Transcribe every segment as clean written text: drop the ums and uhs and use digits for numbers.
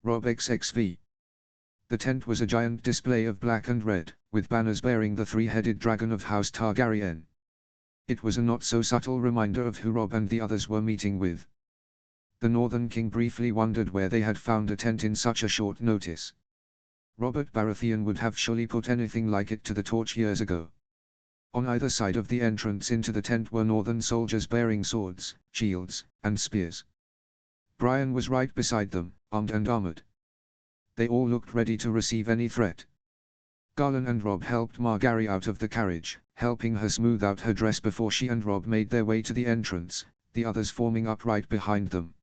Rob XXV. The tent was a giant display of black and red, with banners bearing the three-headed dragon of House Targaryen. It was a not-so-subtle reminder of who Rob and the others were meeting with. The Northern King briefly wondered where they had found a tent in such a short notice. Robert Baratheon would have surely put anything like it to the torch years ago. On either side of the entrance into the tent were Northern soldiers bearing swords, shields, and spears. Brian was right beside them, armed and armored. They all looked ready to receive any threat. Garlan and Rob helped Margaery out of the carriage, helping her smooth out her dress before she and Rob made their way to the entrance, the others forming up right behind them.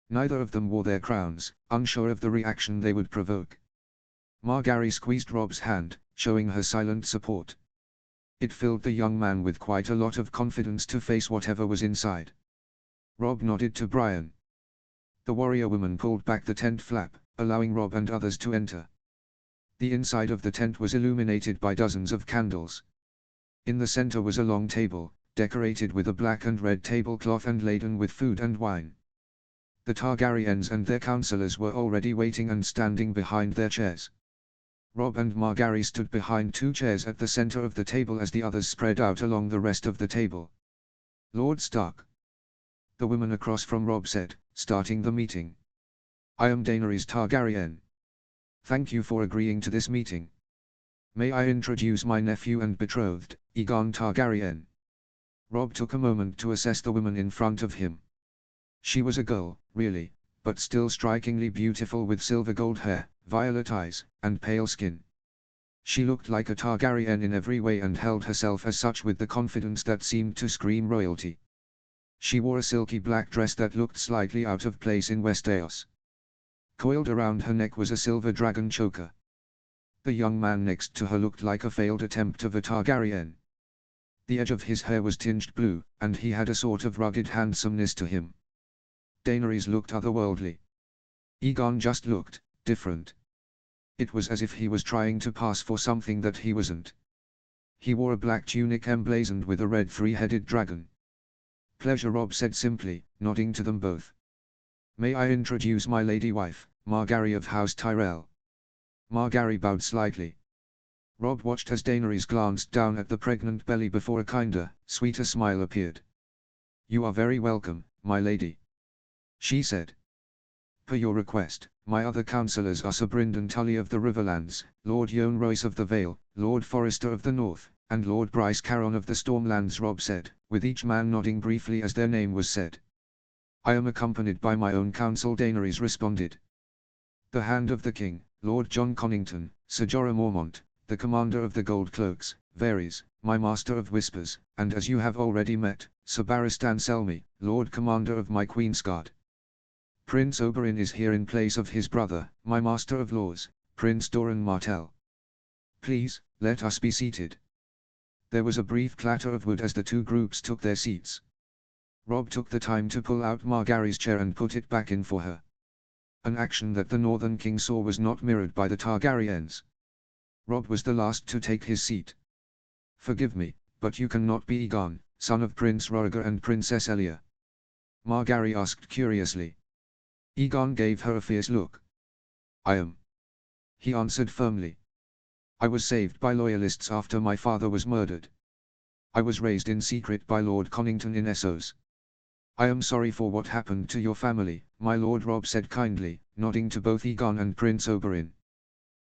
Neither of them wore their crowns, unsure of the reaction they would provoke. Margaery squeezed Rob's hand, showing her silent support. It filled the young man with quite a lot of confidence to face whatever was inside. Rob nodded to Brian. The warrior woman pulled back the tent flap, allowing Rob and others to enter. The inside of the tent was illuminated by dozens of candles. In the center was a long table, decorated with a black and red tablecloth and laden with food and wine. The Targaryens and their counselors were already waiting and standing behind their chairs. Rob and Margaery stood behind two chairs at the center of the table as the others spread out along the rest of the table. "Lord Stark," the woman across from Rob said, starting the meeting. "I am Daenerys Targaryen. Thank you for agreeing to this meeting. May I introduce my nephew and betrothed, Aegon Targaryen." Rob took a moment to assess the woman in front of him. She was a girl, really, but still strikingly beautiful with silver gold hair, violet eyes, and pale skin. She looked like a Targaryen in every way and held herself as such with the confidence that seemed to scream royalty. She wore a silky black dress that looked slightly out of place in Westeros. Coiled around her neck was a silver dragon choker. The young man next to her looked like a failed attempt of a Targaryen. The edge of his hair was tinged blue, and he had a sort of rugged handsomeness to him. Daenerys looked otherworldly. Aegon just looked different. It was as if he was trying to pass for something that he wasn't. He wore a black tunic emblazoned with a red three-headed dragon. "Pleasure," Rob said simply, nodding to them both. "May I introduce my lady wife, Margaery of House Tyrell." Margaery bowed slightly. Rob watched as Daenerys glanced down at the pregnant belly before a kinder, sweeter smile appeared. "You are very welcome, my lady," she said. "Per your request, my other councillors are Sir Brynden Tully of the Riverlands, Lord Yohn Royce of the Vale, Lord Forrester of the North, and Lord Bryce Caron of the Stormlands," Rob said, with each man nodding briefly as their name was said. "I am accompanied by my own council," Daenerys responded. "The Hand of the King, Lord Jon Connington, Sir Jorah Mormont, the Commander of the Gold Cloaks, Varys, my Master of Whispers, and as you have already met, Sir Barristan Selmy, Lord Commander of my Queen's Guard. Prince Oberyn is here in place of his brother, my Master of Laws, Prince Doran Martell. Please, let us be seated." There was a brief clatter of wood as the two groups took their seats. Rob took the time to pull out Margaery's chair and put it back in for her. An action that the Northern King saw was not mirrored by the Targaryens. Rob was the last to take his seat. "Forgive me, but you cannot be Aegon, son of Prince Rhaegar and Princess Elia?" Margaery asked curiously. Aegon gave her a fierce look. "I am," he answered firmly. "I was saved by loyalists after my father was murdered. I was raised in secret by Lord Connington in Essos. I am sorry for what happened to your family, my lord," Rob said kindly, nodding to both Aegon and Prince Oberyn.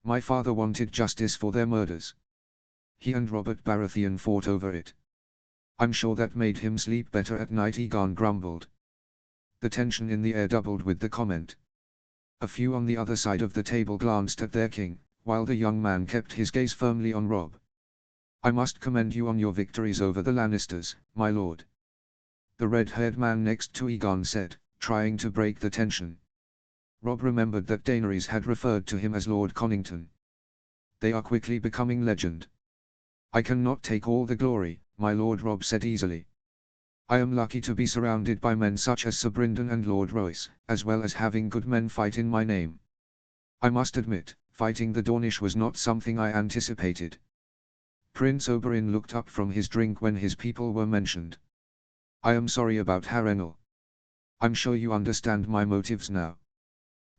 "My father wanted justice for their murders. He and Robert Baratheon fought over it. I'm sure that made him sleep better at night," Aegon grumbled. The tension in the air doubled with the comment. A few on the other side of the table glanced at their king, while the young man kept his gaze firmly on Rob. "I must commend you on your victories over the Lannisters, my lord," the red-haired man next to Aegon said, trying to break the tension. Rob remembered that Daenerys had referred to him as Lord Connington. "They are quickly becoming legend." "I cannot take all the glory, my lord," Rob said easily. "I am lucky to be surrounded by men such as Sir Brynden and Lord Royce, as well as having good men fight in my name. I must admit, fighting the Dornish was not something I anticipated." Prince Oberyn looked up from his drink when his people were mentioned. "I am sorry about Harrenhal. I'm sure you understand my motives now."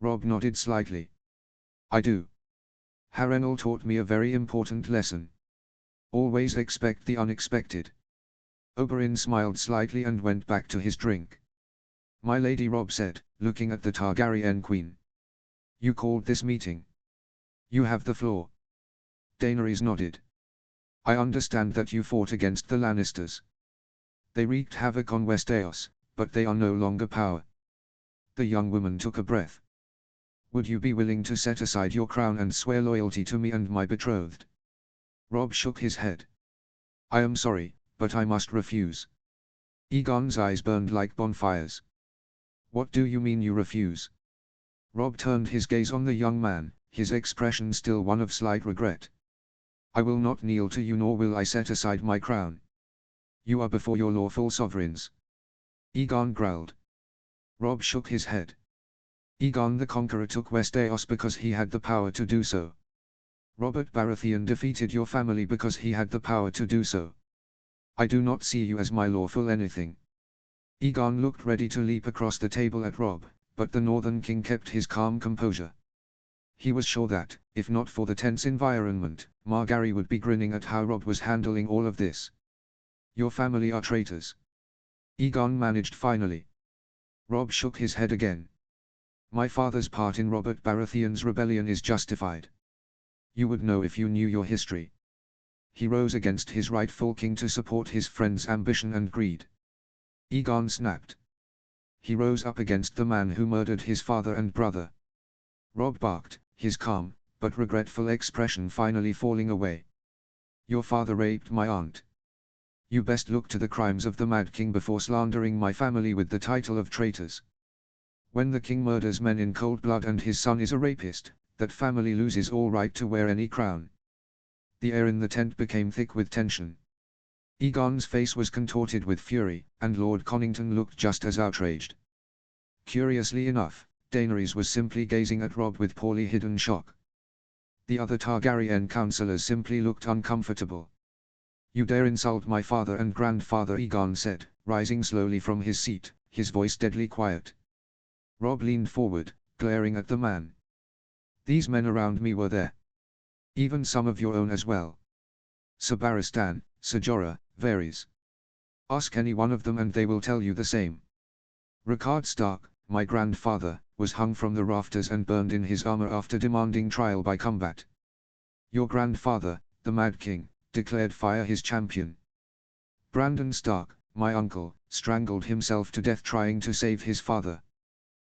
Robb nodded slightly. I do. Harrenhal taught me a very important lesson. Always expect the unexpected. Oberyn smiled slightly and went back to his drink. My lady, Robb said, looking at the Targaryen queen. You called this meeting. You have the floor. Daenerys nodded. I understand that you fought against the Lannisters. They wreaked havoc on Westeros, but they are no longer power. The young woman took a breath. Would you be willing to set aside your crown and swear loyalty to me and my betrothed? Robb shook his head. I am sorry, but I must refuse. Aegon's eyes burned like bonfires. What do you mean you refuse? Robb turned his gaze on the young man, his expression still one of slight regret. I will not kneel to you, nor will I set aside my crown. You are before your lawful sovereigns. Aegon growled. Robb shook his head. Aegon the Conqueror took Westeros because he had the power to do so. Robert Baratheon defeated your family because he had the power to do so. I do not see you as my lawful anything. Aegon looked ready to leap across the table at Robb, but the Northern King kept his calm composure. He was sure that, if not for the tense environment, Margaery would be grinning at how Robb was handling all of this. Your family are traitors. Aegon managed finally. Robb shook his head again. My father's part in Robert Baratheon's rebellion is justified. You would know if you knew your history. He rose against his rightful king to support his friend's ambition and greed. Aegon snapped. He rose up against the man who murdered his father and brother. Robb barked, his calm, but regretful expression finally falling away. Your father raped my aunt. You best look to the crimes of the Mad King before slandering my family with the title of traitors. When the king murders men in cold blood and his son is a rapist, that family loses all right to wear any crown. The air in the tent became thick with tension. Aegon's face was contorted with fury, and Lord Connington looked just as outraged. Curiously enough, Daenerys was simply gazing at Robb with poorly hidden shock. The other Targaryen councillors simply looked uncomfortable. You dare insult my father and grandfather, Aegon said, rising slowly from his seat, his voice deadly quiet. Robb leaned forward, glaring at the man. These men around me were there. Even some of your own as well. Sir Barristan, Ser Jorah, Varys. Ask any one of them and they will tell you the same. Rickard Stark, my grandfather, was hung from the rafters and burned in his armor after demanding trial by combat. Your grandfather, the Mad King, declared fire his champion. Brandon Stark, my uncle, strangled himself to death trying to save his father.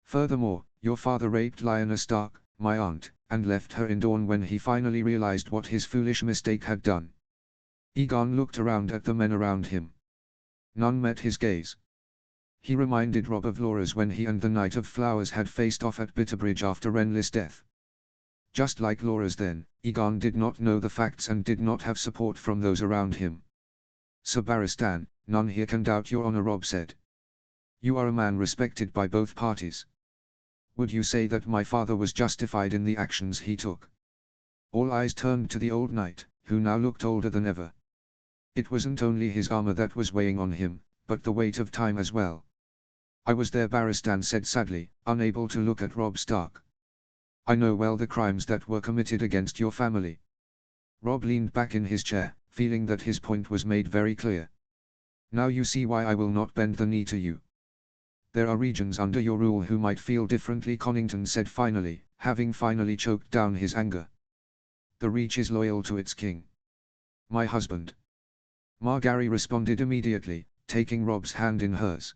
Furthermore, your father raped Lyanna Stark, my aunt, and left her in Dorne when he finally realized what his foolish mistake had done. Aegon looked around at the men around him. None met his gaze. He reminded Robb of Loras when he and the Knight of Flowers had faced off at Bitterbridge after Renly's death. Just like Loras then, Aegon did not know the facts and did not have support from those around him. Sir Barristan, none here can doubt your honor, Robb said. You are a man respected by both parties. Would you say that my father was justified in the actions he took? All eyes turned to the old knight, who now looked older than ever. It wasn't only his armor that was weighing on him, but the weight of time as well. I was there, Barristan said sadly, unable to look at Robb Stark. I know well the crimes that were committed against your family. Robb leaned back in his chair, feeling that his point was made very clear. Now you see why I will not bend the knee to you. There are regions under your rule who might feel differently, Connington said finally, having finally choked down his anger. The Reach is loyal to its king. My husband. Margaery responded immediately, taking Robb's hand in hers.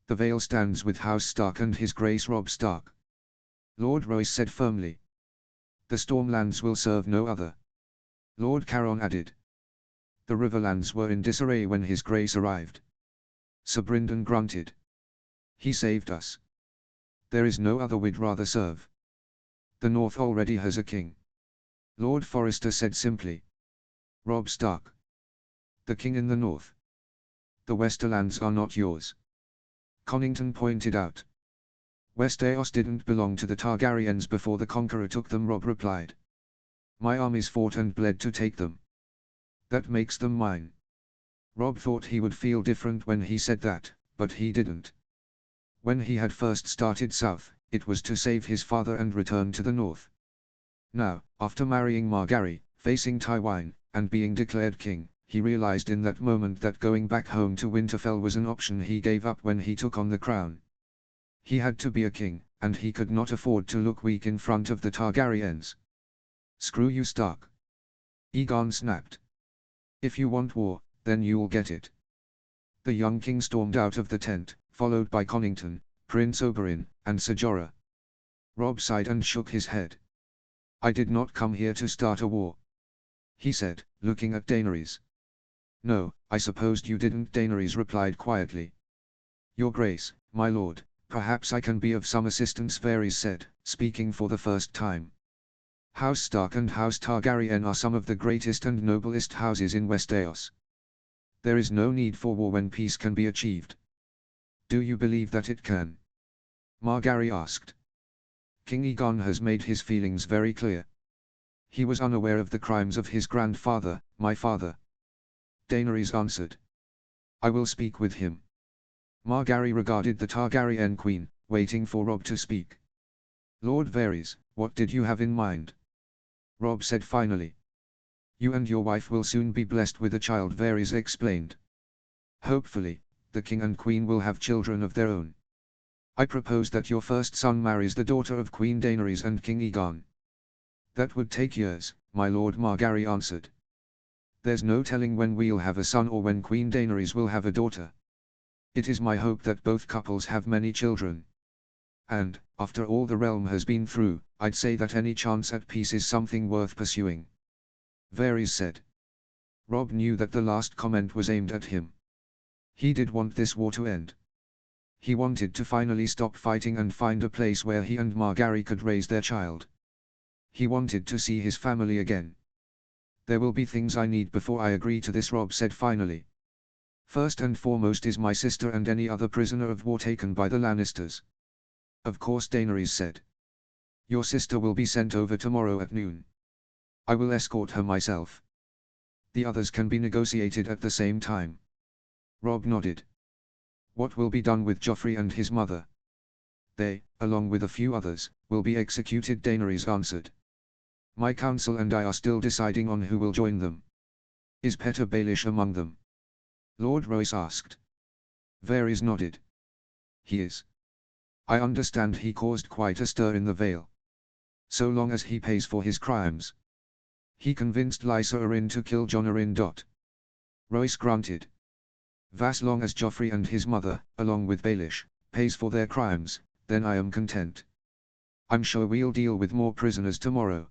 The Vale stands with House Stark and His Grace Robb Stark. Lord Royce said firmly. The Stormlands will serve no other. Lord Caron added. The Riverlands were in disarray when His Grace arrived. Sir Brynden grunted. He saved us. There is no other we'd rather serve. The North already has a king. Lord Forrester said simply. Robb Stark. The king in the North. The Westerlands are not yours. Connington pointed out. Westeros didn't belong to the Targaryens before the Conqueror took them, Robb replied. My armies fought and bled to take them. That makes them mine. Robb thought he would feel different when he said that, but he didn't. When he had first started south, It was to save his father and return to the north. Now, after marrying Margaery, facing Tywin, and being declared king, he realized in that moment that going back home to Winterfell was an option he gave up when he took on the crown. He had to be a king, and he could not afford to look weak in front of the Targaryens. "Screw you, Stark!" Aegon snapped. "If you want war, then you'll get it." The young king stormed out of the tent, followed by Connington, Prince Oberyn, and Ser Jorah. Robb sighed and shook his head. "I did not come here to start a war," he said, looking at Daenerys. "No, I supposed you didn't," Daenerys replied quietly. "Your Grace, my lord, perhaps I can be of some assistance," Varys said, speaking for the first time. "House Stark and House Targaryen are some of the greatest and noblest houses in Westeros. There is no need for war when peace can be achieved." "Do you believe that it can?" Margaery asked. "King Aegon has made his feelings very clear. He was unaware of the crimes of his grandfather, my father," Daenerys answered. "I will speak with him." Margaery regarded the Targaryen queen, waiting for Robb to speak. "Lord Varys, what did you have in mind?" Robb said finally. "You and your wife will soon be blessed with a child," Varys explained. "Hopefully, the king and queen will have children of their own. I propose that your first son marries the daughter of Queen Daenerys and King Aegon." "That would take years, my lord," Margaery answered. "There's no telling when we'll have a son or when Queen Daenerys will have a daughter. It is my hope that both couples have many children. And, after all the realm has been through, I'd say that any chance at peace is something worth pursuing," Varys said. Robb knew that the last comment was aimed at him. He did want this war to end. He wanted to finally stop fighting and find a place where he and Margaery could raise their child. He wanted to see his family again. "There will be things I need before I agree to this," Robb said finally. "First and foremost is my sister and any other prisoner of war taken by the Lannisters." "Of course," Daenerys said. "Your sister will be sent over tomorrow at noon. I will escort her myself. The others can be negotiated at the same time." Robb nodded. "What will be done with Joffrey and his mother?" "They, along with a few others, will be executed," Daenerys answered. "My council and I are still deciding on who will join them." "Is Petyr Baelish among them?" Lord Royce asked. Varys nodded. "He is. I understand he caused quite a stir in the Vale. So long as he pays for his crimes. He convinced Lysa Arryn to kill Jon Arryn. Royce grunted. "As long as Joffrey and his mother, along with Baelish, pays for their crimes, then I am content. I'm sure we'll deal with more prisoners tomorrow,"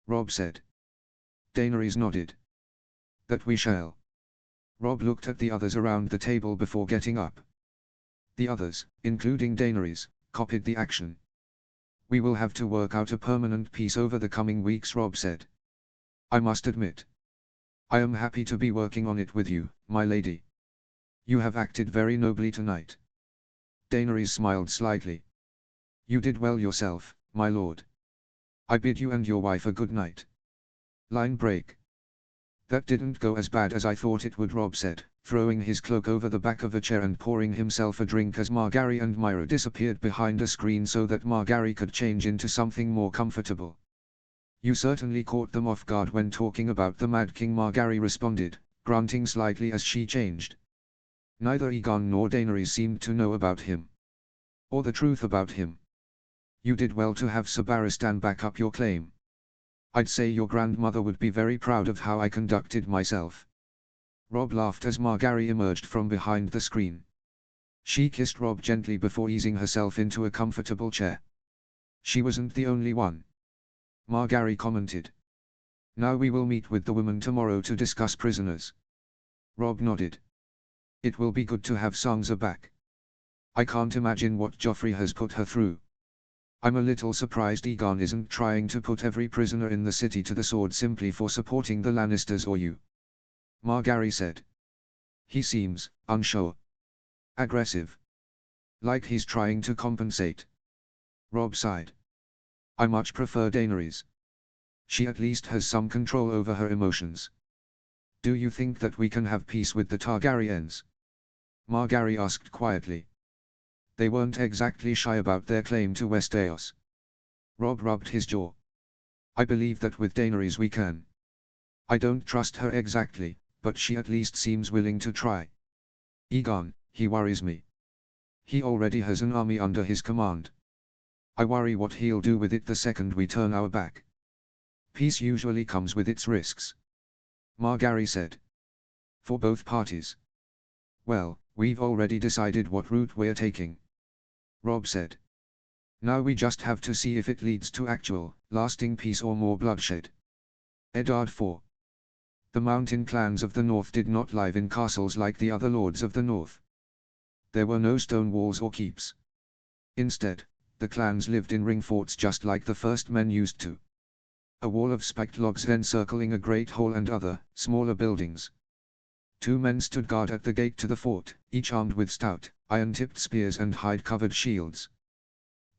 Robb said. Daenerys nodded. "That we shall." Robb looked at the others around the table before getting up. The others, including Daenerys, copied the action. "We will have to work out a permanent peace over the coming weeks," Robb said. "I must admit, I am happy to be working on it with you, my lady. You have acted very nobly tonight." Daenerys smiled slightly. "You did well yourself, my lord. I bid you and your wife a good night." Line break. "That didn't go as bad as I thought it would," Robb said, throwing his cloak over the back of a chair and pouring himself a drink as Margaery and Myra disappeared behind a screen so that Margaery could change into something more comfortable. "You certainly caught them off guard when talking about the Mad King," Margaery responded, grunting slightly as she changed. "Neither Aegon nor Daenerys seemed to know about him. Or the truth about him. You did well to have Ser Barristan back up your claim. I'd say your grandmother would be very proud of how I conducted myself." Robb laughed as Margaery emerged from behind the screen. She kissed Robb gently before easing herself into a comfortable chair. "She wasn't the only one," Margaery commented. "Now we will meet with the women tomorrow to discuss prisoners." Robb nodded. "It will be good to have Sansa back. I can't imagine what Joffrey has put her through. I'm a little surprised Aegon isn't trying to put every prisoner in the city to the sword simply for supporting the Lannisters or you," Margaery said. "He seems unsure. Aggressive. Like he's trying to compensate." Robb sighed. "I much prefer Daenerys. She at least has some control over her emotions." "Do you think that we can have peace with the Targaryens?" Margaery asked quietly. They weren't exactly shy about their claim to Westeros. Robb rubbed his jaw. I believe that with Daenerys we can. I don't trust her exactly, but she at least seems willing to try. Aegon, he worries me. He already has an army under his command. I worry what he'll do with it the second we turn our back. Peace usually comes with its risks, Margaery said. For both parties. Well, we've already decided what route we're taking, Robb said. Now we just have to see if it leads to actual, lasting peace or more bloodshed. Eddard IV. The mountain clans of the north did not live in castles like the other lords of the north. There were no stone walls or keeps. Instead, the clans lived in ring forts just like the first men used to. A wall of spiked logs encircling a great hall and other, smaller buildings. 2 men stood guard at the gate to the fort, each armed with stout, iron-tipped spears and hide-covered shields.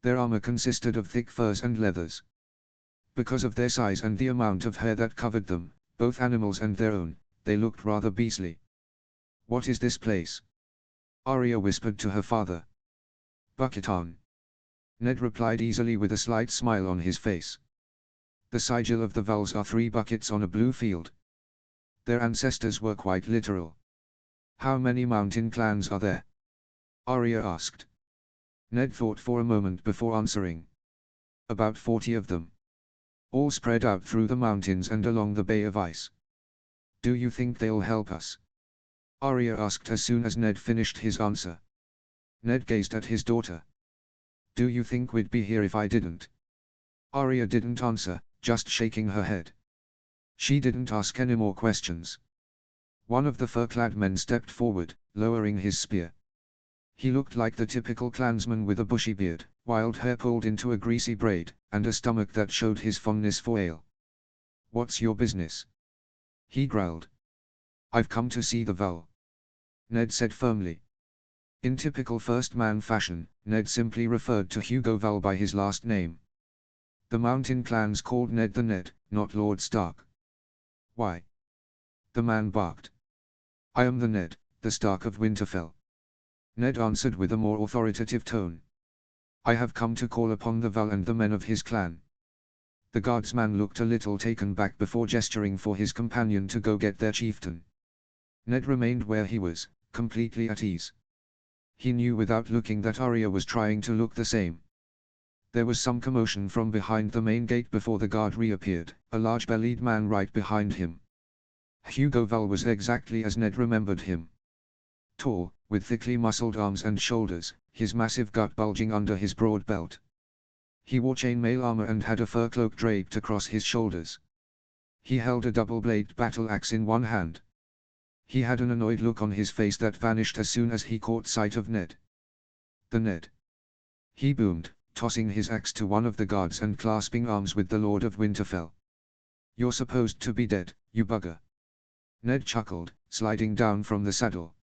Their armor consisted of thick furs and leathers. Because of their size and the amount of hair that covered them, both animals and their own, they looked rather beastly. What is this place? Arya whispered to her father. Bucketown. Ned replied easily with a slight smile on his face. The sigil of the Vals are 3 buckets on a blue field. Their ancestors were quite literal. How many mountain clans are there? Arya asked. Ned thought for a moment before answering. About 40 of them. All spread out through the mountains and along the Bay of Ice. Do you think they'll help us? Arya asked as soon as Ned finished his answer. Ned gazed at his daughter. Do you think we'd be here if I didn't? Arya didn't answer, just shaking her head. She didn't ask any more questions. One of the fur-clad men stepped forward, lowering his spear. He looked like the typical clansman with a bushy beard, wild hair pulled into a greasy braid, and a stomach that showed his fondness for ale. What's your business? He growled. I've come to see the Val, Ned said firmly. In typical first-man fashion, Ned simply referred to Hugo Val by his last name. The mountain clans called Ned the Ned, not Lord Stark. Why? The man barked. I am the Ned, the Stark of Winterfell. Ned answered with a more authoritative tone. I have come to call upon the Val and the men of his clan. The guardsman looked a little taken back before gesturing for his companion to go get their chieftain. Ned remained where he was, completely at ease. He knew without looking that Arya was trying to look the same. There was some commotion from behind the main gate before the guard reappeared, a large-bellied man right behind him. Hugo Val was exactly as Ned remembered him. Tall, with thickly muscled arms and shoulders, his massive gut bulging under his broad belt. He wore chainmail armor and had a fur cloak draped across his shoulders. He held a double-bladed battle axe in one hand. He had an annoyed look on his face that vanished as soon as he caught sight of Ned. The Ned. He boomed, tossing his axe to one of the guards and clasping arms with the Lord of Winterfell. You're supposed to be dead, you bugger. Ned chuckled, sliding down from the saddle.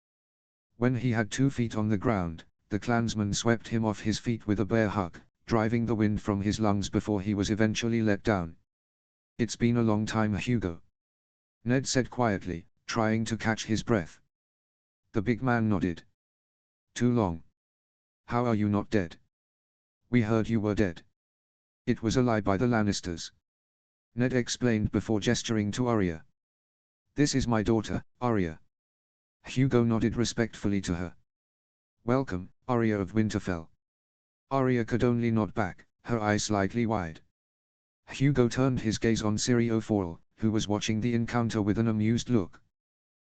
When he had 2 feet on the ground, the clansman swept him off his feet with a bear hug, driving the wind from his lungs before he was eventually let down. It's been a long time, Hugo, Ned said quietly, trying to catch his breath. The big man nodded. Too long. How are you not dead? We heard you were dead. It was a lie by the Lannisters, Ned explained before gesturing to Arya. This is my daughter, Arya. Hugo nodded respectfully to her. Welcome, Arya of Winterfell. Arya could only nod back, her eyes slightly wide. Hugo turned his gaze on Syrio Forel, who was watching the encounter with an amused look.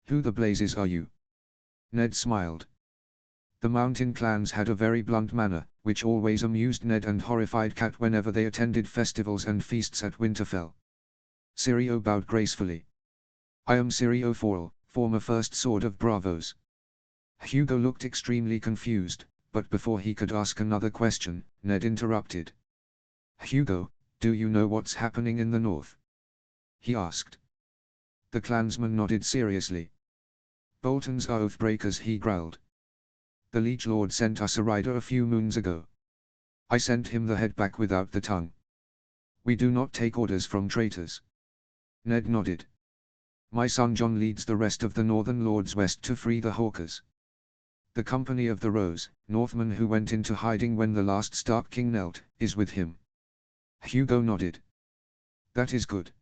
Who the blazes are you? Ned smiled. The mountain clans had a very blunt manner, which always amused Ned and horrified Cat whenever they attended festivals and feasts at Winterfell. Syrio bowed gracefully. I am Syrio Forel, former First Sword of Braavos. Hugo looked extremely confused, but before he could ask another question, Ned interrupted. Hugo, do you know what's happening in the north? He asked. The clansman nodded seriously. Boltons are oath-breakers, he growled. The Liege Lord sent us a rider a few moons ago. I sent him the head back without the tongue. We do not take orders from traitors. Ned nodded. My son Jon leads the rest of the Northern Lords west to free the Hawkers. The Company of the Rose, Northman who went into hiding when the last Stark King knelt, is with him. Hugo nodded. That is good.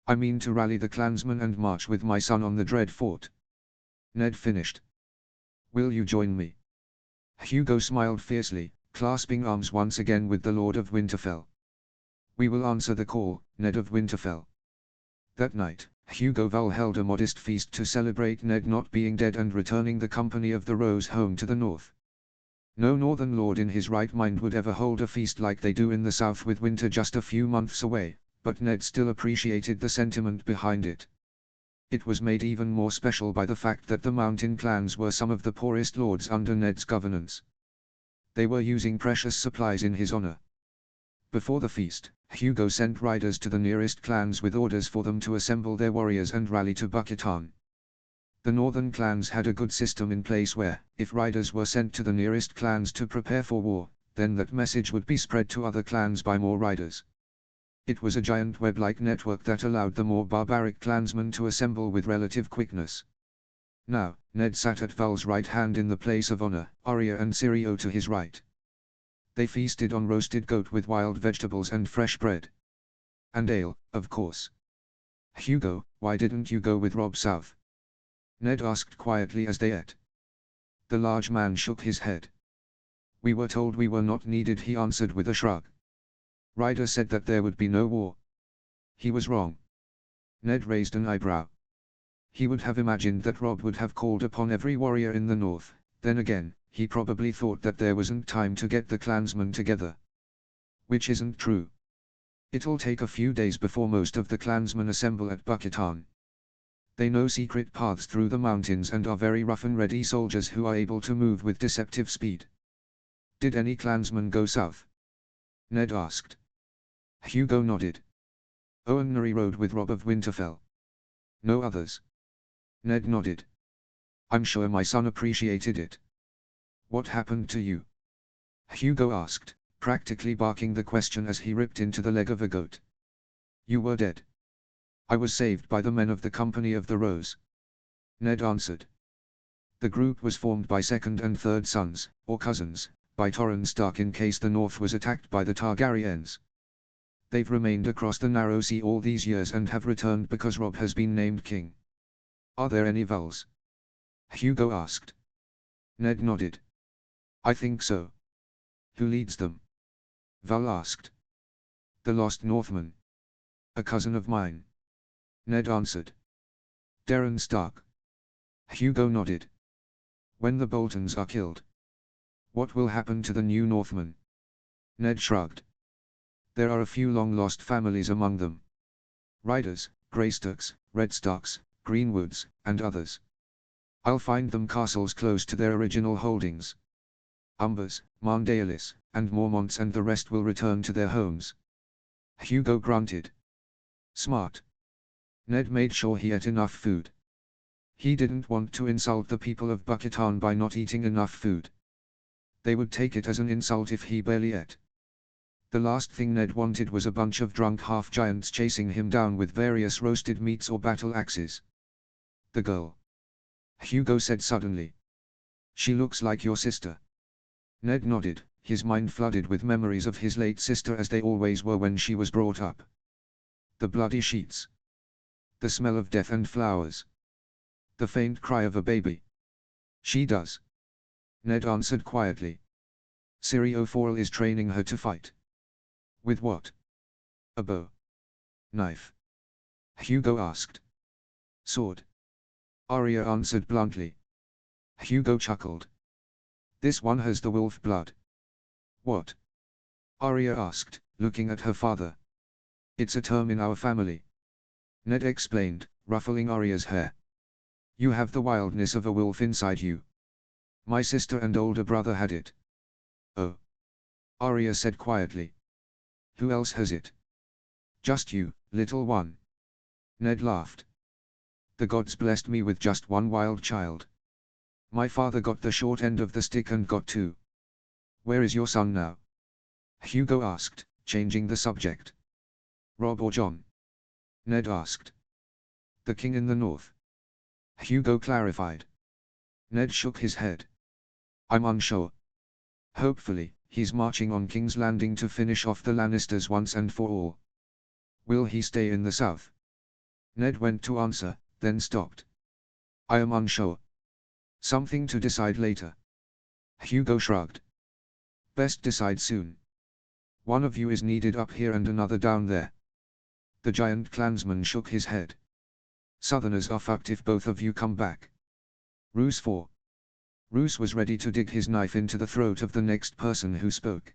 I mean to rally the clansmen and march with my son on the Dread Fort. Ned finished. Will you join me? Hugo smiled fiercely, clasping arms once again with the Lord of Winterfell. We will answer the call, Ned of Winterfell. That night, Hugo Val held a modest feast to celebrate Ned not being dead and returning the Company of the Rose home to the north. No northern lord in his right mind would ever hold a feast like they do in the south with winter just a few months away, but Ned still appreciated the sentiment behind it. It was made even more special by the fact that the mountain clans were some of the poorest lords under Ned's governance. They were using precious supplies in his honor. Before the feast, Hugo sent riders to the nearest clans with orders for them to assemble their warriors and rally to Bucketan. The northern clans had a good system in place where, if riders were sent to the nearest clans to prepare for war, then that message would be spread to other clans by more riders. It was a giant web-like network that allowed the more barbaric clansmen to assemble with relative quickness. Now, Ned sat at Val's right hand in the place of honor, Arya and Syrio to his right. They feasted on roasted goat with wild vegetables and fresh bread. And ale, of course. Hugo, why didn't you go with Robb south? Ned asked quietly as they ate. The large man shook his head. We were told we were not needed, he answered with a shrug. Ryder said that there would be no war. He was wrong. Ned raised an eyebrow. He would have imagined that Robb would have called upon every warrior in the north, then again, he probably thought that there wasn't time to get the clansmen together. Which isn't true. It'll take a few days before most of the clansmen assemble at Bucketan. They know secret paths through the mountains and are very rough and ready soldiers who are able to move with deceptive speed. Did any clansmen go south? Ned asked. Hugo nodded. Owen Nuri rode with Robb of Winterfell. No others. Ned nodded. I'm sure my son appreciated it. What happened to you? Hugo asked, practically barking the question as he ripped into the leg of a goat. You were dead. I was saved by the men of the Company of the Rose. Ned answered. The group was formed by second and third sons, or cousins, by Torrhen Stark in case the north was attacked by the Targaryens. They've remained across the narrow sea all these years and have returned because Robb has been named king. Are there any Vals? Hugo asked. Ned nodded. I think so. Who leads them? Val asked. The Lost Northman. A cousin of mine. Ned answered. Darren Stark. Hugo nodded. When the Boltons are killed, what will happen to the new Northmen? Ned shrugged. There are a few long-lost families among them. Ryders, Greystocks, Redstarks, Greenwoods, and others. I'll find them castles close to their original holdings. Umbers, Marndaelis, and Mormonts, and the rest will return to their homes. Hugo grunted. Smart. Ned made sure he ate enough food. He didn't want to insult the people of Bucketan by not eating enough food. They would take it as an insult if he barely ate. The last thing Ned wanted was a bunch of drunk half-giants chasing him down with various roasted meats or battle axes. The girl. Hugo said suddenly. She looks like your sister. Ned nodded, his mind flooded with memories of his late sister as they always were when she was brought up. The bloody sheets. The smell of death and flowers. The faint cry of a baby. She does. Ned answered quietly. Syrio Forel is training her to fight. With what? A bow. Knife. Hugo asked. Sword. Arya answered bluntly. Hugo chuckled. This one has the wolf blood. What? Arya asked, looking at her father. It's a term in our family. Ned explained, ruffling Arya's hair. You have the wildness of a wolf inside you. My sister and older brother had it. Oh. Arya said quietly. Who else has it? Just you, little one. Ned laughed. The gods blessed me with just one wild child. My father got the short end of the stick and got two. Where is your son now? Hugo asked, changing the subject. Robb or Jon? Ned asked. The king in the north. Hugo clarified. Ned shook his head. I'm unsure. Hopefully, he's marching on King's Landing to finish off the Lannisters once and for all. Will he stay in the south? Ned went to answer, then stopped. I am unsure. Something to decide later. Hugo shrugged. Best decide soon. One of you is needed up here and another down there. The giant clansman shook his head. Southerners are fucked if both of you come back. Roose 4. Roose was ready to dig his knife into the throat of the next person who spoke.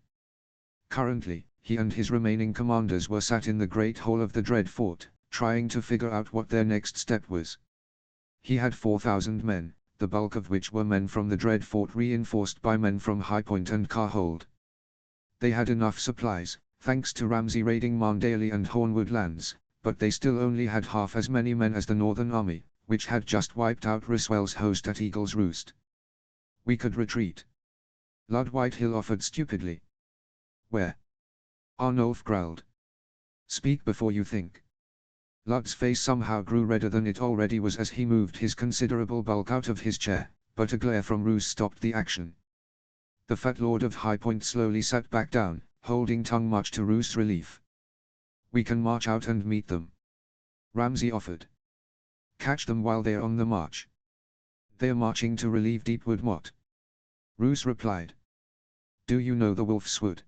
Currently, he and his remaining commanders were sat in the great hall of the Dread Fort, trying to figure out what their next step was. He had 4,000 men, the bulk of which were men from the Dread Fort reinforced by men from High Point and Carhold. They had enough supplies, thanks to Ramsay raiding Marndale and Hornwood lands, but they still only had half as many men as the Northern Army, which had just wiped out Riswell's host at Eagle's Roost. We could retreat. Lud Whitehill offered stupidly. Where? Arnulf growled. Speak before you think. Lud's face somehow grew redder than it already was as he moved his considerable bulk out of his chair, but a glare from Roose stopped the action. The fat lord of High Point slowly sat back down, holding tongue much to Roose's relief. We can march out and meet them. Ramsay offered. Catch them while they're on the march. They're marching to relieve Deepwood Motte. Roose replied. Do you know the Wolf's Wood?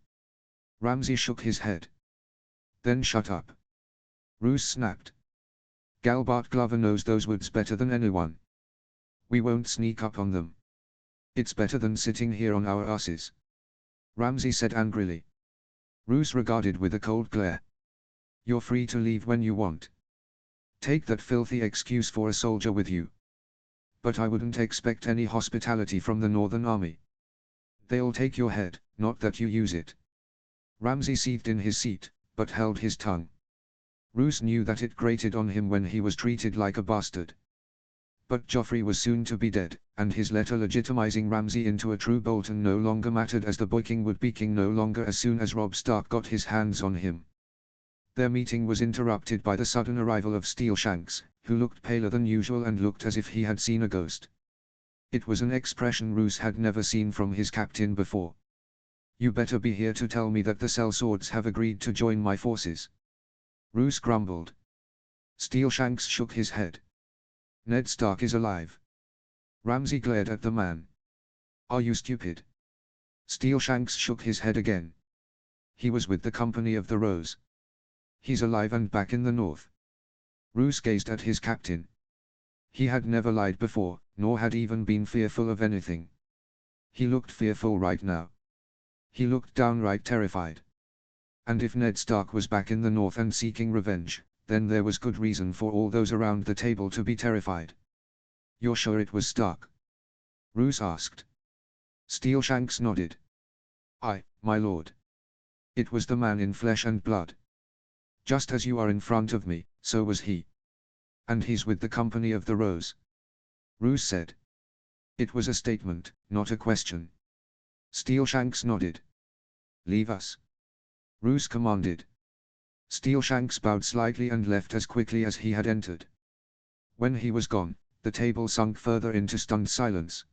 Ramsay shook his head. Then shut up. Roose snapped. Galbart Glover knows those woods better than anyone. We won't sneak up on them. It's better than sitting here on our asses. Ramsay said angrily. Roose regarded with a cold glare. You're free to leave when you want. Take that filthy excuse for a soldier with you. But I wouldn't expect any hospitality from the Northern Army. They'll take your head, not that you use it. Ramsay seethed in his seat, but held his tongue. Roose knew that it grated on him when he was treated like a bastard. But Joffrey was soon to be dead, and his letter legitimizing Ramsay into a true Bolton no longer mattered as the boy king would be king no longer as soon as Robb Stark got his hands on him. Their meeting was interrupted by the sudden arrival of Steelshanks, who looked paler than usual and looked as if he had seen a ghost. It was an expression Roose had never seen from his captain before. You better be here to tell me that the sellswords have agreed to join my forces. Roose grumbled. Steelshanks shook his head. Ned Stark is alive. Ramsay glared at the man. Are you stupid? Steelshanks shook his head again. He was with the Company of the Rose. He's alive and back in the north. Roose gazed at his captain. He had never lied before, nor had even been fearful of anything. He looked fearful right now. He looked downright terrified. And if Ned Stark was back in the north and seeking revenge, then there was good reason for all those around the table to be terrified. You're sure it was Stark? Roose asked. Steelshanks nodded. Aye, my lord. It was the man in flesh and blood. Just as you are in front of me, so was he. And he's with the Company of the Rose. Roose said. It was a statement, not a question. Steelshanks nodded. Leave us. Roose commanded. Steelshanks bowed slightly and left as quickly as he had entered. When he was gone, the table sunk further into stunned silence.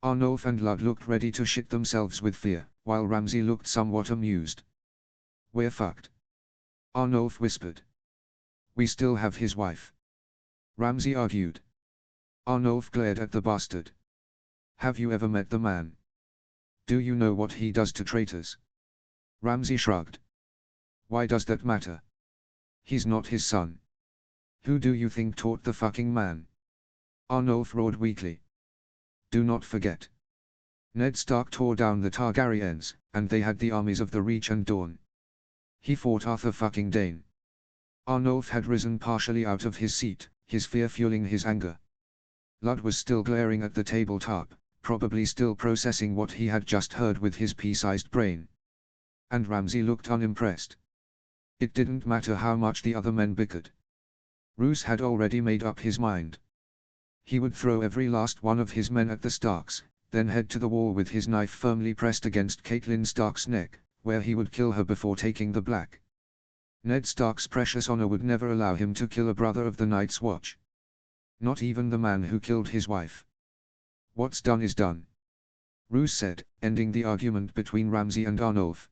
Arnulf and Lud looked ready to shit themselves with fear, while Ramsay looked somewhat amused. We're fucked. Arnulf whispered. We still have his wife. Ramsay argued. Arnulf glared at the bastard. Have you ever met the man? Do you know what he does to traitors? Ramsay shrugged. Why does that matter? He's not his son. Who do you think taught the fucking man? Arnulf roared weakly. Do not forget. Ned Stark tore down the Targaryens, and they had the armies of the Reach and Dawn. He fought Arthur fucking Dayne. Arnulf had risen partially out of his seat, his fear fueling his anger. Lud was still glaring at the tabletop, probably still processing what he had just heard with his pea-sized brain. And Ramsay looked unimpressed. It didn't matter how much the other men bickered. Roose had already made up his mind. He would throw every last one of his men at the Starks, then head to the wall with his knife firmly pressed against Catelyn Stark's neck, where he would kill her before taking the Black. Ned Stark's precious honor would never allow him to kill a brother of the Night's Watch. Not even the man who killed his wife. What's done is done. Roos said, ending the argument between Ramsay and Arnulf.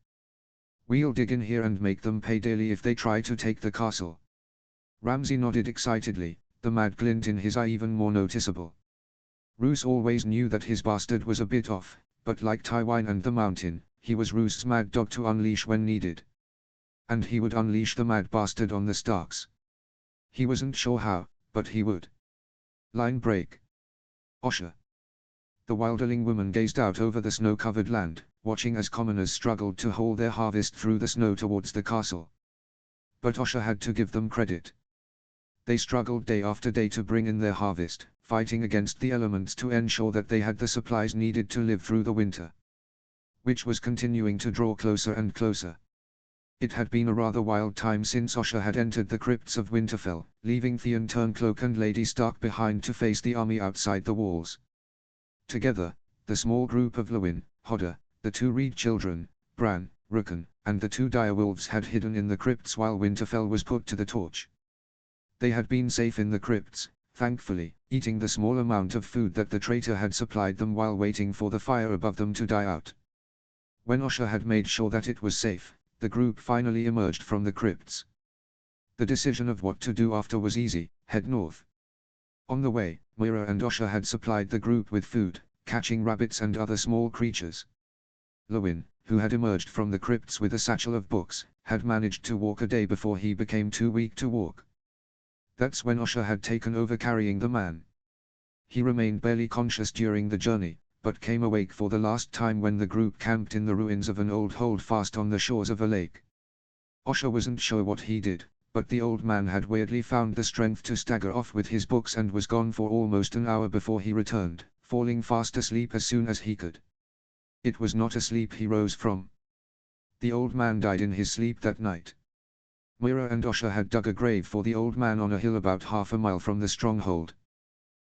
We'll dig in here and make them pay dearly if they try to take the castle. Ramsay nodded excitedly, the mad glint in his eye even more noticeable. Roos always knew that his bastard was a bit off, but like Tywin and the Mountain, he was Roost's mad dog to unleash when needed. And he would unleash the mad bastard on the Starks. He wasn't sure how, but he would. Line break. Osha. The wilderling woman gazed out over the snow-covered land, watching as commoners struggled to haul their harvest through the snow towards the castle. But Osha had to give them credit. They struggled day after day to bring in their harvest, fighting against the elements to ensure that they had the supplies needed to live through the winter, which was continuing to draw closer and closer. It had been a rather wild time since Osha had entered the crypts of Winterfell, leaving Theon Turncloak and Lady Stark behind to face the army outside the walls. Together, the small group of Lewyn, Hodder, the two Reed children, Bran, Rickon, and the two direwolves had hidden in the crypts while Winterfell was put to the torch. They had been safe in the crypts, thankfully, eating the small amount of food that the traitor had supplied them while waiting for the fire above them to die out. When Osha had made sure that it was safe, the group finally emerged from the crypts. The decision of what to do after was easy: head north. On the way, Moira and Osha had supplied the group with food, catching rabbits and other small creatures. Lewyn, who had emerged from the crypts with a satchel of books, had managed to walk a day before he became too weak to walk. That's when Osha had taken over carrying the man. He remained barely conscious during the journey, but came awake for the last time when the group camped in the ruins of an old holdfast on the shores of a lake. Osha wasn't sure what he did, but the old man had weirdly found the strength to stagger off with his books and was gone for almost an hour before he returned, falling fast asleep as soon as he could. It was not a sleep he rose from. The old man died in his sleep that night. Moira and Osha had dug a grave for the old man on a hill about half a mile from the stronghold.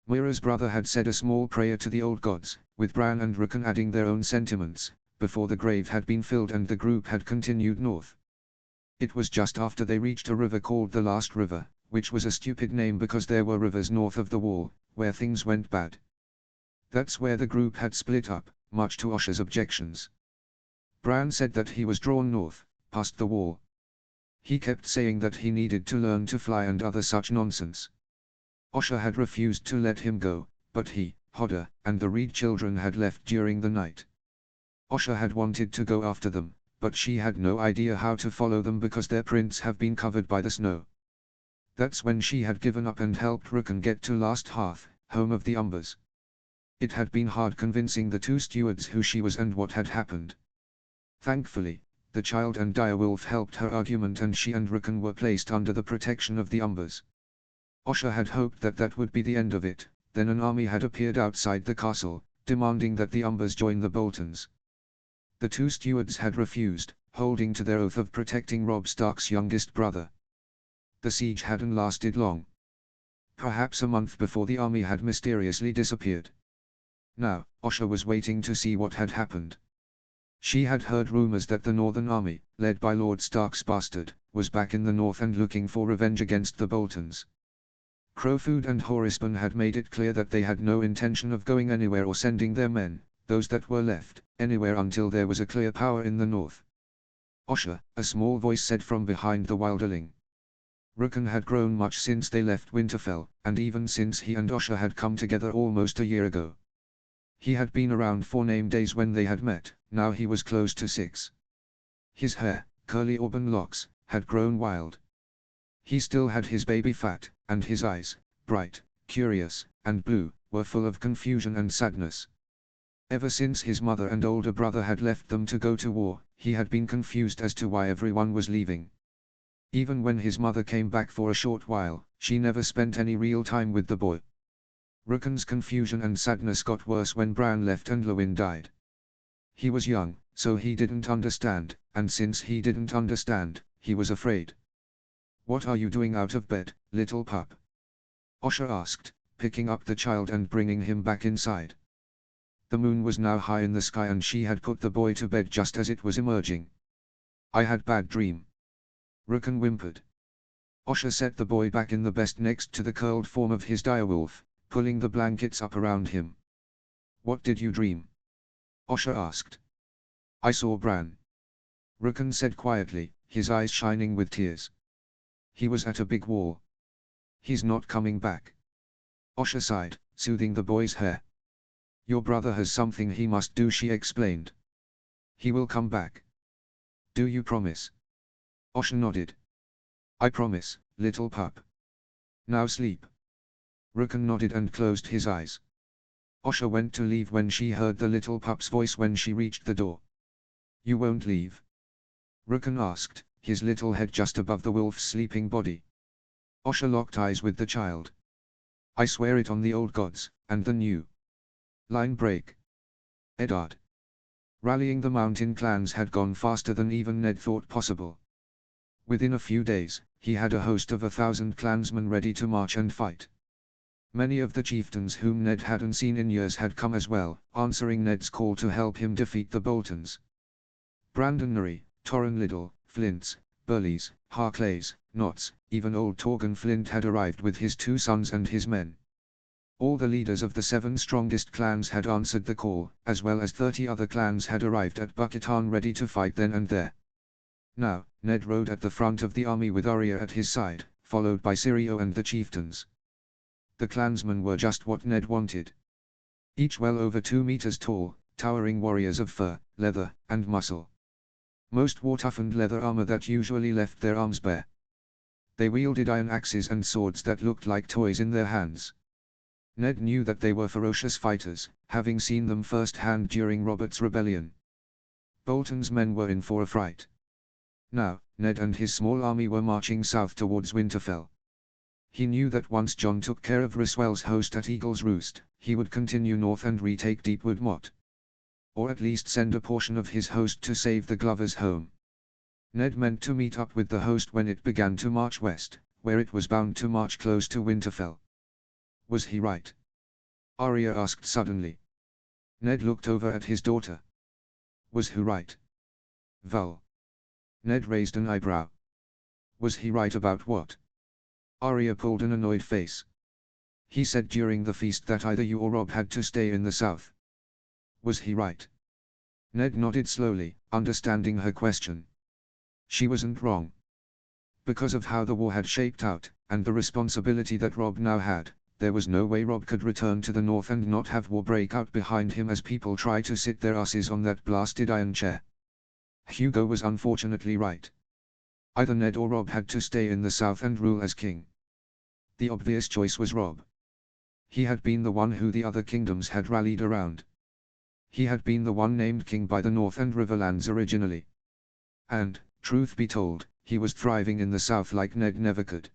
Moira's brother had said a small prayer to the old gods, with Bran and Rickon adding their own sentiments, before the grave had been filled and the group had continued north. It was just after they reached a river called the Last River, which was a stupid name because there were rivers north of the wall, where things went bad. That's where the group had split up, much to Osha's objections. Bran said that he was drawn north, past the wall. He kept saying that he needed to learn to fly and other such nonsense. Osha had refused to let him go, but he, Hodder, and the Reed children had left during the night. Osha had wanted to go after them, but she had no idea how to follow them because their prints have been covered by the snow. That's when she had given up and helped Rickon get to Last Hearth, home of the Umbers. It had been hard convincing the two stewards who she was and what had happened. Thankfully, the child and direwolf helped her argument and she and Rickon were placed under the protection of the Umbers. Osha had hoped that that would be the end of it. Then an army had appeared outside the castle, demanding that the Umbers join the Boltons. The two stewards had refused, holding to their oath of protecting Robb Stark's youngest brother. The siege hadn't lasted long. Perhaps a month before the army had mysteriously disappeared. Now, Osha was waiting to see what had happened. She had heard rumors that the Northern Army, led by Lord Stark's bastard, was back in the north and looking for revenge against the Boltons. Crowfoot and Horispan had made it clear that they had no intention of going anywhere or sending their men, those that were left, anywhere until there was a clear power in the north. Osha, a small voice said from behind the wilderling. Rickon had grown much since they left Winterfell, and even since he and Osha had come together almost a year ago. He had been around 4 name days when they had met, now he was close to 6. His hair, curly auburn locks, had grown wild. He still had his baby fat, and his eyes, bright, curious, and blue, were full of confusion and sadness. Ever since his mother and older brother had left them to go to war, he had been confused as to why everyone was leaving. Even when his mother came back for a short while, she never spent any real time with the boy. Rickon's confusion and sadness got worse when Bran left and Lewyn died. He was young, so he didn't understand, and since he didn't understand, he was afraid. "What are you doing out of bed, little pup?" Osha asked, picking up the child and bringing him back inside. The moon was now high in the sky and she had put the boy to bed just as it was emerging. "I had bad dream." Rickon whimpered. Osha set the boy back in the best next to the curled form of his direwolf, pulling the blankets up around him. "What did you dream?" Osher asked. I saw Bran. Rukan said quietly, his eyes shining with tears. He was at a big wall. He's not coming back. Osher sighed, soothing the boy's hair. Your brother has something he must do, she explained. He will come back. Do you promise? Osher nodded. I promise, little pup. Now sleep. Rukan nodded and closed his eyes. Osher went to leave when she heard the little pup's voice when she reached the door. You won't leave? Rukan asked, his little head just above the wolf's sleeping body. Osher locked eyes with the child. I swear it on the old gods, and the new. Line break. Eddard. Rallying the mountain clans had gone faster than even Ned thought possible. Within a few days, he had a host of 1,000 clansmen ready to march and fight. Many of the chieftains whom Ned hadn't seen in years had come as well, answering Ned's call to help him defeat the Boltons. Brandon Norrie, Torrin Liddell, Flints, Burleys, Harclays, Notts, even old Torgon Flint had arrived with his 2 sons and his men. All the leaders of the 7 strongest clans had answered the call, as well as 30 other clans had arrived at Bucketan ready to fight then and there. Now, Ned rode at the front of the army with Arya at his side, followed by Syrio and the chieftains. The clansmen were just what Ned wanted. Each well over 2 meters tall, towering warriors of fur, leather, and muscle. Most wore toughened leather armor that usually left their arms bare. They wielded iron axes and swords that looked like toys in their hands. Ned knew that they were ferocious fighters, having seen them firsthand during Robert's rebellion. Bolton's men were in for a fright. Now, Ned and his small army were marching south towards Winterfell. He knew that once Jon took care of Ryswell's host at Eagle's Roost, he would continue north and retake Deepwood Motte. Or at least send a portion of his host to save the Glovers' home. Ned meant to meet up with the host when it began to march west, where it was bound to march close to Winterfell. Was he right? Arya asked suddenly. Ned looked over at his daughter. Was who right? Val. Ned raised an eyebrow. Was he right about what? Arya pulled an annoyed face. He said during the feast that either you or Robb had to stay in the south. Was he right? Ned nodded slowly, understanding her question. She wasn't wrong. Because of how the war had shaped out, and the responsibility that Robb now had, there was no way Robb could return to the north and not have war break out behind him as people try to sit their asses on that blasted iron chair. Hugo was unfortunately right. Either Ned or Robb had to stay in the south and rule as king. The obvious choice was Robb. He had been the one who the other kingdoms had rallied around. He had been the one named king by the North and Riverlands originally. And, truth be told, he was thriving in the south like Ned never could.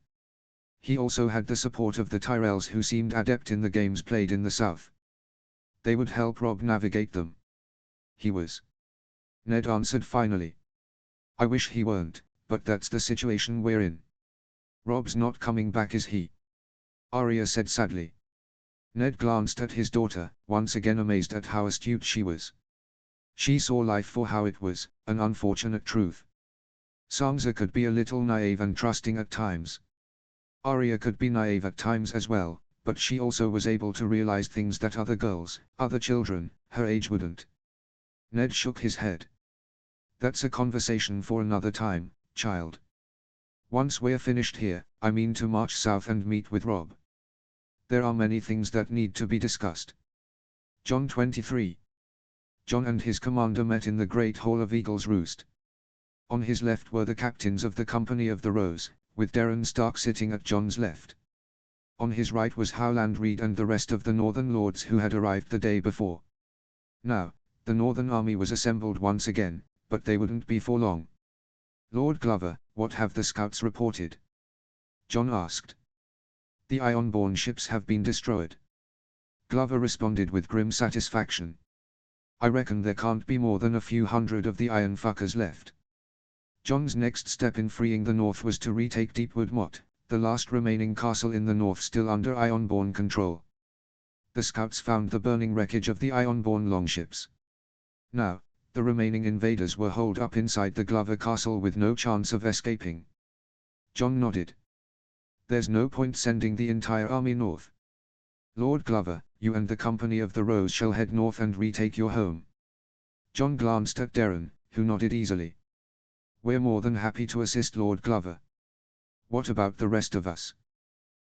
He also had the support of the Tyrells who seemed adept in the games played in the south. They would help Robb navigate them. He was. Ned answered finally. I wish he weren't, but that's the situation we're in. Robb's not coming back, is he? Arya said sadly. Ned glanced at his daughter, once again amazed at how astute she was. She saw life for how it was, an unfortunate truth. Sansa could be a little naive and trusting at times. Arya could be naive at times as well, but she also was able to realize things that other girls, other children, her age wouldn't. Ned shook his head. That's a conversation for another time, child. Once we're finished here, I mean to march south and meet with Robb. There are many things that need to be discussed. Jon 23. Jon and his commander met in the Great Hall of Eagle's Roost. On his left were the captains of the Company of the Rose, with Darren Stark sitting at Jon's left. On his right was Howland Reed and the rest of the Northern Lords who had arrived the day before. Now, the Northern Army was assembled once again, but they wouldn't be for long. Lord Glover, what have the scouts reported? Jon asked. The Ironborn ships have been destroyed. Glover responded with grim satisfaction. I reckon there can't be more than a few hundred of the Iron Fuckers left. Jon's next step in freeing the north was to retake Deepwood Motte, the last remaining castle in the north still under Ironborn control. The scouts found the burning wreckage of the Ironborn longships. Now, the remaining invaders were holed up inside the Glover castle with no chance of escaping. Jon nodded. There's no point sending the entire army north. Lord Glover, you and the Company of the Rose shall head north and retake your home. John glanced at Darren, who nodded easily. "We're more than happy to assist Lord Glover." "What about the rest of us?"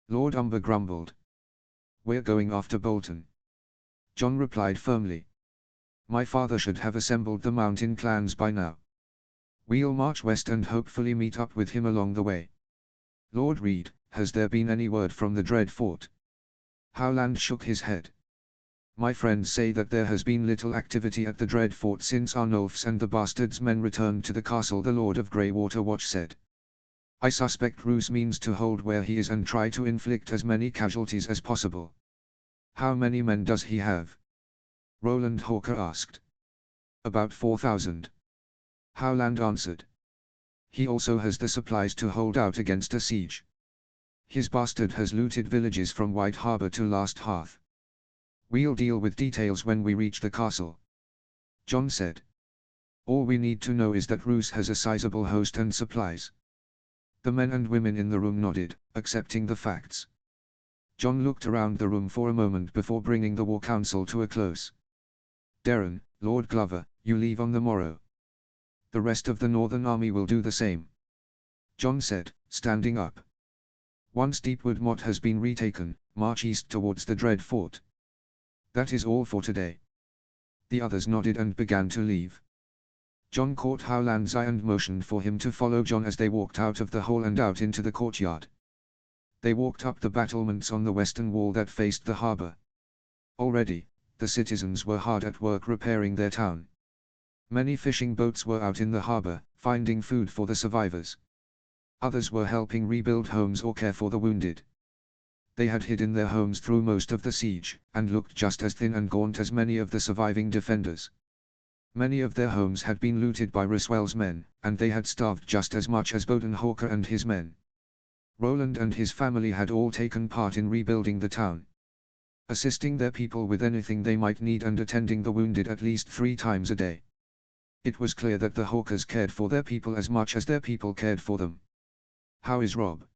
Lord Umber grumbled. "We're going after Bolton." John replied firmly. "My father should have assembled the mountain clans by now. We'll march west and hopefully meet up with him along the way." "Lord Reed, has there been any word from the Dread Fort?" Howland shook his head. "My friends say that there has been little activity at the Dread Fort since Arnulf's and the Bastard's men returned to the castle," the Lord of Greywater Watch said. "I suspect Roose means to hold where he is and try to inflict as many casualties as possible." "How many men does he have?" Roland Hawker asked. "About 4,000. Howland answered. "He also has the supplies to hold out against a siege. His bastard has looted villages from White Harbor to Last Hearth." "We'll deal with details when we reach the castle," John said. "All we need to know is that Roose has a sizable host and supplies." The men and women in the room nodded, accepting the facts. John looked around the room for a moment before bringing the war council to a close. "Darren, Lord Glover, you leave on the morrow. The rest of the Northern Army will do the same," John said, standing up. "Once Deepwood Motte has been retaken, march east towards the Dread Fort. That is all for today." The others nodded and began to leave. John caught Howland's eye and motioned for him to follow John as they walked out of the hall and out into the courtyard. They walked up the battlements on the western wall that faced the harbor. Already, the citizens were hard at work repairing their town. Many fishing boats were out in the harbor, finding food for the survivors. Others were helping rebuild homes or care for the wounded. They had hid in their homes through most of the siege, and looked just as thin and gaunt as many of the surviving defenders. Many of their homes had been looted by Roswell's men, and they had starved just as much as Bowden Hawker and his men. Roland and his family had all taken part in rebuilding the town, assisting their people with anything they might need and attending the wounded at least 3 times a day. It was clear that the Hawkers cared for their people as much as their people cared for them. "How is Rob?"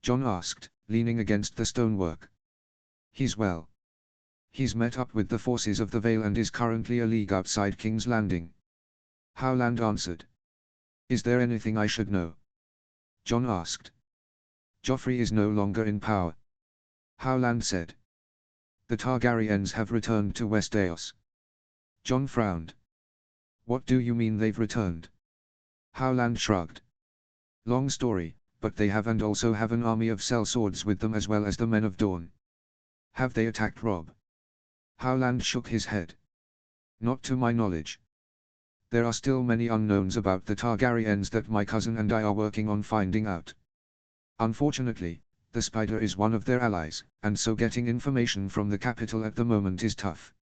John asked, leaning against the stonework. "He's well. He's met up with the forces of the Vale and is currently a league outside King's Landing," Howland answered. "Is there anything I should know?" John asked. "Joffrey is no longer in power," Howland said. "The Targaryens have returned to Westeros." John frowned. "What do you mean they've returned?" Howland shrugged. "Long story, but they have, and also have an army of sellswords with them as well as the men of Dorne." "Have they attacked Robb?" Howland shook his head. "Not to my knowledge. There are still many unknowns about the Targaryens that my cousin and I are working on finding out. Unfortunately, the Spider is one of their allies, and so getting information from the capital at the moment is tough."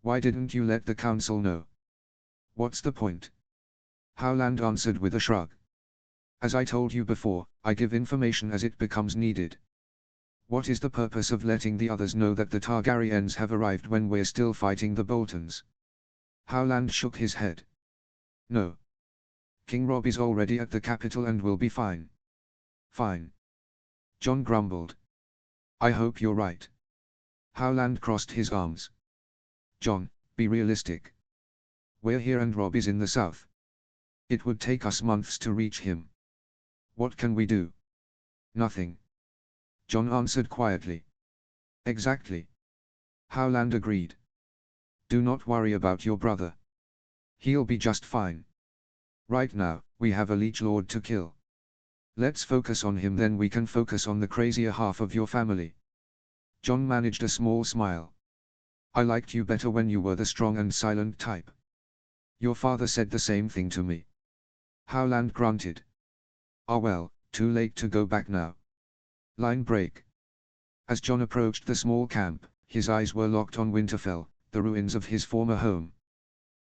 "Why didn't you let the council know?" "What's the point?" Howland answered with a shrug. "As I told you before, I give information as it becomes needed. What is the purpose of letting the others know that the Targaryens have arrived when we're still fighting the Boltons?" Howland shook his head. "No. King Robb is already at the capital and will be fine." "Fine." John grumbled. "I hope you're right." Howland crossed his arms. "John, be realistic. We're here and Robb is in the south. It would take us months to reach him. What can we do?" "Nothing," John answered quietly. "Exactly," Howland agreed. "Do not worry about your brother. He'll be just fine. Right now, we have a Leech Lord to kill. Let's focus on him, then we can focus on the crazier half of your family." John managed a small smile. "I liked you better when you were the strong and silent type. Your father said the same thing to me." Howland grunted. "Ah well, too late to go back now." Line break. As John approached the small camp, his eyes were locked on Winterfell, the ruins of his former home.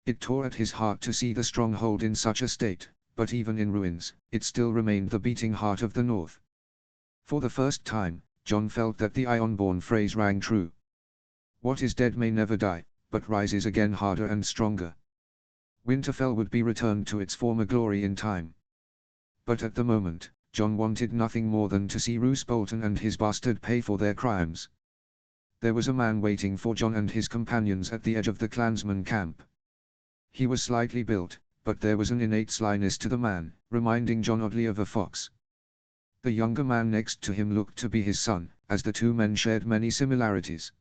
It tore at his heart to see the stronghold in such a state, but even in ruins, it still remained the beating heart of the North. For the first time, John felt that the Ironborn phrase rang true. What is dead may never die, but rises again harder and stronger. Winterfell would be returned to its former glory in time. But at the moment, John wanted nothing more than to see Roose Bolton and his bastard pay for their crimes. There was a man waiting for John and his companions at the edge of the clansman camp. He was slightly built, but there was an innate slyness to the man, reminding John oddly of a fox. The younger man next to him looked to be his son, as the two men shared many similarities.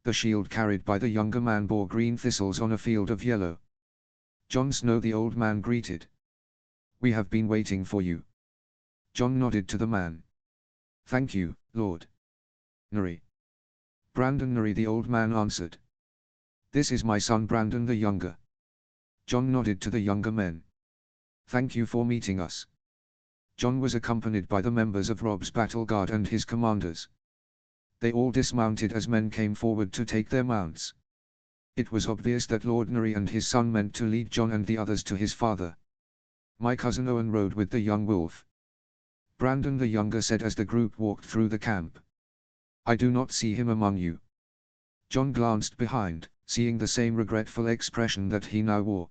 The shield carried by the younger man bore green thistles on a field of yellow. "Jon Snow," the old man greeted. "We have been waiting for you." Jon nodded to the man. "Thank you, Lord Neri." "Brandon Neri," the old man answered. "This is my son Brandon the younger." Jon nodded to the younger men. "Thank you for meeting us." Jon was accompanied by the members of Robb's battle guard and his commanders. They all dismounted as men came forward to take their mounts. It was obvious that Lord Neri and his son meant to lead Jon and the others to his father. "My cousin Owen rode with the young wolf," Brandon the younger said as the group walked through the camp. "I do not see him among you." Jon glanced behind, seeing the same regretful expression that he now wore.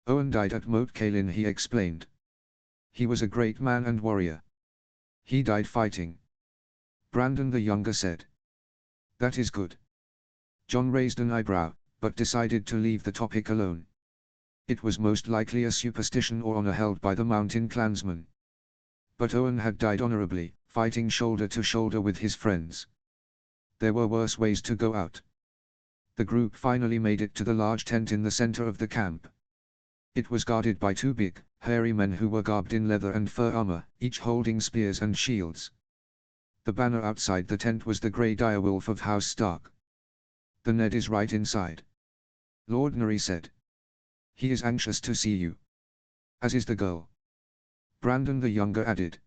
"Owen died at Moat Cailin," he explained. "He was a great man and warrior. He died fighting," Brandon the younger said. "That is good." Jon raised an eyebrow, but decided to leave the topic alone. It was most likely a superstition or honor held by the mountain clansmen. But Owen had died honorably, fighting shoulder to shoulder with his friends. There were worse ways to go out. The group finally made it to the large tent in the center of the camp. It was guarded by two big, hairy men who were garbed in leather and fur armor, each holding spears and shields. The banner outside the tent was the grey direwolf of House Stark. "The Ned is right inside," Lord Neri said. "He is anxious to see you. As is the girl," Brandon the younger added.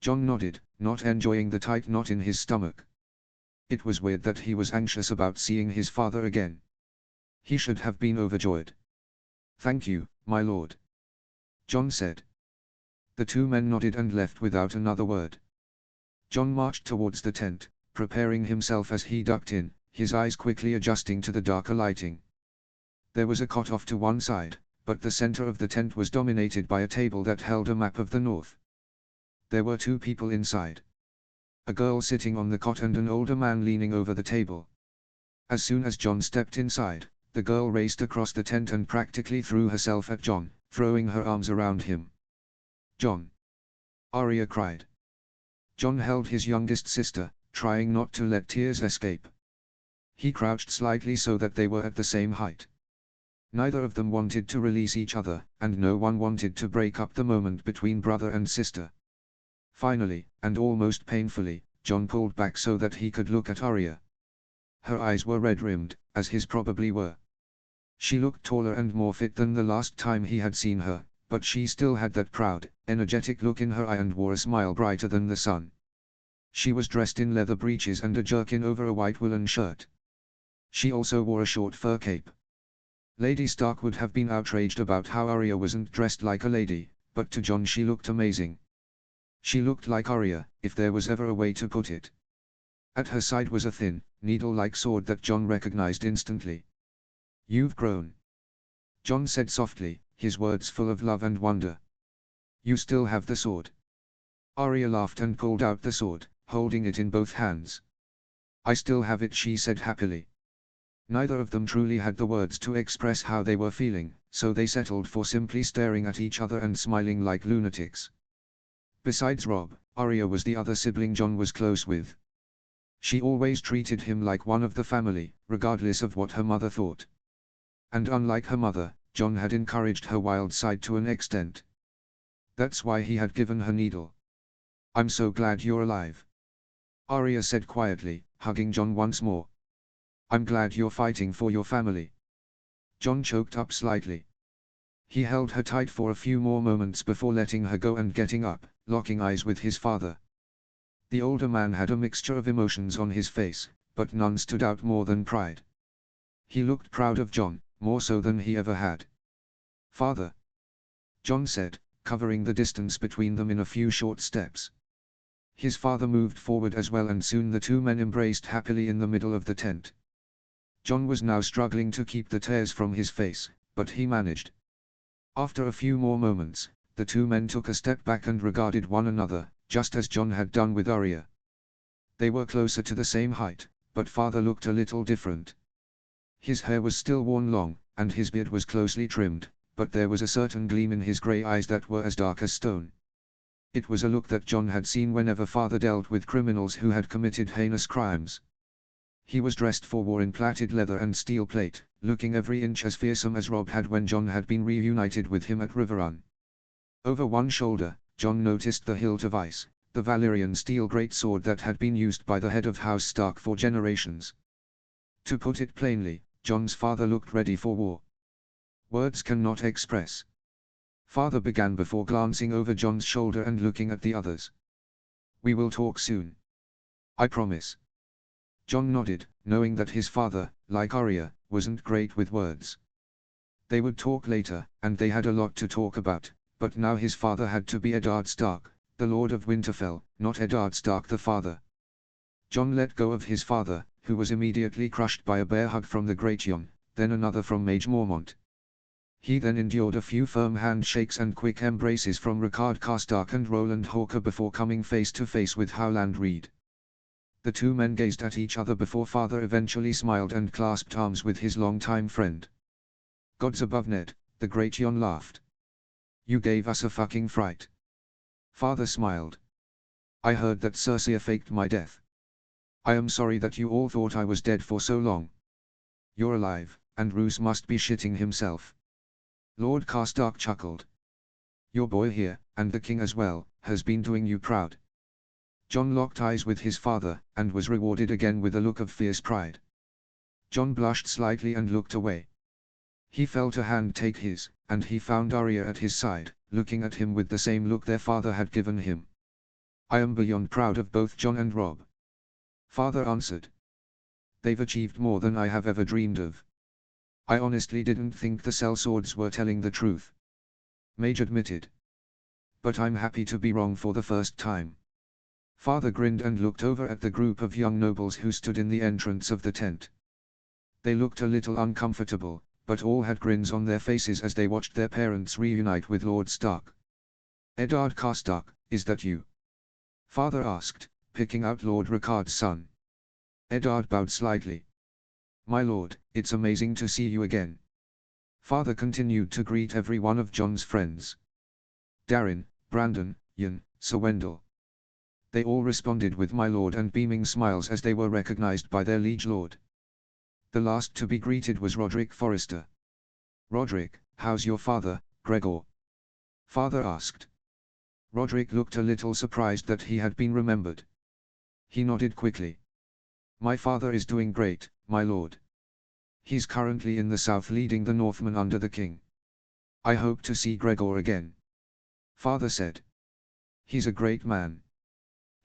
Jon nodded, not enjoying the tight knot in his stomach. It was weird that he was anxious about seeing his father again. He should have been overjoyed. "Thank you, my lord," Jon said. The two men nodded and left without another word. Jon marched towards the tent, preparing himself as he ducked in, his eyes quickly adjusting to the darker lighting. There was a cot off to one side, but the center of the tent was dominated by a table that held a map of the north. There were two people inside. A girl sitting on the cot and an older man leaning over the table. As soon as Jon stepped inside, the girl raced across the tent and practically threw herself at Jon, throwing her arms around him. "Jon!" Arya cried. Jon held his youngest sister, trying not to let tears escape. He crouched slightly so that they were at the same height. Neither of them wanted to release each other, and no one wanted to break up the moment between brother and sister. Finally, and almost painfully, Jon pulled back so that he could look at Arya. Her eyes were red-rimmed, as his probably were. She looked taller and more fit than the last time he had seen her, but she still had that proud, energetic look in her eye and wore a smile brighter than the sun. She was dressed in leather breeches and a jerkin over a white woolen shirt. She also wore a short fur cape. Lady Stark would have been outraged about how Arya wasn't dressed like a lady, but to Jon she looked amazing. She looked like Arya, if there was ever a way to put it. At her side was a thin, needle-like sword that Jon recognized instantly. "You've grown," Jon said softly, his words full of love and wonder. "You still have the sword." Arya laughed and pulled out the sword, holding it in both hands. "I still have it," she said happily. Neither of them truly had the words to express how they were feeling, so they settled for simply staring at each other and smiling like lunatics. Besides Robb, Arya was the other sibling Jon was close with. She always treated him like one of the family, regardless of what her mother thought. And unlike her mother, Jon had encouraged her wild side to an extent. That's why he had given her needle. "I'm so glad you're alive," Arya said quietly, hugging Jon once more. "I'm glad you're fighting for your family." Jon choked up slightly. He held her tight for a few more moments before letting her go and getting up, locking eyes with his father. The older man had a mixture of emotions on his face, but none stood out more than pride. He looked proud of Jon, more so than he ever had. "Father," Jon said, covering the distance between them in a few short steps. His father moved forward as well, and soon the two men embraced happily in the middle of the tent. Jon was now struggling to keep the tears from his face, but he managed. After a few more moments, the two men took a step back and regarded one another, just as Jon had done with Arya. They were closer to the same height, but father looked a little different. His hair was still worn long, and his beard was closely trimmed, but there was a certain gleam in his grey eyes that were as dark as stone. It was a look that John had seen whenever father dealt with criminals who had committed heinous crimes. He was dressed for war in plaited leather and steel plate, looking every inch as fearsome as Rob had when John had been reunited with him at Riverrun. Over one shoulder, John noticed the hilt of ice, the Valyrian steel greatsword that had been used by the head of House Stark for generations. To put it plainly, John's father looked ready for war. Words cannot express. Father began before glancing over John's shoulder and looking at the others. We will talk soon. I promise. John nodded, knowing that his father, like Arya, wasn't great with words. They would talk later, and they had a lot to talk about, but now his father had to be Eddard Stark, the Lord of Winterfell, not Eddard Stark the father. John let go of his father, who was immediately crushed by a bear hug from the Great Jon, then another from Mage Mormont. He then endured a few firm handshakes and quick embraces from Rickard Karstark and Roland Hawker before coming face to face with Howland Reed. The two men gazed at each other before father eventually smiled and clasped arms with his longtime friend. Gods above, Ned, the Great Jon laughed. You gave us a fucking fright. Father smiled. I heard that Cersei faked my death. I am sorry that you all thought I was dead for so long. You're alive, and Roose must be shitting himself. Lord Karstark chuckled. Your boy here, and the king as well, has been doing you proud. John locked eyes with his father, and was rewarded again with a look of fierce pride. John blushed slightly and looked away. He felt a hand take his, and he found Arya at his side, looking at him with the same look their father had given him. I am beyond proud of both John and Rob. Father answered. They've achieved more than I have ever dreamed of. I honestly didn't think the sellswords were telling the truth. Mage admitted. But I'm happy to be wrong for the first time. Father grinned and looked over at the group of young nobles who stood in the entrance of the tent. They looked a little uncomfortable, but all had grins on their faces as they watched their parents reunite with Lord Stark. Eddard Karstark, is that you? Father asked, picking out Lord Rickard's son. Eddard bowed slightly. My lord, it's amazing to see you again. Father continued to greet every one of Jon's friends. Darin, Brandon, Yon, Sir Wendell. They all responded with my lord and beaming smiles as they were recognized by their liege lord. The last to be greeted was Roderick Forrester. Roderick, how's your father, Gregor? Father asked. Roderick looked a little surprised that he had been remembered. He nodded quickly. My father is doing great, my lord. He's currently in the south leading the Northmen under the king. I hope to see Gregor again. Father said. He's a great man.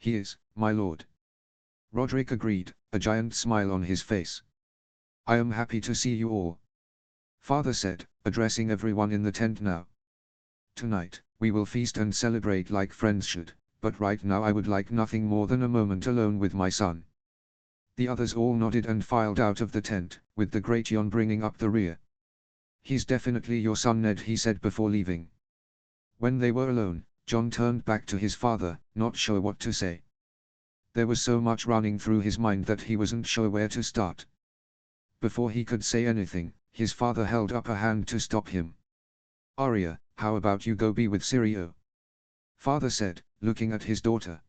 He is, my lord. Roderick agreed, a giant smile on his face. I am happy to see you all. Father said, addressing everyone in the tent now. Tonight, we will feast and celebrate like friends should, but right now I would like nothing more than a moment alone with my son. The others all nodded and filed out of the tent, with the Great Jon bringing up the rear. He's definitely your son, Ned, he said before leaving. When they were alone, John turned back to his father, not sure what to say. There was so much running through his mind that he wasn't sure where to start. Before he could say anything, his father held up a hand to stop him. Arya, how about you go be with Syrio? Father said, looking at his daughter.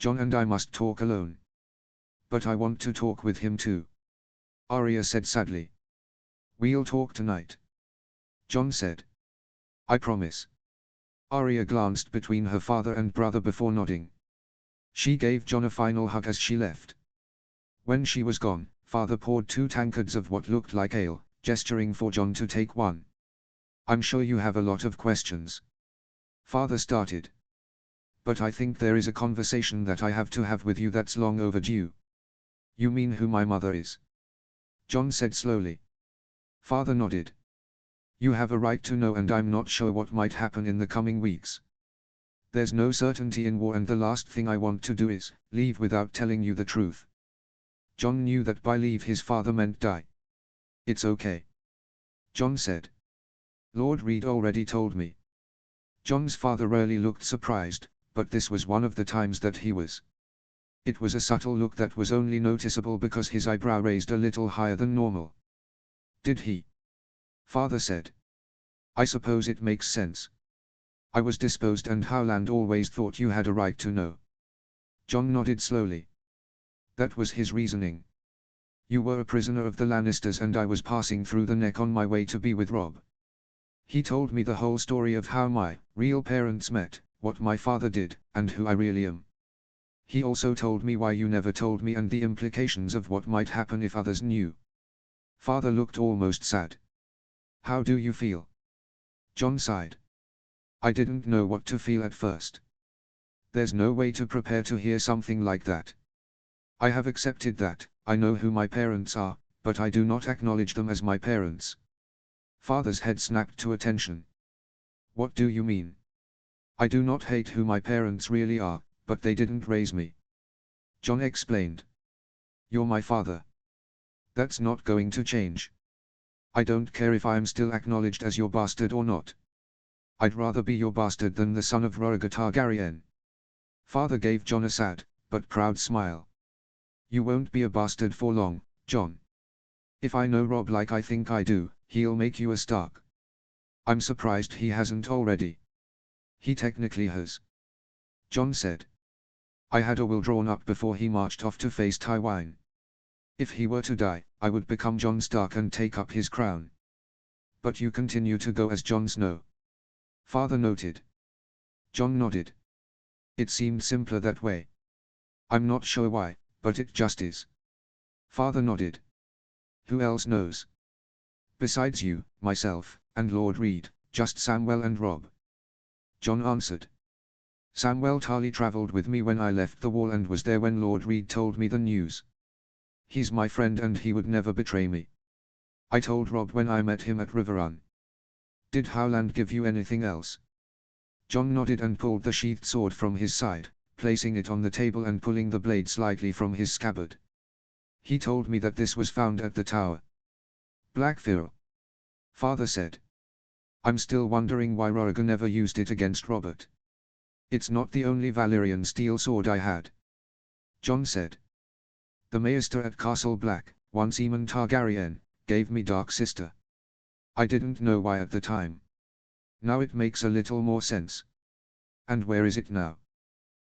John and I must talk alone. But I want to talk with him too. Arya said sadly. We'll talk tonight. John said. I promise. Arya glanced between her father and brother before nodding. She gave John a final hug as she left. When she was gone, father poured 2 tankards of what looked like ale, gesturing for John to take one. I'm sure you have a lot of questions. Father started. But I think there is a conversation that I have to have with you that's long overdue. You mean who my mother is? John said slowly. Father nodded. You have a right to know, and I'm not sure what might happen in the coming weeks. There's no certainty in war, and the last thing I want to do is leave without telling you the truth. John knew that by leave his father meant die. It's okay. John said. Lord Reed already told me. John's father rarely looked surprised, but this was one of the times that he was. It was a subtle look that was only noticeable because his eyebrow raised a little higher than normal. Did he? Father said. I suppose it makes sense. I was disposed and Howland always thought you had a right to know. Jon nodded slowly. That was his reasoning. You were a prisoner of the Lannisters and I was passing through the Neck on my way to be with Robb. He told me the whole story of how my real parents met, what my father did, and who I really am. He also told me why you never told me and the implications of what might happen if others knew. Father looked almost sad. How do you feel? Jon sighed. I didn't know what to feel at first. There's no way to prepare to hear something like that. I have accepted that, I know who my parents are, but I do not acknowledge them as my parents. Father's head snapped to attention. What do you mean? I do not hate who my parents really are, but they didn't raise me. Jon explained. You're my father. That's not going to change. I don't care if I'm still acknowledged as your bastard or not. I'd rather be your bastard than the son of Rhaegar Targaryen. Father gave Jon a sad, but proud smile. You won't be a bastard for long, Jon. If I know Robb like I think I do, he'll make you a Stark. I'm surprised he hasn't already. He technically has. Jon said. I had a will drawn up before he marched off to face Tywin. If he were to die, I would become Jon Stark and take up his crown. But you continue to go as Jon Snow. Father noted. Jon nodded. It seemed simpler that way. I'm not sure why, but it just is. Father nodded. Who else knows? Besides you, myself, and Lord Reed, just Samwell and Robb. Jon answered. Samwell Tarly travelled with me when I left the Wall and was there when Lord Reed told me the news. He's my friend and he would never betray me. I told Robb when I met him at Riverrun. Did Howland give you anything else? Jon nodded and pulled the sheathed sword from his side, placing it on the table and pulling the blade slightly from his scabbard. He told me that this was found at the tower. Blackfyr. Father said. I'm still wondering why Rhaegar never used it against Robert. It's not the only Valyrian steel sword I had. Jon said. The Maester at Castle Black, once Aemon Targaryen, gave me Dark Sister. I didn't know why at the time. Now it makes a little more sense. And where is it now?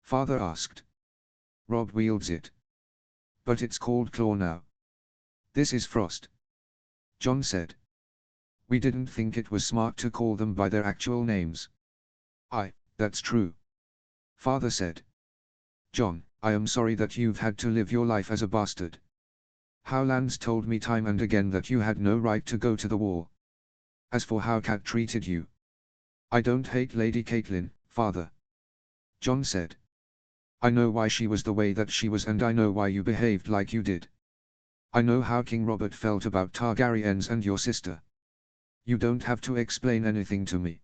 Father asked. Robb wields it. But it's called Claw now. This is Frost. Jon said. We didn't think it was smart to call them by their actual names. That's true. Father said. Jon, I am sorry that you've had to live your life as a bastard. Howland's told me time and again that you had no right to go to the Wall. As for how Cat treated you. I don't hate Lady Catelyn, Father. Jon said. I know why she was the way that she was and I know why you behaved like you did. I know how King Robert felt about Targaryens and your sister. You don't have to explain anything to me.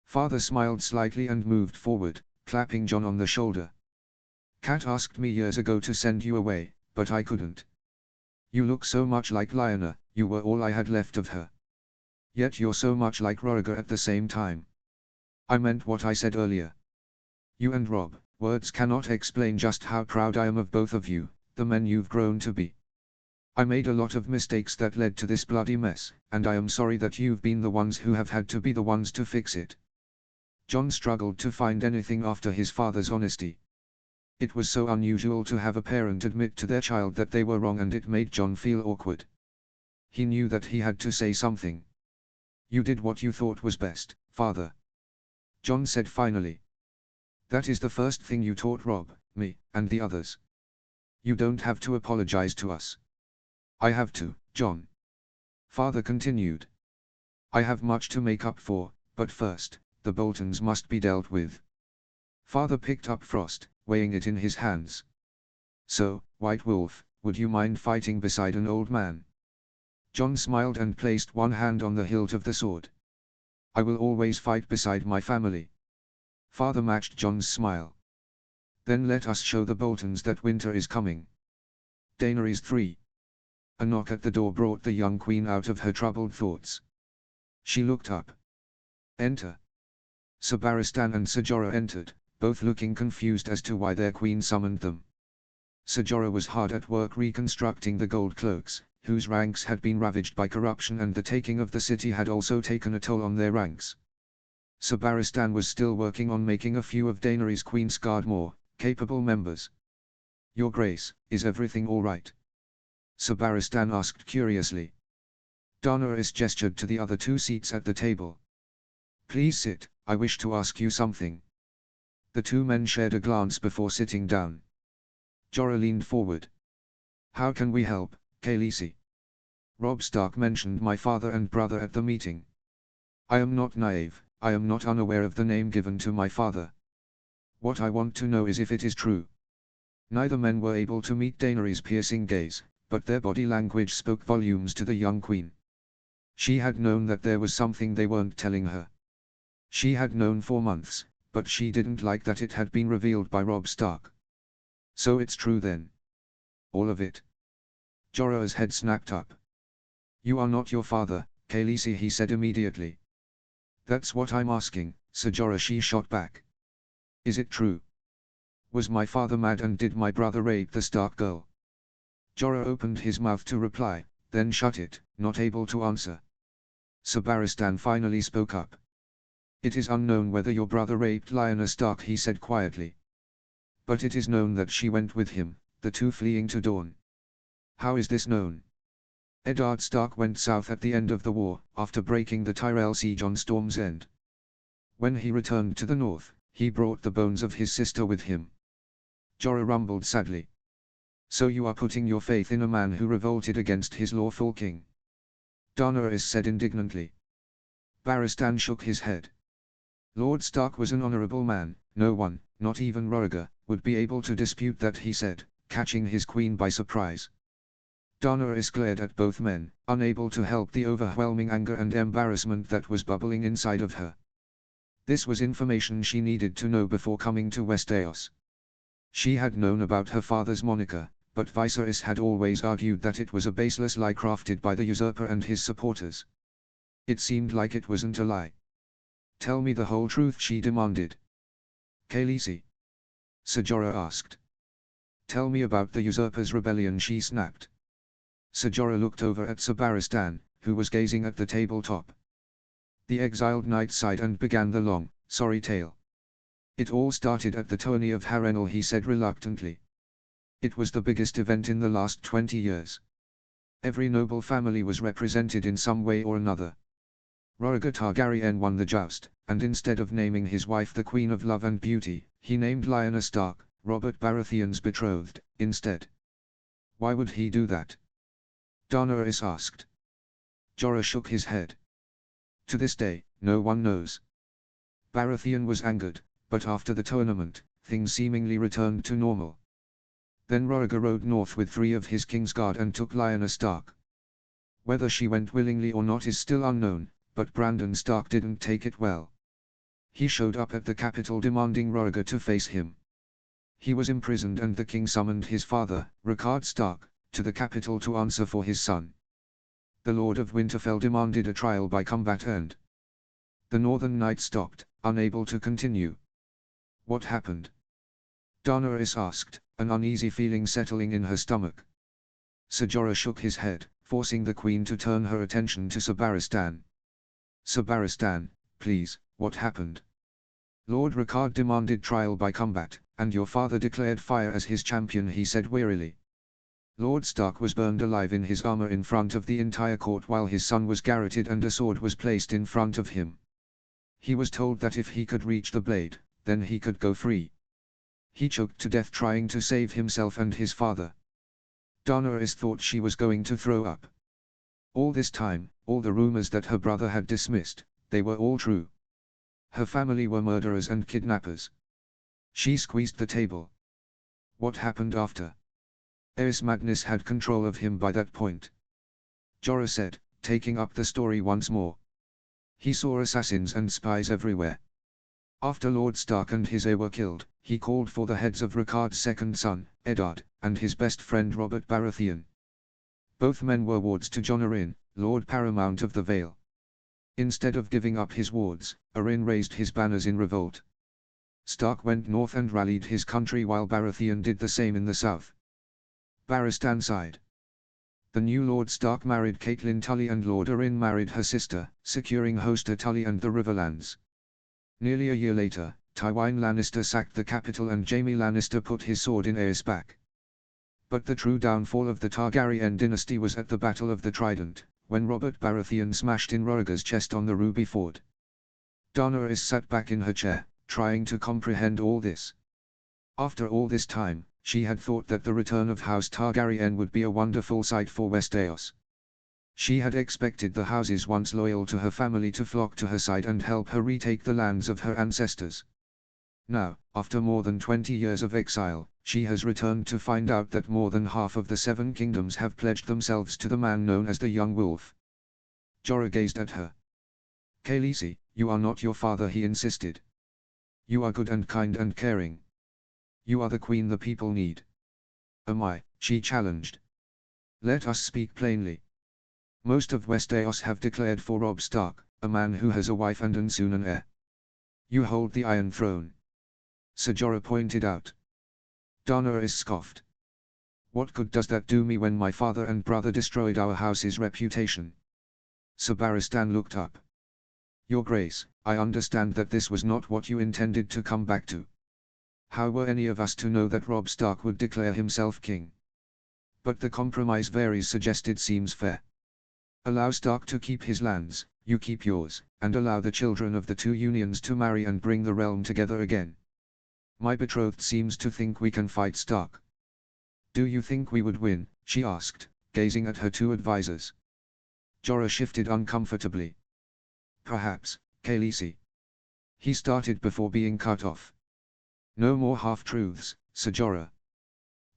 Father smiled slightly and moved forward, clapping Jon on the shoulder. Cat asked me years ago to send you away, but I couldn't. You look so much like Lyanna, you were all I had left of her. Yet you're so much like Rhaegar at the same time. I meant what I said earlier. You and Robb, words cannot explain just how proud I am of both of you, the men you've grown to be. I made a lot of mistakes that led to this bloody mess, and I am sorry that you've been the ones who have had to be the ones to fix it. Jon struggled to find anything after his father's honesty. It was so unusual to have a parent admit to their child that they were wrong and it made Jon feel awkward. He knew that he had to say something. You did what you thought was best, Father. Jon said finally. That is the first thing you taught Robb, me, and the others. You don't have to apologize to us. I have to, Jon. Father continued. I have much to make up for, but first, the Boltons must be dealt with. Father picked up Frost, weighing it in his hands. So, White Wolf, would you mind fighting beside an old man? Jon smiled and placed one hand on the hilt of the sword. I will always fight beside my family. Father matched Jon's smile. Then let us show the Boltons that winter is coming. Daenerys 3. A knock at the door brought the young queen out of her troubled thoughts. She looked up. Enter. Sir Barristan and Ser Jorah entered, both looking confused as to why their queen summoned them. Ser Jorah was hard at work reconstructing the gold cloaks, whose ranks had been ravaged by corruption, and the taking of the city had also taken a toll on their ranks. Sabaristan was still working on making a few of Daenerys' Queen's Guard more capable members. "Your Grace, is everything all right?" Sabaristan asked curiously. Daenerys gestured to the other two seats at the table. "Please sit, I wish to ask you something." The two men shared a glance before sitting down. Jorah leaned forward. "How can we help, Khaleesi? Robb Stark mentioned my father and brother at the meeting. I am not naive, I am not unaware of the name given to my father. What I want to know is if it is true." Neither men were able to meet Daenerys' piercing gaze, but their body language spoke volumes to the young queen. She had known that there was something they weren't telling her. She had known for months, but she didn't like that it had been revealed by Robb Stark. "So it's true then? All of it?" Jorah's head snapped up. "You are not your father, Khaleesi," he said immediately. "That's what I'm asking, Sir Jorah," she shot back. "Is it true? Was my father mad, and did my brother rape the Stark girl?" Jorah opened his mouth to reply, then shut it, not able to answer. Sabaristan finally spoke up. "It is unknown whether your brother raped Lyanna Stark," he said quietly. "But it is known that she went with him, the two fleeing to Dorne." "How is this known?" "Eddard Stark went south at the end of the war, after breaking the Tyrell siege on Storm's End. When he returned to the north, he brought the bones of his sister with him." Jorah rumbled sadly. "So you are putting your faith in a man who revolted against his lawful king?" Daenerys said indignantly. Barristan shook his head. "Lord Stark was an honorable man, no one, not even Rhaegar, would be able to dispute that," he said, catching his queen by surprise. Daenerys glared at both men, unable to help the overwhelming anger and embarrassment that was bubbling inside of her. This was information she needed to know before coming to Westeros. She had known about her father's moniker, but Viserys had always argued that it was a baseless lie crafted by the usurper and his supporters. It seemed like it wasn't a lie. "Tell me the whole truth," she demanded. "Khaleesi?" Ser Jorah asked. "Tell me about the usurper's rebellion," she snapped. Ser Jorah looked over at Sabaristan, who was gazing at the tabletop. The exiled knight sighed and began the long, sorry tale. "It all started at the tourney of Harrenhal," he said reluctantly. "It was the biggest event in the last 20 years. Every noble family was represented in some way or another. Rhaegar Targaryen won the joust, and instead of naming his wife the Queen of Love and Beauty, he named Lyanna Stark, Robert Baratheon's betrothed, instead." "Why would he do that?" Daenerys asked. Jorah shook his head. "To this day, no one knows. Baratheon was angered, but after the tournament, things seemingly returned to normal. Then Rhaegar rode north with 3 of his Kingsguard and took Lyanna Stark. Whether she went willingly or not is still unknown, but Brandon Stark didn't take it well. He showed up at the capital demanding Rhaegar to face him. He was imprisoned, and the king summoned his father, Rickard Stark, to the capital to answer for his son. The Lord of Winterfell demanded a trial by combat, and the Northern Knight stopped, unable to continue." "What happened?" Daenerys asked, an uneasy feeling settling in her stomach. Ser Jorah shook his head, forcing the queen to turn her attention to Sabaristan. "Sabaristan, please, what happened?" "Lord Rickard demanded trial by combat, and your father declared fire as his champion," he said wearily. "Lord Stark was burned alive in his armor in front of the entire court while his son was garroted and a sword was placed in front of him. He was told that if he could reach the blade, then he could go free. He choked to death trying to save himself and his father." Daenerys thought she was going to throw up. All this time, all the rumors that her brother had dismissed, they were all true. Her family were murderers and kidnappers. She squeezed the table. "What happened after?" Aes Madness had control of him by that point. Jorah said, taking up the story once more. "He saw assassins and spies everywhere. After Lord Stark and his heir were killed, he called for the heads of Rickard's second son, Eddard, and his best friend Robert Baratheon. Both men were wards to Jon Arryn, Lord Paramount of the Vale. Instead of giving up his wards, Arryn raised his banners in revolt. Stark went north and rallied his country while Baratheon did the same in the south." Barristan sighed. The new Lord Stark married Catelyn Tully and Lord Arryn married her sister, securing Hoster Tully and the Riverlands. Nearly a year later, Tywin Lannister sacked the capital and Jaime Lannister put his sword in Aerys back. But the true downfall of the Targaryen dynasty was at the Battle of the Trident, when Robert Baratheon smashed in Rhaegar's chest on the Ruby Ford. Daenerys sat back in her chair, trying to comprehend all this. After all this time, she had thought that the return of House Targaryen would be a wonderful sight for Westeros. She had expected the houses once loyal to her family to flock to her side and help her retake the lands of her ancestors. Now, after more than 20 years of exile, she has returned to find out that more than half of the Seven Kingdoms have pledged themselves to the man known as the Young Wolf. Jorah gazed at her. "Khaleesi, you are not your father," he insisted. "You are good and kind and caring. You are the queen the people need." "Am I?" she challenged. "Let us speak plainly. Most of Westeros have declared for Robb Stark, a man who has a wife and soon an heir. You hold the Iron Throne." Ser Jorah pointed out. Daenerys scoffed. "What good does that do me when my father and brother destroyed our house's reputation?" Ser Barristan looked up. "Your Grace, I understand that this was not what you intended to come back to. How were any of us to know that Robb Stark would declare himself king? But the compromise Varys suggested seems fair. Allow Stark to keep his lands, you keep yours, and allow the children of the two unions to marry and bring the realm together again. My betrothed seems to think we can fight Stark." "Do you think we would win?" she asked, gazing at her two advisors. Jorah shifted uncomfortably. "Perhaps, Khaleesi." He started before being cut off. "No more half-truths, Ser Jorah."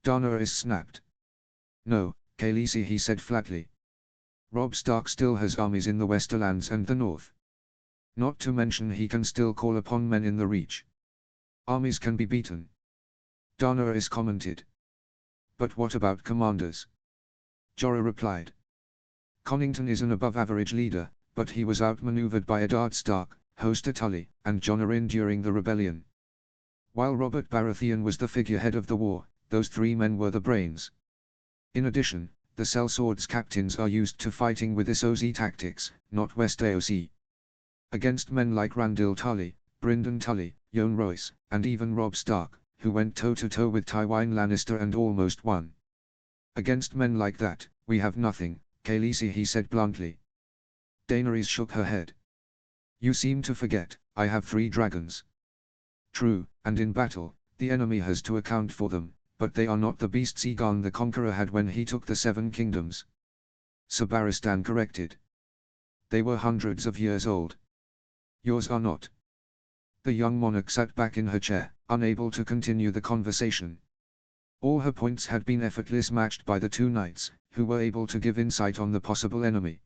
Daenerys snapped. "No, Khaleesi," he said flatly. "Robb Stark still has armies in the Westerlands and the North. Not to mention he can still call upon men in the Reach. Armies can be beaten." Daenerys commented. "But what about commanders?" Jorah replied. "Connington is an above-average leader, but he was outmaneuvered by Eddard Stark, Hoster Tully, and Jon Arryn during the rebellion. While Robert Baratheon was the figurehead of the war, those three men were the brains. In addition, the sellswords captains are used to fighting with Essosi tactics, not Westerosi. Against men like Randyll Tully, Brynden Tully, Yohn Royce, and even Robb Stark, who went toe-to-toe with Tywin Lannister and almost won. Against men like that, we have nothing, Khaleesi," he said bluntly. Daenerys shook her head. "You seem to forget, I have 3 dragons." "True, and in battle, the enemy has to account for them, but they are not the beasts Aegon the Conqueror had when he took the 7 kingdoms." Ser Barristan corrected. "They were hundreds of years old. Yours are not." The young monarch sat back in her chair, unable to continue the conversation. All her points had been effortlessly matched by the 2 knights, who were able to give insight on the possible enemy.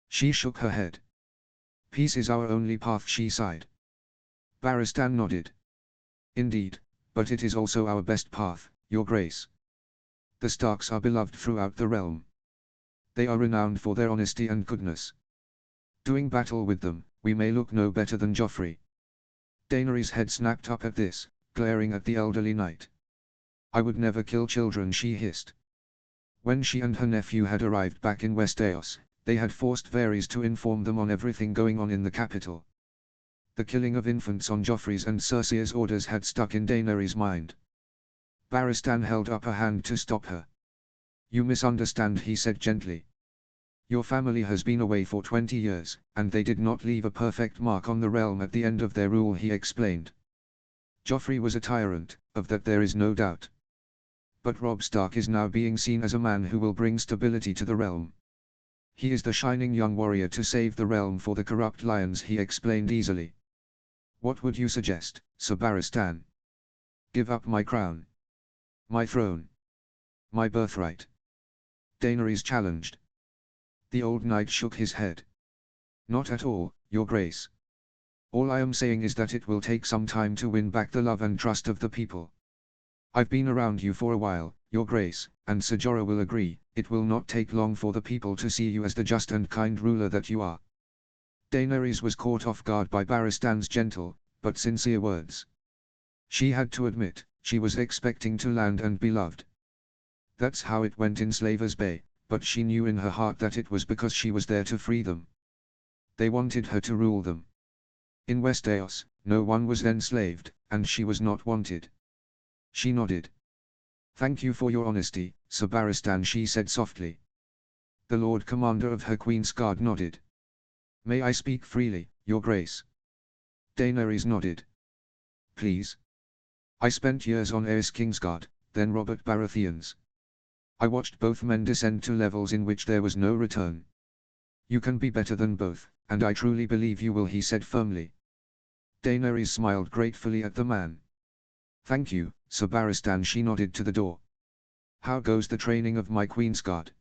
She shook her head. "Peace is our only path," she sighed. Barristan nodded. "Indeed, but it is also our best path, Your Grace. The Starks are beloved throughout the realm. They are renowned for their honesty and goodness. Doing battle with them, we may look no better than Joffrey." Daenerys' head snapped up at this, glaring at the elderly knight. "I would never kill children," she hissed. When she and her nephew had arrived back in Westeros, they had forced Varys to inform them on everything going on in the capital. The killing of infants on Joffrey's and Cersei's orders had stuck in Daenerys' mind. Barristan held up a hand to stop her. "You misunderstand," he said gently. "Your family has been away for 20 years, and they did not leave a perfect mark on the realm at the end of their rule," he explained. "Joffrey was a tyrant, of that there is no doubt. But Robb Stark is now being seen as a man who will bring stability to the realm. He is the shining young warrior to save the realm for the corrupt lions," he explained easily. "What would you suggest, Ser Barristan? Give up my crown? My throne? My birthright?" Daenerys challenged. The old knight shook his head. "Not at all, Your Grace. All I am saying is that it will take some time to win back the love and trust of the people. I've been around you for a while, Your Grace, and Ser Jorah will agree, it will not take long for the people to see you as the just and kind ruler that you are." Daenerys was caught off guard by Barristan's gentle, but sincere words. She had to admit, she was expecting to land and be loved. That's how it went in Slaver's Bay, but she knew in her heart that it was because she was there to free them. They wanted her to rule them. In Westeros, no one was enslaved, and she was not wanted. She nodded. "Thank you for your honesty, Sir Barristan," she said softly. The Lord Commander of her Queen's Guard nodded. "May I speak freely, Your Grace?" Daenerys nodded. "Please. I spent years on Aerys Kingsguard, then Robert Baratheon's. I watched both men descend to levels in which there was no return. You can be better than both, and I truly believe you will," he said firmly. Daenerys smiled gratefully at the man. "Thank you, Sir Barristan," she nodded to the door. "How goes the training of my Queen's Guard?"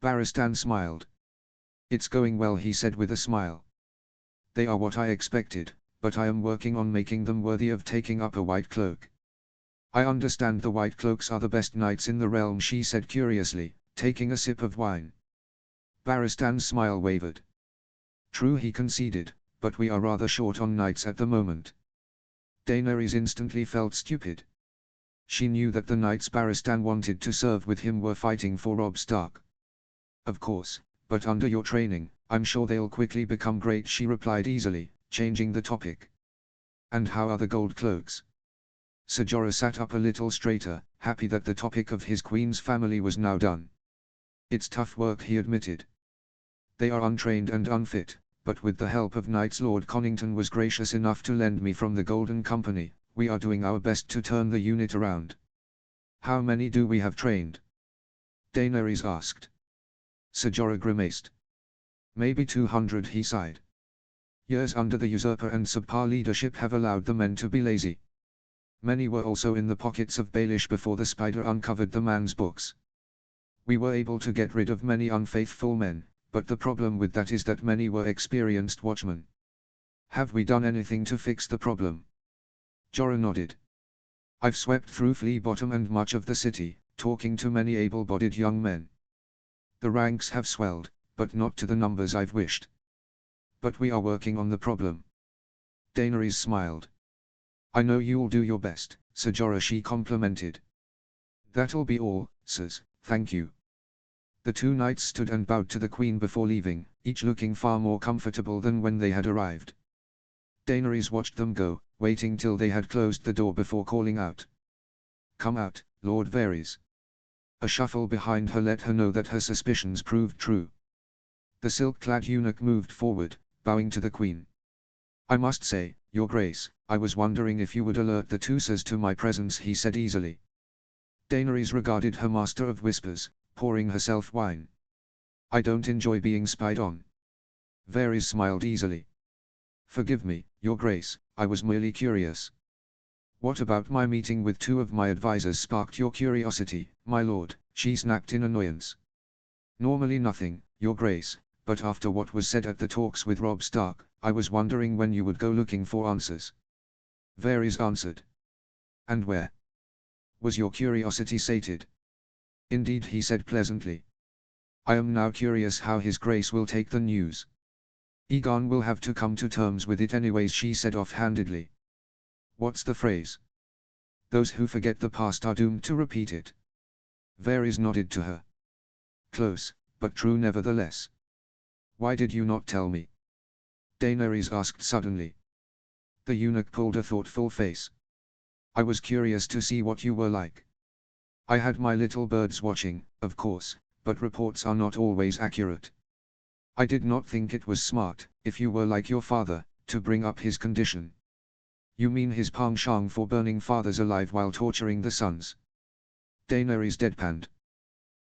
Barristan smiled. "It's going well," he said with a smile. "They are what I expected, but I am working on making them worthy of taking up a white cloak." "I understand the white cloaks are the best knights in the realm," she said curiously, taking a sip of wine. Barristan's smile wavered. "True," he conceded, "but we are rather short on knights at the moment." Daenerys instantly felt stupid. She knew that the knights Barristan wanted to serve with him were fighting for Robb Stark. "Of course, but under your training, I'm sure they'll quickly become great," she replied easily, changing the topic. "And how are the gold cloaks?" Ser Jorah sat up a little straighter, happy that the topic of his queen's family was now done. "It's tough work," he admitted. "They are untrained and unfit, but with the help of knights Lord Connington was gracious enough to lend me from the Golden Company, we are doing our best to turn the unit around." "How many do we have trained?" Daenerys asked. Ser Jorah grimaced. "Maybe 200, he sighed. "Years under the usurper and subpar leadership have allowed the men to be lazy. Many were also in the pockets of Baelish before the spider uncovered the man's books. We were able to get rid of many unfaithful men, but the problem with that is that many were experienced watchmen." "Have we done anything to fix the problem?" Jorah nodded. "I've swept through Flea Bottom and much of the city, talking to many able-bodied young men. The ranks have swelled, but not to the numbers I've wished. But we are working on the problem." Daenerys smiled. "I know you'll do your best, Ser Jorah," she complimented. "That'll be all, sirs, thank you." The two knights stood and bowed to the Queen before leaving, each looking far more comfortable than when they had arrived. Daenerys watched them go, waiting till they had closed the door before calling out, "Come out, Lord Varys." A shuffle behind her let her know that her suspicions proved true. The silk-clad eunuch moved forward, bowing to the Queen. "I must say, Your Grace, I was wondering if you would alert the two sirs to my presence," he said easily. Daenerys regarded her master of whispers, pouring herself wine. "I don't enjoy being spied on." Varys smiled easily. "Forgive me, Your Grace, I was merely curious." "What about my meeting with two of my advisors sparked your curiosity, my lord?" she snapped in annoyance. "Normally nothing, Your Grace, but after what was said at the talks with Robb Stark, I was wondering when you would go looking for answers." Varys answered. "And where was your curiosity sated?" "Indeed," he said pleasantly. "I am now curious how His Grace will take the news." "Aegon will have to come to terms with it anyways," she said offhandedly. "What's the phrase? Those who forget the past are doomed to repeat it." Varys nodded to her. "Close, but true nevertheless." "Why did you not tell me?" Daenerys asked suddenly. The eunuch pulled a thoughtful face. "I was curious to see what you were like. I had my little birds watching, of course, but reports are not always accurate. I did not think it was smart, if you were like your father, to bring up his condition." "You mean his penchant for burning fathers alive while torturing the sons?" Daenerys deadpanned.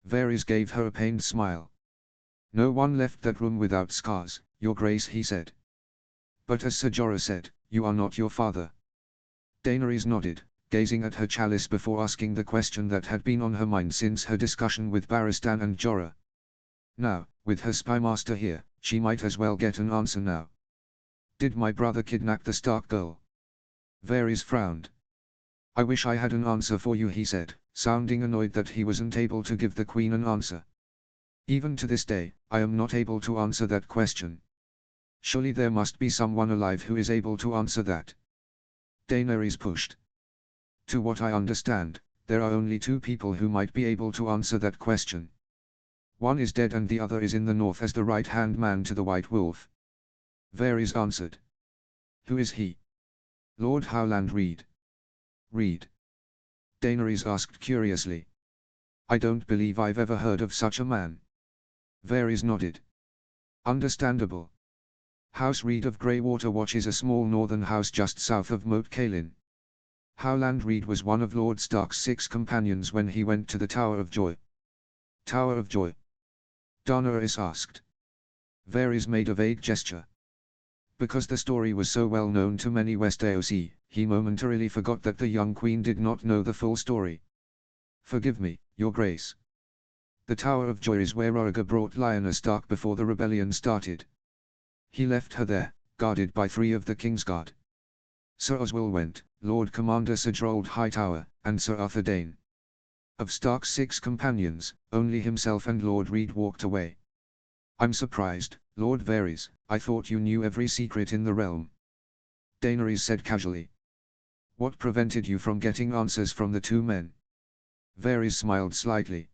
Varys gave her a pained smile. "No one left that room without scars, Your Grace," he said. "But as Ser Jorah said, you are not your father." Daenerys nodded, gazing at her chalice before asking the question that had been on her mind since her discussion with Barristan and Jorah. Now, with her spymaster here, she might as well get an answer now. "Did my brother kidnap the Stark girl?" Varys frowned. "I wish I had an answer for you," he said, sounding annoyed that he wasn't able to give the Queen an answer. "Even to this day, I am not able to answer that question. Surely there must be someone alive who is able to answer that." Daenerys pushed. "To what I understand, there are only two people who might be able to answer that question. One is dead and the other is in the north as the right-hand man to the White Wolf. Varys answered. Who is he? Lord Howland Reed. Reed? Daenerys asked curiously. I don't believe I've ever heard of such a man. Varys nodded. Understandable. House Reed of Greywater Watch is a small northern house just south of Moat Cailin. Howland Reed was one of Lord Stark's 6 companions when he went to the Tower of Joy. Tower of Joy? Daenerys asked. Varys made a vague gesture. Because the story was so well known to many Westerosi, he momentarily forgot that the young queen did not know the full story. Forgive me, your grace. The Tower of Joy is where Rhaegar brought Lyanna Stark before the rebellion started. He left her there, guarded by 3 of the Kingsguard. Sir Oswell went, Lord Commander Sir Gerald Hightower, and Sir Arthur Dayne. Of Stark's 6 companions, only himself and Lord Reed walked away. I'm surprised, Lord Varys, I thought you knew every secret in the realm. Daenerys said casually. What prevented you from getting answers from the 2 men? Varys smiled slightly.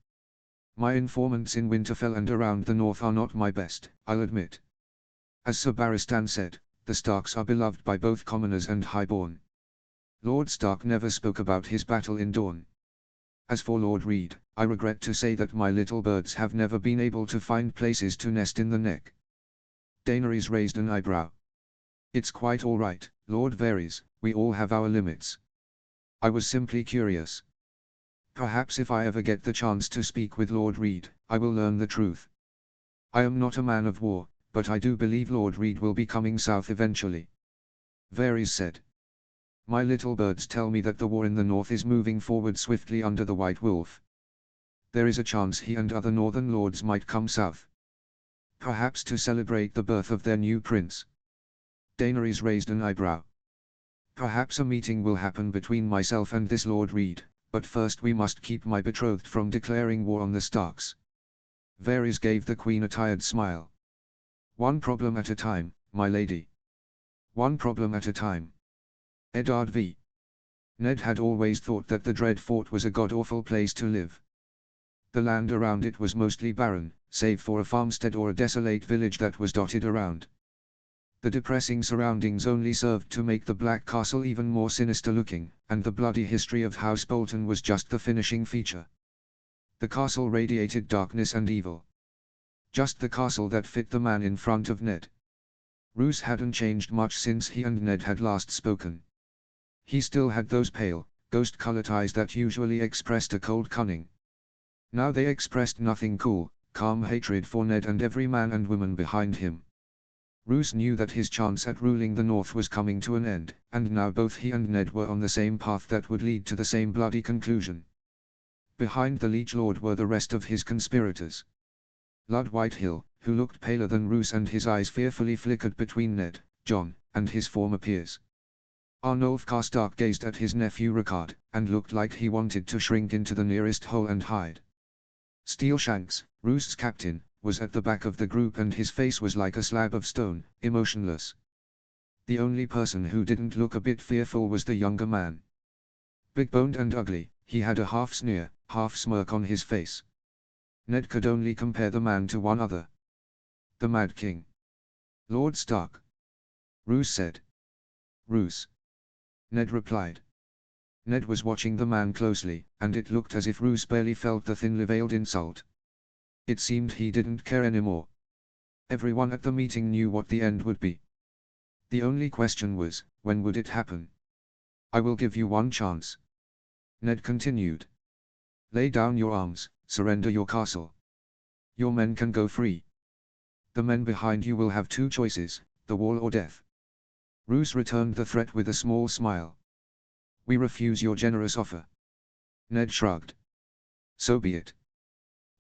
My informants in Winterfell and around the north are not my best, I'll admit. As Sir Barristan said, the Starks are beloved by both commoners and highborn. Lord Stark never spoke about his battle in Dorne. As for Lord Reed, I regret to say that my little birds have never been able to find places to nest in the neck. Daenerys raised an eyebrow. It's quite all right, Lord Varys, we all have our limits. I was simply curious. Perhaps if I ever get the chance to speak with Lord Reed, I will learn the truth. I am not a man of war, but I do believe Lord Reed will be coming south eventually. Varys said. My little birds tell me that the war in the north is moving forward swiftly under the White Wolf. There is a chance he and other northern lords might come south. Perhaps to celebrate the birth of their new prince. Daenerys raised an eyebrow. Perhaps a meeting will happen between myself and this Lord Reed, but first we must keep my betrothed from declaring war on the Starks. Varys gave the queen a tired smile. One problem at a time, my lady. One problem at a time. Eddard v. Ned had always thought that the Dread Fort was a god-awful place to live. The land around it was mostly barren, save for a farmstead or a desolate village that was dotted around. The depressing surroundings only served to make the Black Castle even more sinister looking, and the bloody history of House Bolton was just the finishing feature. The castle radiated darkness and evil. Just the castle that fit the man in front of Ned. Roose hadn't changed much since he and Ned had last spoken. He still had those pale, ghost-colored eyes that usually expressed a cold cunning. Now they expressed nothing cool, calm hatred for Ned and every man and woman behind him. Roose knew that his chance at ruling the North was coming to an end, and now both he and Ned were on the same path that would lead to the same bloody conclusion. Behind the Liege Lord were the rest of his conspirators. Lord Whitehill, who looked paler than Roose and his eyes fearfully flickered between Ned, Jon, and his former peers. Arnulf Karstark gazed at his nephew Rickard, and looked like he wanted to shrink into the nearest hole and hide. Steelshanks, Roose's captain, was at the back of the group and his face was like a slab of stone, emotionless. The only person who didn't look a bit fearful was the younger man. Big-boned and ugly, he had a half sneer, half smirk on his face. Ned could only compare the man to one other. The Mad King. Lord Stark. Roose said. Roose. Ned replied. Ned was watching the man closely, and it looked as if Roose barely felt the thinly veiled insult. It seemed he didn't care anymore. Everyone at the meeting knew what the end would be. The only question was, when would it happen? I will give you one chance. Ned continued. Lay down your arms, surrender your castle. Your men can go free. The men behind you will have 2 choices, the wall or death. Roose returned the threat with a small smile. We refuse your generous offer. Ned shrugged. So be it.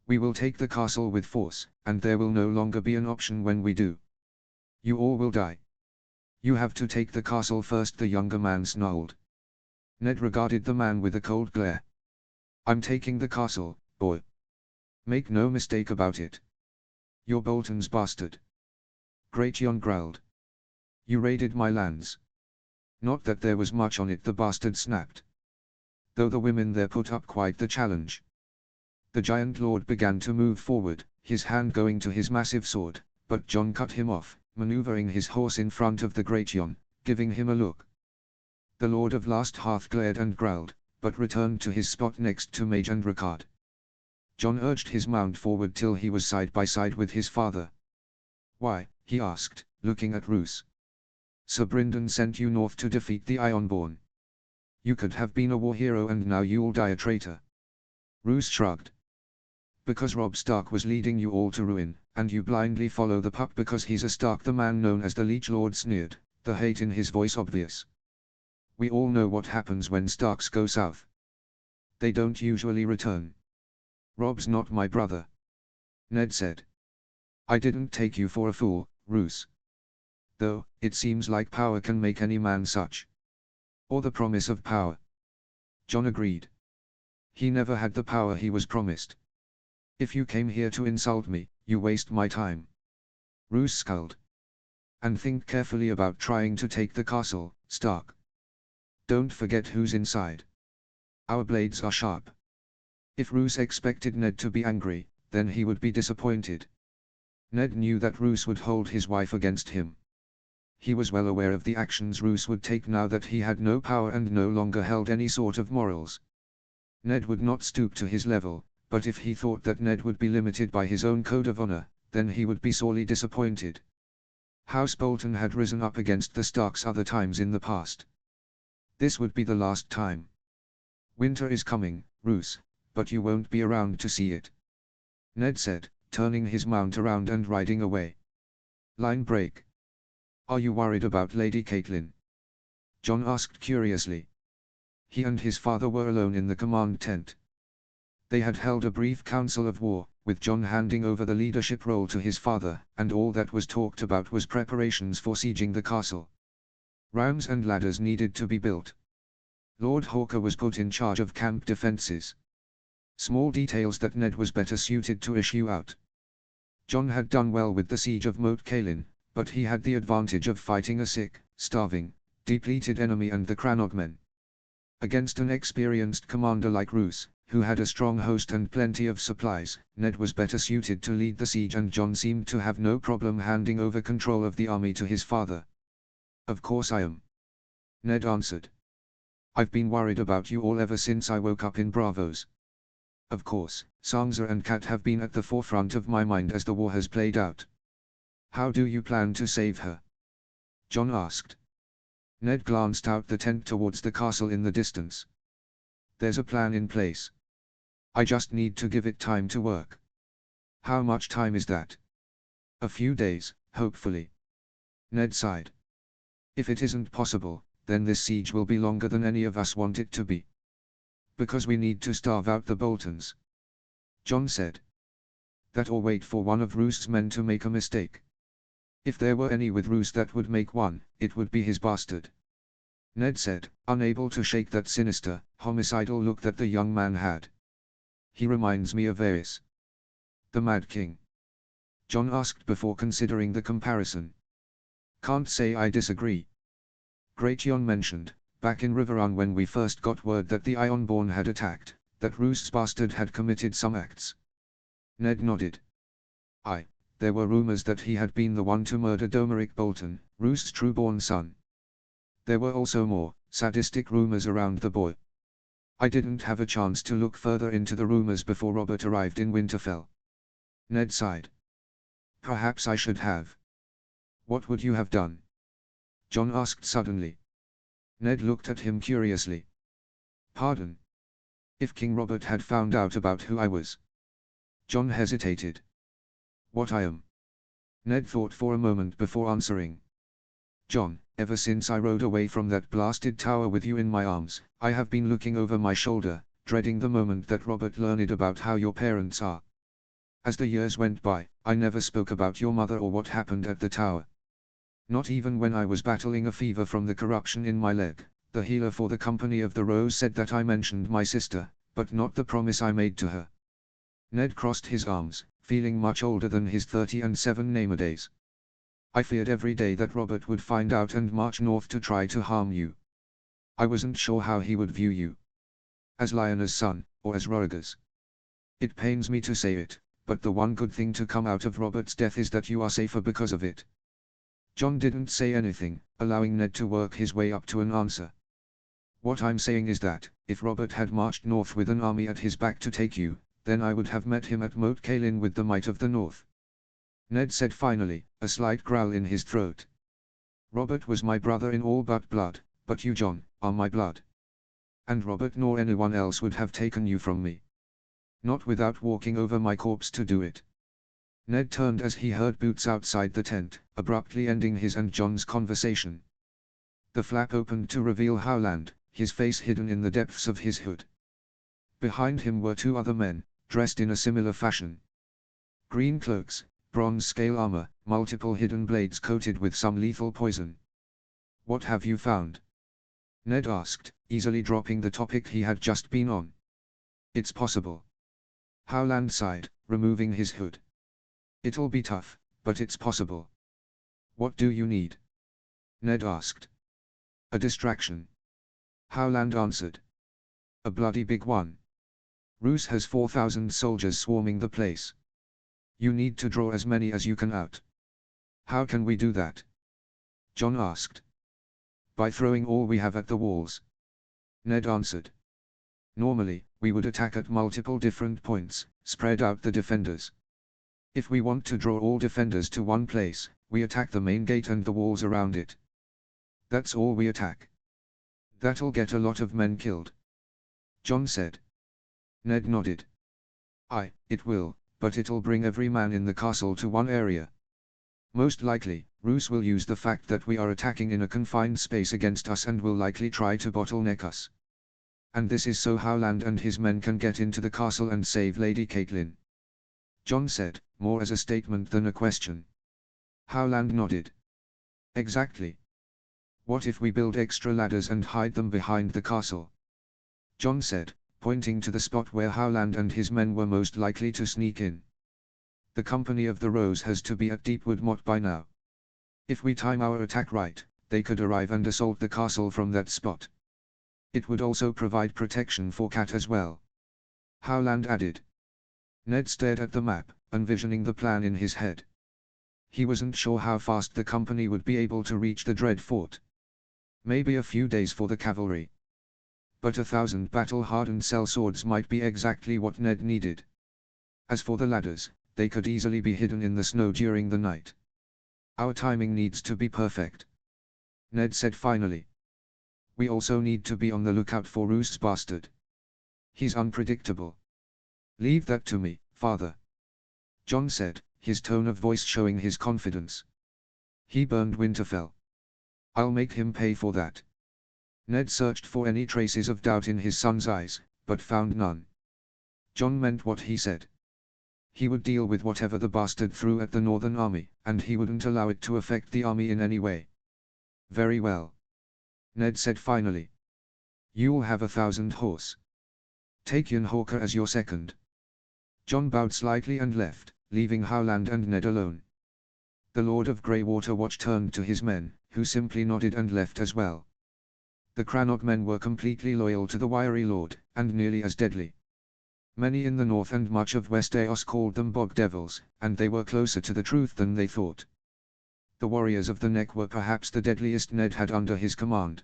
We will take the castle with force, and there will no longer be an option when we do. You all will die. You have to take the castle first, the younger man snarled. Ned regarded the man with a cold glare. I'm taking the castle, boy. Make no mistake about it. You're Bolton's bastard. Great Jon growled. You raided my lands. Not that there was much on it, the bastard snapped. Though the women there put up quite the challenge. The giant lord began to move forward, his hand going to his massive sword, but Jon cut him off, maneuvering his horse in front of the great Jon, giving him a look. The Lord of Last Hearth glared and growled, but returned to his spot next to Mage and Ricard. Jon urged his mount forward till he was side by side with his father. "Why?" he asked, looking at Roose. "Sir Brynden sent you north to defeat the Ironborn. You could have been a war hero and now you'll die a traitor." Roose shrugged. "Because Robb Stark was leading you all to ruin, and you blindly follow the pup because he's a Stark." The man known as the Leech Lord sneered, the hate in his voice obvious. "We all know what happens when Starks go south. They don't usually return." "Robb's not my brother," Ned said. "I didn't take you for a fool, Roose. Though, it seems like power can make any man such. Or the promise of power." Jon agreed. He never had the power he was promised. "If you came here to insult me, you waste my time." Roose scowled. "And think carefully about trying to take the castle, Stark. Don't forget who's inside. Our blades are sharp." If Roose expected Ned to be angry, then he would be disappointed. Ned knew that Roose would hold his wife against him. He was well aware of the actions Roose would take now that he had no power and no longer held any sort of morals. Ned would not stoop to his level, but if he thought that Ned would be limited by his own code of honor, then he would be sorely disappointed. House Bolton had risen up against the Starks other times in the past. This would be the last time. "Winter is coming, Roose, but you won't be around to see it," Ned said, turning his mount around and riding away. Line break. "Are you worried about Lady Catelyn?" Jon asked curiously. He and his father were alone in the command tent. They had held a brief council of war, with Jon handing over the leadership role to his father, and all that was talked about was preparations for sieging the castle. Rams and ladders needed to be built. Lord Hawker was put in charge of camp defenses. Small details that Ned was better suited to issue out. Jon had done well with the siege of Moat Cailin, but he had the advantage of fighting a sick, starving, depleted enemy and the Crannog men. Against an experienced commander like Roose, who had a strong host and plenty of supplies, Ned was better suited to lead the siege and Jon seemed to have no problem handing over control of the army to his father. "Of course I am," Ned answered. "I've been worried about you all ever since I woke up in Braavos. Of course, Sansa and Cat have been at the forefront of my mind as the war has played out." "How do you plan to save her?" Jon asked. Ned glanced out the tent towards the castle in the distance. "There's a plan in place. I just need to give it time to work." "How much time is that?" "A few days, hopefully." Ned sighed. "If it isn't possible, then this siege will be longer than any of us want it to be. Because we need to starve out the Boltons," Jon said. "That or wait for one of Roose's men to make a mistake. If there were any with Roose that would make one, it would be his bastard," Ned said, unable to shake that sinister, homicidal look that the young man had. "He reminds me of Varys." "The Mad King?" Jon asked before considering the comparison. "Can't say I disagree. Great Jon mentioned, back in Riverrun when we first got word that the Ironborn had attacked, that Roose's bastard had committed some acts." Ned nodded. "Aye, there were rumors that he had been the one to murder Domeric Bolton, Roose's true-born son. There were also more, sadistic rumors around the boy. I didn't have a chance to look further into the rumors before Robert arrived in Winterfell." Ned sighed. "Perhaps I should have." "What would you have done?" Jon asked suddenly. Ned looked at him curiously. "Pardon?" "If King Robert had found out about who I was." Jon hesitated. "What I am?" Ned thought for a moment before answering. "Jon, ever since I rode away from that blasted tower with you in my arms, I have been looking over my shoulder, dreading the moment that Robert learned about how your parents are. As the years went by, I never spoke about your mother or what happened at the tower. Not even when I was battling a fever from the corruption in my leg. The healer for the Company of the Rose said that I mentioned my sister, but not the promise I made to her." Ned crossed his arms, feeling much older than his 37 name-a-days. "I feared every day that Robert would find out and march north to try to harm you. I wasn't sure how he would view you. As Lyanna's son, or as Rhaegar's. It pains me to say it, but the one good thing to come out of Robert's death is that you are safer because of it. John didn't say anything, allowing Ned to work his way up to an answer. What I'm saying is that, if Robert had marched north with an army at his back to take you, then I would have met him at Moat Cailin with the might of the north. Ned said finally, a slight growl in his throat. Robert was my brother in all but blood, but you, John, are my blood. And Robert nor anyone else would have taken you from me. Not without walking over my corpse to do it. Ned turned as he heard boots outside the tent, abruptly ending his and John's conversation. The flap opened to reveal Howland, his face hidden in the depths of his hood. Behind him were two other men, dressed in a similar fashion. Green cloaks, bronze scale armor, multiple hidden blades coated with some lethal poison. What have you found? Ned asked, easily dropping the topic he had just been on. It's possible. Howland sighed, removing his hood. It'll be tough, but it's possible. What do you need? Ned asked. A distraction. Howland answered. A bloody big one. Roose has 4,000 soldiers swarming the place. You need to draw as many as you can out. How can we do that? John asked. By throwing all we have at the walls. Ned answered. Normally, we would attack at multiple different points, spread out the defenders. If we want to draw all defenders to one place, we attack the main gate and the walls around it. That's all we attack. That'll get a lot of men killed. John said. Ned nodded. It will, but it'll bring every man in the castle to one area. Most likely, Roose will use the fact that we are attacking in a confined space against us and will likely try to bottleneck us. And this is so Howland and his men can get into the castle and save Lady Caitlin. John said, more as a statement than a question. Howland nodded. Exactly. What if we build extra ladders and hide them behind the castle? John said, pointing to the spot where Howland and his men were most likely to sneak in. The Company of the Rose has to be at Deepwood Motte by now. If we time our attack right, they could arrive and assault the castle from that spot. It would also provide protection for Cat as well. Howland added. Ned stared at the map, envisioning the plan in his head. He wasn't sure how fast the company would be able to reach the Dread Fort. Maybe a few days for the cavalry. But 1,000 battle-hardened sellswords might be exactly what Ned needed. As for the ladders, they could easily be hidden in the snow during the night. Our timing needs to be perfect. Ned said finally. We also need to be on the lookout for Roose's bastard. He's unpredictable. Leave that to me, father. John said, his tone of voice showing his confidence. He burned Winterfell. I'll make him pay for that. Ned searched for any traces of doubt in his son's eyes, but found none. John meant what he said. He would deal with whatever the bastard threw at the Northern Army, and he wouldn't allow it to affect the army in any way. Very well. Ned said finally. You'll have 1,000 horse. Take Ian Hawker as your second. John bowed slightly and left, leaving Howland and Ned alone. The Lord of Greywater Watch turned to his men, who simply nodded and left as well. The Crannog men were completely loyal to the wiry lord, and nearly as deadly. Many in the north and much of West Eos called them bog devils, and they were closer to the truth than they thought. The warriors of the Neck were perhaps the deadliest Ned had under his command.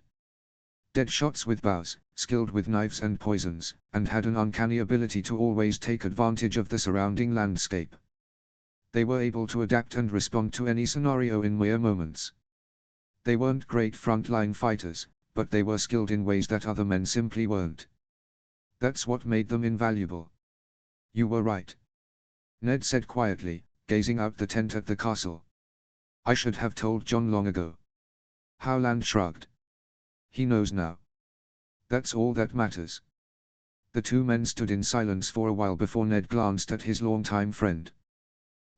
Dead shots with bows, skilled with knives and poisons, and had an uncanny ability to always take advantage of the surrounding landscape. They were able to adapt and respond to any scenario in mere moments. They weren't great frontline fighters, but they were skilled in ways that other men simply weren't. That's what made them invaluable. You were right. Ned said quietly, gazing out the tent at the castle. I should have told John long ago. Howland shrugged. He knows now. That's all that matters. The two men stood in silence for a while before Ned glanced at his longtime friend.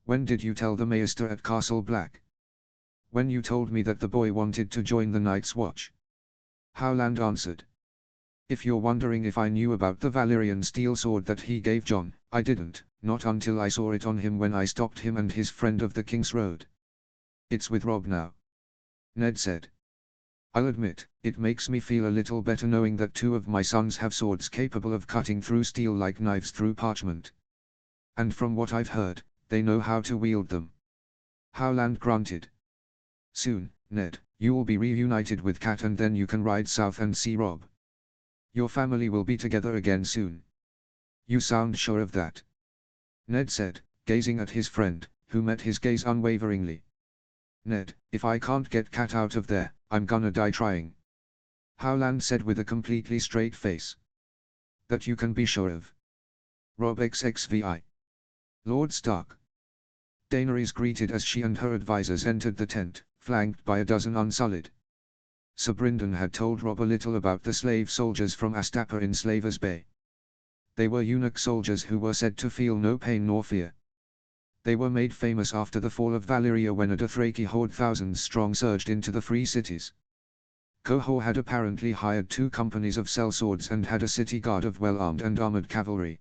When did you tell the Maester at Castle Black? When you told me that the boy wanted to join the Night's Watch. Howland answered. If you're wondering if I knew about the Valyrian steel sword that he gave John, I didn't, not until I saw it on him when I stopped him and his friend of the King's Road. It's with Robb now. Ned said. I'll admit, it makes me feel a little better knowing that two of my sons have swords capable of cutting through steel like knives through parchment, And from what I've heard, they know how to wield them. Howland grunted. Soon, Ned, you will be reunited with Cat and then you can ride south and see Robb. Your family will be together again soon. You sound sure of that? Ned said, gazing at his friend, who met his gaze unwaveringly. Ned, if I can't get Cat out of there, I'm gonna die trying. Howland said with a completely straight face. That you can be sure of. Robb XXVI. Lord Stark. Daenerys greeted as she and her advisors entered the tent, flanked by a dozen Unsullied. Sir Brynden had told Robb a little about the slave soldiers from Astapa in Slavers Bay. They were eunuch soldiers who were said to feel no pain nor fear. They were made famous after the fall of Valyria when a Dothraki horde thousands strong surged into the free cities. Qohor had apparently hired 2 companies of sellswords and had a city guard of well-armed and armored cavalry.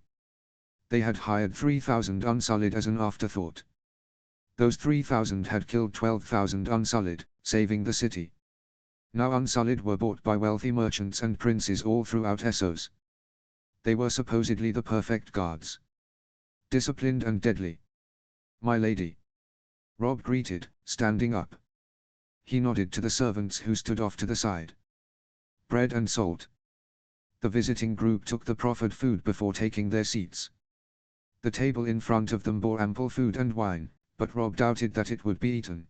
They had hired 3,000 Unsullied as an afterthought. Those 3,000 had killed 12,000 Unsullied, saving the city. Now Unsullied were bought by wealthy merchants and princes all throughout Essos. They were supposedly the perfect guards. Disciplined and deadly. My lady. Robb greeted, standing up. He nodded to the servants who stood off to the side. Bread and salt. The visiting group took the proffered food before taking their seats. The table in front of them bore ample food and wine, but Robb doubted that it would be eaten.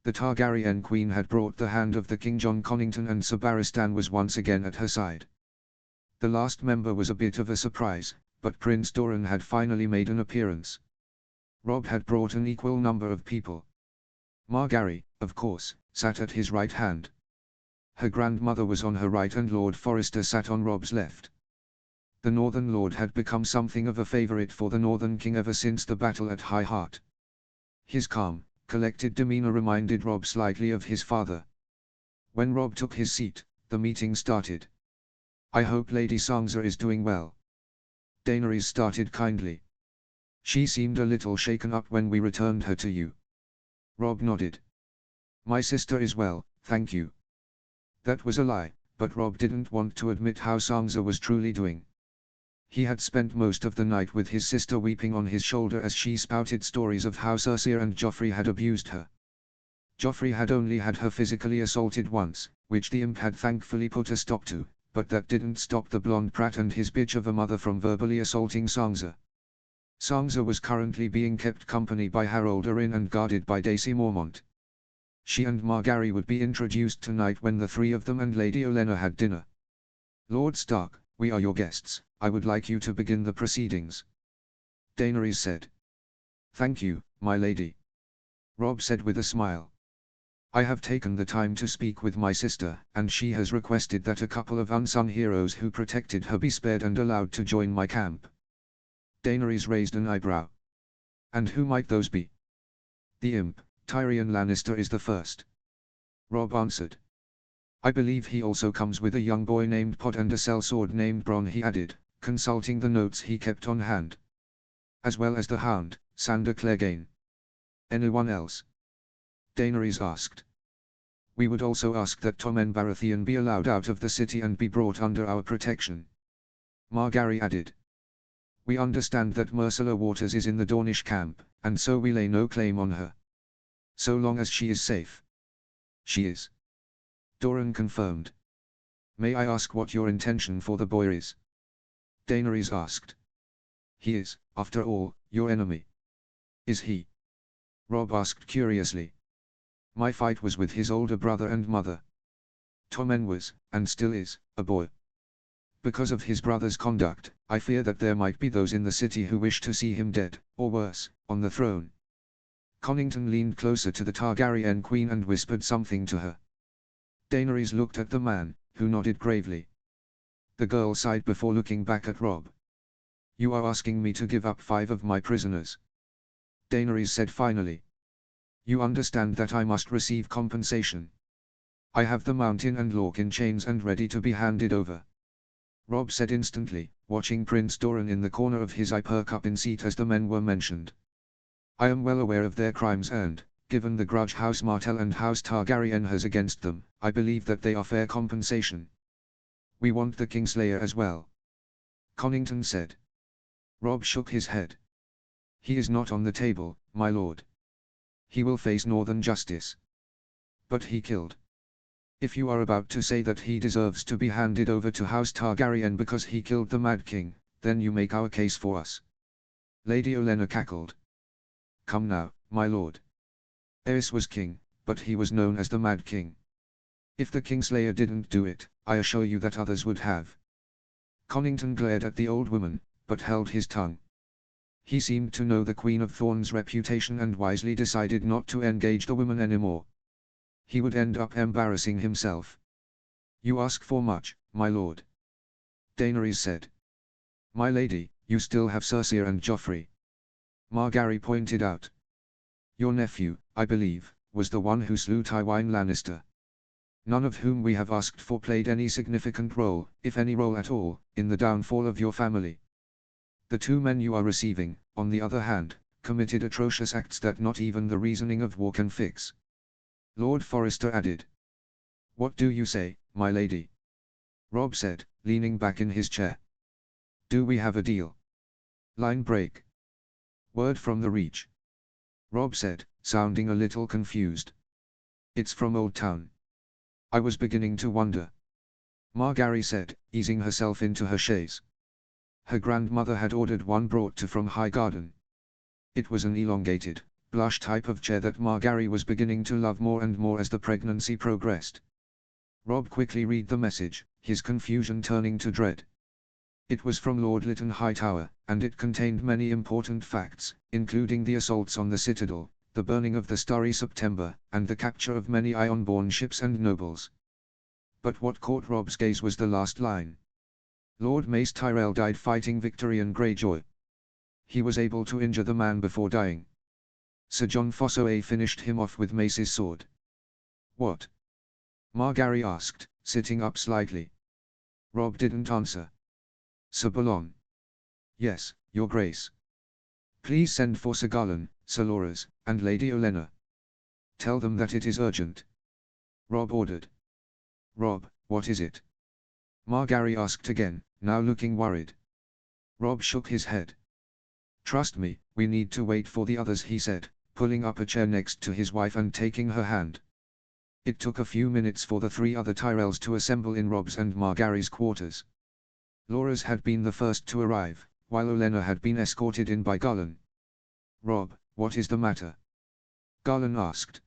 The Targaryen queen had brought the hand of the King Jon Connington and Sir Barristan was once again at her side. The last member was a bit of a surprise, but Prince Doran had finally made an appearance. Robb had brought an equal number of people. Margaery, of course, sat at his right hand. Her grandmother was on her right and Lord Forrester sat on Robb's left. The Northern Lord had become something of a favorite for the Northern King ever since the battle at High Heart. His calm, collected demeanor reminded Robb slightly of his father. When Robb took his seat, the meeting started. I hope Lady Sansa is doing well. Daenerys started kindly. She seemed a little shaken up when we returned her to you. Robb nodded. My sister is well, thank you. That was a lie, but Robb didn't want to admit how Sansa was truly doing. He had spent most of the night with his sister weeping on his shoulder as she spouted stories of how Cersei and Joffrey had abused her. Joffrey had only had her physically assaulted once, which the imp had thankfully put a stop to, but that didn't stop the blonde prat and his bitch of a mother from verbally assaulting Sansa. Sansa was currently being kept company by Harold Arryn and guarded by Daisy Mormont. She and Margaery would be introduced tonight when the 3 of them and Lady Olenna had dinner. Lord Stark, we are your guests, I would like you to begin the proceedings. Daenerys said. Thank you, my lady. Robb said with a smile. I have taken the time to speak with my sister, and she has requested that a couple of unsung heroes who protected her be spared and allowed to join my camp. Daenerys raised an eyebrow. And who might those be? The imp, Tyrion Lannister is the first. Robb answered. I believe he also comes with a young boy named Pod and a sellsword named Bronn, he added, consulting the notes he kept on hand. As well as the Hound, Sandor Clegane. Anyone else? Daenerys asked. We would also ask that Tommen Baratheon be allowed out of the city and be brought under our protection. Margaery added. We understand that Myrcella Waters is in the Dornish camp, and so we lay no claim on her. So long as she is safe. She is. Doran confirmed. May I ask what your intention for the boy is? Daenerys asked. He is, after all, your enemy. Is he? Robb asked curiously. My fight was with his older brother and mother. Tommen was, and still is, a boy. Because of his brother's conduct, I fear that there might be those in the city who wish to see him dead, or worse, on the throne. Connington leaned closer to the Targaryen queen and whispered something to her. Daenerys looked at the man, who nodded gravely. The girl sighed before looking back at Robb. You are asking me to give up 5 of my prisoners. Daenerys said finally. You understand that I must receive compensation. I have the Mountain and Lork in chains and ready to be handed over. Robb said instantly, watching Prince Doran in the corner of his eye perk up in seat as the men were mentioned. I am well aware of their crimes and, given the grudge House Martell and House Targaryen has against them, I believe that they are fair compensation. We want the Kingslayer as well. Connington said. Robb shook his head. He is not on the table, my lord. He will face northern justice. But he killed. If you are about to say that he deserves to be handed over to House Targaryen because he killed the Mad King, then you make our case for us. Lady Olenna cackled. Come now, my lord. Aerys was king, but he was known as the Mad King. If the Kingslayer didn't do it, I assure you that others would have. Connington glared at the old woman, but held his tongue. He seemed to know the Queen of Thorns' reputation and wisely decided not to engage the woman anymore. He would end up embarrassing himself. You ask for much, my lord. Daenerys said. My lady, you still have Cersei and Joffrey. Margaery pointed out. Your nephew, I believe, was the one who slew Tywin Lannister. None of whom we have asked for played any significant role, if any role at all, in the downfall of your family. The two men you are receiving, on the other hand, committed atrocious acts that not even the reasoning of war can fix. Lord Forrester added. What do you say, my lady? Robb said, leaning back in his chair. Do we have a deal? Line break. Word from the Reach. Robb said, sounding a little confused. It's from Old Town. I was beginning to wonder. Margaery said, easing herself into her chaise. Her grandmother had ordered one brought to from Highgarden. It was an elongated, plush type of chair that Margaery was beginning to love more and more as the pregnancy progressed. Robb quickly read the message, his confusion turning to dread. It was from Lord Lytton Hightower, and it contained many important facts, including the assaults on the Citadel, the burning of the Starry September, and the capture of many Ironborn ships and nobles. But what caught Robb's gaze was the last line. Lord Mace Tyrell died fighting Victorian Greyjoy. He was able to injure the man before dying. Sir Jon Fossoway finished him off with Mace's sword. What? Margaery asked, sitting up slightly. Robb didn't answer. Sir Balon. Yes, your grace. Please send for Sir Garland, Sir Loras, and Lady Olenna. Tell them that it is urgent. Robb ordered. Robb, what is it? Margaery asked again, now looking worried. Robb shook his head. Trust me, we need to wait for the others, he said, pulling up a chair next to his wife and taking her hand. It took a few minutes for the three other Tyrells to assemble in Robb's and Margaery's quarters. Loras had been the first to arrive, while Olenna had been escorted in by Garland. Robb, what is the matter? Garland asked.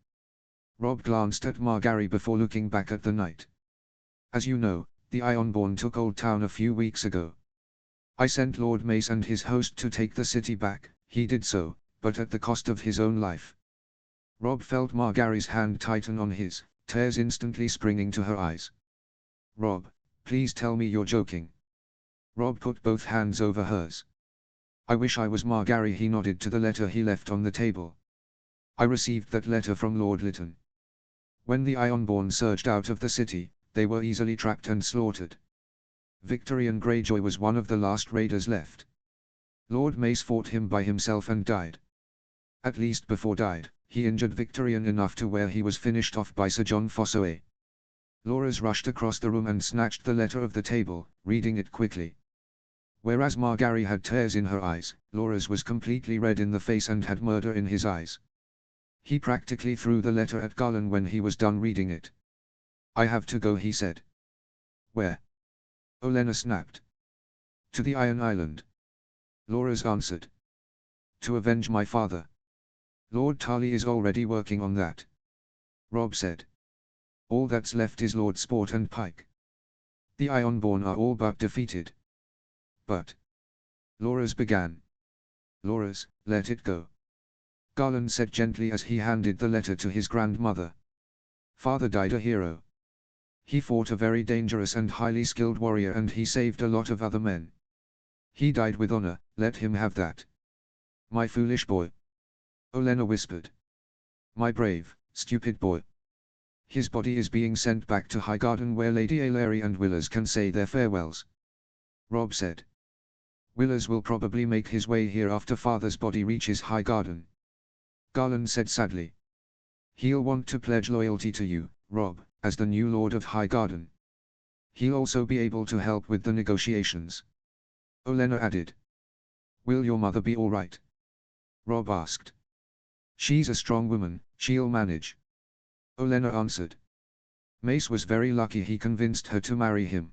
Robb glanced at Margaery before looking back at the knight. As you know, the Ironborn took Old Town a few weeks ago. I sent Lord Mace and his host to take the city back. He did so, but at the cost of his own life. Robb felt Margaery's hand tighten on his, tears instantly springing to her eyes. Robb, please tell me you're joking. Robb put both hands over hers. I wish I was Margaery. He nodded to the letter he left on the table. I received that letter from Lord Lytton. When the Ironborn surged out of the city, they were easily tracked and slaughtered. Victorian Greyjoy was one of the last raiders left. Lord Mace fought him by himself and died. At least before died, he injured Victorian enough to where he was finished off by Sir Jon Fossoway. Loras rushed across the room and snatched the letter off the table, reading it quickly. Whereas Margaery had tears in her eyes, Loras was completely red in the face and had murder in his eyes. He practically threw the letter at Garland when he was done reading it. I have to go, he said. Where? Olenna snapped. To the Iron Island. Loras answered. To avenge my father. Lord Tarly is already working on that. Robb said. All that's left is Lord Sport and Pike. The Ironborn are all but defeated. But. Loras began. Loras, let it go. Garland said gently as he handed the letter to his grandmother. Father died a hero. He fought a very dangerous and highly skilled warrior and he saved a lot of other men. He died with honor, let him have that. My foolish boy. Olenna whispered. My brave, stupid boy. His body is being sent back to Highgarden where Lady Aeleri and Willers can say their farewells. Robb said. Willers will probably make his way here after father's body reaches Highgarden. Garland said sadly. He'll want to pledge loyalty to you, Robb, as the new Lord of Highgarden. He'll also be able to help with the negotiations. Olenna added. Will your mother be all right? Rob asked. She's a strong woman, she'll manage. Olenna answered. Mace was very lucky he convinced her to marry him.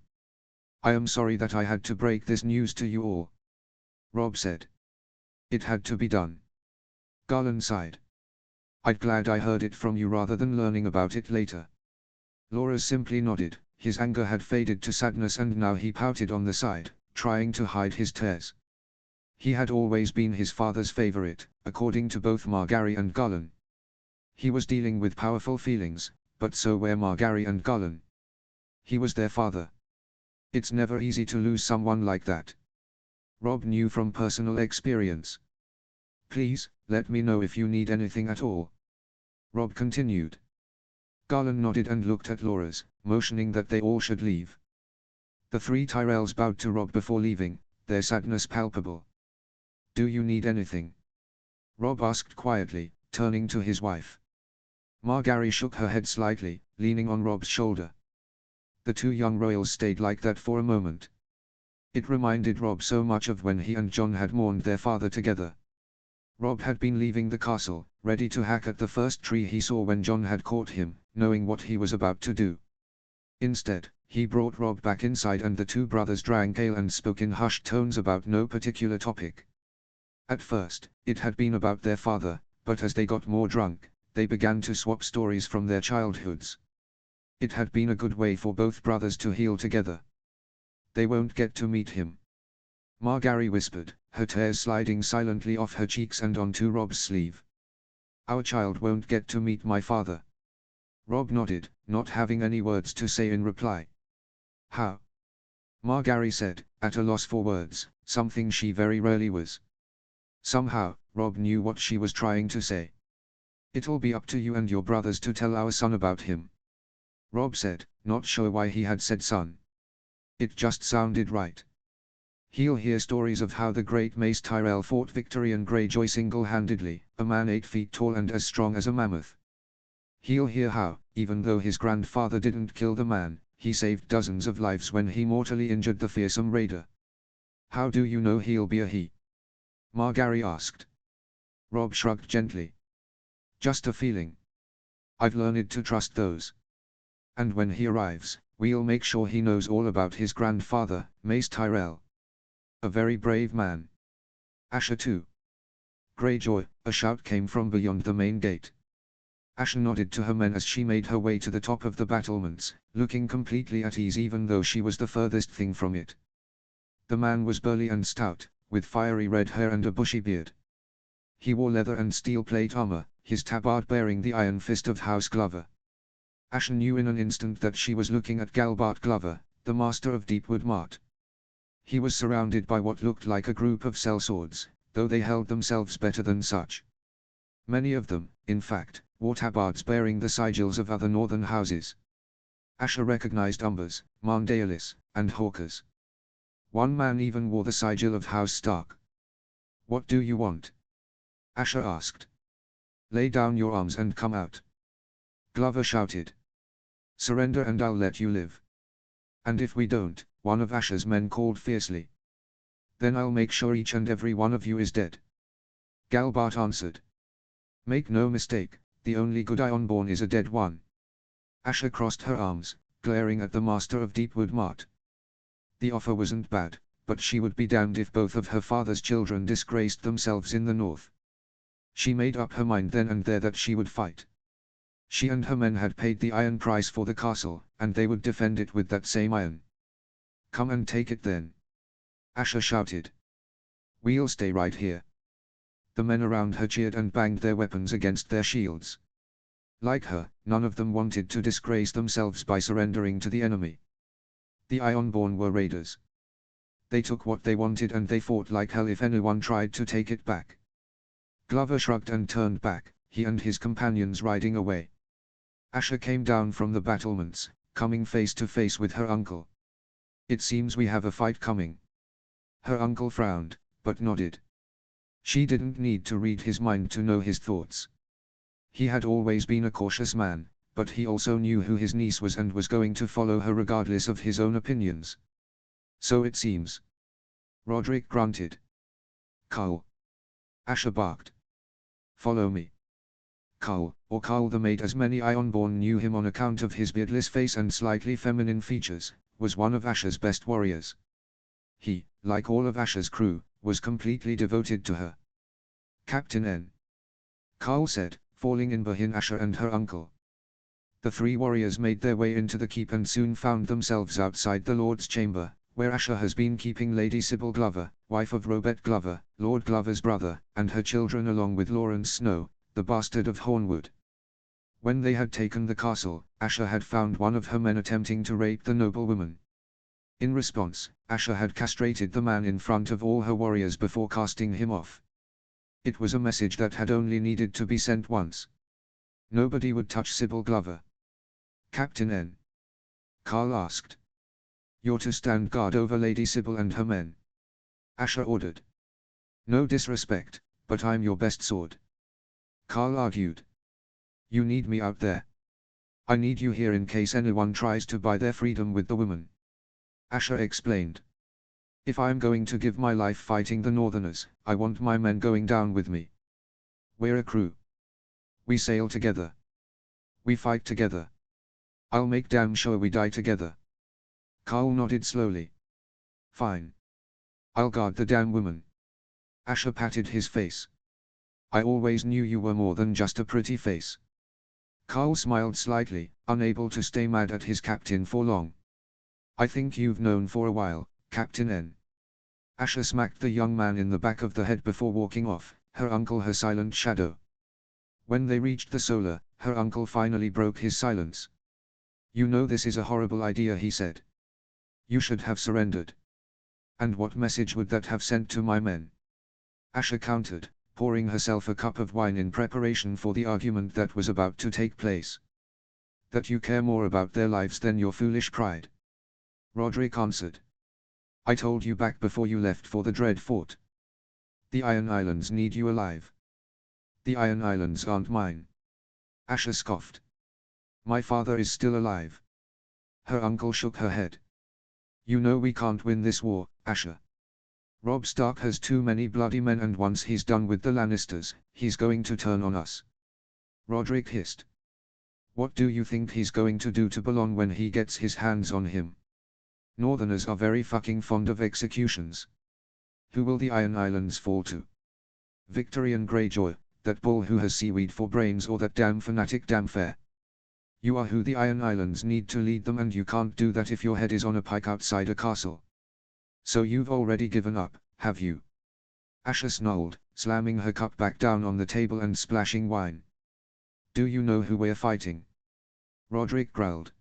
I am sorry that I had to break this news to you all. Rob said. It had to be done. Garland sighed. I'd glad I heard it from you rather than learning about it later. Loras simply nodded, his anger had faded to sadness and now he pouted on the side, trying to hide his tears. He had always been his father's favorite, according to both Margaery and Garland. He was dealing with powerful feelings, but so were Margaery and Garland. He was their father. It's never easy to lose someone like that. Rob knew from personal experience. Please, let me know if you need anything at all. Rob continued. Garland nodded and looked at Loras, motioning that they all should leave. The three Tyrells bowed to Rob before leaving, their sadness palpable. Do you need anything? Rob asked quietly, turning to his wife. Margaery shook her head slightly, leaning on Rob's shoulder. The two young royals stayed like that for a moment. It reminded Rob so much of when he and Jon had mourned their father together. Rob had been leaving the castle, ready to hack at the first tree he saw when Jon had caught him, knowing what he was about to do. Instead, he brought Rob back inside and the two brothers drank ale and spoke in hushed tones about no particular topic. At first, it had been about their father, but as they got more drunk, they began to swap stories from their childhoods. It had been a good way for both brothers to heal together. They won't get to meet him. Margaery whispered, her tears sliding silently off her cheeks and onto Rob's sleeve. Our child won't get to meet my father. Rob nodded, not having any words to say in reply. How? Margaery said, at a loss for words, something she very rarely was. Somehow, Rob knew what she was trying to say. It'll be up to you and your brothers to tell our son about him. Rob said, not sure why he had said son. It just sounded right. He'll hear stories of how the great Mace Tyrell fought Victorian Greyjoy single-handedly, a man 8 feet tall and as strong as a mammoth. He'll hear how, even though his grandfather didn't kill the man, he saved dozens of lives when he mortally injured the fearsome raider. How do you know he'll be a he? Margaery asked. Rob shrugged gently. Just a feeling. I've learned to trust those. And when he arrives, we'll make sure he knows all about his grandfather, Mace Tyrell. A very brave man. Asha too. Greyjoy, a shout came from beyond the main gate. Asha nodded to her men as she made her way to the top of the battlements, looking completely at ease even though she was the furthest thing from it. The man was burly and stout, with fiery red hair and a bushy beard. He wore leather and steel plate armor, his tabard bearing the iron fist of House Glover. Asha knew in an instant that she was looking at Galbart Glover, the master of Deepwood Mart. He was surrounded by what looked like a group of sellswords, though they held themselves better than such. Many of them, in fact, wore tabards bearing the sigils of other northern houses. Asha recognized Umbers, Marndaelis, and Hawkers. One man even wore the sigil of House Stark. What do you want? Asha asked. Lay down your arms and come out. Glover shouted. Surrender and I'll let you live. And if we don't, one of Asha's men called fiercely. Then I'll make sure each and every one of you is dead. Galbart answered. Make no mistake, the only good Ironborn is a dead one. Asha crossed her arms, glaring at the master of Deepwood Mart. The offer wasn't bad, but she would be damned if both of her father's children disgraced themselves in the north. She made up her mind then and there that she would fight. She and her men had paid the iron price for the castle, and they would defend it with that same iron. Come and take it then. Asha shouted. We'll stay right here. The men around her cheered and banged their weapons against their shields. Like her, none of them wanted to disgrace themselves by surrendering to the enemy. The Ironborn were raiders. They took what they wanted and they fought like hell if anyone tried to take it back. Glover shrugged and turned back, he and his companions riding away. Asha came down from the battlements, coming face to face with her uncle. It seems we have a fight coming. Her uncle frowned, but nodded. She didn't need to read his mind to know his thoughts. He had always been a cautious man, but he also knew who his niece was and was going to follow her regardless of his own opinions. So it seems. Roderick grunted. Carl. Asha barked. Follow me. Carl, or Carl the maid as many Ironborn knew him on account of his beardless face and slightly feminine features, was one of Asher's best warriors. He, like all of Asher's crew, was completely devoted to her. Captain N. Carl said, falling in behind Asher and her uncle. The three warriors made their way into the keep and soon found themselves outside the Lord's chamber, where Asher has been keeping Lady Sybil Glover, wife of Robert Glover, Lord Glover's brother, and her children along with Lawrence Snow, the bastard of Hornwood. When they had taken the castle, Asher had found one of her men attempting to rape the noblewoman. In response, Asher had castrated the man in front of all her warriors before casting him off. It was a message that had only needed to be sent once. Nobody would touch Sybil Glover. Captain N. Carl asked. You're to stand guard over Lady Sybil and her men. Asher ordered. No disrespect, but I'm your best sword. Carl argued. You need me out there. I need you here in case anyone tries to buy their freedom with the woman. Asher explained. If I'm going to give my life fighting the Northerners, I want my men going down with me. We're a crew. We sail together. We fight together. I'll make damn sure we die together. Carl nodded slowly. Fine. I'll guard the damn woman. Asher patted his face. I always knew you were more than just a pretty face. Carl smiled slightly, unable to stay mad at his captain for long. I think you've known for a while, Captain N. Asher smacked the young man in the back of the head before walking off, her uncle her silent shadow. When they reached the Solar, her uncle finally broke his silence. You know this is a horrible idea, he said. You should have surrendered. And what message would that have sent to my men? Asher countered, pouring herself a cup of wine in preparation for the argument that was about to take place. That you care more about their lives than your foolish pride. Roderick answered. I told you back before you left for the Dread Fort. The Iron Islands need you alive. The Iron Islands aren't mine. Asher scoffed. My father is still alive. Her uncle shook her head. You know we can't win this war, Asher. Robb Stark has too many bloody men, and once he's done with the Lannisters, he's going to turn on us. Roderick hissed. What do you think he's going to do to Balon when he gets his hands on him? Northerners are very fucking fond of executions. Who will the Iron Islands fall to? Victorian Greyjoy, that bull who has seaweed for brains, or that damn fanatic Damfair? You are who the Iron Islands need to lead them, and you can't do that if your head is on a pike outside a castle. So you've already given up, have you? Asher snarled, slamming her cup back down on the table and splashing wine. Do you know who we're fighting? Roderick growled.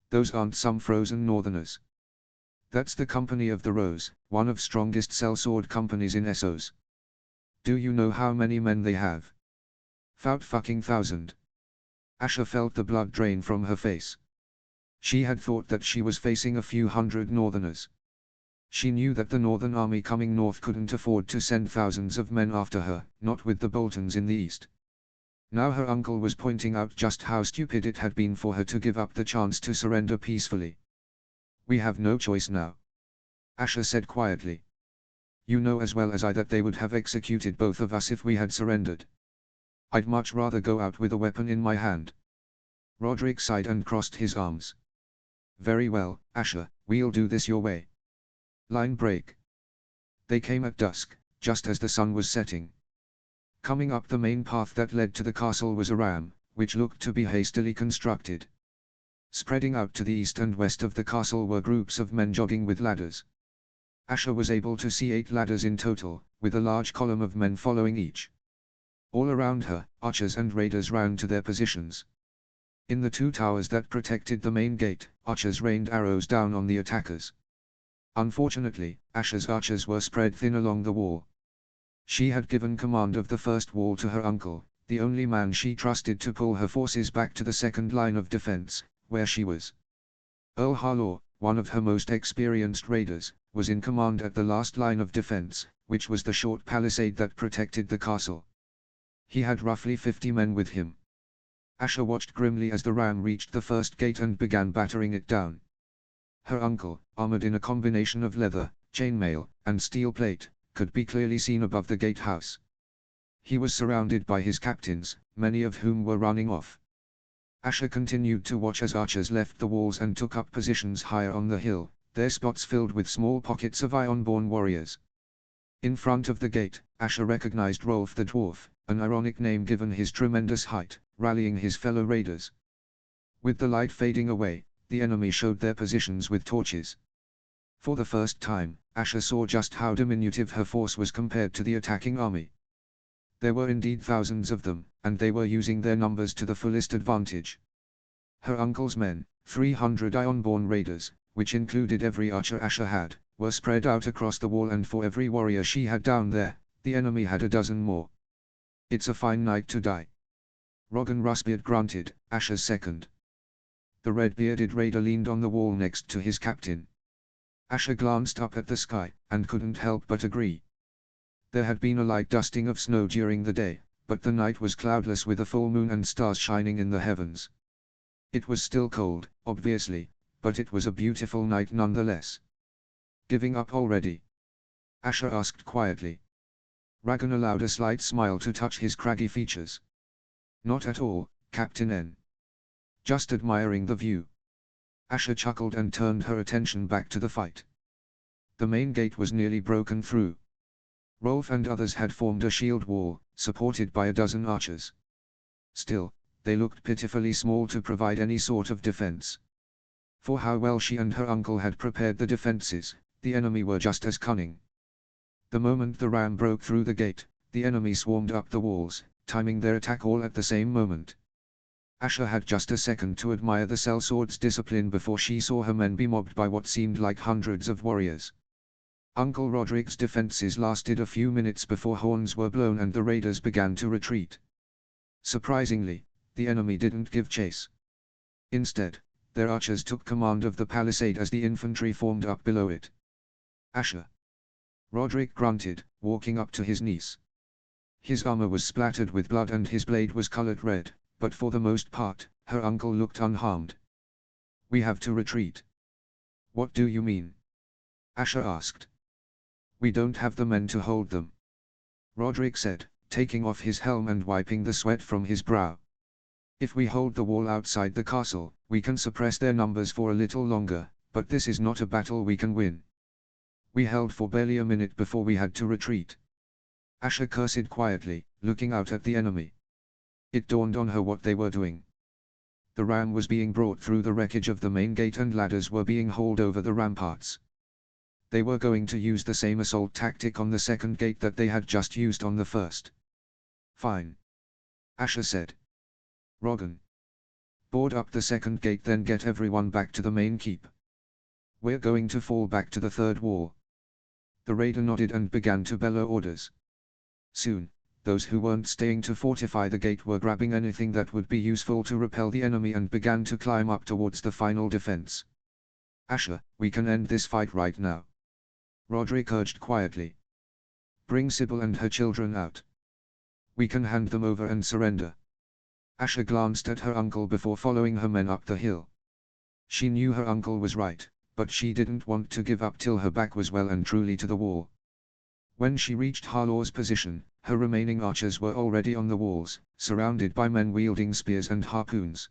Those aren't some frozen Northerners. That's the Company of the Rose, one of strongest sellsword companies in Essos. Do you know how many men they have? 4,000. Asher felt the blood drain from her face. She had thought that she was facing a few hundred Northerners. She knew that the Northern army coming north couldn't afford to send thousands of men after her, not with the Boltons in the east. Now her uncle was pointing out just how stupid it had been for her to give up the chance to surrender peacefully. We have no choice now. Asher said quietly. You know as well as I that they would have executed both of us if we had surrendered. I'd much rather go out with a weapon in my hand. Roderick sighed and crossed his arms. Very well, Asher, we'll do this your way. Line break. They came at dusk, just as the sun was setting. Coming up the main path that led to the castle was a ram, which looked to be hastily constructed. Spreading out to the east and west of the castle were groups of men jogging with ladders. Asher was able to see 8 ladders in total, with a large column of men following each. All around her, archers and raiders ran to their positions. In the 2 towers that protected the main gate, archers rained arrows down on the attackers. Unfortunately, Asher's archers were spread thin along the wall. She had given command of the first wall to her uncle, the only man she trusted to pull her forces back to the second line of defense, where she was. Earl Harlaw, one of her most experienced raiders, was in command at the last line of defense, which was the short palisade that protected the castle. He had roughly 50 men with him. Asher watched grimly as the ram reached the first gate and began battering it down. Her uncle, armored in a combination of leather, chainmail, and steel plate, could be clearly seen above the gatehouse. He was surrounded by his captains, many of whom were running off. Asher continued to watch as archers left the walls and took up positions higher on the hill, their spots filled with small pockets of Ironborn warriors. In front of the gate, Asher recognized Rolf the dwarf, an ironic name given his tremendous height, rallying his fellow raiders. With the light fading away, the enemy showed their positions with torches. For the first time, Asher saw just how diminutive her force was compared to the attacking army. There were indeed thousands of them, and they were using their numbers to the fullest advantage. Her uncle's men, 300 Ironborn raiders, which included every archer Asher had, were spread out across the wall, and for every warrior she had down there, the enemy had a dozen more. It's a fine night to die. Rogan Rusbeard grunted, Asher's second. The red-bearded raider leaned on the wall next to his captain. Asher glanced up at the sky, and couldn't help but agree. There had been a light dusting of snow during the day, but the night was cloudless with a full moon and stars shining in the heavens. It was still cold, obviously, but it was a beautiful night nonetheless. Giving up already? Asher asked quietly. Ragan allowed a slight smile to touch his craggy features. Not at all, Captain N. Just admiring the view. Asher chuckled and turned her attention back to the fight. The main gate was nearly broken through. Rolf and others had formed a shield wall, supported by a dozen archers. Still, they looked pitifully small to provide any sort of defense. For how well she and her uncle had prepared the defenses, the enemy were just as cunning. The moment the ram broke through the gate, the enemy swarmed up the walls, timing their attack all at the same moment. Asher had just a second to admire the sellsword's discipline before she saw her men be mobbed by what seemed like hundreds of warriors. Uncle Roderick's defenses lasted a few minutes before horns were blown and the raiders began to retreat. Surprisingly, the enemy didn't give chase. Instead, their archers took command of the palisade as the infantry formed up below it. Asher. Roderick grunted, walking up to his niece. His armor was splattered with blood and his blade was colored red, but for the most part, her uncle looked unharmed. We have to retreat. What do you mean? Asher asked. We don't have the men to hold them. Roderick said, taking off his helm and wiping the sweat from his brow. If we hold the wall outside the castle, we can suppress their numbers for a little longer, but this is not a battle we can win. We held for barely a minute before we had to retreat. Asher cursed quietly, looking out at the enemy. It dawned on her what they were doing. The ram was being brought through the wreckage of the main gate and ladders were being hauled over the ramparts. They were going to use the same assault tactic on the second gate that they had just used on the first. Fine. Asher said. Rogan. Board up the second gate, then get everyone back to the main keep. We're going to fall back to the third wall. The raider nodded and began to bellow orders. Soon, those who weren't staying to fortify the gate were grabbing anything that would be useful to repel the enemy and began to climb up towards the final defense. Asher, we can end this fight right now. Roderick urged quietly. Bring Sybil and her children out. We can hand them over and surrender. Asher glanced at her uncle before following her men up the hill. She knew her uncle was right, but she didn't want to give up till her back was well and truly to the wall. When she reached Harlaw's position, her remaining archers were already on the walls, surrounded by men wielding spears and harpoons.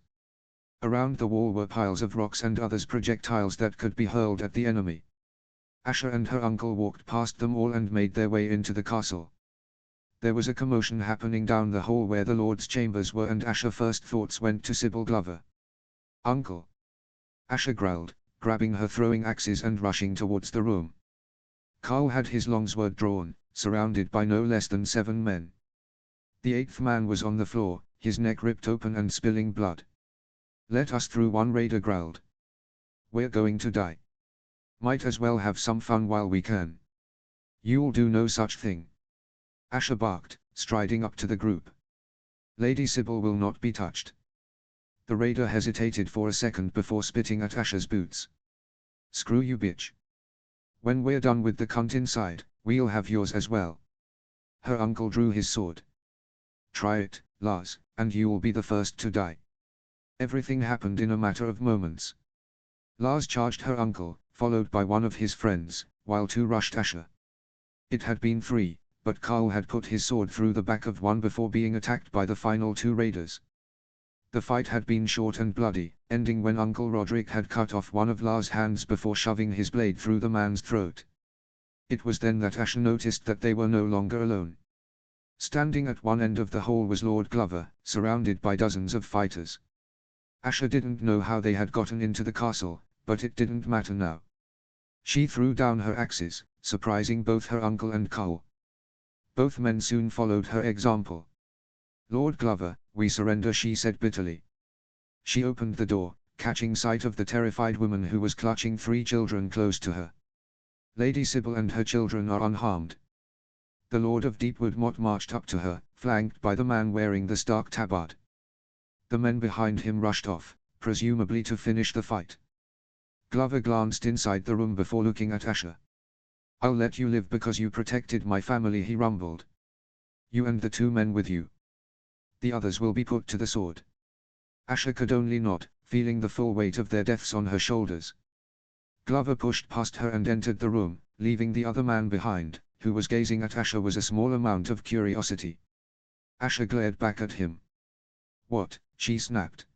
Around the wall were piles of rocks and others projectiles that could be hurled at the enemy. Asher and her uncle walked past them all and made their way into the castle. There was a commotion happening down the hall where the Lord's chambers were, and Asher's first thoughts went to Sybil Glover. Uncle! Asher growled, grabbing her throwing axes and rushing towards the room. Carl had his longsword drawn, surrounded by no less than 7 men. The 8th man was on the floor, his neck ripped open and spilling blood. Let us through, one raider growled. We're going to die. Might as well have some fun while we can. You'll do no such thing. Asher barked, striding up to the group. Lady Sybil will not be touched. The raider hesitated for a second before spitting at Asher's boots. Screw you, bitch. When we're done with the cunt inside, we'll have yours as well. Her uncle drew his sword. Try it, Lars, and you'll be the first to die. Everything happened in a matter of moments. Lars charged her uncle, followed by one of his friends, while 2 rushed Asher. It had been 3, but Carl had put his sword through the back of one before being attacked by the final two raiders. The fight had been short and bloody, ending when Uncle Roderick had cut off one of Lars' hands before shoving his blade through the man's throat. It was then that Asher noticed that they were no longer alone. Standing at one end of the hall was Lord Glover, surrounded by dozens of fighters. Asher didn't know how they had gotten into the castle, but it didn't matter now. She threw down her axes, surprising both her uncle and Carl. Both men soon followed her example. "Lord Glover, we surrender," she said bitterly. She opened the door, catching sight of the terrified woman who was clutching 3 children close to her. "Lady Sybil and her children are unharmed." The Lord of Deepwood Motte marched up to her, flanked by the man wearing the Stark tabard. The men behind him rushed off, presumably to finish the fight. Glover glanced inside the room before looking at Asher. "I'll let you live because you protected my family," he rumbled. "You and the 2 men with you. The others will be put to the sword." Asher could only nod, feeling the full weight of their deaths on her shoulders. Glover pushed past her and entered the room, leaving the other man behind, who was gazing at Asher with a small amount of curiosity. Asher glared back at him. "What?" she snapped.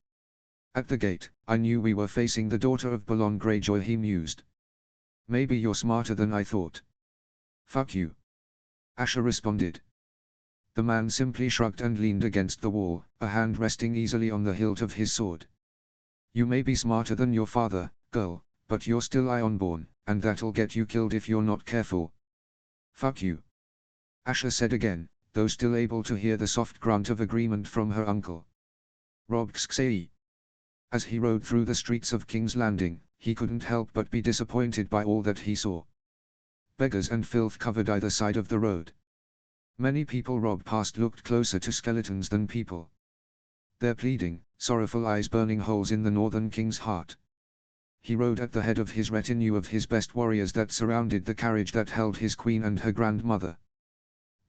"At the gate, I knew we were facing the daughter of Balon Greyjoy," he mused. "Maybe you're smarter than I thought." "Fuck you," Asher responded. The man simply shrugged and leaned against the wall, a hand resting easily on the hilt of his sword. "You may be smarter than your father, girl, but you're still Ironborn, and that'll get you killed if you're not careful." "Fuck you," Asher said again, though still able to hear the soft grunt of agreement from her uncle. "Robb Xxai." As he rode through the streets of King's Landing, he couldn't help but be disappointed by all that he saw. Beggars and filth covered either side of the road. Many people Robb passed looked closer to skeletons than people. Their pleading, sorrowful eyes burning holes in the Northern King's heart. He rode at the head of his retinue of his best warriors that surrounded the carriage that held his queen and her grandmother.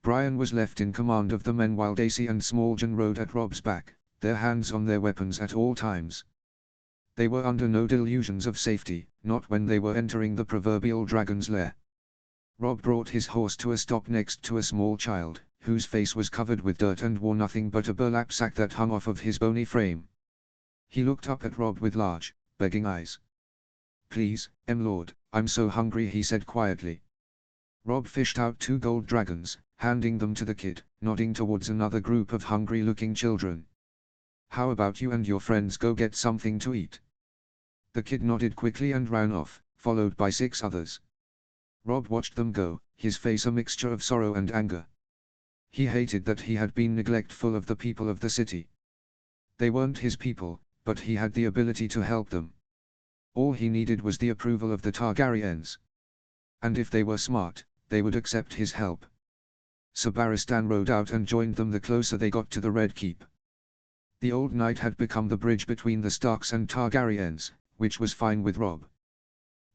Brian was left in command of the men while Daisy and Smalljan rode at Robb's back, their hands on their weapons at all times. They were under no delusions of safety, not when they were entering the proverbial dragon's lair. Robb brought his horse to a stop next to a small child, whose face was covered with dirt and wore nothing but a burlap sack that hung off of his bony frame. He looked up at Robb with large, begging eyes. "Please, Lord, I'm so hungry," he said quietly. Robb fished out 2 gold dragons, handing them to the kid, nodding towards another group of hungry-looking children. "How about you and your friends go get something to eat?" The kid nodded quickly and ran off, followed by 6 others. Robb watched them go, his face a mixture of sorrow and anger. He hated that he had been neglectful of the people of the city. They weren't his people, but he had the ability to help them. All he needed was the approval of the Targaryens. And if they were smart, they would accept his help. So Barristan rode out and joined them the closer they got to the Red Keep. The old knight had become the bridge between the Starks and Targaryens, which was fine with Robb.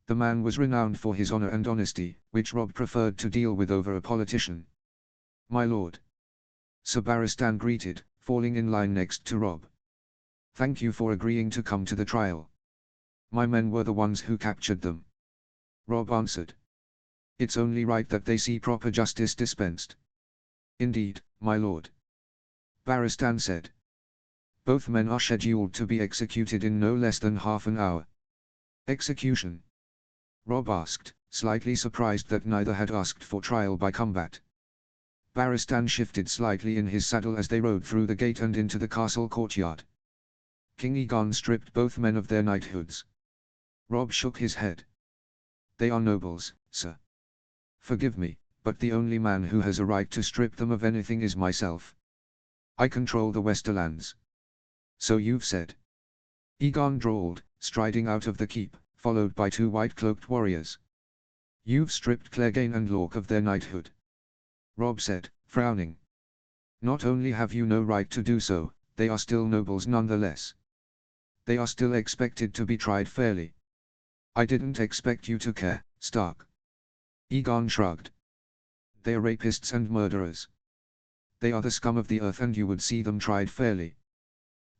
The man was renowned for his honor and honesty, which Robb preferred to deal with over a politician. "My lord," Sir Barristan greeted, falling in line next to Robb. "Thank you for agreeing to come to the trial. My men were the ones who captured them." Robb answered. "It's only right that they see proper justice dispensed." "Indeed, my lord," Barristan said. "Both men are scheduled to be executed in no less than half an hour." "Execution?" Robb asked, slightly surprised that neither had asked for trial by combat. Barristan shifted slightly in his saddle as they rode through the gate and into the castle courtyard. King Aegon stripped both men of their knighthoods. Robb shook his head. "They are nobles, sir. Forgive me, but the only man who has a right to strip them of anything is myself. I control the Westerlands." "So you've said." Aegon drawled, striding out of the keep, followed by 2 white-cloaked warriors. "You've stripped Clegane and Lorque of their knighthood," Robb said, frowning. "Not only have you no right to do so, they are still nobles nonetheless. They are still expected to be tried fairly." "I didn't expect you to care, Stark." Aegon shrugged. "They are rapists and murderers. They are the scum of the earth and you would see them tried fairly.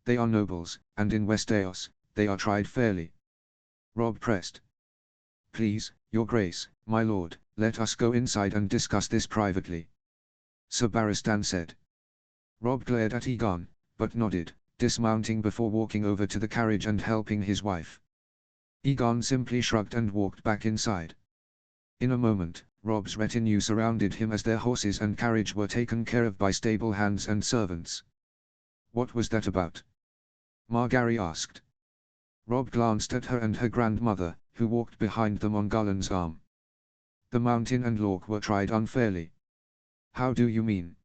They are nobles, and in Westeros, they are tried fairly." Robb pressed. "Please, your grace, my lord, let us go inside and discuss this privately." Sir Barristan said. Robb glared at Egon, but nodded, dismounting before walking over to the carriage and helping his wife. Egon simply shrugged and walked back inside. In a moment, Robb's retinue surrounded him as their horses and carriage were taken care of by stable hands and servants. What was that about? Margaery asked. Robb glanced at her and her grandmother, who walked behind them on Garland's arm. The Mountain and Lorque were tried unfairly. How do you mean?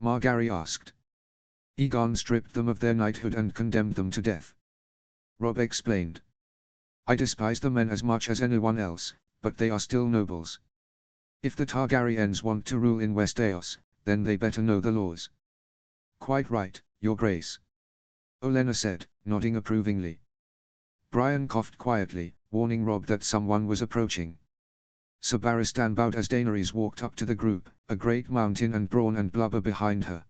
Margaery asked. Egon stripped them of their knighthood and condemned them to death. Robb explained. I despise the men as much as anyone else, but they are still nobles. If the Targaryens want to rule in Westeros, then they better know the laws. Quite right, Your Grace. Olenna said, nodding approvingly. Brian coughed quietly, warning Robb that someone was approaching. Sir Barristan bowed as Daenerys walked up to the group, a great mountain and brawn and blubber behind her.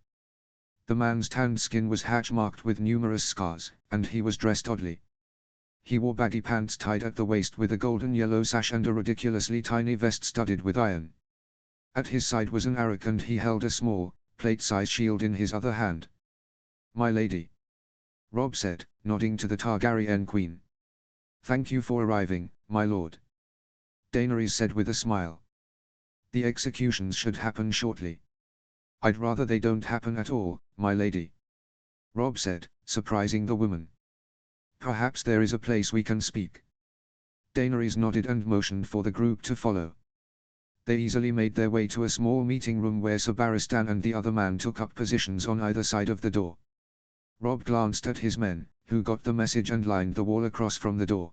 The man's tanned skin was hatch-marked with numerous scars, and he was dressed oddly. He wore baggy pants tied at the waist with a golden yellow sash and a ridiculously tiny vest studded with iron. At his side was an arrow and he held a small, plate-sized shield in his other hand. My lady. Robb said, nodding to the Targaryen queen. Thank you for arriving, my lord. Daenerys said with a smile. The executions should happen shortly. I'd rather they don't happen at all, my lady. Robb said, surprising the woman. Perhaps there is a place we can speak. Daenerys nodded and motioned for the group to follow. They easily made their way to a small meeting room where Sir Barristan and the other man took up positions on either side of the door. Robb glanced at his men, who got the message and lined the wall across from the door.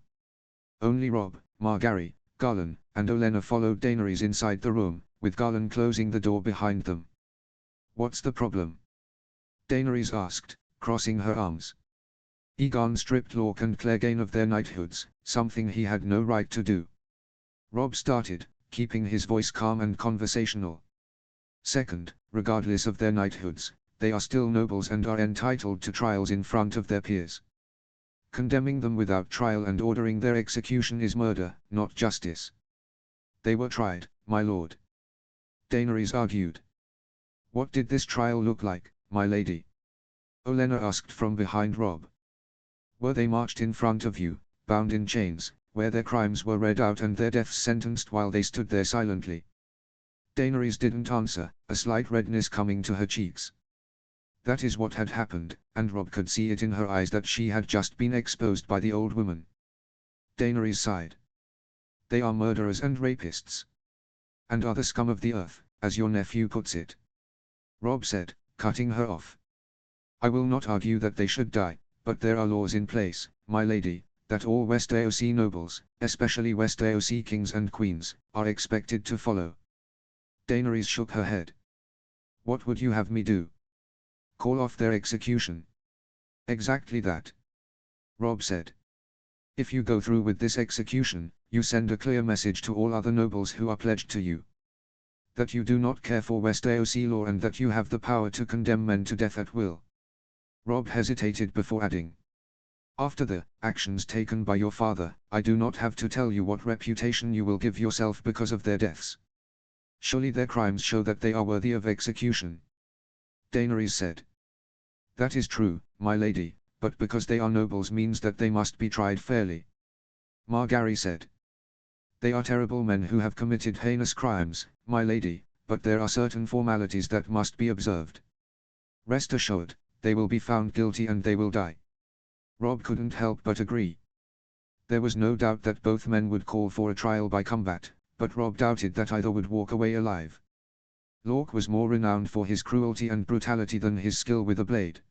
Only Robb, Margaery, Garland, and Olenna followed Daenerys inside the room, with Garland closing the door behind them. What's the problem? Daenerys asked, crossing her arms. Egon stripped Lorque and Clegane of their knighthoods, something he had no right to do. Robb started, keeping his voice calm and conversational. Second, regardless of their knighthoods, they are still nobles and are entitled to trials in front of their peers. Condemning them without trial and ordering their execution is murder, not justice. They were tried, my lord. Daenerys argued. What did this trial look like, my lady? Olenna asked from behind Robb. Were they marched in front of you, bound in chains, where their crimes were read out and their deaths sentenced while they stood there silently? Daenerys didn't answer, a slight redness coming to her cheeks. That is what had happened, and Robb could see it in her eyes that she had just been exposed by the old woman. Daenerys sighed. They are murderers and rapists. And are the scum of the earth, as your nephew puts it. Robb said, cutting her off. I will not argue that they should die, but there are laws in place, my lady, that all Westerosi nobles, especially Westerosi kings and queens, are expected to follow. Daenerys shook her head. What would you have me do? Call off their execution? Exactly that. Robb said. If you go through with this execution, you send a clear message to all other nobles who are pledged to you. That you do not care for Westerosi law and that you have the power to condemn men to death at will. Robb hesitated before adding. After the actions taken by your father, I do not have to tell you what reputation you will give yourself because of their deaths. Surely their crimes show that they are worthy of execution. Daenerys said. That is true, my lady, but because they are nobles means that they must be tried fairly. Margaery said. They are terrible men who have committed heinous crimes, my lady, but there are certain formalities that must be observed. Rest assured, they will be found guilty and they will die. Robb couldn't help but agree. There was no doubt that both men would call for a trial by combat, but Robb doubted that either would walk away alive. Lorque was more renowned for his cruelty and brutality than his skill with a blade.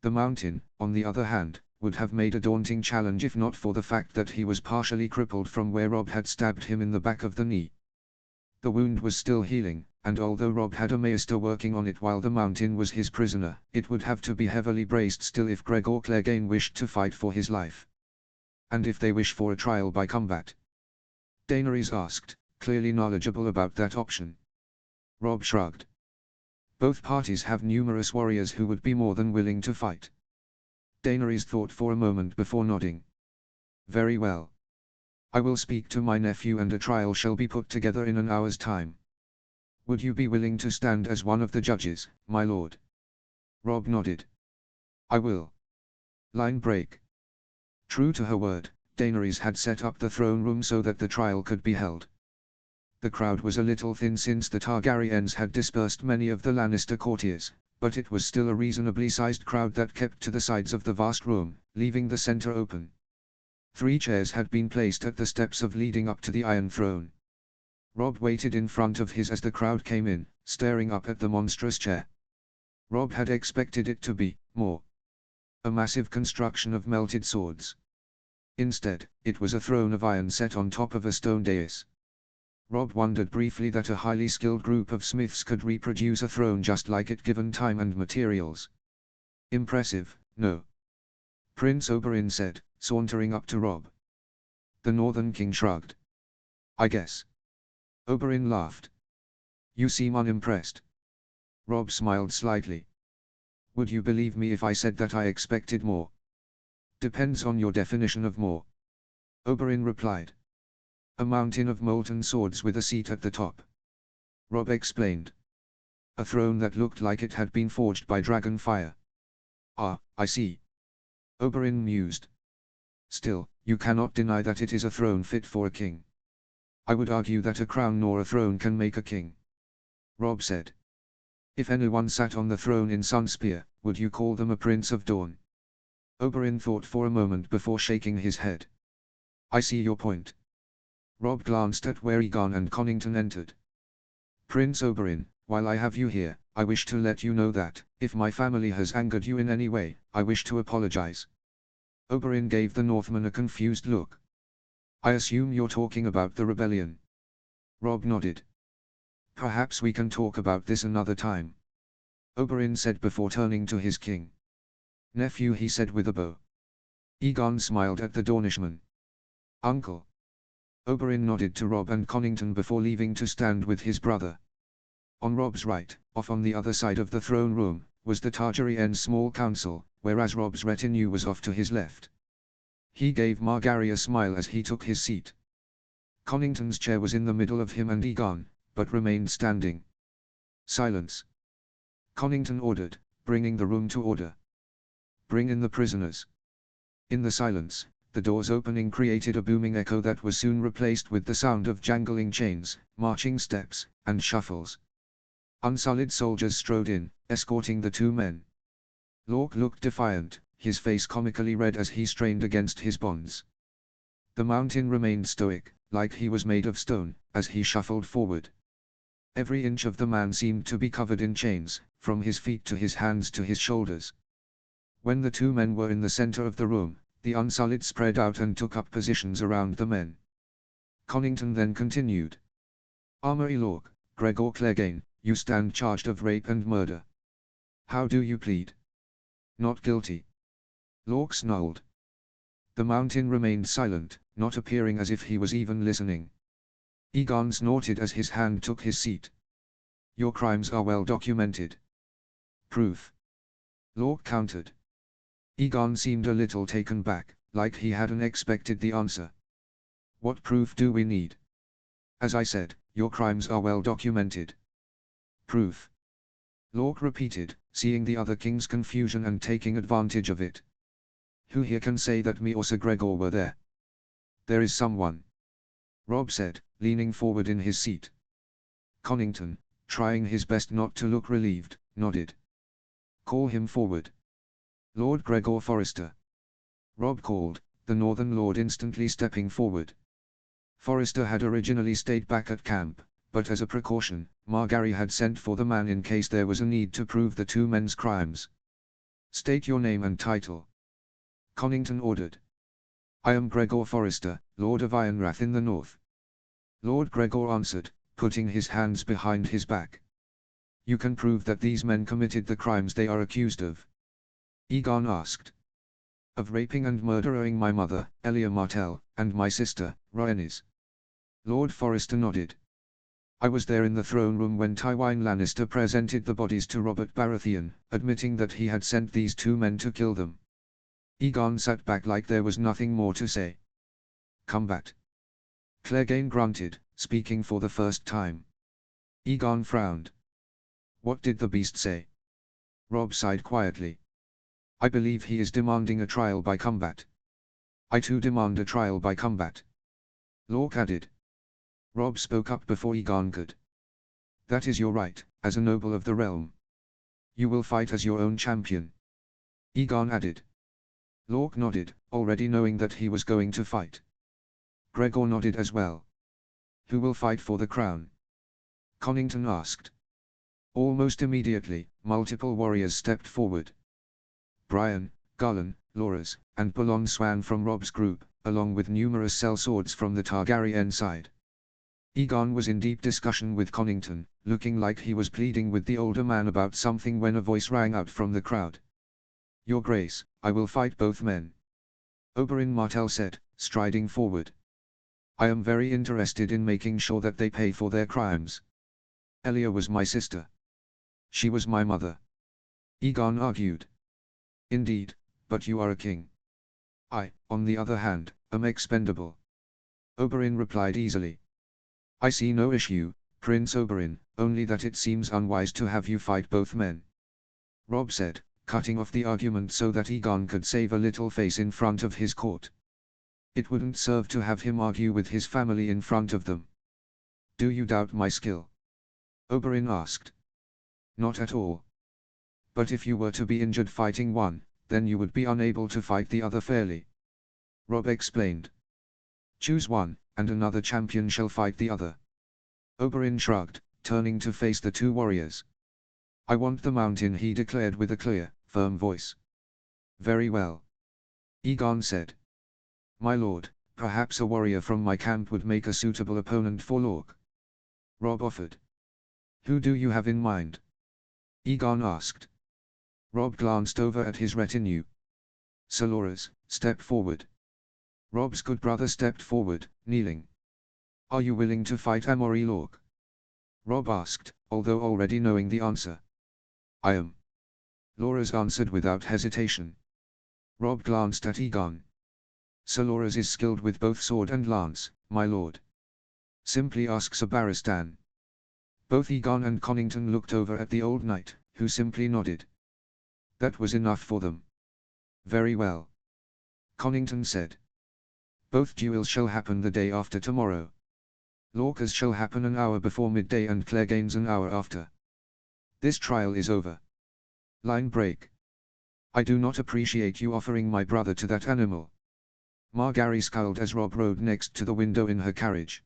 The Mountain, on the other hand, would have made a daunting challenge if not for the fact that he was partially crippled from where Robb had stabbed him in the back of the knee. The wound was still healing, and although Robb had a maester working on it while the Mountain was his prisoner, it would have to be heavily braced still if Gregor Clegane wished to fight for his life. And if they wish for a trial by combat? Daenerys asked, clearly knowledgeable about that option. Robb shrugged. Both parties have numerous warriors who would be more than willing to fight. Daenerys thought for a moment before nodding. Very well. I will speak to my nephew and a trial shall be put together in an hour's time. Would you be willing to stand as one of the judges, my lord? Robb nodded. I will. Line break. True to her word, Daenerys had set up the throne room so that the trial could be held. The crowd was a little thin since the Targaryens had dispersed many of the Lannister courtiers, but it was still a reasonably sized crowd that kept to the sides of the vast room, leaving the center open. 3 chairs had been placed at the steps leading up to the Iron Throne. Robb waited in front of his as the crowd came in, staring up at the monstrous chair. Robb had expected it to be more a massive construction of melted swords. Instead, it was a throne of iron set on top of a stone dais. Robb wondered briefly that a highly skilled group of smiths could reproduce a throne just like it given time and materials. Impressive, no? Prince Oberyn said, sauntering up to Robb. The Northern King shrugged. I guess. Oberyn laughed. You seem unimpressed. Robb smiled slightly. Would you believe me if I said that I expected more? Depends on your definition of more. Oberyn replied. A mountain of molten swords with a seat at the top. Robb explained. A throne that looked like it had been forged by dragon fire. Ah, I see. Oberyn mused. Still, you cannot deny that it is a throne fit for a king. I would argue that a crown nor a throne can make a king. Robb said. If anyone sat on the throne in Sunspear, would you call them a Prince of Dawn? Oberyn thought for a moment before shaking his head. I see your point. Robb glanced at where Aegon and Connington entered. Prince Oberyn, while I have you here, I wish to let you know that, if my family has angered you in any way, I wish to apologize. Oberyn gave the Northman a confused look. I assume you're talking about the rebellion. Robb nodded. Perhaps we can talk about this another time. Oberyn said before turning to his king. Nephew, he said with a bow. Aegon smiled at the Dornishman. Uncle. Oberyn nodded to Robb and Connington before leaving to stand with his brother. On Robb's right, off on the other side of the throne room, was the Targaryen small council, whereas Robb's retinue was off to his left. He gave Margaery a smile as he took his seat. Connington's chair was in the middle of him and Aegon, but remained standing. Silence. Connington ordered, bringing the room to order. Bring in the prisoners. In the silence, the doors opening created a booming echo that was soon replaced with the sound of jangling chains, marching steps, and shuffles. Unsullied soldiers strode in, escorting the 2 men. Lorque looked defiant, his face comically red as he strained against his bonds. The mountain remained stoic, like he was made of stone, as he shuffled forward. Every inch of the man seemed to be covered in chains, from his feet to his hands to his shoulders. When the 2 men were in the center of the room, the Unsullied spread out and took up positions around the men. Connington then continued. Armory Lorque, Gregor Clegane, you stand charged of rape and murder. How do you plead? Not guilty. Lorque snarled. The mountain remained silent, not appearing as if he was even listening. Aegon snorted as his hand took his seat. Your crimes are well documented. Proof. Lorque countered. Aegon seemed a little taken back, like he hadn't expected the answer. What proof do we need? As I said, your crimes are well documented. Proof. Lorque repeated, seeing the other king's confusion and taking advantage of it. Who here can say that me or Sir Gregor were there? There is someone. Robb said, leaning forward in his seat. Connington, trying his best not to look relieved, nodded. Call him forward. Lord Gregor Forrester. Robb called, the Northern Lord instantly stepping forward. Forrester had originally stayed back at camp, but as a precaution, Margaery had sent for the man in case there was a need to prove the 2 men's crimes. State your name and title. Connington ordered. I am Gregor Forrester, Lord of Ironrath in the north. Lord Gregor answered, putting his hands behind his back. You can prove that these men committed the crimes they are accused of? Aegon asked. Of raping and murdering my mother, Elia Martell, and my sister, Rhaenys. Lord Forrester nodded. I was there in the throne room when Tywin Lannister presented the bodies to Robert Baratheon, admitting that he had sent these 2 men to kill them. Aegon sat back like there was nothing more to say. Combat. Clegane grunted, speaking for the first time. Egon frowned. What did the beast say? Robb sighed quietly. I believe he is demanding a trial by combat. I too demand a trial by combat. Lork added. Robb spoke up before Egon could. That is your right, as a noble of the realm. You will fight as your own champion. Egon added. Lork nodded, already knowing that he was going to fight. Gregor nodded as well. Who will fight for the crown? Connington asked. Almost immediately, multiple warriors stepped forward. Brian, Garlan, Loras, and Balon swam from Robb's group, along with numerous sellswords from the Targaryen side. Egon was in deep discussion with Connington, looking like he was pleading with the older man about something when a voice rang out from the crowd. Your Grace, I will fight both men. Oberyn Martell said, striding forward. I am very interested in making sure that they pay for their crimes. Elia was my sister. She was my mother. Egon argued. Indeed, but you are a king. I, on the other hand, am expendable. Oberyn replied easily. I see no issue, Prince Oberyn, only that it seems unwise to have you fight both men. Robb said, cutting off the argument so that Egon could save a little face in front of his court. It wouldn't serve to have him argue with his family in front of them. Do you doubt my skill? Oberyn asked. Not at all. But if you were to be injured fighting one, then you would be unable to fight the other fairly. Robb explained. Choose one, and another champion shall fight the other. Oberyn shrugged, turning to face the two warriors. I want the mountain, he declared with a clear, firm voice. Very well. Egon said. My lord, perhaps a warrior from my camp would make a suitable opponent for Lork. Robb offered. Who do you have in mind? Egon asked. Robb glanced over at his retinue. Sir Loras, step forward. Robb's good brother stepped forward, kneeling. Are you willing to fight Amory Lork? Robb asked, although already knowing the answer. I am. Loras answered without hesitation. Robb glanced at Egon. Sir Loras is skilled with both sword and lance, my lord. Simply ask Sir Barristan. Both Egon and Connington looked over at the old knight, who simply nodded. That was enough for them. Very well. Connington said. Both duels shall happen the day after tomorrow. Lorca's shall happen an hour before midday and Clegane's an hour after. This trial is over. Line break. I do not appreciate you offering my brother to that animal. Margaery scowled as Robb rode next to the window in her carriage.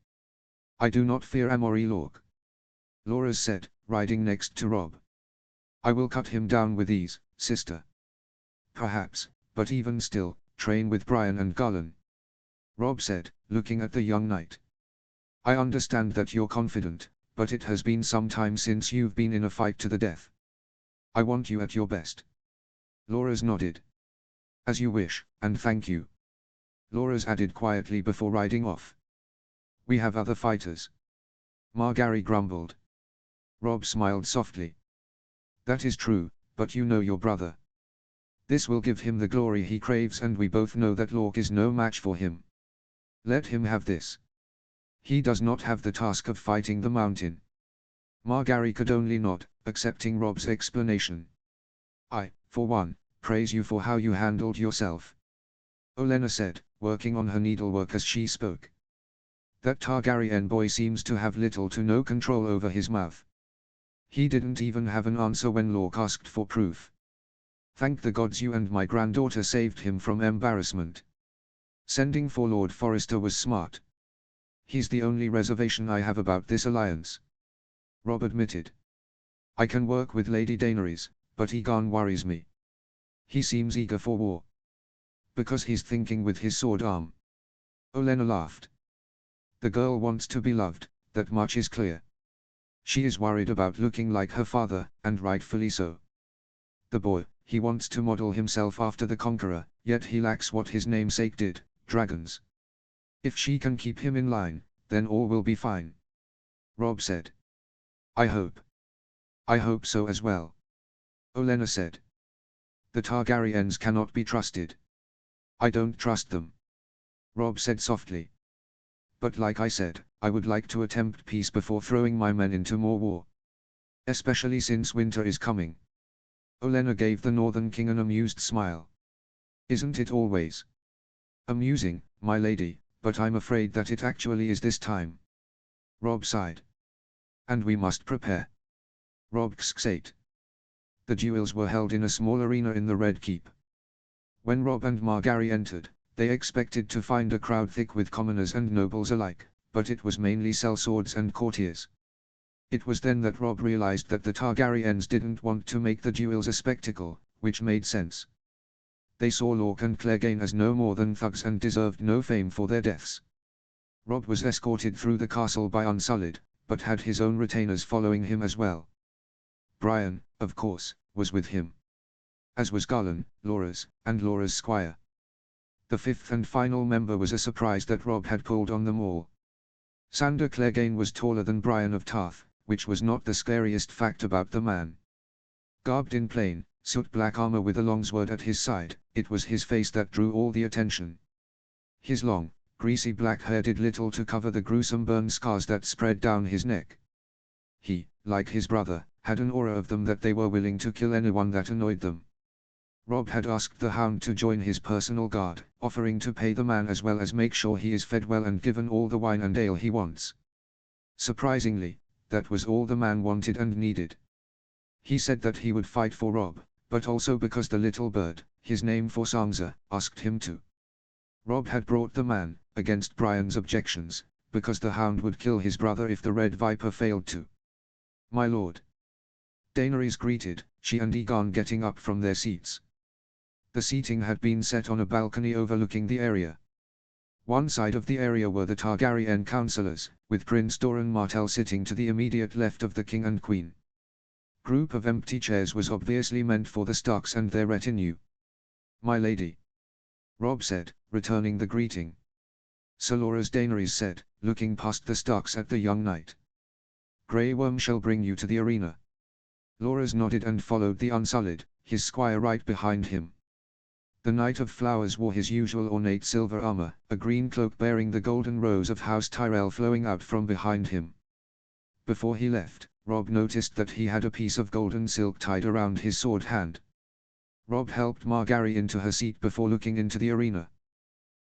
I do not fear Amory Lork. Loras said, riding next to Robb. I will cut him down with ease, sister. Perhaps, but even still, train with Brian and Garlan. Robb said, looking at the young knight. I understand that you're confident, but it has been some time since you've been in a fight to the death. I want you at your best. Loras nodded. As you wish, and thank you. Loras added quietly before riding off. We have other fighters. Margaery grumbled. Robb smiled softly. That is true, but you know your brother. This will give him the glory he craves, and we both know that Lork is no match for him. Let him have this. He does not have the task of fighting the mountain. Margaery could only nod, accepting Robb's explanation. I, for one, praise you for how you handled yourself. Olenna said, working on her needlework as she spoke. That Targaryen boy seems to have little to no control over his mouth. He didn't even have an answer when Lork asked for proof. Thank the gods you and my granddaughter saved him from embarrassment. Sending for Lord Forrester was smart. He's the only reservation I have about this alliance. Robb admitted. I can work with Lady Daenerys, but Egon worries me. He seems eager for war. Because he's thinking with his sword arm. Olenna laughed. The girl wants to be loved, that much is clear. She is worried about looking like her father, and rightfully so. The boy, he wants to model himself after the Conqueror, yet he lacks what his namesake did, dragons. If she can keep him in line, then all will be fine. Robb said. I hope. I hope so as well. Olenna said. The Targaryens cannot be trusted. I don't trust them. Robb said softly. But like I said, I would like to attempt peace before throwing my men into more war. Especially since winter is coming. Olenna gave the Northern King an amused smile. Isn't it always amusing, my lady, but I'm afraid that it actually is this time. Robb sighed. And we must prepare. Robb sate. The duels were held in a small arena in the Red Keep. When Robb and Margaery entered, they expected to find a crowd thick with commoners and nobles alike, but it was mainly sellswords and courtiers. It was then that Robb realized that the Targaryens didn't want to make the duels a spectacle, which made sense. They saw Lorque and Clegane as no more than thugs and deserved no fame for their deaths. Robb was escorted through the castle by Unsullied, but had his own retainers following him as well. Brian, of course, was with him. As was Garlan, Loras, and Loras' squire. The fifth and final member was a surprise that Robb had pulled on them all. Sandor Clegane was taller than Brian of Tarth, which was not the scariest fact about the man. Garbed in plain, soot-black armor with a longsword at his side, it was his face that drew all the attention. His long, greasy black hair did little to cover the gruesome burn scars that spread down his neck. He, like his brother, had an aura of them that they were willing to kill anyone that annoyed them. Robb had asked the Hound to join his personal guard, offering to pay the man as well as make sure he is fed well and given all the wine and ale he wants. Surprisingly, that was all the man wanted and needed. He said that he would fight for Robb, but also because the little bird, his name for Sansa, asked him to. Robb had brought the man, against Brian's objections, because the Hound would kill his brother if the Red Viper failed to. My lord. Daenerys greeted, she and Aegon getting up from their seats. The seating had been set on a balcony overlooking the area. One side of the area were the Targaryen councillors, with Prince Doran Martell sitting to the immediate left of the king and queen. Group of empty chairs was obviously meant for the Starks and their retinue. My lady. Robb said, returning the greeting. Sir Loras Daenerys said, looking past the Starks at the young knight. Grey Worm shall bring you to the arena. Loras nodded and followed the Unsullied, his squire right behind him. The Knight of Flowers wore his usual ornate silver armor, a green cloak bearing the golden rose of House Tyrell flowing out from behind him. Before he left, Robb noticed that he had a piece of golden silk tied around his sword hand. Robb helped Margaery into her seat before looking into the arena.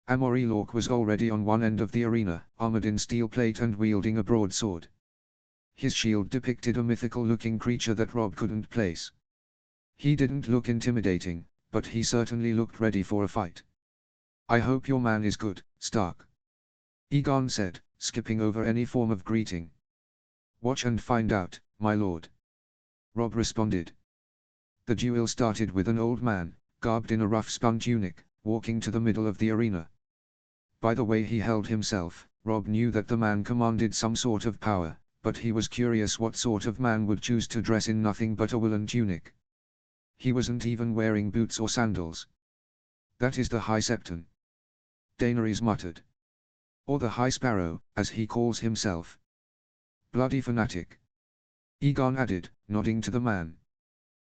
Amory Lorque was already on one end of the arena, armored in steel plate and wielding a broadsword. His shield depicted a mythical-looking creature that Robb couldn't place. He didn't look intimidating, but he certainly looked ready for a fight. I hope your man is good, Stark. Aegon said, skipping over any form of greeting. Watch and find out, my lord. Robb responded. The duel started with an old man, garbed in a rough spun tunic, walking to the middle of the arena. By the way he held himself, Robb knew that the man commanded some sort of power, but he was curious what sort of man would choose to dress in nothing but a woolen tunic. He wasn't even wearing boots or sandals. That is the High Septon. Daenerys muttered. Or the High Sparrow, as he calls himself. Bloody fanatic. Aegon added, nodding to the man.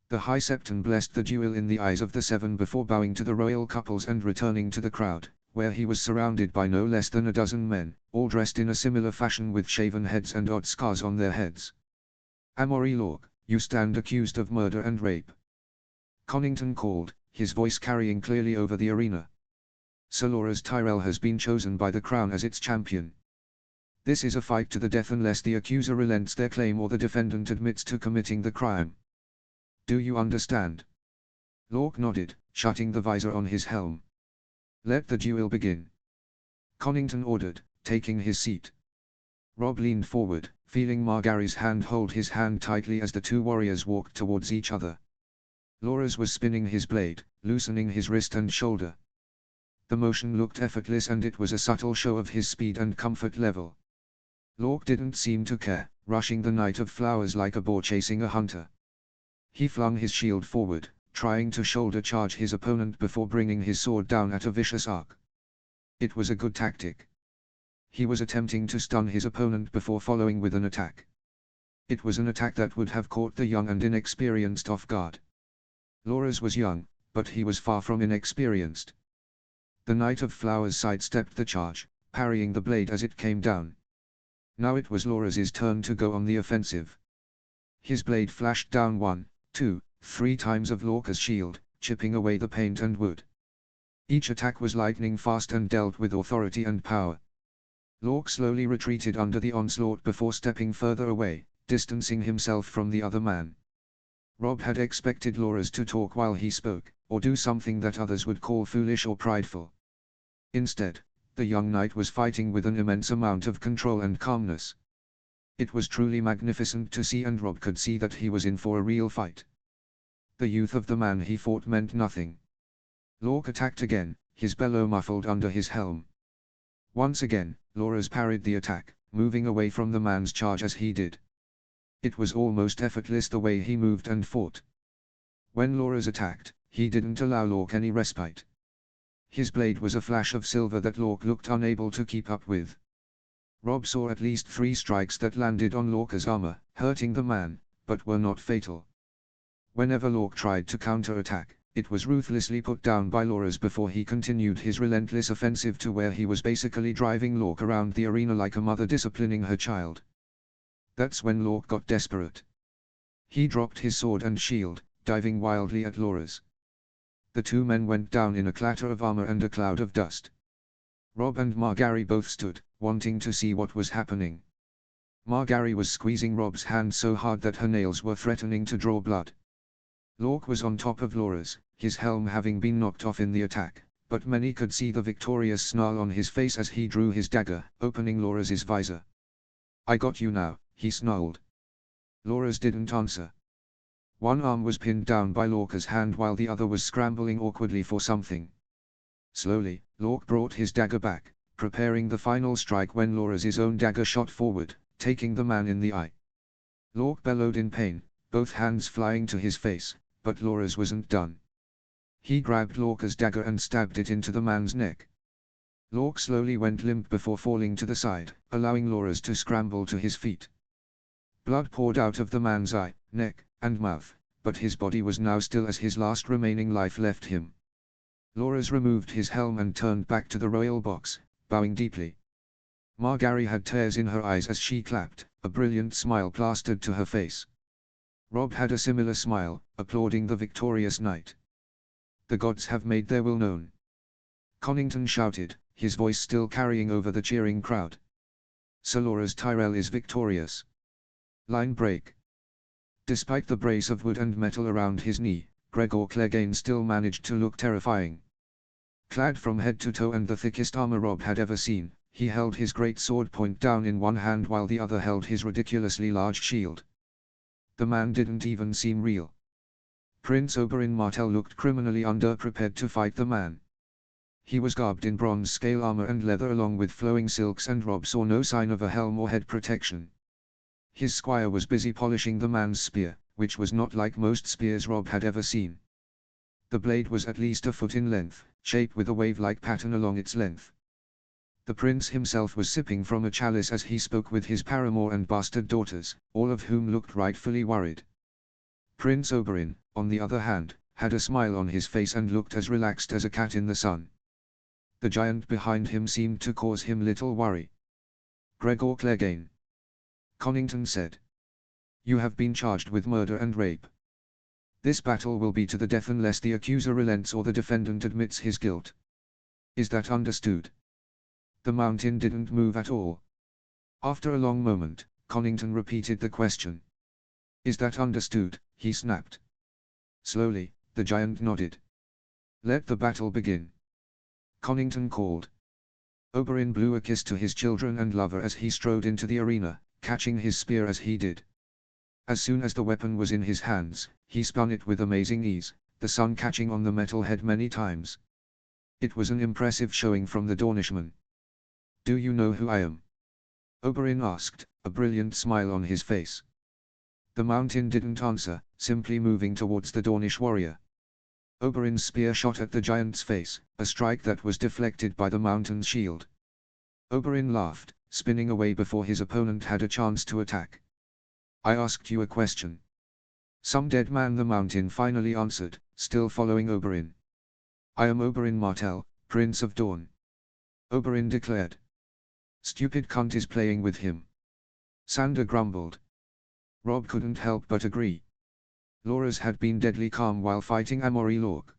The High Septon blessed the duel in the eyes of the seven before bowing to the royal couples and returning to the crowd, where he was surrounded by no less than a dozen men, all dressed in a similar fashion with shaven heads and odd scars on their heads. Amory Lorque, you stand accused of murder and rape. Connington called, his voice carrying clearly over the arena. Sir Loras Tyrell has been chosen by the Crown as its champion. This is a fight to the death unless the accuser relents their claim or the defendant admits to committing the crime. Do you understand? Lorque nodded, shutting the visor on his helm. Let the duel begin. Connington ordered, taking his seat. Robb leaned forward, feeling Margaery's hand hold his hand tightly as the two warriors walked towards each other. Loras was spinning his blade, loosening his wrist and shoulder. The motion looked effortless and it was a subtle show of his speed and comfort level. Lorque didn't seem to care, rushing the Knight of Flowers like a boar chasing a hunter. He flung his shield forward, trying to shoulder charge his opponent before bringing his sword down at a vicious arc. It was a good tactic. He was attempting to stun his opponent before following with an attack. It was an attack that would have caught the young and inexperienced off guard. Loras was young, but he was far from inexperienced. The Knight of Flowers sidestepped the charge, parrying the blade as it came down. Now it was Loras' turn to go on the offensive. His blade flashed down 1, 2, 3 times of Lorca's shield, chipping away the paint and wood. Each attack was lightning fast and dealt with authority and power. Lorca slowly retreated under the onslaught before stepping further away, distancing himself from the other man. Rob had expected Loras to talk while he spoke, or do something that others would call foolish or prideful. Instead, the young knight was fighting with an immense amount of control and calmness. It was truly magnificent to see, and Rob could see that he was in for a real fight. The youth of the man he fought meant nothing. Lorca attacked again, his bellow muffled under his helm. Once again, Loras parried the attack, moving away from the man's charge as he did. It was almost effortless the way he moved and fought. When Loras attacked, he didn't allow Lorca any respite. His blade was a flash of silver that Lorca looked unable to keep up with. Rob saw at least 3 strikes that landed on Lorca's armor, hurting the man, but were not fatal. Whenever Lorca tried to counter-attack, it was ruthlessly put down by Loras before he continued his relentless offensive to where he was basically driving Lorca around the arena like a mother disciplining her child. That's when Lorca got desperate. He dropped his sword and shield, diving wildly at Loras. The two men went down in a clatter of armor and a cloud of dust. Rob and Margaery both stood, wanting to see what was happening. Margaery was squeezing Rob's hand so hard that her nails were threatening to draw blood. Lorca was on top of Loras, his helm having been knocked off in the attack, but many could see the victorious snarl on his face as he drew his dagger, opening Loras's visor. "I got you now," he snarled. Loras didn't answer. One arm was pinned down by Lorca's hand while the other was scrambling awkwardly for something. Slowly, Lorca brought his dagger back, preparing the final strike when Loras's own dagger shot forward, taking the man in the eye. Lorca bellowed in pain, both hands flying to his face, but Loras wasn't done. He grabbed Lorca's dagger and stabbed it into the man's neck. Lorca slowly went limp before falling to the side, allowing Loras to scramble to his feet. Blood poured out of the man's eye, neck, and mouth, but his body was now still as his last remaining life left him. Loras removed his helm and turned back to the royal box, bowing deeply. Margaery had tears in her eyes as she clapped, a brilliant smile plastered to her face. Rob had a similar smile, applauding the victorious knight. "The gods have made their will known," Connington shouted, his voice still carrying over the cheering crowd. "Sir Loras Tyrell is victorious." Line break. Despite the brace of wood and metal around his knee, Gregor Clegane still managed to look terrifying. Clad from head to toe in the thickest armor Rob had ever seen, he held his great sword point down in one hand while the other held his ridiculously large shield. The man didn't even seem real. Prince Oberyn Martell looked criminally underprepared to fight the man. He was garbed in bronze scale armor and leather along with flowing silks, and Rob saw no sign of a helm or head protection. His squire was busy polishing the man's spear, which was not like most spears Rob had ever seen. The blade was at least a foot in length, shaped with a wave-like pattern along its length. The prince himself was sipping from a chalice as he spoke with his paramour and bastard daughters, all of whom looked rightfully worried. Prince Oberyn, on the other hand, had a smile on his face and looked as relaxed as a cat in the sun. The giant behind him seemed to cause him little worry. "Gregor Clegane," Connington said, "you have been charged with murder and rape. This battle will be to the death unless the accuser relents or the defendant admits his guilt. Is that understood?" The mountain didn't move at all. After a long moment, Connington repeated the question. "Is that understood?" he snapped. Slowly, the giant nodded. "Let the battle begin," Connington called. Oberyn blew a kiss to his children and lover as he strode into the arena, catching his spear as he did. As soon as the weapon was in his hands, he spun it with amazing ease, the sun catching on the metal head many times. It was an impressive showing from the Dornishman. "Do you know who I am?" Oberyn asked, a brilliant smile on his face. The mountain didn't answer, simply moving towards the Dornish warrior. Oberyn's spear shot at the giant's face, a strike that was deflected by the mountain's shield. Oberyn laughed, spinning away before his opponent had a chance to attack. "I asked you a question." "Some dead man," the mountain finally answered, still following Oberyn. "I am Oberyn Martell, Prince of Dorne," Oberyn declared. "Stupid cunt is playing with him." Sander grumbled. Rob couldn't help but agree. Loras had been deadly calm while fighting Amory Lork.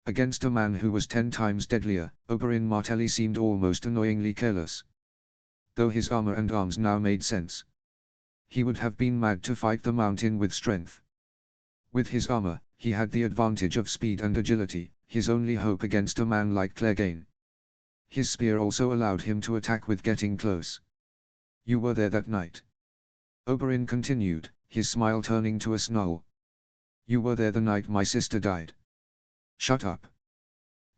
Against a man who was 10 times deadlier, Oberyn Martelli seemed almost annoyingly careless. Though his armor and arms now made sense. He would have been mad to fight the mountain with strength. With his armor, he had the advantage of speed and agility, his only hope against a man like Clegane. His spear also allowed him to attack with getting close. You were there that night. Oberyn continued, his smile turning to a snarl. You were there the night my sister died. Shut up.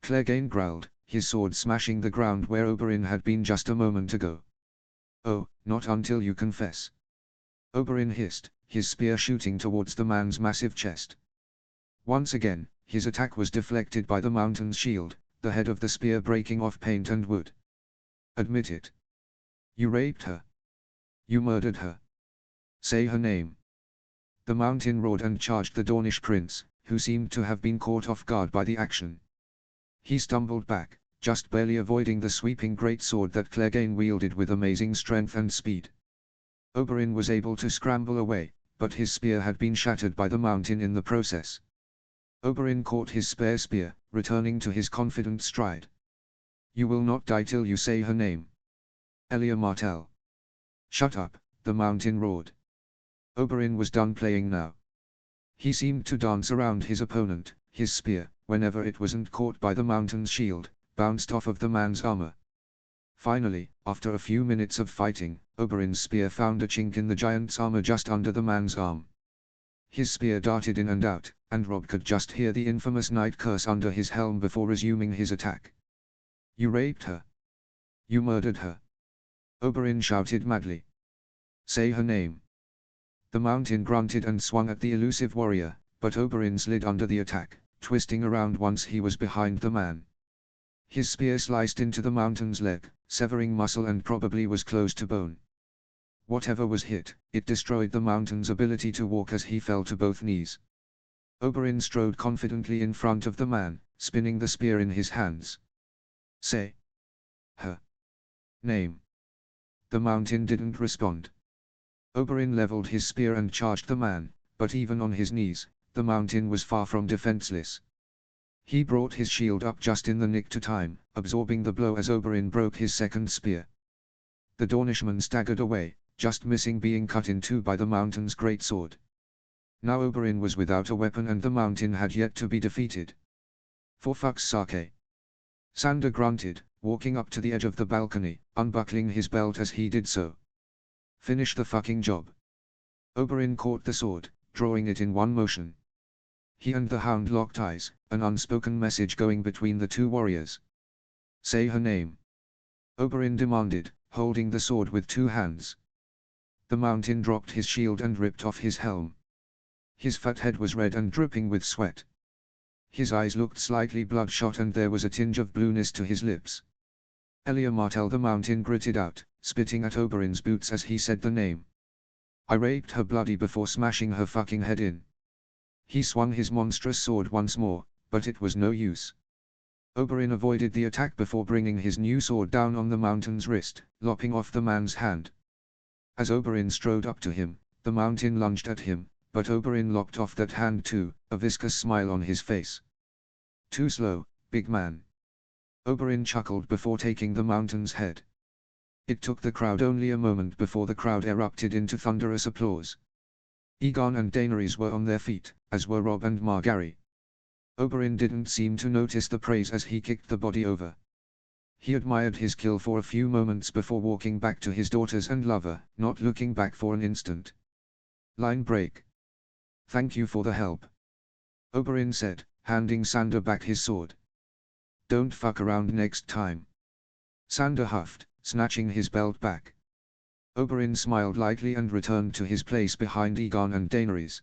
Clegane growled, his sword smashing the ground where Oberyn had been just a moment ago. Oh, not until you confess. Oberyn hissed, his spear shooting towards the man's massive chest. Once again, his attack was deflected by the mountain's shield, the head of the spear breaking off paint and wood. Admit it. You raped her. You murdered her. Say her name. The mountain roared and charged the Dornish prince, who seemed to have been caught off guard by the action. He stumbled back, just barely avoiding the sweeping greatsword that Clegane wielded with amazing strength and speed. Oberyn was able to scramble away, but his spear had been shattered by the mountain in the process. Oberyn caught his spare spear, returning to his confident stride. You will not die till you say her name. Elia Martell. Shut up, the mountain roared. Oberyn was done playing now. He seemed to dance around his opponent, his spear, whenever it wasn't caught by the mountain's shield, bounced off of the man's armor. Finally, after a few minutes of fighting, Oberyn's spear found a chink in the giant's armor just under the man's arm. His spear darted in and out, and Rob could just hear the infamous night curse under his helm before resuming his attack. You raped her. You murdered her. Oberyn shouted madly. Say her name. The mountain grunted and swung at the elusive warrior, but Oberyn slid under the attack, twisting around once he was behind the man. His spear sliced into the mountain's leg, severing muscle and probably was close to bone. Whatever was hit, it destroyed the mountain's ability to walk as he fell to both knees. Oberyn strode confidently in front of the man, spinning the spear in his hands. Say her name. The mountain didn't respond. Oberyn leveled his spear and charged the man, but even on his knees, the mountain was far from defenseless. He brought his shield up just in the nick to time, absorbing the blow as Oberyn broke his second spear. The Dornishman staggered away, just missing being cut in two by the mountain's greatsword. Now Oberyn was without a weapon and the mountain had yet to be defeated. For fuck's sake. Sander grunted, walking up to the edge of the balcony, unbuckling his belt as he did so. Finish the fucking job. Oberyn caught the sword, drawing it in one motion. He and the hound locked eyes, an unspoken message going between the two warriors. Say her name. Oberyn demanded, holding the sword with two hands. The mountain dropped his shield and ripped off his helm. His fat head was red and dripping with sweat. His eyes looked slightly bloodshot and there was a tinge of blueness to his lips. Elia Martell the mountain gritted out, spitting at Oberyn's boots as he said the name. I raped her bloody before smashing her fucking head in. He swung his monstrous sword once more, but it was no use. Oberyn avoided the attack before bringing his new sword down on the mountain's wrist, lopping off the man's hand. As Oberyn strode up to him, the mountain lunged at him, but Oberyn lopped off that hand too, a viscous smile on his face. Too slow, big man. Oberyn chuckled before taking the mountain's head. It took the crowd only a moment before the crowd erupted into thunderous applause. Aegon and Daenerys were on their feet, as were Robb and Margaery. Oberyn didn't seem to notice the praise as he kicked the body over. He admired his kill for a few moments before walking back to his daughters and lover, not looking back for an instant. Line break. Thank you for the help. Oberyn said, handing Sander back his sword. Don't fuck around next time. Sander huffed, snatching his belt back. Oberyn smiled lightly and returned to his place behind Aegon and Daenerys.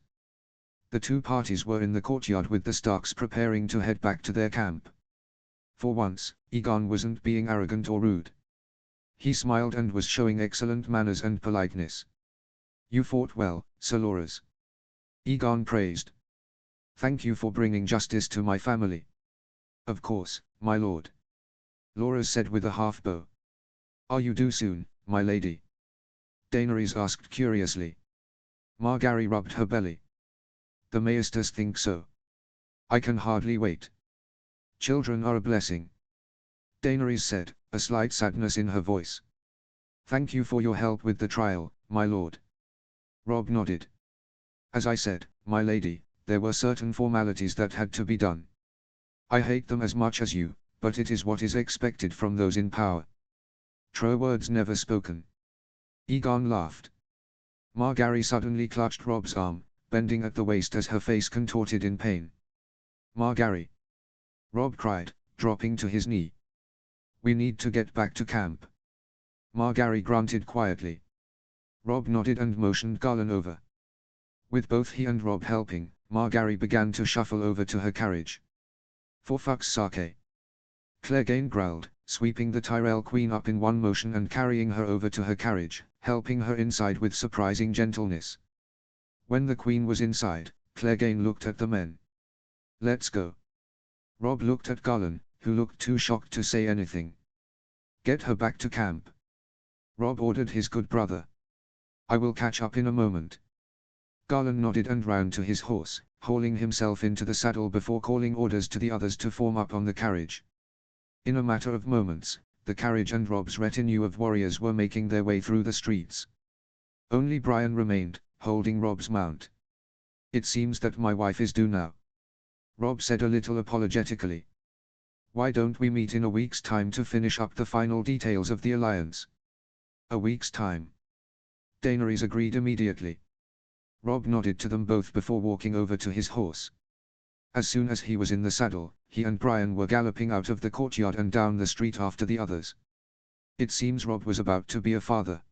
The two parties were in the courtyard with the Starks preparing to head back to their camp. For once, Aegon wasn't being arrogant or rude. He smiled and was showing excellent manners and politeness. You fought well, Sir Loras. Aegon praised. Thank you for bringing justice to my family. Of course, my lord. Loras said with a half bow. Are you due soon, my lady? Daenerys asked curiously. Margaery rubbed her belly. The Maesters think so. I can hardly wait. Children are a blessing. Daenerys said, a slight sadness in her voice. Thank you for your help with the trial, my lord. Robb nodded. As I said, my lady, there were certain formalities that had to be done. I hate them as much as you, but it is what is expected from those in power. True words never spoken. Aegon laughed. Margaery suddenly clutched Robb's arm, bending at the waist as her face contorted in pain. Margaery! Robb cried, dropping to his knee. We need to get back to camp. Margaery grunted quietly. Robb nodded and motioned Garland over. With both he and Robb helping, Margaery began to shuffle over to her carriage. For fuck's sake! Clegane growled, sweeping the Tyrell Queen up in one motion and carrying her over to her carriage, helping her inside with surprising gentleness. When the Queen was inside, Clegane looked at the men. Let's go. Robb looked at Garland, who looked too shocked to say anything. Get her back to camp. Robb ordered his good brother. I will catch up in a moment. Garland nodded and ran to his horse, hauling himself into the saddle before calling orders to the others to form up on the carriage. In a matter of moments, the carriage and Robb's retinue of warriors were making their way through the streets. Only Brian remained, holding Robb's mount. It seems that my wife is due now. Robb said a little apologetically. Why don't we meet in a week's time to finish up the final details of the alliance? A week's time. Daenerys agreed immediately. Robb nodded to them both before walking over to his horse. As soon as he was in the saddle, he and Brian were galloping out of the courtyard and down the street after the others. It seems Robb was about to be a father.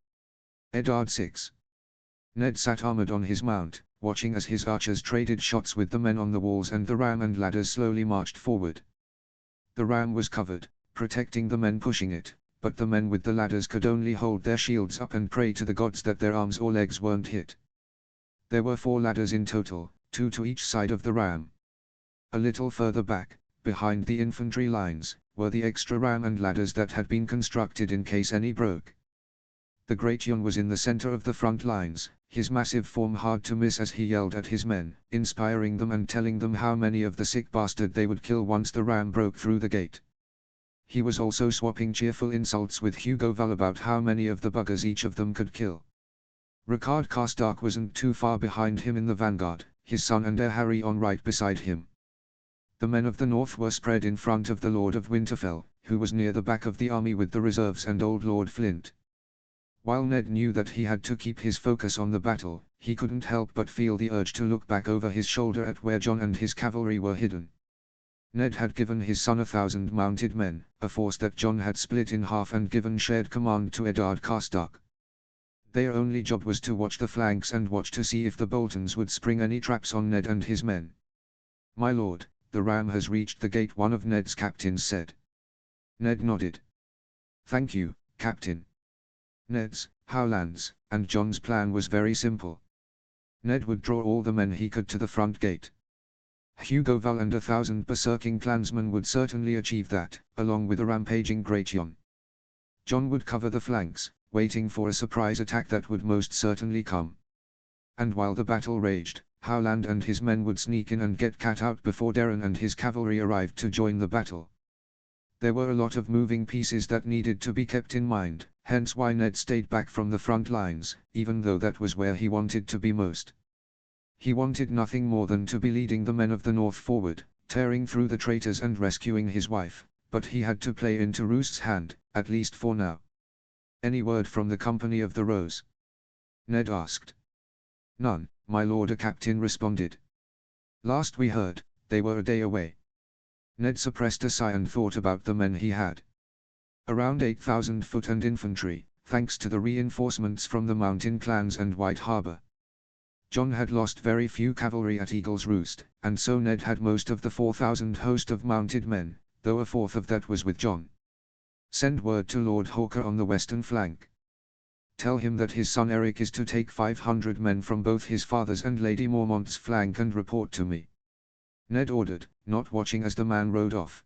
Eddard 6. Ned sat armored on his mount, watching as his archers traded shots with the men on the walls and the ram and ladders slowly marched forward. The ram was covered, protecting the men pushing it, but the men with the ladders could only hold their shields up and pray to the gods that their arms or legs weren't hit. There were 4 ladders in total, 2 to each side of the ram. A little further back, behind the infantry lines, were the extra ram and ladders that had been constructed in case any broke. The Great Jon was in the center of the front lines, his massive form hard to miss as he yelled at his men, inspiring them and telling them how many of the sick bastard they would kill once the ram broke through the gate. He was also swapping cheerful insults with Hugo Val about how many of the buggers each of them could kill. Ricard Karstark wasn't too far behind him in the vanguard, his son and heir Harry on right beside him. The men of the north were spread in front of the Lord of Winterfell, who was near the back of the army with the reserves and old Lord Flint. While Ned knew that he had to keep his focus on the battle, he couldn't help but feel the urge to look back over his shoulder at where Jon and his cavalry were hidden. Ned had given his son 1,000 mounted men, a force that Jon had split in half and given shared command to Eddard Karstark. Their only job was to watch the flanks and watch to see if the Boltons would spring any traps on Ned and his men. My lord, the ram has reached the gate, one of Ned's captains said. Ned nodded. Thank you, Captain. Ned's, Howland's, and Jon's plan was very simple. Ned would draw all the men he could to the front gate. Hugo Val and 1,000 berserking clansmen would certainly achieve that, along with a rampaging Great Jon. Jon would cover the flanks, waiting for a surprise attack that would most certainly come. And while the battle raged, Howland and his men would sneak in and get Cat out before Daeron and his cavalry arrived to join the battle. There were a lot of moving pieces that needed to be kept in mind, hence why Ned stayed back from the front lines, even though that was where he wanted to be most. He wanted nothing more than to be leading the men of the north forward, tearing through the traitors and rescuing his wife, but he had to play into Roost's hand, at least for now. Any word from the Company of the Rose? Ned asked. None, my lord, a captain responded. Last we heard, they were a day away. Ned suppressed a sigh and thought about the men he had. Around 8,000 foot and infantry, thanks to the reinforcements from the mountain clans and White Harbor. Jon had lost very few cavalry at Eagle's Roost, and so Ned had most of the 4,000 host of mounted men, though a fourth of that was with Jon. Send word to Lord Hawker on the western flank. Tell him that his son Eric is to take 500 men from both his father's and Lady Mormont's flank and report to me. Ned ordered, not watching as the man rode off.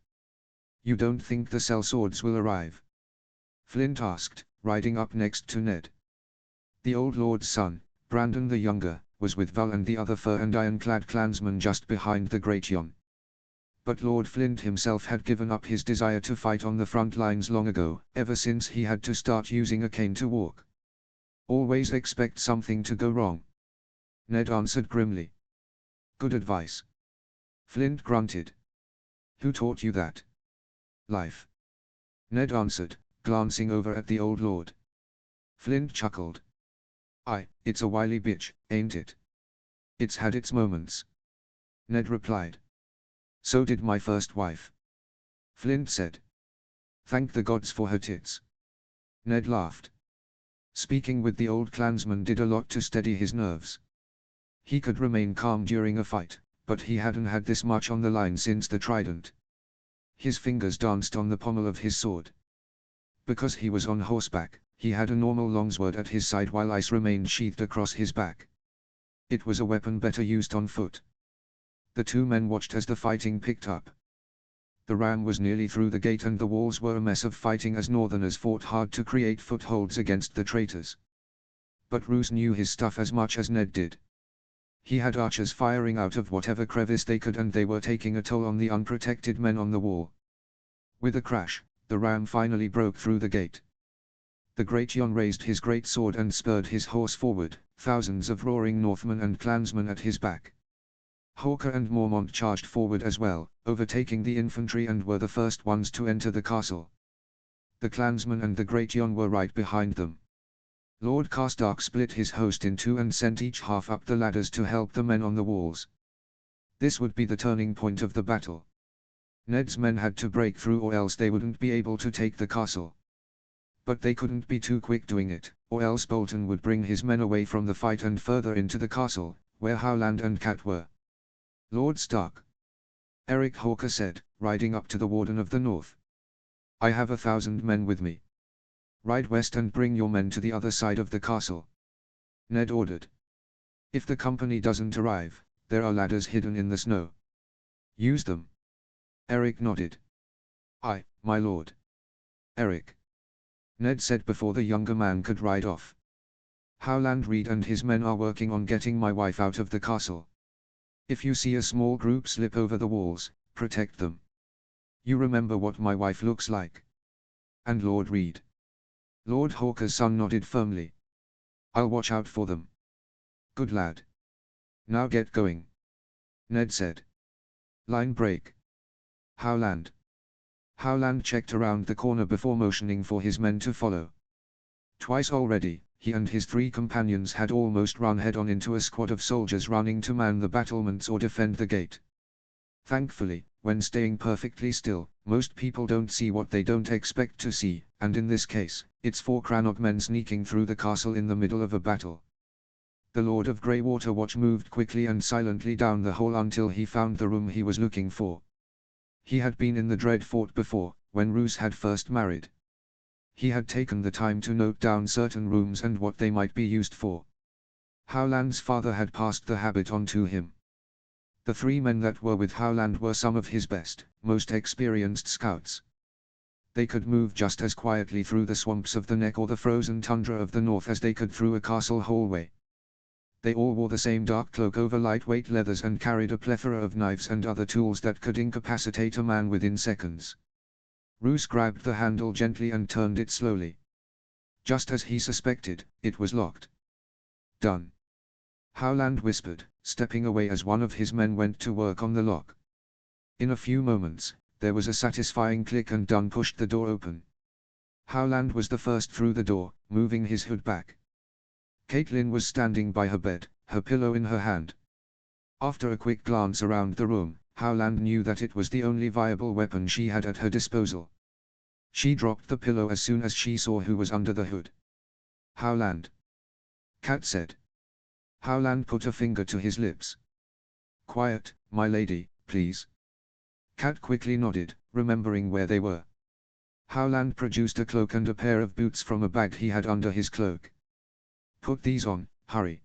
You don't think the sellswords will arrive? Flint asked, riding up next to Ned. The old lord's son, Brandon the Younger, was with Val and the other fur and iron-clad clansmen just behind the Great Yon. But Lord Flint himself had given up his desire to fight on the front lines long ago, ever since he had to start using a cane to walk. Always expect something to go wrong, Ned answered grimly. Good advice. Flint grunted. Who taught you that? Life. Ned answered, glancing over at the old lord. Flint chuckled. It's a wily bitch, ain't it? It's had its moments. Ned replied. So did my first wife. Flint said. Thank the gods for her tits. Ned laughed. Speaking with the old clansman did a lot to steady his nerves. He could remain calm during a fight, but he hadn't had this much on the line since the trident. His fingers danced on the pommel of his sword. Because he was on horseback, he had a normal longsword at his side while ice remained sheathed across his back. It was a weapon better used on foot. The two men watched as the fighting picked up. The ram was nearly through the gate and the walls were a mess of fighting as northerners fought hard to create footholds against the traitors. But Roose knew his stuff as much as Ned did. He had archers firing out of whatever crevice they could and they were taking a toll on the unprotected men on the wall. With a crash, the ram finally broke through the gate. The Great Yon raised his great sword and spurred his horse forward, thousands of roaring Northmen and clansmen at his back. Hawker and Mormont charged forward as well, overtaking the infantry and were the first ones to enter the castle. The clansmen and the Great Yon were right behind them. Lord Carstark split his host in two and sent each half up the ladders to help the men on the walls. This would be the turning point of the battle. Ned's men had to break through or else they wouldn't be able to take the castle. But they couldn't be too quick doing it, or else Bolton would bring his men away from the fight and further into the castle, where Howland and Cat were. Lord Stark. Eric Hawker said, riding up to the Warden of the North. I have 1,000 men with me. Ride west and bring your men to the other side of the castle. Ned ordered. If the company doesn't arrive, there are ladders hidden in the snow. Use them. Eric nodded. Aye, my lord. Eric. Ned said before the younger man could ride off. Howland Reed and his men are working on getting my wife out of the castle. If you see a small group slip over the walls, protect them. You remember what my wife looks like. And Lord Reed. Lord Hawker's son nodded firmly. I'll watch out for them. Good lad. Now get going. Ned said. Line break. Howland. Howland checked around the corner before motioning for his men to follow. Twice already, he and his 3 companions had almost run head-on into a squad of soldiers running to man the battlements or defend the gate. Thankfully, when staying perfectly still, most people don't see what they don't expect to see, and in this case, it's 4 Crannog men sneaking through the castle in the middle of a battle. The Lord of Greywater Watch moved quickly and silently down the hall until he found the room he was looking for. He had been in the Dread Fort before, when Roose had first married. He had taken the time to note down certain rooms and what they might be used for. Howland's father had passed the habit on to him. The 3 men that were with Howland were some of his best, most experienced scouts. They could move just as quietly through the swamps of the Neck or the frozen tundra of the north as they could through a castle hallway. They all wore the same dark cloak over lightweight leathers and carried a plethora of knives and other tools that could incapacitate a man within seconds. Roose grabbed the handle gently and turned it slowly. Just as he suspected, it was locked. Done. Howland whispered, stepping away as one of his men went to work on the lock. In a few moments, there was a satisfying click and Dunn pushed the door open. Howland was the first through the door, moving his hood back. Caitlin was standing by her bed, her pillow in her hand. After a quick glance around the room, Howland knew that it was the only viable weapon she had at her disposal. She dropped the pillow as soon as she saw who was under the hood. Howland. Cat said. Howland put a finger to his lips. Quiet, my lady, please. Cat quickly nodded, remembering where they were. Howland produced a cloak and a pair of boots from a bag he had under his cloak. Put these on, hurry.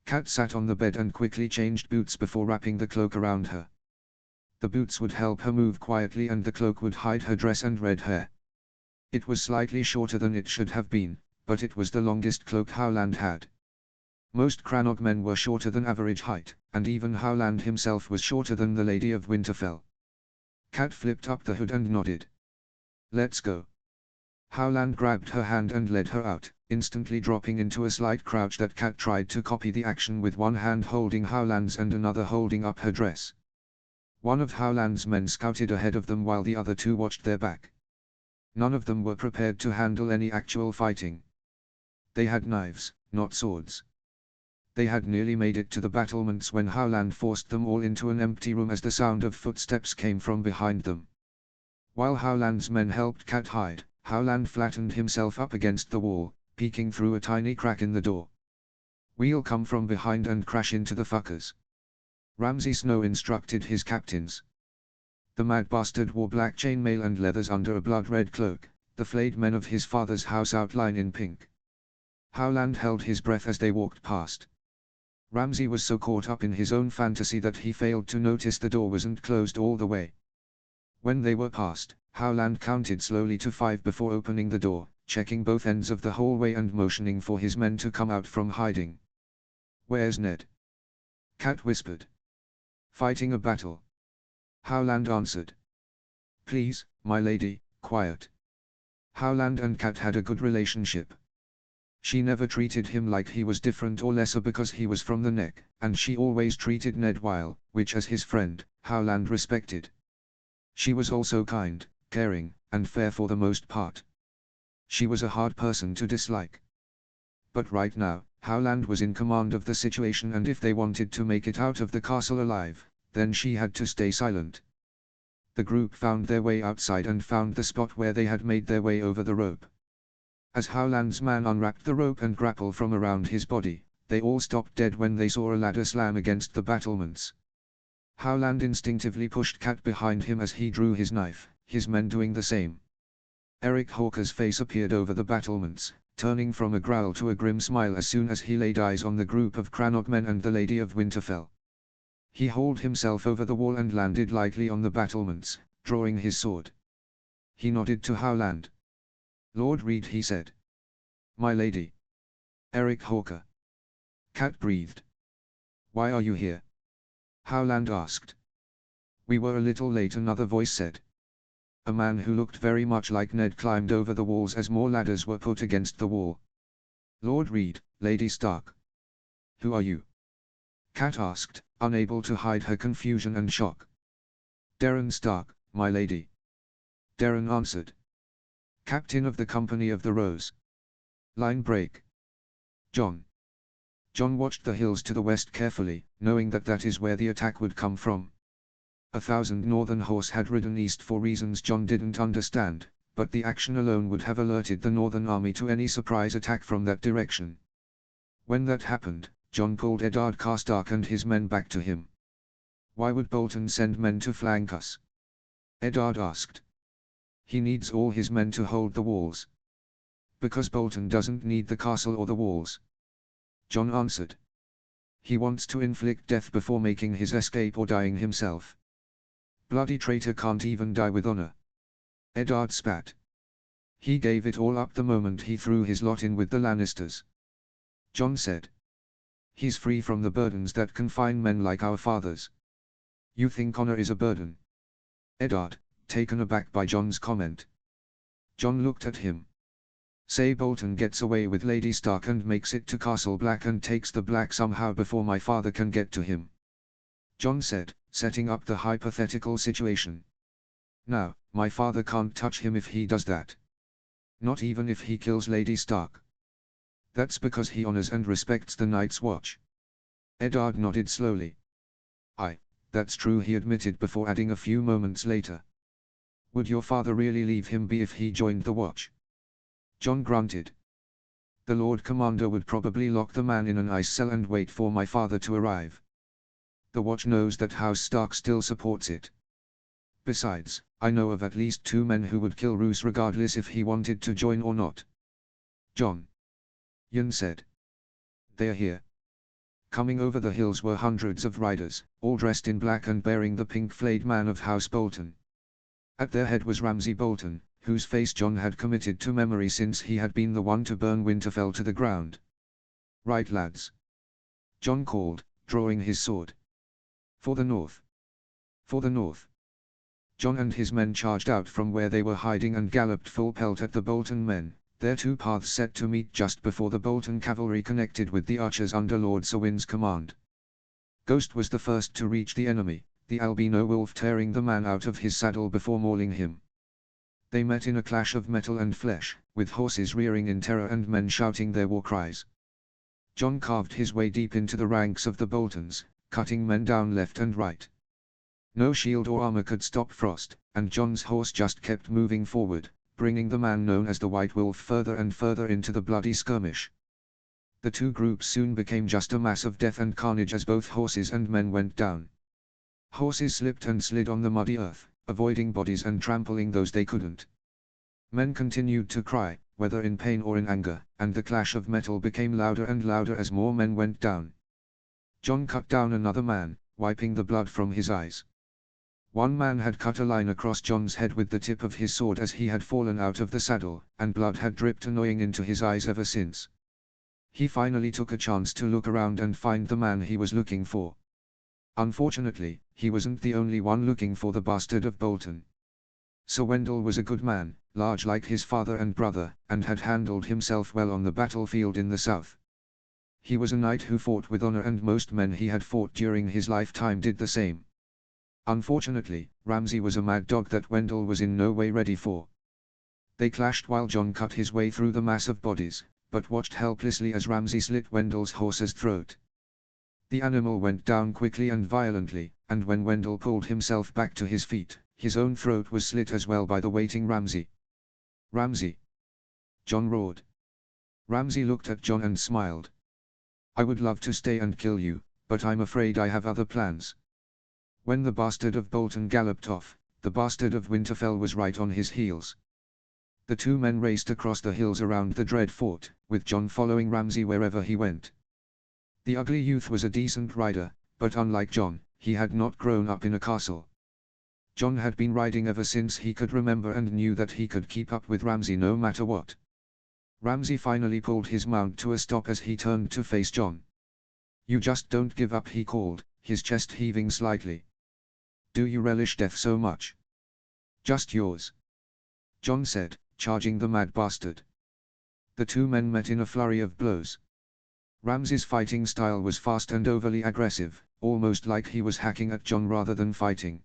Cat sat on the bed and quickly changed boots before wrapping the cloak around her. The boots would help her move quietly and the cloak would hide her dress and red hair. It was slightly shorter than it should have been, but it was the longest cloak Howland had. Most Crannog men were shorter than average height, and even Howland himself was shorter than the Lady of Winterfell. Cat flipped up the hood and nodded. "Let's go." Howland grabbed her hand and led her out, instantly dropping into a slight crouch that Cat tried to copy the action with one hand holding Howland's and another holding up her dress. One of Howland's men scouted ahead of them while the other two watched their back. None of them were prepared to handle any actual fighting. They had knives, not swords. They had nearly made it to the battlements when Howland forced them all into an empty room as the sound of footsteps came from behind them. While Howland's men helped Cat hide, Howland flattened himself up against the wall, peeking through a tiny crack in the door. "We'll come from behind and crash into the fuckers," Ramsay Snow instructed his captains. The mad bastard wore black chainmail and leathers under a blood-red cloak, the flayed men of his father's house outline in pink. Howland held his breath as they walked past. Ramsay was so caught up in his own fantasy that he failed to notice the door wasn't closed all the way. When they were past, Howland counted slowly to 5 before opening the door, checking both ends of the hallway and motioning for his men to come out from hiding. "Where's Ned?" Cat whispered. "Fighting a battle," Howland answered. "Please, my lady, quiet." Howland and Cat had a good relationship. She never treated him like he was different or lesser because he was from the neck, and she always treated Ned well, which as his friend, Howland respected. She was also kind, caring, and fair for the most part. She was a hard person to dislike. But right now, Howland was in command of the situation, and if they wanted to make it out of the castle alive, then she had to stay silent. The group found their way outside and found the spot where they had made their way over the rope. As Howland's man unwrapped the rope and grapple from around his body, they all stopped dead when they saw a ladder slam against the battlements. Howland instinctively pushed Cat behind him as he drew his knife, his men doing the same. Eric Hawker's face appeared over the battlements, turning from a growl to a grim smile as soon as he laid eyes on the group of Crannog men and the Lady of Winterfell. He hauled himself over the wall and landed lightly on the battlements, drawing his sword. He nodded to Howland. "Lord Reed," he said. "My lady." "Eric Hawker." Cat breathed. "Why are you here?" Howland asked. "We were a little late," another voice said. A man who looked very much like Ned climbed over the walls as more ladders were put against the wall. "Lord Reed, Lady Stark." "Who are you?" Cat asked, unable to hide her confusion and shock. "Darren Stark, my lady." Darren answered. "Captain of the Company of the Rose." Line break. Jon. Jon watched the hills to the west carefully, knowing that that is where the attack would come from. 1,000 Northern horse had ridden east for reasons Jon didn't understand, but the action alone would have alerted the Northern army to any surprise attack from that direction. When that happened, Jon pulled Eddard Karstark and his men back to him. "Why would Bolton send men to flank us?" Eddard asked. "He needs all his men to hold the walls." "Because Bolton doesn't need the castle or the walls," Jon answered. "He wants to inflict death before making his escape or dying himself." "Bloody traitor can't even die with honor." Eddard spat. "He gave it all up the moment he threw his lot in with the Lannisters," Jon said. "He's free from the burdens that confine men like our fathers." "You think honor is a burden?" Eddard, taken aback by Jon's comment. Jon looked at him. "Say Bolton gets away with Lady Stark and makes it to Castle Black and takes the Black somehow before my father can get to him," Jon said, setting up the hypothetical situation. "Now, my father can't touch him if he does that. Not even if he kills Lady Stark." "That's because he honors and respects the Night's Watch." Eddard nodded slowly. That's true," he admitted before adding a few moments later. "Would your father really leave him be if he joined the Watch?" Jon grunted. "The Lord Commander would probably lock the man in an ice cell and wait for my father to arrive. The Watch knows that House Stark still supports it. Besides, I know of at least 2 men who would kill Roose regardless if he wanted to join or not." "Jon," Jon said. "They are here." Coming over the hills were hundreds of riders, all dressed in black and bearing the pink flayed man of House Bolton. At their head was Ramsay Bolton, whose face John had committed to memory since he had been the one to burn Winterfell to the ground. "Right, lads," John called, drawing his sword. "For the north! For the north!" John and his men charged out from where they were hiding and galloped full pelt at the Bolton men, their two paths set to meet just before the Bolton cavalry connected with the archers under Lord Sewin's command. Ghost was the first to reach the enemy, the albino wolf tearing the man out of his saddle before mauling him. They met in a clash of metal and flesh, with horses rearing in terror and men shouting their war cries. John carved his way deep into the ranks of the Boltons, cutting men down left and right. No shield or armor could stop Frost, and John's horse just kept moving forward, bringing the man known as the White Wolf further and further into the bloody skirmish. The two groups soon became just a mass of death and carnage as both horses and men went down. Horses slipped and slid on the muddy earth, avoiding bodies and trampling those they couldn't. Men continued to cry, whether in pain or in anger, and the clash of metal became louder and louder as more men went down. John cut down another man, wiping the blood from his eyes. One man had cut a line across John's head with the tip of his sword as he had fallen out of the saddle, and blood had dripped annoying into his eyes ever since. He finally took a chance to look around and find the man he was looking for. Unfortunately, he wasn't the only one looking for the bastard of Bolton. Sir Wendell was a good man, large like his father and brother, and had handled himself well on the battlefield in the south. He was a knight who fought with honor, and most men he had fought during his lifetime did the same. Unfortunately, Ramsay was a mad dog that Wendell was in no way ready for. They clashed while John cut his way through the mass of bodies, but watched helplessly as Ramsay slit Wendell's horse's throat. The animal went down quickly and violently, and when Wendell pulled himself back to his feet, his own throat was slit as well by the waiting Ramsay. "Ramsay!" John roared. Ramsay looked at John and smiled. "I would love to stay and kill you, but I'm afraid I have other plans." When the bastard of Bolton galloped off, the bastard of Winterfell was right on his heels. The two men raced across the hills around the Dread Fort, with John following Ramsay wherever he went. The ugly youth was a decent rider, but unlike John, he had not grown up in a castle. John had been riding ever since he could remember and knew that he could keep up with Ramsay no matter what. Ramsay finally pulled his mount to a stop as he turned to face John. "You just don't give up," he called, his chest heaving slightly. "Do you relish death so much?" "Just yours," John said, charging the mad bastard. The two men met in a flurry of blows. Ramsay's fighting style was fast and overly aggressive, almost like he was hacking at John rather than fighting.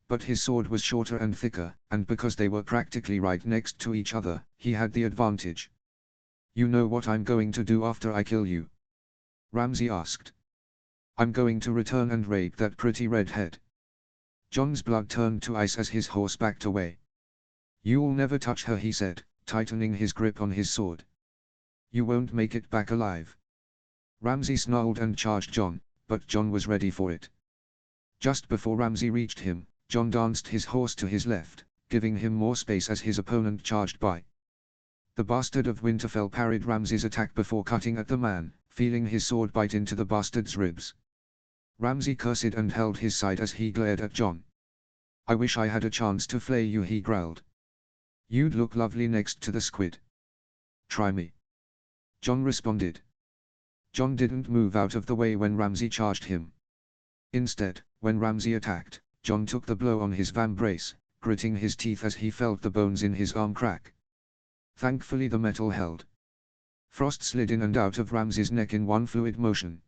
But his sword was shorter and thicker, and because they were practically right next to each other, he had the advantage. "You know what I'm going to do after I kill you?" Ramsay asked. "I'm going to return and rape that pretty redhead." John's blood turned to ice as his horse backed away. "You'll never touch her," he said, tightening his grip on his sword. "You won't make it back alive." Ramsay snarled and charged John, but John was ready for it. Just before Ramsay reached him, John danced his horse to his left, giving him more space as his opponent charged by. The bastard of Winterfell parried Ramsay's attack before cutting at the man, feeling his sword bite into the bastard's ribs. Ramsay cursed and held his side as he glared at John. "I wish I had a chance to flay you," he growled. "You'd look lovely next to the squid." "Try me," John responded. John didn't move out of the way when Ramsay charged him. Instead, when Ramsay attacked, John took the blow on his vambrace, gritting his teeth as he felt the bones in his arm crack. Thankfully the metal held. Frost slid in and out of Ramsay's neck in one fluid motion.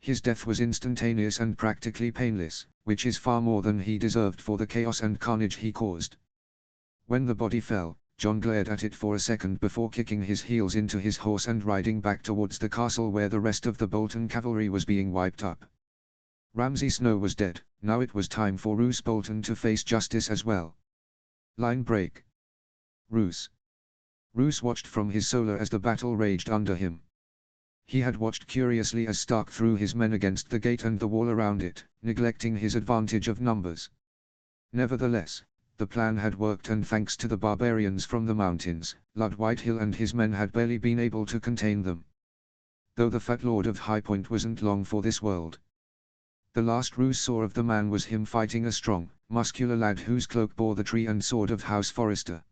His death was instantaneous and practically painless, which is far more than he deserved for the chaos and carnage he caused. When the body fell, John glared at it for a second before kicking his heels into his horse and riding back towards the castle where the rest of the Bolton cavalry was being wiped up. Ramsay Snow was dead, now it was time for Roose Bolton to face justice as well. Line break. Roose. Roose watched from his solar as the battle raged under him. He had watched curiously as Stark threw his men against the gate and the wall around it, neglecting his advantage of numbers. Nevertheless, the plan had worked, and thanks to the barbarians from the mountains, Lord Whitehill and his men had barely been able to contain them. Though the fat lord of High Point wasn't long for this world. The last Roose saw of the man was him fighting a strong, muscular lad whose cloak bore the tree and sword of House Forrester.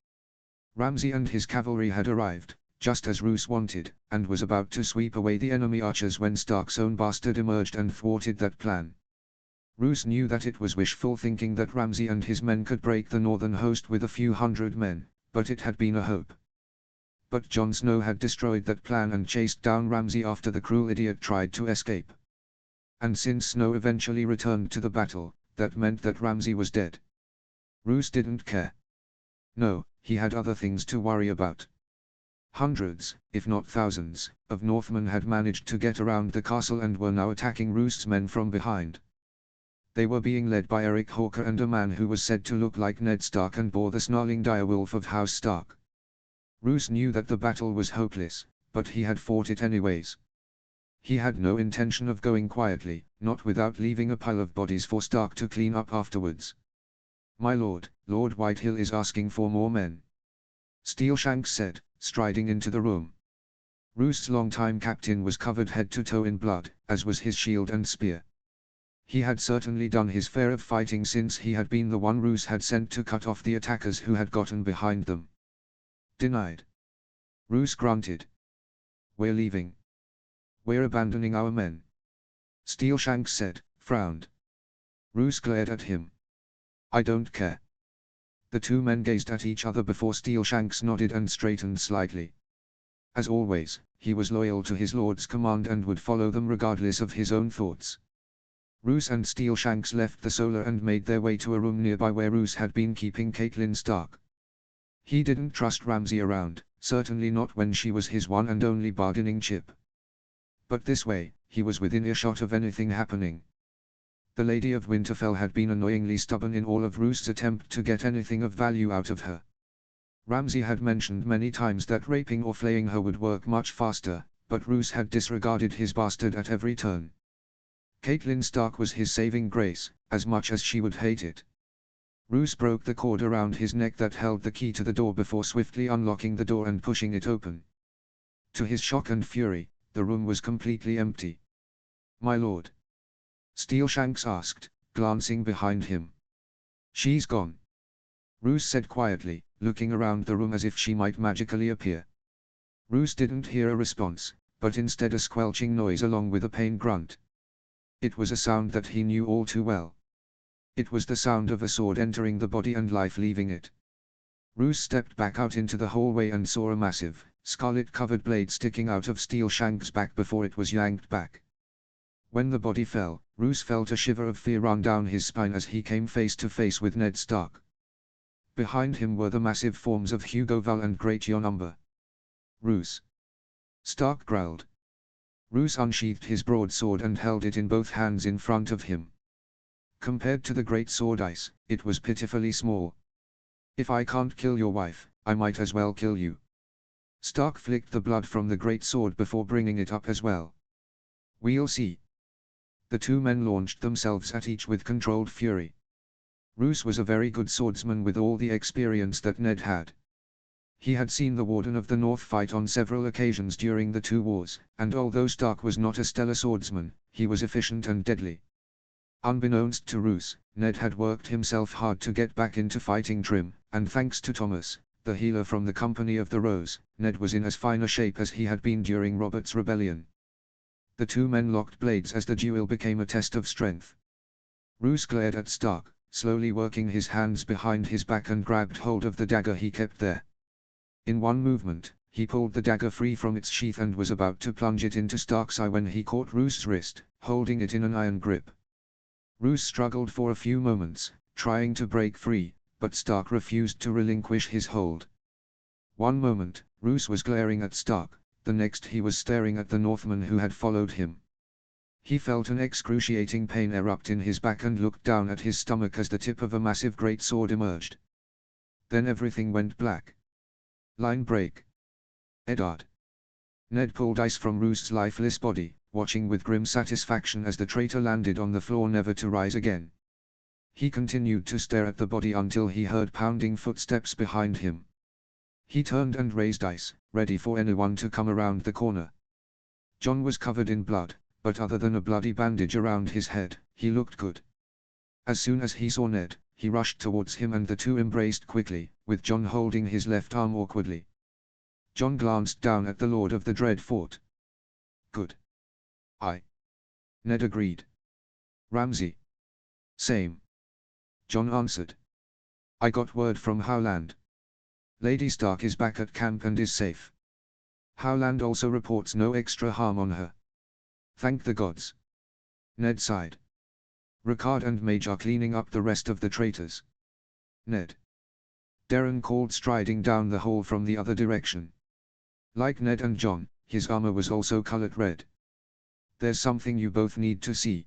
Ramsay and his cavalry had arrived, just as Roose wanted, and was about to sweep away the enemy archers when Stark's own bastard emerged and thwarted that plan. Roose knew that it was wishful thinking that Ramsay and his men could break the northern host with a few hundred men, but it had been a hope. But Jon Snow had destroyed that plan and chased down Ramsay after the cruel idiot tried to escape. And since Snow eventually returned to the battle, that meant that Ramsay was dead. Roose didn't care. No, he had other things to worry about. Hundreds, if not thousands, of Northmen had managed to get around the castle and were now attacking Roose's men from behind. They were being led by Eric Hawker and a man who was said to look like Ned Stark and bore the snarling direwolf of House Stark. Roose knew that the battle was hopeless, but he had fought it anyways. He had no intention of going quietly, not without leaving a pile of bodies for Stark to clean up afterwards. "My lord, Lord Whitehill is asking for more men," Steelshanks said, striding into the room. Roose's longtime captain was covered head to toe in blood, as was his shield and spear. He had certainly done his fair of fighting since he had been the one Roose had sent to cut off the attackers who had gotten behind them. "Denied." Roose grunted. "We're leaving. We're abandoning our men," Steelshanks said, frowned. Roose glared at him. "I don't care." The two men gazed at each other before Steelshanks nodded and straightened slightly. As always, he was loyal to his lord's command and would follow them regardless of his own thoughts. Roose and Steelshanks left the Solar and made their way to a room nearby where Roose had been keeping Catelyn Stark. He didn't trust Ramsay around, certainly not when she was his one and only bargaining chip. But this way, he was within earshot of anything happening. The Lady of Winterfell had been annoyingly stubborn in all of Roose's attempt to get anything of value out of her. Ramsay had mentioned many times that raping or flaying her would work much faster, but Roose had disregarded his bastard at every turn. Catelyn Stark was his saving grace, as much as she would hate it. Roose broke the cord around his neck that held the key to the door before swiftly unlocking the door and pushing it open. To his shock and fury, the room was completely empty. "My lord?" Steelshanks asked, glancing behind him. "She's gone," Roose said quietly, looking around the room as if she might magically appear. Roose didn't hear a response, but instead a squelching noise along with a pain grunt. It was a sound that he knew all too well. It was the sound of a sword entering the body and life leaving it. Roose stepped back out into the hallway and saw a massive, scarlet-covered blade sticking out of Steelshanks' back before it was yanked back. When the body fell, Roose felt a shiver of fear run down his spine as he came face to face with Ned Stark. Behind him were the massive forms of Hugo Val and Great Jon Umber. "Roose!" Stark growled. Roose unsheathed his broadsword and held it in both hands in front of him. Compared to the great sword ice, it was pitifully small. "If I can't kill your wife, I might as well kill you." Stark flicked the blood from the great sword before bringing it up as well. "We'll see." The two men launched themselves at each with controlled fury. Roose was a very good swordsman with all the experience that Ned had. He had seen the Warden of the North fight on several occasions during the two wars, and although Stark was not a stellar swordsman, he was efficient and deadly. Unbeknownst to Roose, Ned had worked himself hard to get back into fighting trim, and thanks to Thomas, the healer from the Company of the Rose, Ned was in as fine a shape as he had been during Robert's rebellion. The two men locked blades as the duel became a test of strength. Roose glared at Stark, slowly working his hands behind his back and grabbed hold of the dagger he kept there. In one movement, he pulled the dagger free from its sheath and was about to plunge it into Stark's eye when he caught Roose's wrist, holding it in an iron grip. Roose struggled for a few moments, trying to break free, but Stark refused to relinquish his hold. One moment, Roose was glaring at Stark, the next he was staring at the Northman who had followed him. He felt an excruciating pain erupt in his back and looked down at his stomach as the tip of a massive great sword emerged. Then everything went black. Line break. Eddard. Ned pulled ice from Roose's lifeless body, watching with grim satisfaction as the traitor landed on the floor never to rise again. He continued to stare at the body until he heard pounding footsteps behind him. He turned and raised ice, ready for anyone to come around the corner. Jon was covered in blood, but other than a bloody bandage around his head, he looked good. As soon as he saw Ned, he rushed towards him and the two embraced quickly, with John holding his left arm awkwardly. John glanced down at the Lord of the Dread Fort. Good. Ned agreed. Ramsay. Same. John answered. I got word from Howland. Lady Stark is back at camp and is safe. Howland also reports no extra harm on her. Thank the gods. Ned sighed. Ricard and Mage are cleaning up the rest of the traitors. Ned. Darren called, striding down the hall from the other direction. Like Ned and John, his armor was also colored red. There's something you both need to see.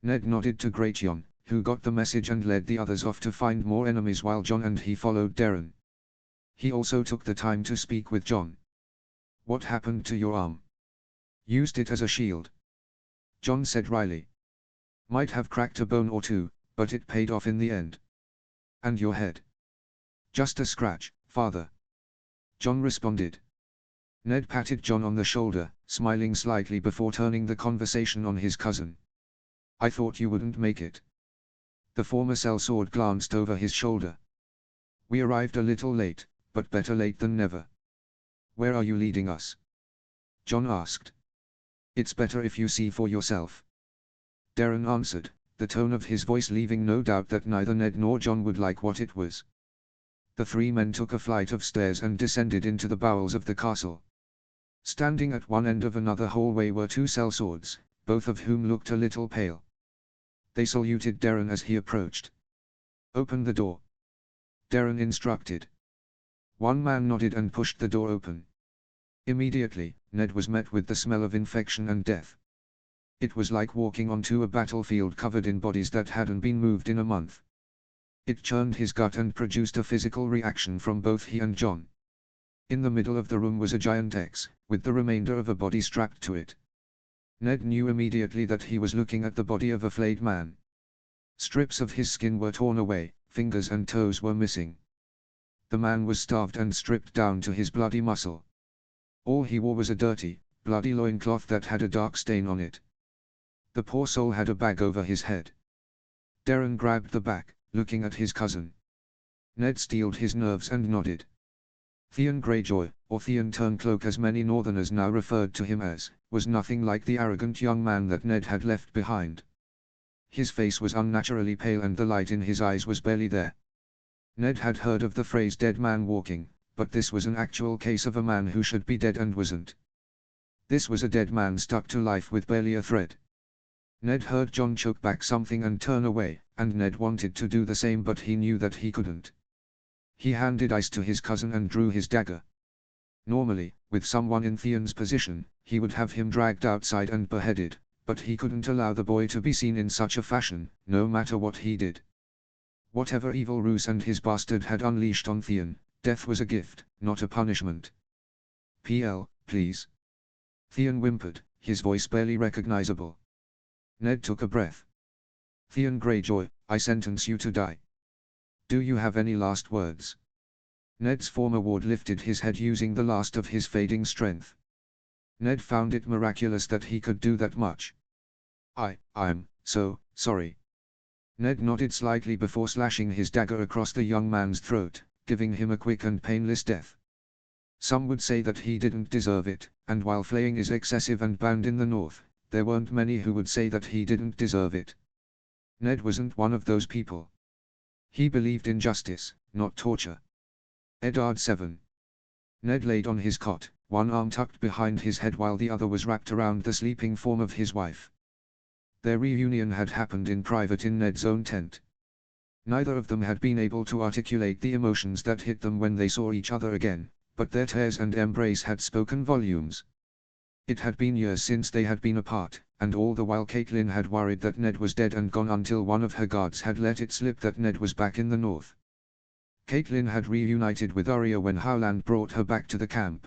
Ned nodded to Gratian, who got the message and led the others off to find more enemies while John and he followed Darren. He also took the time to speak with John. What happened to your arm? Used it as a shield. John said wryly. Might have cracked a bone or two, but it paid off in the end. And your head? Just a scratch, father. John responded. Ned patted John on the shoulder, smiling slightly before turning the conversation on his cousin. I thought you wouldn't make it. The former sellsword glanced over his shoulder. We arrived a little late, but better late than never. Where are you leading us? John asked. It's better if you see for yourself. Darren answered, the tone of his voice leaving no doubt that neither Ned nor John would like what it was. The three men took a flight of stairs and descended into the bowels of the castle. Standing at one end of another hallway were two sellswords, both of whom looked a little pale. They saluted Darren as he approached. Open the door. Darren instructed. One man nodded and pushed the door open. Immediately, Ned was met with the smell of infection and death. It was like walking onto a battlefield covered in bodies that hadn't been moved in a month. It churned his gut and produced a physical reaction from both he and John. In the middle of the room was a giant X, with the remainder of a body strapped to it. Ned knew immediately that he was looking at the body of a flayed man. Strips of his skin were torn away, fingers and toes were missing. The man was starved and stripped down to his bloody muscle. All he wore was a dirty, bloody loincloth that had a dark stain on it. The poor soul had a bag over his head. Darren grabbed the back, looking at his cousin. Ned steeled his nerves and nodded. Theon Greyjoy, or Theon Turncloak as many northerners now referred to him as, was nothing like the arrogant young man that Ned had left behind. His face was unnaturally pale and the light in his eyes was barely there. Ned had heard of the phrase dead man walking, but this was an actual case of a man who should be dead and wasn't. This was a dead man stuck to life with barely a thread. Ned heard John choke back something and turn away, and Ned wanted to do the same but he knew that he couldn't. He handed ice to his cousin and drew his dagger. Normally, with someone in Theon's position, he would have him dragged outside and beheaded, but he couldn't allow the boy to be seen in such a fashion, no matter what he did. Whatever evil Roose and his bastard had unleashed on Theon, death was a gift, not a punishment. PL, please. Theon whimpered, his voice barely recognizable. Ned took a breath. Theon Greyjoy, I sentence you to die. Do you have any last words? Ned's former ward lifted his head using the last of his fading strength. Ned found it miraculous that he could do that much. I'm so sorry. Ned nodded slightly before slashing his dagger across the young man's throat, giving him a quick and painless death. Some would say that he didn't deserve it, and while flaying is excessive and banned in the north, there weren't many who would say that he didn't deserve it. Ned wasn't one of those people. He believed in justice, not torture. Eddard 7. Ned laid on his cot, one arm tucked behind his head while the other was wrapped around the sleeping form of his wife. Their reunion had happened in private in Ned's own tent. Neither of them had been able to articulate the emotions that hit them when they saw each other again, but their tears and embrace had spoken volumes. It had been years since they had been apart, and all the while Caitlin had worried that Ned was dead and gone until one of her guards had let it slip that Ned was back in the north. Caitlin had reunited with Arya when Howland brought her back to the camp.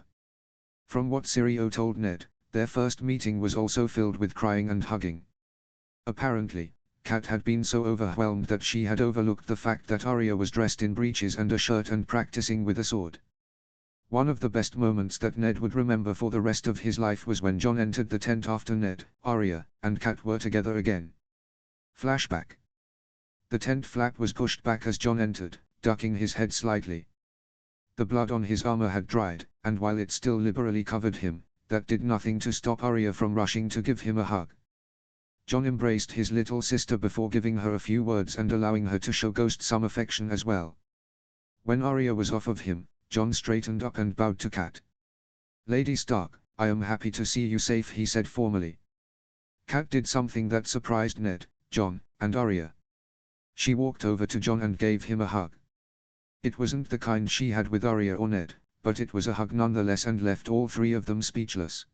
From what Syrio told Ned, their first meeting was also filled with crying and hugging. Apparently, Kat had been so overwhelmed that she had overlooked the fact that Arya was dressed in breeches and a shirt and practicing with a sword. One of the best moments that Ned would remember for the rest of his life was when John entered the tent after Ned, Arya, and Kat were together again. Flashback. The tent flap was pushed back as Jon entered, ducking his head slightly. The blood on his armor had dried, and while it still liberally covered him, that did nothing to stop Arya from rushing to give him a hug. Jon embraced his little sister before giving her a few words and allowing her to show Ghost some affection as well. When Arya was off of him, Jon straightened up and bowed to Cat. "Lady Stark, I am happy to see you safe," he said formally. Cat did something that surprised Ned, Jon, and Arya. She walked over to Jon and gave him a hug. It wasn't the kind she had with Arya or Ned, but it was a hug nonetheless and left all three of them speechless.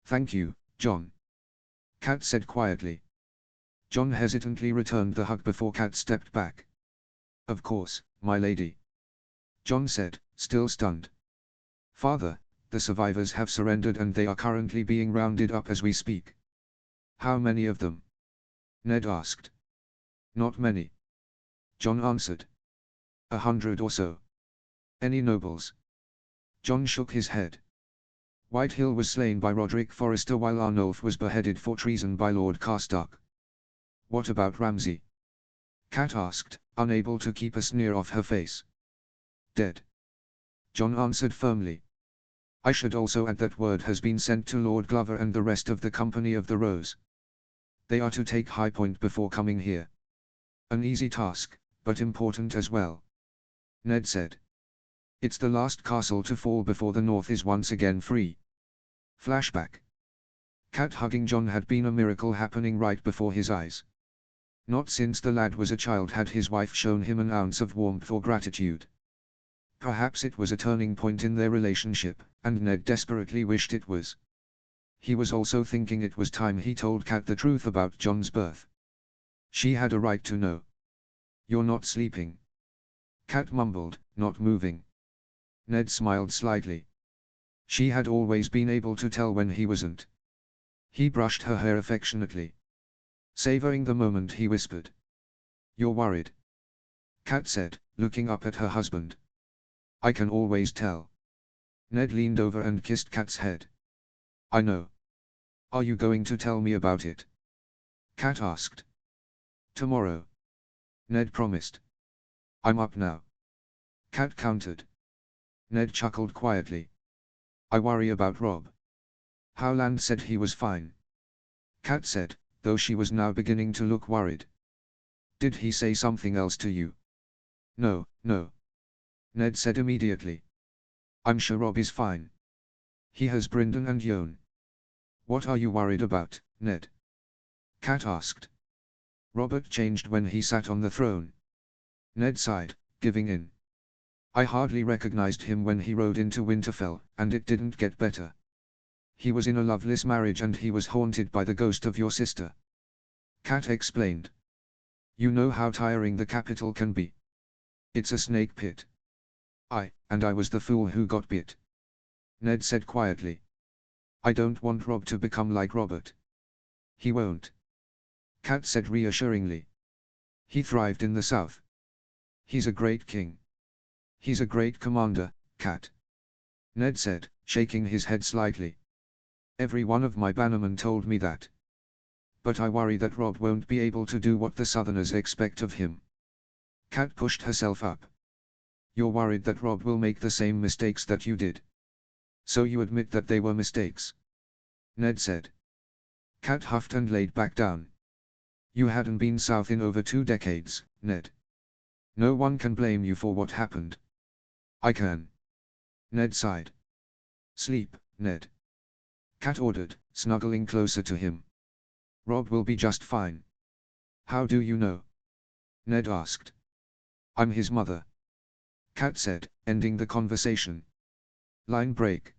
"Thank you, Jon," Cat said quietly. Jon hesitantly returned the hug before Cat stepped back. "Of course, my lady," Jon said, still stunned. "Father, the survivors have surrendered and they are currently being rounded up as we speak." "How many of them?" Ned asked. "Not many," Jon answered. 100 or so. "Any nobles?" Jon shook his head. "Whitehill was slain by Roderick Forrester while Arnulf was beheaded for treason by Lord Karstark." "What about Ramsay?" Cat asked, unable to keep a sneer off her face. "Dead," Jon answered firmly. "I should also add that word has been sent to Lord Glover and the rest of the Company of the Rose. They are to take High Point before coming here. An easy task, but important as well," Ned said. "It's the last castle to fall before the North is once again free." Flashback. Cat hugging Jon had been a miracle happening right before his eyes. Not since the lad was a child had his wife shown him an ounce of warmth or gratitude. Perhaps it was a turning point in their relationship, and Ned desperately wished it was. He was also thinking it was time he told Cat the truth about Jon's birth. She had a right to know. "You're not sleeping," Cat mumbled, not moving. Ned smiled slightly. She had always been able to tell when he wasn't. He brushed her hair affectionately. Savoring the moment, he whispered, "You're worried," Cat said, looking up at her husband. "I can always tell." Ned leaned over and kissed Cat's head. "I know. Are you going to tell me about it?" Cat asked. "Tomorrow," Ned promised. "I'm up now," Cat countered. Ned chuckled quietly. "I worry about Robb. Howland said he was fine," Cat said, though she was now beginning to look worried. "Did he say something else to you?" No, Ned said immediately. "I'm sure Robb is fine. He has Brynden and Jon." "What are you worried about, Ned?" Cat asked. "Robert changed when he sat on the throne." Ned sighed, giving in. "I hardly recognized him when he rode into Winterfell, and it didn't get better. He was in a loveless marriage and he was haunted by the ghost of your sister." Cat explained. "You know how tiring the capital can be. It's a snake pit." And I was the fool who got bit," Ned said quietly. "I don't want Robb to become like Robert." "He won't," Cat said reassuringly. "He thrived in the south. He's a great king. He's a great commander, Cat," Ned said, shaking his head slightly. "Every one of my bannermen told me that. But I worry that Robb won't be able to do what the Southerners expect of him." Cat pushed herself up. "You're worried that Robb will make the same mistakes that you did. So you admit that they were mistakes," Ned said. Cat huffed and laid back down. "You hadn't been south in over 2 decades, Ned. No one can blame you for what happened." "I can," Ned sighed. "Sleep, Ned," Cat ordered, snuggling closer to him. "Robb will be just fine." "How do you know?" Ned asked. "I'm his mother," Cat said, ending the conversation. Line break.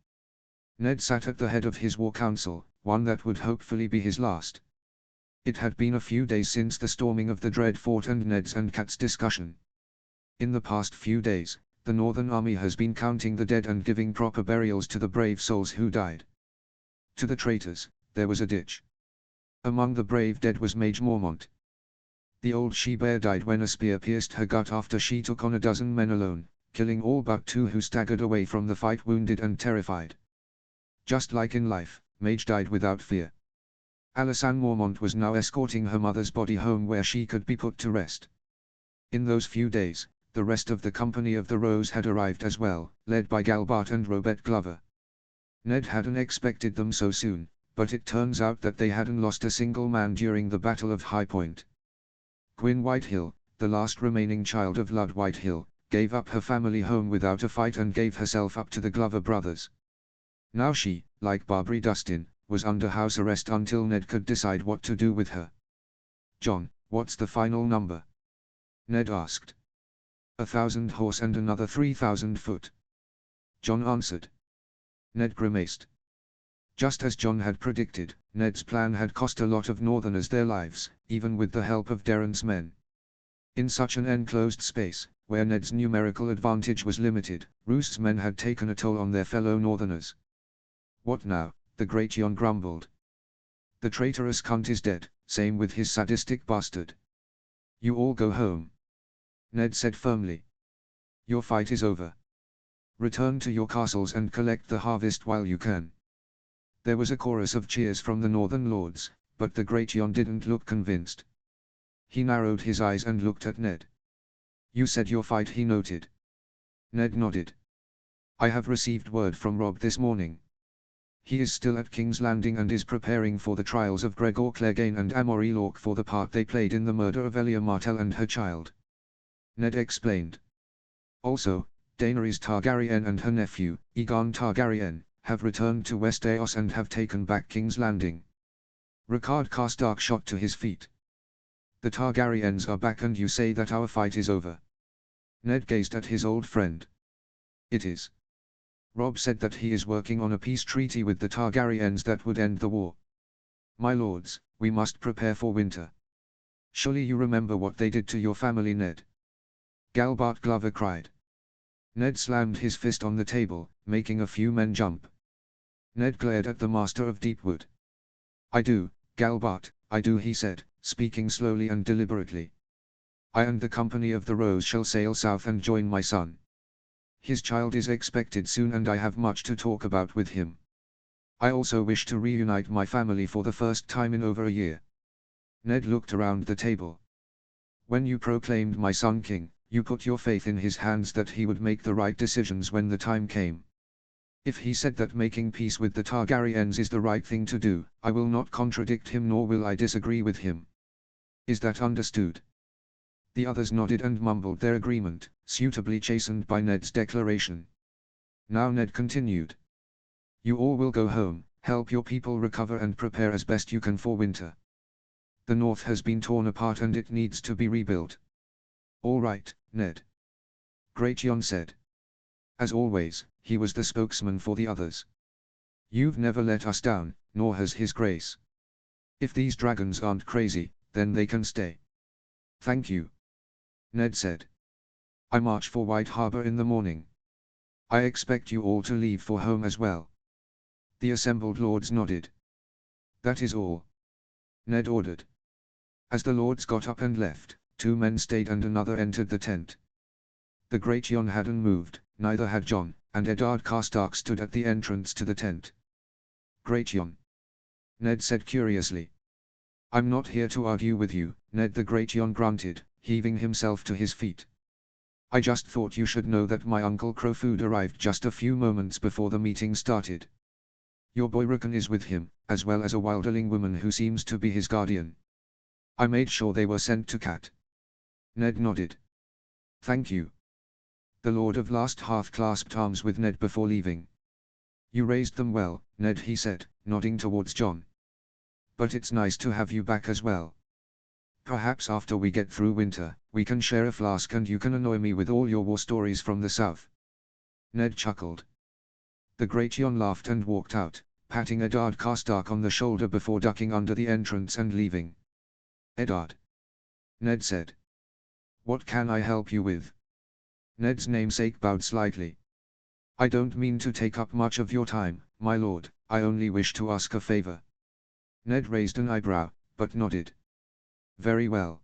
Ned sat at the head of his war council, one that would hopefully be his last. It had been a few days since the storming of the Dread Fort and Ned's and Cat's discussion. In the past few days, the Northern Army has been counting the dead and giving proper burials to the brave souls who died. To the traitors, there was a ditch. Among the brave dead was Mage Mormont. The old she-bear died when a spear pierced her gut after she took on a dozen men alone, killing all but 2 who staggered away from the fight wounded and terrified. Just like in life, Mage died without fear. Alysanne Mormont was now escorting her mother's body home where she could be put to rest. In those few days, the rest of the Company of the Rose had arrived as well, led by Galbart and Robert Glover. Ned hadn't expected them so soon, but it turns out that they hadn't lost a single man during the Battle of High Point. Gwyn Whitehill, the last remaining child of Lud Whitehill, gave up her family home without a fight and gave herself up to the Glover brothers. Now she, like Barbary Dustin, was under house arrest until Ned could decide what to do with her. "John, what's the final number?" Ned asked. 1,000 horse and another 3,000 foot. John answered. Ned grimaced. Just as John had predicted, Ned's plan had cost a lot of Northerners their lives, even with the help of Derrent's men. In such an enclosed space, where Ned's numerical advantage was limited, Roost's men had taken a toll on their fellow Northerners. "What now?" the Great Jon grumbled. "The traitorous cunt is dead, same with his sadistic bastard. You all go home," Ned said firmly. "Your fight is over. Return to your castles and collect the harvest while you can." There was a chorus of cheers from the Northern Lords, but the Great Jon didn't look convinced. He narrowed his eyes and looked at Ned. "You said your fight," he noted. Ned nodded. "I have received word from Robb this morning. He is still at King's Landing and is preparing for the trials of Gregor Clegane and Amory Lorque for the part they played in the murder of Elia Martell and her child," Ned explained. "Also, Daenerys Targaryen and her nephew, Aegon Targaryen, have returned to Westeros and have taken back King's Landing." Ricard Karstark shot to his feet. "The Targaryens are back and you say that our fight is over?" Ned gazed at his old friend. "It is. Robb said that he is working on a peace treaty with the Targaryens that would end the war. My lords, we must prepare for winter. Surely you remember what they did to your family, Ned?" Galbart Glover cried. Ned slammed his fist on the table, making a few men jump. Ned glared at the Master of Deepwood. "I do, Galbart, I do," he said, speaking slowly and deliberately. "I and the Company of the Rose shall sail south and join my son. His child is expected soon and I have much to talk about with him. I also wish to reunite my family for the first time in over a year." Ned looked around the table. "When you proclaimed my son king, you put your faith in his hands that he would make the right decisions when the time came. If he said that making peace with the Targaryens is the right thing to do, I will not contradict him nor will I disagree with him. Is that understood?" The others nodded and mumbled their agreement, suitably chastened by Ned's declaration. Now Ned continued. "You all will go home, help your people recover and prepare as best you can for winter. The North has been torn apart and it needs to be rebuilt." "All right, Ned," Great Jon said. As always, he was the spokesman for the others. "You've never let us down, nor has His Grace. If these dragons aren't crazy, then they can stay." "Thank you," Ned said. "I march for White Harbor in the morning. I expect you all to leave for home as well." The assembled lords nodded. "That is all," Ned ordered. As the lords got up and left, 2 men stayed and another entered the tent. The Great Jon hadn't moved, neither had John, and Eddard Karstark stood at the entrance to the tent. "Great Jon," Ned said curiously. "I'm not here to argue with you," Ned the Great Jon grunted, heaving himself to his feet. "I just thought you should know that my uncle Crowfoot arrived just a few moments before the meeting started. Your boy Rickon is with him, as well as a wilderling woman who seems to be his guardian. I made sure they were sent to Cat." Ned nodded. "Thank you." The Lord of Last Hearth clasped arms with Ned before leaving. "You raised them well, Ned," he said, nodding towards John. "But it's nice to have you back as well. Perhaps after we get through winter, we can share a flask and you can annoy me with all your war stories from the south." Ned chuckled. The Great Jon laughed and walked out, patting Eddard Karstark on the shoulder before ducking under the entrance and leaving. "Eddard," Ned said. "What can I help you with?" Ned's namesake bowed slightly. "I don't mean to take up much of your time, my lord, I only wish to ask a favor." Ned raised an eyebrow, but nodded. "Very well.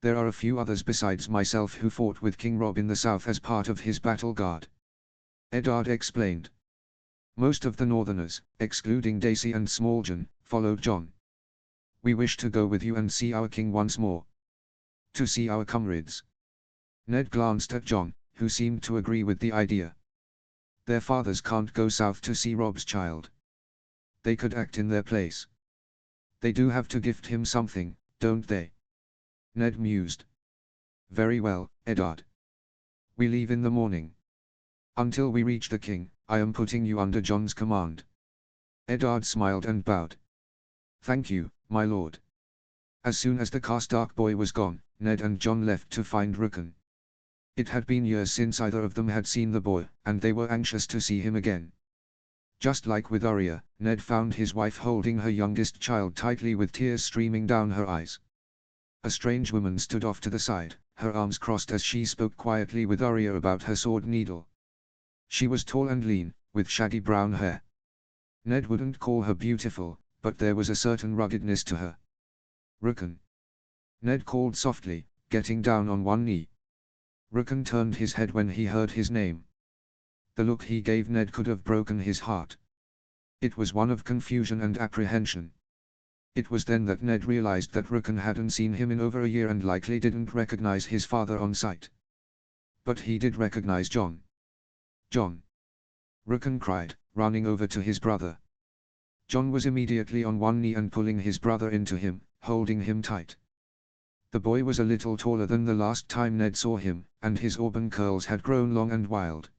There are a few others besides myself who fought with King Robb in the south as part of his battle guard," Eddard explained. "Most of the Northerners, excluding Dacey and Smalljon, followed John. We wish to go with you and see our king once more. To see our comrades. Ned glanced at Jon, who seemed to agree with the idea. Their fathers can't go south to see Rob's child. They could act in their place. They do have to gift him something, don't they? Ned mused. Very well, Eddard. We leave in the morning. Until we reach the king, I am putting you under Jon's command. Eddard smiled and bowed. Thank you, my lord. As soon as the Karstark boy was gone, Ned and Jon left to find Rickon. It had been years since either of them had seen the boy, and they were anxious to see him again. Just like with Arya, Ned found his wife holding her youngest child tightly with tears streaming down her eyes. A strange woman stood off to the side, her arms crossed as she spoke quietly with Arya about her sword needle. She was tall and lean, with shaggy brown hair. Ned wouldn't call her beautiful, but there was a certain ruggedness to her. Rickon. Ned called softly, getting down on one knee. Rickon turned his head when he heard his name. The look he gave Ned could have broken his heart. It was one of confusion and apprehension. It was then that Ned realized that Rickon hadn't seen him in over a year and likely didn't recognize his father on sight. But he did recognize Jon. Jon! Rickon cried, running over to his brother. Jon was immediately on one knee and pulling his brother into him, holding him tight. The boy was a little taller than the last time Ned saw him, and his auburn curls had grown long and wild.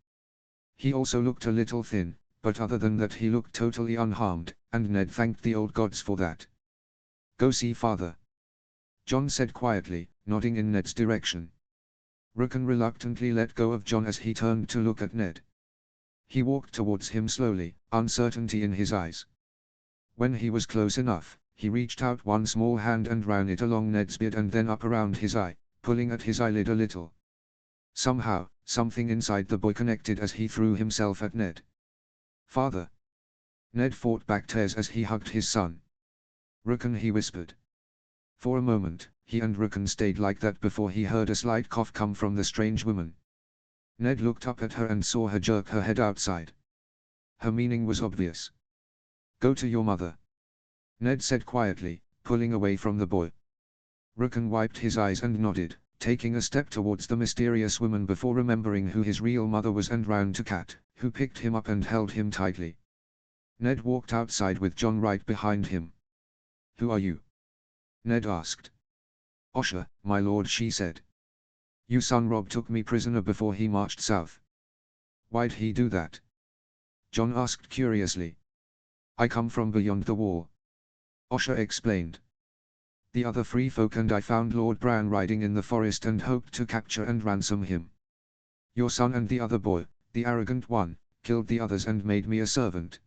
He also looked a little thin, but other than that he looked totally unharmed, and Ned thanked the old gods for that. Go see father. Jon said quietly, nodding in Ned's direction. Rickon reluctantly let go of Jon as he turned to look at Ned. He walked towards him slowly, uncertainty in his eyes. When he was close enough, he reached out one small hand and ran it along Ned's beard and then up around his eye, pulling at his eyelid a little. Somehow, something inside the boy connected as he threw himself at Ned. Father! Ned fought back tears as he hugged his son. Rickon, he whispered. For a moment, he and Rickon stayed like that before he heard a slight cough come from the strange woman. Ned looked up at her and saw her jerk her head outside. Her meaning was obvious. Go to your mother. Ned said quietly, pulling away from the boy. Rickon wiped his eyes and nodded, taking a step towards the mysterious woman before remembering who his real mother was and ran to Cat, who picked him up and held him tightly. Ned walked outside with Jon right behind him. Who are you? Ned asked. Osha, my lord, she said. Your son Robb took me prisoner before he marched south. Why'd he do that? Jon asked curiously. I come from beyond the wall. Osha explained. The other free folk and I found Lord Bran riding in the forest and hoped to capture and ransom him. Your son and the other boy, the arrogant one, killed the others and made me a servant.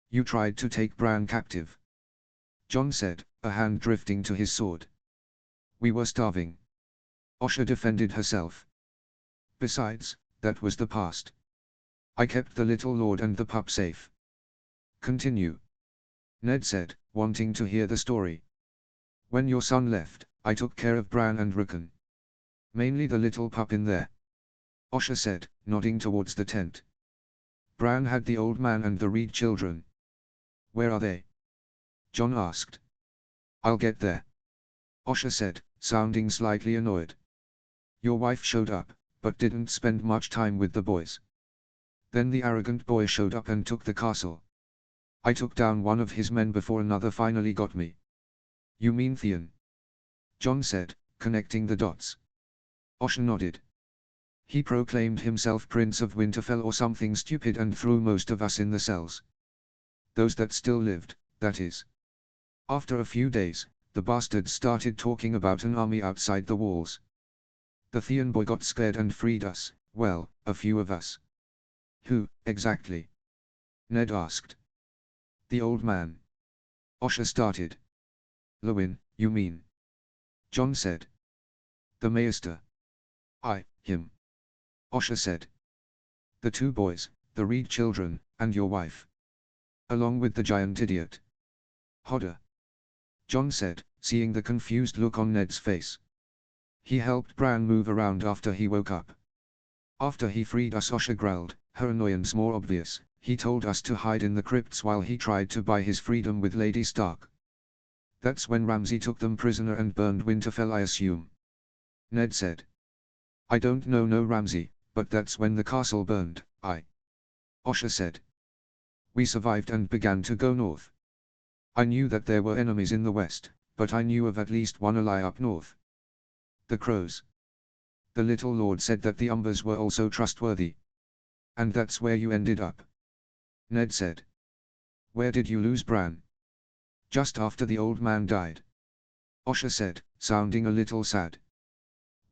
You tried to take Bran captive. Jon said, a hand drifting to his sword. We were starving. Osha defended herself. Besides, that was the past. I kept the little lord and the pup safe. Continue. Ned said, wanting to hear the story. When your son left, I took care of Bran and Rickon. Mainly the little pup in there. Osha said, nodding towards the tent. Bran had the old man and the Reed children. Where are they? Jon asked. I'll get there. Osha said, sounding slightly annoyed. Your wife showed up, but didn't spend much time with the boys. Then the arrogant boy showed up and took the castle. I took down one of his men before another finally got me. You mean Theon? Jon said, connecting the dots. Osha nodded. He proclaimed himself Prince of Winterfell or something stupid and threw most of us in the cells. Those that still lived, that is. After a few days, the bastards started talking about an army outside the walls. The Theon boy got scared and freed us, well, a few of us. Who, exactly? Ned asked. The old man. Osha started. Lewin, you mean? Jon said. The Maester. Him. Osha said. The two boys, the Reed children, and your wife. Along with the giant idiot. Hodder. Jon said, seeing the confused look on Ned's face. He helped Bran move around after he woke up. After he freed us, Osha growled, her annoyance more obvious. He told us to hide in the crypts while he tried to buy his freedom with Lady Stark. That's when Ramsay took them prisoner and burned Winterfell, I assume. Ned said. I don't know, no Ramsay, but that's when the castle burned, Osha said. We survived and began to go north. I knew that there were enemies in the west, but I knew of at least one ally up north. The crows. The little lord said that the Umbers were also trustworthy. And that's where you ended up. Ned said. Where did you lose Bran? Just after the old man died. Osha said, sounding a little sad.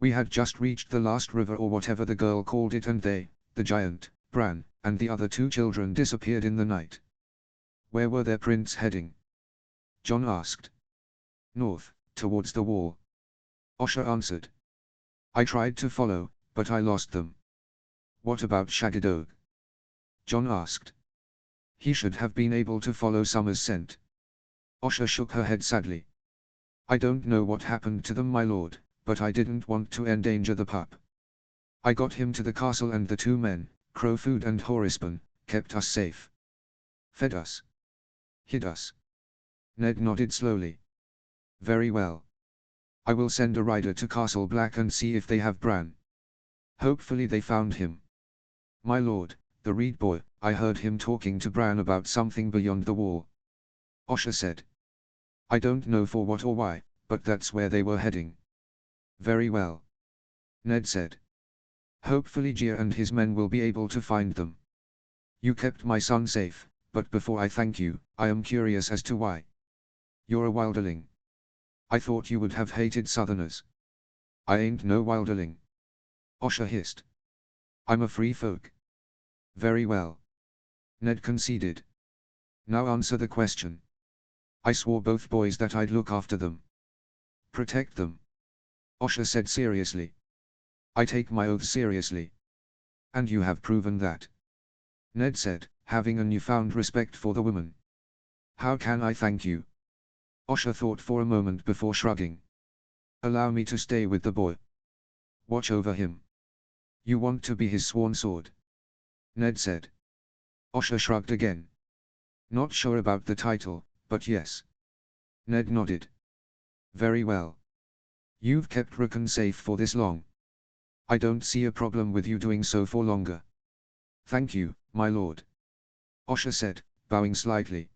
We had just reached the last river or whatever the girl called it, and they, the giant, Bran, and the other two children disappeared in the night. Where were their prints heading? Jon asked. North, towards the wall. Osha answered. I tried to follow, but I lost them. What about Shaggy? Jon asked. He should have been able to follow Summer's scent. Osha shook her head sadly. I don't know what happened to them, my lord, but I didn't want to endanger the pup. I got him to the castle, and the two men, Crowfoot and Horispan, kept us safe. Fed us. Hid us. Ned nodded slowly. Very well. I will send a rider to Castle Black and see if they have Bran. Hopefully they found him. My lord, the Reed boy, I heard him talking to Bran about something beyond the wall. Osha said. I don't know for what or why, but that's where they were heading. Very well. Ned said. Hopefully Gia and his men will be able to find them. You kept my son safe, but before I thank you, I am curious as to why. You're a wilderling. I thought you would have hated Southerners. I ain't no wilderling. Osha hissed. I'm a free folk. Very well. Ned conceded. Now answer the question. I swore both boys that I'd look after them. Protect them. Osha said seriously. I take my oath seriously. And you have proven that. Ned said, having a newfound respect for the woman. How can I thank you? Osha thought for a moment before shrugging. Allow me to stay with the boy. Watch over him. You want to be his sworn sword? Ned said. Osha shrugged again. Not sure about the title, but yes. Ned nodded. Very well. You've kept Rickon safe for this long. I don't see a problem with you doing so for longer. Thank you, my lord. Osha said, bowing slightly.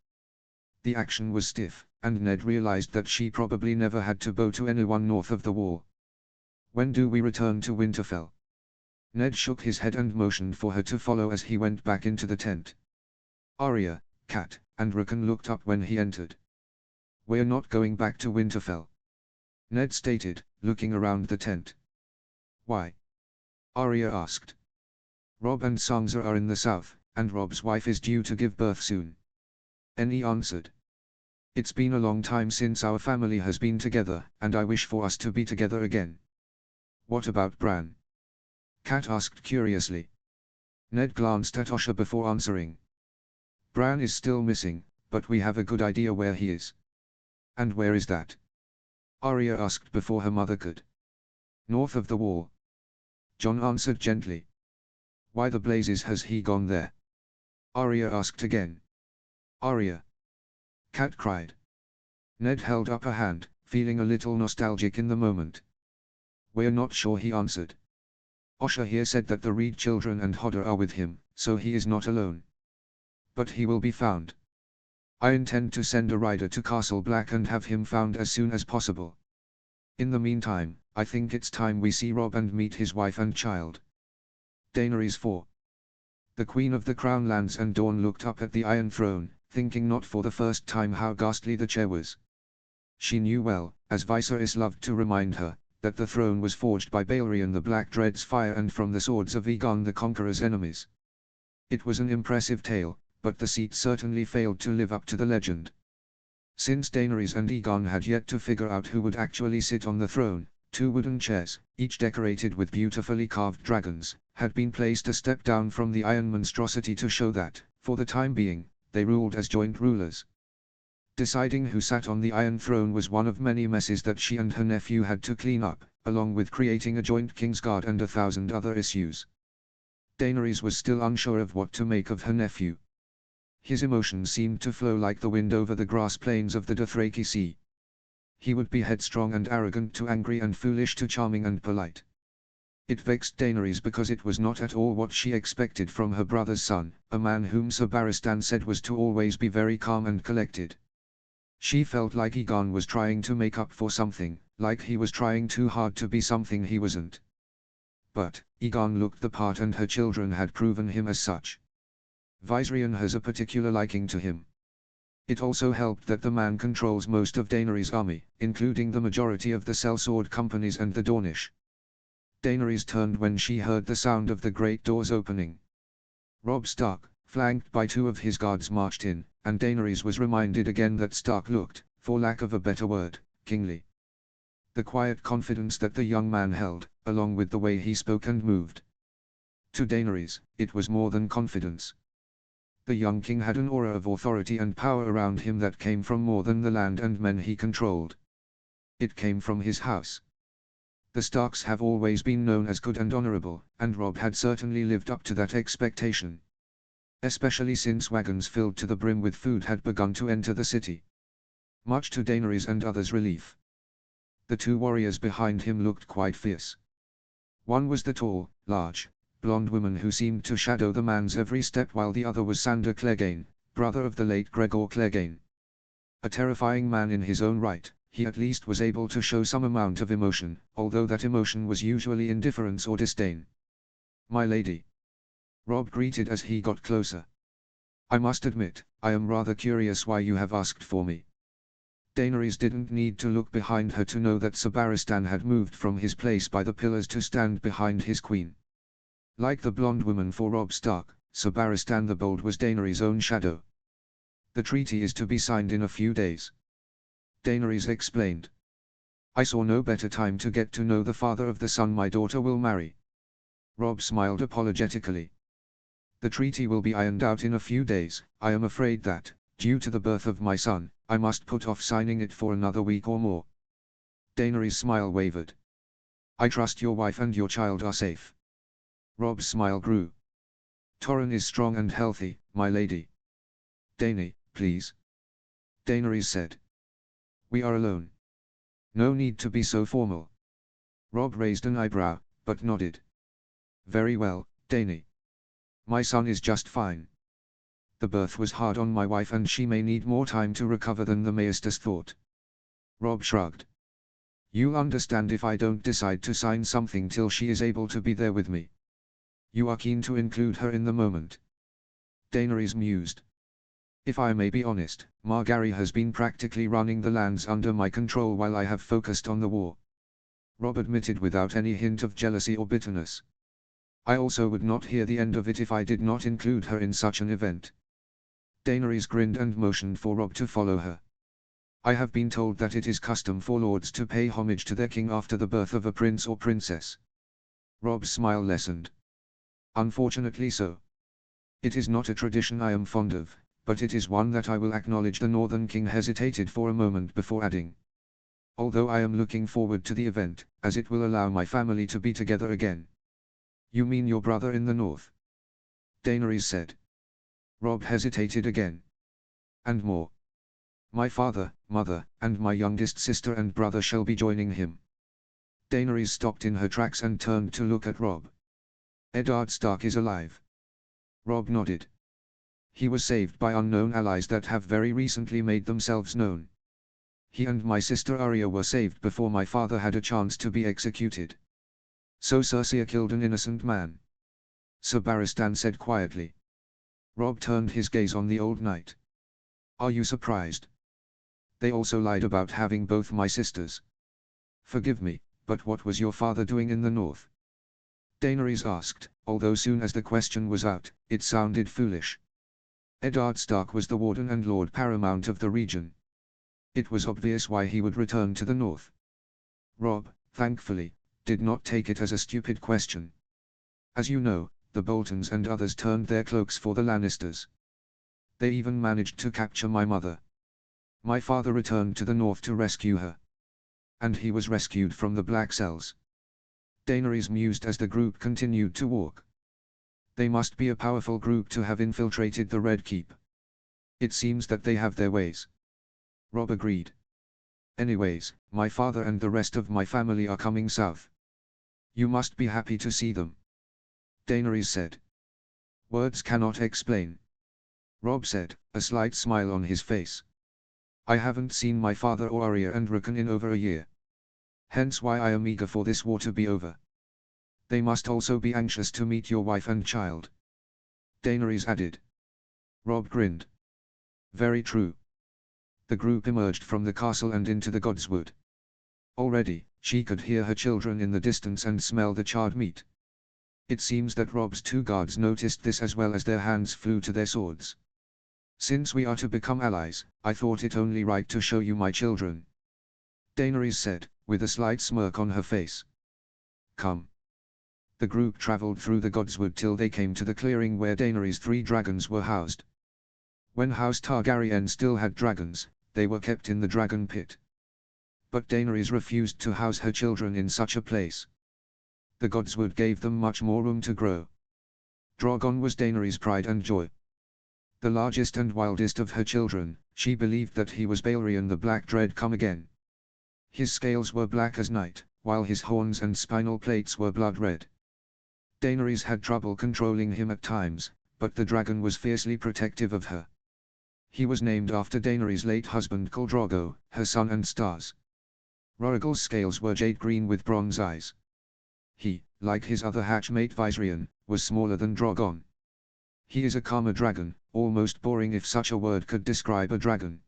The action was stiff, and Ned realized that she probably never had to bow to anyone north of the wall. When do we return to Winterfell? Ned shook his head and motioned for her to follow as he went back into the tent. Arya, Cat, and Rickon looked up when he entered. We're not going back to Winterfell. Ned stated, looking around the tent. Why? Arya asked. Robb and Sansa are in the south, and Robb's wife is due to give birth soon. Annie answered. It's been a long time since our family has been together, and I wish for us to be together again. What about Bran? Cat asked curiously. Ned glanced at Osha before answering. Bran is still missing, but we have a good idea where he is. And where is that? Arya asked before her mother could. North of the wall. Jon answered gently. Why the blazes has he gone there? Arya asked again. Arya! Cat cried. Ned held up a hand, feeling a little nostalgic in the moment. We're not sure, he answered. Osha here said that the Reed children and Hodder are with him, so he is not alone. But he will be found. I intend to send a rider to Castle Black and have him found as soon as possible. In the meantime, I think it's time we see Robb and meet his wife and child. Daenerys 4. The Queen of the Crown lands, and Dorne looked up at the Iron Throne, thinking not for the first time how ghastly the chair was. She knew well, as Viserys loved to remind her, that the throne was forged by Balerion the Black Dread's fire and from the swords of Aegon the Conqueror's enemies. It was an impressive tale, but the seat certainly failed to live up to the legend. Since Daenerys and Aegon had yet to figure out who would actually sit on the throne, two wooden chairs, each decorated with beautifully carved dragons, had been placed a step down from the iron monstrosity to show that, for the time being, they ruled as joint rulers. Deciding who sat on the Iron Throne was one of many messes that she and her nephew had to clean up, along with creating a joint Kingsguard and 1,000 other issues. Daenerys was still unsure of what to make of her nephew. His emotions seemed to flow like the wind over the grass plains of the Dothraki Sea. He would be headstrong and arrogant to angry and foolish to charming and polite. It vexed Daenerys because it was not at all what she expected from her brother's son, a man whom Sir Barristan said was to always be very calm and collected. She felt like Aegon was trying to make up for something, like he was trying too hard to be something he wasn't. But, Aegon looked the part and her children had proven him as such. Viserion has a particular liking to him. It also helped that the man controls most of Daenerys' army, including the majority of the sellsword companies and the Dornish. Daenerys turned when she heard the sound of the great doors opening. Robb Stark, flanked by 2 of his guards, marched in, and Daenerys was reminded again that Stark looked, for lack of a better word, kingly. The quiet confidence that the young man held, along with the way he spoke and moved. To Daenerys, it was more than confidence. The young king had an aura of authority and power around him that came from more than the land and men he controlled. It came from his house. The Starks have always been known as good and honorable, and Robb had certainly lived up to that expectation. Especially since wagons filled to the brim with food had begun to enter the city. Much to Daenerys and others' relief. The 2 warriors behind him looked quite fierce. One was the tall, large, blonde woman who seemed to shadow the man's every step, while the other was Sandor Clegane, brother of the late Gregor Clegane. A terrifying man in his own right, he at least was able to show some amount of emotion, although that emotion was usually indifference or disdain. "My lady," Robb greeted as he got closer. "I must admit, I am rather curious why you have asked for me." Daenerys didn't need to look behind her to know that Sir Barristan had moved from his place by the pillars to stand behind his queen. Like the blonde woman for Robb Stark, Sir Barristan the Bold was Daenerys' own shadow. "The treaty is to be signed in a few days," Daenerys explained. "I saw no better time to get to know the father of the son my daughter will marry." Robb smiled apologetically. "The treaty will be ironed out in a few days. I am afraid that, due to the birth of my son, I must put off signing it for another week or more." Daenerys' smile wavered. "I trust your wife and your child are safe." Robb's smile grew. "Torrhen is strong and healthy, my lady." "Dany, please," Daenerys said. "We are alone. No need to be so formal." Robb raised an eyebrow, but nodded. "Very well, Dany. My son is just fine. The birth was hard on my wife and she may need more time to recover than the Maesters thought." Robb shrugged. "You'll understand if I don't decide to sign something till she is able to be there with me. You are keen to include her in the moment." Daenerys mused. "If I may be honest, Margaery has been practically running the lands under my control while I have focused on the war." Robb admitted without any hint of jealousy or bitterness. "I also would not hear the end of it if I did not include her in such an event." Daenerys grinned and motioned for Robb to follow her. "I have been told that it is custom for lords to pay homage to their king after the birth of a prince or princess." Robb's smile lessened. "Unfortunately so. It is not a tradition I am fond of, but it is one that I will acknowledge." The Northern King hesitated for a moment before adding, "Although I am looking forward to the event, as it will allow my family to be together again." "You mean your brother in the north?" Daenerys said. Robb hesitated again. "And more. My father, mother, and my youngest sister and brother shall be joining him." Daenerys stopped in her tracks and turned to look at Robb. "Eddard Stark is alive?" Robb nodded. "He was saved by unknown allies that have very recently made themselves known. He and my sister Arya were saved before my father had a chance to be executed." "So Cersei killed an innocent man?" Sir Barristan said quietly. Robb turned his gaze on the old knight. "Are you surprised? They also lied about having both my sisters." "Forgive me, but what was your father doing in the north?" Daenerys asked, although soon as the question was out, it sounded foolish. "Eddard Stark was the warden and lord paramount of the region. It was obvious why he would return to the north." Robb, thankfully, did not take it as a stupid question. "As you know, the Boltons and others turned their cloaks for the Lannisters. They even managed to capture my mother. My father returned to the north to rescue her. And he was rescued from the Black Cells." Daenerys mused as the group continued to walk. "They must be a powerful group to have infiltrated the Red Keep. It seems that they have their ways." Robb agreed. Anyways, my father and the rest of my family are coming south. You must be happy to see them. Daenerys said. Words cannot explain. Robb said, a slight smile on his face. I haven't seen my father or Arya and Rickon in over a year. Hence why I am eager for this war to be over. They must also be anxious to meet your wife and child. Daenerys added. Robb grinned. Very true. The group emerged from the castle and into the Godswood. Already, she could hear her children in the distance and smell the charred meat. It seems that Robb's 2 guards noticed this as well as their hands flew to their swords. Since we are to become allies, I thought it only right to show you my children. Daenerys said, with a slight smirk on her face. Come. The group traveled through the Godswood till they came to the clearing where Daenerys' 3 dragons were housed. When House Targaryen still had dragons, they were kept in the dragon pit. But Daenerys refused to house her children in such a place. The Godswood gave them much more room to grow. Drogon was Daenerys' pride and joy. The largest and wildest of her children, she believed that he was Balerion the Black Dread come again. His scales were black as night, while his horns and spinal plates were blood red. Daenerys had trouble controlling him at times, but the dragon was fiercely protective of her. He was named after Daenerys' late husband Khal Drogo, her sun and stars. Rorigal's scales were jade green with bronze eyes. He, like his other hatchmate Viserion, was smaller than Drogon. He is a calmer dragon, almost boring if such a word could describe a dragon.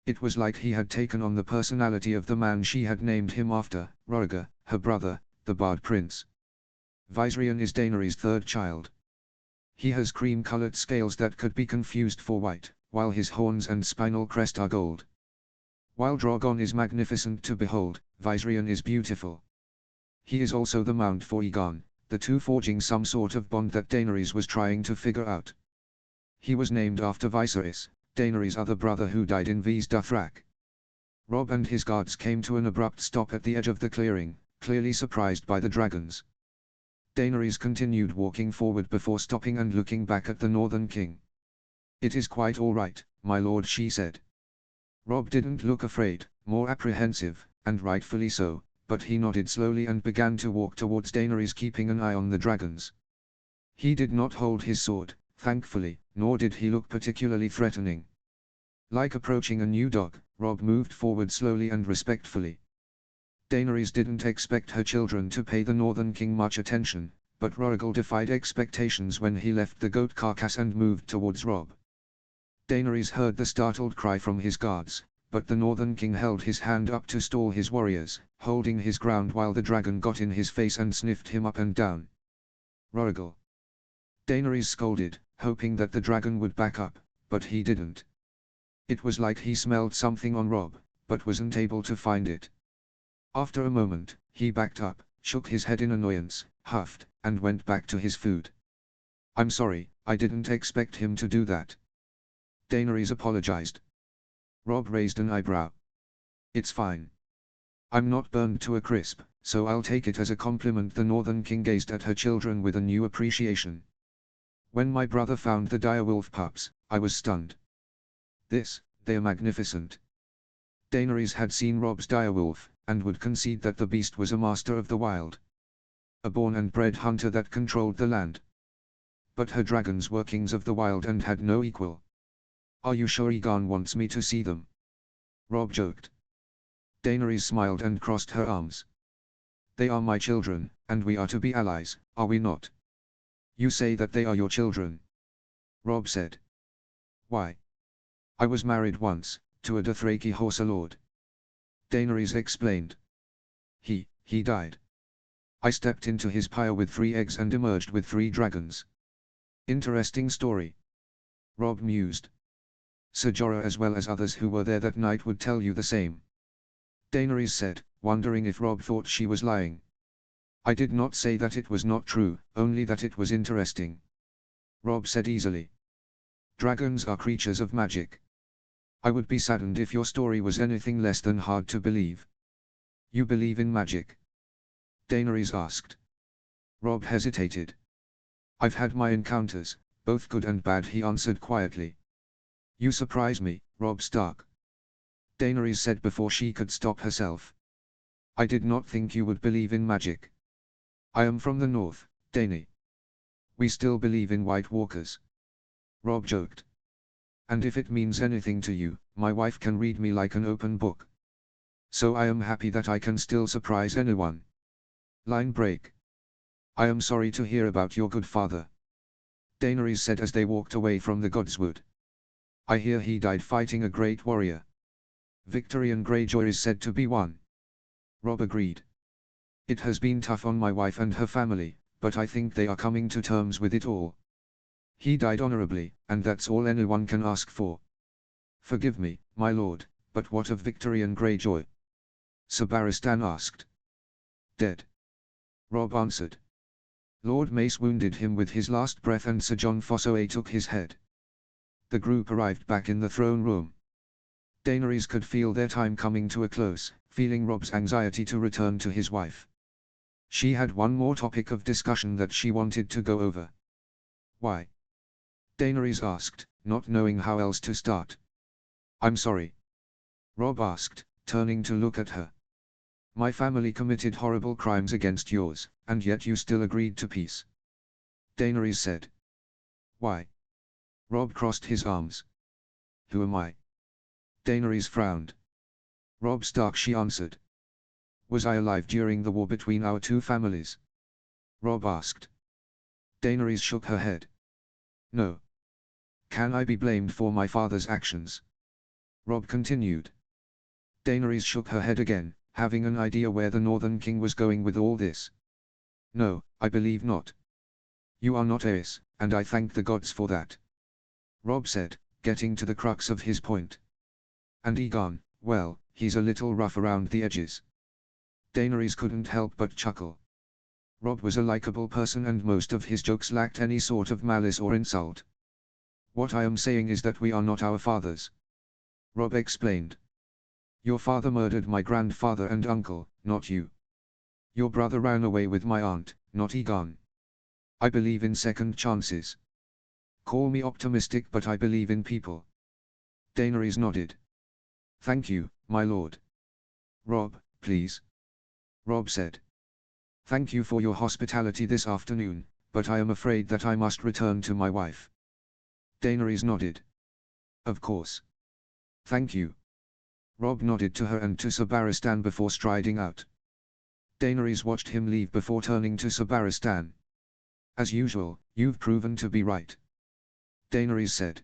It was like he had taken on the personality of the man she had named him after, Rhaegar, her brother, the Bard Prince. Viserion is Daenerys' 3rd child. He has cream-colored scales that could be confused for white, while his horns and spinal crest are gold. While Drogon is magnificent to behold, Viserion is beautiful. He is also the mount for Aegon, the 2 forging some sort of bond that Daenerys was trying to figure out. He was named after Viserys, Daenerys' other brother who died in Vys Dothrak. Robb and his guards came to an abrupt stop at the edge of the clearing, clearly surprised by the dragons. Daenerys continued walking forward before stopping and looking back at the Northern King. It is quite all right, my lord, she said. Robb didn't look afraid, more apprehensive, and rightfully so, but he nodded slowly and began to walk towards Daenerys, keeping an eye on the dragons. He did not hold his sword, thankfully, nor did he look particularly threatening. Like approaching a new dog, Robb moved forward slowly and respectfully. Daenerys didn't expect her children to pay the Northern King much attention, but Rhaegal defied expectations when he left the goat carcass and moved towards Robb. Daenerys heard the startled cry from his guards, but the Northern King held his hand up to stall his warriors, holding his ground while the dragon got in his face and sniffed him up and down. Rhaegal. Daenerys scolded, hoping that the dragon would back up, but he didn't. It was like he smelled something on Robb, but wasn't able to find it. After a moment, he backed up, shook his head in annoyance, huffed, and went back to his food. I'm sorry, I didn't expect him to do that. Daenerys apologized. Robb raised an eyebrow. It's fine. I'm not burned to a crisp, so I'll take it as a compliment. The Northern King gazed at her children with a new appreciation. When my brother found the direwolf pups, I was stunned. They're magnificent. Daenerys had seen Robb's direwolf, and would concede that the beast was a master of the wild. A born and bred hunter that controlled the land. But her dragons were kings of the wild and had no equal. Are you sure Aegon wants me to see them? Robb joked. Daenerys smiled and crossed her arms. They are my children, and we are to be allies, are we not? You say that they are your children. Robb said. Why? I was married once, to a Dothraki horse lord. Daenerys explained. He died. I stepped into his pyre with 3 eggs and emerged with 3 dragons. Interesting story. Robb mused. Ser Jorah as well as others who were there that night would tell you the same. Daenerys said, wondering if Robb thought she was lying. I did not say that it was not true, only that it was interesting. Robb said easily. Dragons are creatures of magic. I would be saddened if your story was anything less than hard to believe. You believe in magic? Daenerys asked. Robb hesitated. I've had my encounters, both good and bad, he answered quietly. You surprise me, Robb Stark. Daenerys said before she could stop herself. I did not think you would believe in magic. I am from the north, Dany. We still believe in White Walkers. Robb joked. And if it means anything to you, my wife can read me like an open book. So I am happy that I can still surprise anyone. Line break. I am sorry to hear about your good father. Daenerys said as they walked away from the Godswood. I hear he died fighting a great warrior. Victorian Greyjoy is said to be one. Robb agreed. It has been tough on my wife and her family, but I think they are coming to terms with it all. He died honorably, and that's all anyone can ask for. Forgive me, my lord, but what of Victorian Greyjoy? Sir Barristan asked. Dead. Robb answered. Lord Mace wounded him with his last breath and Sir Jon Fossoway took his head. The group arrived back in the throne room. Daenerys could feel their time coming to a close, feeling Robb's anxiety to return to his wife. She had one more topic of discussion that she wanted to go over. Why? Daenerys asked, not knowing how else to start. I'm sorry. Robb asked, turning to look at her. My family committed horrible crimes against yours, and yet you still agreed to peace. Daenerys said. Why? Robb crossed his arms. Who am I? Daenerys frowned. Robb Stark, she answered. Was I alive during the war between our two families? Robb asked. Daenerys shook her head. No. Can I be blamed for my father's actions? Robb continued. Daenerys shook her head again, having an idea where the Northern King was going with all this. No, I believe not. You are not Aes, and I thank the gods for that. Robb said, getting to the crux of his point. And Aegon, well, he's a little rough around the edges. Daenerys couldn't help but chuckle. Robb was a likable person and most of his jokes lacked any sort of malice or insult. What I am saying is that we are not our fathers. Robb explained. Your father murdered my grandfather and uncle, not you. Your brother ran away with my aunt, not Aegon. I believe in second chances. Call me optimistic, but I believe in people. Daenerys nodded. Thank you, my lord. Robb, please. Robb said. Thank you for your hospitality this afternoon, but I am afraid that I must return to my wife. Daenerys nodded. Of course. Thank you. Robb nodded to her and to Sir Barristan before striding out. Daenerys watched him leave before turning to Sir Barristan. As usual, you've proven to be right. Daenerys said.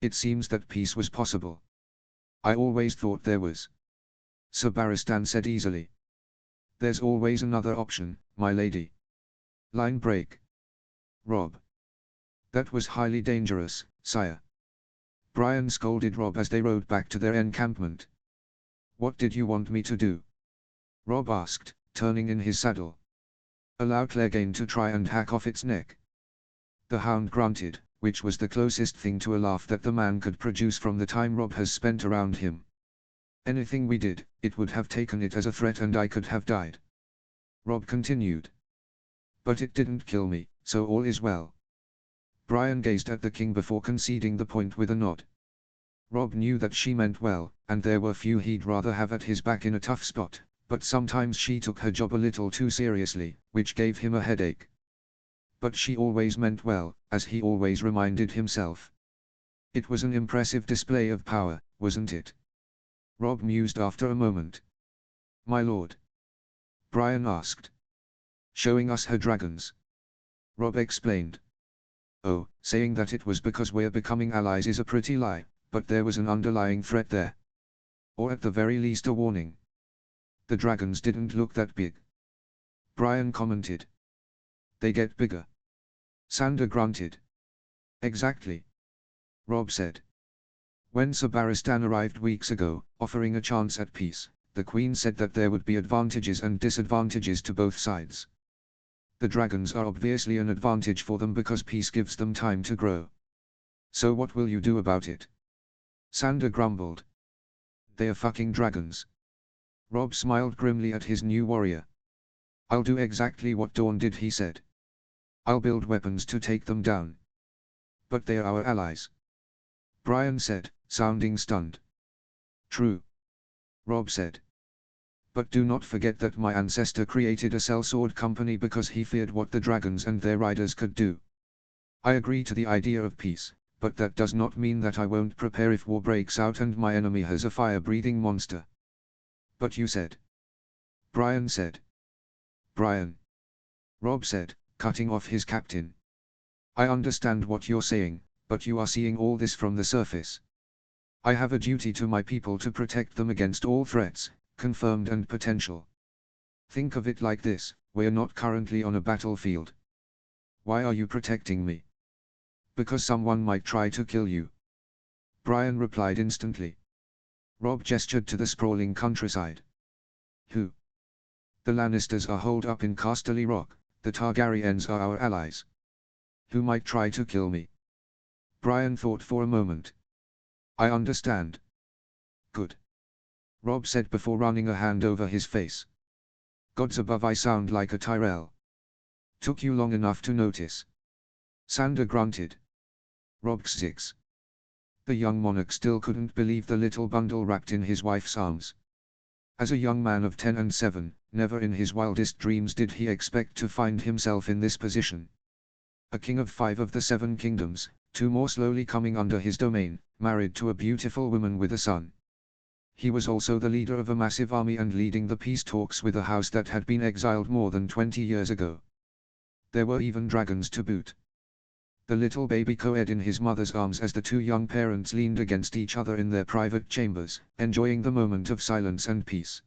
It seems that peace was possible. I always thought there was. Sir Barristan said easily. There's always another option, my lady. Line break. Robb. That was highly dangerous, sire. Brian scolded Robb as they rode back to their encampment. What did you want me to do? Robb asked, turning in his saddle. Allow Clegane to try and hack off its neck. The hound grunted, which was the closest thing to a laugh that the man could produce from the time Robb has spent around him. Anything we did, it would have taken it as a threat and I could have died. Robb continued. But it didn't kill me, so all is well. Brian gazed at the king before conceding the point with a nod. Robb knew that she meant well, and there were few he'd rather have at his back in a tough spot, but sometimes she took her job a little too seriously, which gave him a headache. But she always meant well, as he always reminded himself. It was an impressive display of power, wasn't it? Robb mused after a moment. My lord? Brian asked. Showing us her dragons. Robb explained. Oh, saying that it was because we're becoming allies is a pretty lie, but there was an underlying threat there. Or at the very least a warning. The dragons didn't look that big. Brian commented. They get bigger. Sandor grunted. Exactly. Robb said. When Sir Barristan arrived weeks ago, offering a chance at peace, the Queen said that there would be advantages and disadvantages to both sides. The dragons are obviously an advantage for them because peace gives them time to grow. So what will you do about it? Sandor grumbled. They are fucking dragons. Robb smiled grimly at his new warrior. I'll do exactly what Dawn did, he said. I'll build weapons to take them down. But they are our allies. Brian said, sounding stunned. True, Robb said. But do not forget that my ancestor created a sellsword company because he feared what the dragons and their riders could do. I agree to the idea of peace, but that does not mean that I won't prepare if war breaks out and my enemy has a fire-breathing monster. But you said. Brian said. Brian. Robb said, cutting off his captain. I understand what you're saying, but you are seeing all this from the surface. I have a duty to my people to protect them against all threats, confirmed and potential. Think of it like this, we're not currently on a battlefield. Why are you protecting me? Because someone might try to kill you. Brian replied instantly. Robb gestured to the sprawling countryside. Who? The Lannisters are holed up in Casterly Rock, the Targaryens are our allies. Who might try to kill me? Brian thought for a moment. I understand. Good. Robb said before running a hand over his face. Gods above, I sound like a Tyrell. Took you long enough to notice. Sandor grunted. Robb 6. The young monarch still couldn't believe the little bundle wrapped in his wife's arms. As a young man of 10 and 7, never in his wildest dreams did he expect to find himself in this position. A king of 5 of the 7 kingdoms, 2 more slowly coming under his domain, married to a beautiful woman with a son. He was also the leader of a massive army and leading the peace talks with a house that had been exiled more than 20 years ago. There were even dragons to boot. The little baby co-ed in his mother's arms as the 2 young parents leaned against each other in their private chambers, enjoying the moment of silence and peace.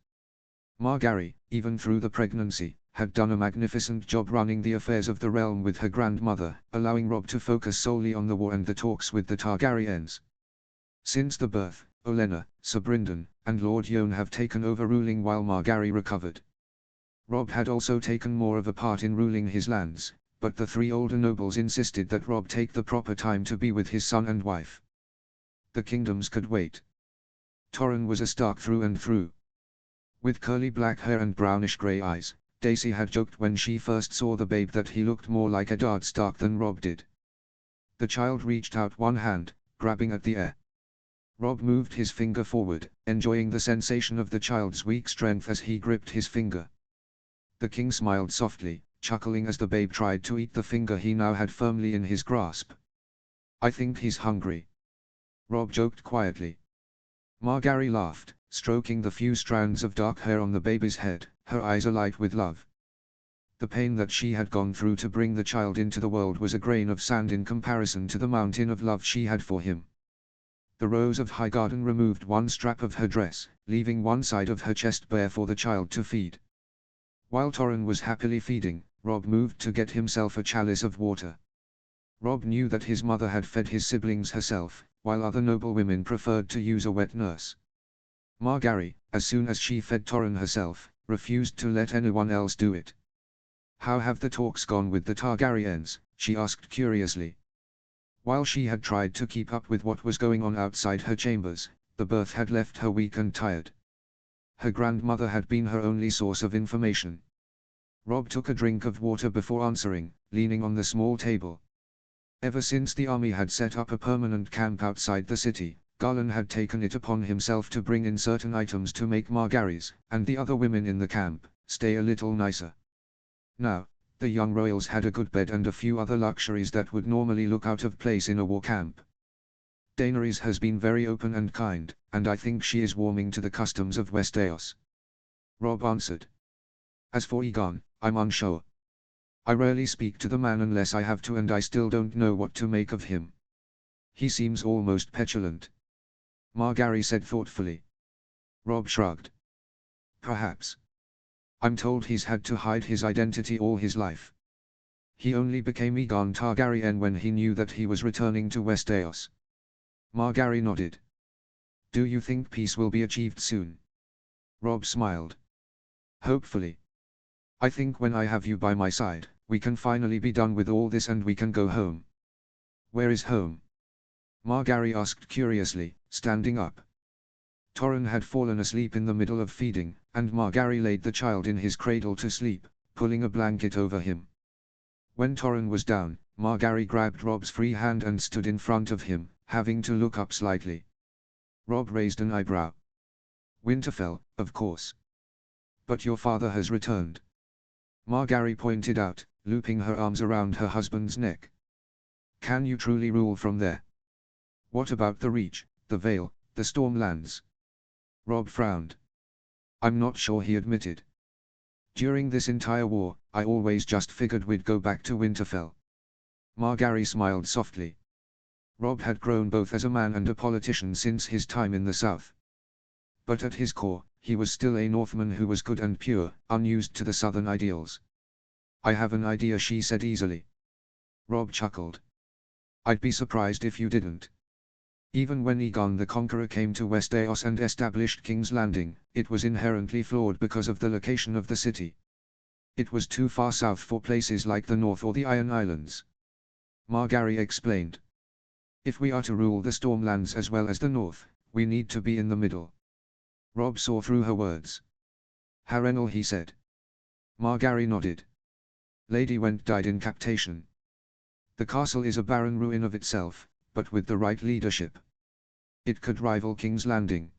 Margaery, even through the pregnancy, had done a magnificent job running the affairs of the realm with her grandmother, allowing Robb to focus solely on the war and the talks with the Targaryens. Since the birth, Olenna, Sir Brynden, and Lord Yone have taken over ruling while Margaery recovered. Robb had also taken more of a part in ruling his lands, but the 3 older nobles insisted that Robb take the proper time to be with his son and wife. The kingdoms could wait. Torrhen was a Stark through and through. With curly black hair and brownish-grey eyes, Daisy had joked when she first saw the babe that he looked more like Eddard Stark than Robb did. The child reached out one hand, grabbing at the air. Robb moved his finger forward, enjoying the sensation of the child's weak strength as he gripped his finger. The king smiled softly, chuckling as the babe tried to eat the finger he now had firmly in his grasp. I think he's hungry. Robb joked quietly. Margaery laughed, stroking the few strands of dark hair on the baby's head, her eyes alight with love. The pain that she had gone through to bring the child into the world was a grain of sand in comparison to the mountain of love she had for him. The Rose of Highgarden removed one strap of her dress, leaving one side of her chest bare for the child to feed. While Torrhen was happily feeding, Robb moved to get himself a chalice of water. Robb knew that his mother had fed his siblings herself, while other noblewomen preferred to use a wet nurse. Margaery, as soon as she fed Torrhen herself, refused to let anyone else do it. How have the talks gone with the Targaryens? She asked curiously. While she had tried to keep up with what was going on outside her chambers, the birth had left her weak and tired. Her grandmother had been her only source of information. Robb took a drink of water before answering, leaning on the small table. Ever since the army had set up a permanent camp outside the city, Garlan had taken it upon himself to bring in certain items to make Margaery's, and the other women in the camp, stay a little nicer. Now, the young royals had a good bed and a few other luxuries that would normally look out of place in a war camp. Daenerys has been very open and kind, and I think she is warming to the customs of Westeros. Robb answered. As for Aegon, I'm unsure. I rarely speak to the man unless I have to, and I still don't know what to make of him. He seems almost petulant. Margaery said thoughtfully. Robb shrugged. Perhaps. I'm told he's had to hide his identity all his life. He only became Aegon Targaryen when he knew that he was returning to Westeros. Margaery nodded. Do you think peace will be achieved soon? Robb smiled. Hopefully. I think when I have you by my side, we can finally be done with all this and we can go home. Where is home? Margaery asked curiously, standing up. Torrhen had fallen asleep in the middle of feeding, and Margaery laid the child in his cradle to sleep, pulling a blanket over him. When Torrhen was down, Margaery grabbed Robb's free hand and stood in front of him, having to look up slightly. Robb raised an eyebrow. Winterfell, of course. But your father has returned. Margaery pointed out, looping her arms around her husband's neck. Can you truly rule from there? What about the Reach, the Vale, the Stormlands? Robb frowned. I'm not sure, he admitted. During this entire war, I always just figured we'd go back to Winterfell. Margaery smiled softly. Robb had grown both as a man and a politician since his time in the South. But at his core, he was still a Northman who was good and pure, unused to the Southern ideals. I have an idea, she said easily. Robb chuckled. I'd be surprised if you didn't. Even when Aegon the Conqueror came to Westeros and established King's Landing, it was inherently flawed because of the location of the city. It was too far south for places like the North or the Iron Islands. Margaery explained. If we are to rule the Stormlands as well as the North, we need to be in the middle. Robb saw through her words. Harrenhal, he said. Margaery nodded. Lady Went died in captation. The castle is a barren ruin of itself, but with the right leadership, it could rival King's Landing.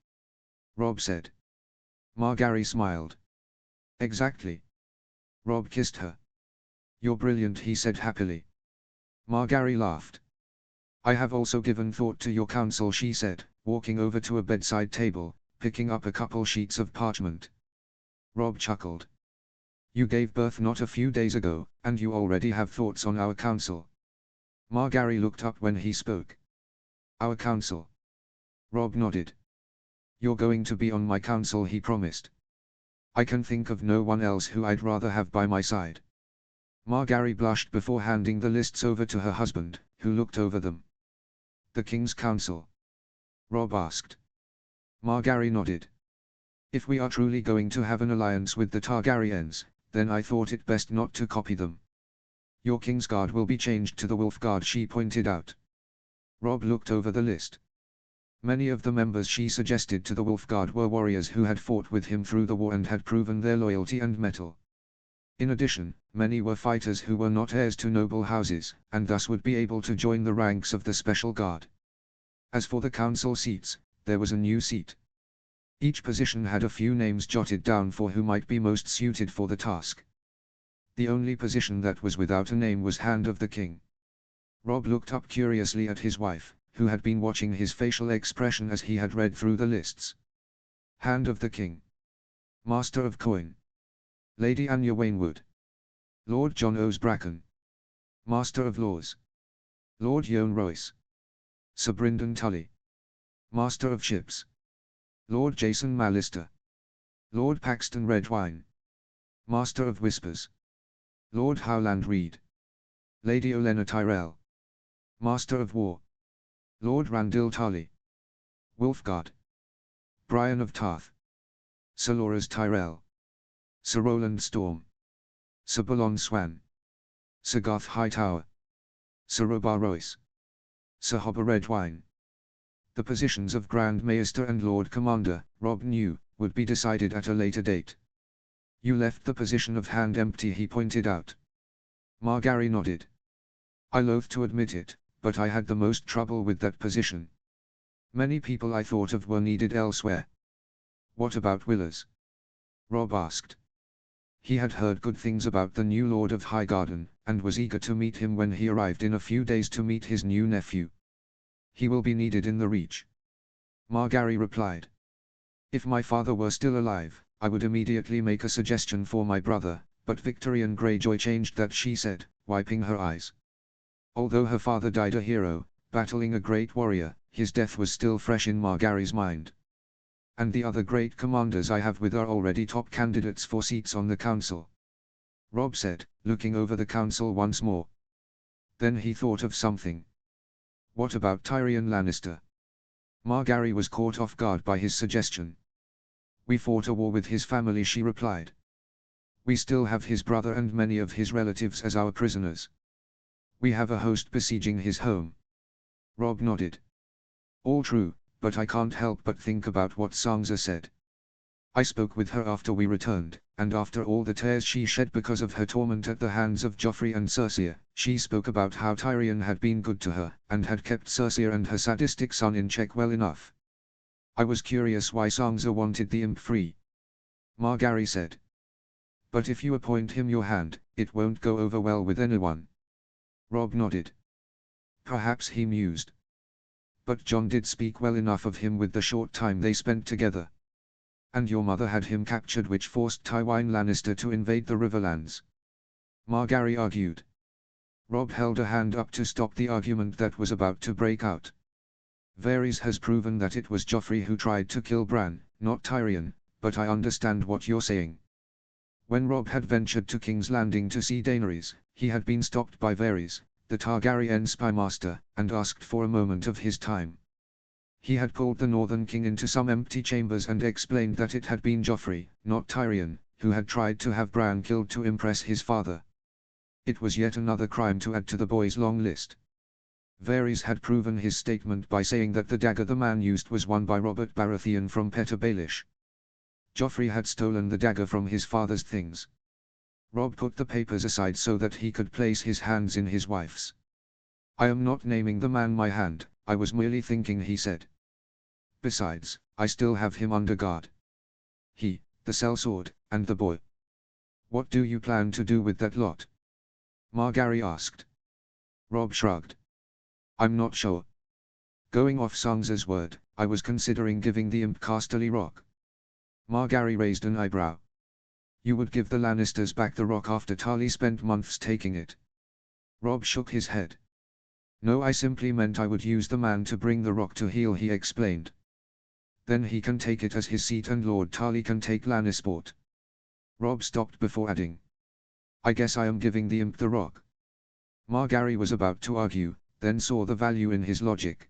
Robb said. Margaery smiled. Exactly. Robb kissed her. You're brilliant, he said happily. Margaery laughed. I have also given thought to your counsel, she said, walking over to a bedside table, picking up a couple sheets of parchment. Robb chuckled. You gave birth not a few days ago, and you already have thoughts on our council. Margaery looked up when he spoke. Our council. Robb nodded. You're going to be on my council, he promised. I can think of no one else who I'd rather have by my side. Margaery blushed before handing the lists over to her husband, who looked over them. The King's Council? Robb asked. Margaery nodded. If we are truly going to have an alliance with the Targaryens, then I thought it best not to copy them. Your Kingsguard will be changed to the Wolfguard, she pointed out. Robb looked over the list. Many of the members she suggested to the Wolfguard were warriors who had fought with him through the war and had proven their loyalty and mettle. In addition, many were fighters who were not heirs to noble houses, and thus would be able to join the ranks of the Special Guard. As for the council seats, there was a new seat. Each position had a few names jotted down for who might be most suited for the task. The only position that was without a name was Hand of the King. Robb looked up curiously at his wife, who had been watching his facial expression as he had read through the lists. Hand of the King. Master of Coin. Lady Anya Waynwood. Lord Jon Osbracken. Master of Laws. Lord Yohn Royce. Sir Brynden Tully. Master of Ships. Lord Jason Mallister. Lord Paxton Redwine. Master of Whispers. Lord Howland Reed. Lady Olenna Tyrell. Master of War. Lord Randyll Tarly. Wolfguard. Brian of Tarth. Sir Loras Tyrell. Sir Roland Storm. Sir Balon Swan. Sir Garth Hightower. Sir Robar Royce. Sir Hobber Redwine. The positions of Grand Maester and Lord Commander, Robb knew, would be decided at a later date. You left the position of Hand empty, he pointed out. Margaery nodded. I loathe to admit it, but I had the most trouble with that position. Many people I thought of were needed elsewhere. What about Willers? Robb asked. He had heard good things about the new Lord of Highgarden, and was eager to meet him when he arrived in a few days to meet his new nephew. He will be needed in the Reach. Margaery replied. If my father were still alive, I would immediately make a suggestion for my brother, but Victorian Greyjoy changed that, she said, wiping her eyes. Although her father died a hero, battling a great warrior, his death was still fresh in Margaery's mind. And the other great commanders I have with are already top candidates for seats on the council. Robb said, looking over the council once more. Then he thought of something. What about Tyrion Lannister? Margaery was caught off guard by his suggestion. We fought a war with his family, she replied. We still have his brother and many of his relatives as our prisoners. We have a host besieging his home. Robb nodded. All true, but I can't help but think about what Sansa said. I spoke with her after we returned, and after all the tears she shed because of her torment at the hands of Joffrey and Cersei, she spoke about how Tyrion had been good to her, and had kept Cersei and her sadistic son in check well enough. I was curious why Sansa wanted the imp free. Margaery said. But if you appoint him your hand, it won't go over well with anyone. Robb nodded. Perhaps he mused. But Jon did speak well enough of him with the short time they spent together. And your mother had him captured, which forced Tywin Lannister to invade the Riverlands. Margaery argued. Robb held a hand up to stop the argument that was about to break out. Varys has proven that it was Joffrey who tried to kill Bran, not Tyrion, but I understand what you're saying. When Robb had ventured to King's Landing to see Daenerys, he had been stopped by Varys, the Targaryen spymaster, and asked for a moment of his time. He had pulled the Northern King into some empty chambers and explained that it had been Joffrey, not Tyrion, who had tried to have Bran killed to impress his father. It was yet another crime to add to the boy's long list. Varys had proven his statement by saying that the dagger the man used was won by Robert Baratheon from Petyr Baelish. Joffrey had stolen the dagger from his father's things. Robb put the papers aside so that he could place his hands in his wife's. I am not naming the man my hand, I was merely thinking, he said. Besides, I still have him under guard. He, the sellsword, and the boy. What do you plan to do with that lot? Margaery asked. Robb shrugged. I'm not sure. Going off Sansa's word, I was considering giving the imp Casterly Rock. Margaery raised an eyebrow. You would give the Lannisters back the rock after Tarly spent months taking it? Robb shook his head. No, I simply meant I would use the man to bring the rock to heel, he explained. Then he can take it as his seat and Lord Tarly can take Lannisport. Robb stopped before adding. I guess I am giving the imp the rock. Margaery was about to argue, then saw the value in his logic.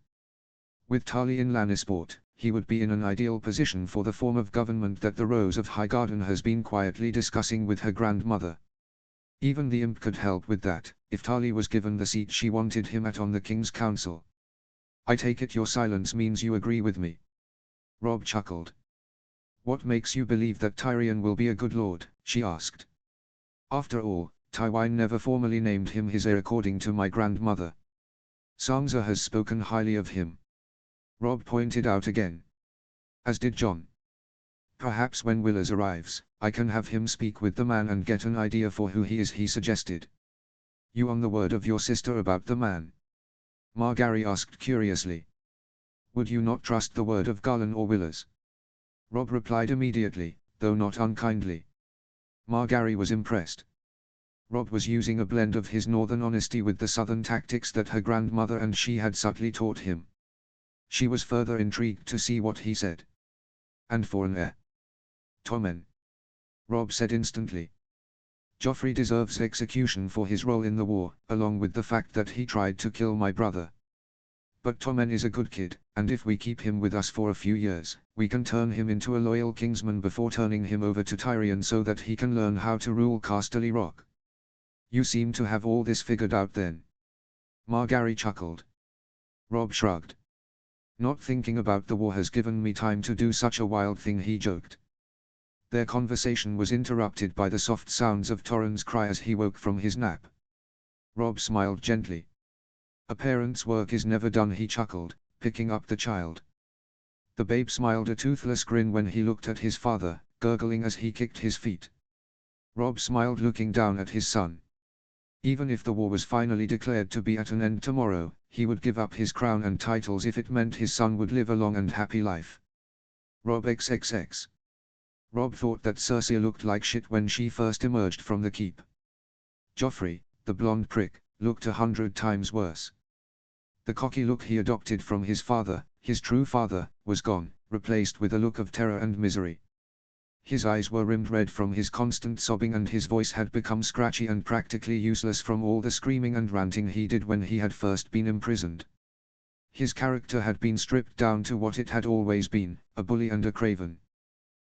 With Tarly in Lannisport, he would be in an ideal position for the form of government that the Rose of Highgarden has been quietly discussing with her grandmother. Even the imp could help with that, if Tarly was given the seat she wanted him at on the King's Council. I take it your silence means you agree with me. Robb chuckled. What makes you believe that Tyrion will be a good lord, she asked. After all, Tywin never formally named him his heir according to my grandmother. Sansa has spoken highly of him. Robb pointed out again. As did Jon. Perhaps when Willers arrives, I can have him speak with the man and get an idea for who he is, he suggested. You on the word of your sister about the man? Margaery asked curiously. Would you not trust the word of Garland or Willers? Robb replied immediately, though not unkindly. Margaery was impressed. Robb was using a blend of his northern honesty with the southern tactics that her grandmother and she had subtly taught him. She was further intrigued to see what he said. And for an heir. Tommen. Robb said instantly. Joffrey deserves execution for his role in the war, along with the fact that he tried to kill my brother. But Tommen is a good kid, and if we keep him with us for a few years, we can turn him into a loyal kingsman before turning him over to Tyrion so that he can learn how to rule Casterly Rock. You seem to have all this figured out then. Margaery chuckled. Robb shrugged. Not thinking about the war has given me time to do such a wild thing, he joked. Their conversation was interrupted by the soft sounds of Torrhen's cry as he woke from his nap. Robb smiled gently. A parent's work is never done, he chuckled, picking up the child. The babe smiled a toothless grin when he looked at his father, gurgling as he kicked his feet. Robb smiled looking down at his son. Even if the war was finally declared to be at an end tomorrow, he would give up his crown and titles if it meant his son would live a long and happy life. Robb XXX. Robb thought that Cersei looked like shit when she first emerged from the keep. Joffrey, the blonde prick, looked 100 times worse. The cocky look he adopted from his father, his true father, was gone, replaced with a look of terror and misery. His eyes were rimmed red from his constant sobbing and his voice had become scratchy and practically useless from all the screaming and ranting he did when he had first been imprisoned. His character had been stripped down to what it had always been, a bully and a craven.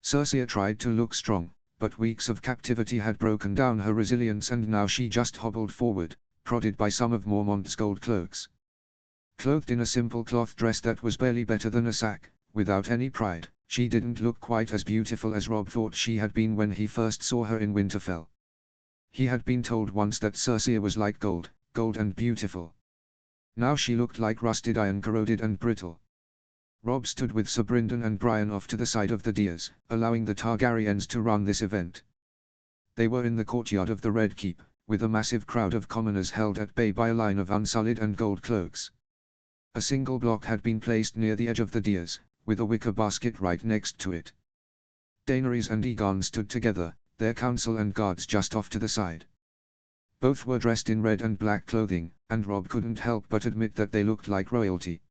Cersei tried to look strong, but weeks of captivity had broken down her resilience and now she just hobbled forward, prodded by some of Mormont's gold cloaks. Clothed in a simple cloth dress that was barely better than a sack, without any pride, she didn't look quite as beautiful as Robb thought she had been when he first saw her in Winterfell. He had been told once that Cersei was like gold, gold and beautiful. Now she looked like rusted iron, corroded and brittle. Robb stood with Sir Brynden and Brian off to the side of the dais, allowing the Targaryens to run this event. They were in the courtyard of the Red Keep, with a massive crowd of commoners held at bay by a line of unsullied and gold cloaks. A single block had been placed near the edge of the dais, with a wicker basket right next to it. Daenerys and Aegon stood together, their council and guards just off to the side. Both were dressed in red and black clothing, and Robb couldn't help but admit that they looked like royalty.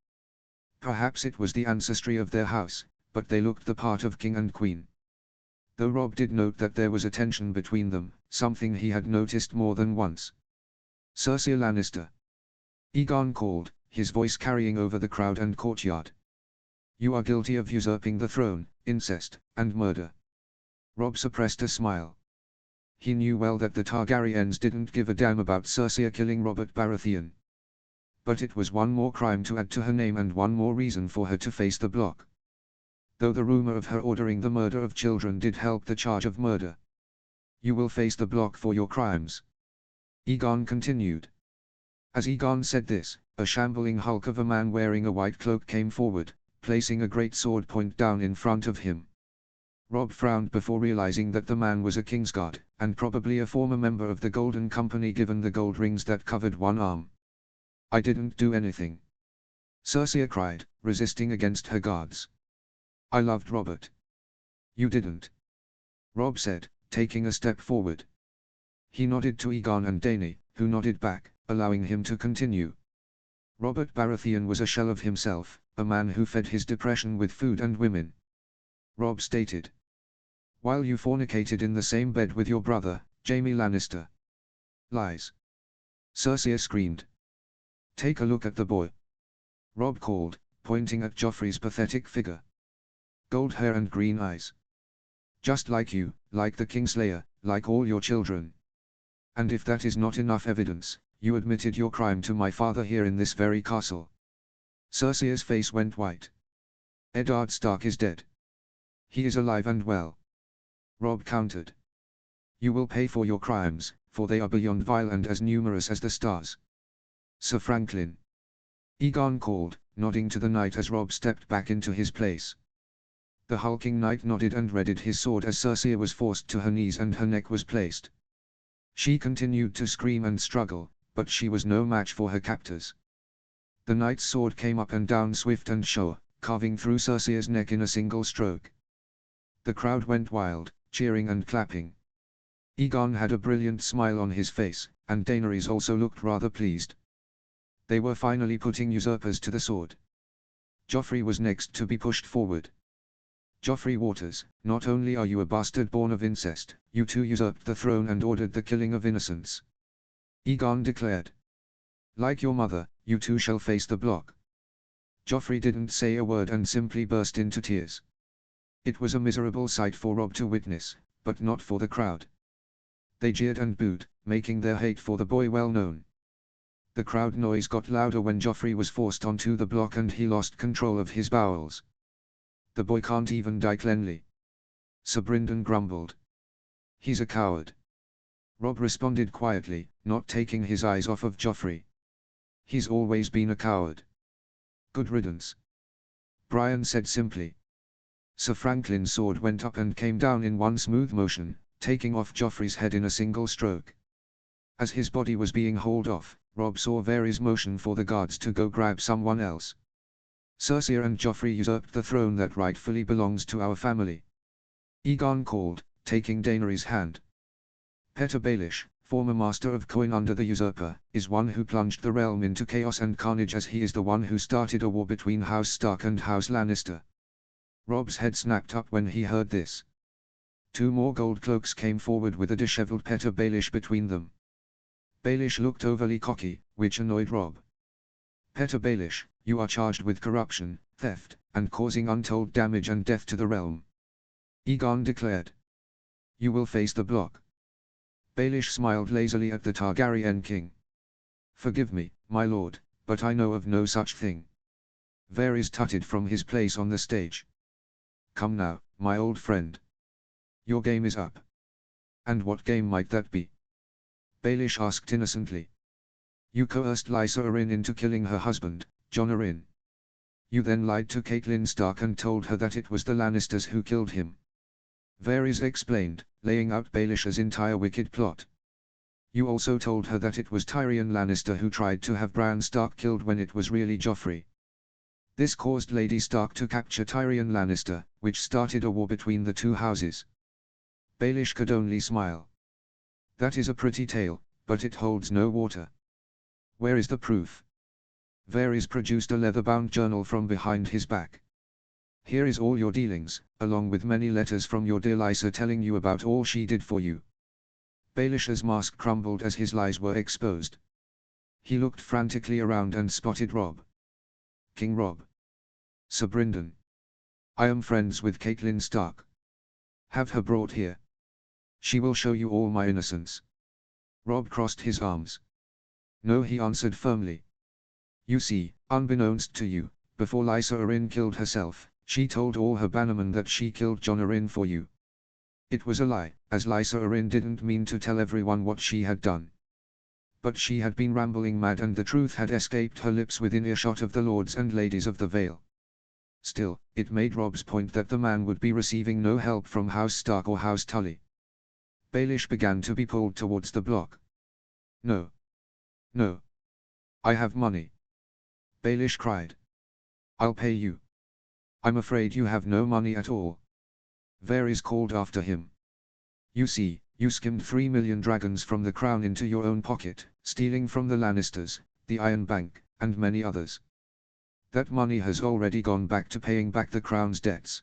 Perhaps it was the ancestry of their house, but they looked the part of king and queen. Though Robb did note that there was a tension between them, something he had noticed more than once. "Cersei Lannister," Aegon called, his voice carrying over the crowd and courtyard. "You are guilty of usurping the throne, incest, and murder." Robb suppressed a smile. He knew well that the Targaryens didn't give a damn about Cersei killing Robert Baratheon. But it was one more crime to add to her name and one more reason for her to face the block. Though the rumor of her ordering the murder of children did help the charge of murder. "You will face the block for your crimes," Aegon continued. As Aegon said this, a shambling hulk of a man wearing a white cloak came forward, placing a great sword point down in front of him. Robb frowned before realizing that the man was a Kingsguard, and probably a former member of the Golden Company given the gold rings that covered one arm. "I didn't do anything," Cersei cried, resisting against her guards. "I loved Robert." "You didn't," Robb said, taking a step forward. He nodded to Aegon and Dany, who nodded back, allowing him to continue. "Robert Baratheon was a shell of himself, a man who fed his depression with food and women," Robb stated. "While you fornicated in the same bed with your brother, Jaime Lannister." "Lies," Cersei screamed. "Take a look at the boy," Robb called, pointing at Joffrey's pathetic figure. "Gold hair and green eyes. Just like you, like the Kingslayer, like all your children. And if that is not enough evidence, you admitted your crime to my father here in this very castle." Cersei's face went white. "Eddard Stark is dead." "He is alive and well," Robb countered. "You will pay for your crimes, for they are beyond vile and as numerous as the stars." "Sir Franklin," Aegon called, nodding to the knight as Robb stepped back into his place. The hulking knight nodded and readied his sword as Cersei was forced to her knees and her neck was placed. She continued to scream and struggle, but she was no match for her captors. The knight's sword came up and down swift and sure, carving through Cersei's neck in a single stroke. The crowd went wild, cheering and clapping. Aegon had a brilliant smile on his face, and Daenerys also looked rather pleased. They were finally putting usurpers to the sword. Joffrey was next to be pushed forward. "Joffrey Waters, not only are you a bastard born of incest, you too usurped the throne and ordered the killing of innocents," Aegon declared. "Like your mother, you too shall face the block." Joffrey didn't say a word and simply burst into tears. It was a miserable sight for Robb to witness, but not for the crowd. They jeered and booed, making their hate for the boy well known. The crowd noise got louder when Joffrey was forced onto the block and he lost control of his bowels. "The boy can't even die cleanly," Sir Brynden grumbled. "He's a coward," Robb responded quietly, not taking his eyes off of Joffrey. "He's always been a coward." "Good riddance," Brian said simply. Sir Franklin's sword went up and came down in one smooth motion, taking off Joffrey's head in a single stroke. As his body was being hauled off, Robb saw Varys motion for the guards to go grab someone else. "Cersei and Joffrey usurped the throne that rightfully belongs to our family," Aegon called, taking Daenerys' hand. "Petyr Baelish, former master of coin under the usurper, is one who plunged the realm into chaos and carnage as he is the one who started a war between House Stark and House Lannister." Robb's head snapped up when he heard this. Two more gold cloaks came forward with a disheveled Petyr Baelish between them. Baelish looked overly cocky, which annoyed Robb. "Petyr Baelish, you are charged with corruption, theft, and causing untold damage and death to the realm," Aegon declared. "You will face the block." Baelish smiled lazily at the Targaryen king. "Forgive me, my lord, but I know of no such thing." Varys tutted from his place on the stage. "Come now, my old friend. Your game is up." "And what game might that be?" Baelish asked innocently. "You coerced Lysa Arryn into killing her husband, Jon Arryn." You then lied to Catelyn Stark and told her that it was the Lannisters who killed him. Varys explained, laying out Baelish's entire wicked plot. You also told her that it was Tyrion Lannister who tried to have Bran Stark killed when it was really Joffrey. This caused Lady Stark to capture Tyrion Lannister, which started a war between the two houses. Baelish could only smile. That is a pretty tale, but it holds no water. Where is the proof? Varys produced a leather-bound journal from behind his back. Here is all your dealings, along with many letters from your dear Lysa telling you about all she did for you. Baelish's mask crumbled as his lies were exposed. He looked frantically around and spotted Robb. King Robb. Sir Brynden. I am friends with Catelyn Stark. Have her brought here. She will show you all my innocence. Robb crossed his arms. No, he answered firmly. You see, unbeknownst to you, before Lysa Arryn killed herself, she told all her bannermen that she killed Jon Arryn for you. It was a lie, as Lysa Arryn didn't mean to tell everyone what she had done. But she had been rambling mad and the truth had escaped her lips within earshot of the lords and ladies of the Vale. Still, it made Robb's point that the man would be receiving no help from House Stark or House Tully. Baelish began to be pulled towards the block. No. No. I have money. Baelish cried. I'll pay you. I'm afraid you have no money at all. Varys called after him. You see, you skimmed 3 million dragons from the crown into your own pocket, stealing from the Lannisters, the Iron Bank, and many others. That money has already gone back to paying back the crown's debts.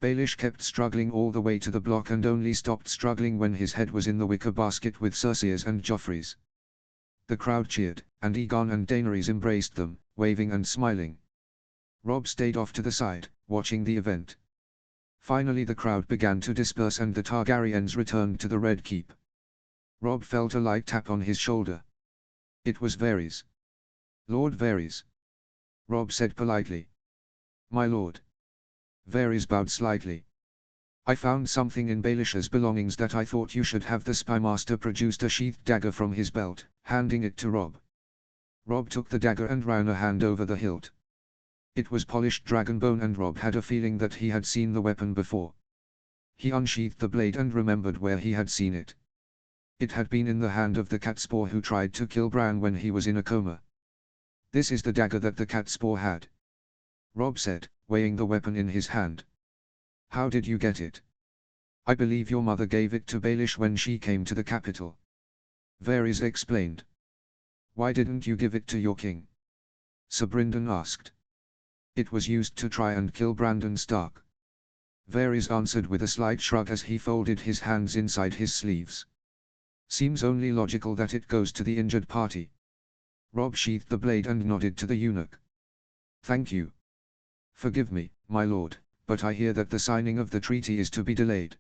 Baelish kept struggling all the way to the block and only stopped struggling when his head was in the wicker basket with Cersei's and Joffrey's. The crowd cheered, and Aegon and Daenerys embraced them, waving and smiling. Robb stayed off to the side, watching the event. Finally the crowd began to disperse and the Targaryens returned to the Red Keep. Robb felt a light tap on his shoulder. It was Varys. Lord Varys. Robb said politely. My lord. Varys bowed slightly. I found something in Baelish's belongings that I thought you should have. The spymaster produced a sheathed dagger from his belt, handing it to Robb. Robb took the dagger and ran a hand over the hilt. It was polished dragon bone and Robb had a feeling that he had seen the weapon before. He unsheathed the blade and remembered where he had seen it. It had been in the hand of the Catspaw who tried to kill Bran when he was in a coma. This is the dagger that the Catspaw had. Robb said, weighing the weapon in his hand. How did you get it? I believe your mother gave it to Baelish when she came to the capital. Varys explained. Why didn't you give it to your king? Sir Brynden asked. It was used to try and kill Brandon Stark. Varys answered with a slight shrug as he folded his hands inside his sleeves. Seems only logical that it goes to the injured party. Robb sheathed the blade and nodded to the eunuch. Thank you. Forgive me, my lord, but I hear that the signing of the treaty is to be delayed.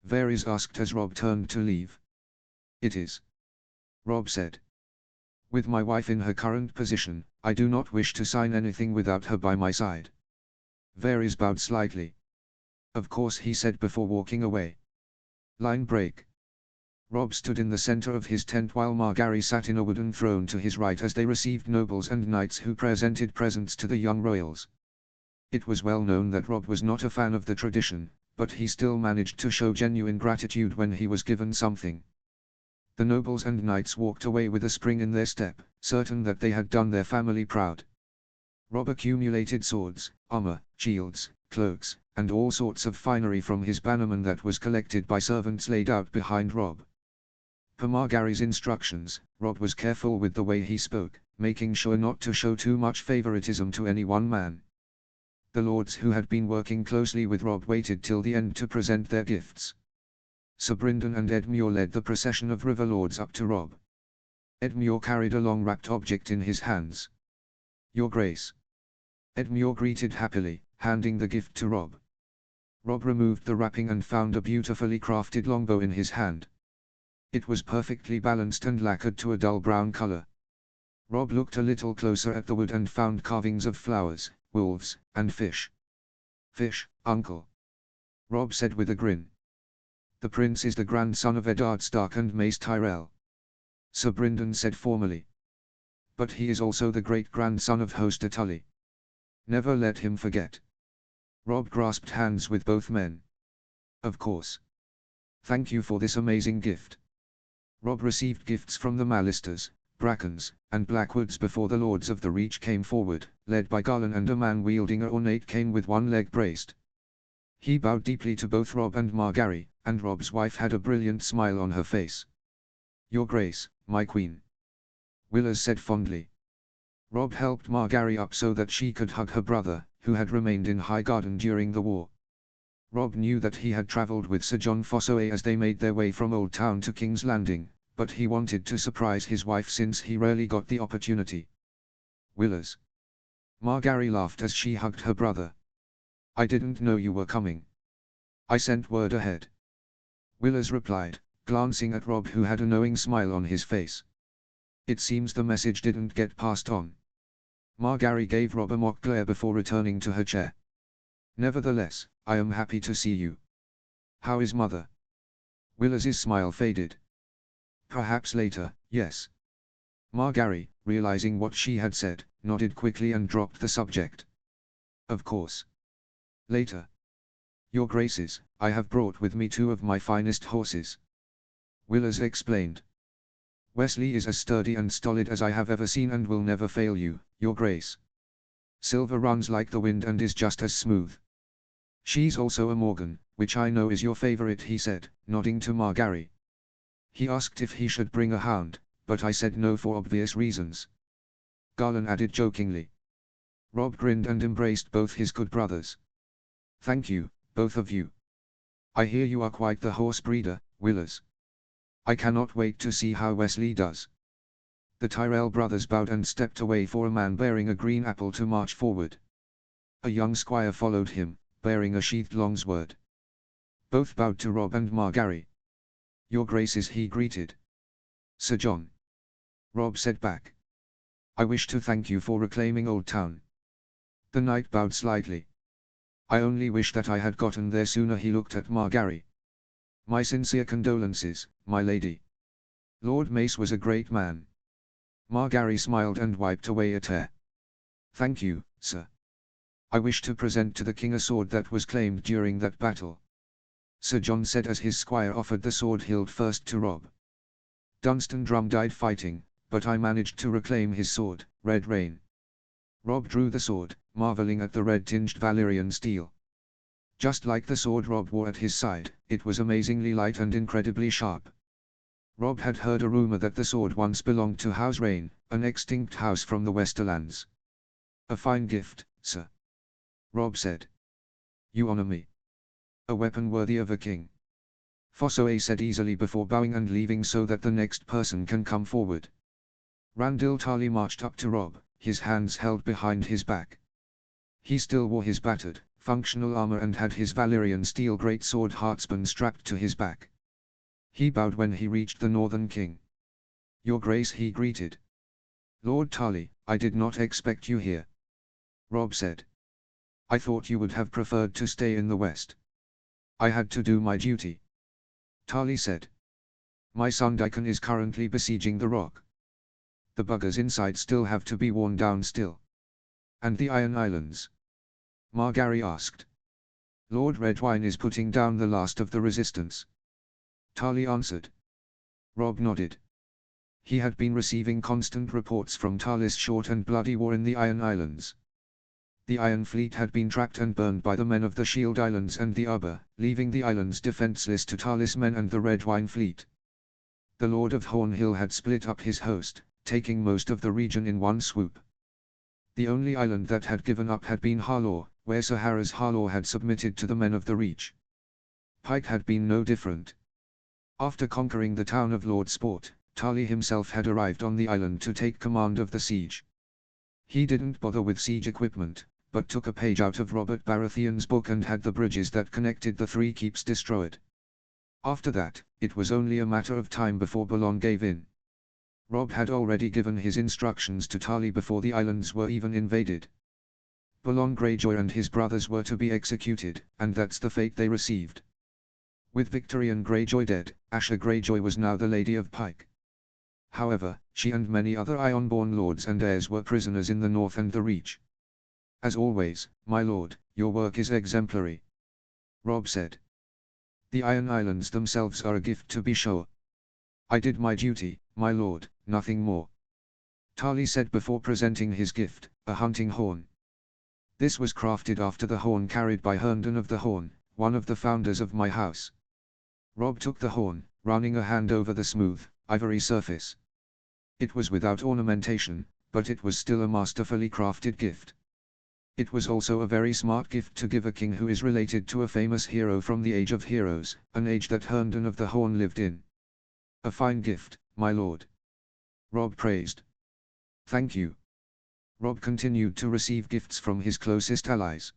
Varys asked as Robb turned to leave. It is. Robb said. With my wife in her current position, I do not wish to sign anything without her by my side. Varys bowed slightly. Of course, he said before walking away. Line break. Robb stood in the center of his tent while Margaery sat in a wooden throne to his right as they received nobles and knights who presented presents to the young royals. It was well known that Robb was not a fan of the tradition, but he still managed to show genuine gratitude when he was given something. The nobles and knights walked away with a spring in their step, certain that they had done their family proud. Robb accumulated swords, armor, shields, cloaks, and all sorts of finery from his bannermen that was collected by servants laid out behind Robb. Per Margaery's instructions, Robb was careful with the way he spoke, making sure not to show too much favoritism to any one man. The lords who had been working closely with Robb waited till the end to present their gifts. Sir Brynden and Edmure led the procession of river lords up to Robb. Edmure carried a long wrapped object in his hands. Your Grace. Edmure greeted happily, handing the gift to Robb. Robb removed the wrapping and found a beautifully crafted longbow in his hand. It was perfectly balanced and lacquered to a dull brown color. Robb looked a little closer at the wood and found carvings of flowers, wolves, and fish. Fish, uncle. Robb said with a grin. The prince is the grandson of Eddard Stark and Mace Tyrell. Sir Brynden said formally. But he is also the great-grandson of Hoster Tully. Never let him forget. Robb grasped hands with both men. Of course. Thank you for this amazing gift. Robb received gifts from the Mallisters, Brackens, and Blackwoods before the Lords of the Reach came forward, led by Garlan and a man wielding a ornate cane with one leg braced. He bowed deeply to both Robb and Margaery, and Robb's wife had a brilliant smile on her face. Your Grace, my queen. Willers said fondly. Robb helped Margaery up so that she could hug her brother, who had remained in Highgarden during the war. Robb knew that he had travelled with Sir Jon Fossoway as they made their way from Old Town to King's Landing, but he wanted to surprise his wife since he rarely got the opportunity. Willers. Margaery laughed as she hugged her brother. I didn't know you were coming. I sent word ahead. Willers replied, glancing at Robb who had a knowing smile on his face. It seems the message didn't get passed on. Margaery gave Robb a mock glare before returning to her chair. Nevertheless, I am happy to see you. How is mother? Willers' smile faded. Perhaps later, yes. Margaery, realizing what she had said, nodded quickly and dropped the subject. Of course. Later. Your Graces, I have brought with me 2 of my finest horses. Willers explained. Wesley is as sturdy and stolid as I have ever seen and will never fail you, Your Grace. Silver runs like the wind and is just as smooth. She's also a Morgan, which I know is your favorite, he said, nodding to Margaery. He asked if he should bring a hound, but I said no for obvious reasons. Garlan added jokingly. Robb grinned and embraced both his good brothers. Thank you, both of you. I hear you are quite the horse breeder, Willers. I cannot wait to see how Wesley does. The Tyrell brothers bowed and stepped away for a man bearing a green apple to march forward. A young squire followed him, bearing a sheathed longsword. Both bowed to Robb and Margaery. Your Graces, he greeted. Sir Jon. Robb said back. I wish to thank you for reclaiming Old Town. The knight bowed slightly. I only wish that I had gotten there sooner, he looked at Margaery. My sincere condolences, my lady. Lord Mace was a great man. Margaery smiled and wiped away a tear. Thank you, sir. I wish to present to the king a sword that was claimed during that battle. Sir Jon said as his squire offered the sword hilt first to Robb. Dunstan Drum died fighting, but I managed to reclaim his sword, Red Rain. Robb drew the sword, marveling at the red-tinged Valyrian steel. Just like the sword Robb wore at his side, it was amazingly light and incredibly sharp. Robb had heard a rumor that the sword once belonged to House Rain, an extinct house from the Westerlands. A fine gift, sir. Robb said. You honor me. A weapon worthy of a king. Fossoway said easily before bowing and leaving so that the next person can come forward. Randyll Tarly marched up to Robb, his hands held behind his back. He still wore his battered, functional armor and had his Valyrian steel greatsword Heartspan strapped to his back. He bowed when he reached the Northern King. Your Grace, he greeted. Lord Tarly, I did not expect you here. Robb said. I thought you would have preferred to stay in the West. I had to do my duty. Tarly said. My son Daikon is currently besieging the rock. The buggers inside still have to be worn down still. And the Iron Islands? Margaery asked. Lord Redwyne is putting down the last of the resistance. Tarly answered. Robb nodded. He had been receiving constant reports from Tarly's short and bloody war in the Iron Islands. The Iron Fleet had been tracked and burned by the men of the Shield Islands and the Arbor, leaving the islands defenseless to Tarly's men and the Redwyne fleet. The Lord of Hornhill had split up his host, taking most of the region in one swoop. The only island that had given up had been Harlaw, where Sir Harros Harlaw had submitted to the men of the Reach. Pike had been no different. After conquering the town of Lordsport, Tarly himself had arrived on the island to take command of the siege. He didn't bother with siege equipment, but took a page out of Robert Baratheon's book and had the bridges that connected the 3 keeps destroyed. After that, it was only a matter of time before Balon gave in. Robb had already given his instructions to Tarly before the islands were even invaded. Balon Greyjoy and his brothers were to be executed, and that's the fate they received. With Victorian Greyjoy dead, Asha Greyjoy was now the Lady of Pike. However, she and many other Ironborn lords and heirs were prisoners in the north and the Reach. As always, my lord, your work is exemplary. Robb said. The Iron Islands themselves are a gift to be sure. I did my duty, my lord, nothing more. Tarly said before presenting his gift, a hunting horn. This was crafted after the horn carried by Herndon of the Horn, one of the founders of my house. Robb took the horn, running a hand over the smooth, ivory surface. It was without ornamentation, but it was still a masterfully crafted gift. It was also a very smart gift to give a king who is related to a famous hero from the Age of Heroes, an age that Herndon of the Horn lived in. A fine gift, my lord. Robb praised. Thank you. Robb continued to receive gifts from his closest allies.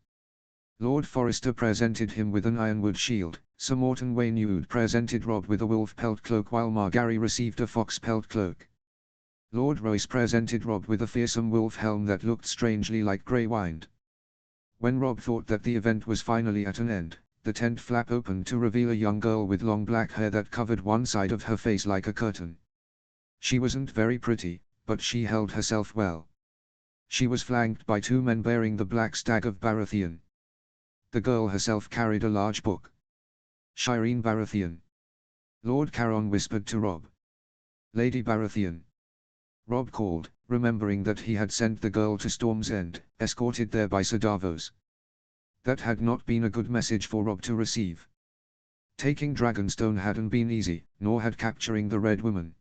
Lord Forrester presented him with an ironwood shield, Sir Morton Waynewd presented Robb with a wolf pelt cloak while Margary received a fox pelt cloak. Lord Royce presented Robb with a fearsome wolf helm that looked strangely like grey wind. When Robb thought that the event was finally at an end, the tent flap opened to reveal a young girl with long black hair that covered one side of her face like a curtain. She wasn't very pretty, but she held herself well. She was flanked by two men bearing the Black Stag of Baratheon. The girl herself carried a large book. Shireen Baratheon. Lord Caron whispered to Robb. Lady Baratheon. Robb called, remembering that he had sent the girl to Storm's End, escorted there by Sir Davos. That had not been a good message for Robb to receive. Taking Dragonstone hadn't been easy, nor had capturing the Red Woman.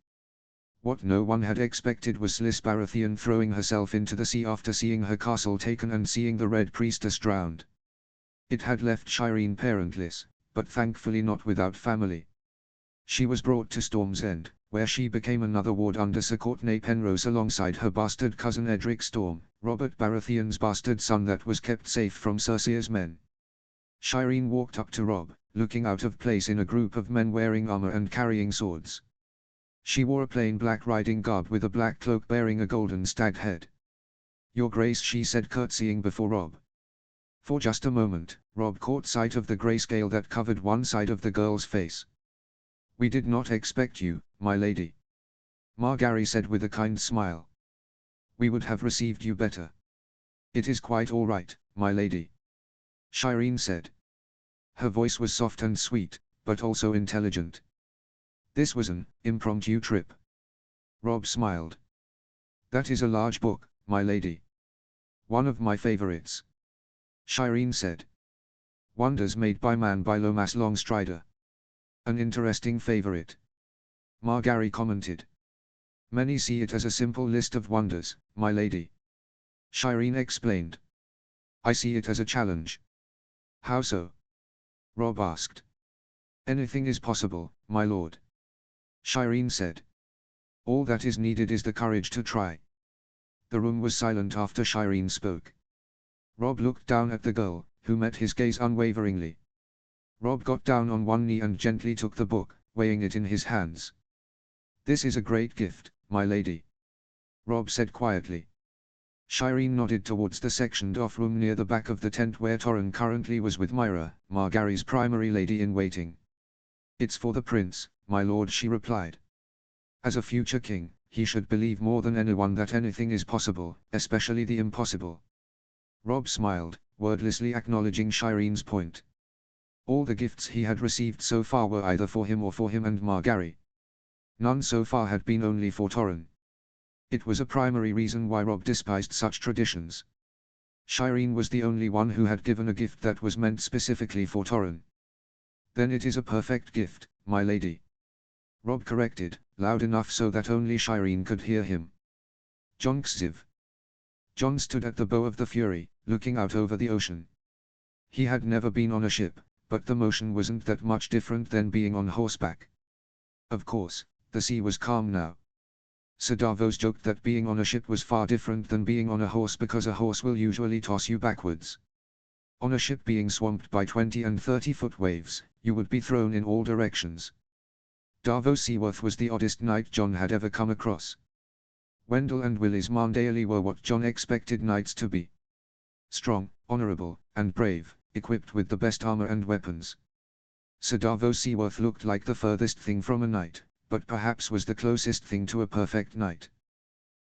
What no one had expected was Lys Baratheon throwing herself into the sea after seeing her castle taken and seeing the Red Priestess drowned. It had left Shireen parentless, but thankfully not without family. She was brought to Storm's End, where she became another ward under Sir Courtenay Penrose alongside her bastard cousin Edric Storm, Robert Baratheon's bastard son that was kept safe from Cersei's men. Shireen walked up to Robb, looking out of place in a group of men wearing armor and carrying swords. She wore a plain black riding garb with a black cloak bearing a golden stag head. Your Grace, she said, curtsying before Robb. For just a moment, Robb caught sight of the grayscale that covered one side of the girl's face. We did not expect you, my lady. Margary said with a kind smile. We would have received you better. It is quite all right, my lady. Shireen said. Her voice was soft and sweet, but also intelligent. This was an impromptu trip. Robb smiled. That is a large book, my lady. One of my favorites. Shireen said. Wonders Made by Man by Lomas Longstrider. An interesting favorite. Margary commented. Many see it as a simple list of wonders, my lady. Shireen explained. I see it as a challenge. How so? Robb asked. Anything is possible, my lord. Shireen said. All that is needed is the courage to try. The room was silent after Shireen spoke. Robb looked down at the girl, who met his gaze unwaveringly. Robb got down on one knee and gently took the book, weighing it in his hands. This is a great gift, my lady. Robb said quietly. Shireen nodded towards the sectioned-off room near the back of the tent where Torrhen currently was with Myra, Margary's primary lady-in-waiting. It's for the prince, my lord, she replied. As a future king, he should believe more than anyone that anything is possible, especially the impossible. Robb smiled, wordlessly acknowledging Shireen's point. All the gifts he had received so far were either for him or for him and Margary. None so far had been only for Torrhen. It was a primary reason why Robb despised such traditions. Shireen was the only one who had given a gift that was meant specifically for Torrhen. Then it is a perfect gift, my lady. Robb corrected, loud enough so that only Shireen could hear him. Jon Kziv. Jon stood at the bow of the Fury, looking out over the ocean. He had never been on a ship, but the motion wasn't that much different than being on horseback. Of course, the sea was calm now. Sir Davos joked that being on a ship was far different than being on a horse because a horse will usually toss you backwards. On a ship being swamped by 20 and 30-foot waves, you would be thrown in all directions. Davos Seaworth was the oddest knight Jon had ever come across. Wendell and Willis Mandaily were what Jon expected knights to be. Strong, honorable, and brave, equipped with the best armor and weapons. Sir Davos Seaworth looked like the furthest thing from a knight, but perhaps was the closest thing to a perfect knight.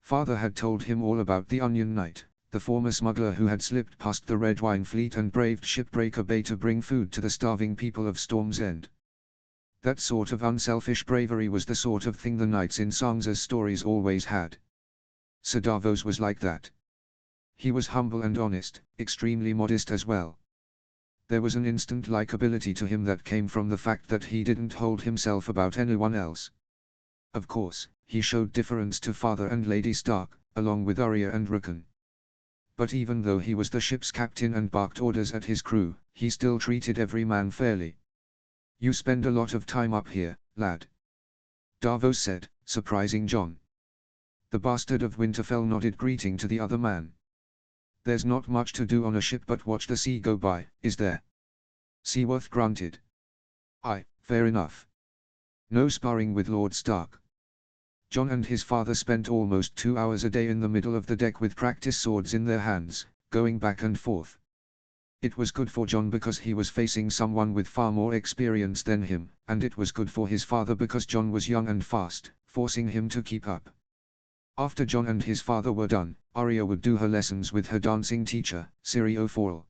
Father had told him all about the Onion Knight, the former smuggler who had slipped past the Red Wine Fleet and braved Shipbreaker Bay to bring food to the starving people of Storm's End. That sort of unselfish bravery was the sort of thing the knights in Sansa's stories always had. Sir Davos was like that. He was humble and honest, extremely modest as well. There was an instant likability to him that came from the fact that he didn't hold himself about anyone else. Of course, he showed deference to Father and Lady Stark, along with Arya and Rickon. But even though he was the ship's captain and barked orders at his crew, he still treated every man fairly. "You spend a lot of time up here, lad," Davos said, surprising Jon. The bastard of Winterfell nodded greeting to the other man. "There's not much to do on a ship but watch the sea go by, is there?" Seaworth grunted. "Aye, fair enough. No sparring with Lord Stark." Jon and his father spent almost 2 hours a day in the middle of the deck with practice swords in their hands, going back and forth. It was good for Jon because he was facing someone with far more experience than him, and it was good for his father because Jon was young and fast, forcing him to keep up. After Jon and his father were done, Arya would do her lessons with her dancing teacher, Syrio Forel.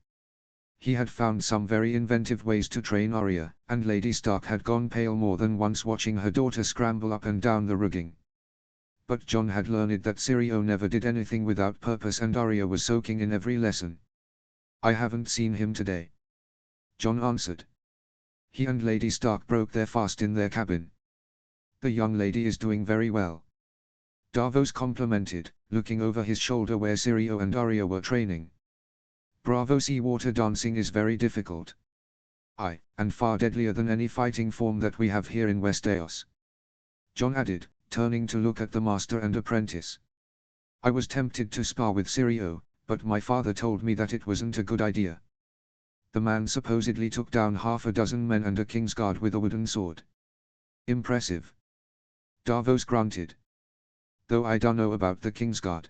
He had found some very inventive ways to train Arya, and Lady Stark had gone pale more than once watching her daughter scramble up and down the rigging. But Jon had learned that Syrio never did anything without purpose and Arya was soaking in every lesson. "I haven't seen him today," Jon answered. He and Lady Stark broke their fast in their cabin. "The young lady is doing very well," Davos complimented, looking over his shoulder where Syrio and Arya were training. "Bravo, seawater dancing is very difficult." "Aye, and far deadlier than any fighting form that we have here in Westeros," Jon added, turning to look at the master and apprentice. "I was tempted to spar with Syrio, but my father told me that it wasn't a good idea." The man supposedly took down half a dozen men and a Kingsguard with a wooden sword. "Impressive," Davos grunted. "Though I dunno about the Kingsguard.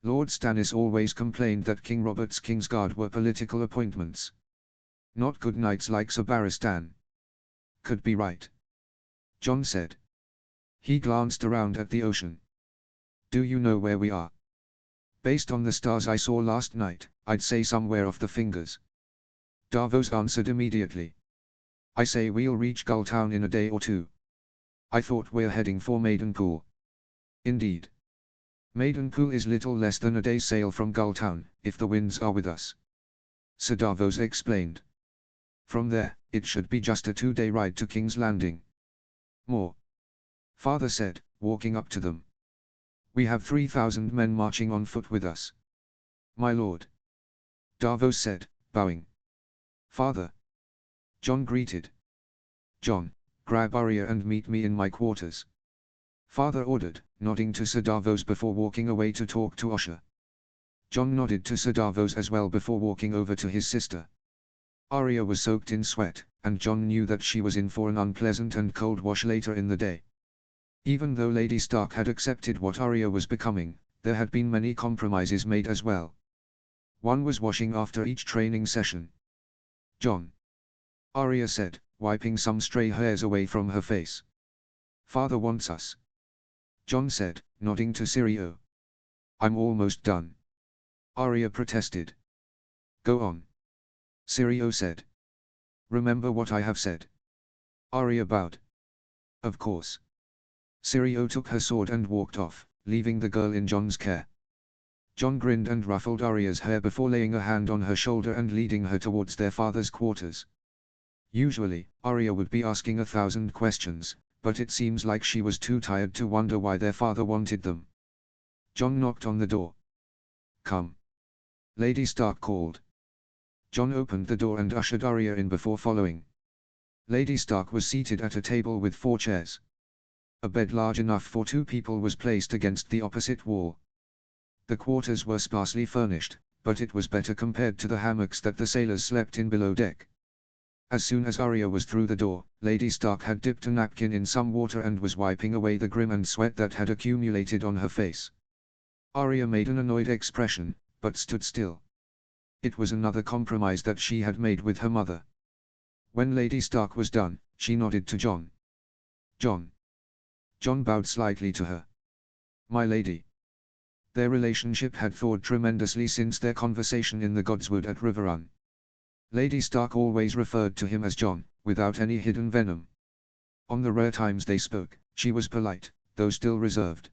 Lord Stannis always complained that King Robert's Kingsguard were political appointments. Not good knights like Sir Barristan." "Could be right," Jon said. He glanced around at the ocean. "Do you know where we are?" "Based on the stars I saw last night, I'd say somewhere off the fingers," Davos answered immediately. "I say we'll reach Gulltown in a day or two. I thought we're heading for Maidenpool." "Indeed. Maidenpool is little less than a day's sail from Gulltown, if the winds are with us," Sir Davos explained. "From there, it should be just a 2-day ride to King's Landing." "More," Father said, walking up to them. "We have 3,000 men marching on foot with us." "My lord," Davos said, bowing. "Father," Jon greeted. "Jon, grab Arya and meet me in my quarters," Father ordered, nodding to Sir Davos before walking away to talk to Osha. Jon nodded to Sir Davos as well before walking over to his sister. Arya was soaked in sweat, and Jon knew that she was in for an unpleasant and cold wash later in the day. Even though Lady Stark had accepted what Arya was becoming, there had been many compromises made as well. One was washing after each training session. "Jon," Arya said, wiping some stray hairs away from her face. "Father wants us," Jon said, nodding to Syrio. "I'm almost done," Arya protested. "Go on," Syrio said. "Remember what I have said." Arya bowed. "Of course." Syrio took her sword and walked off, leaving the girl in Jon's care. Jon grinned and ruffled Arya's hair before laying a hand on her shoulder and leading her towards their father's quarters. Usually, Arya would be asking 1,000 questions, but it seems like she was too tired to wonder why their father wanted them. Jon knocked on the door. "Come," Lady Stark called. Jon opened the door and ushered Arya in before following. Lady Stark was seated at a table with 4 chairs. A bed large enough for 2 people was placed against the opposite wall. The quarters were sparsely furnished, but it was better compared to the hammocks that the sailors slept in below deck. As soon as Arya was through the door, Lady Stark had dipped a napkin in some water and was wiping away the grim and sweat that had accumulated on her face. Arya made an annoyed expression, but stood still. It was another compromise that she had made with her mother. When Lady Stark was done, she nodded to Jon. "Jon." Jon bowed slightly to her. "My lady." Their relationship had thawed tremendously since their conversation in the Godswood at Riverrun. Lady Stark always referred to him as John, without any hidden venom. On the rare times they spoke, she was polite, though still reserved.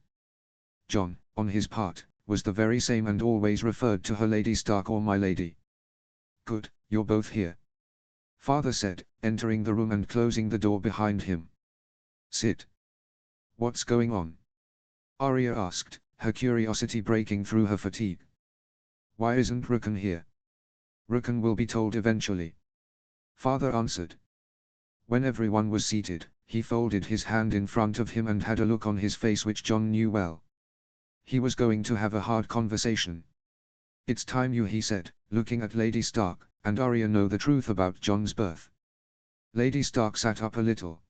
John, on his part, was the very same and always referred to her Lady Stark or my lady. "Good, you're both here," father said, entering the room and closing the door behind him. "Sit." "What's going on?" Arya asked, her curiosity breaking through her fatigue. "Why isn't Rickon here?" "Rickon will be told eventually," father answered. When everyone was seated, he folded his hand in front of him and had a look on his face which John knew well. He was going to have a hard conversation. "It's time you," he said, looking at Lady Stark, "and Arya know the truth about John's birth." Lady Stark sat up a little.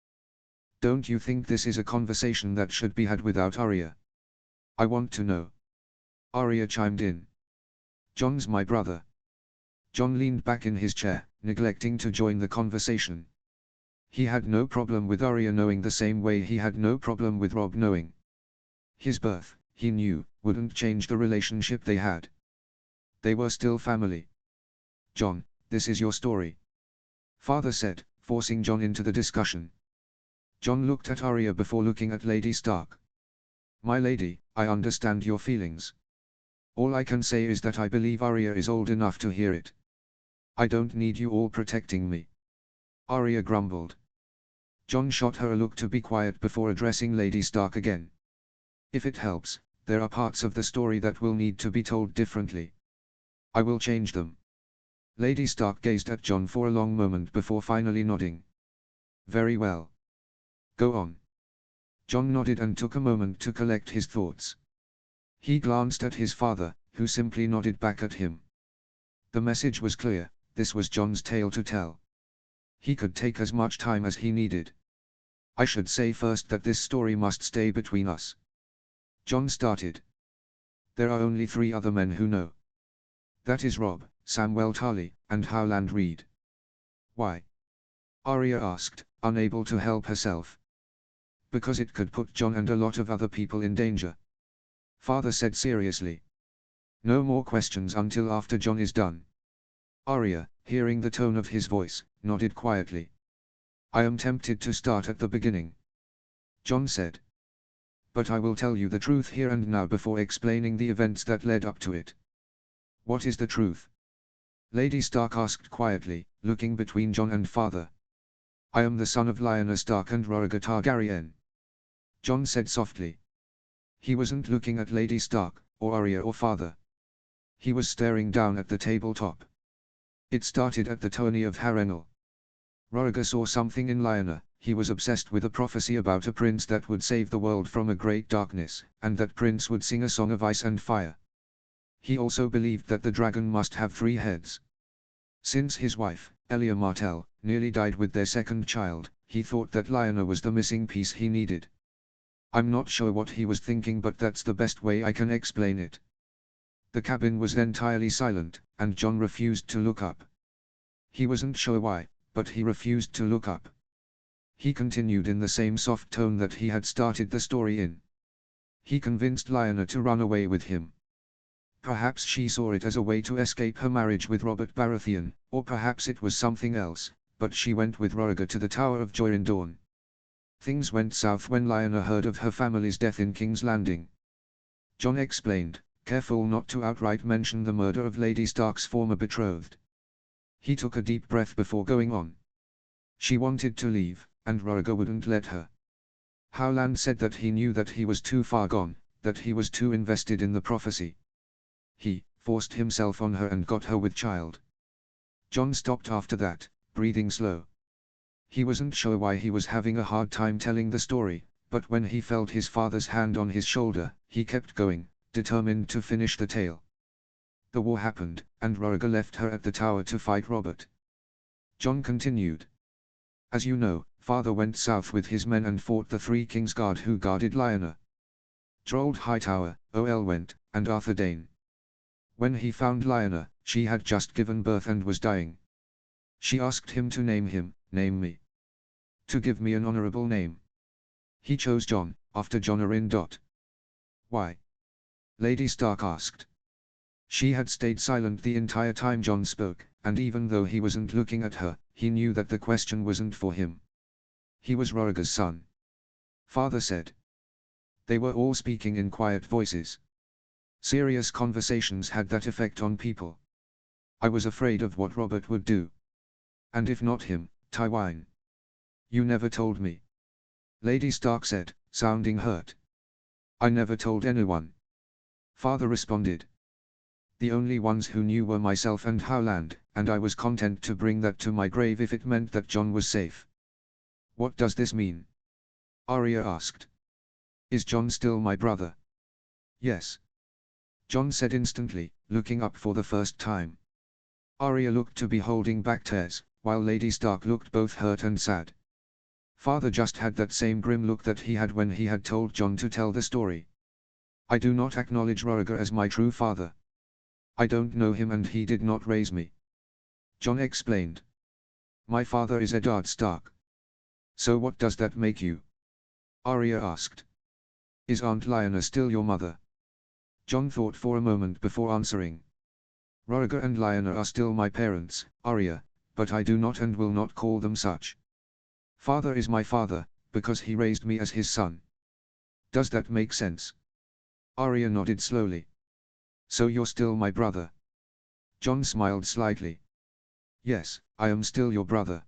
"Don't you think this is a conversation that should be had without Arya?" "I want to know." Arya chimed in. "John's my brother." John leaned back in his chair, neglecting to join the conversation. He had no problem with Arya knowing the same way he had no problem with Robb knowing. His birth, he knew, wouldn't change the relationship they had. They were still family. "John, this is your story," father said, forcing John into the discussion. John looked at Arya before looking at Lady Stark. "My lady, I understand your feelings. All I can say is that I believe Arya is old enough to hear it. I don't need you all protecting me," Arya grumbled. John shot her a look to be quiet before addressing Lady Stark again. "If it helps, there are parts of the story that will need to be told differently. I will change them." Lady Stark gazed at John for a long moment before finally nodding. "Very well. Go on." John nodded and took a moment to collect his thoughts. He glanced at his father, who simply nodded back at him. The message was clear: this was John's tale to tell. He could take as much time as he needed. "I should say first that this story must stay between us," John started. "There are only 3 other men who know. That is Robb, Samwell Tarly, and Howland Reed." "Why?" Arya asked, unable to help herself. "Because it could put John and a lot of other people in danger," father said seriously. "No more questions until after John is done." Arya, hearing the tone of his voice, nodded quietly. "I am tempted to start at the beginning," John said. "But I will tell you the truth here and now before explaining the events that led up to it." "What is the truth?" Lady Stark asked quietly, looking between John and father. "I am the son of Lyanna Stark and Rhaegar Targaryen," John said softly. He wasn't looking at Lady Stark, or Arya or father. He was staring down at the tabletop. "It started at the tourney of Harrenhal. Rhaegar saw something in Lyanna. He was obsessed with a prophecy about a prince that would save the world from a great darkness, and that prince would sing a song of ice and fire. He also believed that the dragon must have 3 heads. Since his wife, Elia Martell, nearly died with their second child, he thought that Lyanna was the missing piece he needed. I'm not sure what he was thinking, but that's the best way I can explain it." The cabin was entirely silent, and John refused to look up. He wasn't sure why, but he refused to look up. He continued in the same soft tone that he had started the story in. "He convinced Lyanna to run away with him. Perhaps she saw it as a way to escape her marriage with Robert Baratheon, or perhaps it was something else, but she went with Rhaegar to the Tower of Joy in Dawn. Things went south when Lyanna heard of her family's death in King's Landing," John explained, careful not to outright mention the murder of Lady Stark's former betrothed. He took a deep breath before going on. "She wanted to leave, and Rhaegar wouldn't let her. Howland said that he knew that he was too far gone, that he was too invested in the prophecy. He forced himself on her and got her with child." John stopped after that, breathing slow. He wasn't sure why he was having a hard time telling the story, but when he felt his father's hand on his shoulder, he kept going, determined to finish the tale. "The war happened, and Rhaegar left her at the tower to fight Robert," John continued. "As you know, father went south with his men and fought the 3 Kingsguard who guarded Lyanna. Trold Hightower, Oelwent, and Arthur Dayne. When he found Lyanna, she had just given birth and was dying. She asked him to name me. To give me an honorable name. He chose John, after John Arryn. Why?" Lady Stark asked. She had stayed silent the entire time Jon spoke, and even though he wasn't looking at her, he knew that the question wasn't for him. He was Rhaegar's son. Father said. They were all speaking in quiet voices. Serious conversations had that effect on people. I was afraid of what Robert would do. And if not him, Tywin. You never told me. Lady Stark said, sounding hurt. I never told anyone. Father responded. The only ones who knew were myself and Howland, and I was content to bring that to my grave if it meant that Jon was safe. What does this mean? Arya asked. Is Jon still my brother? Yes. Jon said instantly, looking up for the first time. Arya looked to be holding back tears, while Lady Stark looked both hurt and sad. Father just had that same grim look that he had when he had told Jon to tell the story. I do not acknowledge Rhaegar as my true father. I don't know him and he did not raise me. Jon explained. My father is Eddard Stark. So what does that make you? Arya asked. Is Aunt Lyanna still your mother? Jon thought for a moment before answering. Rhaegar and Lyanna are still my parents, Arya, but I do not and will not call them such. Father is my father, because he raised me as his son. Does that make sense? Arya nodded slowly. So you're still my brother? Jon smiled slightly. Yes, I am still your brother.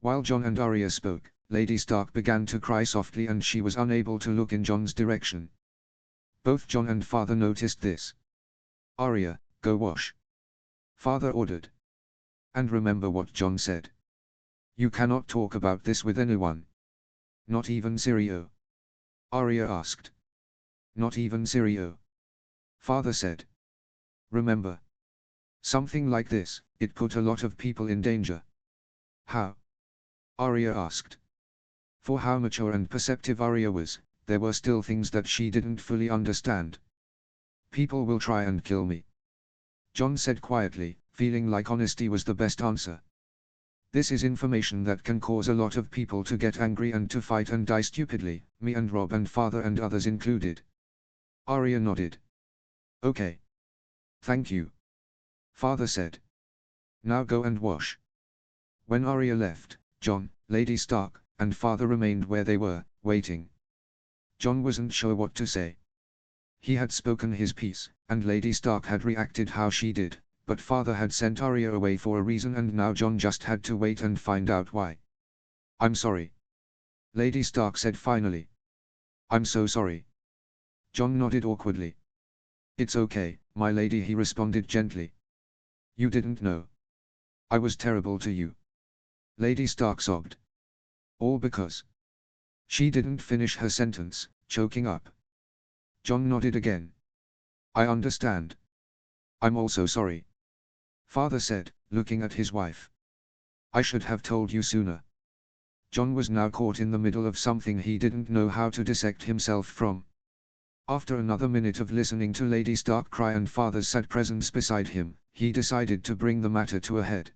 While Jon and Arya spoke, Lady Stark began to cry softly and she was unable to look in Jon's direction. Both Jon and Father noticed this. Arya, go wash. Father ordered. And remember what Jon said. You cannot talk about this with anyone. Not even Syrio? Arya asked. Not even Syrio. Father said. Remember. Something like this, it put a lot of people in danger. How? Arya asked. For how mature and perceptive Arya was, there were still things that she didn't fully understand. People will try and kill me. Jon said quietly, feeling like honesty was the best answer. This is information that can cause a lot of people to get angry and to fight and die stupidly, me and Robb and Father and others included. Arya nodded. Okay. Thank you. Father said. Now go and wash. When Arya left, Jon, Lady Stark, and Father remained where they were, waiting. Jon wasn't sure what to say. He had spoken his piece, and Lady Stark had reacted how she did, but Father had sent Arya away for a reason and now Jon just had to wait and find out why. I'm sorry. Lady Stark said finally. I'm so sorry. Jon nodded awkwardly. It's okay, my lady, he responded gently. You didn't know. I was terrible to you. Lady Stark sobbed. All because. She didn't finish her sentence, choking up. Jon nodded again. I understand. I'm also sorry. Father said, looking at his wife. I should have told you sooner. Jon was now caught in the middle of something he didn't know how to dissect himself from. After another minute of listening to Lady Stark cry and Father's sad presence beside him, he decided to bring the matter to a head.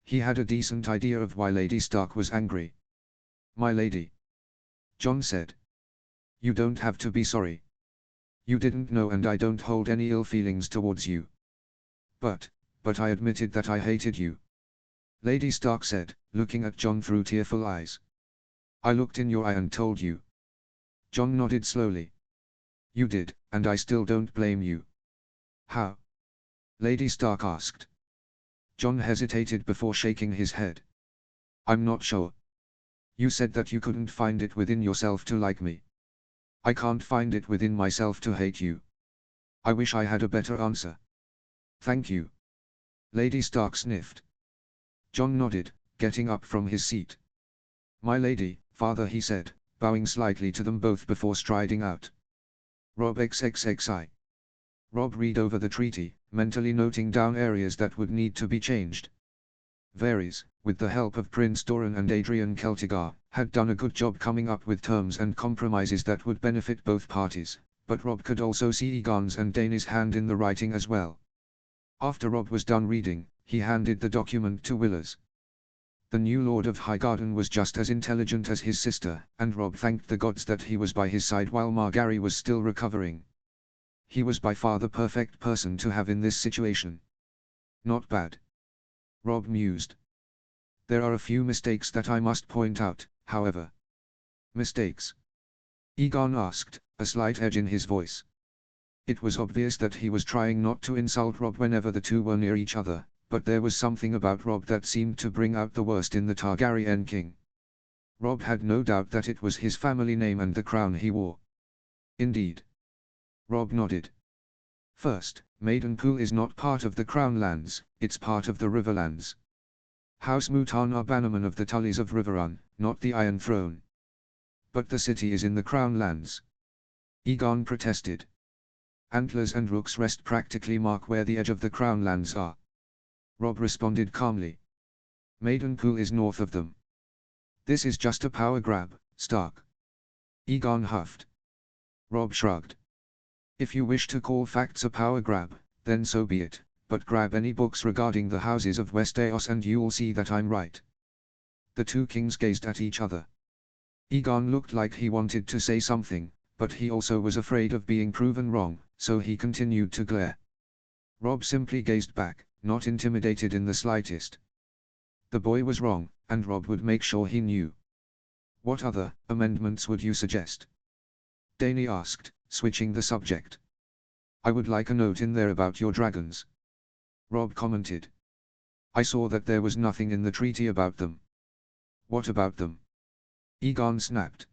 He had a decent idea of why Lady Stark was angry. My lady. Jon said. You don't have to be sorry. You didn't know and I don't hold any ill feelings towards you. But I admitted that I hated you. Lady Stark said, looking at Jon through tearful eyes. I looked in your eye and told you. Jon nodded slowly. You did, and I still don't blame you. How? Lady Stark asked. Jon hesitated before shaking his head. I'm not sure. You said that you couldn't find it within yourself to like me. I can't find it within myself to hate you. I wish I had a better answer. Thank you. Lady Stark sniffed. Jon nodded, getting up from his seat. My lady, Father, he said, bowing slightly to them both before striding out. Robb XXXI. Robb read over the treaty, mentally noting down areas that would need to be changed. Varys, with the help of Prince Doran and Adrian Celtigar, had done a good job coming up with terms and compromises that would benefit both parties, but Robb could also see Aegon's and Dany's hand in the writing as well. After Robb was done reading, he handed the document to Willers. The new Lord of Highgarden was just as intelligent as his sister, and Robb thanked the gods that he was by his side while Margaery was still recovering. He was by far the perfect person to have in this situation. Not bad. Rob mused. There are a few mistakes that I must point out, however. Mistakes? Egon asked, a slight edge in his voice. It was obvious that he was trying not to insult Rob whenever the two were near each other, but there was something about Rob that seemed to bring out the worst in the Targaryen king. Rob had no doubt that it was his family name and the crown he wore. Indeed. Rob nodded. First, Maidenpool is not part of the Crown Lands, it's part of the Riverlands. House Mouton are bannermen of the Tullys of Riverrun, not the Iron Throne. But the city is in the Crown Lands. Egon protested. Antlers and Rook's Rest practically mark where the edge of the Crown Lands are. Rob responded calmly. Maidenpool is north of them. This is just a power grab, Stark. Egon huffed. Rob shrugged. If you wish to call facts a power grab, then so be it, but grab any books regarding the houses of Westeros and you'll see that I'm right. The two kings gazed at each other. Egon looked like he wanted to say something, but he also was afraid of being proven wrong, so he continued to glare. Rob simply gazed back, not intimidated in the slightest. The boy was wrong, and Rob would make sure he knew. What other amendments would you suggest? Dany asked, switching the subject. I would like a note in there about your dragons. Rob commented. I saw that there was nothing in the treaty about them. What about them? Egon snapped.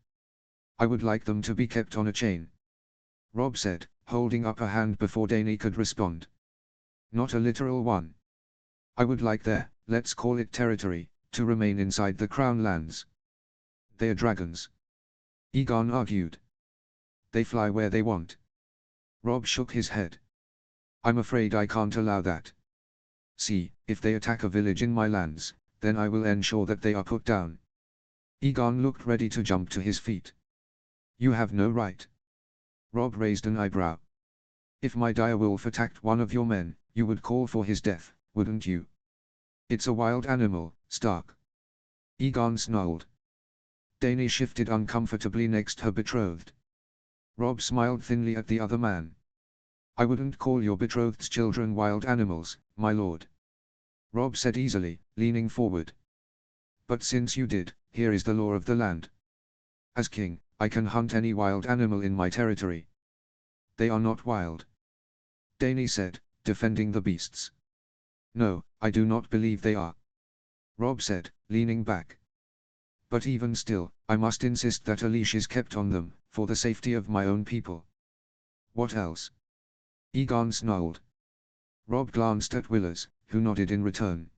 I would like them to be kept on a chain. Rob said, holding up a hand before Dany could respond. Not a literal one. I would like their, let's call it territory, to remain inside the Crown Lands. They are dragons. Egon argued. They fly where they want. Rob shook his head. I'm afraid I can't allow that. See, if they attack a village in my lands, then I will ensure that they are put down. Egon looked ready to jump to his feet. You have no right. Rob raised an eyebrow. If my direwolf attacked one of your men, you would call for his death, wouldn't you? It's a wild animal, Stark. Egon snarled. Dany shifted uncomfortably next her betrothed. Rob smiled thinly at the other man. I wouldn't call your betrothed's children wild animals, my lord. Rob said easily, leaning forward. But since you did, here is the law of the land. As king, I can hunt any wild animal in my territory. They are not wild. Dany said, defending the beasts. No, I do not believe they are. Rob said, leaning back. But even still, I must insist that a leash is kept on them, for the safety of my own people. What else? Egon snarled. Rob glanced at Willers, who nodded in return.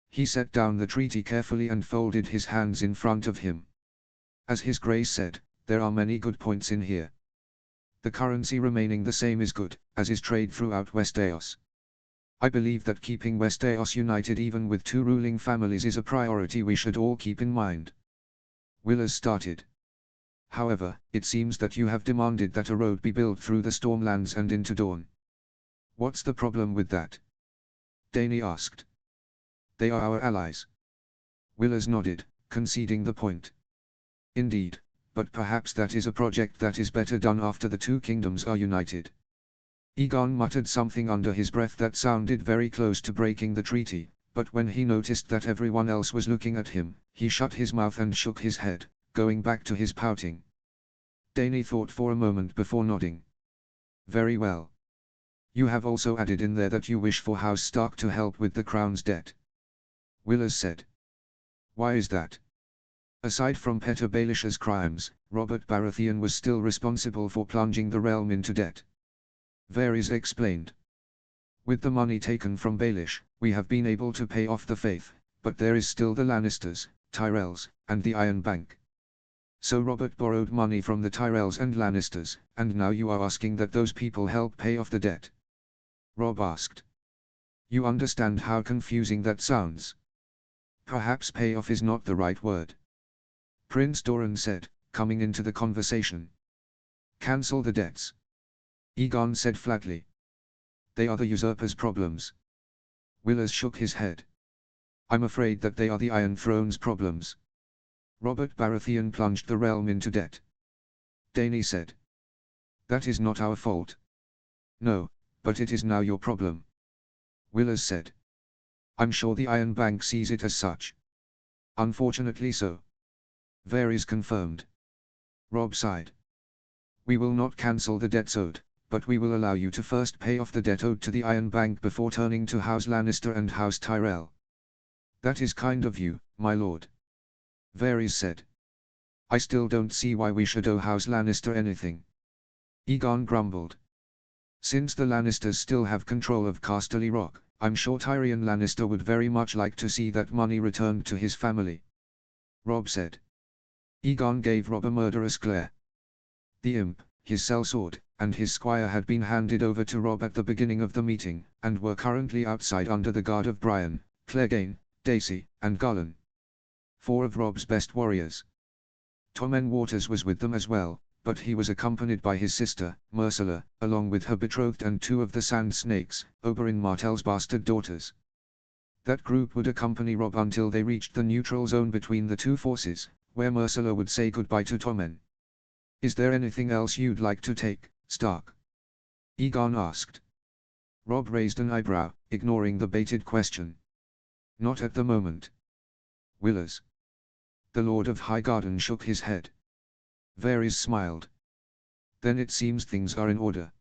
He set down the treaty carefully and folded his hands in front of him. As His Grace said, there are many good points in here. The currency remaining the same is good, as is trade throughout Westeros. I believe that keeping Westeros united even with two ruling families is a priority we should all keep in mind. Willers started. However, it seems that you have demanded that a road be built through the Stormlands and into Dorne. What's the problem with that? Dany asked. They are our allies. Willers nodded, conceding the point. Indeed, but perhaps that is a project that is better done after the two kingdoms are united. Egon muttered something under his breath that sounded very close to breaking the treaty, but when he noticed that everyone else was looking at him, he shut his mouth and shook his head, going back to his pouting. Dany thought for a moment before nodding. Very well. You have also added in there that you wish for House Stark to help with the crown's debt. Willers said. Why is that? Aside from Petyr Baelish's crimes, Robert Baratheon was still responsible for plunging the realm into debt. Varys explained. With the money taken from Baelish, we have been able to pay off the faith, but there is still the Lannisters, Tyrells, and the Iron Bank. So Robert borrowed money from the Tyrells and Lannisters, and now you are asking that those people help pay off the debt? Rob asked. You understand how confusing that sounds? Perhaps payoff is not the right word. Prince Doran said, coming into the conversation. Cancel the debts. Egon said flatly. They are the usurpers' problems. Willers shook his head. I'm afraid that they are the Iron Throne's problems. Robert Baratheon plunged the realm into debt. Dany said. That is not our fault. No, but it is now your problem. Willers said. I'm sure the Iron Bank sees it as such. Unfortunately so. Varys confirmed. Robb sighed. We will not cancel the debts owed, but we will allow you to first pay off the debt owed to the Iron Bank before turning to House Lannister and House Tyrell. That is kind of you, my lord. Varys said. I still don't see why we should owe House Lannister anything. Aegon grumbled. Since the Lannisters still have control of Casterly Rock, I'm sure Tyrion Lannister would very much like to see that money returned to his family. Robb said. Aegon gave Robb a murderous glare. The imp, his sellsword, and his squire had been handed over to Robb at the beginning of the meeting, and were currently outside under the guard of Brian, Clegane, Dacey, and Garlan. 4 of Robb's best warriors. Tommen Waters was with them as well, but he was accompanied by his sister, Myrcella, along with her betrothed and 2 of the Sand Snakes, Oberyn Martell's bastard daughters. That group would accompany Robb until they reached the neutral zone between the 2 forces, where Myrcella would say goodbye to Tommen. Is there anything else you'd like to take, Stark? Aegon asked. Robb raised an eyebrow, ignoring the baited question. Not at the moment. Willers. The Lord of Highgarden shook his head. Varys smiled. Then it seems things are in order.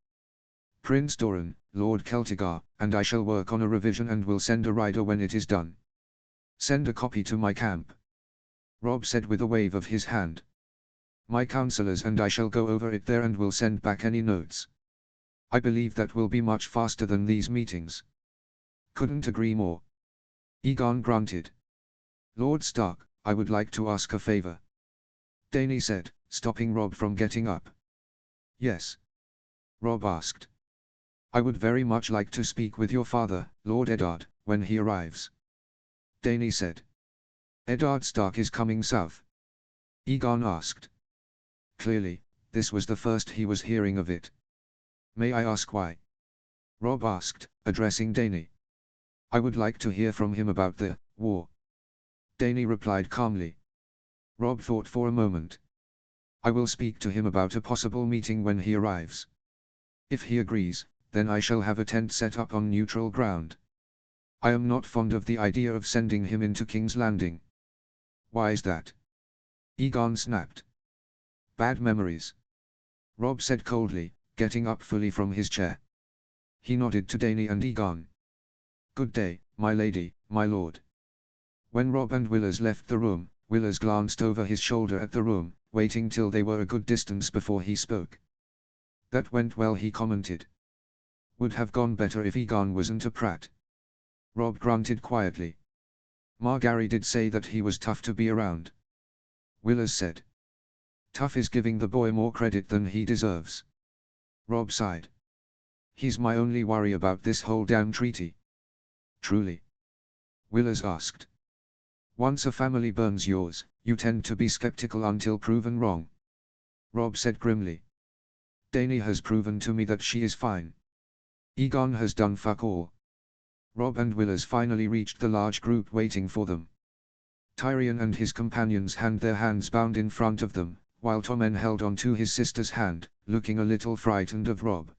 Prince Doran, Lord Celtigar, and I shall work on a revision and will send a rider when it is done. Send a copy to my camp. Robb said with a wave of his hand. My counselors and I shall go over it there and will send back any notes. I believe that will be much faster than these meetings. Couldn't agree more. Aegon grunted. Lord Stark, I would like to ask a favor. Dany said, stopping Robb from getting up. Yes. Robb asked. I would very much like to speak with your father, Lord Eddard, when he arrives. Dany said. Eddard Stark is coming south? Aegon asked. Clearly, this was the first he was hearing of it. May I ask why? Robb asked, addressing Dany. I would like to hear from him about the war. Dany replied calmly. Robb thought for a moment. I will speak to him about a possible meeting when he arrives. If he agrees, then I shall have a tent set up on neutral ground. I am not fond of the idea of sending him into King's Landing. Why is that? Aegon snapped. Bad memories. Robb said coldly, getting up fully from his chair. He nodded to Dany and Aegon. Good day, my lady, my lord. When Robb and Willers left the room, Willers glanced over his shoulder at the room, waiting till they were a good distance before he spoke. That went well, he commented. Would have gone better if Aegon wasn't a prat. Robb grunted quietly. Margaery did say that he was tough to be around. Willers said. Tough is giving the boy more credit than he deserves. Robb sighed. He's my only worry about this whole damn treaty. Truly? Willers asked. Once a family burns yours, you tend to be skeptical until proven wrong. Robb said grimly. Dany has proven to me that she is fine. Aegon has done fuck all. Robb and Willers finally reached the large group waiting for them. Tyrion and his companions had their hands bound in front of them, while Tommen held on to his sister's hand, looking a little frightened of Robb.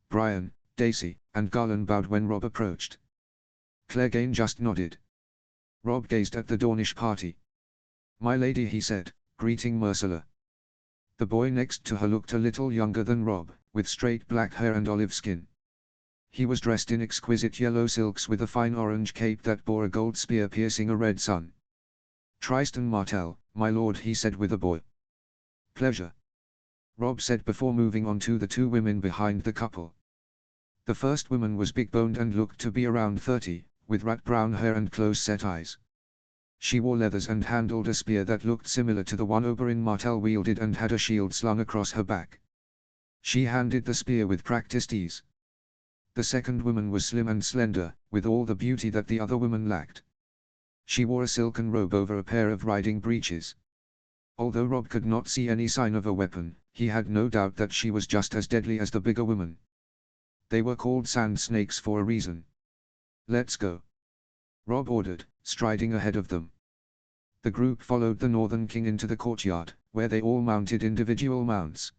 Brian, Dacey, and Garlan bowed when Robb approached. Clegane just nodded. Robb gazed at the Dornish party. My lady, he said, greeting Myrcella. The boy next to her looked a little younger than Robb, with straight black hair and olive skin. He was dressed in exquisite yellow silks with a fine orange cape that bore a gold spear piercing a red sun. Tristan Martell, my lord, he said with a bow. Pleasure. Robb said before moving on to the 2 women behind the couple. The first woman was big-boned and looked to be around 30, with rat brown hair and close-set eyes. She wore leathers and handled a spear that looked similar to the one Oberyn Martell wielded and had a shield slung across her back. She handled the spear with practiced ease. The second woman was slim and slender, with all the beauty that the other woman lacked. She wore a silken robe over a pair of riding breeches. Although Robb could not see any sign of a weapon, he had no doubt that she was just as deadly as the bigger woman. They were called Sand Snakes for a reason. Let's go. Robb ordered, striding ahead of them. The group followed the Northern King into the courtyard, where they all mounted individual mounts.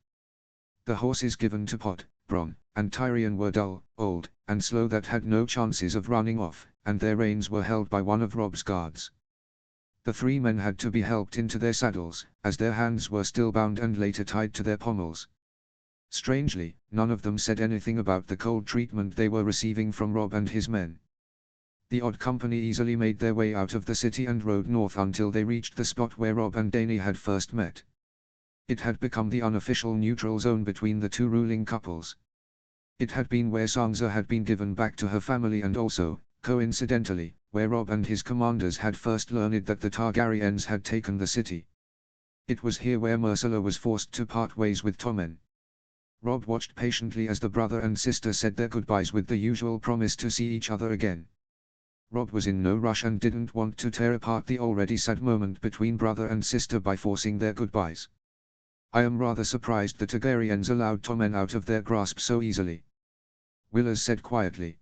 The horses given to Pod, Bronn and Tyrion were dull, old, and slow that had no chances of running off, and their reins were held by one of Robb's guards. The three men had to be helped into their saddles, as their hands were still bound and later tied to their pommels. Strangely, none of them said anything about the cold treatment they were receiving from Robb and his men. The odd company easily made their way out of the city and rode north until they reached the spot where Robb and Dany had first met. It had become the unofficial neutral zone between the two ruling couples. It had been where Sansa had been given back to her family and also, coincidentally, where Robb and his commanders had first learned that the Targaryens had taken the city. It was here where Myrcella was forced to part ways with Tommen. Robb watched patiently as the brother and sister said their goodbyes with the usual promise to see each other again. Robb was in no rush and didn't want to tear apart the already sad moment between brother and sister by forcing their goodbyes. I am rather surprised the Targaryens allowed Tommen out of their grasp so easily. Willers said quietly.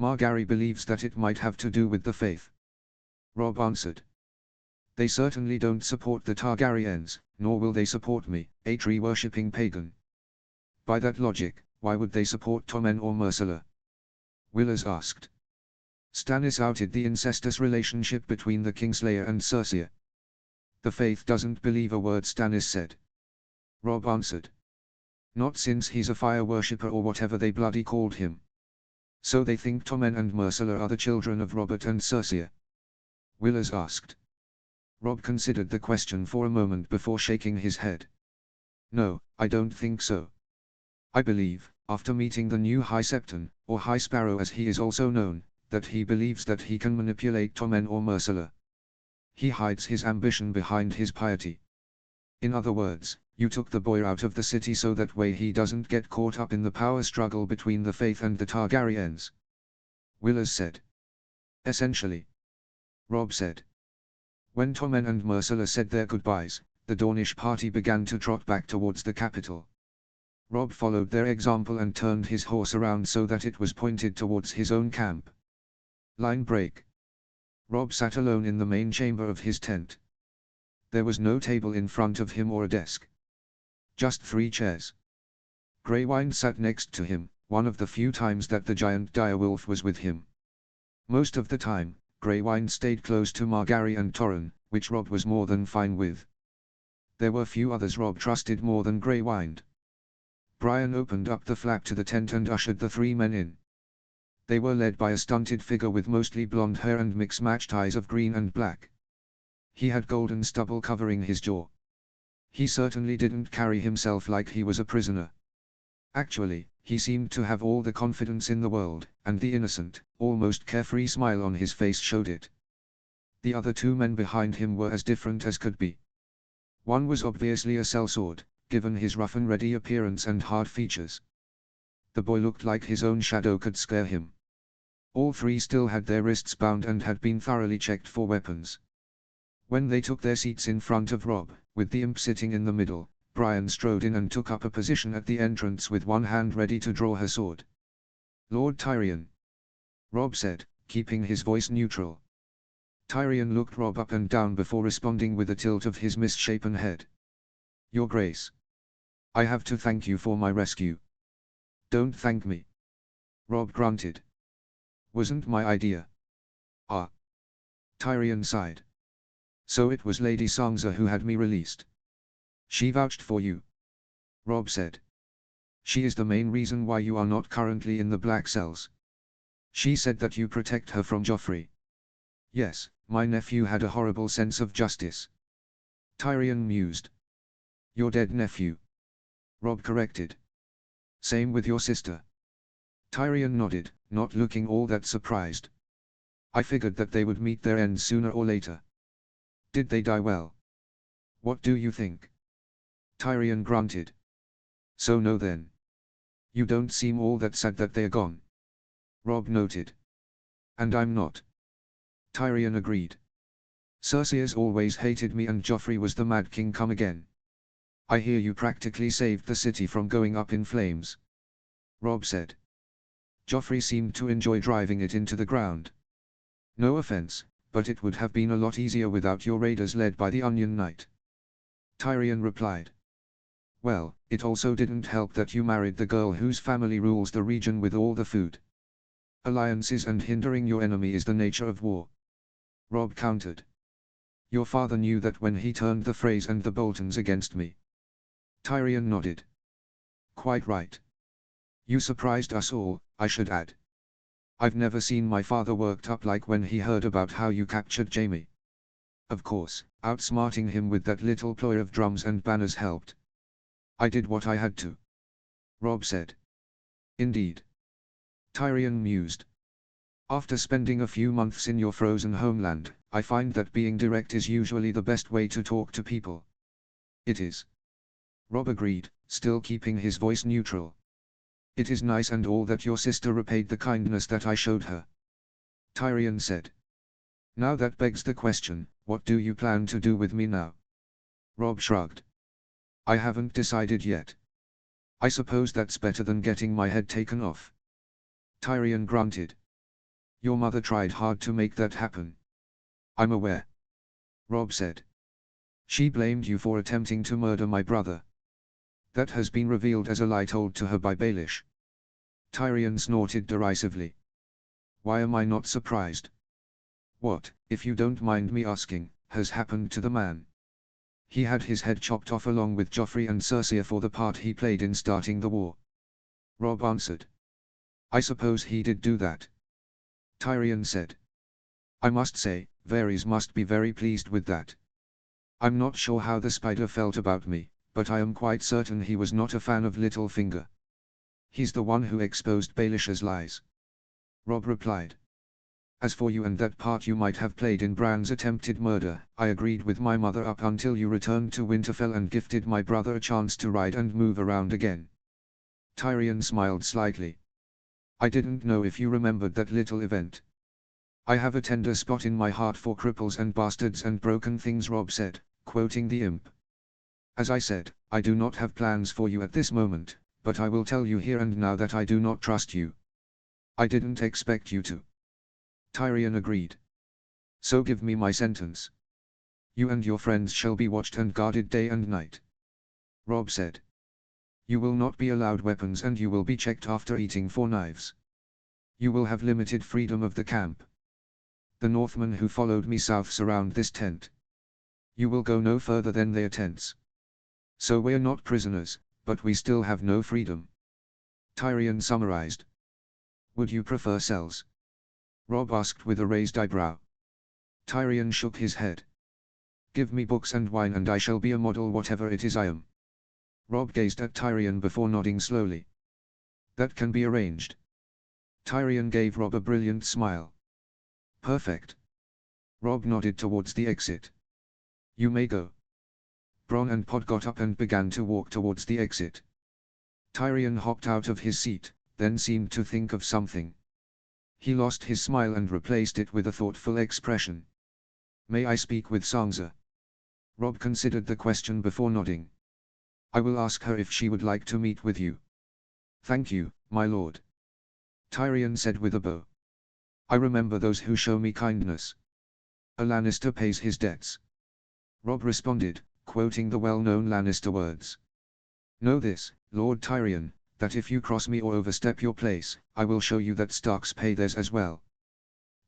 Margaery believes that it might have to do with the faith. Robb answered. They certainly don't support the Targaryens, nor will they support me, a tree-worshipping pagan. By that logic, why would they support Tommen or Myrcella? Willers asked. Stannis outed the incestuous relationship between the Kingslayer and Cersei. The faith doesn't believe a word Stannis said. Robb answered. Not since he's a fire worshipper or whatever they bloody called him. So they think Tommen and Myrcella are the children of Robert and Cersei? Willers asked. Robb considered the question for a moment before shaking his head. No, I don't think so. I believe, after meeting the new High Septon, or High Sparrow as he is also known, that he believes that he can manipulate Tommen or Myrcella. He hides his ambition behind his piety. In other words, you took the boy out of the city so that way he doesn't get caught up in the power struggle between the faith and the Targaryens. Willers said. Essentially. Robb said. When Tommen and Myrcella said their goodbyes, the Dornish party began to trot back towards the capital. Robb followed their example and turned his horse around so that it was pointed towards his own camp. Line break. Robb sat alone in the main chamber of his tent. There was no table in front of him or a desk. Just 3 chairs. Greywind sat next to him, one of the few times that the giant direwolf was with him. Most of the time, Greywind stayed close to Margaery and Torrhen, which Robb was more than fine with. There were few others Robb trusted more than Greywind. Brian opened up the flap to the tent and ushered the 3 men in. They were led by a stunted figure with mostly blonde hair and mix-matched eyes of green and black. He had golden stubble covering his jaw. He certainly didn't carry himself like he was a prisoner. Actually, he seemed to have all the confidence in the world, and the innocent, almost carefree smile on his face showed it. The other 2 men behind him were as different as could be. One was obviously a sellsword, given his rough-and-ready appearance and hard features. The boy looked like his own shadow could scare him. All 3 still had their wrists bound and had been thoroughly checked for weapons. When they took their seats in front of Robb, with the imp sitting in the middle, Brian strode in and took up a position at the entrance with one hand ready to draw her sword. Lord Tyrion. Robb said, keeping his voice neutral. Tyrion looked Robb up and down before responding with a tilt of his misshapen head. Your Grace. I have to thank you for my rescue. Don't thank me. Robb grunted. Wasn't my idea. Ah. Tyrion sighed. So it was Lady Sansa who had me released. She vouched for you. Robb said. She is the main reason why you are not currently in the Black Cells. She said that you protect her from Joffrey. Yes, my nephew had a horrible sense of justice. Tyrion mused. Your dead nephew. Robb corrected. Same with your sister. Tyrion nodded, not looking all that surprised. I figured that they would meet their end sooner or later. Did they die well? What do you think? Tyrion grunted. So no then. You don't seem all that sad that they're gone. Robb noted. And I'm not. Tyrion agreed. Cersei's always hated me and Joffrey was the Mad King come again. I hear you practically saved the city from going up in flames. Robb said. Joffrey seemed to enjoy driving it into the ground. No offense, but it would have been a lot easier without your raiders led by the Onion Knight. Tyrion replied. Well, it also didn't help that you married the girl whose family rules the region with all the food. Alliances and hindering your enemy is the nature of war. Robb countered. Your father knew that when he turned the Freys and the Boltons against me. Tyrion nodded. Quite right. You surprised us all, I should add. I've never seen my father worked up like when he heard about how you captured Jaime. Of course, outsmarting him with that little ploy of drums and banners helped. I did what I had to. Robb said. Indeed. Tyrion mused. After spending a few months in your frozen homeland, I find that being direct is usually the best way to talk to people. It is. Robb agreed, still keeping his voice neutral. It is nice and all that your sister repaid the kindness that I showed her. Tyrion said. Now that begs the question, what do you plan to do with me now? Robb shrugged. I haven't decided yet. I suppose that's better than getting my head taken off. Tyrion grunted. Your mother tried hard to make that happen. I'm aware. Robb said. She blamed you for attempting to murder my brother. That has been revealed as a lie told to her by Baelish. Tyrion snorted derisively. Why am I not surprised? What, if you don't mind me asking, has happened to the man? He had his head chopped off along with Joffrey and Cersei for the part he played in starting the war. Robb answered. I suppose he did do that. Tyrion said. I must say, Varys must be very pleased with that. I'm not sure how the spider felt about me, but I am quite certain he was not a fan of Littlefinger. He's the one who exposed Baelish's lies. Robb replied. As for you and that part you might have played in Bran's attempted murder, I agreed with my mother up until you returned to Winterfell and gifted my brother a chance to ride and move around again. Tyrion smiled slightly. I didn't know if you remembered that little event. I have a tender spot in my heart for cripples and bastards and broken things, Robb said, quoting the imp. As I said, I do not have plans for you at this moment, but I will tell you here and now that I do not trust you. I didn't expect you to. Tyrion agreed. So give me my sentence. You and your friends shall be watched and guarded day and night. Robb said. You will not be allowed weapons and you will be checked after eating for knives. You will have limited freedom of the camp. The Northmen who followed me south surround this tent. You will go no further than their tents. So we're not prisoners, but we still have no freedom. Tyrion summarized. Would you prefer cells? Robb asked with a raised eyebrow. Tyrion shook his head. Give me books and wine and I shall be a model whatever it is I am. Robb gazed at Tyrion before nodding slowly. That can be arranged. Tyrion gave Robb a brilliant smile. Perfect. Robb nodded towards the exit. You may go. Bronn and Pod got up and began to walk towards the exit. Tyrion hopped out of his seat, then seemed to think of something. He lost his smile and replaced it with a thoughtful expression. May I speak with Sansa? Robb considered the question before nodding. I will ask her if she would like to meet with you. Thank you, my lord. Tyrion said with a bow. I remember those who show me kindness. A Lannister pays his debts. Robb responded, quoting the well-known Lannister words. Know this, Lord Tyrion, that if you cross me or overstep your place, I will show you that Starks pay theirs as well.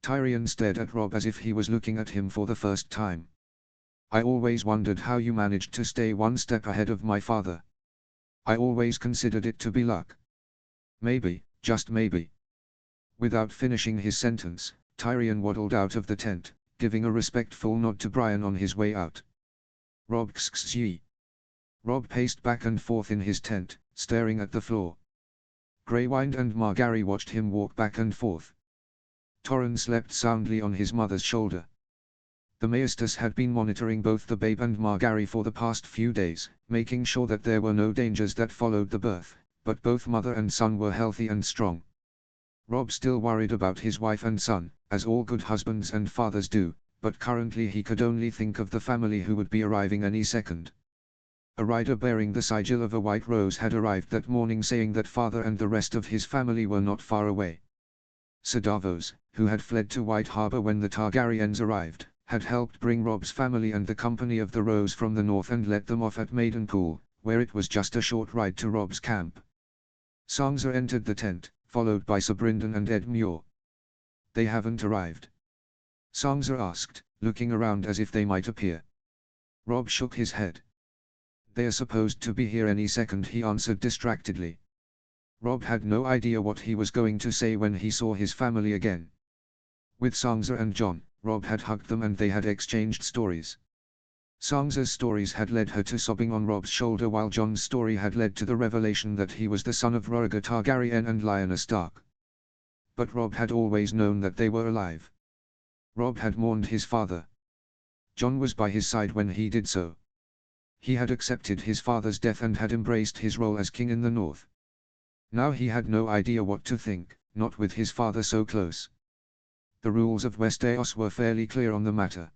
Tyrion stared at Robb as if he was looking at him for the first time. I always wondered how you managed to stay one step ahead of my father. I always considered it to be luck. Maybe, just maybe. Without finishing his sentence, Tyrion waddled out of the tent, giving a respectful nod to Brian on his way out. Robb xxx. Robb paced back and forth in his tent, staring at the floor. Greywind and Margaery watched him walk back and forth. Torrhen slept soundly on his mother's shoulder. The Maestas had been monitoring both the babe and Margaery for the past few days, making sure that there were no dangers that followed the birth, but both mother and son were healthy and strong. Robb still worried about his wife and son, as all good husbands and fathers do, but currently he could only think of the family who would be arriving any second. A rider bearing the sigil of a white rose had arrived that morning saying that father and the rest of his family were not far away. Ser Davos, who had fled to White Harbor when the Targaryens arrived, had helped bring Robb's family and the Company of the Rose from the north and let them off at Maidenpool, where it was just a short ride to Rob's camp. Sansa entered the tent, followed by Sabrindan and Edmure. "They haven't arrived?" Sansa asked, looking around as if they might appear. Rob shook his head. "They are supposed to be here any second," he answered distractedly. Rob had no idea what he was going to say when he saw his family again. With Sansa and Jon, Rob had hugged them and they had exchanged stories. Sansa's stories had led her to sobbing on Rob's shoulder, while Jon's story had led to the revelation that he was the son of Rhaegar Targaryen and Lyanna Stark. But Rob had always known that they were alive. Rob had mourned his father. Jon was by his side when he did so. He had accepted his father's death and had embraced his role as king in the north. Now he had no idea what to think, not with his father so close. The rules of Westeros were fairly clear on the matter.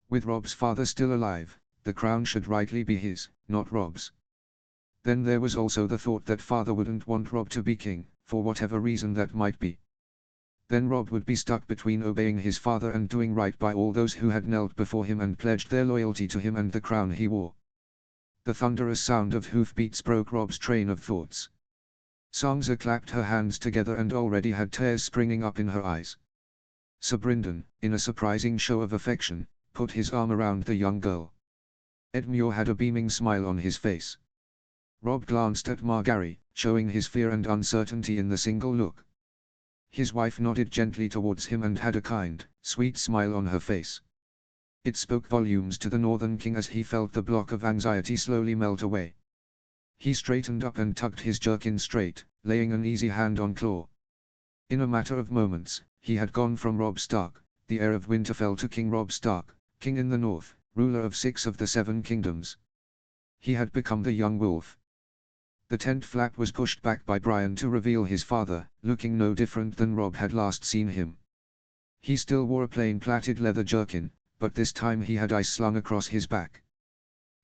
With Rob's father still alive, the crown should rightly be his, not Rob's. Then there was also the thought that father wouldn't want Rob to be king, for whatever reason that might be. Then Rob would be stuck between obeying his father and doing right by all those who had knelt before him and pledged their loyalty to him and the crown he wore. The thunderous sound of hoofbeats broke Rob's train of thoughts. Sansa clapped her hands together and already had tears springing up in her eyes. Sabrindan, in a surprising show of affection, put his arm around the young girl. Edmure had a beaming smile on his face. Rob glanced at Margaery, showing his fear and uncertainty in the single look. His wife nodded gently towards him and had a kind, sweet smile on her face. It spoke volumes to the Northern King as he felt the block of anxiety slowly melt away. He straightened up and tucked his jerkin straight, laying an easy hand on Claw. In a matter of moments, he had gone from Robb Stark, the heir of Winterfell, to King Robb Stark, king in the north, ruler of 6 of the 7 kingdoms. He had become the young wolf. The tent flap was pushed back by Brian to reveal his father, looking no different than Robb had last seen him. He still wore a plain plaited leather jerkin, but this time he had ice slung across his back.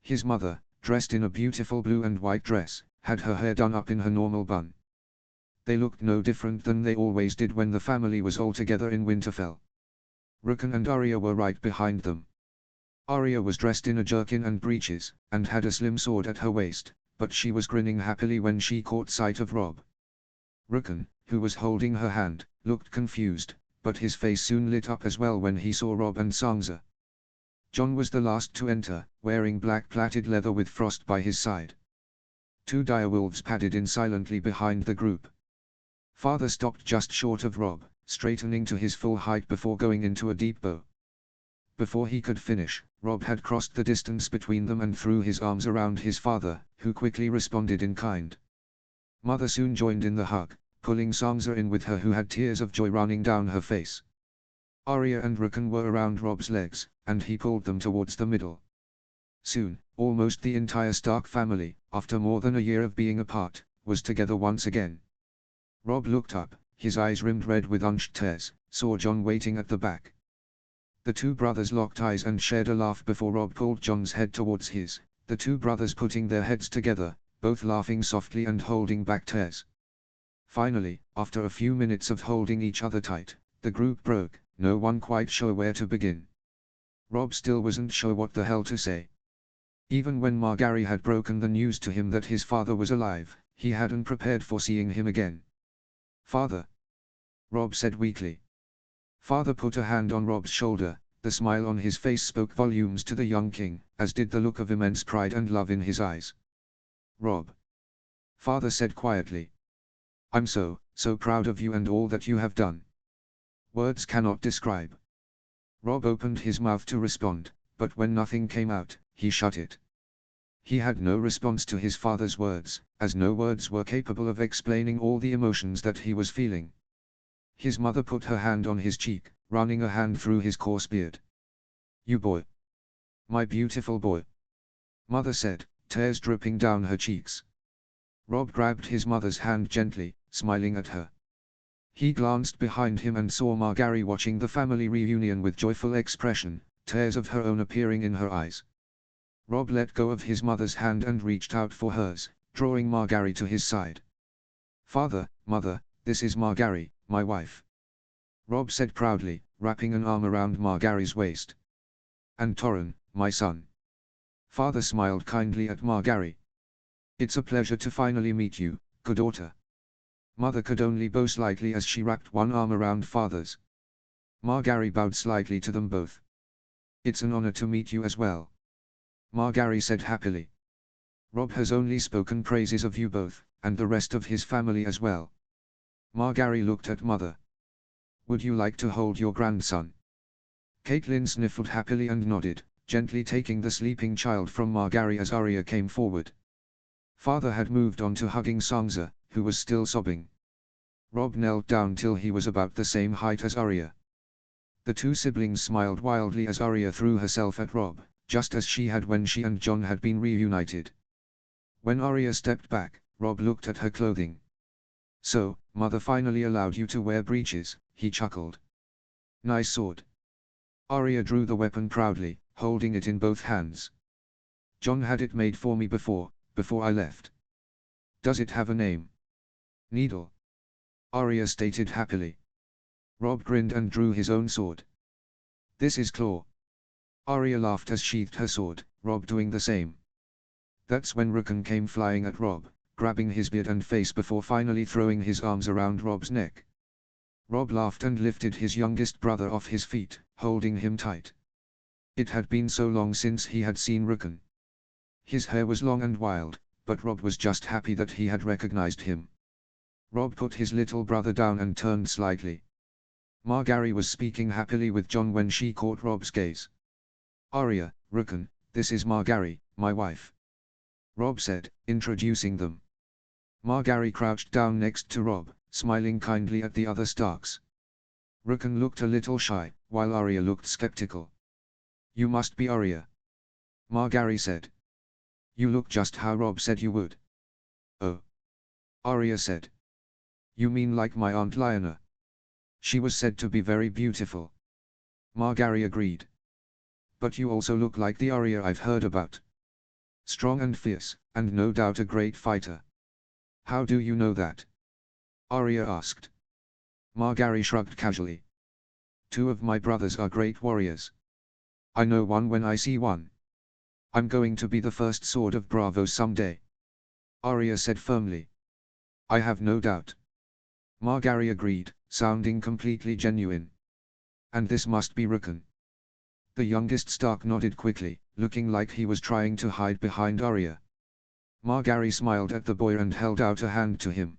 His mother, dressed in a beautiful blue and white dress, had her hair done up in her normal bun. They looked no different than they always did when the family was all together in Winterfell. Rickon and Arya were right behind them. Arya was dressed in a jerkin and breeches, and had a slim sword at her waist, but she was grinning happily when she caught sight of Robb. Rickon, who was holding her hand, looked confused, but his face soon lit up as well when he saw Robb and Sansa. Jon was the last to enter, wearing black plaited leather with Frost by his side. 2 direwolves padded in silently behind the group. Father stopped just short of Robb, straightening to his full height before going into a deep bow. Before he could finish, Robb had crossed the distance between them and threw his arms around his father, who quickly responded in kind. Mother soon joined in the hug, pulling Sansa in with her, who had tears of joy running down her face. Arya and Rickon were around Robb's legs, and he pulled them towards the middle. Soon, almost the entire Stark family, after more than a year of being apart, was together once again. Robb looked up, his eyes rimmed red with unshed tears, saw Jon waiting at the back. The 2 brothers locked eyes and shared a laugh before Robb pulled Jon's head towards his, the 2 brothers putting their heads together, both laughing softly and holding back tears. Finally, after a few minutes of holding each other tight, the group broke, no one quite sure where to begin. Robb still wasn't sure what the hell to say. Even when Margaery had broken the news to him that his father was alive, he hadn't prepared for seeing him again. "Father," Robb said weakly. Father put a hand on Robb's shoulder, the smile on his face spoke volumes to the young king, as did the look of immense pride and love in his eyes. "Robb," Father said quietly. "I'm so proud of you and all that you have done. Words cannot describe." Robb opened his mouth to respond, but when nothing came out, he shut it. He had no response to his father's words, as no words were capable of explaining all the emotions that he was feeling. His mother put her hand on his cheek, running a hand through his coarse beard. "You boy. My beautiful boy," Mother said, tears dripping down her cheeks. Robb grabbed his mother's hand gently, smiling at her. He glanced behind him and saw Margaery watching the family reunion with joyful expression, tears of her own appearing in her eyes. Robb let go of his mother's hand and reached out for hers, drawing Margaery to his side. "Father, Mother, this is Margaery, my wife," Robb said proudly, wrapping an arm around Margaery's waist. "And Torrhen, my son." Father smiled kindly at Margaery. It's a pleasure to finally meet you, good daughter. Mother could only bow slightly as she wrapped one arm around father's. Margaery bowed slightly to them both. It's an honor to meet you as well. Margaery said happily. Robb has only spoken praises of you both, and the rest of his family as well. Margaery looked at Mother. Would you like to hold your grandson? Catelyn sniffled happily and nodded, gently taking the sleeping child from Margaery as Arya came forward. Father had moved on to hugging Sansa, who was still sobbing. Robb knelt down till he was about the same height as Arya. The two siblings smiled wildly as Arya threw herself at Robb, just as she had when she and Jon had been reunited. When Arya stepped back, Robb looked at her clothing. So, Mother finally allowed you to wear breeches, he chuckled. Nice sword. Arya drew the weapon proudly, holding it in both hands. Jon had it made for me before I left. Does it have a name? Needle. Arya stated happily. Robb grinned and drew his own sword. This is Claw. Arya laughed as sheathed her sword, Robb doing the same. That's when Rickon came flying at Robb, grabbing his beard and face before finally throwing his arms around Robb's neck. Robb laughed and lifted his youngest brother off his feet, holding him tight. It had been so long since he had seen Rickon. His hair was long and wild, but Robb was just happy that he had recognized him. Robb put his little brother down and turned slightly. Margaery was speaking happily with Jon when she caught Robb's gaze. Arya, Rickon, this is Margaery, my wife. Robb said, introducing them. Margaery crouched down next to Robb, smiling kindly at the other Starks. Rickon looked a little shy, while Arya looked skeptical. You must be Arya. Margaery said. You look just how Robb said you would. Oh. Arya said. You mean like my Aunt Lyanna? She was said to be very beautiful. Margaery agreed. But you also look like the Arya I've heard about. Strong and fierce, and no doubt a great fighter. How do you know that? Arya asked. Margaery shrugged casually. Two of my brothers are great warriors. I know one when I see one. I'm going to be the first Sword of Braavos someday. Arya said firmly. I have no doubt. Margaery agreed, sounding completely genuine. And this must be Rickon. The youngest Stark nodded quickly, looking like he was trying to hide behind Arya. Margaery smiled at the boy and held out a hand to him.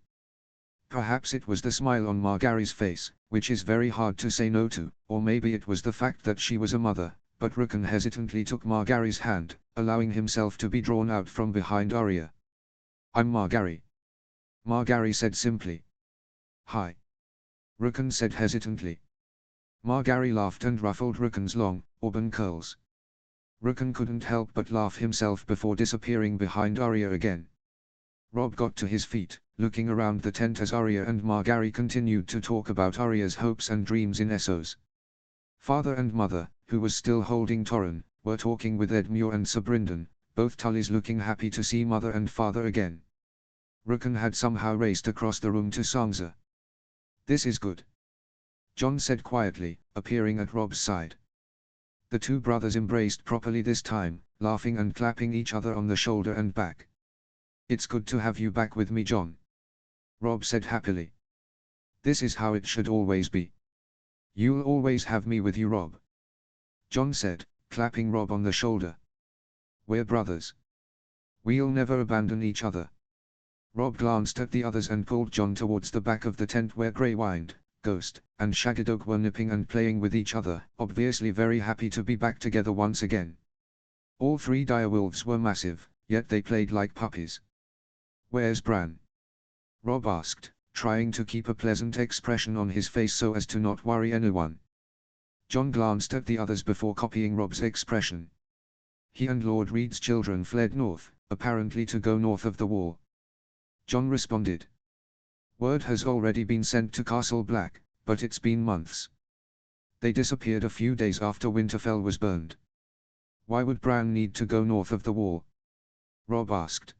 Perhaps it was the smile on Margaery's face, which is very hard to say no to, or maybe it was the fact that she was a mother, but Rickon hesitantly took Margaery's hand, allowing himself to be drawn out from behind Arya. I'm Margaery. Margaery said simply. Hi. Rickon said hesitantly. Margaery laughed and ruffled Rickon's long, auburn curls. Rickon couldn't help but laugh himself before disappearing behind Arya again. Robb got to his feet, looking around the tent as Arya and Margaery continued to talk about Arya's hopes and dreams in Essos. Father and Mother, who was still holding Torrhen, were talking with Edmure and Sir Brynden, both Tullys looking happy to see Mother and Father again. Rickon had somehow raced across the room to Sansa. This is good. Jon said quietly, appearing at Robb's side. The two brothers embraced properly this time, laughing and clapping each other on the shoulder and back. It's good to have you back with me, Jon. Robb said happily. This is how it should always be. You'll always have me with you, Robb. Jon said, clapping Robb on the shoulder. We're brothers. We'll never abandon each other. Robb glanced at the others and pulled Jon towards the back of the tent where Greywind, Ghost, and Shaggydoug were nipping and playing with each other, obviously very happy to be back together once again. All three direwolves were massive, yet they played like puppies. Where's Bran? Robb asked, trying to keep a pleasant expression on his face so as to not worry anyone. Jon glanced at the others before copying Robb's expression. He and Lord Reed's children fled north, apparently to go north of the wall. Jon responded. Word has already been sent to Castle Black, but it's been months. They disappeared a few days after Winterfell was burned. Why would Bran need to go north of the wall? Robb asked.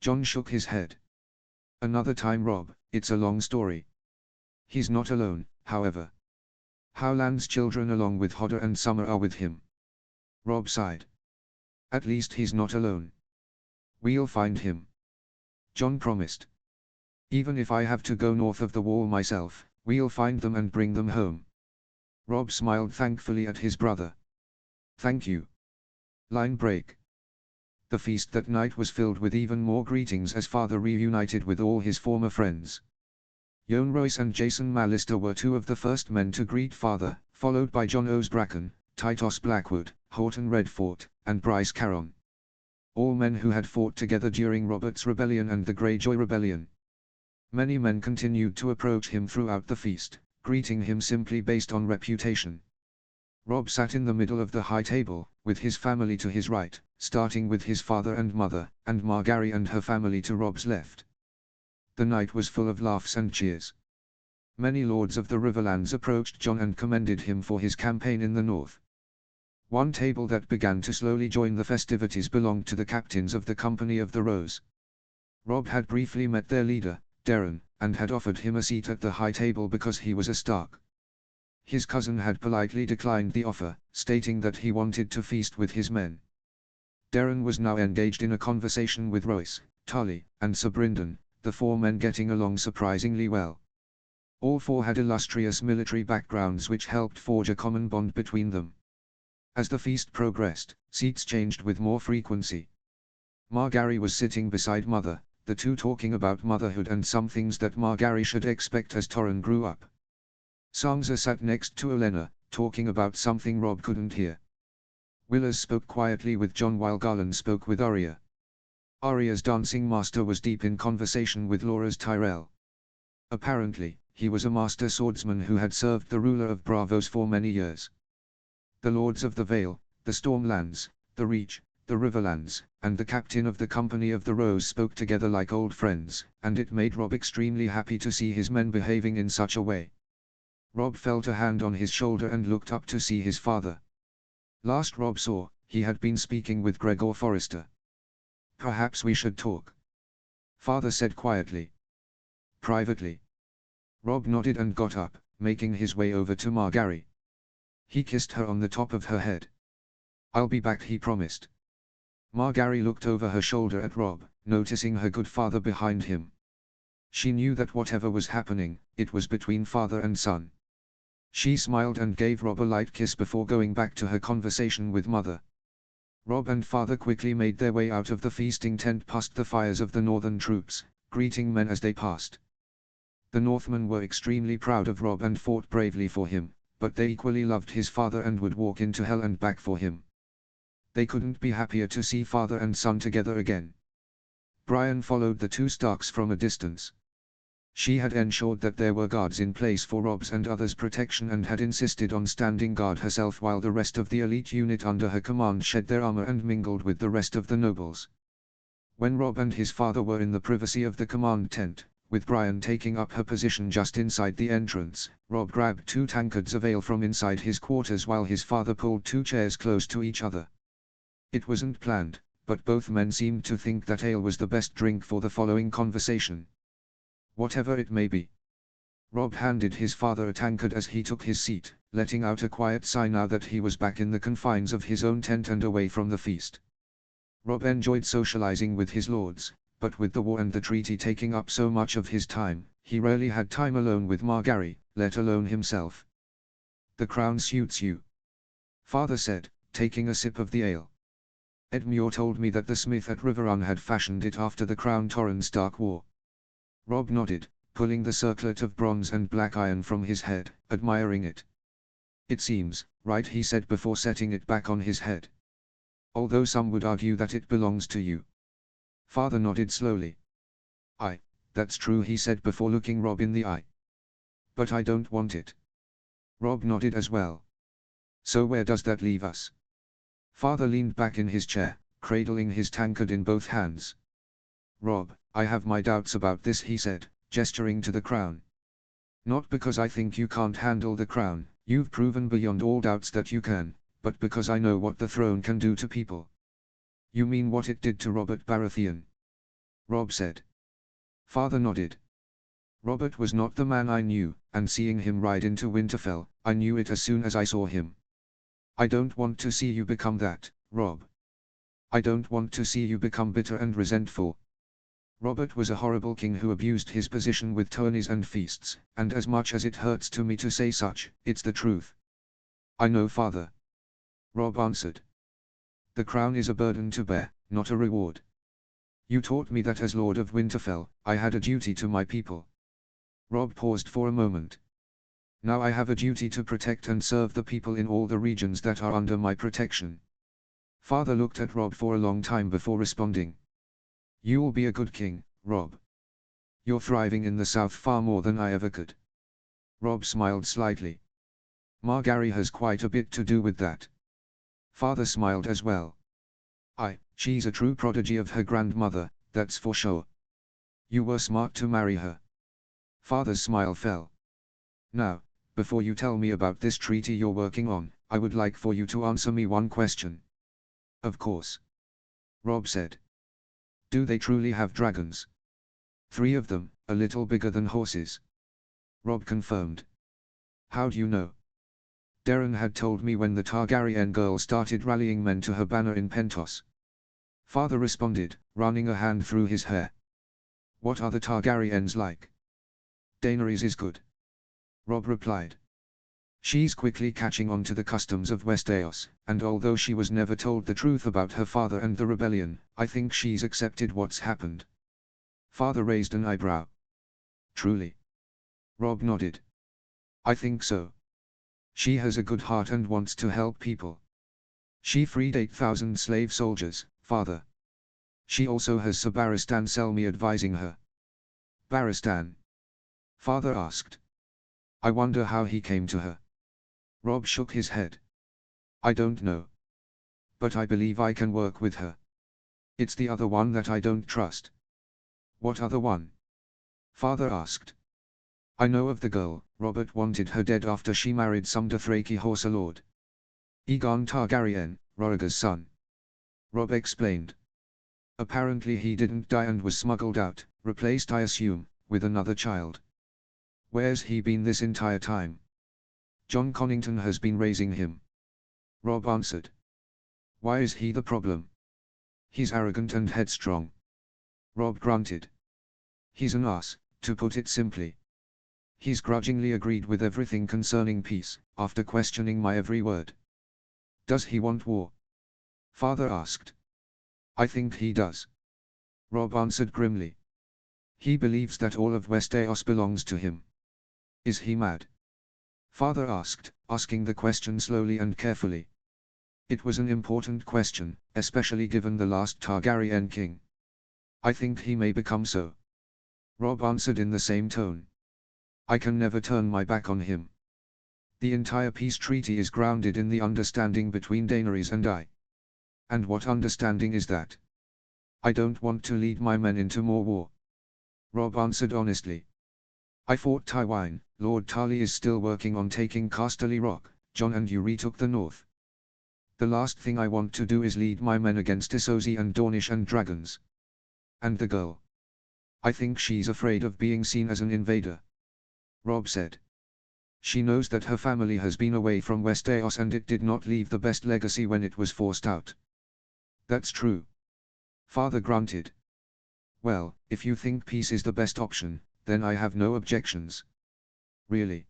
Jon shook his head. Another time, Robb, it's a long story. He's not alone, however. Howland's children along with Hodder and Summer are with him. Robb sighed. At least he's not alone. We'll find him. Jon promised. Even if I have to go north of the wall myself, we'll find them and bring them home. Robb smiled thankfully at his brother. Thank you. Line break. The feast that night was filled with even more greetings as father reunited with all his former friends. Yoan Royce and Jason Mallister were two of the first men to greet father, followed by Jon Osbracken, Titus Blackwood, Horton Redfort, and Bryce Caron. All men who had fought together during Robert's Rebellion and the Greyjoy Rebellion. Many men continued to approach him throughout the feast, greeting him simply based on reputation. Robb sat in the middle of the high table, with his family to his right, starting with his father and mother, and Margaery and her family to Robb's left. The night was full of laughs and cheers. Many lords of the Riverlands approached Jon and commended him for his campaign in the north. One table that began to slowly join the festivities belonged to the captains of the Company of the Rose. Robb had briefly met their leader, Daeron, and had offered him a seat at the high table because he was a Stark. His cousin had politely declined the offer, stating that he wanted to feast with his men. Daeron was now engaged in a conversation with Royce, Tully, and Sir Brynden, the four men getting along surprisingly well. All four had illustrious military backgrounds which helped forge a common bond between them. As the feast progressed, seats changed with more frequency. Margaery was sitting beside Mother, the two talking about motherhood and some things that Margaery should expect as Torrhen grew up. Sansa sat next to Olenna, talking about something Robb couldn't hear. Willers spoke quietly with Jon while Garland spoke with Arya. Arya's dancing master was deep in conversation with Loras Tyrell. Apparently, he was a master swordsman who had served the ruler of Braavos for many years. The Lords of the Vale, the Stormlands, the Reach, the Riverlands, and the captain of the Company of the Rose spoke together like old friends, and it made Robb extremely happy to see his men behaving in such a way. Robb felt a hand on his shoulder and looked up to see his father. Last Robb saw, he had been speaking with Gregor Forrester. "Perhaps we should talk," father said quietly. "Privately." Robb nodded and got up, making his way over to Margaery. He kissed her on the top of her head. "I'll be back," he promised. Margaery looked over her shoulder at Robb, noticing her good father behind him. She knew that whatever was happening, it was between father and son. She smiled and gave Robb a light kiss before going back to her conversation with Mother. Robb and father quickly made their way out of the feasting tent past the fires of the northern troops, greeting men as they passed. The Northmen were extremely proud of Robb and fought bravely for him, but they equally loved his father and would walk into hell and back for him. They couldn't be happier to see father and son together again. Brienne followed the two Starks from a distance. She had ensured that there were guards in place for Robb's and others' protection and had insisted on standing guard herself while the rest of the elite unit under her command shed their armor and mingled with the rest of the nobles. When Robb and his father were in the privacy of the command tent, with Brienne taking up her position just inside the entrance, Robb grabbed 2 tankards of ale from inside his quarters while his father pulled 2 chairs close to each other. It wasn't planned, but both men seemed to think that ale was the best drink for the following conversation. Whatever it may be. Robb handed his father a tankard as he took his seat, letting out a quiet sigh now that he was back in the confines of his own tent and away from the feast. Robb enjoyed socializing with his lords, but with the war and the treaty taking up so much of his time, he rarely had time alone with Margaery, let alone himself. "The crown suits you," father said, taking a sip of the ale. "Edmure told me that the smith at Riverrun had fashioned it after the crown Torrhen Stark wore." Robb nodded, pulling the circlet of bronze and black iron from his head, admiring it. "It seems right," he said before setting it back on his head. "Although some would argue that it belongs to you." Father nodded slowly. That's true," he said before looking Robb in the eye. "But I don't want it." Robb nodded as well. "So where does that leave us?" Father leaned back in his chair, cradling his tankard in both hands. "Robb, I have my doubts about this," he said, gesturing to the crown. "Not because I think you can't handle the crown, you've proven beyond all doubts that you can, but because I know what the throne can do to people." "You mean what it did to Robert Baratheon?" Robb said. Father nodded. "Robert was not the man I knew, and seeing him ride into Winterfell, I knew it as soon as I saw him. I don't want to see you become that, Robb." I don't want to see you become bitter and resentful. Robert was a horrible king who abused his position with tourneys and feasts, and as much as it hurts to me to say such, it's the truth. I know, father. Robb answered. The crown is a burden to bear, not a reward. You taught me that as Lord of Winterfell, I had a duty to my people. Robb paused for a moment. Now I have a duty to protect and serve the people in all the regions that are under my protection. Father looked at Robb for a long time before responding. You'll be a good king, Robb. You're thriving in the south far more than I ever could. Robb smiled slightly. Margaery has quite a bit to do with that. Father smiled as well. She's a true prodigy of her grandmother, that's for sure. You were smart to marry her. Father's smile fell. Now, before you tell me about this treaty you're working on, I would like for you to answer me one question. Of course. Robb said. Do they truly have dragons? 3 of them, a little bigger than horses. Robb confirmed. How do you know? Daeron had told me when the Targaryen girl started rallying men to her banner in Pentos. Father responded, running a hand through his hair. What are the Targaryens like? Daenerys is good. Robb replied. She's quickly catching on to the customs of Westeros, and although she was never told the truth about her father and the rebellion, I think she's accepted what's happened. Father raised an eyebrow. Truly? Robb nodded. I think so. She has a good heart and wants to help people. She freed 8,000 slave soldiers, father. She also has Sir Barristan Selmy advising her. Barristan? Father asked. I wonder how he came to her. Robb shook his head. I don't know. But I believe I can work with her. It's the other one that I don't trust. What other one? Father asked. I know of the girl. Robert wanted her dead after she married some Dothraki horse lord. Aegon Targaryen, Rhaegar's son. Robb explained. Apparently he didn't die and was smuggled out, replaced I assume, with another child. Where's he been this entire time? Jon Connington has been raising him. Robb answered. Why is he the problem? He's arrogant and headstrong. Robb grunted. He's an ass, to put it simply. He's grudgingly agreed with everything concerning peace, after questioning my every word. Does he want war? Father asked. I think he does. Robb answered grimly. He believes that all of Westeros belongs to him. Is he mad? Father asked, asking the question slowly and carefully. It was an important question, especially given the last Targaryen king. I think he may become so. Robb answered in the same tone. I can never turn my back on him. The entire peace treaty is grounded in the understanding between Daenerys and I. And what understanding is that? I don't want to lead my men into more war. Robb answered honestly. I fought Tywine, Lord Tarly is still working on taking Casterly Rock, Jon and you retook the north. The last thing I want to do is lead my men against Issozi and Dornish and dragons. And the girl. I think she's afraid of being seen as an invader. Robb said. She knows that her family has been away from Westeros and it did not leave the best legacy when it was forced out. That's true. Father grunted. Well, if you think peace is the best option, then I have no objections. Really?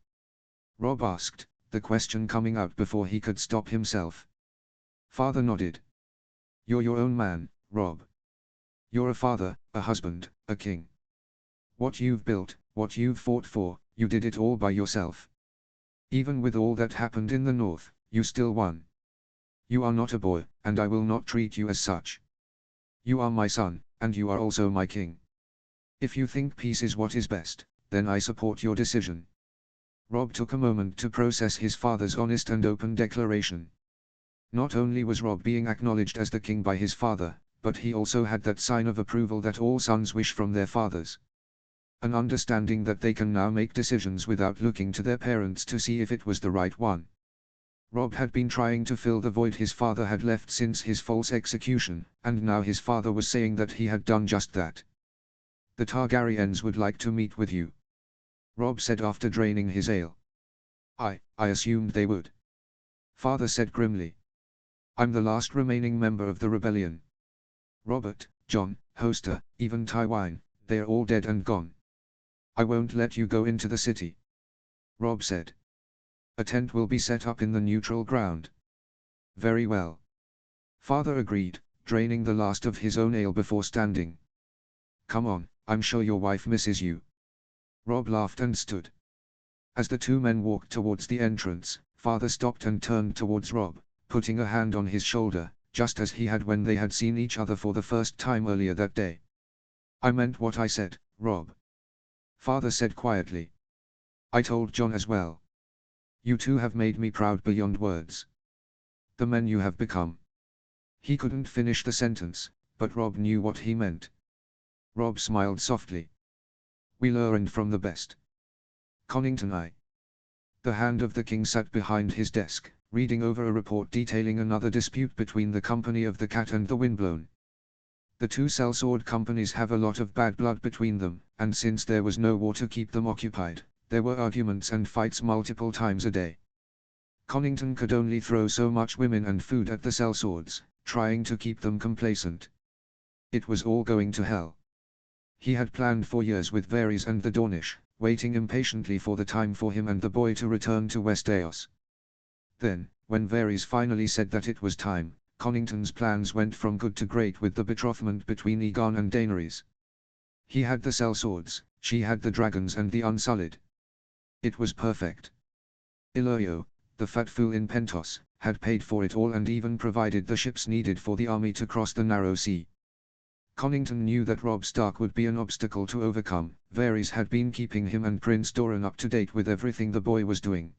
Robb asked, the question coming out before he could stop himself. Father nodded. You're your own man, Robb. You're a father, a husband, a king. What you've built, what you've fought for, you did it all by yourself. Even with all that happened in the north, you still won. You are not a boy, and I will not treat you as such. You are my son, and you are also my king. If you think peace is what is best, then I support your decision. Robb took a moment to process his father's honest and open declaration. Not only was Robb being acknowledged as the king by his father, but he also had that sign of approval that all sons wish from their fathers. An understanding that they can now make decisions without looking to their parents to see if it was the right one. Robb had been trying to fill the void his father had left since his false execution, and now his father was saying that he had done just that. The Targaryens would like to meet with you. Robb said after draining his ale. I assumed they would. Father said grimly. I'm the last remaining member of the rebellion. Robert, John, Hoster, even Tywine, they're all dead and gone. I won't let you go into the city. Robb said. A tent will be set up in the neutral ground. Very well. Father agreed, draining the last of his own ale before standing. Come on, I'm sure your wife misses you. Robb laughed and stood. As the two men walked towards the entrance, Father stopped and turned towards Robb, putting a hand on his shoulder, just as he had when they had seen each other for the first time earlier that day. I meant what I said, Robb. Father said quietly. I told John as well. You two have made me proud beyond words. The men you have become. He couldn't finish the sentence, but Robb knew what he meant. Robb smiled softly. We learned from the best. Connington I. The hand of the king sat behind his desk, reading over a report detailing another dispute between the Company of the Cat and the Windblown. The two sellsword companies have a lot of bad blood between them, and since there was no war to keep them occupied, there were arguments and fights multiple times a day. Connington could only throw so much women and food at the sellswords, trying to keep them complacent. It was all going to hell. He had planned for years with Varys and the Dornish, waiting impatiently for the time for him and the boy to return to Westeros. Then, when Varys finally said that it was time, Connington's plans went from good to great with the betrothment between Aegon and Daenerys. He had the sellswords, she had the dragons and the Unsullied. It was perfect. Illyrio, the fat fool in Pentos, had paid for it all and even provided the ships needed for the army to cross the narrow sea. Connington knew that Robb Stark would be an obstacle to overcome. Varys had been keeping him and Prince Doran up to date with everything the boy was doing.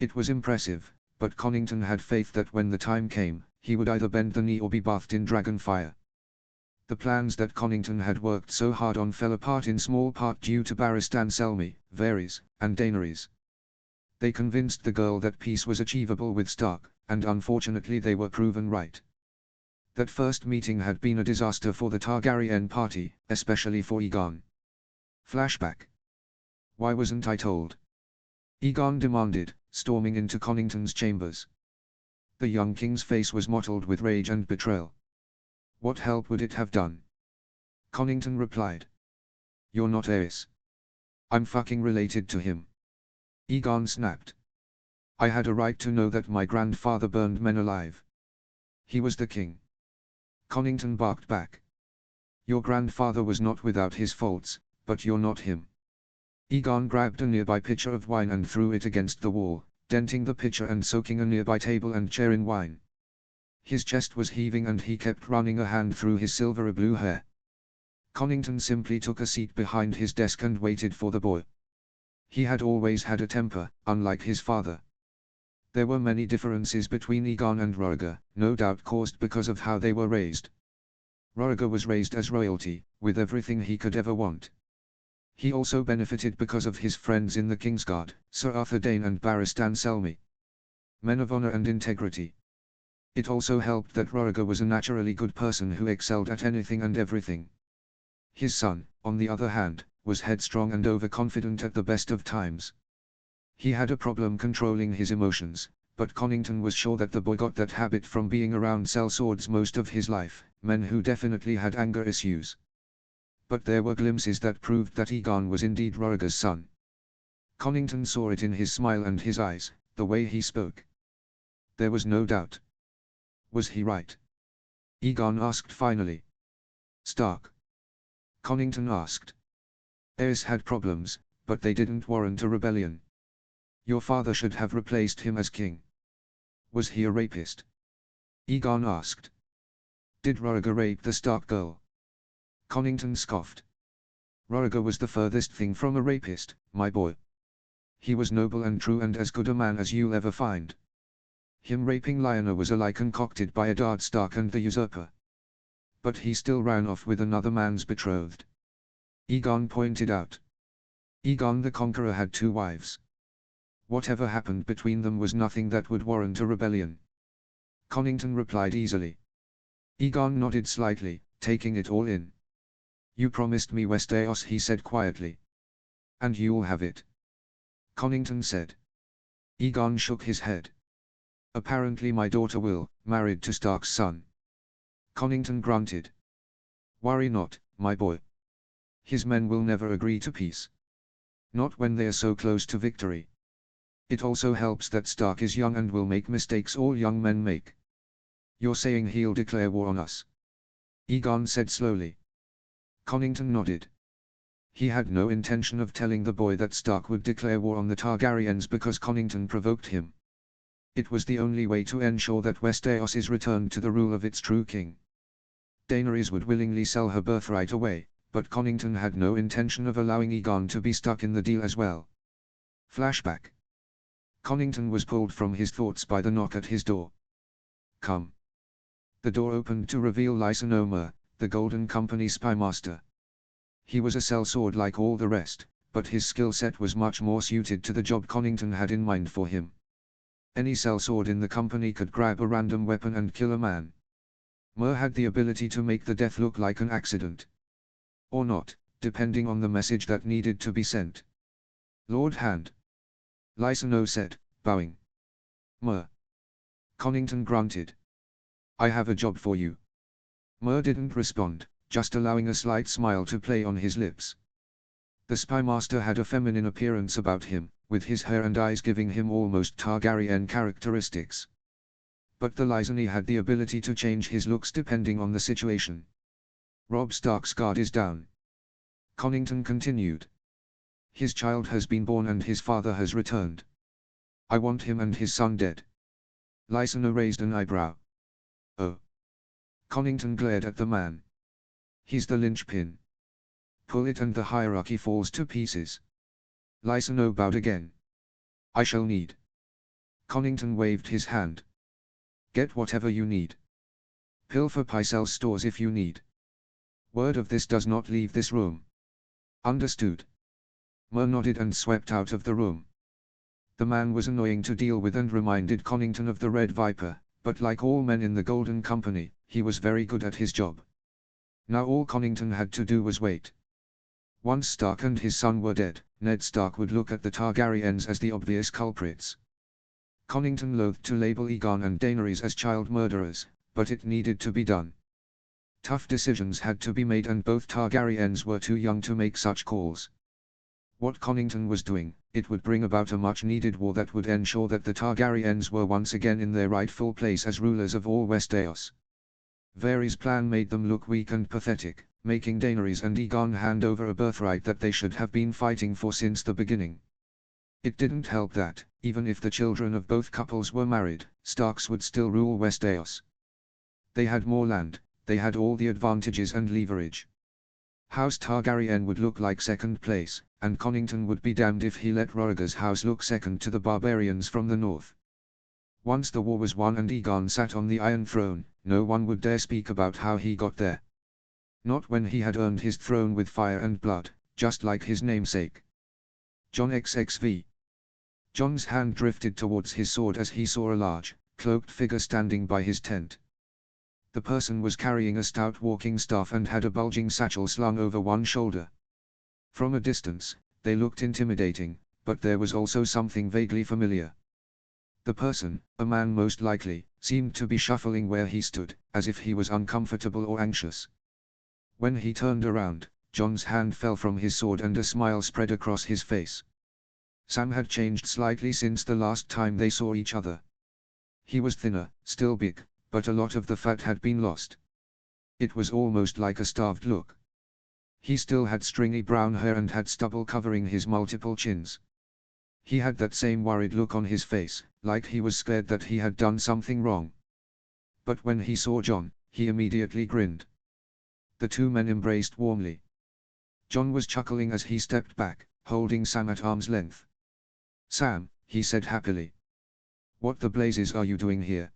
It was impressive, but Connington had faith that when the time came, he would either bend the knee or be bathed in dragon fire. The plans that Connington had worked so hard on fell apart in small part due to Barristan Selmy, Varys, and Daenerys. They convinced the girl that peace was achievable with Stark, and unfortunately they were proven right. That first meeting had been a disaster for the Targaryen party, especially for Aegon. Flashback. Why wasn't I told? Aegon demanded, storming into Connington's chambers. The young king's face was mottled with rage and betrayal. What help would it have done? Connington replied. You're not Aerys. I'm fucking related to him. Aegon snapped. I had a right to know that my grandfather burned men alive. He was the king. Connington barked back. Your grandfather was not without his faults, but you're not him. Aegon grabbed a nearby pitcher of wine and threw it against the wall, denting the pitcher and soaking a nearby table and chair in wine. His chest was heaving and he kept running a hand through his silvery blue hair. Connington simply took a seat behind his desk and waited for the boy. He had always had a temper, unlike his father. There were many differences between Aegon and Rhaegar, no doubt caused because of how they were raised. Rhaegar was raised as royalty, with everything he could ever want. He also benefited because of his friends in the Kingsguard, Sir Arthur Dayne and Barristan Selmy. Men of honor and integrity. It also helped that Rhaegar was a naturally good person who excelled at anything and everything. His son, on the other hand, was headstrong and overconfident at the best of times. He had a problem controlling his emotions, but Connington was sure that the boy got that habit from being around sellswords most of his life, men who definitely had anger issues. But there were glimpses that proved that Aegon was indeed Rhaegar's son. Connington saw it in his smile and his eyes, the way he spoke. There was no doubt. Was he right? Aegon asked finally. Stark. Connington asked. Aerys had problems, but they didn't warrant a rebellion. Your father should have replaced him as king. Was he a rapist? Aegon asked. Did Rhaegar rape the Stark girl? Connington scoffed. Rhaegar was the furthest thing from a rapist, my boy. He was noble and true and as good a man as you'll ever find. Him raping Lyanna was a lie concocted by Eddard Stark and the usurper. But he still ran off with another man's betrothed. Aegon pointed out. Aegon the Conqueror had 2 wives. Whatever happened between them was nothing that would warrant a rebellion. Connington replied easily. Aegon nodded slightly, taking it all in. You promised me Westeros, he said quietly. And you'll have it. Connington said. Aegon shook his head. Apparently my daughter will, married to Stark's son. Connington grunted. Worry not, my boy. His men will never agree to peace. Not when they are so close to victory. It also helps that Stark is young and will make mistakes all young men make. You're saying he'll declare war on us? Aegon said slowly. Connington nodded. He had no intention of telling the boy that Stark would declare war on the Targaryens because Connington provoked him. It was the only way to ensure that Westeros is returned to the rule of its true king. Daenerys would willingly sell her birthright away, but Connington had no intention of allowing Aegon to be stuck in the deal as well. Flashback. Connington was pulled from his thoughts by the knock at his door. Come. The door opened to reveal Lysa Nomer, the Golden Company spymaster. He was a sellsword like all the rest, but his skill set was much more suited to the job Connington had in mind for him. Any sellsword in the company could grab a random weapon and kill a man. Myr had the ability to make the death look like an accident. Or not, depending on the message that needed to be sent. Lord Hand. Lysa No said, bowing. Myr. Connington grunted. I have a job for you. Myr didn't respond, just allowing a slight smile to play on his lips. The spymaster had a feminine appearance about him, with his hair and eyes giving him almost Targaryen characteristics. But the Lyseni had the ability to change his looks depending on the situation. Robb Stark's guard is down. Connington continued. His child has been born and his father has returned. I want him and his son dead. Lysa raised an eyebrow. Oh. Connington glared at the man. He's the linchpin. Pull it and the hierarchy falls to pieces. Lysa bowed again. I shall need. Connington waved his hand. Get whatever you need. Pilfer Pycelle's stores if you need. Word of this does not leave this room. Understood. Myr nodded and swept out of the room. The man was annoying to deal with and reminded Connington of the Red Viper, but like all men in the Golden Company, he was very good at his job. Now all Connington had to do was wait. Once Stark and his son were dead, Ned Stark would look at the Targaryens as the obvious culprits. Connington loathed to label Aegon and Daenerys as child murderers, but it needed to be done. Tough decisions had to be made and both Targaryens were too young to make such calls. What Connington was doing, it would bring about a much-needed war that would ensure that the Targaryens were once again in their rightful place as rulers of all Westeros. Varys' plan made them look weak and pathetic, making Daenerys and Aegon hand over a birthright that they should have been fighting for since the beginning. It didn't help that, even if the children of both couples were married, Starks would still rule Westeros. They had more land, they had all the advantages and leverage. House Targaryen would look like second place, and Connington would be damned if he let Rhaegar's house look second to the barbarians from the north. Once the war was won and Aegon sat on the Iron Throne, no one would dare speak about how he got there. Not when he had earned his throne with fire and blood, just like his namesake. Jon XXV. Jon's hand drifted towards his sword as he saw a large, cloaked figure standing by his tent. The person was carrying a stout walking staff and had a bulging satchel slung over one shoulder. From a distance, they looked intimidating, but there was also something vaguely familiar. The person, a man most likely, seemed to be shuffling where he stood, as if he was uncomfortable or anxious. When he turned around, Jon's hand fell from his sword and a smile spread across his face. Sam had changed slightly since the last time they saw each other. He was thinner, still big, but a lot of the fat had been lost. It was almost like a starved look. He still had stringy brown hair and had stubble covering his multiple chins. He had that same worried look on his face, like he was scared that he had done something wrong. But when he saw Jon, he immediately grinned. The two men embraced warmly. Jon was chuckling as he stepped back, holding Sam at arm's length. Sam, he said happily. What the blazes are you doing here?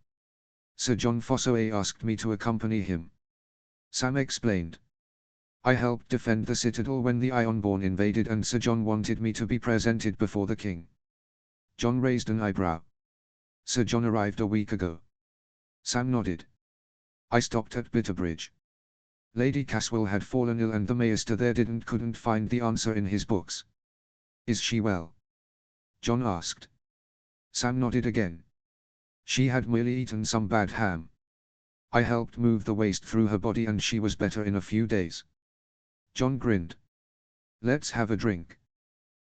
Sir Jon Fossoway asked me to accompany him. Sam explained. I helped defend the citadel when the Ironborn invaded and Sir Jon wanted me to be presented before the king. Jon raised an eyebrow. Sir Jon arrived a week ago. Sam nodded. I stopped at Bitterbridge. Lady Caswell had fallen ill and the maester there couldn't find the answer in his books. Is she well? Jon asked. Sam nodded again. She had merely eaten some bad ham. I helped move the waste through her body and she was better in a few days. John grinned. Let's have a drink.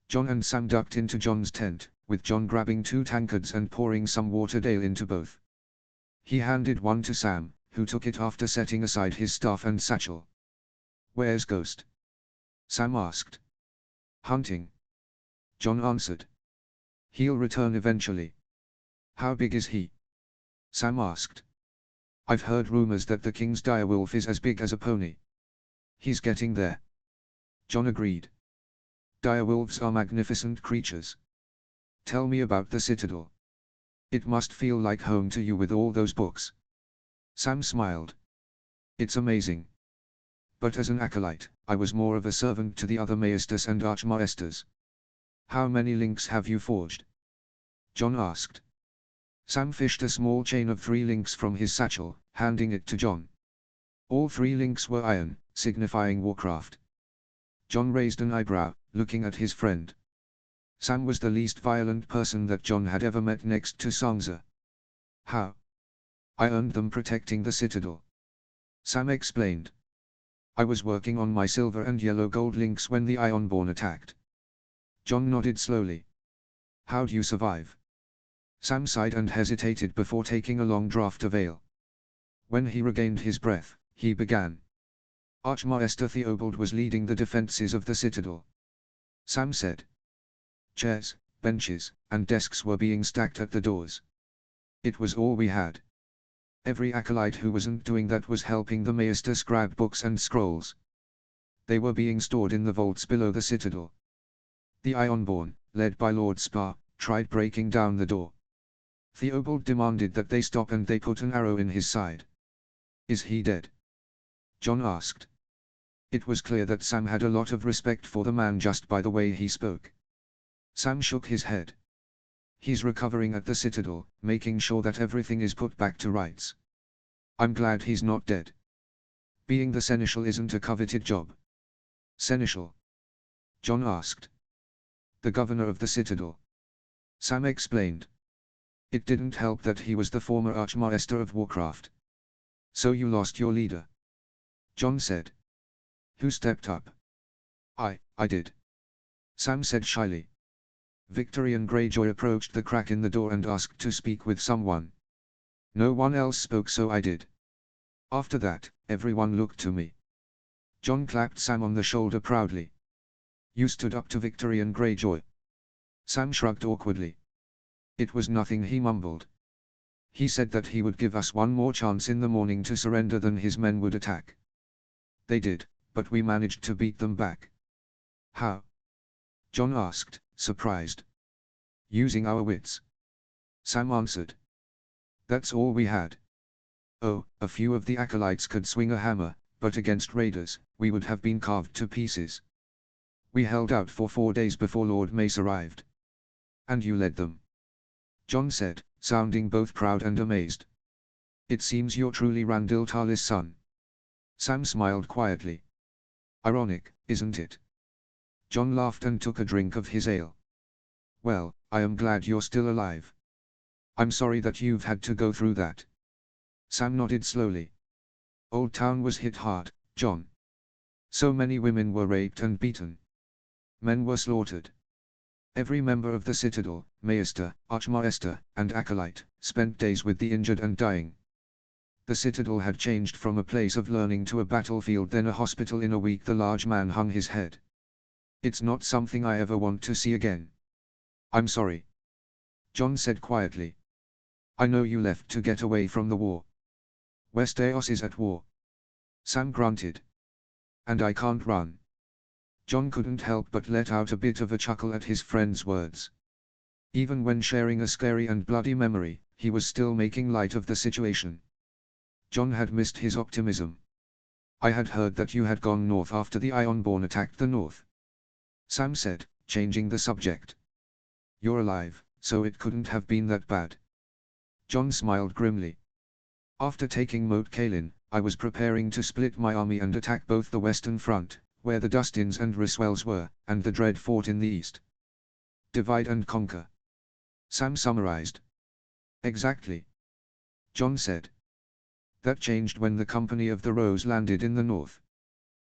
John and Sam ducked into John's tent, with John grabbing 2 tankards and pouring some Waterdale into both. He handed one to Sam, who took it after setting aside his staff and satchel. Where's Ghost? Sam asked. Hunting. John answered. He'll return eventually. How big is he? Sam asked. I've heard rumors that the king's direwolf is as big as a pony. He's getting there. John agreed. Direwolves are magnificent creatures. Tell me about the Citadel. It must feel like home to you with all those books. Sam smiled. It's amazing. But as an acolyte, I was more of a servant to the other maesters and archmaesters. How many links have you forged? John asked. Sam fished a small chain of 3 links from his satchel, handing it to John. All 3 links were iron, signifying warcraft. John raised an eyebrow, looking at his friend. Sam was the least violent person that John had ever met next to Sansa. How? I earned them protecting the Citadel. Sam explained. I was working on my silver and yellow gold links when the Ironborn attacked. John nodded slowly. How'd you survive? Sam sighed and hesitated before taking a long draught of ale. When he regained his breath, he began. Archmaester Theobald was leading the defenses of the Citadel. Sam said. Chairs, benches, and desks were being stacked at the doors. It was all we had. Every acolyte who wasn't doing that was helping the Maester scrap books and scrolls. They were being stored in the vaults below the Citadel. The Ironborn, led by Lord Spa, tried breaking down the door. Theobald demanded that they stop and they put an arrow in his side. Is he dead? John asked. It was clear that Sam had a lot of respect for the man just by the way he spoke. Sam shook his head. He's recovering at the Citadel, making sure that everything is put back to rights. I'm glad he's not dead. Being the seneschal isn't a coveted job. Seneschal? John asked. The governor of the Citadel. Sam explained. It didn't help that he was the former Archmaester of Warcraft. So you lost your leader? John said. Who stepped up? I did. Sam said shyly. Victorian Greyjoy approached the crack in the door and asked to speak with someone. No one else spoke, so I did. After that, everyone looked to me. John clapped Sam on the shoulder proudly. You stood up to Victorian Greyjoy. Sam shrugged awkwardly. It was nothing, he mumbled. He said that he would give us one more chance in the morning to surrender, then his men would attack. They did, but we managed to beat them back. How? John asked, surprised. Using our wits. Sam answered. That's all we had. Oh, a few of the acolytes could swing a hammer, but against raiders, we would have been carved to pieces. We held out for 4 days before Lord Mace arrived. And you led them? John said, sounding both proud and amazed. It seems you're truly Randil Tali's son. Sam smiled quietly. Ironic, isn't it? John laughed and took a drink of his ale. Well, I am glad you're still alive. I'm sorry that you've had to go through that. Sam nodded slowly. Old Town was hit hard, John. So many women were raped and beaten. Men were slaughtered. Every member of the Citadel, Maester, Archmaester, and Acolyte, spent days with the injured and dying. The Citadel had changed from a place of learning to a battlefield, then a hospital. In a week the large man hung his head. It's not something I ever want to see again. I'm sorry. John said quietly. I know you left to get away from the war. Westeros is at war. Sam grunted. And I can't run. John couldn't help but let out a bit of a chuckle at his friend's words. Even when sharing a scary and bloody memory, he was still making light of the situation. John had missed his optimism. I had heard that you had gone north after the Ironborn attacked the north. Sam said, changing the subject. You're alive, so it couldn't have been that bad. John smiled grimly. After taking Moat Cailin, I was preparing to split my army and attack both the western front, where the Dustins and Ryswells were, and the Dread Fort in the east. Divide and conquer. Sam summarized. Exactly. John said. That changed when the Company of the Rose landed in the north.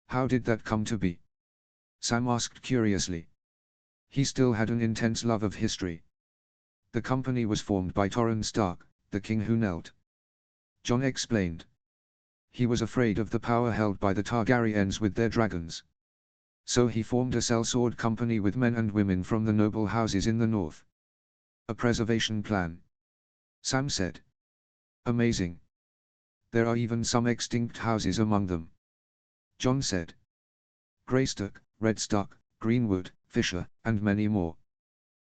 How did that come to be? Sam asked curiously. He still had an intense love of history. The company was formed by Torrhen Stark, the king who knelt. Jon explained. He was afraid of the power held by the Targaryens with their dragons. So he formed a sellsword company with men and women from the noble houses in the north. A preservation plan. Sam said. Amazing. There are even some extinct houses among them. Jon said. Greystoke, Redstock, Greenwood, Fisher, and many more.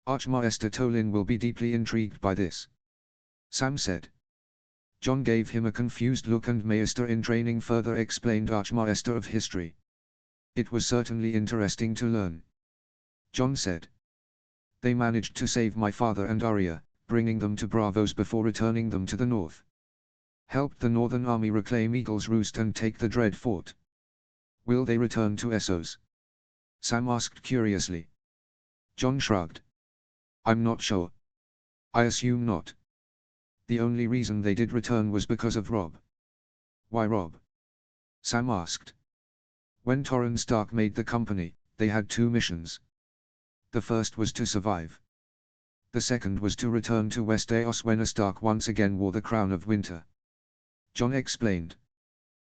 Archmaester Tolin will be deeply intrigued by this. Sam said. Jon gave him a confused look, and Maester in Training further explained Archmaester of history. It was certainly interesting to learn. Jon said. They managed to save my father and Arya, bringing them to Braavos before returning them to the north. Helped the Northern Army reclaim Eagle's Roost and take the Dread Fort. Will they return to Essos? Sam asked curiously. Jon shrugged. I'm not sure. I assume not. The only reason they did return was because of Robb. Why Robb? Sam asked. When Torrhen Stark made the company, they had two missions. The first was to survive. The second was to return to Westeros when a Stark once again wore the crown of winter. Jon explained.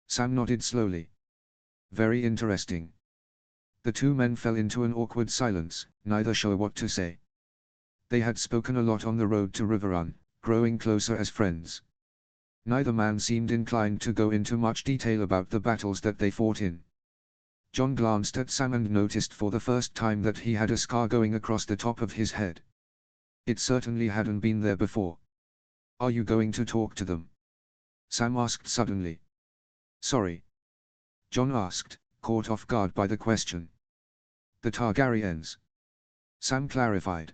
Sam nodded slowly. Very interesting. The two men fell into an awkward silence, neither sure what to say. They had spoken a lot on the road to Riverrun, growing closer as friends. Neither man seemed inclined to go into much detail about the battles that they fought in. Jon glanced at Sam and noticed for the first time that he had a scar going across the top of his head. It certainly hadn't been there before. Are you going to talk to them? Sam asked suddenly. Sorry. Jon asked, caught off guard by the question. The Targaryens. Sam clarified.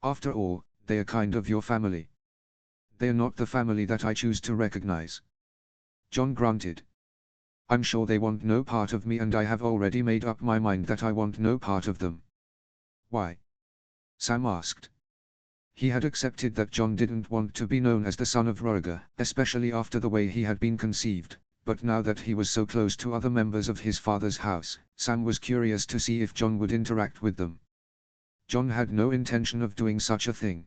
After all, they are kind of your family. They are not the family that I choose to recognize. Jon grunted. I'm sure they want no part of me, and I have already made up my mind that I want no part of them. Why? Sam asked. He had accepted that Jon didn't want to be known as the son of Rhaegar, especially after the way he had been conceived, but now that he was so close to other members of his father's house, Sam was curious to see if Jon would interact with them. Jon had no intention of doing such a thing.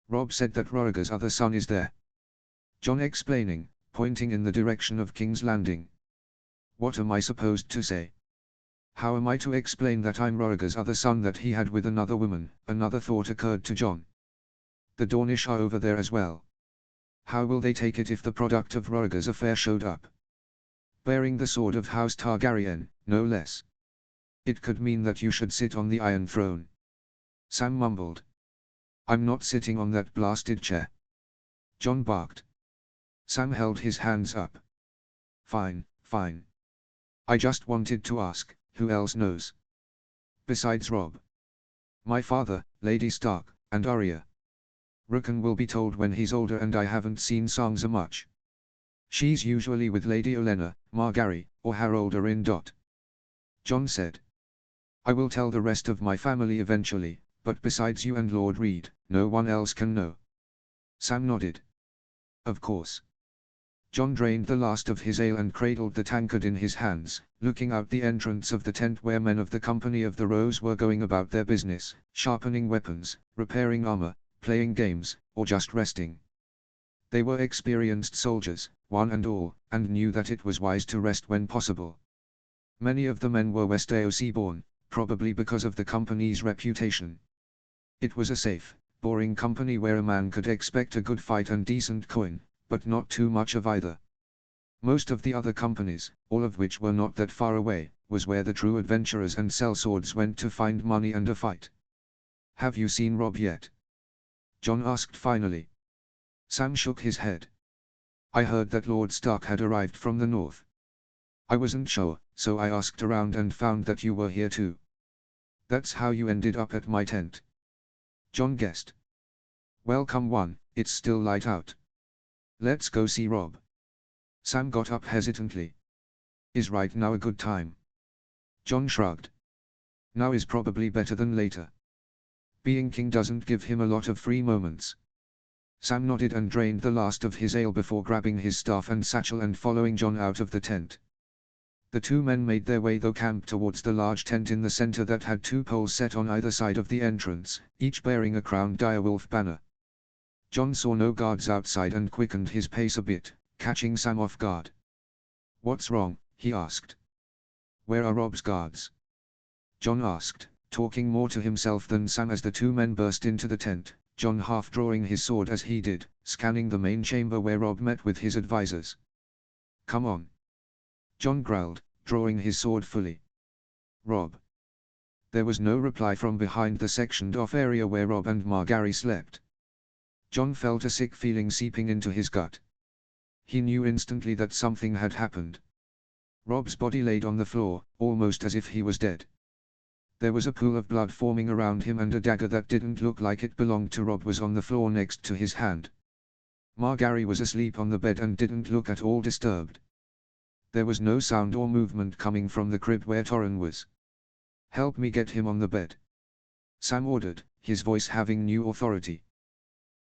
Robb said that Rhaegar's other son is there. Jon explaining, pointing in the direction of King's Landing. What am I supposed to say? How am I to explain that I'm Rhaegar's other son that he had with another woman? Another thought occurred to Jon. The Dornish are over there as well. How will they take it if the product of Rhaegar's affair showed up? Bearing the sword of House Targaryen, no less. It could mean that you should sit on the Iron Throne. Sam mumbled. I'm not sitting on that blasted chair. Jon barked. Sam held his hands up. Fine, fine. I just wanted to ask, who else knows? Besides Robb. My father, Lady Stark, and Arya. Rickon will be told when he's older, and I haven't seen Sansa much. She's usually with Lady Olenna, Margaery, or Harald Arryn. Jon said. I will tell the rest of my family eventually, but besides you and Lord Reed, no one else can know. Sam nodded. Of course. Jon drained the last of his ale and cradled the tankard in his hands, looking out the entrance of the tent where men of the Company of the Rose were going about their business, sharpening weapons, repairing armor, playing games, or just resting. They were experienced soldiers, one and all, and knew that it was wise to rest when possible. Many of the men were Westerosi born, probably because of the company's reputation. It was a safe, boring company where a man could expect a good fight and decent coin, but not too much of either. Most of the other companies, all of which were not that far away, was where the true adventurers and sellswords went to find money and a fight. Have you seen Robb yet? Jon asked finally. Sam shook his head. I heard that Lord Stark had arrived from the north. I wasn't sure, so I asked around and found that you were here too. That's how you ended up at my tent. Jon guessed. Well, come on, it's still light out. Let's go see Robb. Sam got up hesitantly. Is right now a good time? Jon shrugged. Now is probably better than later. Being king doesn't give him a lot of free moments. Sam nodded and drained the last of his ale before grabbing his staff and satchel and following John out of the tent. The two men made their way through camp towards the large tent in the center that had two poles set on either side of the entrance, each bearing a crowned direwolf banner. John saw no guards outside and quickened his pace a bit, catching Sam off guard. "What's wrong?" he asked. "Where are Rob's guards?" John asked, talking more to himself than Sam as the two men burst into the tent, John half drawing his sword as he did, scanning the main chamber where Rob met with his advisors. "Come on," John growled, drawing his sword fully. "Rob." There was no reply from behind the sectioned-off area where Rob and Margary slept. John felt a sick feeling seeping into his gut. He knew instantly that something had happened. Rob's body laid on the floor, almost as if he was dead. There was a pool of blood forming around him and a dagger that didn't look like it belonged to Rob was on the floor next to his hand. Margary was asleep on the bed and didn't look at all disturbed. There was no sound or movement coming from the crib where Torrin was. "Help me get him on the bed," Sam ordered, his voice having new authority.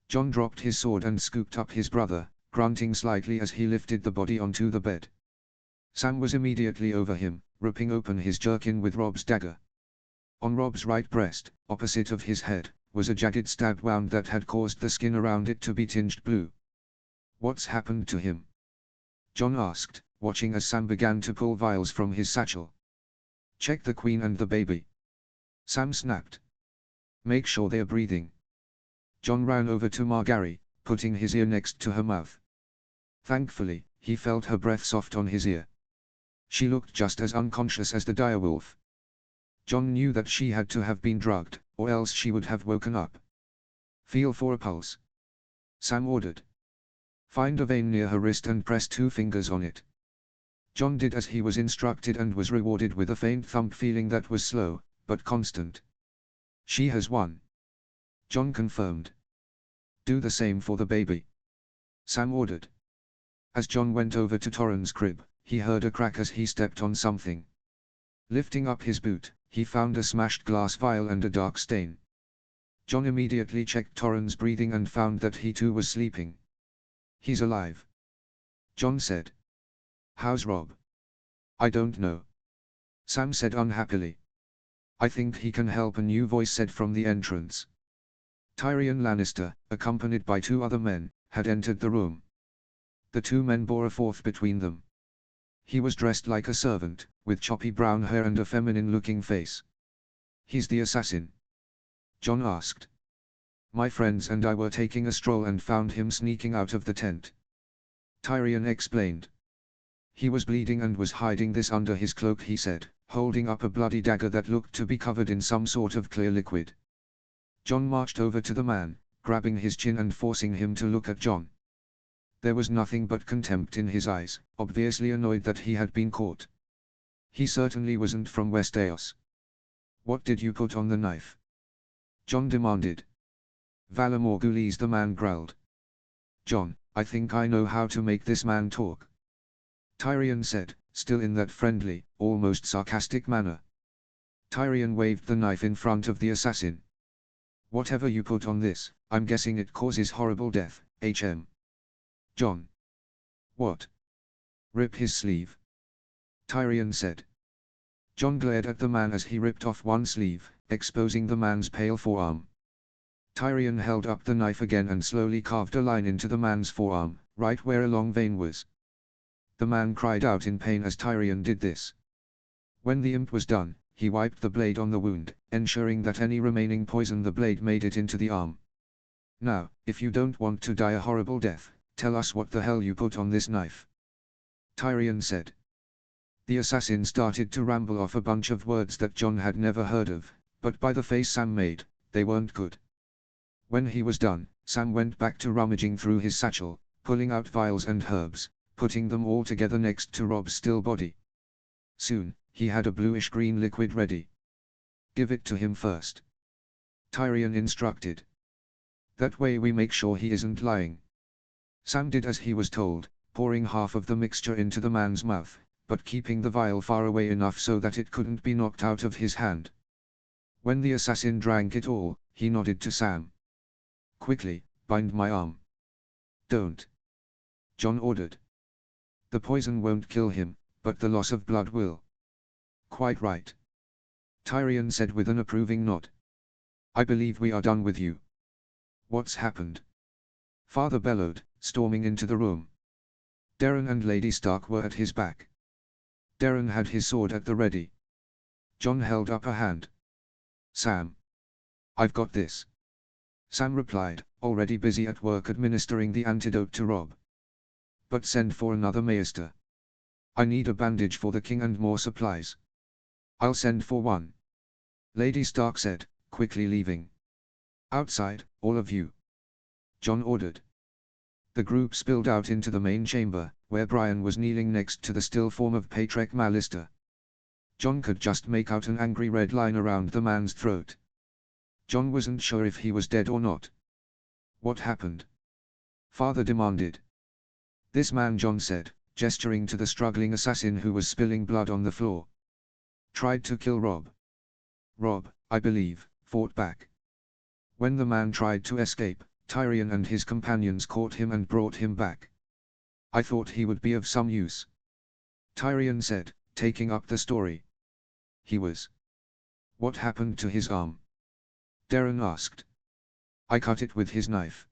John dropped his sword and scooped up his brother, grunting slightly as he lifted the body onto the bed. Sam was immediately over him, ripping open his jerkin with Rob's dagger. On Rob's right breast, opposite of his head, was a jagged stab wound that had caused the skin around it to be tinged blue. "What's happened to him?" John asked, watching as Sam began to pull vials from his satchel. "Check the queen and the baby," Sam snapped. "Make sure they're breathing." John ran over to Margary, putting his ear next to her mouth. Thankfully, he felt her breath soft on his ear. She looked just as unconscious as the direwolf. John knew that she had to have been drugged, or else she would have woken up. "Feel for a pulse," Sam ordered. "Find a vein near her wrist and press 2 fingers on it." John did as he was instructed and was rewarded with a faint thump feeling that was slow, but constant. "She has one," John confirmed. "Do the same for the baby," Sam ordered. As John went over to Torrin's crib, he heard a crack as he stepped on something. Lifting up his boot, he found a smashed glass vial and a dark stain. John immediately checked Torrin's breathing and found that he too was sleeping. "He's alive," John said. "How's Rob?" "I don't know," Sam said unhappily. "I think he can help," a new voice said from the entrance. Tyrion Lannister, accompanied by 2 other men, had entered the room. The 2 men bore a fourth between them. He was dressed like a servant, with choppy brown hair and a feminine-looking face. "He's the assassin?" John asked. "My friends and I were taking a stroll and found him sneaking out of the tent," Tyrion explained. "He was bleeding and was hiding this under his cloak," he said, holding up a bloody dagger that looked to be covered in some sort of clear liquid. John marched over to the man, grabbing his chin and forcing him to look at John. There was nothing but contempt in his eyes, obviously annoyed that he had been caught. He certainly wasn't from Westeros. "What did you put on the knife?" John demanded. "Valar Morghulis," the man growled. "John, I think I know how to make this man talk," Tyrion said, still in that friendly, almost sarcastic manner. Tyrion waved the knife in front of the assassin. "Whatever you put on this, I'm guessing it causes horrible death, HM. John." "What?" "Rip his sleeve," Tyrion said. John glared at the man as he ripped off one sleeve, exposing the man's pale forearm. Tyrion held up the knife again and slowly carved a line into the man's forearm, right where a long vein was. The man cried out in pain as Tyrion did this. When the imp was done, he wiped the blade on the wound, ensuring that any remaining poison the blade made it into the arm. "Now, if you don't want to die a horrible death, tell us what the hell you put on this knife," Tyrion said. The assassin started to ramble off a bunch of words that John had never heard of, but by the face Sam made, they weren't good. When he was done, Sam went back to rummaging through his satchel, pulling out vials and herbs, putting them all together next to Rob's still body. Soon, he had a bluish-green liquid ready. "Give it to him first," Tyrion instructed. "That way we make sure he isn't lying." Sam did as he was told, pouring half of the mixture into the man's mouth, but keeping the vial far away enough so that it couldn't be knocked out of his hand. When the assassin drank it all, he nodded to Sam. "Quickly, bind my arm," Don't. John ordered. The poison won't kill him, but the loss of blood will. Quite right. Tyrion said with an approving nod. I believe we are done with you. What's happened? Father bellowed, storming into the room. Darren and Lady Stark were at his back. Darren had his sword at the ready. John held up a hand. Sam. I've got this. Sam replied, already busy at work administering the antidote to Robb. But send for another maester. I need a bandage for the king and more supplies. I'll send for one. Lady Stark said, quickly leaving. Outside, all of you. John ordered. The group spilled out into the main chamber, where Brian was kneeling next to the still form of Patrick Mallister. John could just make out an angry red line around the man's throat. John wasn't sure if he was dead or not. What happened? Father demanded. This man, John said, gesturing to the struggling assassin who was spilling blood on the floor. Tried to kill Robb. Robb, I believe, fought back. When the man tried to escape, Tyrion and his companions caught him and brought him back. I thought he would be of some use. Tyrion said, taking up the story. He was. What happened to his arm? Darren asked. I cut it with his knife.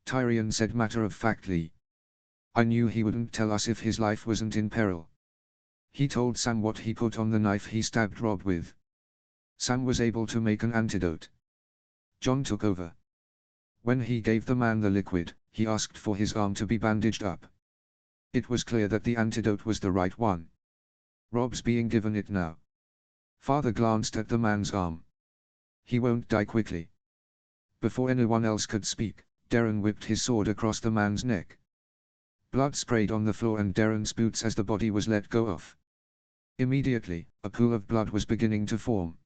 Tyrion said matter-of-factly. I knew he wouldn't tell us if his life wasn't in peril. He told Sam what he put on the knife he stabbed Robb with. Sam was able to make an antidote. John took over. When he gave the man the liquid, he asked for his arm to be bandaged up. It was clear that the antidote was the right one. Robb's being given it now. Father glanced at the man's arm. He won't die quickly. Before anyone else could speak, Darren whipped his sword across the man's neck. Blood sprayed on the floor and Darren's boots as the body was let go off. Immediately, a pool of blood was beginning to form.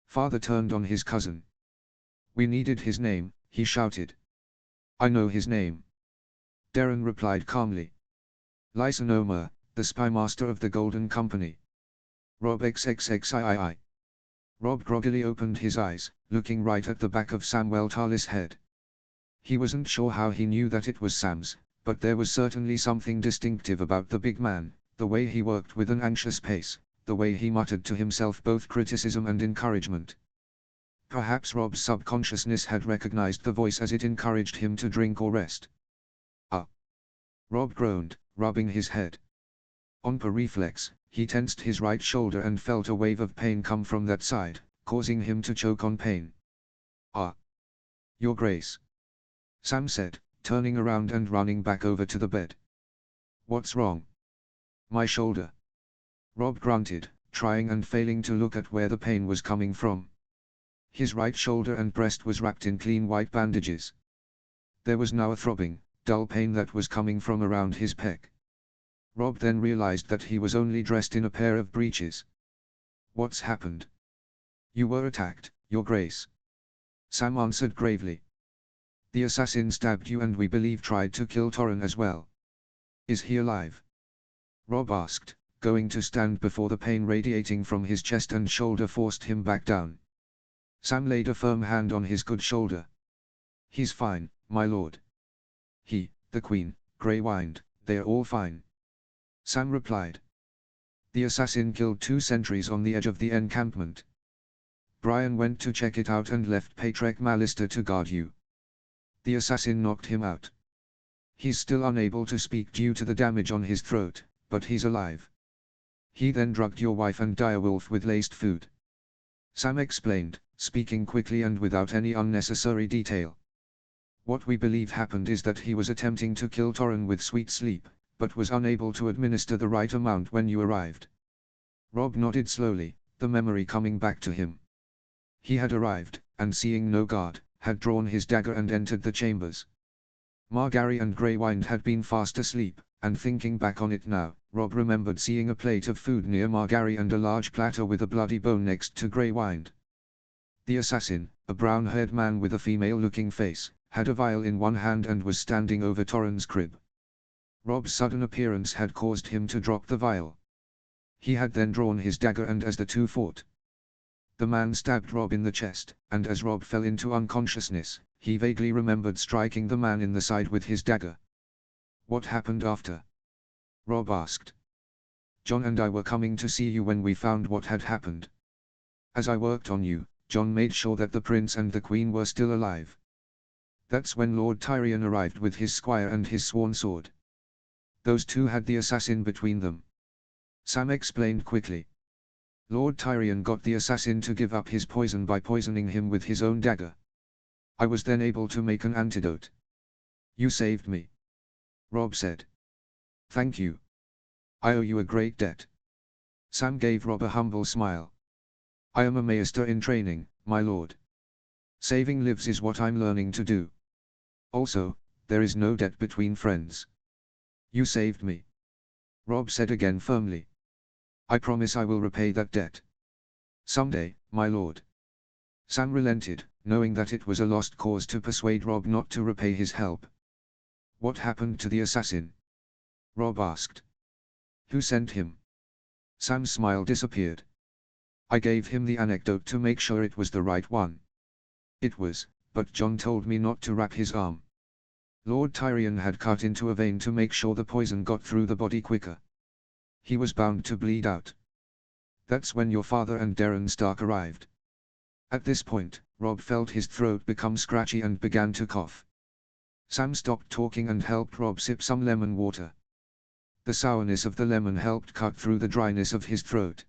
Father turned on his cousin. We needed his name, he shouted. I know his name. Darren replied calmly. Lyson Omer, the spymaster of the Golden Company. Robb XXXIII. Robb groggily opened his eyes, looking right at the back of Samwell Tarlis' head. He wasn't sure how he knew that it was Sam's, but there was certainly something distinctive about the big man, the way he worked with an anxious pace, the way he muttered to himself both criticism and encouragement. Perhaps Robb's subconsciousness had recognized the voice as it encouraged him to drink or rest. Ah! Robb groaned, rubbing his head. On per reflex, he tensed his right shoulder and felt a wave of pain come from that side, causing him to choke on pain. Ah! Your Grace. Sam said, turning around and running back over to the bed. What's wrong? My shoulder. Robb grunted, trying and failing to look at where the pain was coming from. His right shoulder and breast was wrapped in clean white bandages. There was now a throbbing, dull pain that was coming from around his pec. Robb then realized that he was only dressed in a pair of breeches. What's happened? You were attacked, Your Grace. Sam answered gravely. The assassin stabbed you and we believe tried to kill Torrhen as well. Is he alive? Robb asked, going to stand before the pain radiating from his chest and shoulder forced him back down. Sam laid a firm hand on his good shoulder. He's fine, my lord. He, the Queen, Grey whined, they're all fine. Sam replied. The assassin killed 2 sentries on the edge of the encampment. Brian went to check it out and left Patrick Mallister to guard you. The assassin knocked him out. He's still unable to speak due to the damage on his throat, but he's alive. He then drugged your wife and Direwolf with laced food. Sam explained, speaking quickly and without any unnecessary detail. What we believe happened is that he was attempting to kill Torrhen with sweet sleep, but was unable to administer the right amount when you arrived. Robb nodded slowly, the memory coming back to him. He had arrived, and seeing no guard, had drawn his dagger and entered the chambers. Margaery and Greywind had been fast asleep, and thinking back on it now, Robb remembered seeing a plate of food near Margaery and a large platter with a bloody bone next to Greywind. The assassin, a brown-haired man with a female-looking face, had a vial in one hand and was standing over Torrhen's crib. Robb's sudden appearance had caused him to drop the vial. He had then drawn his dagger and as the two fought, the man stabbed Robb in the chest, and as Robb fell into unconsciousness, He vaguely remembered striking the man in the side with his dagger. What happened after? Rob asked. John and I were coming to see you when we found what had happened. As I worked on you, John made sure that the prince and the queen were still alive. That's when Lord Tyrion arrived with his squire and his sworn sword. Those two had the assassin between them. Sam explained quickly. Lord Tyrion got the assassin to give up his poison by poisoning him with his own dagger. I was then able to make an antidote. You saved me, Rob said. Thank you. I owe you a great debt. Sam gave Rob a humble smile. I am a maester in training, my lord. Saving lives is what I'm learning to do. Also, there is no debt between friends. You saved me, Rob said again firmly. I promise I will repay that debt. Someday, my lord. Sam relented, knowing that it was a lost cause to persuade Rob not to repay his help. What happened to the assassin? Rob asked. Who sent him? Sam's smile disappeared. I gave him the anecdote to make sure it was the right one. It was, but John told me not to wrap his arm. Lord Tyrion had cut into a vein to make sure the poison got through the body quicker. He was bound to bleed out. That's when your father and Darren Stark arrived. At this point, Rob felt his throat become scratchy and began to cough. Sam stopped talking and helped Rob sip some lemon water. The sourness of the lemon helped cut through the dryness of his throat.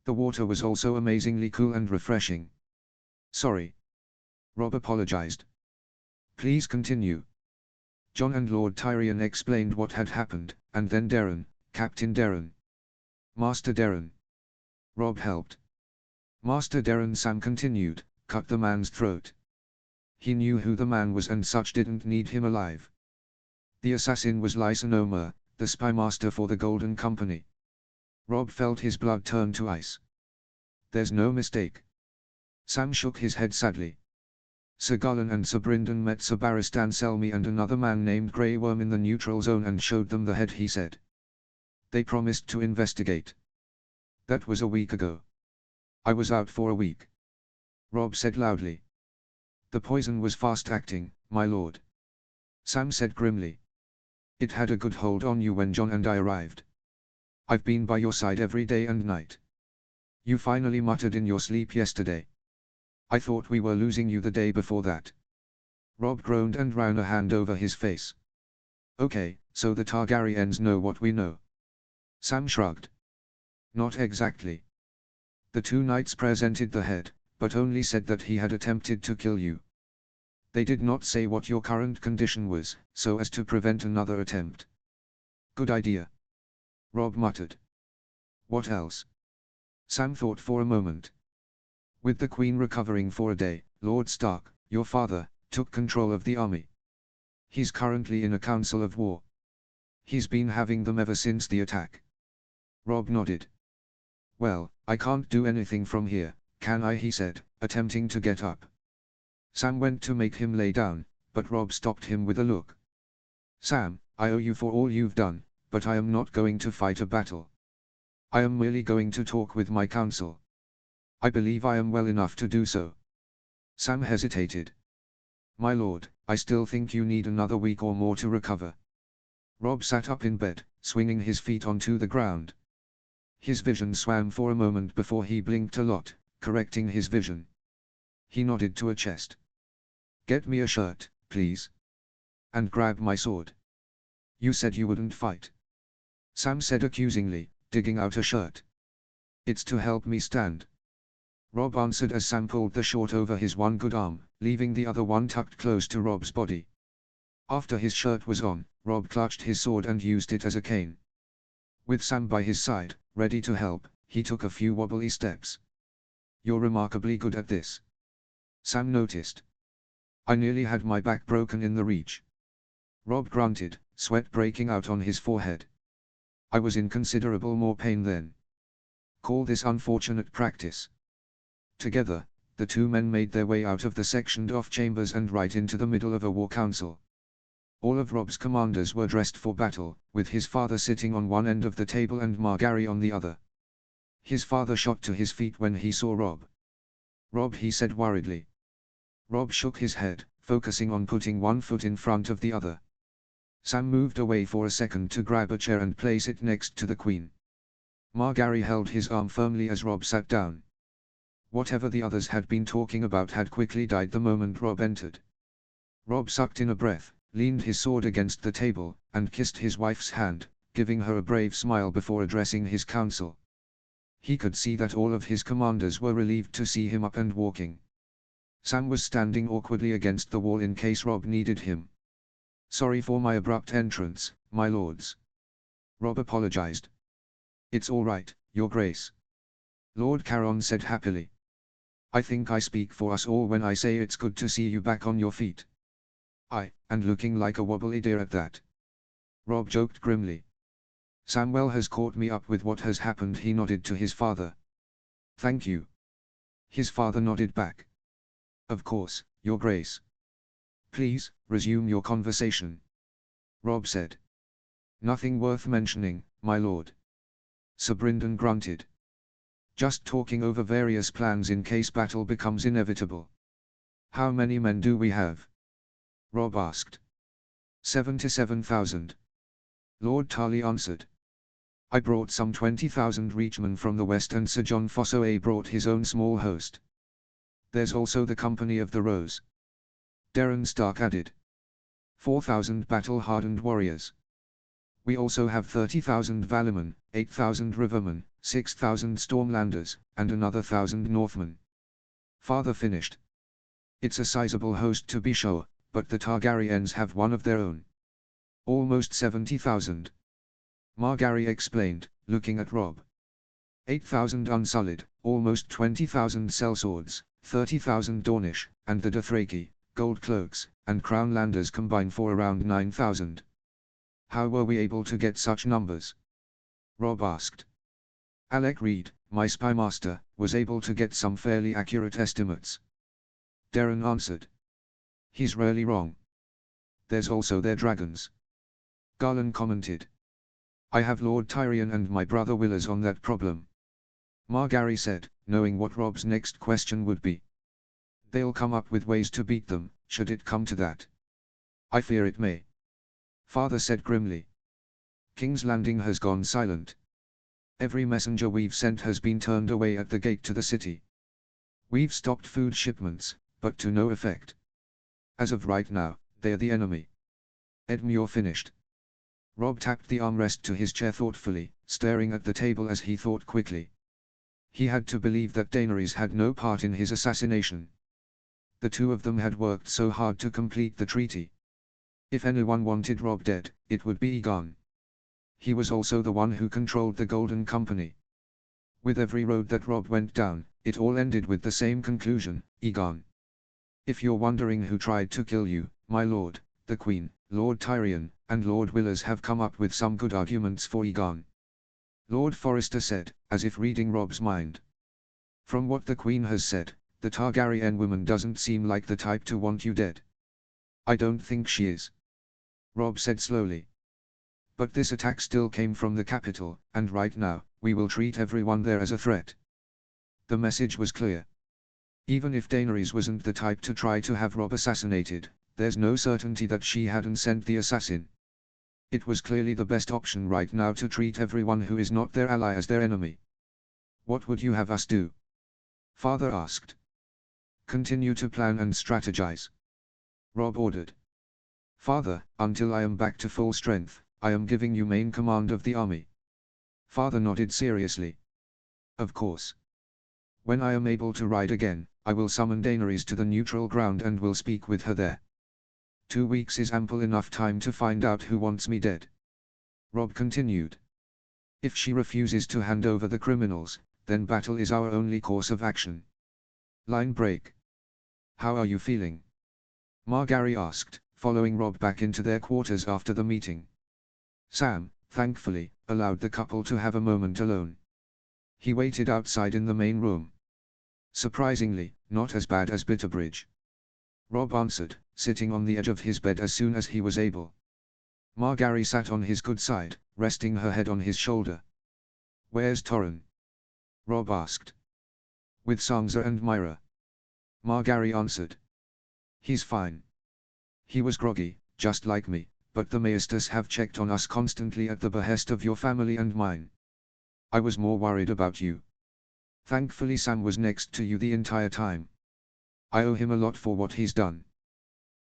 The water was also amazingly cool and refreshing. Sorry, Rob apologized. Please continue. John and Lord Tyrion explained what had happened, and then Darren, Captain Darren. Master Darren. Rob helped. Master Darren, Sam continued, cut the man's throat. He knew who the man was and such didn't need him alive. The assassin was Lyson Omer, the spy master for the Golden Company. Rob felt his blood turn to ice. There's no mistake. Sam shook his head sadly. Sir Garland and Sir Brynden met Sir Barristan Selmy and another man named Grey Worm in the neutral zone and showed them the head, he said. They promised to investigate. That was a week ago. I was out for a week, Rob said loudly. The poison was fast-acting, my lord, Sam said grimly. It had a good hold on you when John and I arrived. I've been by your side every day and night. You finally muttered in your sleep yesterday. I thought we were losing you the day before that. Rob groaned and ran a hand over his face. Okay, so the Targaryens know what we know. Sam shrugged. Not exactly. The two knights presented the head, but only said that he had attempted to kill you. They did not say what your current condition was, so as to prevent another attempt. Good idea, Rob muttered. What else? Sam thought for a moment. With the Queen recovering for a day, Lord Stark, your father, took control of the army. He's currently in a council of war. He's been having them ever since the attack. Rob nodded. Well, I can't do anything from here, can I? He said, attempting to get up. Sam went to make him lay down, but Rob stopped him with a look. Sam, I owe you for all you've done, but I am not going to fight a battle. I am merely going to talk with my council. I believe I am well enough to do so. Sam hesitated. My lord, I still think you need another week or more to recover. Rob sat up in bed, swinging his feet onto the ground. His vision swam for a moment before he blinked a lot, correcting his vision. He nodded to a chest. Get me a shirt, please. And grab my sword. You said you wouldn't fight, Sam said accusingly, digging out a shirt. It's to help me stand, Rob answered as Sam pulled the short over his one good arm, leaving the other one tucked close to Rob's body. After his shirt was on, Rob clutched his sword and used it as a cane. With Sam by his side, ready to help, he took a few wobbly steps. You're remarkably good at this, Sam noticed. I nearly had my back broken in the reach. Rob grunted, sweat breaking out on his forehead. I was in considerable more pain then. Call this unfortunate practice. Together, the two men made their way out of the sectioned-off chambers and right into the middle of a war council. All of Rob's commanders were dressed for battle, with his father sitting on one end of the table and Margaery on the other. His father shot to his feet when he saw Rob. Rob, he said worriedly. Rob shook his head, focusing on putting one foot in front of the other. Sam moved away for a second to grab a chair and place it next to the Queen. Margaery held his arm firmly as Robb sat down. Whatever the others had been talking about had quickly died the moment Robb entered. Robb sucked in a breath, leaned his sword against the table, and kissed his wife's hand, giving her a brave smile before addressing his council. He could see that all of his commanders were relieved to see him up and walking. Sam was standing awkwardly against the wall in case Robb needed him. "Sorry for my abrupt entrance, my lords." Robb apologized. "It's all right, Your Grace," Lord Caron said happily. "I think I speak for us all when I say it's good to see you back on your feet." And looking like a wobbly deer at that," Robb joked grimly. "Samwell has caught me up with what has happened." He nodded to his father. "Thank you." His father nodded back. "Of course, Your Grace." "Please, resume your conversation," Robb said. "Nothing worth mentioning, my lord." Sir Brynden grunted. "Just talking over various plans in case battle becomes inevitable." "How many men do we have?" Robb asked. 77,000. Lord Tarly answered. "I brought some 20,000 reachmen from the west and Sir John Fossoe brought his own small host. There's also the Company of the Rose," Darren Stark added. 4,000 battle-hardened warriors. "We also have 30,000 Valiman, 8,000 Rivermen, 6,000 Stormlanders, and another 1,000 Northmen." Father finished. "It's a sizable host to be sure, but the Targaryens have one of their own. Almost 70,000. Margaery explained, looking at Robb. 8,000 Unsullied, almost 20,000 sellswords, 30,000 Dornish, and the Dothraki, Gold Cloaks, and Crownlanders combine for around 9,000. How were we able to get such numbers?" Robb asked. "Alec Reed, my spymaster, was able to get some fairly accurate estimates," Darren answered. "He's rarely wrong. There's also their dragons," Garland commented. "I have Lord Tyrion and my brother Willers on that problem," Margaery said, knowing what Robb's next question would be. "They'll come up with ways to beat them, should it come to that." "I fear it may," Father said grimly. "King's Landing has gone silent. Every messenger we've sent has been turned away at the gate to the city. We've stopped food shipments, but to no effect. As of right now, they're the enemy." Edmure finished. Robb tapped the armrest to his chair thoughtfully, staring at the table as he thought quickly. He had to believe that Daenerys had no part in his assassination. The two of them had worked so hard to complete the treaty. If anyone wanted Robb dead, it would be Aegon. He was also the one who controlled the Golden Company. With every road that Robb went down, it all ended with the same conclusion: Aegon. "If you're wondering who tried to kill you, my lord, the Queen, Lord Tyrion, and Lord Willers have come up with some good arguments for Aegon," Lord Forrester said, as if reading Robb's mind. "From what the Queen has said, the Targaryen woman doesn't seem like the type to want you dead." "I don't think she is," Robb said slowly. "But this attack still came from the capital, and right now, we will treat everyone there as a threat." The message was clear. Even if Daenerys wasn't the type to try to have Robb assassinated, there's no certainty that she hadn't sent the assassin. It was clearly the best option right now to treat everyone who is not their ally as their enemy. "What would you have us do?" Father asked. "Continue to plan and strategize," Robb ordered. "Father, until I am back to full strength, I am giving you main command of the army." Father nodded seriously. "Of course. When I am able to ride again, I will summon Daenerys to the neutral ground and will speak with her there. 2 weeks is ample enough time to find out who wants me dead," Robb continued. "If she refuses to hand over the criminals, then battle is our only course of action." Line break. "How are you feeling?" Margaery asked, following Robb back into their quarters after the meeting. Sam, thankfully, allowed the couple to have a moment alone. He waited outside in the main room. "Surprisingly, not as bad as Bitterbridge," Robb answered, sitting on the edge of his bed as soon as he was able. Margaery sat on his good side, resting her head on his shoulder. "Where's Torrhen?" Robb asked. "With Sansa and Myra," Margaery answered. "He's fine. He was groggy, just like me, but the maesters have checked on us constantly at the behest of your family and mine. I was more worried about you. Thankfully Sam was next to you the entire time. I owe him a lot for what he's done.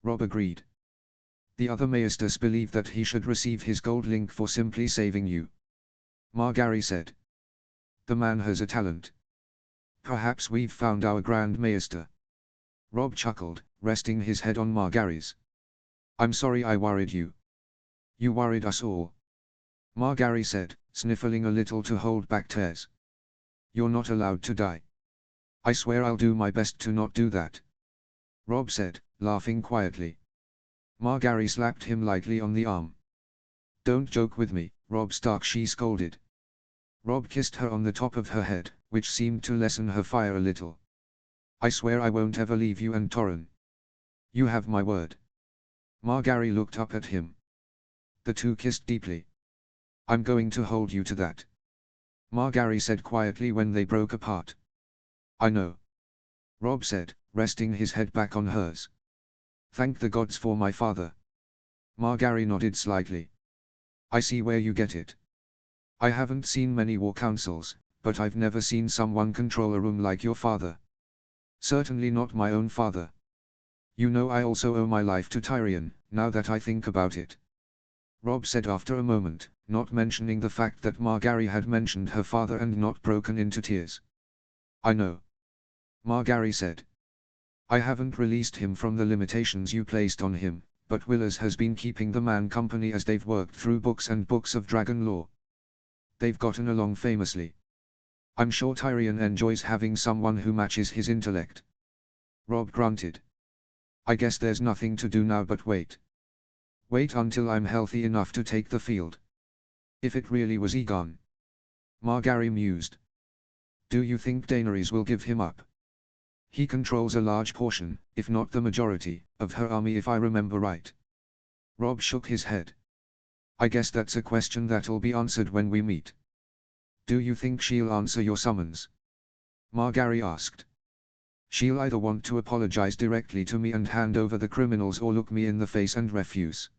Rob agreed. The other maesters believe that he should receive his gold link for simply saving you. Margaery said. The man has a talent. Perhaps we've found our Grand Maester. Rob chuckled, resting his head on Margaery's. I'm sorry I worried you. You worried us all. Margaery said, sniffling a little to hold back tears. You're not allowed to die. I swear I'll do my best to not do that. Rob said, laughing quietly. Margaery slapped him lightly on the arm. Don't joke with me, Robb Stark, she scolded. Rob kissed her on the top of her head, which seemed to lessen her fire a little. I swear I won't ever leave you and Torrhen. You have my word. Margaery looked up at him. The two kissed deeply. I'm going to hold you to that. Margaery said quietly when they broke apart. I know. Rob said, resting his head back on hers. Thank the gods for my father. Margaery nodded slightly. I see where you get it. I haven't seen many war councils, but I've never seen someone control a room like your father. Certainly not my own father. You know I also owe my life to Tyrion, now that I think about it. Rob said after a moment, not mentioning the fact that Margaery had mentioned her father and not broken into tears. I know. Margaery said. I haven't released him from the limitations you placed on him, but Willers has been keeping the man company as they've worked through books and books of dragon lore. They've gotten along famously. I'm sure Tyrion enjoys having someone who matches his intellect. Rob grunted. I guess there's nothing to do now but wait. Wait until I'm healthy enough to take the field. If it really was Aegon. Margaery mused. Do you think Daenerys will give him up? He controls a large portion, if not the majority, of her army if I remember right. Rob shook his head. I guess that's a question that'll be answered when we meet. Do you think she'll answer your summons? Margaery asked. She'll either want to apologize directly to me and hand over the criminals or look me in the face and refuse.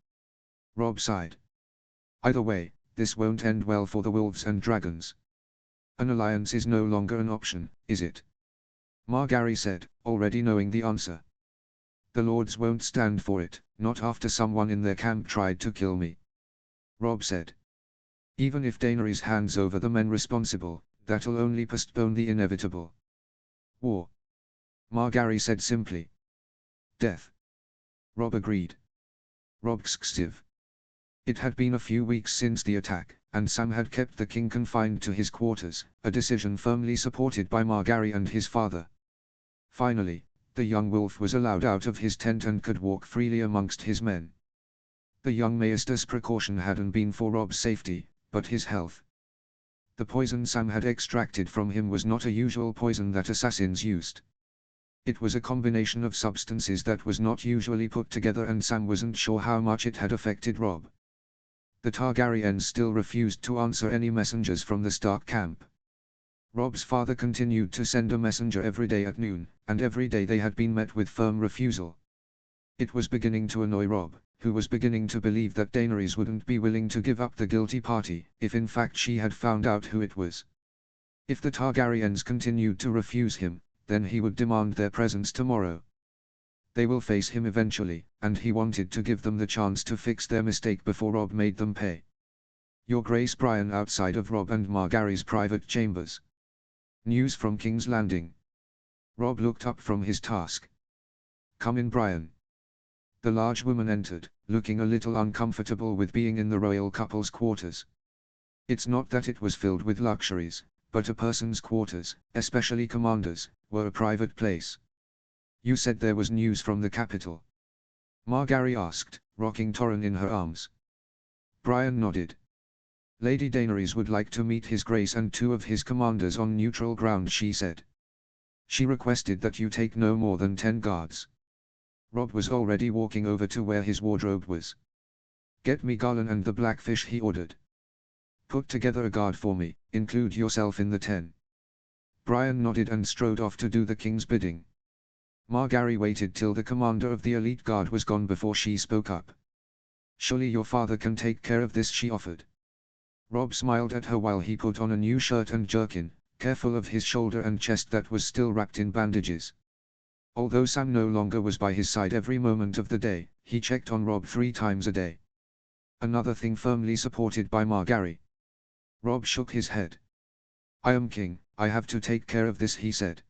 Rob sighed. Either way, this won't end well for the wolves and dragons. An alliance is no longer an option, is it? Margaery said, already knowing the answer. The lords won't stand for it, not after someone in their camp tried to kill me. Rob said. Even if Daenerys hands over the men responsible, that'll only postpone the inevitable war. Margaery said simply. Death. Rob agreed. Robxxiv. It had been a few weeks since the attack, and Sam had kept the king confined to his quarters, a decision firmly supported by Margaery and his father. Finally, the young wolf was allowed out of his tent and could walk freely amongst his men. The young maester's precaution hadn't been for Rob's safety, but his health. The poison Sam had extracted from him was not a usual poison that assassins used. It was a combination of substances that was not usually put together, and Sam wasn't sure how much it had affected Rob. The Targaryens still refused to answer any messengers from the Stark camp. Rob's father continued to send a messenger every day at noon, and every day they had been met with firm refusal. It was beginning to annoy Rob, who was beginning to believe that Daenerys wouldn't be willing to give up the guilty party, if in fact she had found out who it was. If the Targaryens continued to refuse him, then he would demand their presence tomorrow. They will face him eventually, and he wanted to give them the chance to fix their mistake before Rob made them pay. Your Grace, Brian outside of Rob and Margaery's private chambers. News from King's Landing. Rob looked up from his task. Come in, Brian. The large woman entered, looking a little uncomfortable with being in the royal couple's quarters. It's not that it was filled with luxuries, but a person's quarters, especially commanders, were a private place. You said there was news from the capital? Margaery asked, rocking Torrhen in her arms. Brian nodded. Lady Daenerys would like to meet His Grace and 2 of his commanders on neutral ground, she said. She requested that you take no more than 10 guards. Rob was already walking over to where his wardrobe was. Get me Garland and the Blackfish, he ordered. Put together a guard for me, include yourself in the 10. Brian nodded and strode off to do the king's bidding. Margaery waited till the commander of the elite guard was gone before she spoke up. "Surely your father can take care of this," she offered. Robb smiled at her while he put on a new shirt and jerkin, careful of his shoulder and chest that was still wrapped in bandages. Although Sam no longer was by his side every moment of the day, he checked on Robb 3 times a day. Another thing firmly supported by Margaery. Robb shook his head. "I am king, I have to take care of this," he said.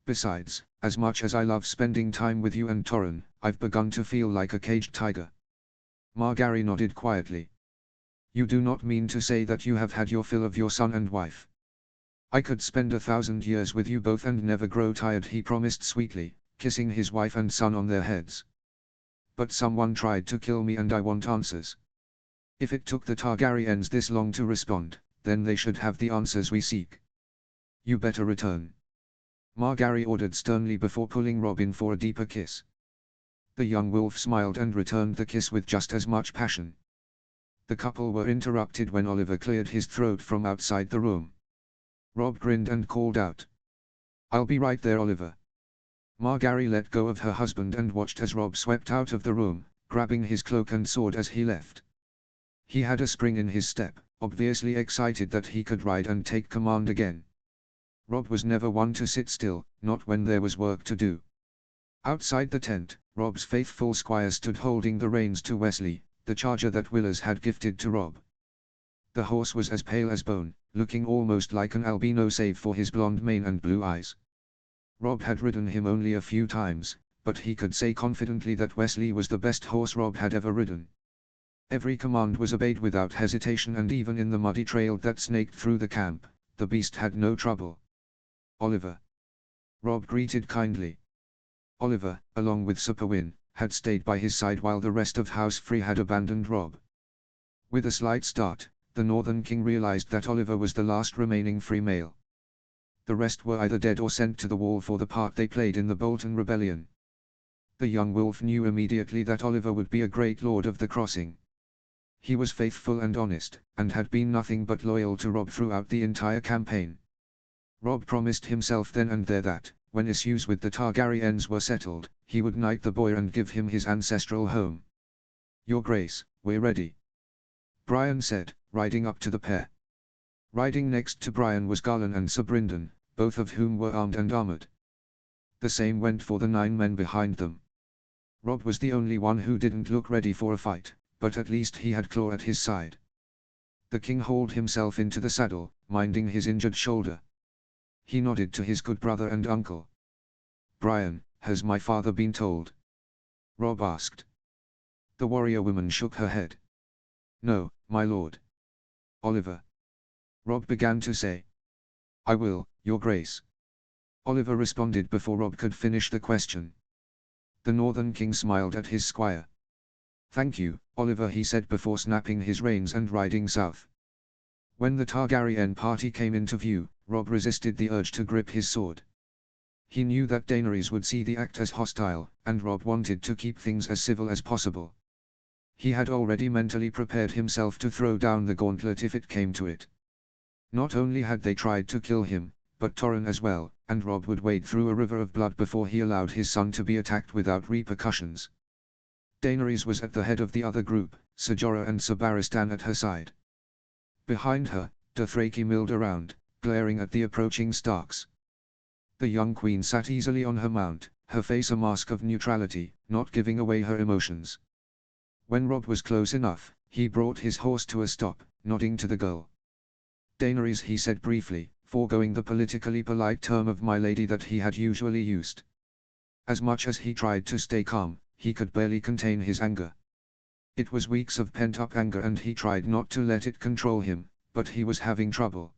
"Besides, as much as I love spending time with you and Torrhen, I've begun to feel like a caged tiger." Margaery nodded quietly. "You do not mean to say that you have had your fill of your son and wife?" "I could spend 1,000 years with you both and never grow tired," he promised sweetly, kissing his wife and son on their heads. "But someone tried to kill me and I want answers. If it took the Targaryens this long to respond, then they should have the answers we seek. You better return," Margaery ordered sternly before pulling Robb in for a deeper kiss. The young wolf smiled and returned the kiss with just as much passion. The couple were interrupted when Oliver cleared his throat from outside the room. Robb grinned and called out, "I'll be right there, Oliver." Margaery let go of her husband and watched as Robb swept out of the room, grabbing his cloak and sword as he left. He had a spring in his step, obviously excited that he could ride and take command again. Robb was never one to sit still, not when there was work to do. Outside the tent, Robb's faithful squire stood holding the reins to Wesley, the charger that Willers had gifted to Robb. The horse was as pale as bone, looking almost like an albino save for his blonde mane and blue eyes. Robb had ridden him only a few times, but he could say confidently that Wesley was the best horse Robb had ever ridden. Every command was obeyed without hesitation, and even in the muddy trail that snaked through the camp, the beast had no trouble. "Oliver," Robb greeted kindly. Oliver, along with Sir Pewin, had stayed by his side while the rest of House Free had abandoned Robb. With a slight start, the Northern King realized that Oliver was the last remaining free male. The rest were either dead or sent to the wall for the part they played in the Bolton Rebellion. The young wolf knew immediately that Oliver would be a great lord of the Crossing. He was faithful and honest, and had been nothing but loyal to Robb throughout the entire campaign. Robb promised himself then and there that, when issues with the Targaryens were settled, he would knight the boy and give him his ancestral home. "Your Grace, we're ready," Brian said, riding up to the pair. Riding next to Brian was Garlan and Sir Brynden, both of whom were armed and armored. The same went for the 9 men behind them. Robb was the only one who didn't look ready for a fight, but at least he had Claw at his side. The king hauled himself into the saddle, minding his injured shoulder. He nodded to his good brother and uncle. "Brian, has my father been told?" Robb asked. The warrior woman shook her head. "No, my lord." "Oliver," Robb began to say. "I will, your grace," Oliver responded before Robb could finish the question. The Northern King smiled at his squire. "Thank you, Oliver," he said before snapping his reins and riding south. When the Targaryen party came into view, Robb resisted the urge to grip his sword. He knew that Daenerys would see the act as hostile, and Robb wanted to keep things as civil as possible. He had already mentally prepared himself to throw down the gauntlet if it came to it. Not only had they tried to kill him, but Torrhen as well, and Robb would wade through a river of blood before he allowed his son to be attacked without repercussions. Daenerys was at the head of the other group, Ser Jorah and Ser Barristan at her side. Behind her, Dothraki milled around, glaring at the approaching Starks. The young queen sat easily on her mount, her face a mask of neutrality, not giving away her emotions. When Robb was close enough, he brought his horse to a stop, nodding to the girl. "Daenerys," he said briefly, foregoing the politically polite term of my lady that he had usually used. As much as he tried to stay calm, he could barely contain his anger. It was weeks of pent-up anger and he tried not to let it control him, but he was having trouble.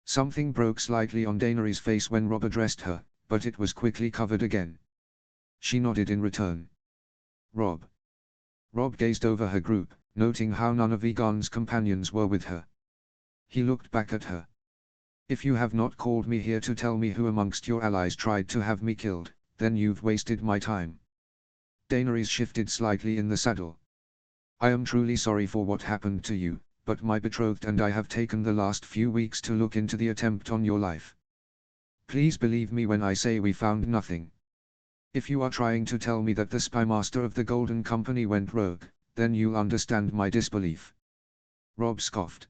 Something broke slightly on Daenerys' face when Robb addressed her, but it was quickly covered again. She nodded in return. "Robb." Robb gazed over her group, noting how none of Aegon's companions were with her. He looked back at her. "If you have not called me here to tell me who amongst your allies tried to have me killed, then you've wasted my time." Daenerys shifted slightly in the saddle. "I am truly sorry for what happened to you, but my betrothed and I have taken the last few weeks to look into the attempt on your life. Please believe me when I say we found nothing. If you are trying to tell me that the spymaster of the Golden Company went rogue, then you'll understand my disbelief. Robb scoffed.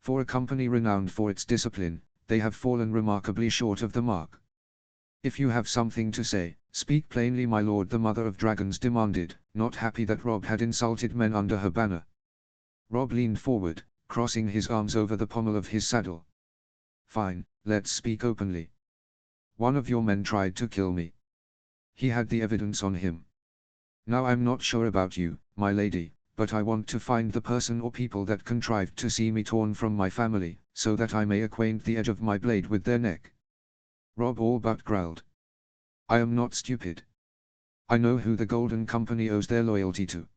For a company renowned for its discipline, they have fallen remarkably short of the mark. If you have something to say, speak plainly, my lord, the Mother of Dragons demanded, not happy that Robb had insulted men under her banner. Robb leaned forward, crossing his arms over the pommel of his saddle. Fine, let's speak openly. One of your men tried to kill me. He had the evidence on him. Now I'm not sure about you, my lady, but I want to find the person or people that contrived to see me torn from my family, so that I may acquaint the edge of my blade with their neck. Robb all but growled. I am not stupid. I know who the Golden Company owes their loyalty to.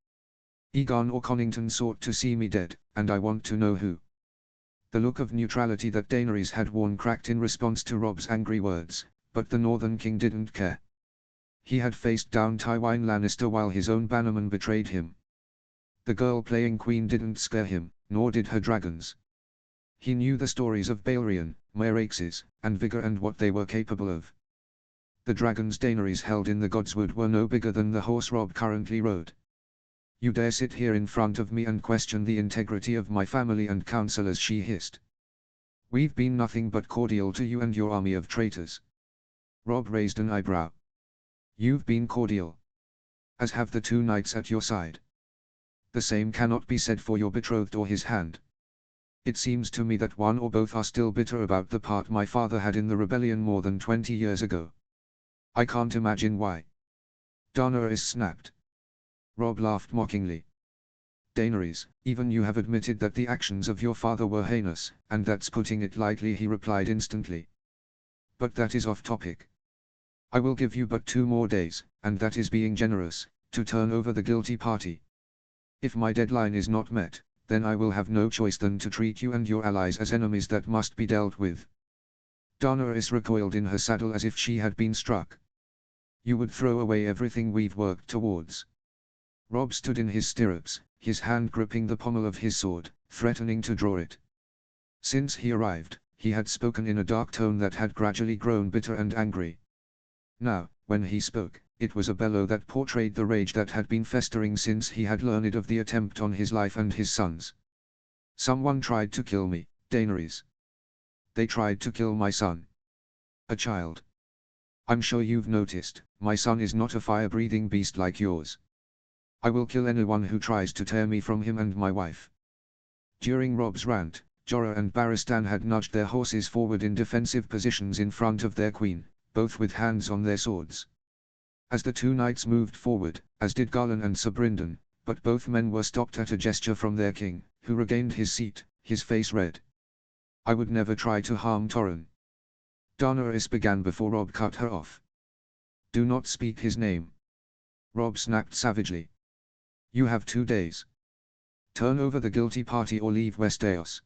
Egon or Connington sought to see me dead, and I want to know who. The look of neutrality that Daenerys had worn cracked in response to Robb's angry words, but the Northern King didn't care. He had faced down Tywin Lannister while his own bannerman betrayed him. The girl playing queen didn't scare him, nor did her dragons. He knew the stories of Balerion, Meraxes, and Vigor and what they were capable of. The dragons Daenerys held in the Godswood were no bigger than the horse Robb currently rode. You dare sit here in front of me and question the integrity of my family and counselors, she hissed. We've been nothing but cordial to you and your army of traitors. Robb raised an eyebrow. You've been cordial. As have the two knights at your side. The same cannot be said for your betrothed or his hand. It seems to me that one or both are still bitter about the part my father had in the rebellion more than 20 years ago. I can't imagine why. Daenerys snapped. Robb laughed mockingly. Daenerys, even you have admitted that the actions of your father were heinous, and that's putting it lightly, he replied instantly. But that is off topic. I will give you but 2 more days, and that is being generous, to turn over the guilty party. If my deadline is not met, then I will have no choice than to treat you and your allies as enemies that must be dealt with. Daenerys recoiled in her saddle as if she had been struck. You would throw away everything we've worked towards. Robb stood in his stirrups, his hand gripping the pommel of his sword, threatening to draw it. Since he arrived, he had spoken in a dark tone that had gradually grown bitter and angry. Now, when he spoke, it was a bellow that portrayed the rage that had been festering since he had learned of the attempt on his life and his son's. Someone tried to kill me, Daenerys. They tried to kill my son. A child. I'm sure you've noticed, my son is not a fire-breathing beast like yours. I will kill anyone who tries to tear me from him and my wife. During Robb's rant, Jorah and Barristan had nudged their horses forward in defensive positions in front of their queen, both with hands on their swords. As the two knights moved forward, as did Garlan and Sir Brynden, but both men were stopped at a gesture from their king, who regained his seat, his face red. I would never try to harm Torrhen. Daenerys began before Robb cut her off. Do not speak his name. Robb snapped savagely. You have 2 days. Turn over the guilty party or leave Westeros.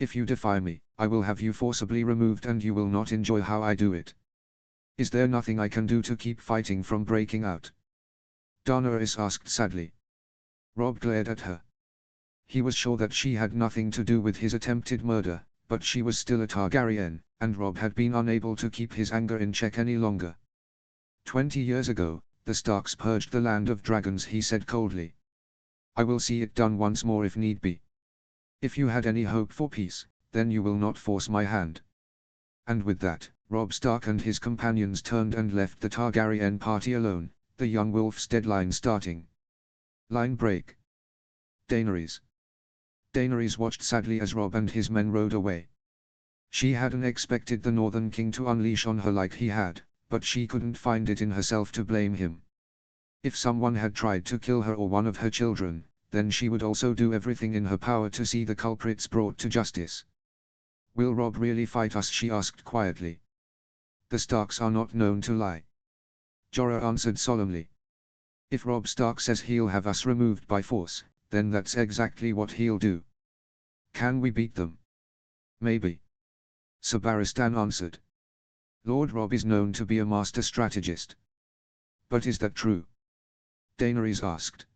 If you defy me, I will have you forcibly removed and you will not enjoy how I do it. Is there nothing I can do to keep fighting from breaking out? Daenerys asked sadly. Robb glared at her. He was sure that she had nothing to do with his attempted murder, but she was still a Targaryen, and Robb had been unable to keep his anger in check any longer. 20 years ago, the Starks purged the land of dragons, he said coldly. I will see it done once more if need be. If you had any hope for peace, then you will not force my hand. And with that, Robb Stark and his companions turned and left the Targaryen party alone, the young wolf's deadline starting. Line break. Daenerys. Daenerys watched sadly as Robb and his men rode away. She hadn't expected the Northern King to unleash on her like he had, but she couldn't find it in herself to blame him. If someone had tried to kill her or one of her children, then she would also do everything in her power to see the culprits brought to justice. Will Robb really fight us? She asked quietly. The Starks are not known to lie. Jorah answered solemnly. If Robb Stark says he'll have us removed by force, then that's exactly what he'll do. Can we beat them? Maybe. Sir Barristan answered. Lord Robb is known to be a master strategist. But is that true? Daenerys asked.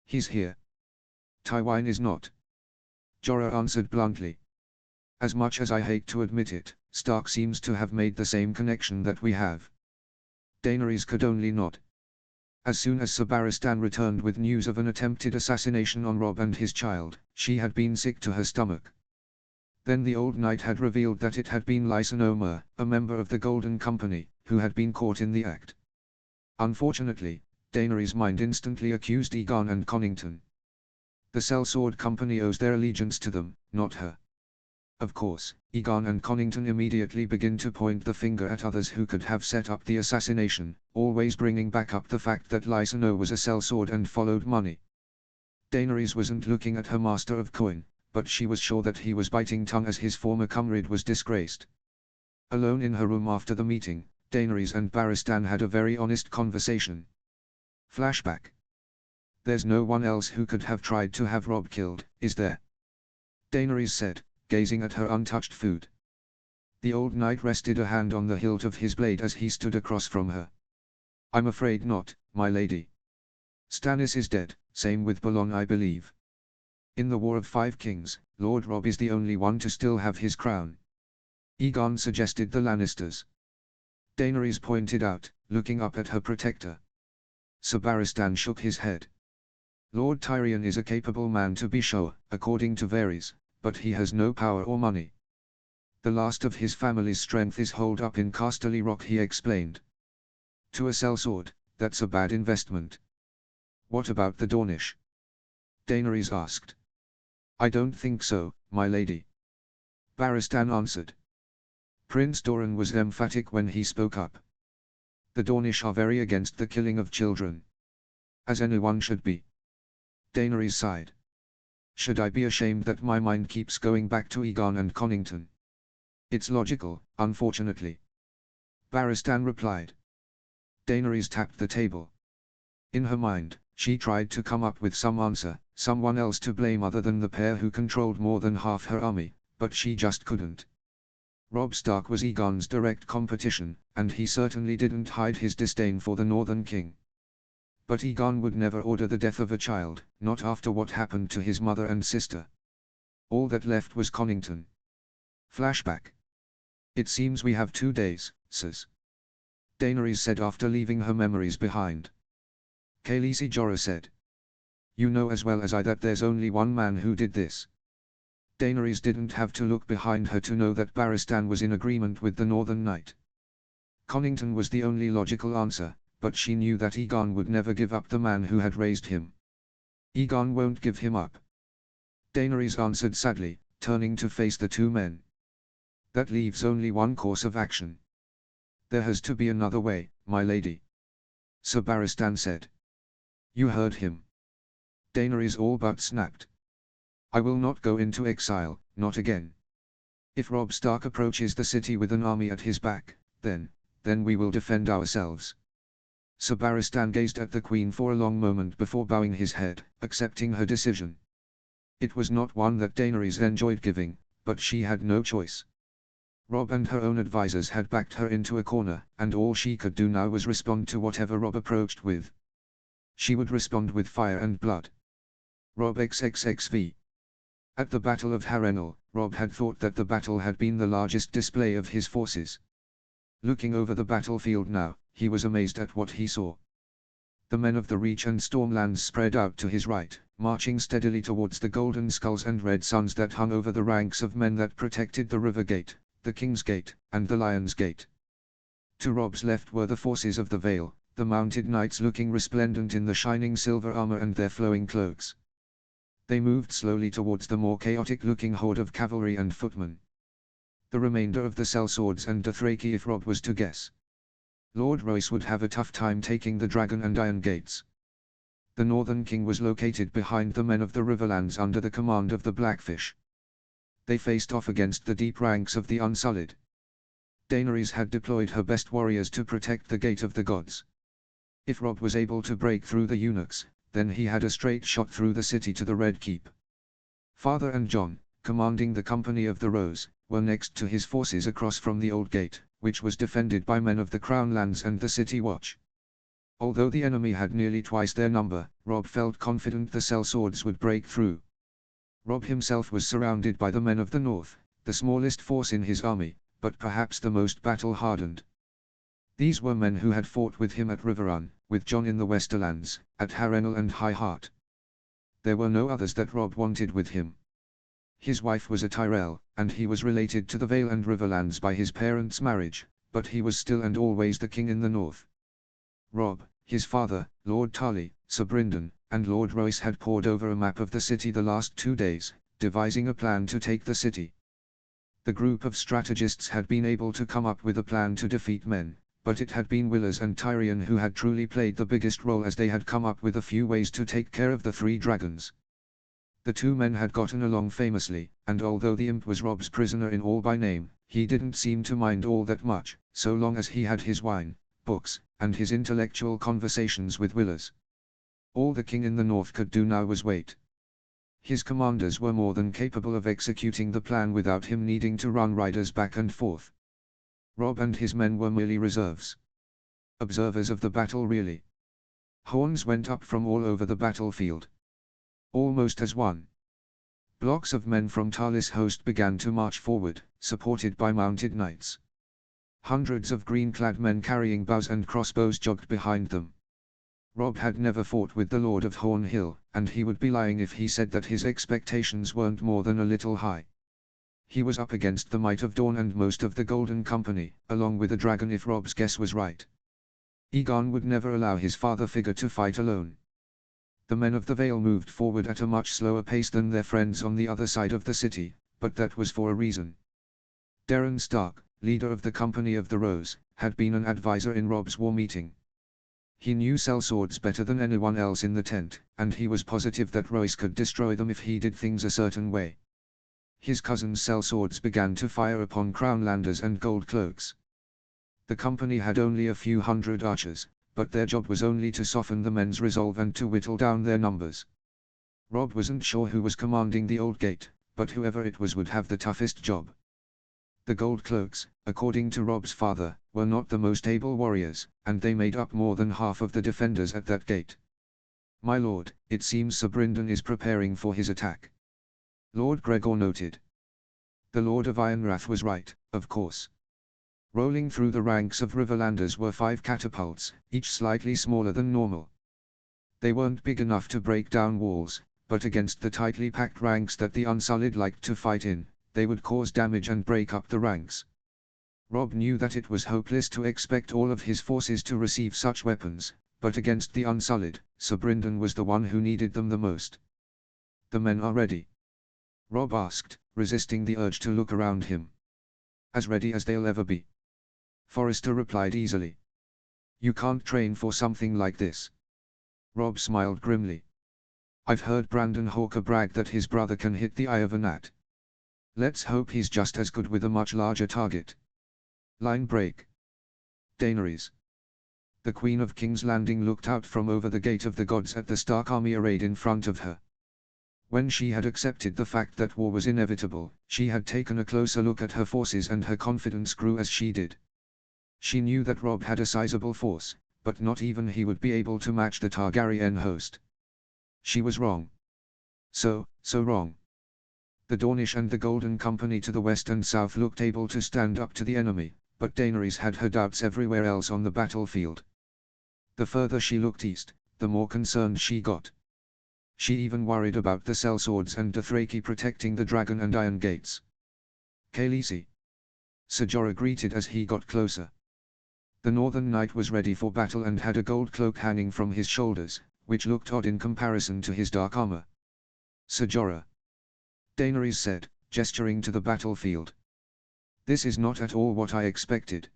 He's here. Tywin is not. Jorah answered bluntly. As much as I hate to admit it, Stark seems to have made the same connection that we have. Daenerys could only nod. As soon as Sir Barristan returned with news of an attempted assassination on Robb and his child, she had been sick to her stomach. Then the old knight had revealed that it had been Lysan Omer, a member of the Golden Company, who had been caught in the act. Unfortunately, Daenerys' mind instantly accused Aegon and Connington. The Sellsword Company owes their allegiance to them, not her. Of course, Aegon and Connington immediately begin to point the finger at others who could have set up the assassination, always bringing back up the fact that Lysan Omer was a sellsword and followed money. Daenerys wasn't looking at her master of coin, but she was sure that he was biting tongue as his former comrade was disgraced. Alone in her room after the meeting, Daenerys and Barristan had a very honest conversation. Flashback. There's no one else who could have tried to have Robb killed, is there? Daenerys said, gazing at her untouched food. The old knight rested a hand on the hilt of his blade as he stood across from her. I'm afraid not, my lady. Stannis is dead, same with Balon I believe. In the War of Five Kings, Lord Robb is the only one to still have his crown. Aegon suggested the Lannisters. Daenerys pointed out, looking up at her protector. Sir Barristan shook his head. Lord Tyrion is a capable man to be sure, according to Varys, but he has no power or money. The last of his family's strength is holed up in Casterly Rock, he explained. To a sellsword, that's a bad investment. What about the Dornish? Daenerys asked. I don't think so, my lady. Barristan answered. Prince Doran was emphatic when he spoke up. The Dornish are very against the killing of children. As anyone should be. Daenerys sighed. Should I be ashamed that my mind keeps going back to Aegon and Connington? It's logical, unfortunately. Barristan replied. Daenerys tapped the table. In her mind, she tried to come up with some answer, someone else to blame other than the pair who controlled more than half her army, but she just couldn't. Robb Stark was Aegon's direct competition, and he certainly didn't hide his disdain for the Northern King. But Aegon would never order the death of a child, not after what happened to his mother and sister. All that left was Connington. Flashback. It seems we have 2 days, sirs. Daenerys said after leaving her memories behind. Khaleesi Jorah said. You know as well as I that there's only one man who did this. Daenerys didn't have to look behind her to know that Barristan was in agreement with the Northern Knight. Connington was the only logical answer, but she knew that Aegon would never give up the man who had raised him. Aegon won't give him up. Daenerys answered sadly, turning to face the two men. That leaves only one course of action. There has to be another way, my lady. Sir Barristan said. You heard him. Daenerys all but snapped. I will not go into exile, not again. If Robb Stark approaches the city with an army at his back, then we will defend ourselves. Sir Barristan gazed at the Queen for a long moment before bowing his head, accepting her decision. It was not one that Daenerys enjoyed giving, but she had no choice. Robb and her own advisors had backed her into a corner, and all she could do now was respond to whatever Robb approached with. She would respond with fire and blood. Robb XXXV. At the Battle of Harrenhal, Robb had thought that the battle had been the largest display of his forces. Looking over the battlefield now, he was amazed at what he saw. The men of the Reach and Stormlands spread out to his right, marching steadily towards the golden skulls and red suns that hung over the ranks of men that protected the River Gate, the King's Gate, and the Lion's Gate. To Robb's left were the forces of the Vale, the mounted knights looking resplendent in the shining silver armor and their flowing cloaks. They moved slowly towards the more chaotic-looking horde of cavalry and footmen. The remainder of the sellswords and Dothraki, if Robb was to guess. Lord Royce would have a tough time taking the Dragon and Iron Gates. The Northern King was located behind the men of the Riverlands under the command of the Blackfish. They faced off against the deep ranks of the Unsullied. Daenerys had deployed her best warriors to protect the Gate of the Gods. If Robb was able to break through the eunuchs, then he had a straight shot through the city to the Red Keep. Father and Jon, commanding the Company of the Rose, were next to his forces across from the Old Gate, which was defended by men of the Crown Lands and the City Watch. Although the enemy had nearly twice their number, Robb felt confident the sellswords would break through. Robb himself was surrounded by the men of the North, the smallest force in his army, but perhaps the most battle-hardened. These were men who had fought with him at Riverrun, with Jon in the Westerlands, at Harrenhal and High Heart. There were no others that Robb wanted with him. His wife was a Tyrell, and he was related to the Vale and Riverlands by his parents' marriage, but he was still and always the king in the north. Robb, his father, Lord Tarly, Sir Brynden, and Lord Royce had pored over a map of the city the last 2 days, devising a plan to take the city. The group of strategists had been able to come up with a plan to defeat men, but it had been Willers and Tyrion who had truly played the biggest role, as they had come up with a few ways to take care of the 3 dragons. The 2 men had gotten along famously, and although the imp was Robb's prisoner in all by name, he didn't seem to mind all that much, so long as he had his wine, books, and his intellectual conversations with Willers. All the king in the north could do now was wait. His commanders were more than capable of executing the plan without him needing to run riders back and forth. Robb and his men were merely reserves. Observers of the battle really. Horns went up from all over the battlefield. Almost as one. Blocks of men from Tarlis' host began to march forward, supported by mounted knights. Hundreds of green-clad men carrying bows and crossbows jogged behind them. Robb had never fought with the Lord of Hornhill, and he would be lying if he said that his expectations weren't more than a little high. He was up against the might of Dorne and most of the Golden Company, along with a dragon if Robb's guess was right. Aegon would never allow his father figure to fight alone. The men of the Vale moved forward at a much slower pace than their friends on the other side of the city, but that was for a reason. Darren Stark, leader of the Company of the Rose, had been an advisor in Robb's war meeting. He knew sellswords better than anyone else in the tent, and he was positive that Royce could destroy them if he did things a certain way. His cousin's sellswords began to fire upon Crownlanders and Goldcloaks. The company had only a few hundred archers, but their job was only to soften the men's resolve and to whittle down their numbers. Robb wasn't sure who was commanding the Old Gate, but whoever it was would have the toughest job. The Goldcloaks, according to Robb's father, were not the most able warriors, and they made up more than half of the defenders at that gate. "My lord, it seems Sir Brynden is preparing for his attack," Lord Gregor noted. The Lord of Ironrath was right, of course. Rolling through the ranks of Riverlanders were 5 catapults, each slightly smaller than normal. They weren't big enough to break down walls, but against the tightly packed ranks that the Unsullied liked to fight in, they would cause damage and break up the ranks. Robb knew that it was hopeless to expect all of his forces to receive such weapons, but against the Unsullied, Sir Brynden was the one who needed them the most. "The men are ready?" Robb asked, resisting the urge to look around him. "As ready as they'll ever be," Forrester replied easily. "You can't train for something like this." Robb smiled grimly. "I've heard Brandon Hawker brag that his brother can hit the eye of a gnat. Let's hope he's just as good with a much larger target." Line break. Daenerys. The Queen of King's Landing looked out from over the Gate of the Gods at the Stark army arrayed in front of her. When she had accepted the fact that war was inevitable, she had taken a closer look at her forces and her confidence grew as she did. She knew that Robb had a sizable force, but not even he would be able to match the Targaryen host. She was wrong. So wrong. The Dornish and the Golden Company to the west and south looked able to stand up to the enemy, but Daenerys had her doubts everywhere else on the battlefield. The further she looked east, the more concerned she got. She even worried about the sellswords and Dothraki protecting the Dragon and Iron Gates. "Khaleesi," Ser Jorah greeted as he got closer. The Northern Knight was ready for battle and had a gold cloak hanging from his shoulders, which looked odd in comparison to his dark armor. "Ser Jorah," Daenerys said, gesturing to the battlefield. "This is not at all what I expected."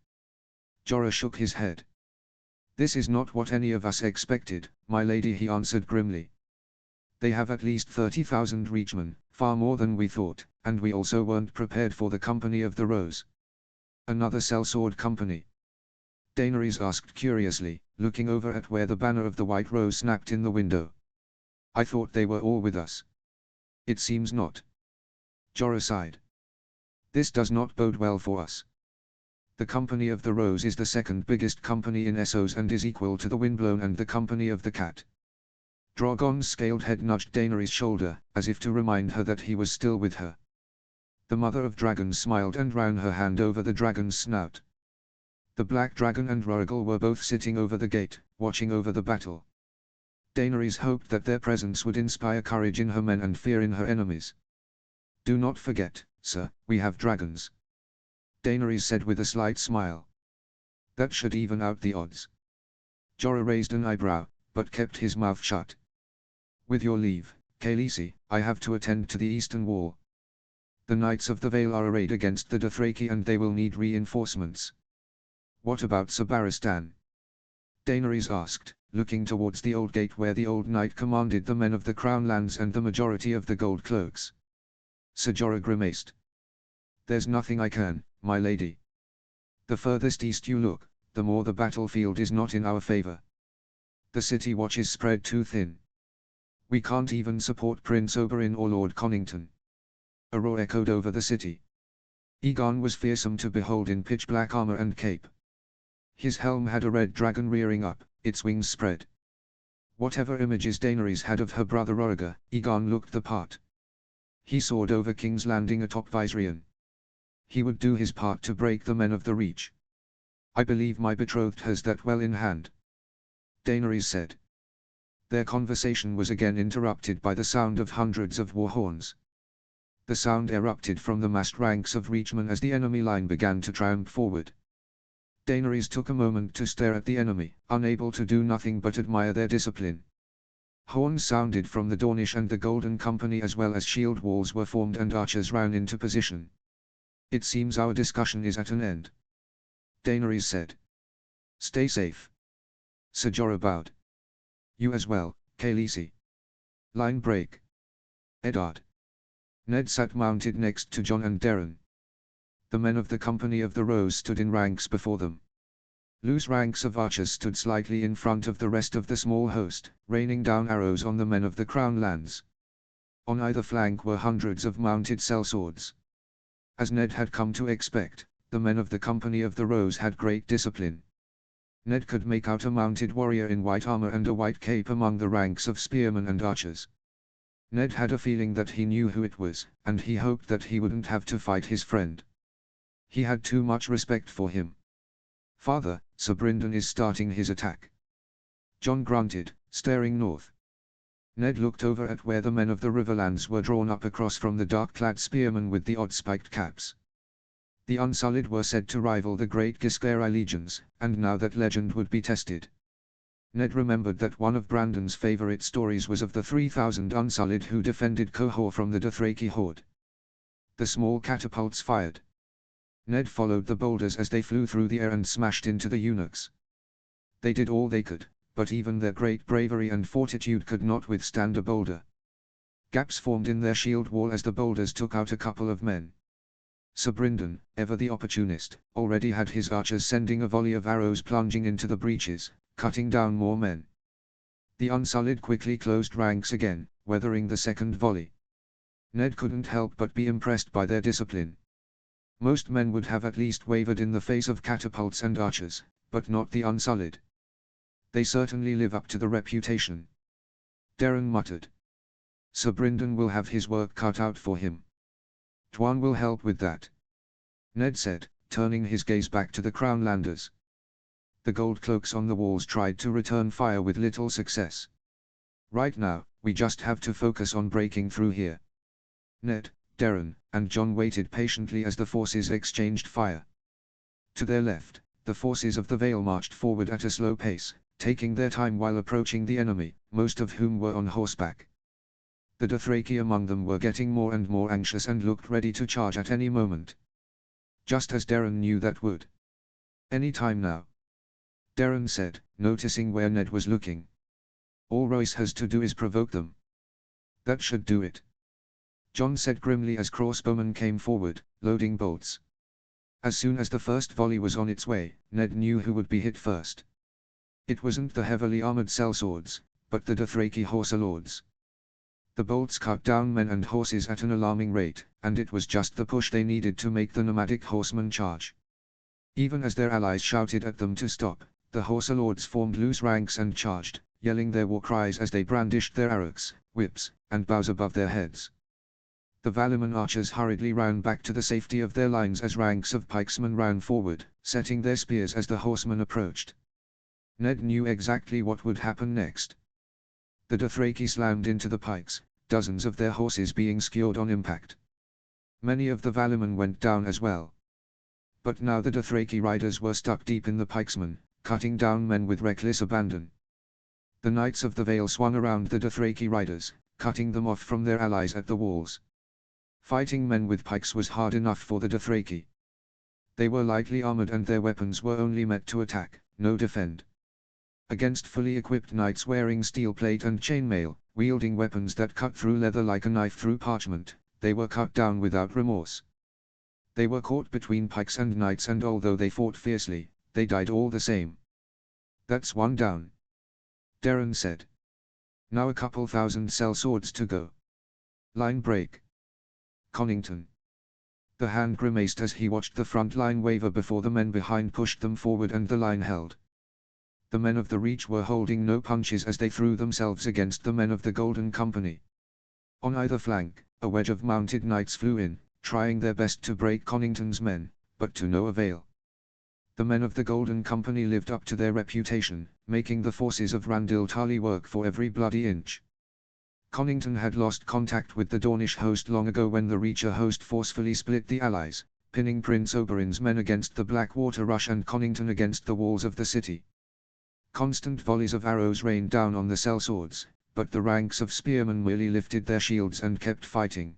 Jorah shook his head. "This is not what any of us expected, my lady," he answered grimly. "They have at least 30,000 reachmen, far more than we thought, and we also weren't prepared for the Company of the Rose." "Another sellsword company?" Daenerys asked curiously, looking over at where the banner of the White Rose snapped in the window. "I thought they were all with us." "It seems not." Jorah sighed. "This does not bode well for us. The Company of the Rose is the second biggest company in Essos and is equal to the Windblown and the Company of the Cat." Drogon's scaled head nudged Daenerys' shoulder, as if to remind her that he was still with her. The Mother of Dragons smiled and ran her hand over the dragon's snout. The Black Dragon and Rorigal were both sitting over the gate, watching over the battle. Daenerys hoped that their presence would inspire courage in her men and fear in her enemies. "Do not forget, sir, we have dragons," Daenerys said with a slight smile. "That should even out the odds." Jorah raised an eyebrow, but kept his mouth shut. "With your leave, Khaleesi, I have to attend to the Eastern Wall. The Knights of the Vale are arrayed against the Dothraki and they will need reinforcements." "What about Sir Barristan?" Daenerys asked, looking towards the old gate where the old knight commanded the men of the Crown Lands and the majority of the Gold Cloaks. Ser Jorah grimaced. "There's nothing I can, my lady. The furthest east you look, the more the battlefield is not in our favor. The city watch is spread too thin. We can't even support Prince Oberyn or Lord Connington." A roar echoed over the city. Aegon was fearsome to behold in pitch-black armor and cape. His helm had a red dragon rearing up, its wings spread. Whatever images Daenerys had of her brother Rhaegar, Aegon looked the part. He soared over King's Landing atop Viserion. He would do his part to break the men of the Reach. "I believe my betrothed has that well in hand," Daenerys said. Their conversation was again interrupted by the sound of hundreds of war horns. The sound erupted from the massed ranks of Reachmen as the enemy line began to tramp forward. Daenerys took a moment to stare at the enemy, unable to do nothing but admire their discipline. Horns sounded from the Dornish and the Golden Company as well as shield walls were formed and archers ran into position. "It seems our discussion is at an end," Daenerys said. "Stay safe." Ser Jorah bowed. "You as well, Khaleesi." Line break. Eddard. Ned sat mounted next to Jon and Daeron. The men of the Company of the Rose stood in ranks before them. Loose ranks of archers stood slightly in front of the rest of the small host, raining down arrows on the men of the Crown Lands. On either flank were hundreds of mounted sellswords. As Ned had come to expect, the men of the Company of the Rose had great discipline. Ned could make out a mounted warrior in white armor and a white cape among the ranks of spearmen and archers. Ned had a feeling that he knew who it was, and he hoped that he wouldn't have to fight his friend. He had too much respect for him. "Father, Sir Brynden is starting his attack." Jon grunted, staring north. Ned looked over at where the men of the Riverlands were drawn up across from the dark-clad spearmen with the odd spiked caps. The Unsullied were said to rival the great Giscari legions, and now that legend would be tested. Ned remembered that one of Brandon's favorite stories was of the 3,000 Unsullied who defended Qohor from the Dothraki horde. The small catapults fired. Ned followed the boulders as they flew through the air and smashed into the eunuchs. They did all they could, but even their great bravery and fortitude could not withstand a boulder. Gaps formed in their shield wall as the boulders took out a couple of men. Sir Brynden, ever the opportunist, already had his archers sending a volley of arrows plunging into the breaches, cutting down more men. The Unsullied quickly closed ranks again, weathering the second volley. Ned couldn't help but be impressed by their discipline. Most men would have at least wavered in the face of catapults and archers, but not the Unsullied. They certainly live up to the reputation. Daeron muttered. "Sir Brynden will have his work cut out for him." "Tuan will help with that," Ned said, turning his gaze back to the Crown Landers. The gold cloaks on the walls tried to return fire with little success. "Right now, we just have to focus on breaking through here." Ned, Daeron, and Jon waited patiently as the forces exchanged fire. To their left, the forces of the Vale marched forward at a slow pace, taking their time while approaching the enemy, most of whom were on horseback. The Dothraki among them were getting more and more anxious and looked ready to charge at any moment. Just as Daeron knew that would. "Any time now," Daeron said, noticing where Ned was looking. "All Royce has to do is provoke them." "That should do it," Jon said grimly as crossbowmen came forward, loading bolts. As soon as the first volley was on its way, Ned knew who would be hit first. It wasn't the heavily armored sellswords, but the Dothraki horselords. The bolts cut down men and horses at an alarming rate, and it was just the push they needed to make the nomadic horsemen charge. Even as their allies shouted at them to stop, the horselords formed loose ranks and charged, yelling their war cries as they brandished their arrows, whips, and bows above their heads. The Valiman archers hurriedly ran back to the safety of their lines as ranks of pikesmen ran forward, setting their spears as the horsemen approached. Ned knew exactly what would happen next. The Dothraki slammed into the pikes, dozens of their horses being skewered on impact. Many of the Valiman went down as well. But now the Dothraki riders were stuck deep in the pikesmen, cutting down men with reckless abandon. The Knights of the Vale swung around the Dothraki riders, cutting them off from their allies at the walls. Fighting men with pikes was hard enough for the Dothraki. They were lightly armored and their weapons were only meant to attack, no defend. Against fully equipped knights wearing steel plate and chainmail, wielding weapons that cut through leather like a knife through parchment, they were cut down without remorse. They were caught between pikes and knights, and although they fought fiercely, they died all the same. "That's one down," Darren said. "Now a couple thousand sellswords to go. Line break." Connington. The hand grimaced as he watched the front line waver before the men behind pushed them forward and the line held. The men of the Reach were holding no punches as they threw themselves against the men of the Golden Company. On either flank, a wedge of mounted knights flew in, trying their best to break Connington's men, but to no avail. The men of the Golden Company lived up to their reputation, making the forces of Randil Tarly work for every bloody inch. Connington had lost contact with the Dornish host long ago when the Reacher host forcefully split the allies, pinning Prince Oberyn's men against the Blackwater Rush and Connington against the walls of the city. Constant volleys of arrows rained down on the sellswords, but the ranks of spearmen merely lifted their shields and kept fighting.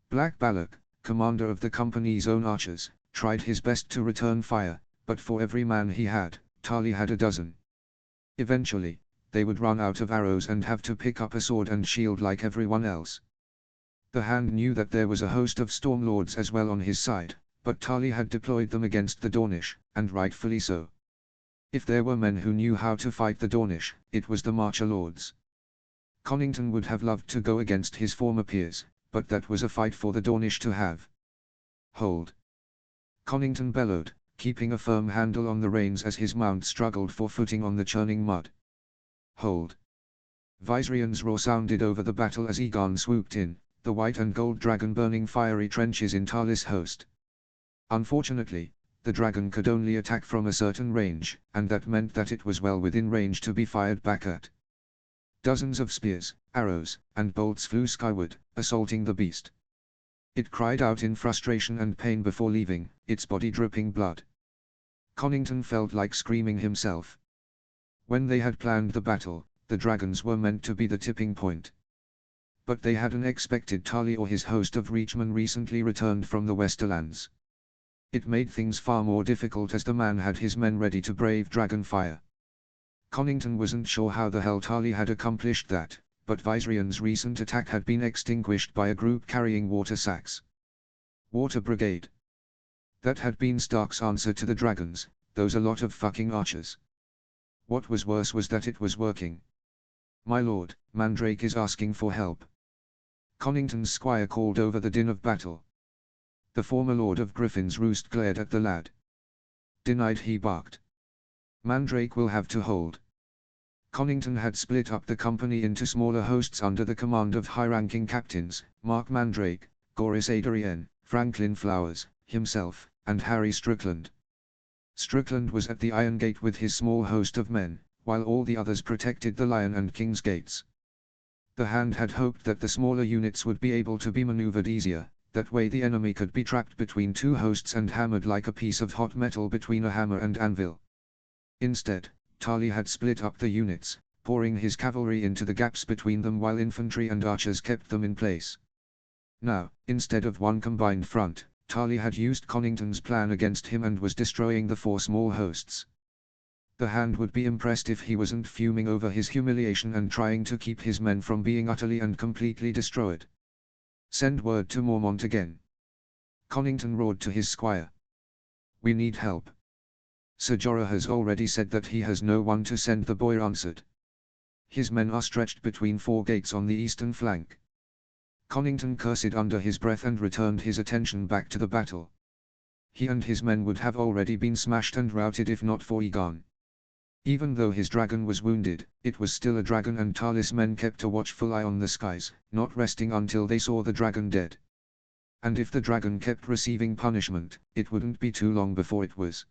Black Balak, commander of the company's own archers, tried his best to return fire, but for every man he had, Tarly had a dozen. Eventually, they would run out of arrows and have to pick up a sword and shield like everyone else. The Hand knew that there was a host of Stormlords as well on his side, but Tarly had deployed them against the Dornish, and rightfully so. If there were men who knew how to fight the Dornish, it was the Marcher Lords. Connington would have loved to go against his former peers, but that was a fight for the Dornish to have. "Hold!" Connington bellowed, keeping a firm handle on the reins as his mount struggled for footing on the churning mud. "Hold!" Viserion's roar sounded over the battle as Egon swooped in, the white and gold dragon burning fiery trenches in Tarly's host. Unfortunately, the dragon could only attack from a certain range, and that meant that it was well within range to be fired back at. Dozens of spears, arrows, and bolts flew skyward, assaulting the beast. It cried out in frustration and pain before leaving, its body dripping blood. Connington felt like screaming himself. When they had planned the battle, the dragons were meant to be the tipping point. But they hadn't expected Tarly or his host of Reachmen recently returned from the Westerlands. It made things far more difficult as the man had his men ready to brave dragon fire. Connington wasn't sure how the hell Tarly had accomplished that, but Viserion's recent attack had been extinguished by a group carrying water sacks. Water Brigade. That had been Stark's answer to the dragons, those a lot of fucking archers. What was worse was that it was working. "My lord, Mandrake is asking for help." Connington's squire called over the din of battle. The former lord of Griffin's Roost glared at the lad. "Denied," he barked. "Mandrake will have to hold." Connington had split up the company into smaller hosts under the command of high-ranking captains, Mark Mandrake, Goris Adrian, Franklin Flowers, himself, and Harry Strickland. Strickland was at the Iron Gate with his small host of men, while all the others protected the Lion and King's Gates. The Hand had hoped that the smaller units would be able to be maneuvered easier, that way the enemy could be trapped between two hosts and hammered like a piece of hot metal between a hammer and anvil. Instead, Tarly had split up the units, pouring his cavalry into the gaps between them while infantry and archers kept them in place. Now, instead of one combined front, Tarly had used Connington's plan against him and was destroying the four small hosts. The Hand would be impressed if he wasn't fuming over his humiliation and trying to keep his men from being utterly and completely destroyed. "Send word to Mormont again." Connington roared to his squire. "We need help." "Ser Jorah has already said that he has no one to send," the boy answered. "His men are stretched between four gates on the eastern flank." Connington cursed under his breath and returned his attention back to the battle. He and his men would have already been smashed and routed if not for Egon. Even though his dragon was wounded, it was still a dragon, and Talis men kept a watchful eye on the skies, not resting until they saw the dragon dead. And if the dragon kept receiving punishment, it wouldn't be too long before it was.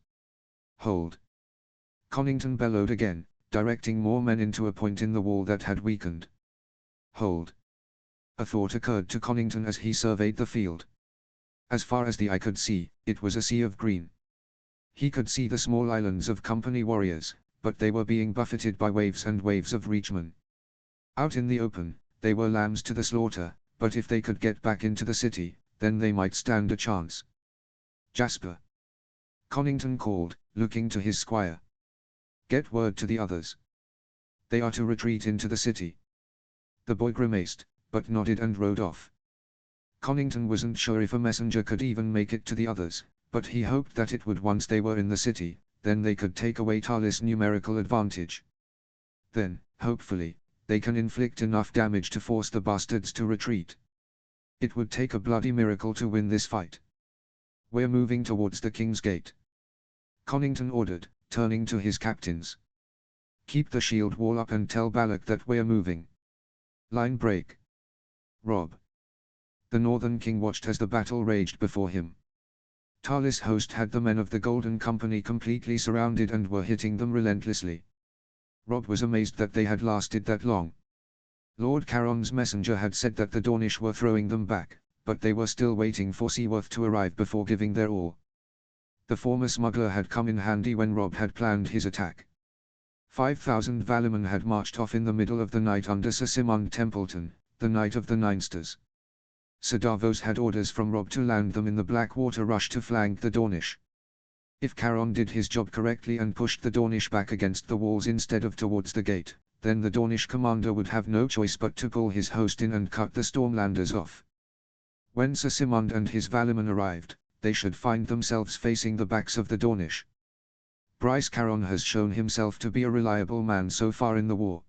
Hold! Connington bellowed again, directing more men into a point in the wall that had weakened. Hold! A thought occurred to Connington as he surveyed the field. As far as the eye could see, it was a sea of green. He could see the small islands of company warriors, but they were being buffeted by waves and waves of reachmen. Out in the open, they were lambs to the slaughter, but if they could get back into the city, then they might stand a chance. Jasper! Connington called, looking to his squire. Get word to the others. They are to retreat into the city. The boy grimaced, but nodded and rode off. Connington wasn't sure if a messenger could even make it to the others, but he hoped that it would once they were in the city. Then they could take away Talis' numerical advantage. Then, hopefully, they can inflict enough damage to force the bastards to retreat. It would take a bloody miracle to win this fight. We're moving towards the King's Gate, Connington ordered, turning to his captains. Keep the shield wall up and tell Balak that we're moving. Line break. Rob. The Northern King watched as the battle raged before him. Talis' host had the men of the Golden Company completely surrounded and were hitting them relentlessly. Rob was amazed that they had lasted that long. Lord Charon's messenger had said that the Dornish were throwing them back, but they were still waiting for Seaworth to arrive before giving their all. The former smuggler had come in handy when Rob had planned his attack. 5,000 Valiman had marched off in the middle of the night under Sir Simond Templeton, the Knight of the Ninesters. Sir Davos had orders from Rob to land them in the Blackwater Rush to flank the Dornish. If Charon did his job correctly and pushed the Dornish back against the walls instead of towards the gate, then the Dornish commander would have no choice but to pull his host in and cut the Stormlanders off. When Sir Simond and his Valiman arrived, they should find themselves facing the backs of the Dornish. Bryce Charon has shown himself to be a reliable man so far in the war.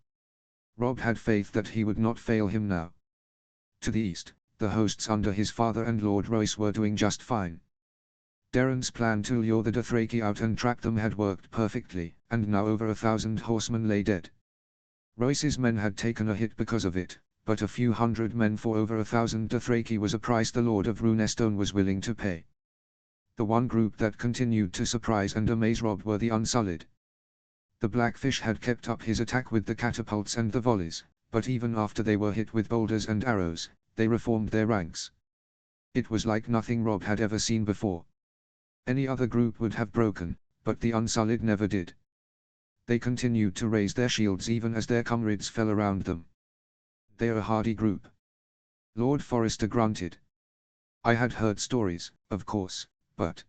Rob had faith that he would not fail him now. To the east, the hosts under his father and Lord Royce were doing just fine. Daeron's plan to lure the Dothraki out and trap them had worked perfectly, and now over 1,000 horsemen lay dead. Royce's men had taken a hit because of it, but a few hundred men for over 1,000 Dothraki was a price the Lord of Runestone was willing to pay. The one group that continued to surprise and amaze Rob were the Unsullied. The Blackfish had kept up his attack with the catapults and the volleys, but even after they were hit with boulders and arrows, they reformed their ranks. It was like nothing Rob had ever seen before. Any other group would have broken, but the Unsullied never did. They continued to raise their shields even as their comrades fell around them. They're a hardy group. Lord Forrester grunted. I had heard stories, of course, but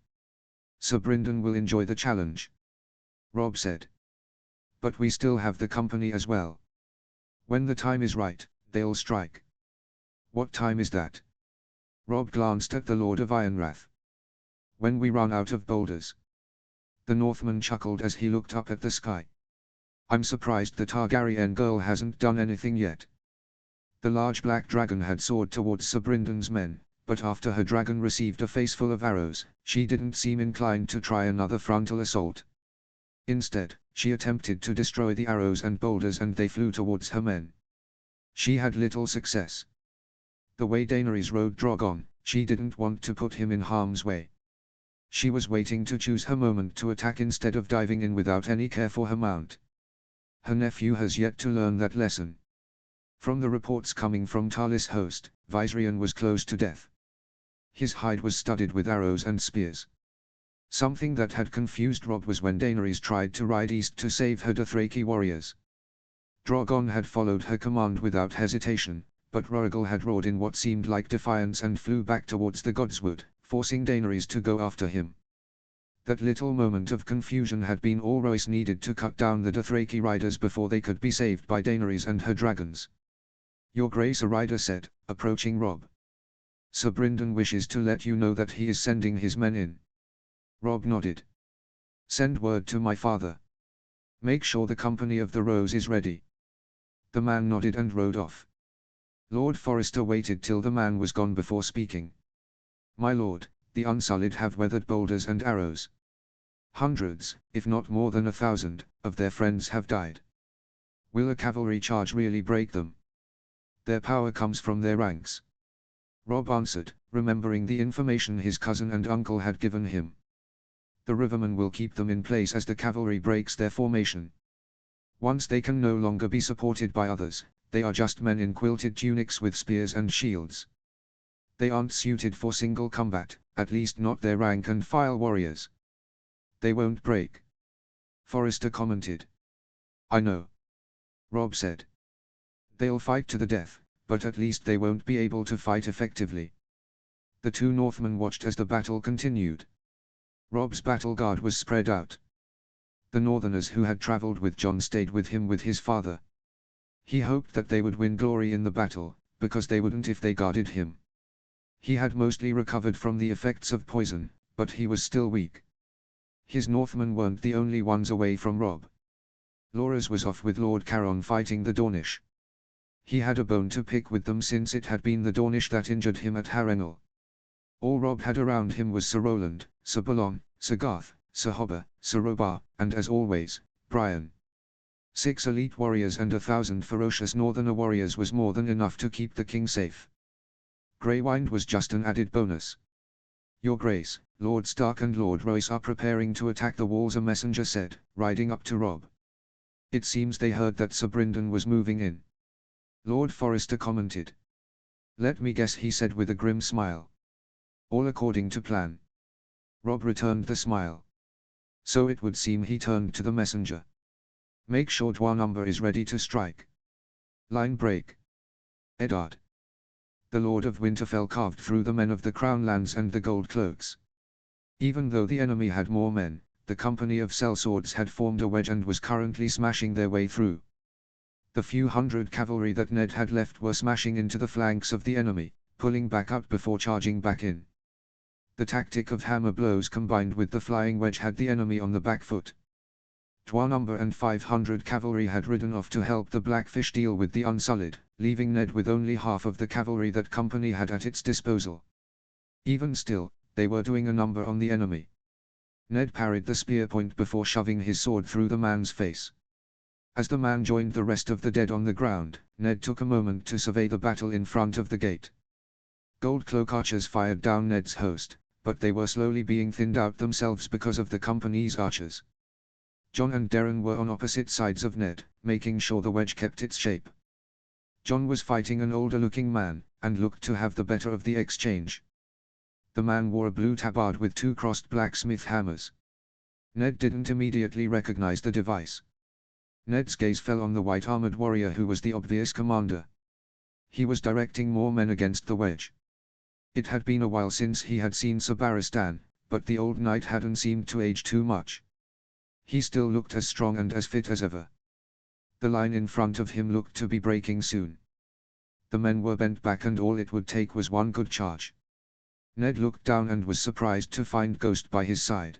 Sir Brynden will enjoy the challenge, Rob said. But we still have the company as well. When the time is right, they'll strike. What time is that? Rob glanced at the Lord of Ironrath. When we run out of boulders. The Northman chuckled as he looked up at the sky. I'm surprised the Targaryen girl hasn't done anything yet. The large black dragon had soared towards Sir Bryden's men, but after her dragon received a face full of arrows, she didn't seem inclined to try another frontal assault. Instead, she attempted to destroy the arrows and boulders and they flew towards her men. She had little success. The way Daenerys rode Drogon, she didn't want to put him in harm's way. She was waiting to choose her moment to attack instead of diving in without any care for her mount. Her nephew has yet to learn that lesson. From the reports coming from Talis' host, Viserion was close to death. His hide was studded with arrows and spears. Something that had confused Rob was when Daenerys tried to ride east to save her Dothraki warriors. Drogon had followed her command without hesitation, but Rorgal had roared in what seemed like defiance and flew back towards the Godswood, forcing Daenerys to go after him. That little moment of confusion had been all Royce needed to cut down the Dothraki riders before they could be saved by Daenerys and her dragons. Your Grace, a rider said, approaching Rob. Sir Brynden wishes to let you know that he is sending his men in. Rob nodded. Send word to my father. Make sure the Company of the Rose is ready. The man nodded and rode off. Lord Forrester waited till the man was gone before speaking. My lord, the Unsullied have weathered boulders and arrows. Hundreds, if not more than 1,000, of their friends have died. Will a cavalry charge really break them? Their power comes from their ranks. Rob answered, remembering the information his cousin and uncle had given him. The rivermen will keep them in place as the cavalry breaks their formation. Once they can no longer be supported by others, they are just men in quilted tunics with spears and shields. They aren't suited for single combat, at least not their rank and file warriors. They won't break. Forrester commented. I know. Rob said. They'll fight to the death, but at least they won't be able to fight effectively. The two Northmen watched as the battle continued. Rob's battle guard was spread out. The Northerners who had traveled with John stayed with him with his father. He hoped that they would win glory in the battle, because they wouldn't if they guarded him. He had mostly recovered from the effects of poison, but he was still weak. His Northmen weren't the only ones away from Rob. Loras was off with Lord Caron fighting the Dornish. He had a bone to pick with them since it had been the Dornish that injured him at Harrenhal. All Rob had around him was Sir Roland, Sir Balon, Sir Garth, Sir Hobber, Sir Robar, and as always, Brian. 6 elite warriors and 1,000 ferocious Northerner warriors was more than enough to keep the king safe. Greywind was just an added bonus. Your Grace, Lord Stark and Lord Royce are preparing to attack the walls, a messenger said, riding up to Rob. It seems they heard that Sir Brynden was moving in. Lord Forrester commented. Let me guess, he said with a grim smile. All according to plan. Rob returned the smile. So it would seem, he turned to the messenger. Make sure Dwanumber is ready to strike. Line break. Eddard. The Lord of Winterfell carved through the men of the Crown Lands and the Gold Cloaks. Even though the enemy had more men, the company of sellswords had formed a wedge and was currently smashing their way through. The few hundred cavalry that Ned had left were smashing into the flanks of the enemy, pulling back out before charging back in. The tactic of hammer blows combined with the flying wedge had the enemy on the back foot. Dwanumber and 500 cavalry had ridden off to help the Blackfish deal with the Unsullied, leaving Ned with only half of the cavalry that company had at its disposal. Even still, they were doing a number on the enemy. Ned parried the spear point before shoving his sword through the man's face. As the man joined the rest of the dead on the ground, Ned took a moment to survey the battle in front of the gate. Goldcloak archers fired down Ned's host, but they were slowly being thinned out themselves because of the company's archers. Jon and Darren were on opposite sides of Ned, making sure the wedge kept its shape. Jon was fighting an older-looking man, and looked to have the better of the exchange. The man wore a blue tabard with 2 crossed blacksmith hammers. Ned didn't immediately recognize the device. Ned's gaze fell on the white-armored warrior who was the obvious commander. He was directing more men against the wedge. It had been a while since he had seen Sir Barristan, but the old knight hadn't seemed to age too much. He still looked as strong and as fit as ever. The line in front of him looked to be breaking soon. The men were bent back and all it would take was one good charge. Ned looked down and was surprised to find Ghost by his side.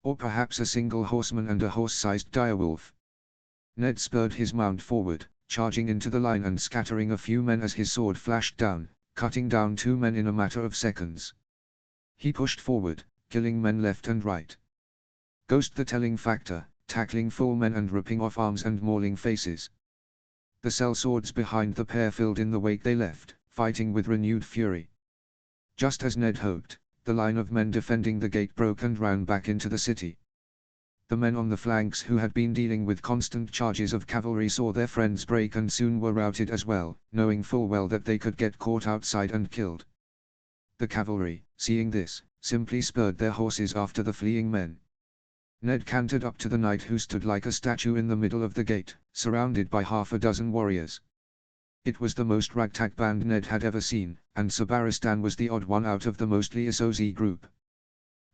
Or perhaps a single horseman and a horse-sized direwolf. Ned spurred his mount forward, charging into the line and scattering a few men as his sword flashed down, cutting down 2 men in a matter of seconds. He pushed forward, killing men left and right. Ghost the telling factor, tackling full men and ripping off arms and mauling faces. The sellswords behind the pair filled in the wake they left, fighting with renewed fury. Just as Ned hoped, the line of men defending the gate broke and ran back into the city. The men on the flanks who had been dealing with constant charges of cavalry saw their friends break and soon were routed as well, knowing full well that they could get caught outside and killed. The cavalry, seeing this, simply spurred their horses after the fleeing men. Ned cantered up to the knight who stood like a statue in the middle of the gate, surrounded by half a dozen warriors. It was the most ragtag band Ned had ever seen, and Sir Barristan was the odd one out of the mostly Issozi group.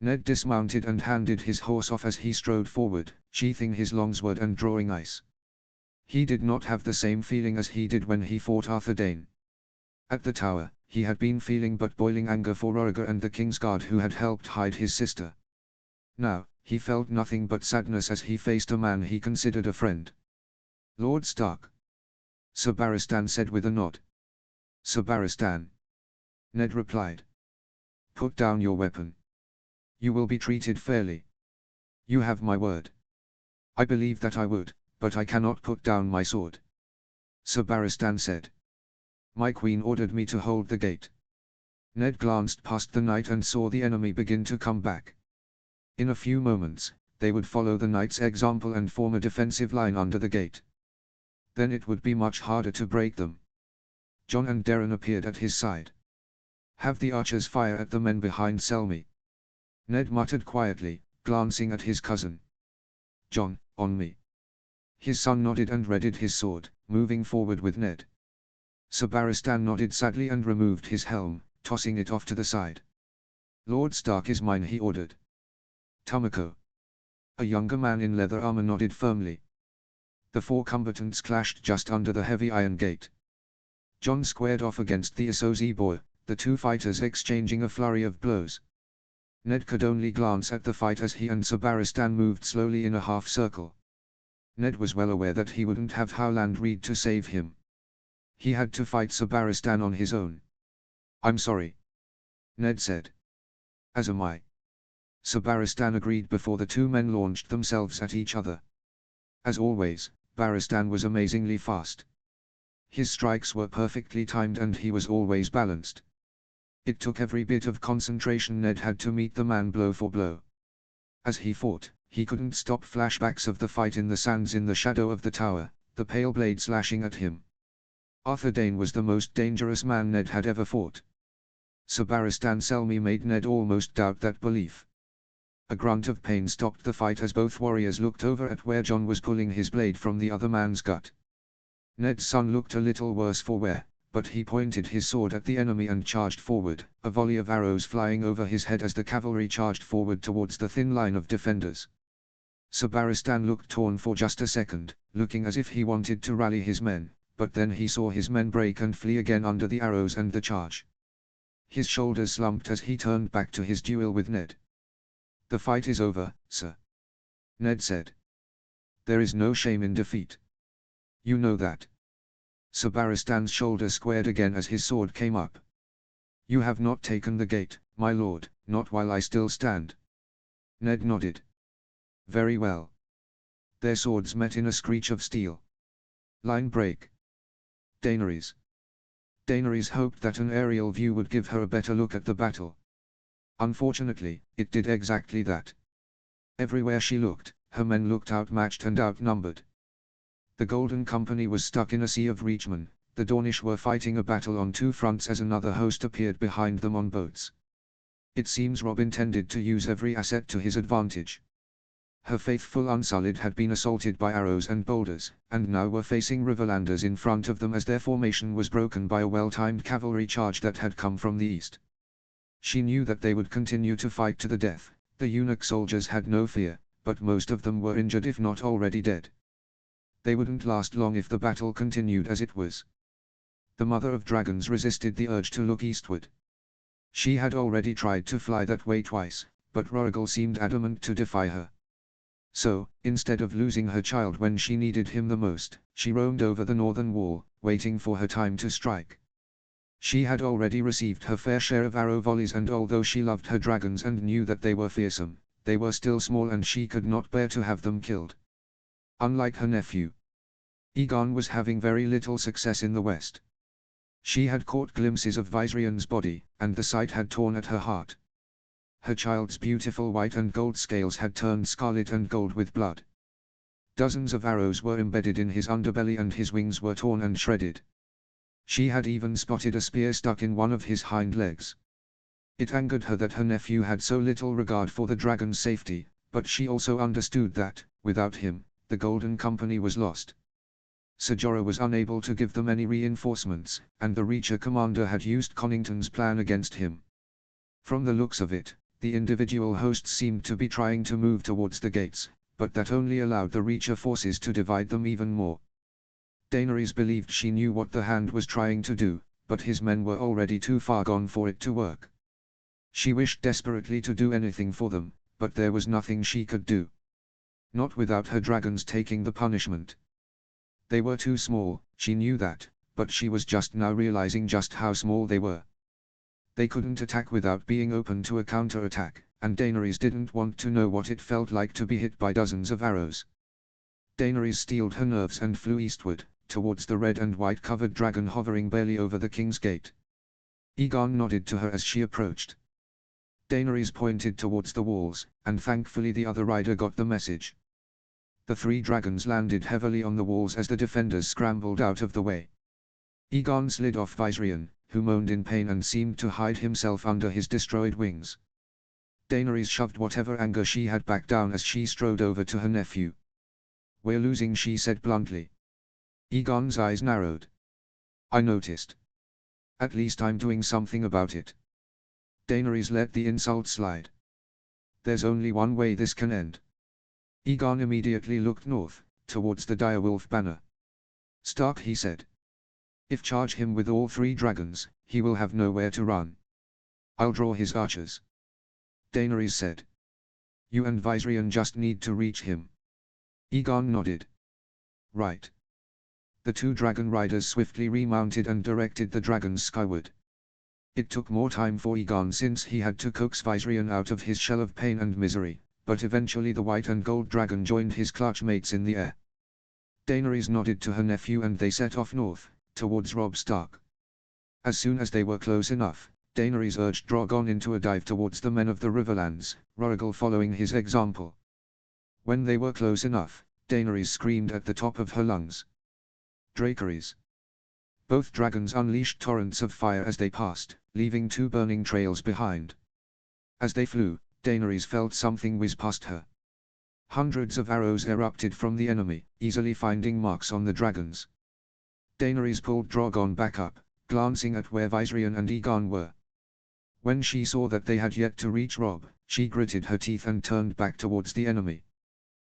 Ned dismounted and handed his horse off as he strode forward, sheathing his longsword and drawing ice. He did not have the same feeling as he did when he fought Arthur Dane. At the tower, he had been feeling but boiling anger for Roriger and the Kingsguard who had helped hide his sister. Now, he felt nothing but sadness as he faced a man he considered a friend. Lord Stark. Sir Barristan said with a nod. Sir Barristan. Ned replied. Put down your weapon. You will be treated fairly. You have my word. I believe that I would, but I cannot put down my sword. Sir Barristan said. My queen ordered me to hold the gate. Ned glanced past the knight and saw the enemy begin to come back. In a few moments, they would follow the knight's example and form a defensive line under the gate. Then it would be much harder to break them. Jon and Darren appeared at his side. Have the archers fire at the men behind Selmy. Ned muttered quietly, glancing at his cousin. Jon, on me. His son nodded and readied his sword, moving forward with Ned. Sir Barristan nodded sadly and removed his helm, tossing it off to the side. Lord Stark is mine, he ordered. Tomiko. A younger man in leather armor nodded firmly. The four combatants clashed just under the heavy iron gate. Jon squared off against the Isozi boy, the two fighters exchanging a flurry of blows. Ned could only glance at the fight as he and Sir Barristan moved slowly in a half circle. Ned was well aware that he wouldn't have Howland Reed to save him. He had to fight Sir Barristan on his own. I'm sorry, Ned said. As am I. Sir Barristan agreed before the two men launched themselves at each other. As always, Barristan was amazingly fast. His strikes were perfectly timed and he was always balanced. It took every bit of concentration Ned had to meet the man blow for blow. As he fought, he couldn't stop flashbacks of the fight in the sands in the shadow of the tower, the pale blade slashing at him. Arthur Dayne was the most dangerous man Ned had ever fought. Sir Barristan Selmy made Ned almost doubt that belief. A grunt of pain stopped the fight as both warriors looked over at where Jon was pulling his blade from the other man's gut. Ned's son looked a little worse for wear, but he pointed his sword at the enemy and charged forward, a volley of arrows flying over his head as the cavalry charged forward towards the thin line of defenders. Sir Barristan looked torn for just a second, looking as if he wanted to rally his men, but then he saw his men break and flee again under the arrows and the charge. His shoulders slumped as he turned back to his duel with Ned. The fight is over, sir, Ned said. There is no shame in defeat. You know that. Sir Barristan's shoulders squared again as his sword came up. You have not taken the gate, my lord, not while I still stand. Ned nodded. Very well. Their swords met in a screech of steel. Line break. Daenerys. Daenerys hoped that an aerial view would give her a better look at the battle. Unfortunately, it did exactly that. Everywhere she looked, her men looked outmatched and outnumbered. The Golden Company was stuck in a sea of reachmen, the Dornish were fighting a battle on two fronts as another host appeared behind them on boats. It seems Robb intended to use every asset to his advantage. Her faithful Unsullied had been assaulted by arrows and boulders, and now were facing Riverlanders in front of them as their formation was broken by a well-timed cavalry charge that had come from the east. She knew that they would continue to fight to the death. The eunuch soldiers had no fear, but most of them were injured if not already dead. They wouldn't last long if the battle continued as it was. The Mother of Dragons resisted the urge to look eastward. She had already tried to fly that way twice, but Rorgal seemed adamant to defy her. So, instead of losing her child when she needed him the most, she roamed over the northern wall, waiting for her time to strike. She had already received her fair share of arrow volleys, and although she loved her dragons and knew that they were fearsome, they were still small and she could not bear to have them killed. Unlike her nephew, Aegon was having very little success in the west. She had caught glimpses of Viserian's body, and the sight had torn at her heart. Her child's beautiful white and gold scales had turned scarlet and gold with blood. Dozens of arrows were embedded in his underbelly and his wings were torn and shredded. She had even spotted a spear stuck in one of his hind legs. It angered her that her nephew had so little regard for the dragon's safety, but she also understood that, without him, the Golden Company was lost. Ser Jorah was unable to give them any reinforcements, and the Reacher commander had used Connington's plan against him. From the looks of it, the individual hosts seemed to be trying to move towards the gates, but that only allowed the Reacher forces to divide them even more. Daenerys believed she knew what the Hand was trying to do, but his men were already too far gone for it to work. She wished desperately to do anything for them, but there was nothing she could do. Not without her dragons taking the punishment. They were too small, she knew that, but she was just now realizing just how small they were. They couldn't attack without being open to a counter-attack, and Daenerys didn't want to know what it felt like to be hit by dozens of arrows. Daenerys steeled her nerves and flew eastward, towards the red and white covered dragon hovering barely over the king's gate. Aegon nodded to her as she approached. Daenerys pointed towards the walls, and thankfully the other rider got the message. The 3 dragons landed heavily on the walls as the defenders scrambled out of the way. Aegon slid off Viserion, who moaned in pain and seemed to hide himself under his destroyed wings. Daenerys shoved whatever anger she had back down as she strode over to her nephew. "We're losing," she said bluntly. Aegon's eyes narrowed. "I noticed. At least I'm doing something about it." Daenerys let the insult slide. "There's only one way this can end." Aegon immediately looked north, towards the direwolf banner. "Stark," he said. "If charge him with all 3 dragons, he will have nowhere to run. I'll draw his archers." Daenerys said. "You and Viserion just need to reach him." Aegon nodded. "Right." The 2 dragon riders swiftly remounted and directed the dragons skyward. It took more time for Aegon since he had to coax Viserion out of his shell of pain and misery, but eventually the white and gold dragon joined his clutch mates in the air. Daenerys nodded to her nephew and they set off north, towards Robb Stark. As soon as they were close enough, Daenerys urged Drogon into a dive towards the men of the Riverlands, Rhaegal following his example. When they were close enough, Daenerys screamed at the top of her lungs. "Dracarys!" Both dragons unleashed torrents of fire as they passed, leaving 2 burning trails behind. As they flew, Daenerys felt something whiz past her. Hundreds of arrows erupted from the enemy, easily finding marks on the dragons. Daenerys pulled Drogon back up, glancing at where Viserion and Aegon were. When she saw that they had yet to reach Robb, she gritted her teeth and turned back towards the enemy.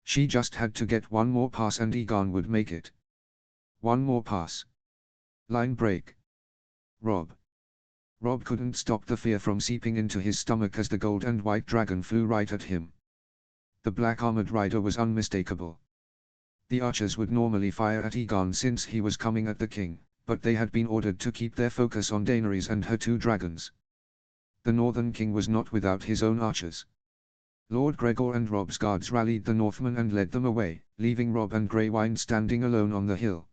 She just had to get one more pass and Aegon would make it. One more pass. Line break. Robb. Robb couldn't stop the fear from seeping into his stomach as the gold and white dragon flew right at him. The black armored rider was unmistakable. The archers would normally fire at Aegon since he was coming at the king, but they had been ordered to keep their focus on Daenerys and her 2 dragons. The Northern King was not without his own archers. Lord Gregor and Robb's guards rallied the Northmen and led them away, leaving Robb and Grey Wind standing alone on the hill.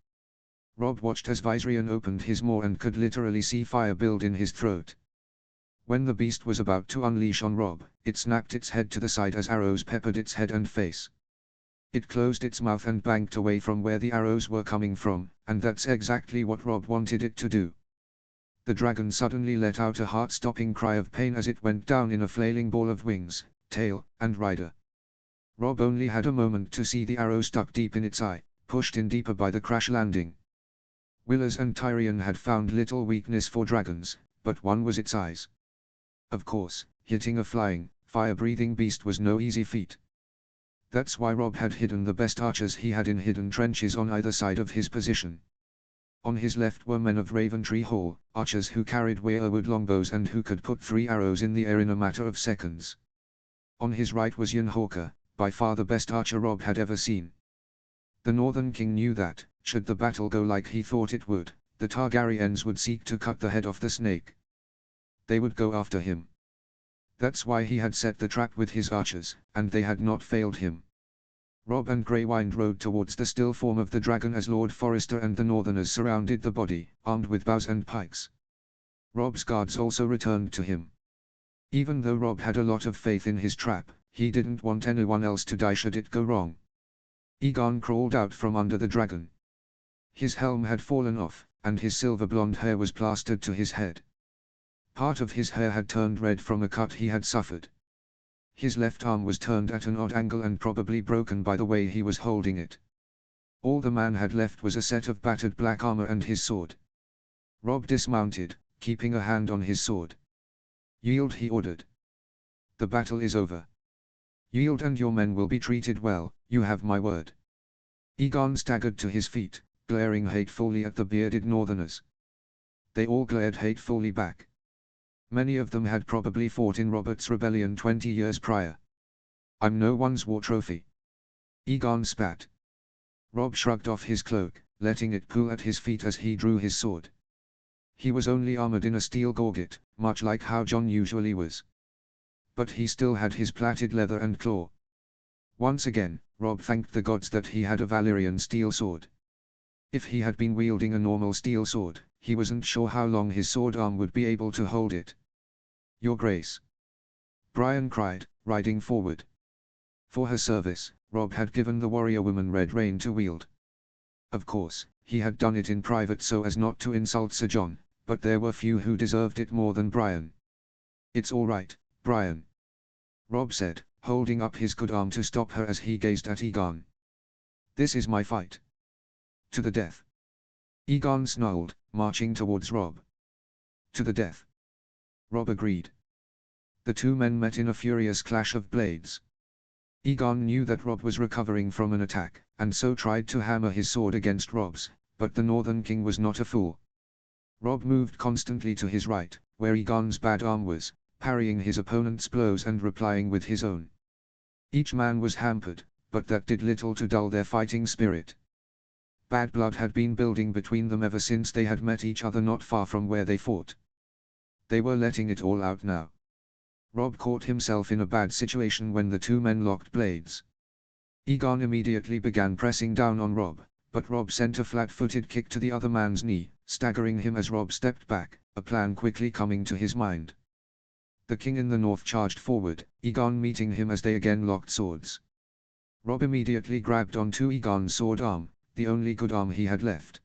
Robb watched as Viserion opened his maw and could literally see fire build in his throat. When the beast was about to unleash on Robb, it snapped its head to the side as arrows peppered its head and face. It closed its mouth and banked away from where the arrows were coming from, and that's exactly what Robb wanted it to do. The dragon suddenly let out a heart-stopping cry of pain as it went down in a flailing ball of wings, tail, and rider. Robb only had a moment to see the arrow stuck deep in its eye, pushed in deeper by the crash landing. Willers and Tyrion had found little weakness for dragons, but one was its eyes. Of course, hitting a flying, fire-breathing beast was no easy feat. That's why Robb had hidden the best archers he had in hidden trenches on either side of his position. On his left were men of Raventree Hall, archers who carried weirwood longbows and who could put 3 arrows in the air in a matter of seconds. On his right was Jon Hawker, by far the best archer Robb had ever seen. The Northern King knew that, should the battle go like he thought it would, the Targaryens would seek to cut the head off the snake. They would go after him. That's why he had set the trap with his archers, and they had not failed him. Robb and Grey Wind rode towards the still form of the dragon as Lord Forrester and the Northerners surrounded the body, armed with bows and pikes. Robb's guards also returned to him. Even though Robb had a lot of faith in his trap, he didn't want anyone else to die should it go wrong. Aegon crawled out from under the dragon. His helm had fallen off, and his silver blonde hair was plastered to his head. Part of his hair had turned red from a cut he had suffered. His left arm was turned at an odd angle and probably broken by the way he was holding it. All the man had left was a set of battered black armor and his sword. Robb dismounted, keeping a hand on his sword. "Yield," he ordered. "The battle is over. Yield and your men will be treated well, you have my word." Aegon staggered to his feet, glaring hatefully at the bearded Northerners. They all glared hatefully back. Many of them had probably fought in Robert's rebellion 20 years prior. "I'm no one's war trophy." Aegon spat. Robb shrugged off his cloak, letting it cool at his feet as he drew his sword. He was only armored in a steel gorget, much like how Jon usually was. but he still had his plaited leather and claw. Once again, Rob thanked the gods that he had a Valyrian steel sword. If he had been wielding a normal steel sword, he wasn't sure how long his sword arm would be able to hold it. "Your Grace!" Brian cried, riding forward. For her service, Rob had given the warrior woman Red Rain to wield. Of course, he had done it in private so as not to insult Sir Jon, but there were few who deserved it more than Brian. "It's all right, Brian," Rob said, holding up his good arm to stop her as he gazed at Egon. "This is my fight. To the death." Egon snarled, marching towards Rob. "To the death." Rob agreed. The two men met in a furious clash of blades. Egon knew that Rob was recovering from an attack, and so tried to hammer his sword against Rob's, but the Northern King was not a fool. Rob moved constantly to his right, where Egon's bad arm was, parrying his opponent's blows and replying with his own. Each man was hampered, but that did little to dull their fighting spirit. Bad blood had been building between them ever since they had met each other not far from where they fought. They were letting it all out now. Rob caught himself in a bad situation when the two men locked blades. Egon immediately began pressing down on Rob, but Rob sent a flat-footed kick to the other man's knee, staggering him as Rob stepped back, a plan quickly coming to his mind. The king in the north charged forward, Egon meeting him as they again locked swords. Rob immediately grabbed onto Egon's sword arm, the only good arm he had left.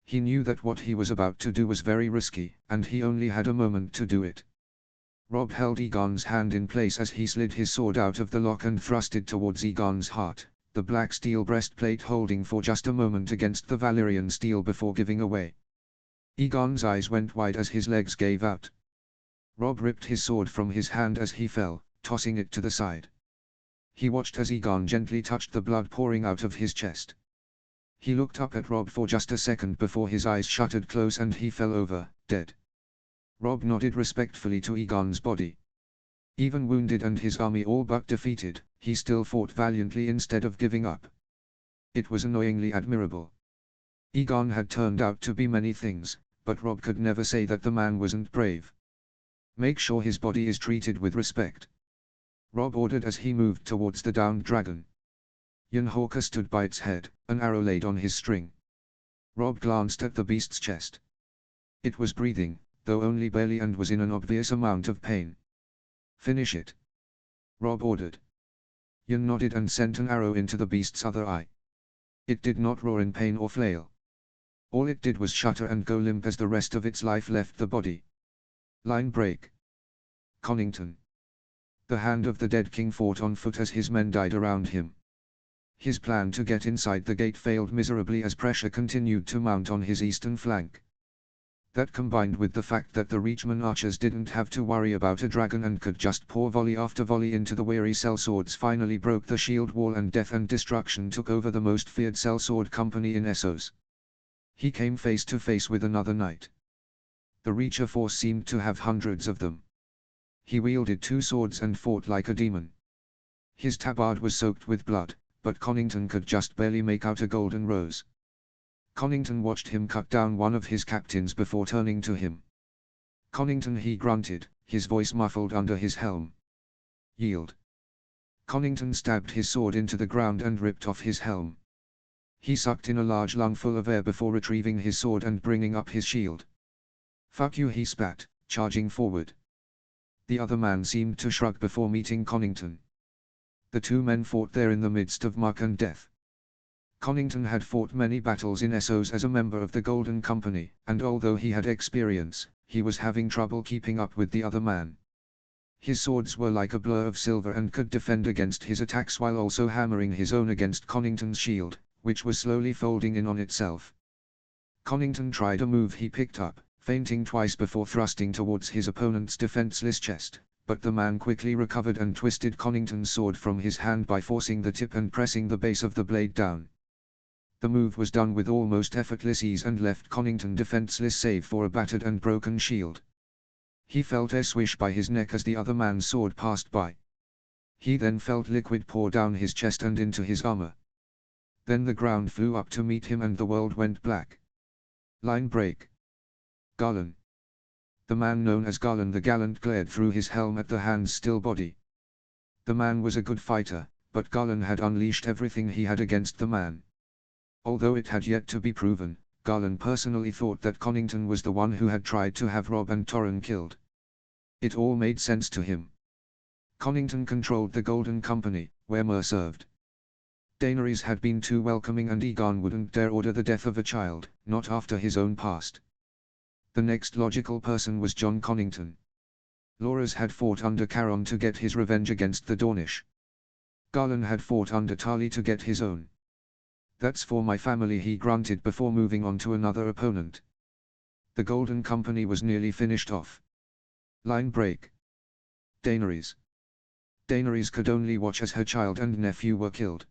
He knew that what he was about to do was very risky, and he only had a moment to do it. Rob held Egon's hand in place as he slid his sword out of the lock and thrust it towards Egon's heart, the black steel breastplate holding for just a moment against the Valyrian steel before giving away. Egon's eyes went wide as his legs gave out. Rob ripped his sword from his hand as he fell, tossing it to the side. He watched as Egon gently touched the blood pouring out of his chest. He looked up at Rob for just a second before his eyes shuttered close and he fell over, dead. Rob nodded respectfully to Egon's body. Even wounded and his army all but defeated, he still fought valiantly instead of giving up. It was annoyingly admirable. Egon had turned out to be many things, but Rob could never say that the man wasn't brave. "Make sure his body is treated with respect," Rob ordered as he moved towards the downed dragon. Jan Hawker stood by its head, an arrow laid on his string. Rob glanced at the beast's chest. It was breathing, though only barely, and was in an obvious amount of pain. "Finish it," Rob ordered. Jan nodded and sent an arrow into the beast's other eye. It did not roar in pain or flail. All it did was shudder and go limp as the rest of its life left the body. Line break. Connington. The hand of the dead king fought on foot as his men died around him. His plan to get inside the gate failed miserably as pressure continued to mount on his eastern flank. That, combined with the fact that the Reachman archers didn't have to worry about a dragon and could just pour volley after volley into the weary sellswords, finally broke the shield wall and death and destruction took over the most feared sellsword company in Essos. He came face to face with another knight. The Reacher force seemed to have hundreds of them. He wielded two swords and fought like a demon. His tabard was soaked with blood, but Connington could just barely make out a golden rose. Connington watched him cut down one of his captains before turning to him. "Connington," he grunted, his voice muffled under his helm. "Yield." Connington stabbed his sword into the ground and ripped off his helm. He sucked in a large lungful of air before retrieving his sword and bringing up his shield. "Fuck you," he spat, charging forward. The other man seemed to shrug before meeting Connington. The two men fought there in the midst of muck and death. Connington had fought many battles in Essos as a member of the Golden Company, and although he had experience, he was having trouble keeping up with the other man. His swords were like a blur of silver and could defend against his attacks while also hammering his own against Connington's shield, which was slowly folding in on itself. Connington tried a move he picked up, feinting twice before thrusting towards his opponent's defenseless chest, but the man quickly recovered and twisted Connington's sword from his hand by forcing the tip and pressing the base of the blade down. The move was done with almost effortless ease and left Connington defenseless save for a battered and broken shield. He felt air swish by his neck as the other man's sword passed by. He then felt liquid pour down his chest and into his armor. Then the ground flew up to meet him and the world went black. Line break. Garland. The man known as Garland the Gallant glared through his helm at the hand's still body. The man was a good fighter, but Garland had unleashed everything he had against the man. Although it had yet to be proven, Garland personally thought that Connington was the one who had tried to have Robb and Torran killed. It all made sense to him. Connington controlled the Golden Company, where Mer served. Daenerys had been too welcoming, and Aegon wouldn't dare order the death of a child, not after his own past. The next logical person was Jon Connington. Loras had fought under Caron to get his revenge against the Dornish. Garland had fought under Tarly to get his own. "That's for my family," he grunted before moving on to another opponent. The Golden Company was nearly finished off. Line break. Daenerys. Daenerys could only watch as her child and nephew were killed.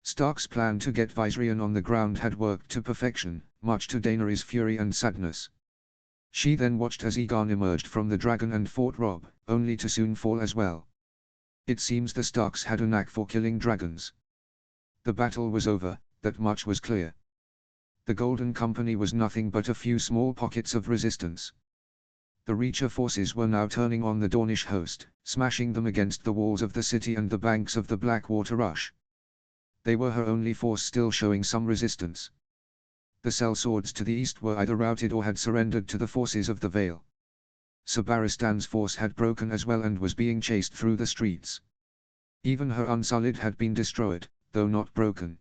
Stark's plan to get Viserion on the ground had worked to perfection, much to Daenerys' fury and sadness. She then watched as Aegon emerged from the dragon and fought Robb, only to soon fall as well. It seems the Starks had a knack for killing dragons. The battle was over, that much was clear. The Golden Company was nothing but a few small pockets of resistance. The Reacher forces were now turning on the Dornish host, smashing them against the walls of the city and the banks of the Blackwater Rush. They were her only force still showing some resistance. The sellswords to the east were either routed or had surrendered to the forces of the Vale. Sir Barristan's force had broken as well and was being chased through the streets. Even her Unsullied had been destroyed, though not broken.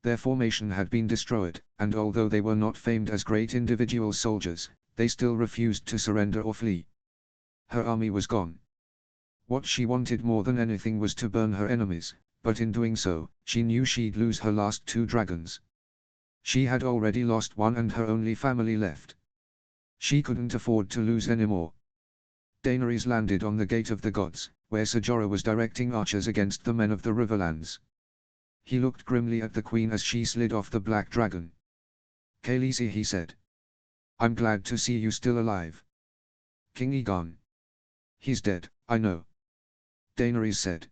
Their formation had been destroyed, and although they were not famed as great individual soldiers, they still refused to surrender or flee. Her army was gone. What she wanted more than anything was to burn her enemies, but in doing so, she knew she'd lose her last 2 dragons. She had already lost one and her only family left. She couldn't afford to lose any more. Daenerys landed on the Gate of the Gods, where Ser Jorah was directing archers against the men of the Riverlands. He looked grimly at the Queen as she slid off the black dragon. "Khaleesi," he said. "I'm glad to see you still alive." "King Aegon." "He's dead, I know." Daenerys said.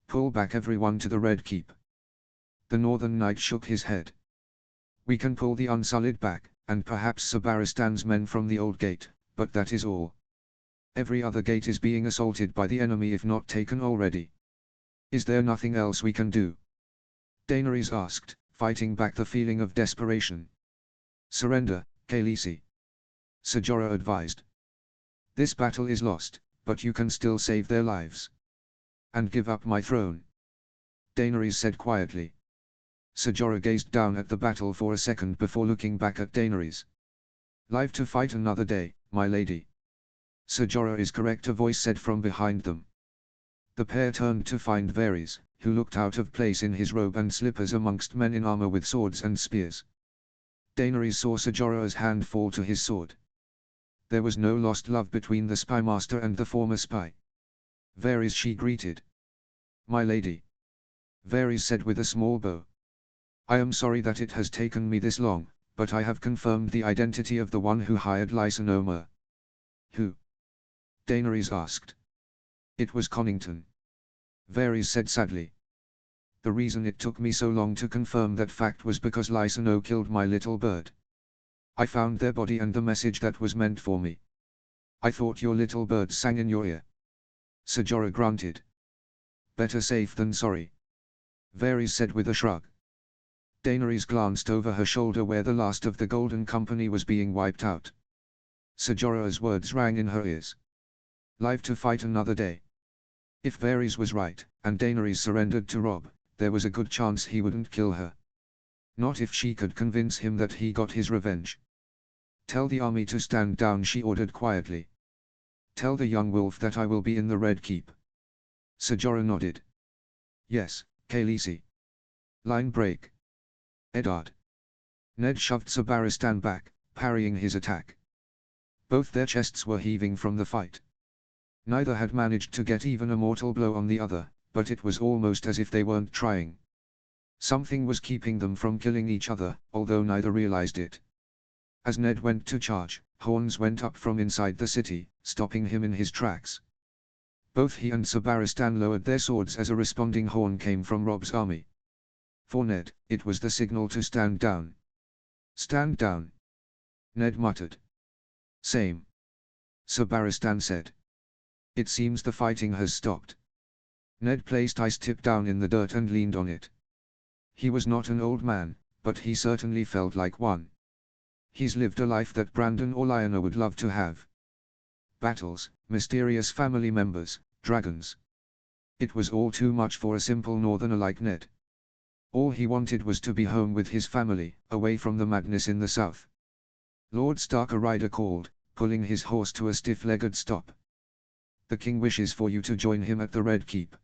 "Pull back everyone to the Red Keep." The Northern Knight shook his head. "We can pull the Unsullied back, and perhaps Sir Barristan's men from the Old Gate, but that is all. Every other gate is being assaulted by the enemy if not taken already. Is there nothing else we can do?" Daenerys asked, fighting back the feeling of desperation. "Surrender, Khaleesi," Ser Jorah advised. "This battle is lost, but you can still save their lives. And give up my throne," Daenerys said quietly. Ser Jorah gazed down at the battle for a second before looking back at Daenerys. "Live to fight another day, my lady." "Ser Jorah is correct," a voice said from behind them. The pair turned to find Varys, who looked out of place in his robe and slippers amongst men in armor with swords and spears. Daenerys saw Ser Jorah's hand fall to his sword. There was no lost love between the spymaster and the former spy. "Varys," she greeted. "My lady," Varys said with a small bow. "I am sorry that it has taken me this long, but I have confirmed the identity of the one who hired Lysa no Mer." "Who?" Daenerys asked. "It was Connington," Varys said sadly. "The reason it took me so long to confirm that fact was because Lysa no killed my little bird. I found their body and the message that was meant for me. I thought your little bird sang in your ear." Ser Jorah grunted. "Better safe than sorry," Varys said with a shrug. Daenerys glanced over her shoulder where the last of the Golden Company was being wiped out. Ser Jorah's words rang in her ears. Live to fight another day. If Varys was right, and Daenerys surrendered to Robb, there was a good chance he wouldn't kill her. Not if she could convince him that he got his revenge. "Tell the army to stand down," she ordered quietly. "Tell the young wolf that I will be in the Red Keep." Ser Jorah nodded. "Yes, Khaleesi." Line break. Eddard. Ned shoved Sir Barristan back, parrying his attack. Both their chests were heaving from the fight. Neither had managed to get even a mortal blow on the other, but it was almost as if they weren't trying. Something was keeping them from killing each other, although neither realized it. As Ned went to charge, horns went up from inside the city, stopping him in his tracks. Both he and Sir Barristan lowered their swords as a responding horn came from Robb's army. For Ned, it was the signal to stand down. "Stand down," Ned muttered. "Same," Sir Barristan said. It seems the fighting has stopped. Ned placed Ice Tip down in the dirt and leaned on it. He was not an old man, but he certainly felt like one. He's lived a life that Brandon or Lyanna would love to have. Battles, mysterious family members, dragons. It was all too much for a simple northerner like Ned. All he wanted was to be home with his family, away from the madness in the south. Lord Stark, a rider called, pulling his horse to a stiff-legged stop. The king wishes for you to join him at the Red Keep.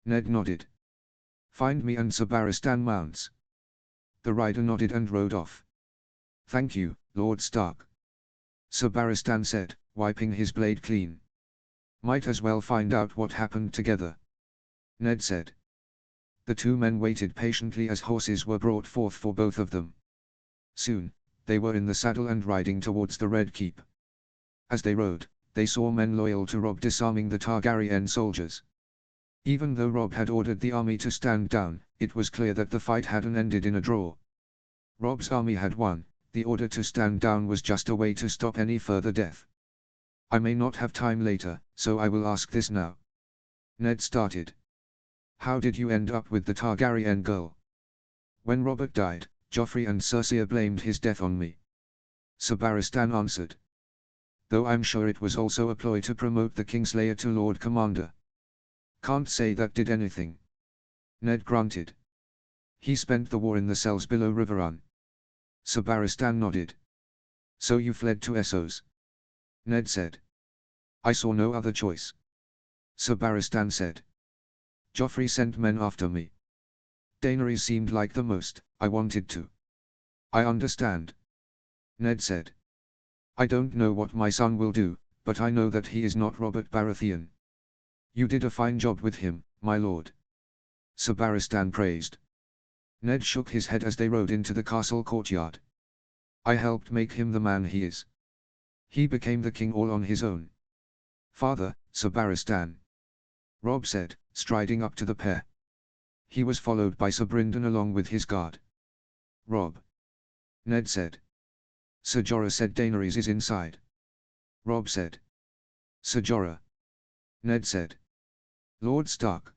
Ned nodded. Find me and Sir Barristan mounts. The rider nodded and rode off. Thank you, Lord Stark. Sir Barristan said, wiping his blade clean. Might as well find out what happened together. Ned said. The two men waited patiently as horses were brought forth for both of them. Soon, they were in the saddle and riding towards the Red Keep. As they rode, they saw men loyal to Robb disarming the Targaryen soldiers. Even though Robb had ordered the army to stand down, it was clear that the fight hadn't ended in a draw. Robb's army had won, the order to stand down was just a way to stop any further death. I may not have time later, so I will ask this now. Ned started. How did you end up with the Targaryen girl? When Robert died, Joffrey and Cersei blamed his death on me. Sir Barristan answered. Though I'm sure it was also a ploy to promote the Kingslayer to Lord Commander. Can't say that did anything. Ned grunted. He spent the war in the cells below Riverrun. Sir Barristan nodded. So you fled to Essos? Ned said. I saw no other choice. Sir Barristan said. Joffrey sent men after me. Daenerys seemed like the most I wanted to. I understand. Ned said. I don't know what my son will do, but I know that he is not Robert Baratheon. You did a fine job with him, my lord. Sir Barristan praised. Ned shook his head as they rode into the castle courtyard. I helped make him the man he is. He became the king all on his own. Father, Sir Barristan. Robb said, striding up to the pair. He was followed by Sir Brynden along with his guard. Robb. Ned said. Ser Jorah said Daenerys is inside. Robb said. Ser Jorah. Ned said. Lord Stark.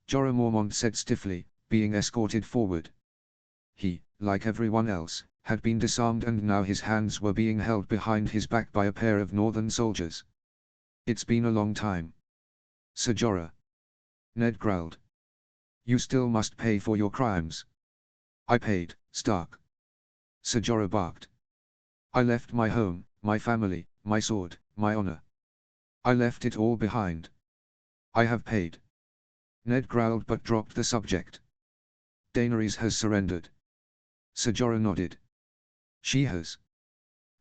Jorah Mormont said stiffly, being escorted forward. He, like everyone else, had been disarmed and now his hands were being held behind his back by a pair of northern soldiers. It's been a long time. Ser Jorah. Ned growled. You still must pay for your crimes. I paid, Stark. Ser Jorah barked. I left my home, my family, my sword, my honor. I left it all behind. I have paid. Ned growled but dropped the subject. Daenerys has surrendered. Ser Jorah nodded. She has.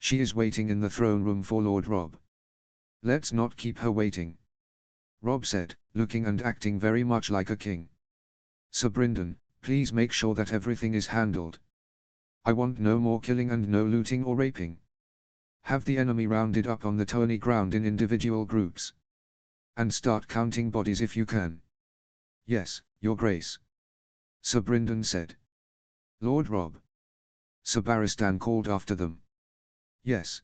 She is waiting in the throne room for Lord Robb. Let's not keep her waiting. Robb said, looking and acting very much like a king. Sir Brynden, please make sure that everything is handled. I want no more killing and no looting or raping. Have the enemy rounded up on the tourney ground in individual groups. And start counting bodies if you can. Yes, Your Grace. Sir Brynden said. Lord Robb. Sir Barristan called after them. Yes.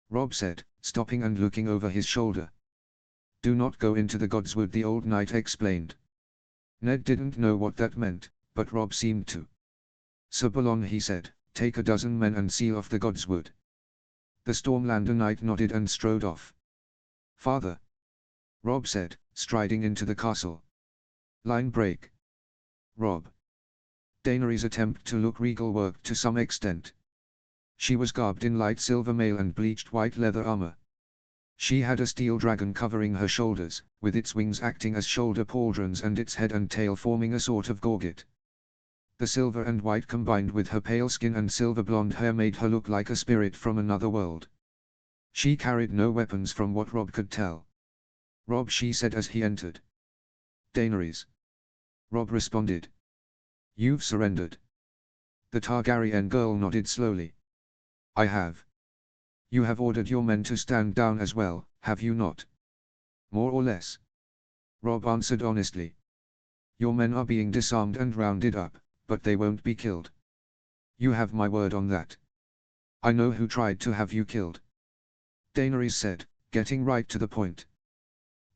Robb said, stopping and looking over his shoulder. Do not go into the Godswood, the old knight explained. Ned didn't know what that meant, but Robb seemed to. Sir Balon, he said, take a dozen men and seal off the Godswood. The Stormlander knight nodded and strode off. Father. Robb said, striding into the castle. Line break. Robb. Daenerys' attempt to look regal worked to some extent. She was garbed in light silver mail and bleached white leather armor. She had a steel dragon covering her shoulders, with its wings acting as shoulder pauldrons and its head and tail forming a sort of gorget. The silver and white combined with her pale skin and silver blonde hair made her look like a spirit from another world. She carried no weapons from what Robb could tell. Robb, she said as he entered. Daenerys. Robb responded. You've surrendered. The Targaryen girl nodded slowly. I have. You have ordered your men to stand down as well, have you not? More or less. Robb answered honestly. Your men are being disarmed and rounded up, but they won't be killed. You have my word on that. I know who tried to have you killed. Daenerys said, getting right to the point.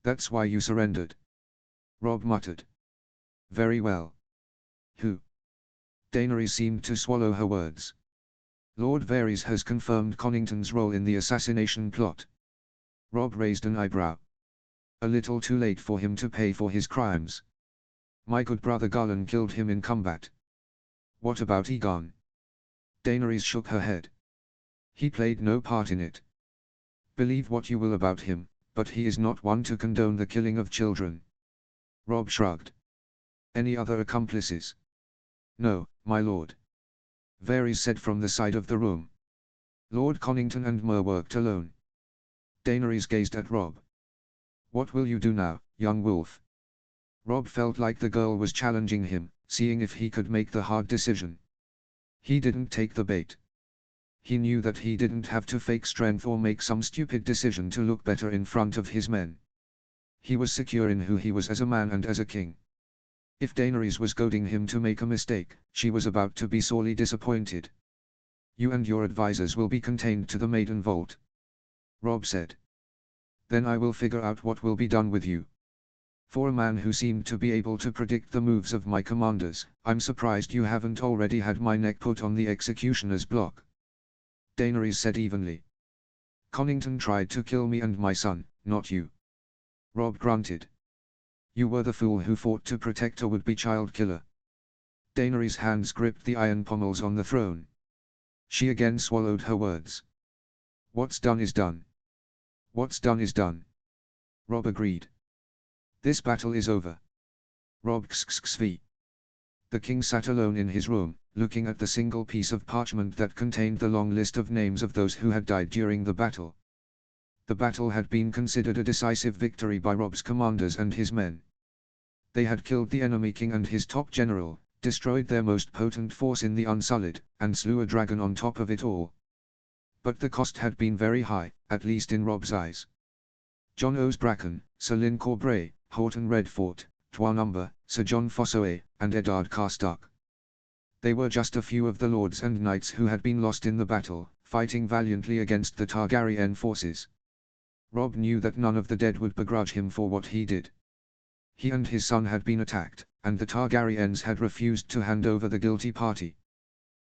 That's why you surrendered. Robb muttered. Very well. Who? Daenerys seemed to swallow her words. Lord Varys has confirmed Connington's role in the assassination plot. Robb raised an eyebrow. A little too late for him to pay for his crimes. My good brother Garland killed him in combat. What about Aegon? Daenerys shook her head. He played no part in it. Believe what you will about him, but he is not one to condone the killing of children. Robb shrugged. Any other accomplices? No, my lord. Varys said from the side of the room. Lord Connington and Myr worked alone. Daenerys gazed at Robb. What will you do now, young wolf? Robb felt like the girl was challenging him, seeing if he could make the hard decision. He didn't take the bait. He knew that he didn't have to fake strength or make some stupid decision to look better in front of his men. He was secure in who he was as a man and as a king. If Daenerys was goading him to make a mistake, she was about to be sorely disappointed. You and your advisors will be contained to the Maiden Vault. Robb said. Then I will figure out what will be done with you. For a man who seemed to be able to predict the moves of my commanders, I'm surprised you haven't already had my neck put on the executioner's block. Daenerys said evenly. Connington tried to kill me and my son, not you. Robb grunted. You were the fool who fought to protect a would-be child killer. Daenerys' hands gripped the iron pommels on the throne. She again swallowed her words. What's done is done. What's done is done. Robb agreed. This battle is over. Robb xxxv. The king sat alone in his room, looking at the single piece of parchment that contained the long list of names of those who had died during the battle. The battle had been considered a decisive victory by Robb's commanders and his men. They had killed the enemy king and his top general, destroyed their most potent force in the Unsullied, and slew a dragon on top of it all. But the cost had been very high, at least in Robb's eyes. Jon Osbracken, Sir Lincoln Bray, Horton Redfort, Tuan Umber, Sir John Fossoway, and Eddard Karstark. They were just a few of the lords and knights who had been lost in the battle, fighting valiantly against the Targaryen forces. Robb knew that none of the dead would begrudge him for what he did. He and his son had been attacked, and the Targaryens had refused to hand over the guilty party.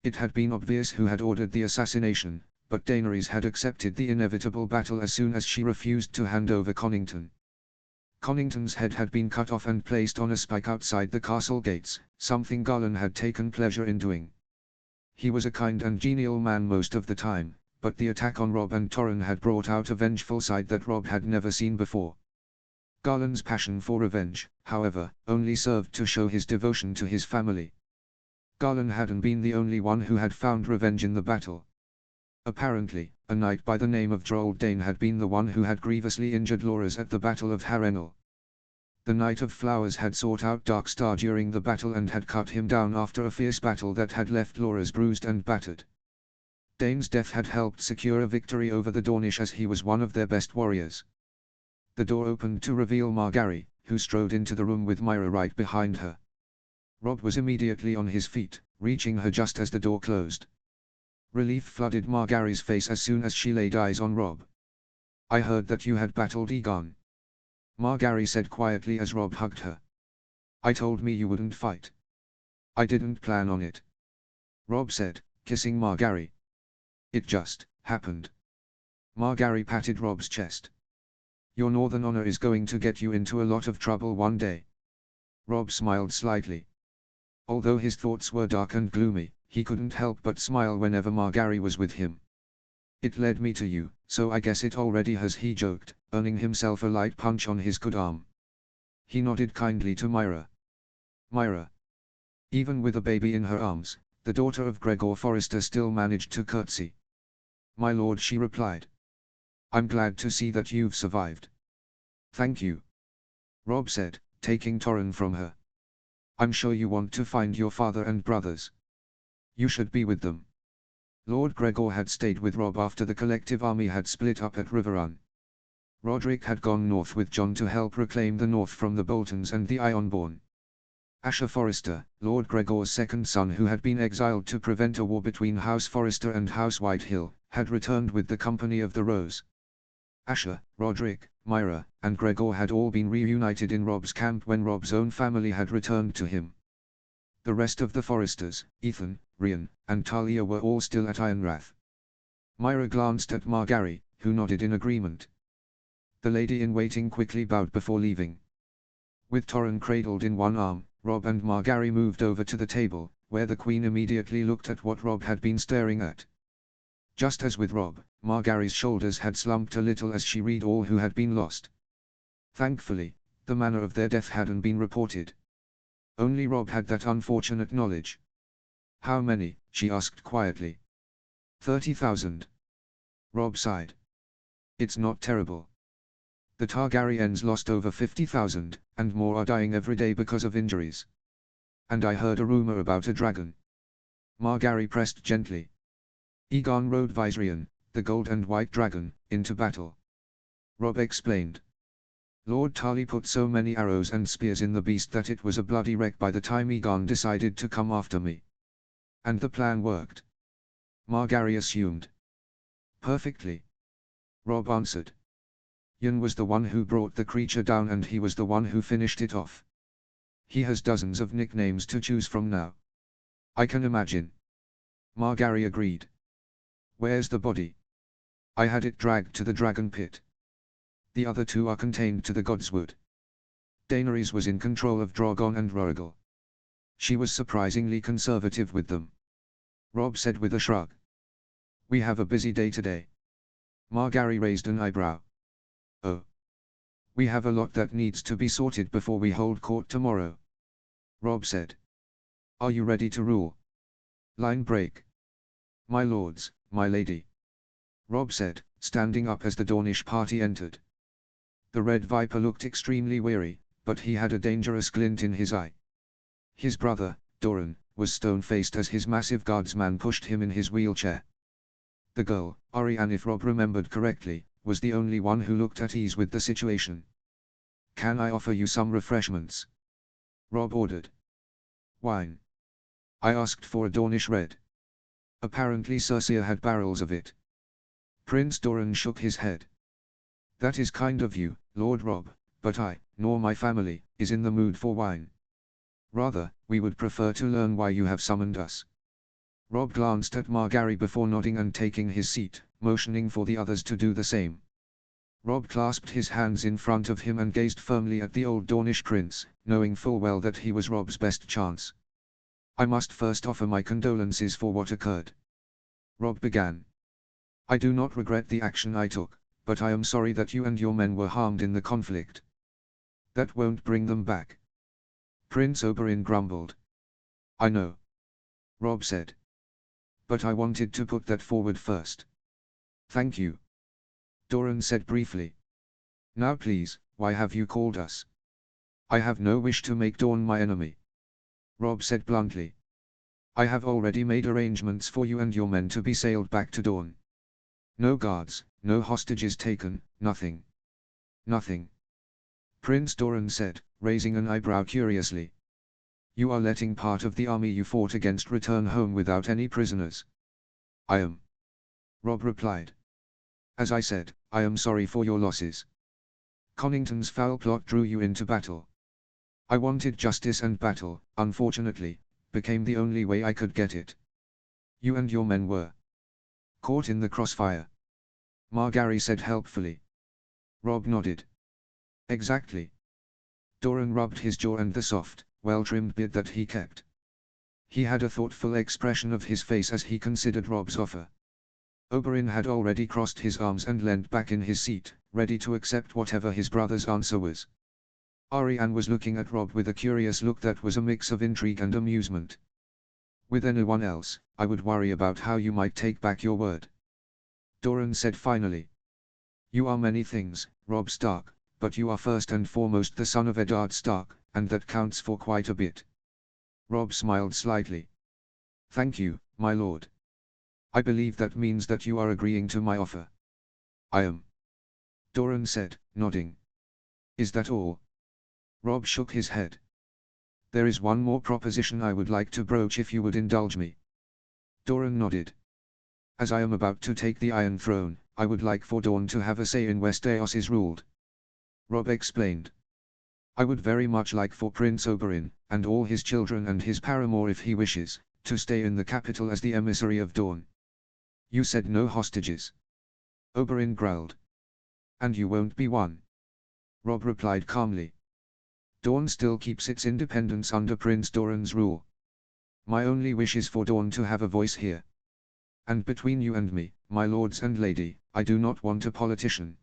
It had been obvious who had ordered the assassination, but Daenerys had accepted the inevitable battle as soon as she refused to hand over Connington. Connington's head had been cut off and placed on a spike outside the castle gates, something Garland had taken pleasure in doing. He was a kind and genial man most of the time, but the attack on Robb and Torrhen had brought out a vengeful side that Robb had never seen before. Garland's passion for revenge, however, only served to show his devotion to his family. Garland hadn't been the only one who had found revenge in the battle. Apparently, a knight by the name of Drold Dane had been the one who had grievously injured Loras at the Battle of Harrenhal. The Knight of Flowers had sought out Darkstar during the battle and had cut him down after a fierce battle that had left Loras bruised and battered. Dane's death had helped secure a victory over the Dornish as he was one of their best warriors. The door opened to reveal Margaery, who strode into the room with Myra right behind her. Robb was immediately on his feet, reaching her just as the door closed. Relief flooded Margaery's face as soon as she laid eyes on Robb. I heard that you had battled Aegon. Margaery said quietly as Robb hugged her. I told me you wouldn't fight. I didn't plan on it. Robb said, kissing Margaery. It just happened. Margaery patted Robb's chest. Your northern honor is going to get you into a lot of trouble one day. Robb smiled slightly. Although his thoughts were dark and gloomy, he couldn't help but smile whenever Margaery was with him. It led me to you, so I guess it already has, he joked, earning himself a light punch on his good arm. He nodded kindly to Myra. Myra. Even with a baby in her arms, the daughter of Gregor Forrester still managed to curtsy. My lord, she replied. I'm glad to see that you've survived. Thank you. Robb said, taking Torrhen from her. I'm sure you want to find your father and brothers. You should be with them. Lord Gregor had stayed with Robb after the collective army had split up at Riverrun. Roderick had gone north with Jon to help reclaim the north from the Boltons and the Ironborn. Asher Forrester, Lord Gregor's second son who had been exiled to prevent a war between House Forrester and House Whitehill, had returned with the Company of the Rose. Asher, Roderick, Myra, and Gregor had all been reunited in Rob's camp when Rob's own family had returned to him. The rest of the Forresters, Ethan, Ryan, and Talia were all still at Ironrath. Myra glanced at Margary, who nodded in agreement. The lady-in-waiting quickly bowed before leaving. With Torrin cradled in one arm, Rob and Margary moved over to the table, where the Queen immediately looked at what Rob had been staring at. Just as with Rob, Margary's shoulders had slumped a little as she read all who had been lost. Thankfully, the manner of their death hadn't been reported. Only Rob had that unfortunate knowledge. "How many?" she asked quietly. 30,000. Rob sighed. "It's not terrible. The Targaryens lost over 50,000, and more are dying every day because of injuries. And I heard a rumor about a dragon." Margary pressed gently. "Aegon rode Viserion, the gold and white dragon, into battle," Rob explained. "Lord Tarly put so many arrows and spears in the beast that it was a bloody wreck by the time Aegon decided to come after me. And the plan worked," Margary assumed. "Perfectly," Rob answered. "Jon was the one who brought the creature down and he was the one who finished it off. He has dozens of nicknames to choose from now." "I can imagine," Margary agreed. "Where's the body?" "I had it dragged to the dragon pit. The other two are contained to the Godswood." Daenerys was in control of Drogon and Rhaegal. She was surprisingly conservative with them. Rob said with a shrug. "We have a busy day today." Margary raised an eyebrow. "Oh. We have a lot that needs to be sorted before we hold court tomorrow," Rob said. "Are you ready to rule?" Line break. "My lords, my lady," Rob said, standing up as the Dornish party entered. The Red Viper looked extremely weary, but he had a dangerous glint in his eye. His brother, Doran, was stone-faced as his massive guardsman pushed him in his wheelchair. The girl, Arianne, if Rob remembered correctly, was the only one who looked at ease with the situation. "Can I offer you some refreshments?" Rob ordered. "Wine?" "I asked for a Dornish red." Apparently Cersei had barrels of it. Prince Doran shook his head. "That is kind of you, Lord Rob, but I, nor my family, is in the mood for wine. Rather, we would prefer to learn why you have summoned us." Rob glanced at Margary before nodding and taking his seat, motioning for the others to do the same. Rob clasped his hands in front of him and gazed firmly at the old Dornish prince, knowing full well that he was Rob's best chance. "I must first offer my condolences for what occurred," Rob began. "I do not regret the action I took, but I am sorry that you and your men were harmed in the conflict. That won't bring them back." Prince Oberyn grumbled. "I know," Rob said. "But I wanted to put that forward first." "Thank you," Doran said briefly. "Now please, why have you called us?" "I have no wish to make Dorne my enemy," Rob said bluntly. "I have already made arrangements for you and your men to be sailed back to Dorne. No guards, no hostages taken, nothing." "Nothing?" Prince Doran said, raising an eyebrow curiously. "You are letting part of the army you fought against return home without any prisoners?" "I am," Rob replied. "As I said, I am sorry for your losses. Connington's foul plot drew you into battle. I wanted justice, and battle, unfortunately, became the only way I could get it. You and your men were caught in the crossfire," Margary said helpfully. Rob nodded. "Exactly." Doran rubbed his jaw and the soft, well-trimmed beard that he kept. He had a thoughtful expression of his face as he considered Rob's offer. Oberyn had already crossed his arms and leant back in his seat, ready to accept whatever his brother's answer was. Arianne was looking at Rob with a curious look that was a mix of intrigue and amusement. "With anyone else, I would worry about how you might take back your word," Doran said finally. "You are many things, Robb Stark, but you are first and foremost the son of Eddard Stark, and that counts for quite a bit." Robb smiled slightly. "Thank you, my lord. I believe that means that you are agreeing to my offer." "I am," Doran said, nodding. "Is that all?" Robb shook his head. "There is one more proposition I would like to broach if you would indulge me." Doran nodded. "As I am about to take the Iron Throne, I would like for Dawn to have a say in Westeros ruled. Robb explained. I would very much like for Prince Oberyn, and all his children and his paramour if he wishes, to stay in the capital as the emissary of Dawn. You said no hostages. Oberyn growled. And you won't be one. Robb replied calmly. Dawn still keeps its independence under Prince Doran's rule. My only wish is for Dawn to have a voice here. And between you and me, my lords and lady, I do not want a politician.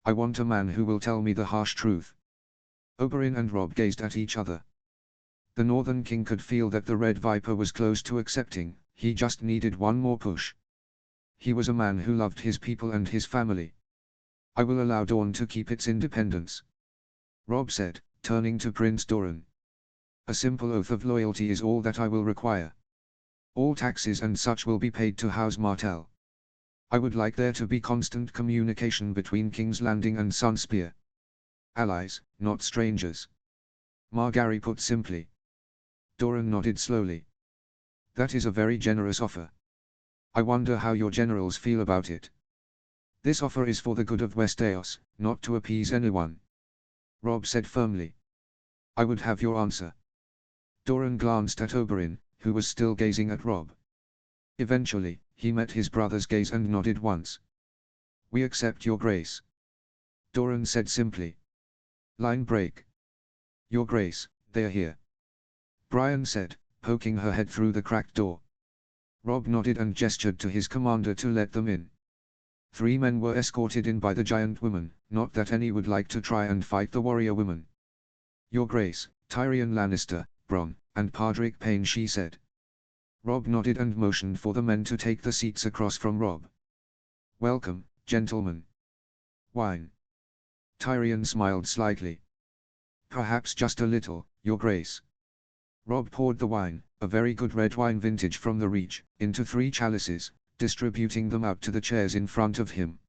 I want a man who will tell me the harsh truth. Oberyn and Robb gazed at each other. The Northern King could feel that the Red Viper was close to accepting, he just needed one more push. He was a man who loved his people and his family. I will allow Dawn to keep its independence. Robb said, turning to Prince Doran. A simple oath of loyalty is all that I will require. All taxes and such will be paid to House Martell. I would like there to be constant communication between King's Landing and Sunspear. Allies, not strangers. Margaery put simply. Doran nodded slowly. That is a very generous offer. I wonder how your generals feel about it. This offer is for the good of Westeros, not to appease anyone. Robb said firmly. I would have your answer. Doran glanced at Oberyn, who was still gazing at Robb. Eventually, he met his brother's gaze and nodded once. We accept your grace. Doran said simply. Line break. Your grace, they are here. Brian said, poking her head through the cracked door. Robb nodded and gestured to his commander to let them in. 3 men were escorted in by the giant woman, not that any would like to try and fight the warrior woman. Your grace, Tyrion Lannister, Bronn, and Podrick Payne, she said. Robb nodded and motioned for the men to take the seats across from Robb. Welcome, gentlemen. Wine. Tyrion smiled slightly. Perhaps just a little, your grace. Robb poured the wine, a very good red wine vintage from the Reach, into 3 chalices, distributing them out to the chairs in front of him.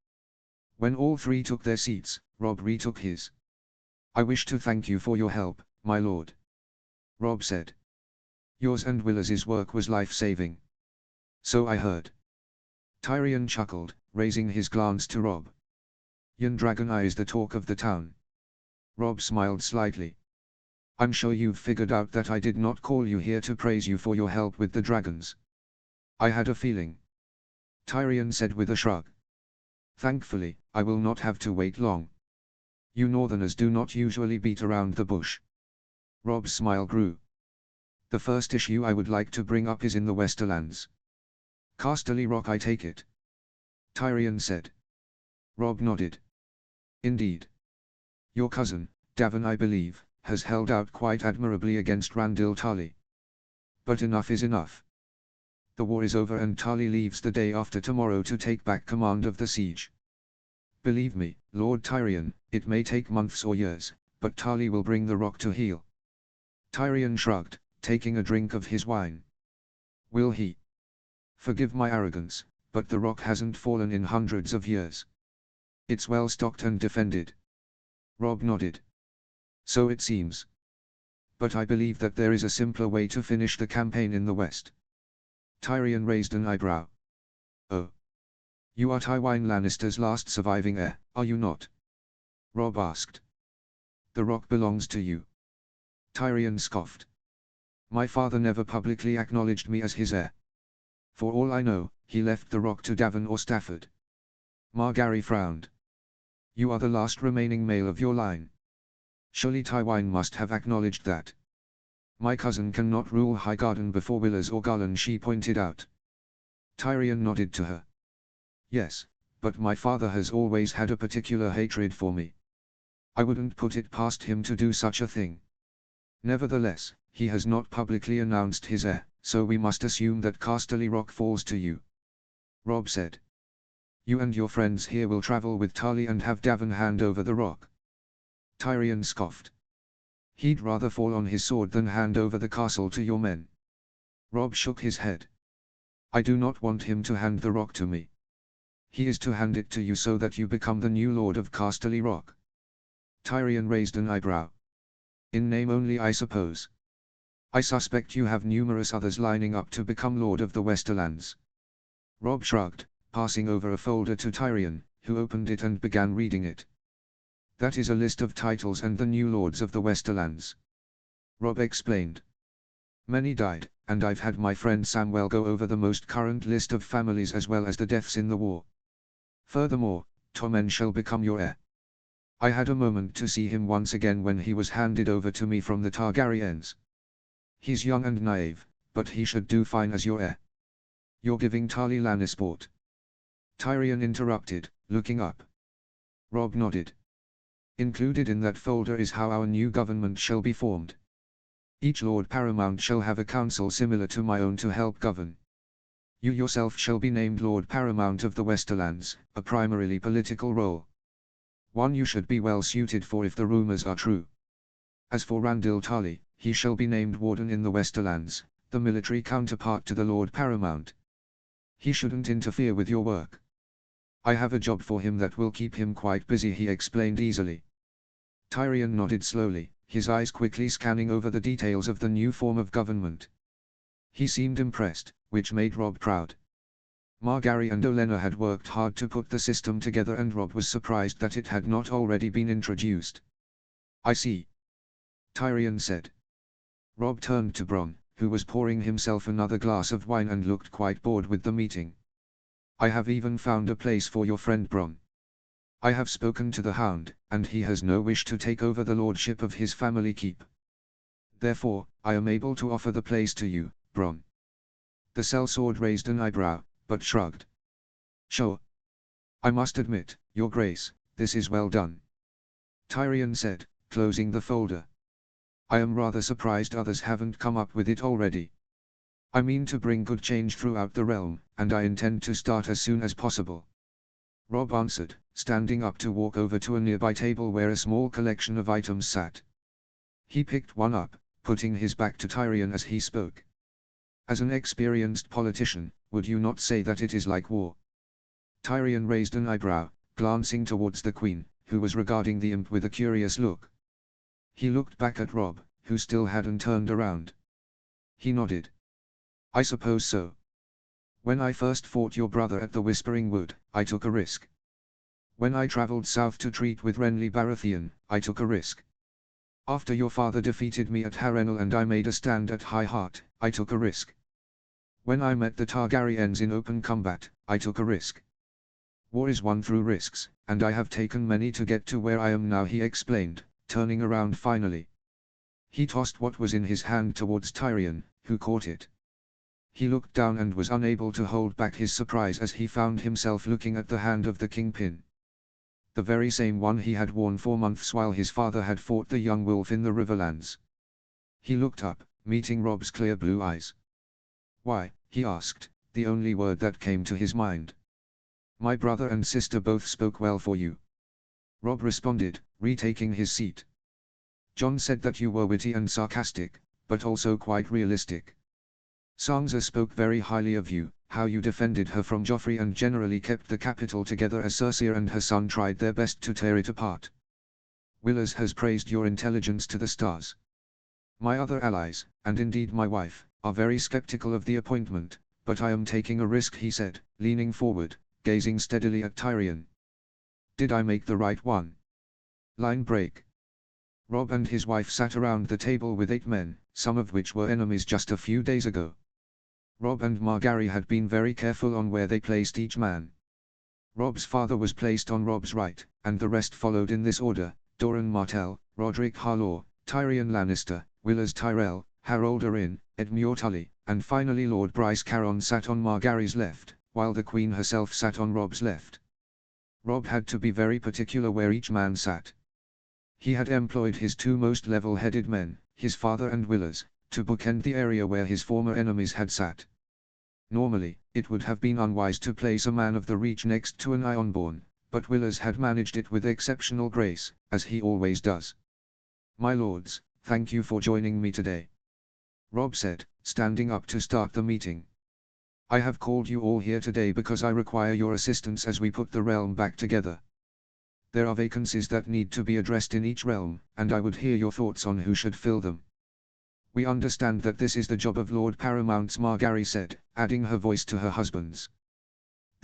When all 3 took their seats, Robb retook his. I wish to thank you for your help, my lord. Robb said. Yours and Willas's work was life-saving. So I heard. Tyrion chuckled, raising his glance to Robb. Young Dragon Eye is the talk of the town. Robb smiled slightly. I'm sure you've figured out that I did not call you here to praise you for your help with the dragons. I had a feeling. Tyrion said with a shrug. Thankfully, I will not have to wait long. You Northerners do not usually beat around the bush. Robb's smile grew. The first issue I would like to bring up is in the Westerlands. Casterly Rock, I take it. Tyrion said. Robb nodded. Indeed. Your cousin, Davin, I believe, has held out quite admirably against Randall Tarly. But enough is enough. The war is over and Tarly leaves the day after tomorrow to take back command of the siege. Believe me, Lord Tyrion, it may take months or years, but Tarly will bring the rock to heel. Tyrion shrugged, taking a drink of his wine. Will he? Forgive my arrogance, but the rock hasn't fallen in hundreds of years. It's well stocked and defended. Robb nodded. So it seems. But I believe that there is a simpler way to finish the campaign in the west. Tyrion raised an eyebrow. Oh. You are Tywin Lannister's last surviving heir, are you not? Robb asked. The rock belongs to you. Tyrion scoffed. My father never publicly acknowledged me as his heir. For all I know, he left the rock to Davin or Stafford. Margaery frowned. You are the last remaining male of your line. Surely Tywin must have acknowledged that. My cousin cannot rule Highgarden before Willas or Garland, she pointed out. Tyrion nodded to her. Yes, but my father has always had a particular hatred for me. I wouldn't put it past him to do such a thing. Nevertheless, he has not publicly announced his heir, so we must assume that Casterly Rock falls to you. Robb said. You and your friends here will travel with Tarly and have Davin hand over the rock. Tyrion scoffed. He'd rather fall on his sword than hand over the castle to your men. Robb shook his head. I do not want him to hand the rock to me. He is to hand it to you so that you become the new lord of Casterly Rock. Tyrion raised an eyebrow. In name only, I suppose. I suspect you have numerous others lining up to become lord of the Westerlands. Robb shrugged, passing over a folder to Tyrion, who opened it and began reading it. "That is a list of titles and the new lords of the Westerlands," Robb explained. "Many died, and I've had my friend Samwell go over the most current list of families as well as the deaths in the war. Furthermore, Tommen shall become your heir. I had a moment to see him once again when he was handed over to me from the Targaryens. He's young and naive, but he should do fine as your heir." "You're giving Tarly Lannisport?" Tyrion interrupted, looking up. Robb nodded. "Included in that folder is how our new government shall be formed. Each Lord Paramount shall have a council similar to my own to help govern. You yourself shall be named Lord Paramount of the Westerlands, a primarily political role. One you should be well suited for if the rumors are true. As for Randyll Tarly, he shall be named Warden in the Westerlands, the military counterpart to the Lord Paramount. He shouldn't interfere with your work. I have a job for him that will keep him quite busy," he explained easily. Tyrion nodded slowly, his eyes quickly scanning over the details of the new form of government. He seemed impressed, which made Robb proud. Margaery and Olenna had worked hard to put the system together and Robb was surprised that it had not already been introduced. "I see," Tyrion said. Robb turned to Bronn, who was pouring himself another glass of wine and looked quite bored with the meeting. "I have even found a place for your friend Bronn. I have spoken to the Hound, and he has no wish to take over the lordship of his family keep. Therefore, I am able to offer the place to you, Bronn." The sellsword raised an eyebrow, but shrugged. "Sure. I must admit, Your Grace, this is well done," Tyrion said, closing the folder. "I am rather surprised others haven't come up with it already. I mean to bring good change throughout the realm, and I intend to start as soon as possible," Robb answered, standing up to walk over to a nearby table where a small collection of items sat. He picked one up, putting his back to Tyrion as he spoke. "As an experienced politician, would you not say that it is like war?" Tyrion raised an eyebrow, glancing towards the Queen, who was regarding the imp with a curious look. He looked back at Robb, who still hadn't turned around. He nodded. "I suppose so. When I first fought your brother at the Whispering Wood, I took a risk. When I traveled south to treat with Renly Baratheon, I took a risk. After your father defeated me at Harrenhal and I made a stand at High Heart, I took a risk. When I met the Targaryens in open combat, I took a risk. War is won through risks, and I have taken many to get to where I am now," he explained, turning around finally. He tossed what was in his hand towards Tyrion, who caught it. He looked down and was unable to hold back his surprise as he found himself looking at the hand of the Kingpin. The very same one he had worn for months while his father had fought the young wolf in the Riverlands. He looked up, meeting Robb's clear blue eyes. "Why?" he asked, the only word that came to his mind. "My brother and sister both spoke well for you," Robb responded, retaking his seat. "Jon said that you were witty and sarcastic, but also quite realistic. Sansa spoke very highly of you, how you defended her from Joffrey and generally kept the capital together as Cersei and her son tried their best to tear it apart. Willers has praised your intelligence to the stars. My other allies, and indeed my wife, are very skeptical of the appointment, but I am taking a risk," he said, leaning forward, gazing steadily at Tyrion. "Did I make the right one?" Line break. Robb and his wife sat around the table with 8 men, some of which were enemies just a few days ago. Robb and Margaery had been very careful on where they placed each man. Robb's father was placed on Robb's right, and the rest followed in this order: Doran Martell, Roderick Harlaw, Tyrion Lannister, Willers Tyrell, Harold Arryn, Edmure Tully, and finally Lord Bryce Caron sat on Margaery's left, while the Queen herself sat on Robb's left. Robb had to be very particular where each man sat. He had employed his 2 most level-headed men, his father and Willers, to bookend the area where his former enemies had sat. Normally, it would have been unwise to place a man of the Reach next to an Ironborn, but Willers had managed it with exceptional grace, as he always does. "My lords, thank you for joining me today," Robb said, standing up to start the meeting. "I have called you all here today because I require your assistance as we put the realm back together. There are vacancies that need to be addressed in each realm, and I would hear your thoughts on who should fill them." "We understand that this is the job of Lord Paramount's," Margaery said, adding her voice to her husband's.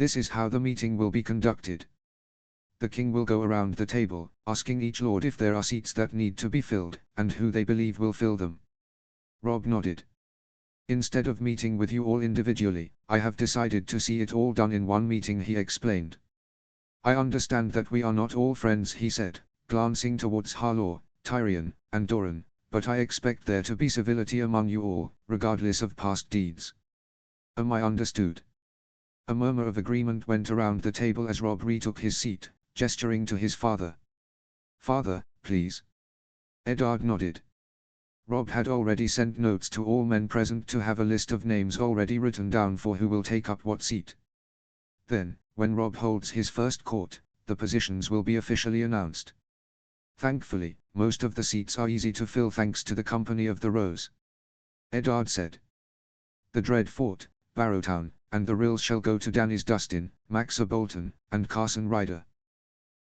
This is how the meeting will be conducted. The king will go around the table, asking each lord if there are seats that need to be filled, and who they believe will fill them. Rob nodded. Instead of meeting with you all individually, I have decided to see it all done in one meeting, he explained. I understand that we are not all friends, he said, glancing towards Harlaw, Tyrion, and Doran, but I expect there to be civility among you all, regardless of past deeds. Am I understood? A murmur of agreement went around the table as Rob retook his seat, gesturing to his father. Father, please. Eddard nodded. Rob had already sent notes to all men present to have a list of names already written down for who will take up what seat. Then, when Rob holds his first court, the positions will be officially announced. Thankfully, most of the seats are easy to fill thanks to the Company of the Rose. Eddard said. The Dread Fort, Barrowtown, and the Rills shall go to Danis Dustin, Maxa Bolton, and Carson Ryder.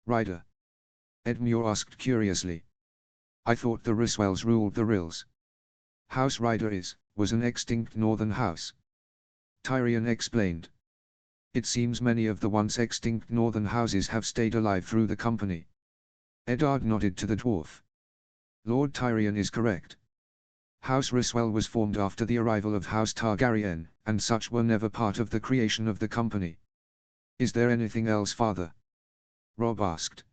Ryder? Edmure asked curiously. I thought the Riswells ruled the Rills. House Ryder was an extinct northern house. Tyrion explained. It seems many of the once extinct northern houses have stayed alive through the company. Eddard nodded to the dwarf. Lord Tyrion is correct. House Riswell was formed after the arrival of House Targaryen, and such were never part of the creation of the company. Is there anything else, father? Rob asked.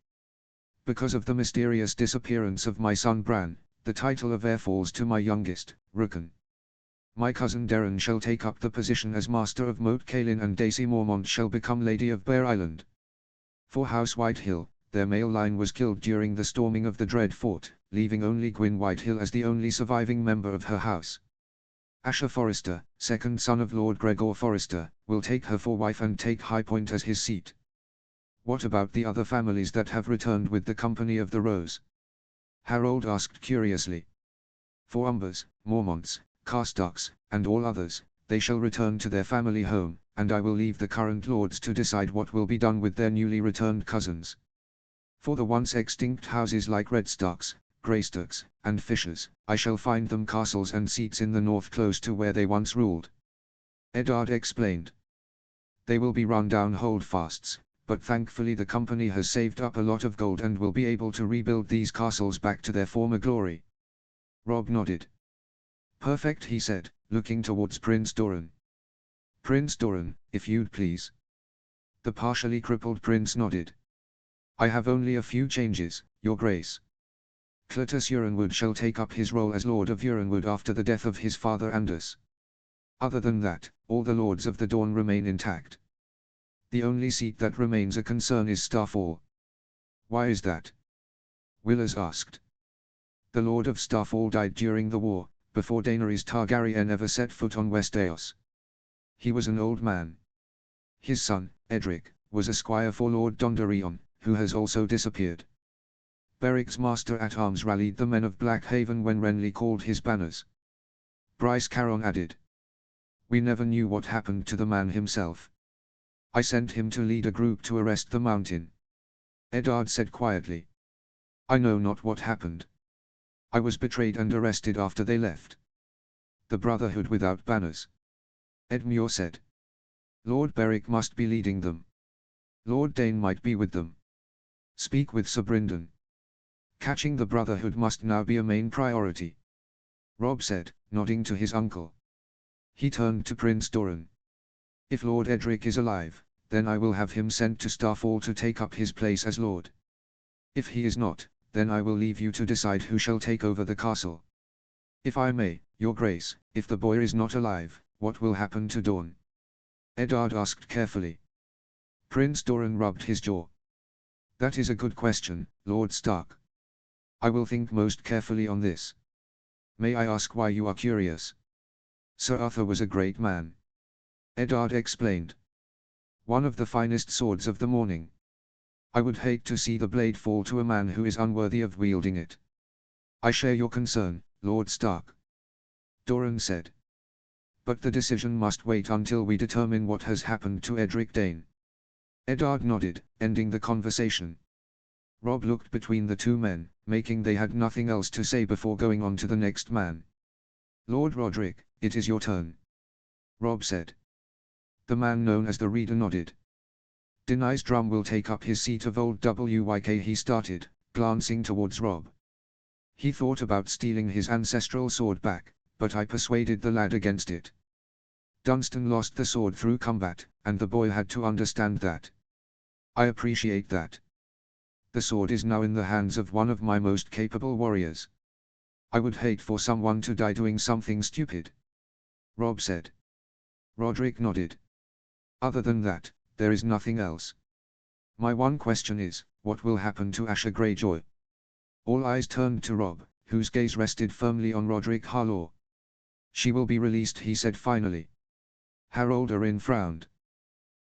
Because of the mysterious disappearance of my son Bran, the title of heir falls to my youngest, Rukan. My cousin Darren shall take up the position as Master of Moat Cailin, and Daisy Mormont shall become Lady of Bear Island. For House Whitehill, their male line was killed during the storming of the Dread Fort, leaving only Gwyn Whitehill as the only surviving member of her house. Asher Forrester, second son of Lord Gregor Forrester, will take her for wife and take High Point as his seat. What about the other families that have returned with the Company of the Rose? Harold asked curiously. For Umbers, Mormonts, Carstocks, and all others, they shall return to their family home, and I will leave the current lords to decide what will be done with their newly returned cousins. For the once extinct houses like Redstocks, Greystocks, and Fishers, I shall find them castles and seats in the north close to where they once ruled. Eddard explained. They will be run-down holdfasts, but thankfully the company has saved up a lot of gold and will be able to rebuild these castles back to their former glory. Rob nodded. Perfect, he said, looking towards Prince Doran. Prince Doran, if you'd please. The partially crippled prince nodded. I have only a few changes, your grace. Cletus Urenwood shall take up his role as Lord of Urenwood after the death of his father Anders. Other than that, all the Lords of the Dawn remain intact. The only seat that remains a concern is Starfall. Why is that? Willers asked. The Lord of Starfall died during the war, before Daenerys Targaryen ever set foot on Westeros. He was an old man. His son, Edric, was a squire for Lord Dondarrion, who has also disappeared. Beric's master-at-arms rallied the men of Blackhaven when Renly called his banners. Bryce Caron added. We never knew what happened to the man himself. I sent him to lead a group to arrest the mountain. Eddard said quietly. I know not what happened. I was betrayed and arrested after they left. The Brotherhood without banners. Edmure said. Lord Beric must be leading them. Lord Dane might be with them. Speak with Sir Brynden. Catching the Brotherhood must now be a main priority. Rob said, nodding to his uncle. He turned to Prince Doran. If Lord Edric is alive, then I will have him sent to Starfall to take up his place as Lord. If he is not, then I will leave you to decide who shall take over the castle. If I may, your grace, if the boy is not alive, what will happen to Dorne? Eddard asked carefully. Prince Doran rubbed his jaw. That is a good question, Lord Stark. I will think most carefully on this. May I ask why you are curious? Sir Arthur was a great man. Eddard explained. One of the finest swords of the morning. I would hate to see the blade fall to a man who is unworthy of wielding it. I share your concern, Lord Stark. Doran said. But the decision must wait until we determine what has happened to Edric Dane. Eddard nodded, ending the conversation. Rob looked between the two men, making they had nothing else to say before going on to the next man. Lord Roderick, it is your turn. Rob said. The man known as the Reader nodded. Denise Drum will take up his seat of old WYK, he started, glancing towards Rob. He thought about stealing his ancestral sword back, but I persuaded the lad against it. Dunstan lost the sword through combat, and the boy had to understand that. I appreciate that. The sword is now in the hands of one of my most capable warriors. I would hate for someone to die doing something stupid, Rob said. Roderick nodded. Other than that, there is nothing else. My one question is, what will happen to Asher Greyjoy? All eyes turned to Rob, whose gaze rested firmly on Roderick Harlaw. She will be released, he said finally. Harold Arryn frowned.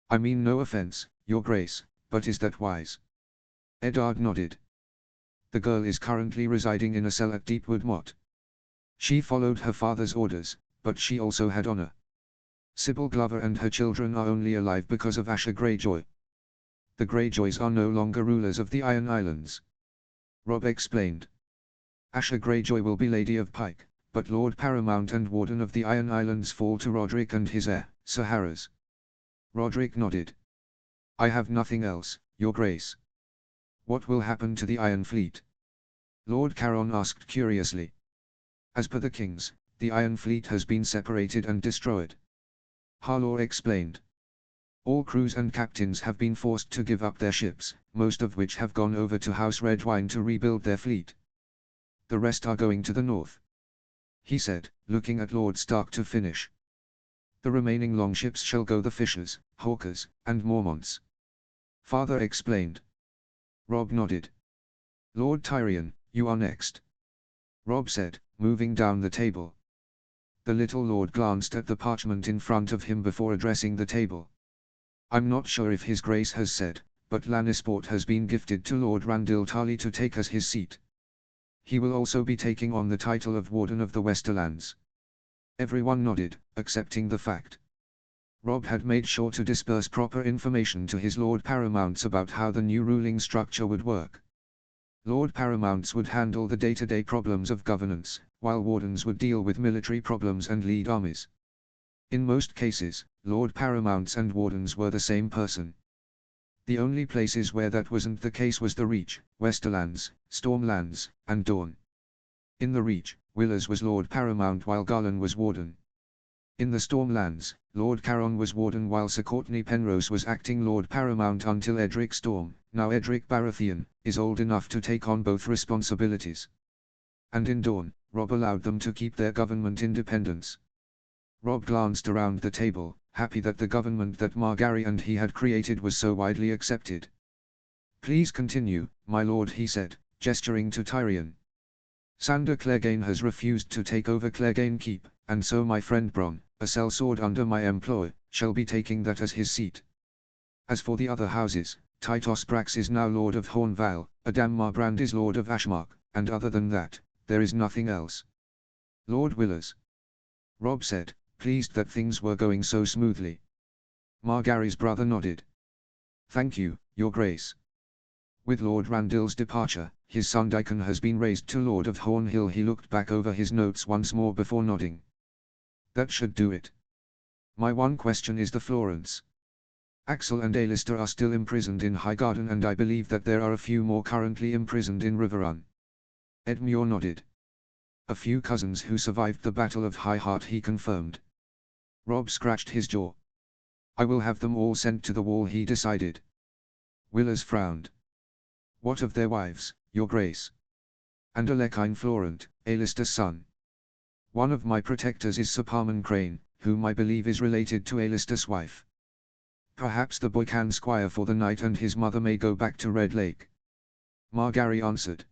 I mean no offense, Your Grace, but is that wise? Eddard nodded. The girl is currently residing in a cell at Deepwood Motte. She followed her father's orders, but she also had honor. Sybil Glover and her children are only alive because of Asher Greyjoy. The Greyjoys are no longer rulers of the Iron Islands, Rob explained. Asher Greyjoy will be Lady of Pike, but Lord Paramount and Warden of the Iron Islands fall to Roderick and his heir, Sir Harras. Roderick nodded. I have nothing else, Your Grace. What will happen to the Iron Fleet? Lord Caron asked curiously. As per the Kings, the Iron Fleet has been separated and destroyed, Harlaw explained. All crews and captains have been forced to give up their ships, most of which have gone over to House Redwyne to rebuild their fleet. The rest are going to the north, he said, looking at Lord Stark to finish. The remaining longships shall go the Fishers, Hawkers, and Mormonts, Father explained. Rob nodded. Lord Tyrion, you are next, Rob said, moving down the table. The little lord glanced at the parchment in front of him before addressing the table. I'm not sure if His Grace has said, but Lannisport has been gifted to Lord Randil Tarly to take as his seat. He will also be taking on the title of Warden of the Westerlands. Everyone nodded, accepting the fact. Rob had made sure to disperse proper information to his Lord Paramounts about how the new ruling structure would work. Lord Paramounts would handle the day-to-day problems of governance, while wardens would deal with military problems and lead armies. In most cases, Lord Paramounts and wardens were the same person. The only places where that wasn't the case was the Reach, Westerlands, Stormlands, and Dorne. In the Reach, Willers was Lord Paramount while Garlan was warden. In the Stormlands, Lord Caron was warden while Sir Courtney Penrose was acting Lord Paramount until Edric Storm, now Edric Baratheon, is old enough to take on both responsibilities. And in Dorne, Rob allowed them to keep their government independence. Rob glanced around the table, happy that the government that Margaery and he had created was so widely accepted. Please continue, my lord, he said, gesturing to Tyrion. Sandor Clegane has refused to take over Clegane Keep, and so my friend Bronn, a sellsword under my employ, shall be taking that as his seat. As for the other houses, Tytos Brax is now Lord of Hornvale, Adam Marbrand is Lord of Ashmark, and other than that, there is nothing else. Lord Willers, Rob said, pleased that things were going so smoothly. Margaery's brother nodded. Thank you, Your Grace. With Lord Randill's departure, his son Daikon has been raised to Lord of Hornhill. He looked back over his notes once more before nodding. That should do it. My one question is the Florence. Axel and Alistair are still imprisoned in Highgarden, and I believe that there are a few more currently imprisoned in Riverrun. Edmure nodded. A few cousins who survived the Battle of High Heart, he confirmed. Rob scratched his jaw. I will have them all sent to the wall, he decided. Willers frowned. What of their wives, Your Grace? And Alekhine Florent, Alistair's son. One of my protectors is Sir Parman Crane, whom I believe is related to Alistair's wife. Perhaps the boy can squire for the night and his mother may go back to Red Lake. Margaery answered.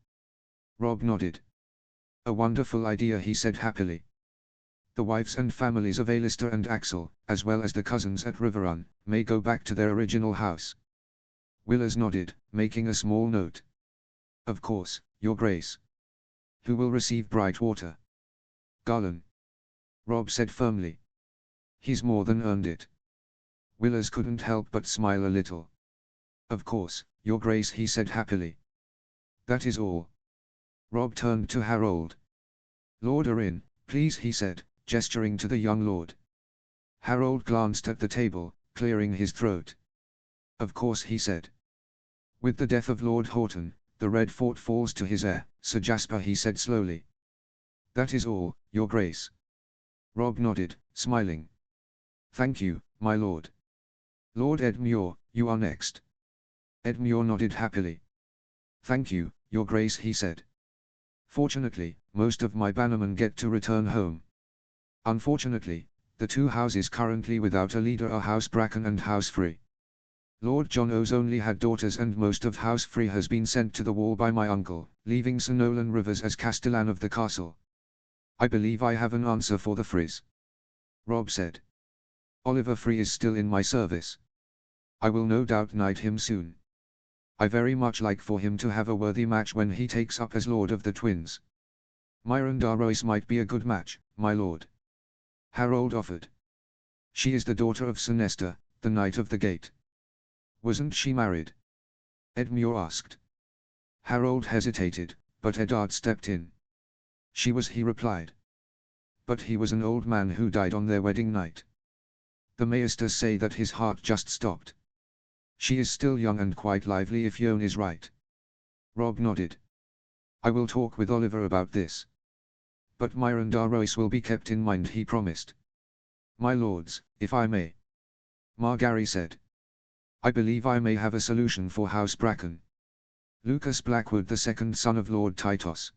Rob nodded. A wonderful idea, he said happily. The wives and families of Alistair and Axel, as well as the cousins at Riverrun, may go back to their original house. Willers nodded, making a small note. Of course, Your Grace. Who will receive Brightwater? Garlan. Rob said firmly. He's more than earned it. Willers couldn't help but smile a little. Of course, Your Grace, he said happily. That is all. Rob turned to Harold. Lord Arryn, please, he said, gesturing to the young lord. Harold glanced at the table, clearing his throat. Of course, he said. With the death of Lord Horton, the Red Fort falls to his heir, Sir Jasper, he said slowly. That is all, Your Grace. Rob nodded, smiling. Thank you, my lord. Lord Edmure, you are next. Edmure nodded happily. Thank you, Your Grace, he said. Fortunately, most of my bannermen get to return home. Unfortunately, the two houses currently without a leader are House Bracken and House Free. Lord John O's only had daughters, and most of House Free has been sent to the wall by my uncle, leaving Sir Nolan Rivers as Castellan of the castle. I believe I have an answer for the Frees. Rob said. Oliver Free is still in my service. I will no doubt knight him soon. I very much like for him to have a worthy match when he takes up as Lord of the Twins. Miranda Royce might be a good match, my lord. Harold offered. She is the daughter of Sir Nestor, the Knight of the Gate. Wasn't she married? Edmure asked. Harold hesitated, but Eddard stepped in. She was, he replied. But he was an old man who died on their wedding night. The maesters say that his heart just stopped. She is still young and quite lively if Yon is right. Rob nodded. I will talk with Oliver about this. But Miranda Royce will be kept in mind, he promised. My lords, if I may. Margaery said. I believe I may have a solution for House Bracken. Lucas Blackwood, the second son of Lord Tytos.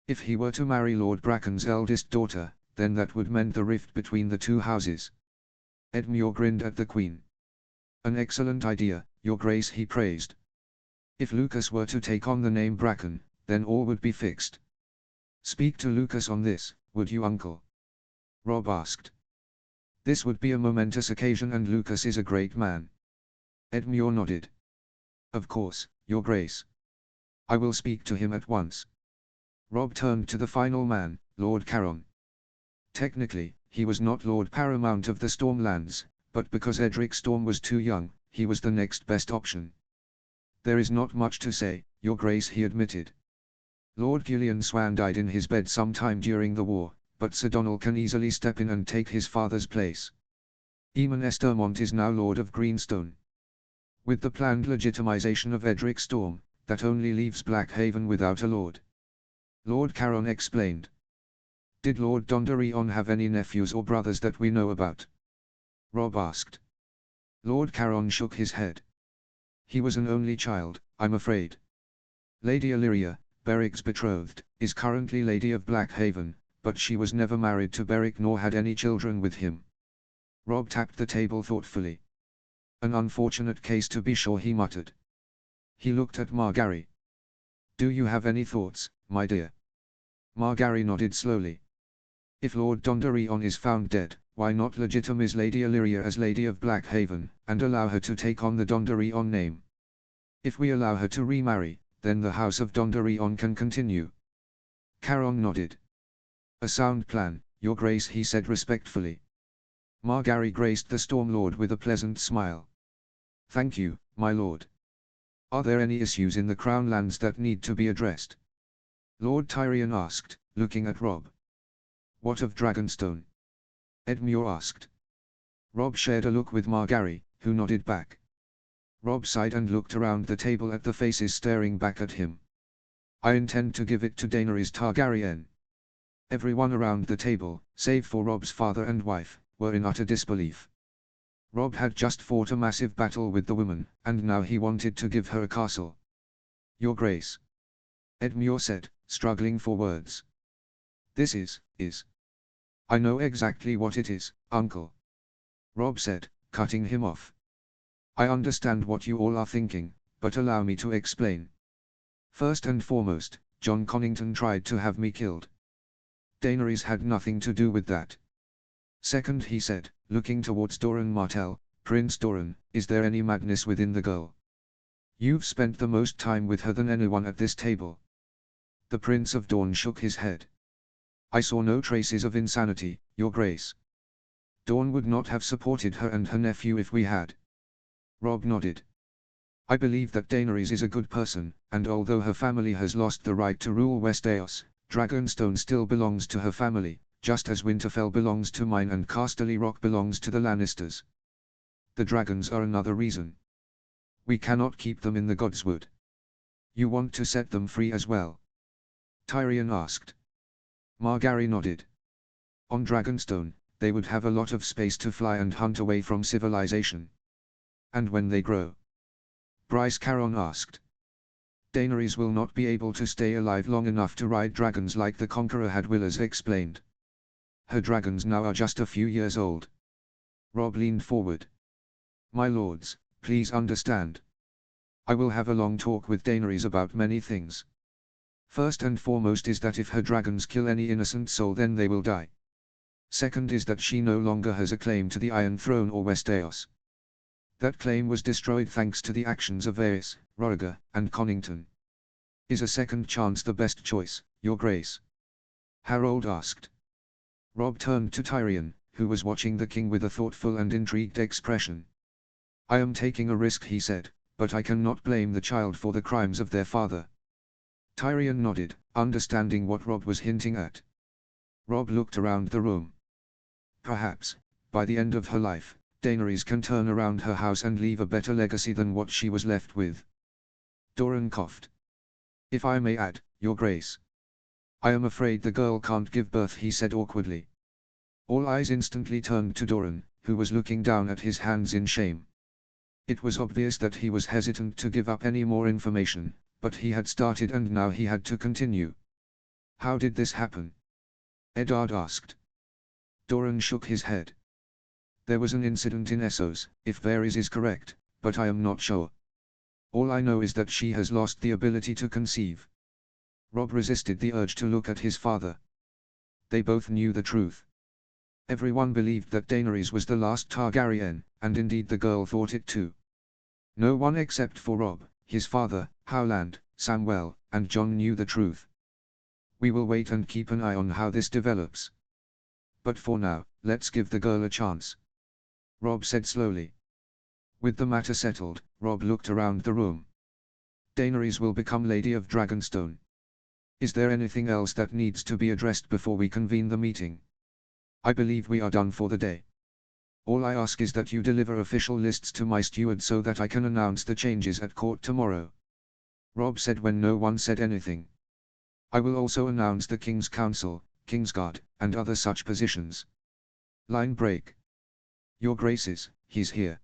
If he were to marry Lord Bracken's eldest daughter, then that would mend the rift between the two houses. Edmure grinned at the Queen. An excellent idea, Your Grace, he praised. If Lucas were to take on the name Bracken, then all would be fixed. Speak to Lucas on this, would you, uncle? Rob asked. This would be a momentous occasion, and Lucas is a great man. Edmure nodded. Of course, Your Grace. I will speak to him at once. Rob turned to the final man, Lord Caron. Technically, he was not Lord Paramount of the Stormlands, but because Edric Storm was too young, he was the next best option. There is not much to say, Your Grace, he admitted. Lord Gillian Swan died in his bed sometime during the war, but Sir Donald can easily step in and take his father's place. Eamon Estermont is now Lord of Greenstone. With the planned legitimization of Edric Storm, that only leaves Blackhaven without a lord. Lord Caron explained. Did Lord Dondarrion have any nephews or brothers that we know about? Rob asked. Lord Caron shook his head. He was an only child, I'm afraid. Lady Illyria, Beric's betrothed, is currently Lady of Blackhaven, but she was never married to Beric nor had any children with him. Rob tapped the table thoughtfully. An unfortunate case, to be sure, he muttered. He looked at Margaery. Do you have any thoughts, my dear? Margaery nodded slowly. If Lord Dondarrion is found dead, why not legitimize Lady Illyria as Lady of Blackhaven, and allow her to take on the Dondarrion name? If we allow her to remarry, then the House of Dondarrion can continue. Caron nodded. A sound plan, Your Grace, he said respectfully. Margaery graced the Stormlord with a pleasant smile. Thank you, my lord. Are there any issues in the Crown lands that need to be addressed? Lord Tyrion asked, looking at Rob. What of Dragonstone? Edmure asked. Rob shared a look with Margaery, who nodded back. Rob sighed and looked around the table at the faces staring back at him. I intend to give it to Daenerys Targaryen. Everyone around the table, save for Rob's father and wife, were in utter disbelief. Rob had just fought a massive battle with the woman, and now he wanted to give her a castle. Your Grace. Edmure said, struggling for words. This is. I know exactly what it is, uncle. Rob said, cutting him off. I understand what you all are thinking, but allow me to explain. First and foremost, John Connington tried to have me killed. Daenerys had nothing to do with that. Second, he said, looking towards Doran Martell, Prince Doran, is there any madness within the girl? You've spent the most time with her than anyone at this table. The Prince of Dorne shook his head. I saw no traces of insanity, Your Grace. Dorne would not have supported her and her nephew if we had. Rob nodded. I believe that Daenerys is a good person, and although her family has lost the right to rule Westeros, Dragonstone still belongs to her family, just as Winterfell belongs to mine and Casterly Rock belongs to the Lannisters. The dragons are another reason. We cannot keep them in the Godswood. You want to set them free as well? Tyrion asked. Margaery nodded. On Dragonstone, they would have a lot of space to fly and hunt away from civilization. And when they grow? Bryce Caron asked. Daenerys will not be able to stay alive long enough to ride dragons like the Conqueror had, Willers explained. Her dragons now are just a few years old. Robb leaned forward. My lords, please understand. I will have a long talk with Daenerys about many things. First and foremost is that if her dragons kill any innocent soul, then they will die. Second is that she no longer has a claim to the Iron Throne or Westeros. That claim was destroyed thanks to the actions of Varys, Rhaegar, and Connington. Is a second chance the best choice, Your Grace? Harold asked. Robb turned to Tyrion, who was watching the king with a thoughtful and intrigued expression. I am taking a risk, he said, but I cannot blame the child for the crimes of their father. Tyrion nodded, understanding what Robb was hinting at. Robb looked around the room. Perhaps, by the end of her life, Daenerys can turn around her house and leave a better legacy than what she was left with. Doran coughed. If I may add, Your Grace. I am afraid the girl can't give birth, he said awkwardly. All eyes instantly turned to Doran, who was looking down at his hands in shame. It was obvious that he was hesitant to give up any more information, but he had started and now he had to continue. How did this happen? Eddard asked. Doran shook his head. There was an incident in Essos, if Varys is correct, but I am not sure. All I know is that she has lost the ability to conceive. Robb resisted the urge to look at his father. They both knew the truth. Everyone believed that Daenerys was the last Targaryen, and indeed the girl thought it too. No one except for Robb, his father, Howland, Samwell, and Jon knew the truth. We will wait and keep an eye on how this develops. But for now, let's give the girl a chance. Robb said slowly. With the matter settled, Robb looked around the room. Daenerys will become Lady of Dragonstone. Is there anything else that needs to be addressed before we convene the meeting? I believe we are done for the day. All I ask is that you deliver official lists to my steward so that I can announce the changes at court tomorrow. Robb said when no one said anything. I will also announce the King's Council, Kingsguard, and other such positions. Line break. Your Graces, he's here.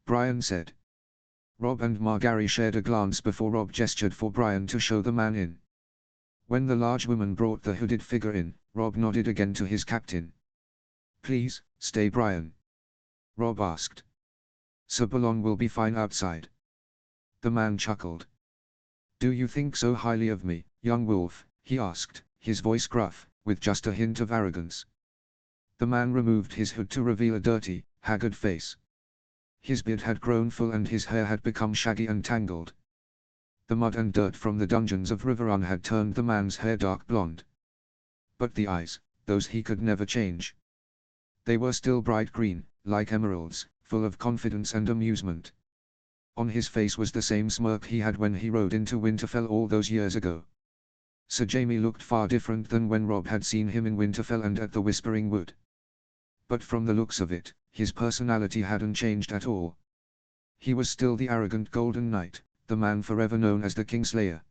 Brian said. Robb and Margaery shared a glance before Robb gestured for Brian to show the man in. When the large woman brought the hooded figure in, Robb nodded again to his captain. Please, stay, Brian. Robb asked. Sir Balon will be fine outside. The man chuckled. Do you think so highly of me, young wolf? He asked, his voice gruff, with just a hint of arrogance. The man removed his hood to reveal a dirty, haggard face. His beard had grown full and his hair had become shaggy and tangled. The mud and dirt from the dungeons of Riverrun had turned the man's hair dark blonde. But the eyes, those he could never change. They were still bright green, like emeralds, full of confidence and amusement. On his face was the same smirk he had when he rode into Winterfell all those years ago. Sir Jaime looked far different than when Robb had seen him in Winterfell and at the Whispering Wood. But from the looks of it, his personality hadn't changed at all. He was still the arrogant Golden Knight, the man forever known as the Kingslayer.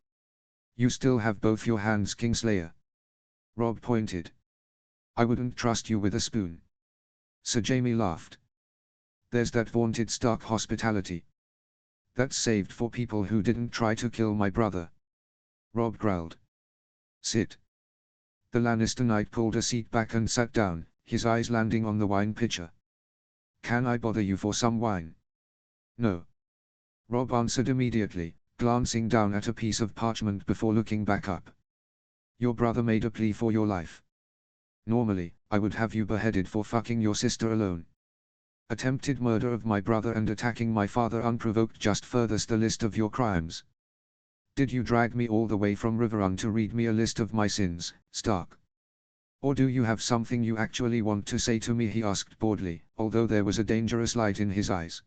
You still have both your hands, Kingslayer. Robb pointed. I wouldn't trust you with a spoon. Sir Jaime laughed. There's that vaunted Stark hospitality. That's saved for people who didn't try to kill my brother. Robb growled. Sit. The Lannister knight pulled a seat back and sat down, his eyes landing on the wine pitcher. Can I bother you for some wine? No. Robb answered immediately, glancing down at a piece of parchment before looking back up. Your brother made a plea for your life. Normally, I would have you beheaded for fucking your sister alone. Attempted murder of my brother and attacking my father unprovoked just furthers the list of your crimes. Did you drag me all the way from Riverrun to read me a list of my sins, Stark? Or do you have something you actually want to say to me? He asked boredly, although there was a dangerous light in his eyes.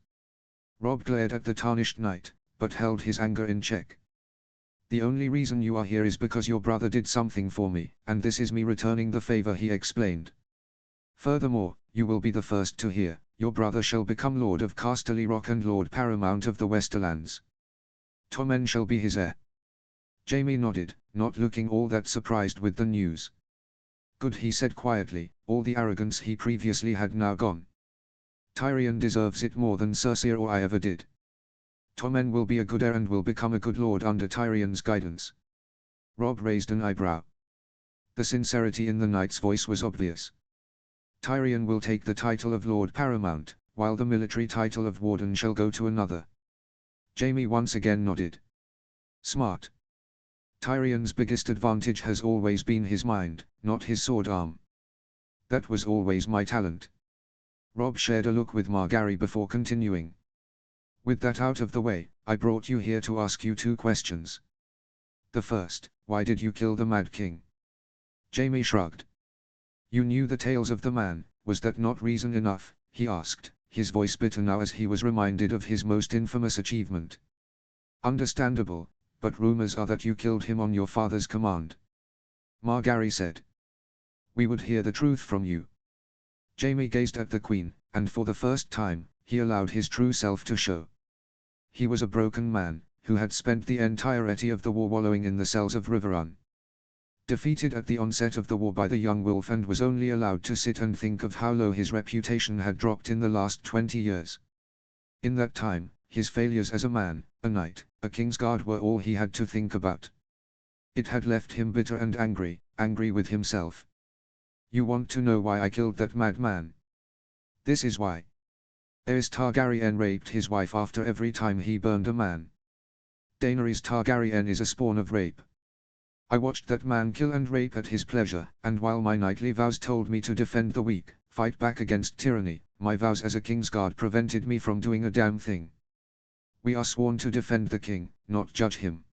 Robb glared at the tarnished knight, but held his anger in check. The only reason you are here is because your brother did something for me, and this is me returning the favor, he explained. Furthermore, you will be the first to hear, Your brother shall become Lord of Casterly Rock and Lord Paramount of the Westerlands. Tommen shall be his heir. Jaime nodded, not looking all that surprised with the news. Good, he said quietly, all the arrogance he previously had now gone. Tyrion deserves it more than Cersei or I ever did. Tommen will be a good heir and will become a good lord under Tyrion's guidance. Robb raised an eyebrow. The sincerity in the knight's voice was obvious. Tyrion will take the title of Lord Paramount, while the military title of Warden shall go to another. Jaime once again nodded. Smart. Tyrion's biggest advantage has always been his mind, not his sword arm. That was always my talent. Robb shared a look with Margaery before continuing. With that out of the way, I brought you here to ask you 2 questions. The first, why did you kill the Mad King? Jaime shrugged. You knew the tales of the man, was that not reason enough? He asked, his voice bitter now as he was reminded of his most infamous achievement. Understandable, but rumors are that you killed him on your father's command. Margaery said. We would hear the truth from you. Jaime gazed at the Queen, and for the first time, he allowed his true self to show. He was a broken man, who had spent the entirety of the war wallowing in the cells of Riverrun. Defeated at the onset of the war by the young wolf and was only allowed to sit and think of how low his reputation had dropped in the last 20 years. In that time, his failures as a man, a knight, a Kingsguard were all he had to think about. It had left him bitter and angry, angry with himself. You want to know why I killed that madman? This is why. Aerys Targaryen raped his wife after every time he burned a man. Daenerys Targaryen is a spawn of rape. I watched that man kill and rape at his pleasure, and while my knightly vows told me to defend the weak, fight back against tyranny, my vows as a Kingsguard prevented me from doing a damn thing. We are sworn to defend the king, not judge him.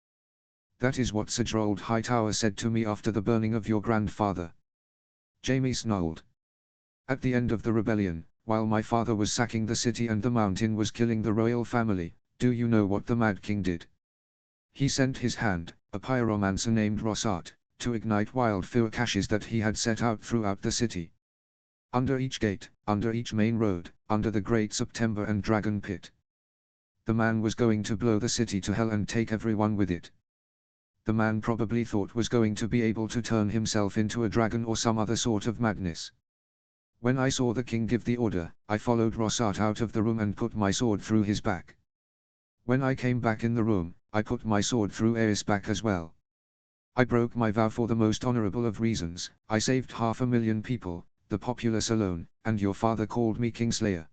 That is what Sir Gerald Hightower said to me after the burning of your grandfather. Jaime snarled. At the end of the rebellion, while my father was sacking the city and the mountain was killing the royal family, do you know what the Mad King did? He sent his hand, a pyromancer named Rossart, to ignite wild fyrcaches that he had set out throughout the city. Under each gate, under each main road, under the Great September and Dragon Pit. The man was going to blow the city to hell and take everyone with it. The man probably thought was going to be able to turn himself into a dragon or some other sort of madness. When I saw the king give the order, I followed Rossart out of the room and put my sword through his back. When I came back in the room, I put my sword through Aerys' back as well. I broke my vow for the most honorable of reasons. I saved 500,000 people, the populace alone, and your father called me Kingslayer.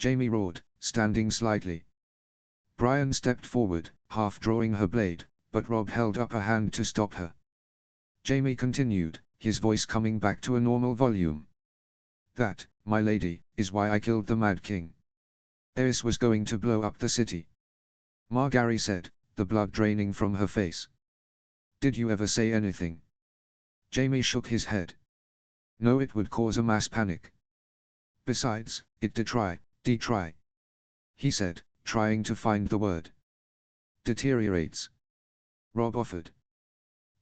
Jaime roared, standing slightly. Brienne stepped forward, half drawing her blade, but Robb held up a hand to stop her. Jaime continued, his voice coming back to a normal volume. That, my lady, is why I killed the Mad King. Aerys was going to blow up the city. Margaery said, the blood draining from her face. Did you ever say anything? Jaime shook his head. No, it would cause a mass panic. Besides, it detry, he said, trying to find the word. Deteriorates. Robb offered.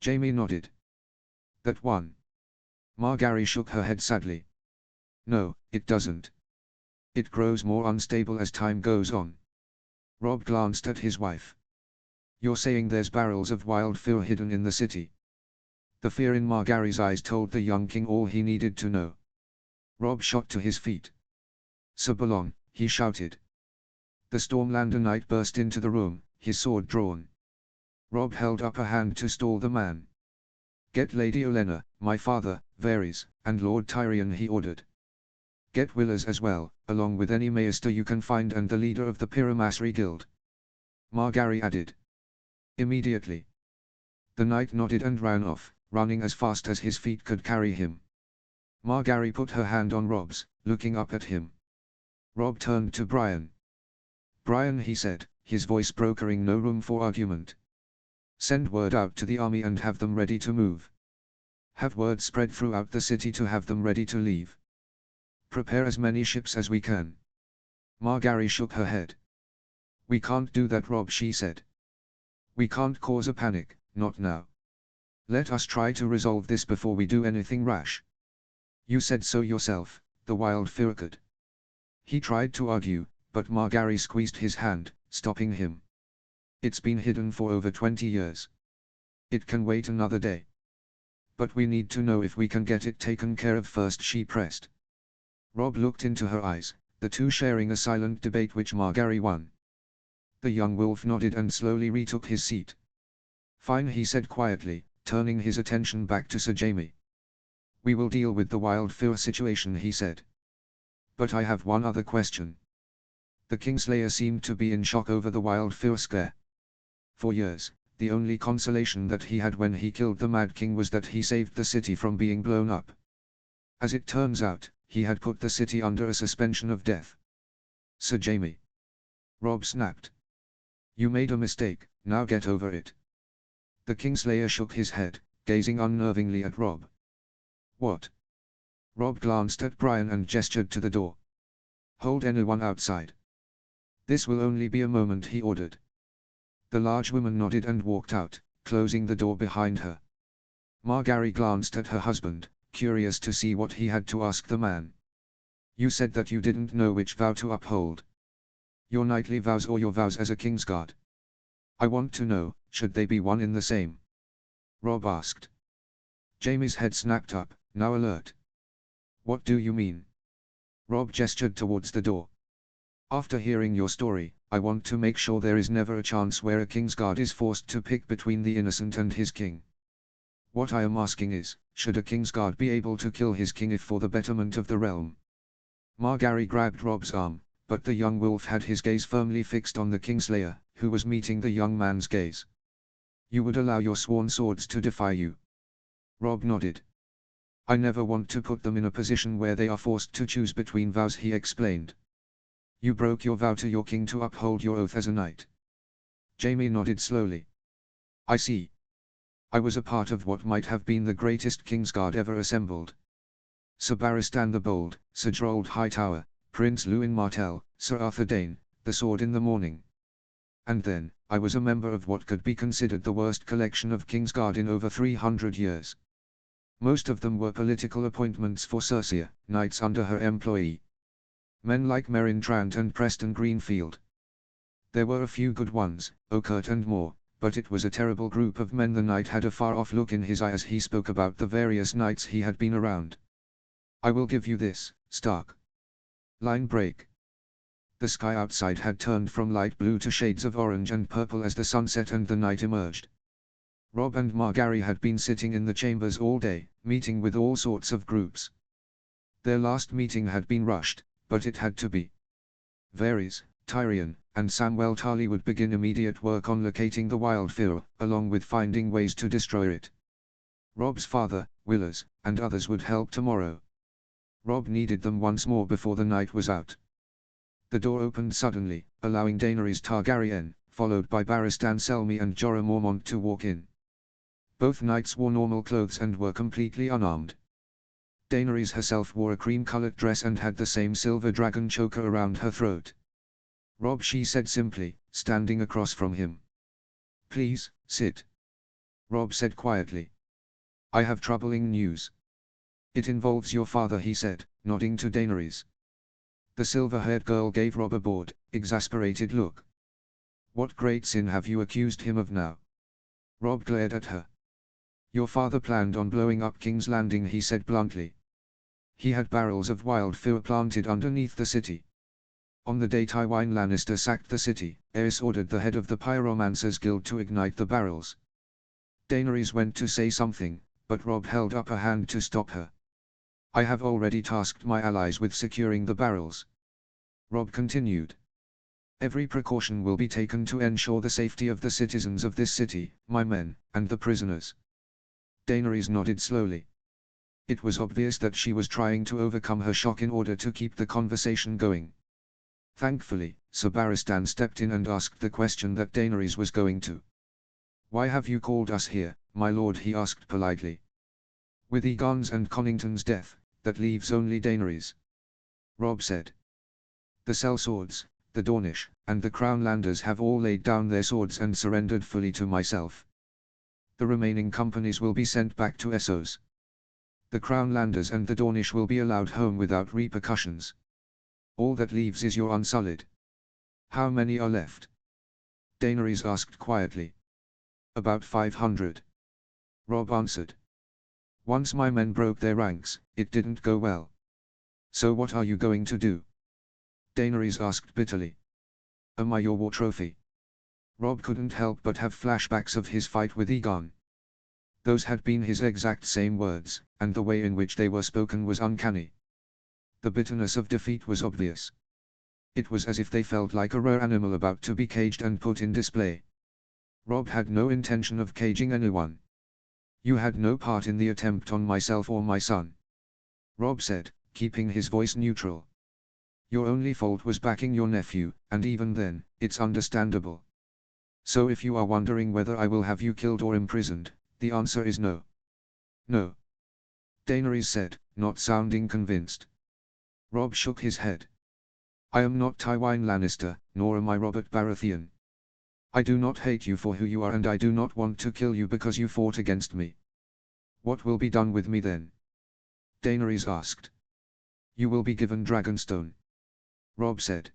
Jaime nodded. That one. Margaery shook her head sadly. No, it doesn't. It grows more unstable as time goes on. Robb glanced at his wife. You're saying there's barrels of wild fear hidden in the city? The fear in Margaery's eyes told the young king all he needed to know. Robb shot to his feet. Sir Balon, he shouted. The Stormlander knight burst into the room, his sword drawn. Robb held up a hand to stall the man. Get Lady Olenna, my father, Varys, and Lord Tyrion, he ordered. Get Willers as well, along with any maester you can find and the leader of the Pyramasri Guild. Margaery added. Immediately. The knight nodded and ran off, running as fast as his feet could carry him. Margaery put her hand on Robb's, looking up at him. Robb turned to Brian. Brian, he said, his voice brokering no room for argument. Send word out to the army and have them ready to move. Have word spread throughout the city to have them ready to leave. Prepare as many ships as we can. Margaery shook her head. We can't do that, Robb, she said. We can't cause a panic, not now. Let us try to resolve this before we do anything rash. You said so yourself, the wild Firkad. He tried to argue, but Margaery squeezed his hand, stopping him. It's been hidden for over 20 years. It can wait another day. But we need to know if we can get it taken care of first, she pressed. Robb looked into her eyes, the two sharing a silent debate which Margaery won. The young wolf nodded and slowly retook his seat. Fine, he said quietly, turning his attention back to Sir Jaime. We will deal with the Wildfire situation, he said. But I have one other question. The Kingslayer seemed to be in shock over the Wildfire scare. For years, the only consolation that he had when he killed the Mad King was that he saved the city from being blown up. As it turns out, he had put the city under a suspension of death. Sir Jaime. Robb snapped. You made a mistake, now get over it. The Kingslayer shook his head, gazing unnervingly at Robb. What? Robb glanced at Brian and gestured to the door. Hold anyone outside. This will only be a moment, he ordered. The large woman nodded and walked out, closing the door behind her. Margaery glanced at her husband, curious to see what he had to ask the man. You said that you didn't know which vow to uphold. Your knightly vows or your vows as a Kingsguard? I want to know, should they be one in the same? Robb asked. Jaime's head snapped up, now alert. What do you mean? Robb gestured towards the door. After hearing your story, I want to make sure there is never a chance where a Kingsguard is forced to pick between the innocent and his king. What I am asking is, should a Kingsguard be able to kill his king if for the betterment of the realm? Margaery grabbed Robb's arm, but the young wolf had his gaze firmly fixed on the Kingslayer, who was meeting the young man's gaze. You would allow your sworn swords to defy you? Robb nodded. I never want to put them in a position where they are forced to choose between vows, he explained. You broke your vow to your king to uphold your oath as a knight. Jaime nodded slowly. I see. I was a part of what might have been the greatest Kingsguard ever assembled. Sir Barristan the Bold, Sir Gerald Hightower, Prince Lewin Martell, Sir Arthur Dayne, the Sword in the Morning. And then, I was a member of what could be considered the worst collection of Kingsguard in over 300 years. Most of them were political appointments for Cersei, knights under her employ. Men like Meryn Trant and Preston Greenfield. There were a few good ones, Oakert and more, but it was a terrible group of men. The knight had a far-off look in his eye as he spoke about the various knights he had been around. I will give you this, Stark. Line break. The sky outside had turned from light blue to shades of orange and purple as the sun set and the night emerged. Robb and Margaery had been sitting in the chambers all day, meeting with all sorts of groups. Their last meeting had been rushed, but it had to be. Varys, Tyrion, and Samwell Tarly would begin immediate work on locating the Wildfire, along with finding ways to destroy it. Robb's father, Willers, and others would help tomorrow. Robb needed them once more before the night was out. The door opened suddenly, allowing Daenerys Targaryen, followed by Barristan Selmy and Jorah Mormont to walk in. Both knights wore normal clothes and were completely unarmed. Daenerys herself wore a cream-colored dress and had the same silver dragon choker around her throat. Robb, she said simply, standing across from him. Please, sit. Robb said quietly. I have troubling news. It involves your father, he said, nodding to Daenerys. The silver-haired girl gave Robb a bored, exasperated look. What great sin have you accused him of now? Robb glared at her. Your father planned on blowing up King's Landing, he said bluntly. He had barrels of wildfire planted underneath the city. On the day Tywin Lannister sacked the city, Aerys ordered the head of the Pyromancers Guild to ignite the barrels. Daenerys went to say something, but Robb held up a hand to stop her. I have already tasked my allies with securing the barrels. Robb continued. Every precaution will be taken to ensure the safety of the citizens of this city, my men, and the prisoners. Daenerys nodded slowly. It was obvious that she was trying to overcome her shock in order to keep the conversation going. Thankfully, Sir Barristan stepped in and asked the question that Daenerys was going to. Why have you called us here, my lord, he asked politely. With Aegon's and Connington's death, that leaves only Daenerys. Robb said. The sellswords, the Dornish, and the Crownlanders have all laid down their swords and surrendered fully to myself. The remaining companies will be sent back to Essos. The Crownlanders and the Dornish will be allowed home without repercussions. All that leaves is your Unsullied. How many are left? Daenerys asked quietly. About 500. Robb answered. Once my men broke their ranks, it didn't go well. So what are you going to do? Daenerys asked bitterly. Am I your war trophy? Robb couldn't help but have flashbacks of his fight with Aegon. Those had been his exact same words, and the way in which they were spoken was uncanny. The bitterness of defeat was obvious. It was as if they felt like a rare animal about to be caged and put in display. Robb had no intention of caging anyone. You had no part in the attempt on myself or my son. Robb said, keeping his voice neutral. Your only fault was backing your nephew, and even then, it's understandable. So if you are wondering whether I will have you killed or imprisoned, the answer is no. No. Daenerys said, not sounding convinced. Robb shook his head. I am not Tywin Lannister, nor am I Robert Baratheon. I do not hate you for who you are, and I do not want to kill you because you fought against me. What will be done with me then? Daenerys asked. You will be given Dragonstone. Robb said.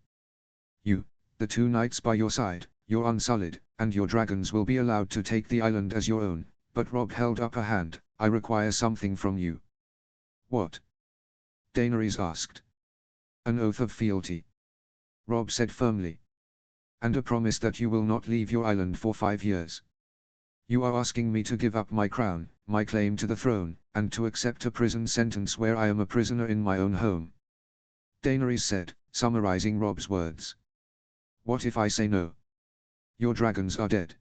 You, the 2 knights by your side, your Unsullied, and your dragons will be allowed to take the island as your own, but Robb held up a hand. I require something from you. What? Daenerys asked. An oath of fealty. Robb said firmly. And a promise that you will not leave your island for 5 years. You are asking me to give up my crown, my claim to the throne, and to accept a prison sentence where I am a prisoner in my own home. Daenerys said, summarizing Robb's words. What if I say no? Your dragons are dead.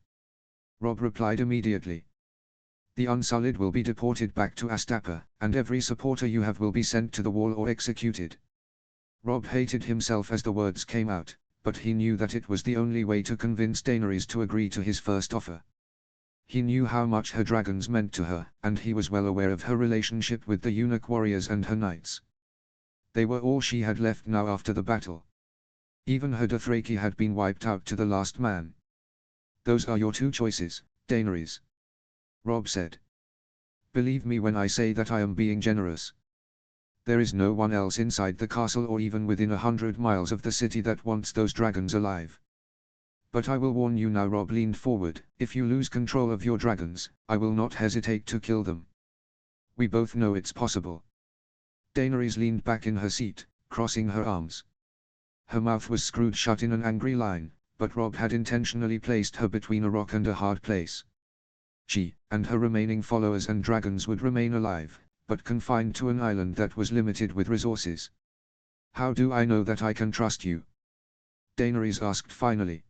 Robb replied immediately. The Unsullied will be deported back to Astapa, and every supporter you have will be sent to the wall or executed. Robb hated himself as the words came out, but he knew that it was the only way to convince Daenerys to agree to his first offer. He knew how much her dragons meant to her, and he was well aware of her relationship with the eunuch warriors and her knights. They were all she had left now after the battle. Even her Dothraki had been wiped out to the last man. Those are your 2 choices, Daenerys. Robb said. Believe me when I say that I am being generous. There is no one else inside the castle or even within 100 miles of the city that wants those dragons alive. But I will warn you now. Robb leaned forward, if you lose control of your dragons, I will not hesitate to kill them. We both know it's possible. Daenerys leaned back in her seat, crossing her arms. Her mouth was screwed shut in an angry line, but Robb had intentionally placed her between a rock and a hard place. She, and her remaining followers and dragons would remain alive, but confined to an island that was limited with resources. How do I know that I can trust you? Daenerys asked finally.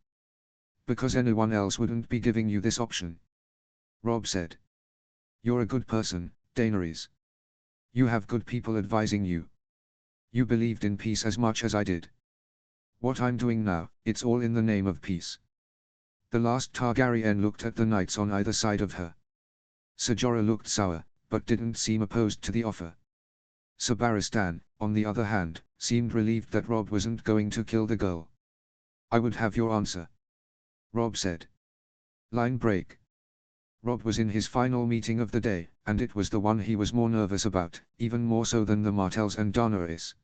Because anyone else wouldn't be giving you this option. Robb said. You're a good person, Daenerys. You have good people advising you. You believed in peace as much as I did. What I'm doing now, it's all in the name of peace. The last Targaryen looked at the knights on either side of her. Ser Jorah looked sour, but didn't seem opposed to the offer. Ser Barristan, on the other hand, seemed relieved that Robb wasn't going to kill the girl. I would have your answer. Robb said. Line break. Robb was in his final meeting of the day, and it was the one he was more nervous about, even more so than the Martells and Daenerys.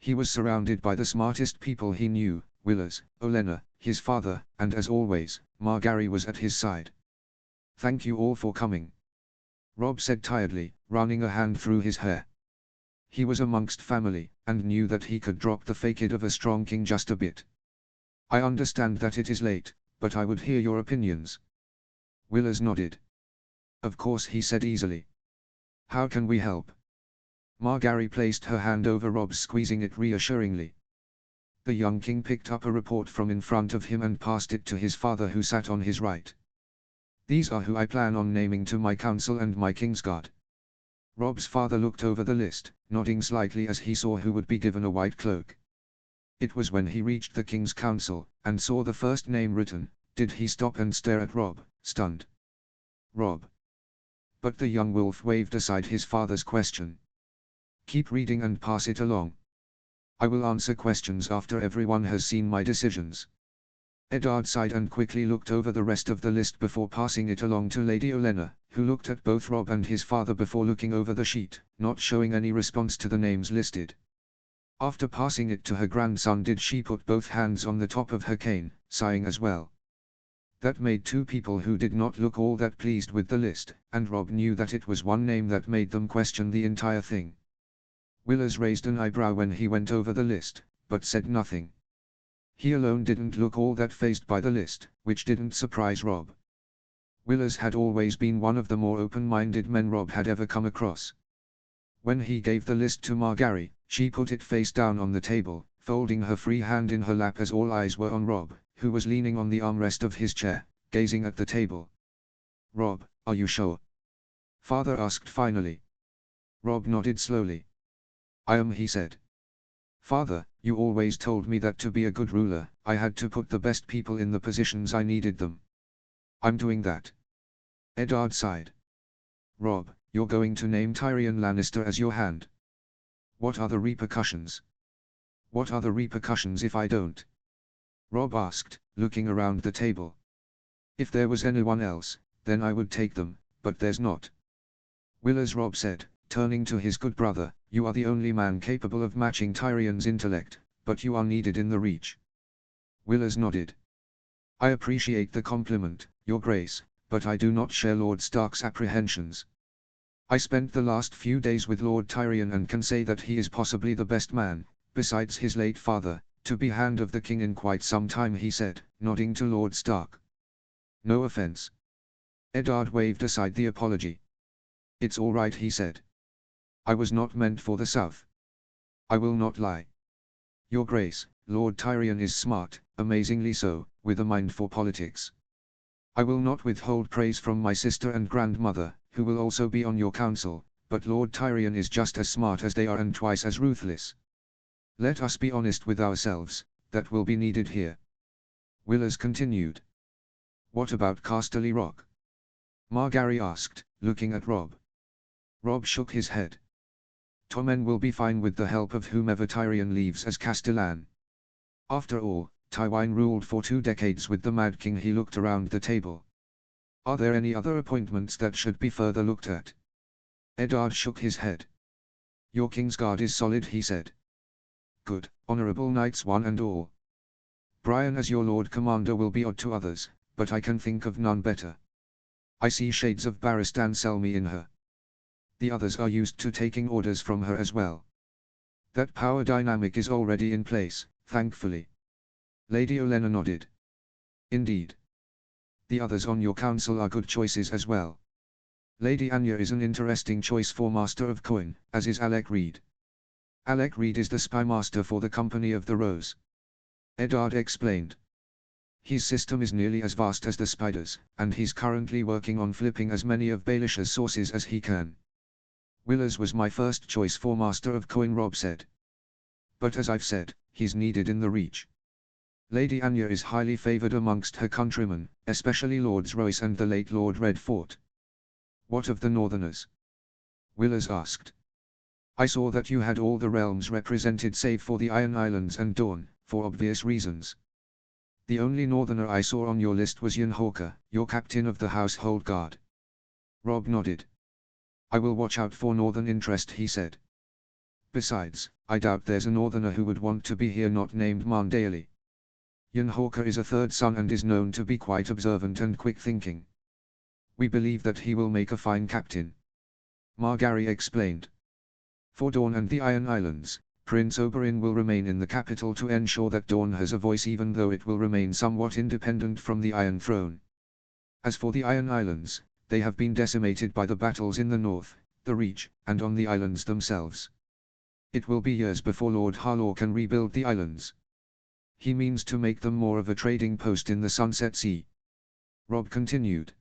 He was surrounded by the smartest people he knew, Willers, Olenna, his father, and as always, Margaery was at his side. Thank you all for coming. Robb said tiredly, running a hand through his hair. He was amongst family, and knew that he could drop the facade of a strong king just a bit. I understand that it is late, but I would hear your opinions. Willers nodded. Of course, he said easily. How can we help? Margaery placed her hand over Robb's, squeezing it reassuringly. The young king picked up a report from in front of him and passed it to his father, who sat on his right. These are who I plan on naming to my council and my Kingsguard. Robb's father looked over the list, nodding slightly as he saw who would be given a white cloak. It was when he reached the King's Council, and saw the first name written, did he stop and stare at Robb, stunned. Robb. But the young wolf waved aside his father's question. Keep reading and pass it along. I will answer questions after everyone has seen my decisions. Eddard sighed and quickly looked over the rest of the list before passing it along to Lady Olenna, who looked at both Robb and his father before looking over the sheet, not showing any response to the names listed. After passing it to her grandson did she put both hands on the top of her cane, sighing as well. That made two people who did not look all that pleased with the list, and Rob knew that it was one name that made them question the entire thing. Willers raised an eyebrow when he went over the list, but said nothing. He alone didn't look all that fazed by the list, which didn't surprise Rob. Willers had always been one of the more open-minded men Rob had ever come across. When he gave the list to Margaery, she put it face down on the table, folding her free hand in her lap as all eyes were on Rob, who was leaning on the armrest of his chair, gazing at the table. "Rob, are you sure?" Father asked finally. Rob nodded slowly. "I am," he said. "Father, you always told me that to be a good ruler, I had to put the best people in the positions I needed them. I'm doing that." Eddard sighed. "Rob, you're going to name Tyrion Lannister as your hand. What are the repercussions?" "What are the repercussions if I don't?" Rob asked, looking around the table. "If there was anyone else, then I would take them, but there's not." "Willers," Rob said, turning to his good brother, "you are the only man capable of matching Tyrion's intellect, but you are needed in the Reach." Willers nodded. "I appreciate the compliment, Your Grace, but I do not share Lord Stark's apprehensions. I spent the last few days with Lord Tyrion and can say that he is possibly the best man, besides his late father, to be Hand of the King in quite some time," he said, nodding to Lord Stark. "No offense." Eddard waved aside the apology. "It's all right," he said. "I was not meant for the South. I will not lie. Your Grace, Lord Tyrion is smart, amazingly so, with a mind for politics. I will not withhold praise from my sister and grandmother, who will also be on your council, but Lord Tyrion is just as smart as they are and twice as ruthless. Let us be honest with ourselves, that will be needed here." Willers continued. "What about Casterly Rock?" Margaery asked, looking at Rob. Rob shook his head. "Tommen will be fine with the help of whomever Tyrion leaves as Castellan. After all, Tywin ruled for 2 decades with the Mad King." He looked around the table. "Are there any other appointments that should be further looked at?" Eddard shook his head. "Your Kingsguard is solid," he said. "Good, honorable knights one and all. Brian as your Lord Commander will be odd to others, but I can think of none better. I see shades of Barristan Selmy in her. The others are used to taking orders from her as well. That power dynamic is already in place, thankfully." Lady Olenna nodded. "Indeed. The others on your council are good choices as well. Lady Anya is an interesting choice for Master of Coin, as is Alec Reed. Alec Reed is the spy master for the Company of the Rose." Eddard explained. "His system is nearly as vast as the Spiders, and he's currently working on flipping as many of Baelish's sources as he can." "Willers was my first choice for Master of Coin," Rob said. "But as I've said, he's needed in the Reach. Lady Anya is highly favored amongst her countrymen, especially Lords Royce and the late Lord Redfort." "What of the Northerners?" Willers asked. "I saw that you had all the realms represented save for the Iron Islands and Dorne, for obvious reasons. The only Northerner I saw on your list was Jon Hawker, your captain of the Household Guard." Rob nodded. "I will watch out for Northern interest," he said. "Besides, I doubt there's a Northerner who would want to be here not named Marndaly. Jon Hawker is a third son and is known to be quite observant and quick-thinking. We believe that he will make a fine captain." Margaery explained. "For Dorne and the Iron Islands, Prince Oberyn will remain in the capital to ensure that Dorne has a voice even though it will remain somewhat independent from the Iron Throne. As for the Iron Islands, they have been decimated by the battles in the north, the Reach, and on the islands themselves. It will be years before Lord Harlaw can rebuild the islands. He means to make them more of a trading post in the Sunset Sea." Rob continued.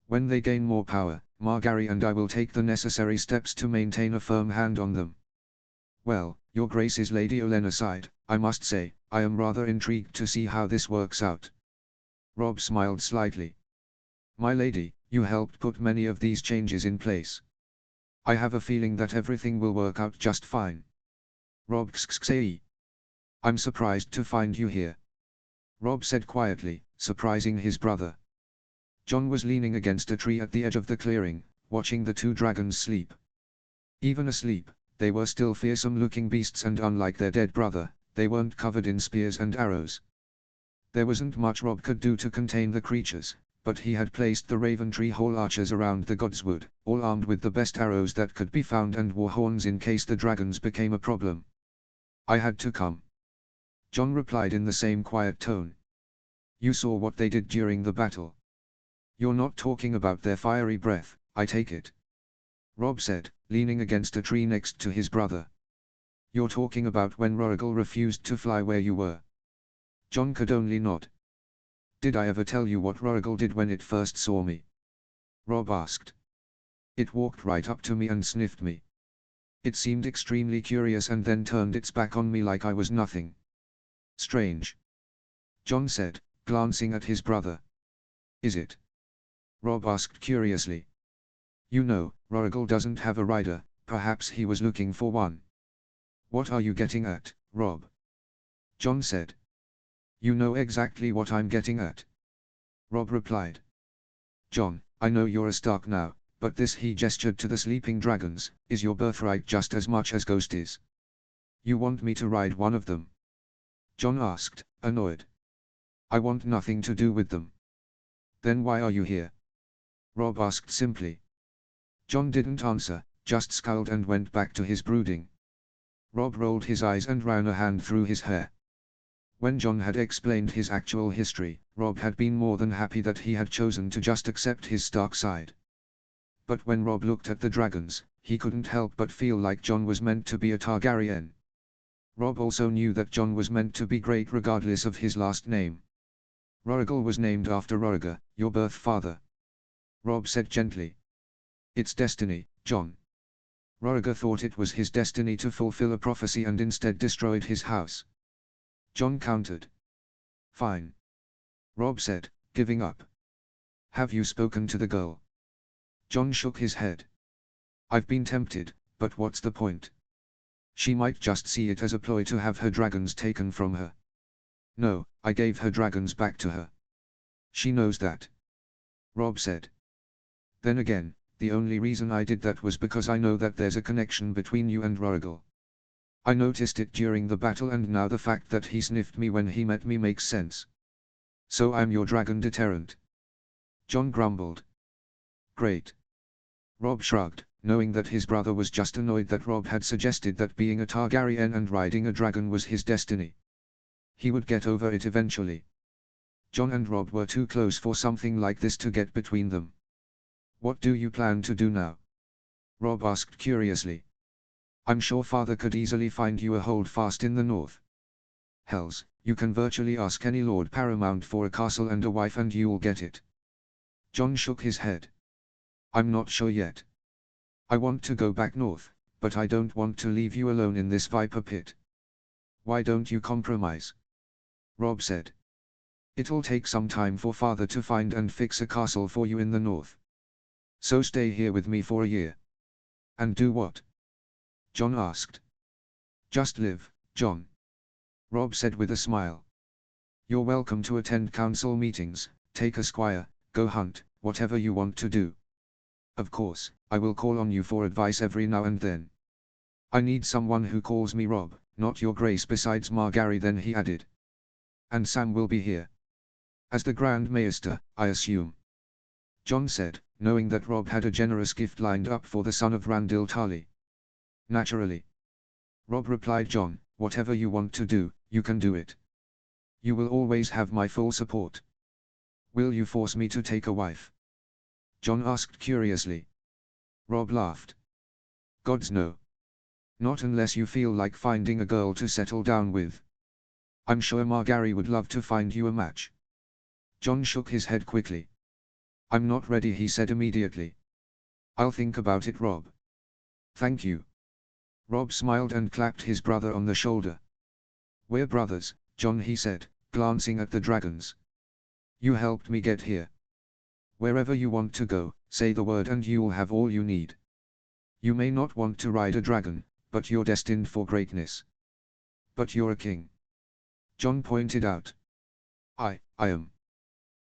"When they gain more power, Margaery and I will take the necessary steps to maintain a firm hand on them." "Well, Your Grace's Lady Olenna sighed, I must say, I am rather intrigued to see how this works out." Rob smiled slightly. "My lady, you helped put many of these changes in place. I have a feeling that everything will work out just fine." Rob xxxay. "I'm surprised to find you here," Rob said quietly, surprising his brother. Jon was leaning against a tree at the edge of the clearing, watching the two dragons sleep. Even asleep, They were still fearsome-looking beasts, and unlike their dead brother, they weren't covered in spears and arrows. There wasn't much Rob could do to contain the creatures, but he had placed the Raventree Hall archers around the Godswood, all armed with the best arrows that could be found and war horns in case the dragons became a problem. I had to come. Jon replied in the same quiet tone. You saw what they did during the battle. You're not talking about their fiery breath, I take it. Rob said, leaning against a tree next to his brother. You're talking about when Rorigal refused to fly where you were. Jon could only nod. Did I ever tell you what Rorigal did when it first saw me? Rob asked. It walked right up to me and sniffed me. It seemed extremely curious and then turned its back on me like I was nothing. Strange. Jon said, glancing at his brother. Is it? Rob asked curiously. You know, Rorigal doesn't have a rider, perhaps he was looking for one. What are you getting at, Rob? Jon said. You know exactly what I'm getting at. Rob replied. Jon, I know you're a Stark now, but this, he gestured to the sleeping dragons, is your birthright just as much as Ghost is. You want me to ride one of them? Jon asked, annoyed. I want nothing to do with them. Then why are you here? Rob asked simply. Jon didn't answer, just scowled and went back to his brooding. Rob rolled his eyes and ran a hand through his hair. When Jon had explained his actual history, Rob had been more than happy that he had chosen to just accept his Stark side. But when Rob looked at the dragons, he couldn't help but feel like Jon was meant to be a Targaryen. Rob also knew that Jon was meant to be great regardless of his last name. Rorigal was named after Roriger, your birth father. Rob said gently. It's destiny, Jon. Roriger thought it was his destiny to fulfill a prophecy and instead destroyed his house. Jon countered. Fine. Rob said, giving up. Have you spoken to the girl? Jon shook his head. I've been tempted, but what's the point? She might just see it as a ploy to have her dragons taken from her. No, I gave her dragons back to her. She knows that. Rob said. Then again, the only reason I did that was because I know that there's a connection between you and Rorigal. I noticed it during the battle, and now the fact that he sniffed me when he met me makes sense. So I'm your dragon deterrent. Jon grumbled. Great. Rob shrugged, knowing that his brother was just annoyed that Rob had suggested that being a Targaryen and riding a dragon was his destiny. He would get over it eventually. Jon and Rob were too close for something like this to get between them. What do you plan to do now? Rob asked curiously. I'm sure father could easily find you a holdfast in the north. Hells, you can virtually ask any Lord Paramount for a castle and a wife and you'll get it. Jon shook his head. I'm not sure yet. I want to go back north, but I don't want to leave you alone in this viper pit. Why don't you compromise? Rob said. It'll take some time for father to find and fix a castle for you in the north. So stay here with me for a year. And do what? Jon asked. Just live, Jon. Rob said with a smile. You're welcome to attend council meetings, take a squire, go hunt, whatever you want to do. Of course, I will call on you for advice every now and then. I need someone who calls me Rob, not your grace, besides Margaery. Then he added. And Sam will be here. As the Grand Maester, I assume. Jon said, knowing that Rob had a generous gift lined up for the son of Randil Tarly. Naturally. Rob replied. Jon, whatever you want to do, you can do it. You will always have my full support. Will you force me to take a wife? Jon asked curiously. Rob laughed. Gods no. Not unless you feel like finding a girl to settle down with. I'm sure Margaery would love to find you a match. Jon shook his head quickly. I'm not ready, he said immediately. I'll think about it, Rob. Thank you. Rob smiled and clapped his brother on the shoulder. We're brothers, Jon, he said, glancing at the dragons. You helped me get here. Wherever you want to go, say the word and you'll have all you need. You may not want to ride a dragon, but you're destined for greatness. But you're a king. Jon pointed out. I am.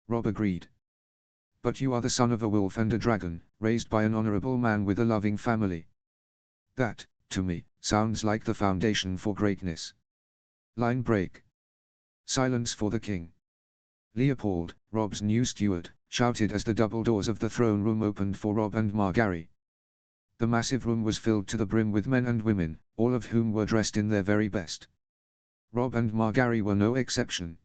Rob agreed. But you are the son of a wolf and a dragon, raised by an honorable man with a loving family. That to me, sounds like the foundation for greatness. Line break. Silence for the king. Leopold, Rob's new steward, shouted as the double doors of the throne room opened for Robb and Margaery. The massive room was filled to the brim with men and women, all of whom were dressed in their very best. Robb and Margaery were no exception.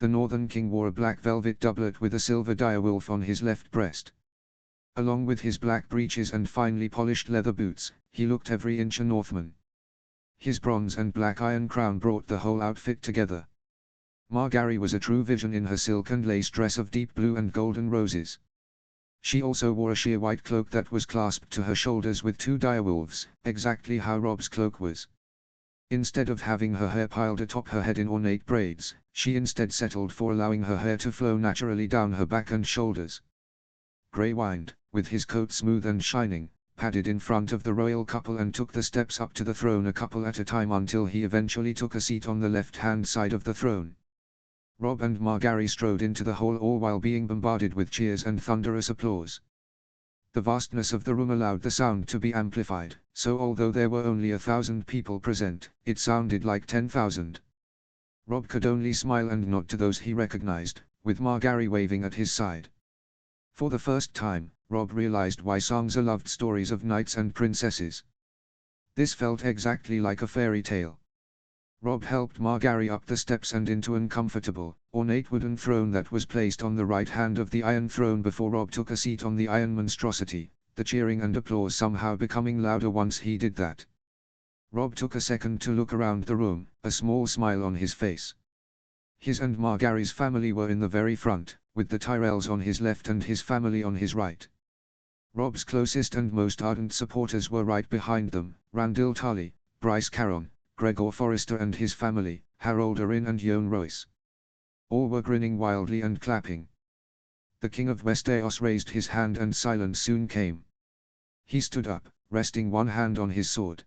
The Northern King wore a black velvet doublet with a silver direwolf on his left breast. Along with his black breeches and finely polished leather boots, he looked every inch a Northman. His bronze and black iron crown brought the whole outfit together. Margaery was a true vision in her silk and lace dress of deep blue and golden roses. She also wore a sheer white cloak that was clasped to her shoulders with two direwolves, exactly how Robb's cloak was. Instead of having her hair piled atop her head in ornate braids, she instead settled for allowing her hair to flow naturally down her back and shoulders. Grey whined, with his coat smooth and shining, padded in front of the royal couple and took the steps up to the throne a couple at a time until he eventually took a seat on the left-hand side of the throne. Robb and Margaery strode into the hall all while being bombarded with cheers and thunderous applause. The vastness of the room allowed the sound to be amplified, so although there were only 1,000 people present, it sounded like 10,000. Robb could only smile and nod to those he recognized, with Margaery waving at his side. For the first time, Robb realized why Sansa loved stories of knights and princesses. This felt exactly like a fairy tale. Robb helped Margaery up the steps and into an comfortable, ornate wooden throne that was placed on the right hand of the Iron Throne before Robb took a seat on the Iron Monstrosity, the cheering and applause somehow becoming louder once he did that. Robb took a second to look around the room, a small smile on his face. His and Margaery's family were in the very front, with the Tyrells on his left and his family on his right. Robb's closest and most ardent supporters were right behind them, Randyll Tarly, Bryce Caron, Gregor Forrester and his family, Harold Arryn and Yohn Royce. All were grinning wildly and clapping. The King of Westeros raised his hand and silence soon came. He stood up, resting one hand on his sword.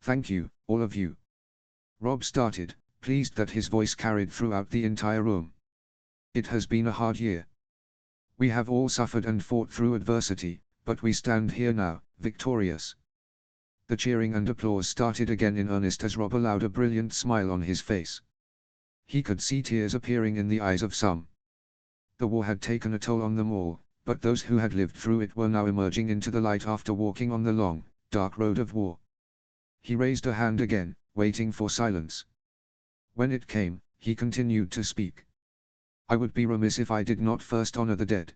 "Thank you, all of you." Robb started, pleased that his voice carried throughout the entire room. "It has been a hard year. We have all suffered and fought through adversity, but we stand here now, victorious." The cheering and applause started again in earnest as Robb allowed a brilliant smile on his face. He could see tears appearing in the eyes of some. The war had taken a toll on them all, but those who had lived through it were now emerging into the light after walking on the long, dark road of war. He raised a hand again, waiting for silence. When it came, he continued to speak. "I would be remiss if I did not first honor the dead,"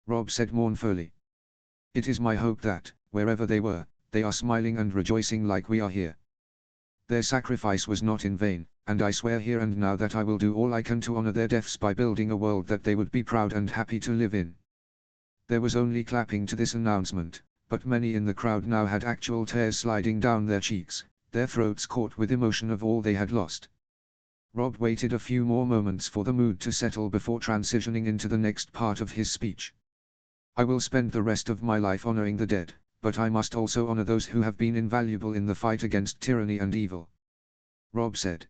Robb said mournfully. "It is my hope that, wherever they were, they are smiling and rejoicing like we are here. Their sacrifice was not in vain, and I swear here and now that I will do all I can to honor their deaths by building a world that they would be proud and happy to live in." There was only clapping to this announcement, but many in the crowd now had actual tears sliding down their cheeks, their throats caught with emotion of all they had lost. Robb waited a few more moments for the mood to settle before transitioning into the next part of his speech. "I will spend the rest of my life honoring the dead, but I must also honor those who have been invaluable in the fight against tyranny and evil," Robb said.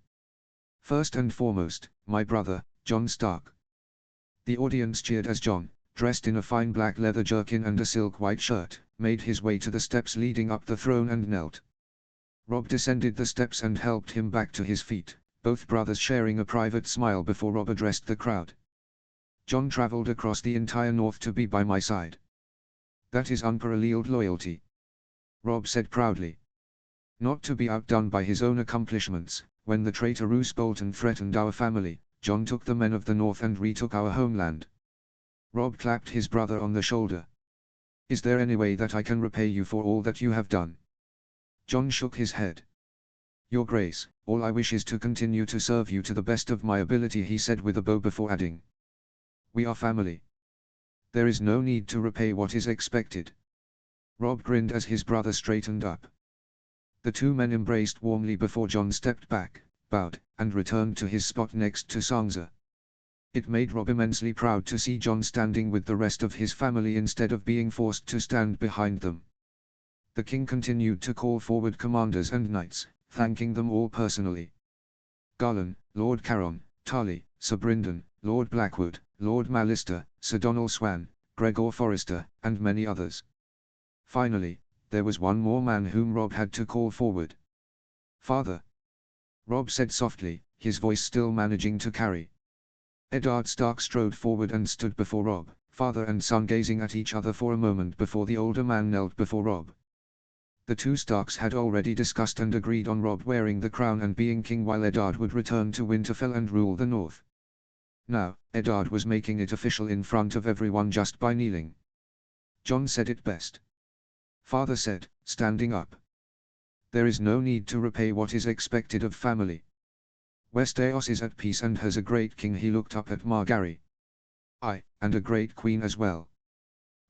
"First and foremost, my brother, Jon Stark." The audience cheered as Jon, dressed in a fine black leather jerkin and a silk white shirt, made his way to the steps leading up the throne and knelt. Robb descended the steps and helped him back to his feet, both brothers sharing a private smile before Robb addressed the crowd. "Jon traveled across the entire north to be by my side. That is unparalleled loyalty," Robb said proudly. "Not to be outdone by his own accomplishments, when the traitor Roose Bolton threatened our family, Jon took the men of the north and retook our homeland." Robb clapped his brother on the shoulder. "Is there any way that I can repay you for all that you have done?" Jon shook his head. "Your Grace, all I wish is to continue to serve you to the best of my ability," he said with a bow before adding, "We are family. There is no need to repay what is expected." Robb grinned as his brother straightened up. The two men embraced warmly before Jon stepped back, bowed, and returned to his spot next to Sansa. It made Robb immensely proud to see Jon standing with the rest of his family instead of being forced to stand behind them. The king continued to call forward commanders and knights, thanking them all personally. Garlan, Lord Caron, Tarly, Sir Brynden, Lord Blackwood, Lord Mallister, Sir Donal Swan, Gregor Forrester, and many others. Finally, there was one more man whom Rob had to call forward. "Father," Rob said softly, his voice still managing to carry. Eddard Stark strode forward and stood before Rob, father and son gazing at each other for a moment before the older man knelt before Rob. The two Starks had already discussed and agreed on Rob wearing the crown and being king while Eddard would return to Winterfell and rule the north. Now, Eddard was making it official in front of everyone just by kneeling. Jon said it best. Father said, standing up. "There is no need to repay what is expected of family. Westeros is at peace and has a great king." He looked up at Margaery. "Aye, and a great queen as well."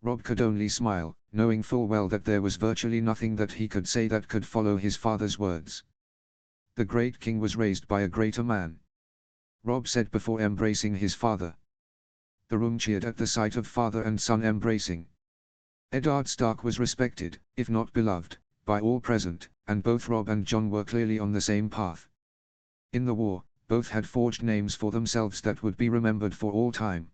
Rob could only smile, knowing full well that there was virtually nothing that he could say that could follow his father's words. "The great king was raised by a greater man," Rob said before embracing his father. The room cheered at the sight of father and son embracing. Eddard Stark was respected, if not beloved, by all present, and both Rob and Jon were clearly on the same path. In the war, both had forged names for themselves that would be remembered for all time.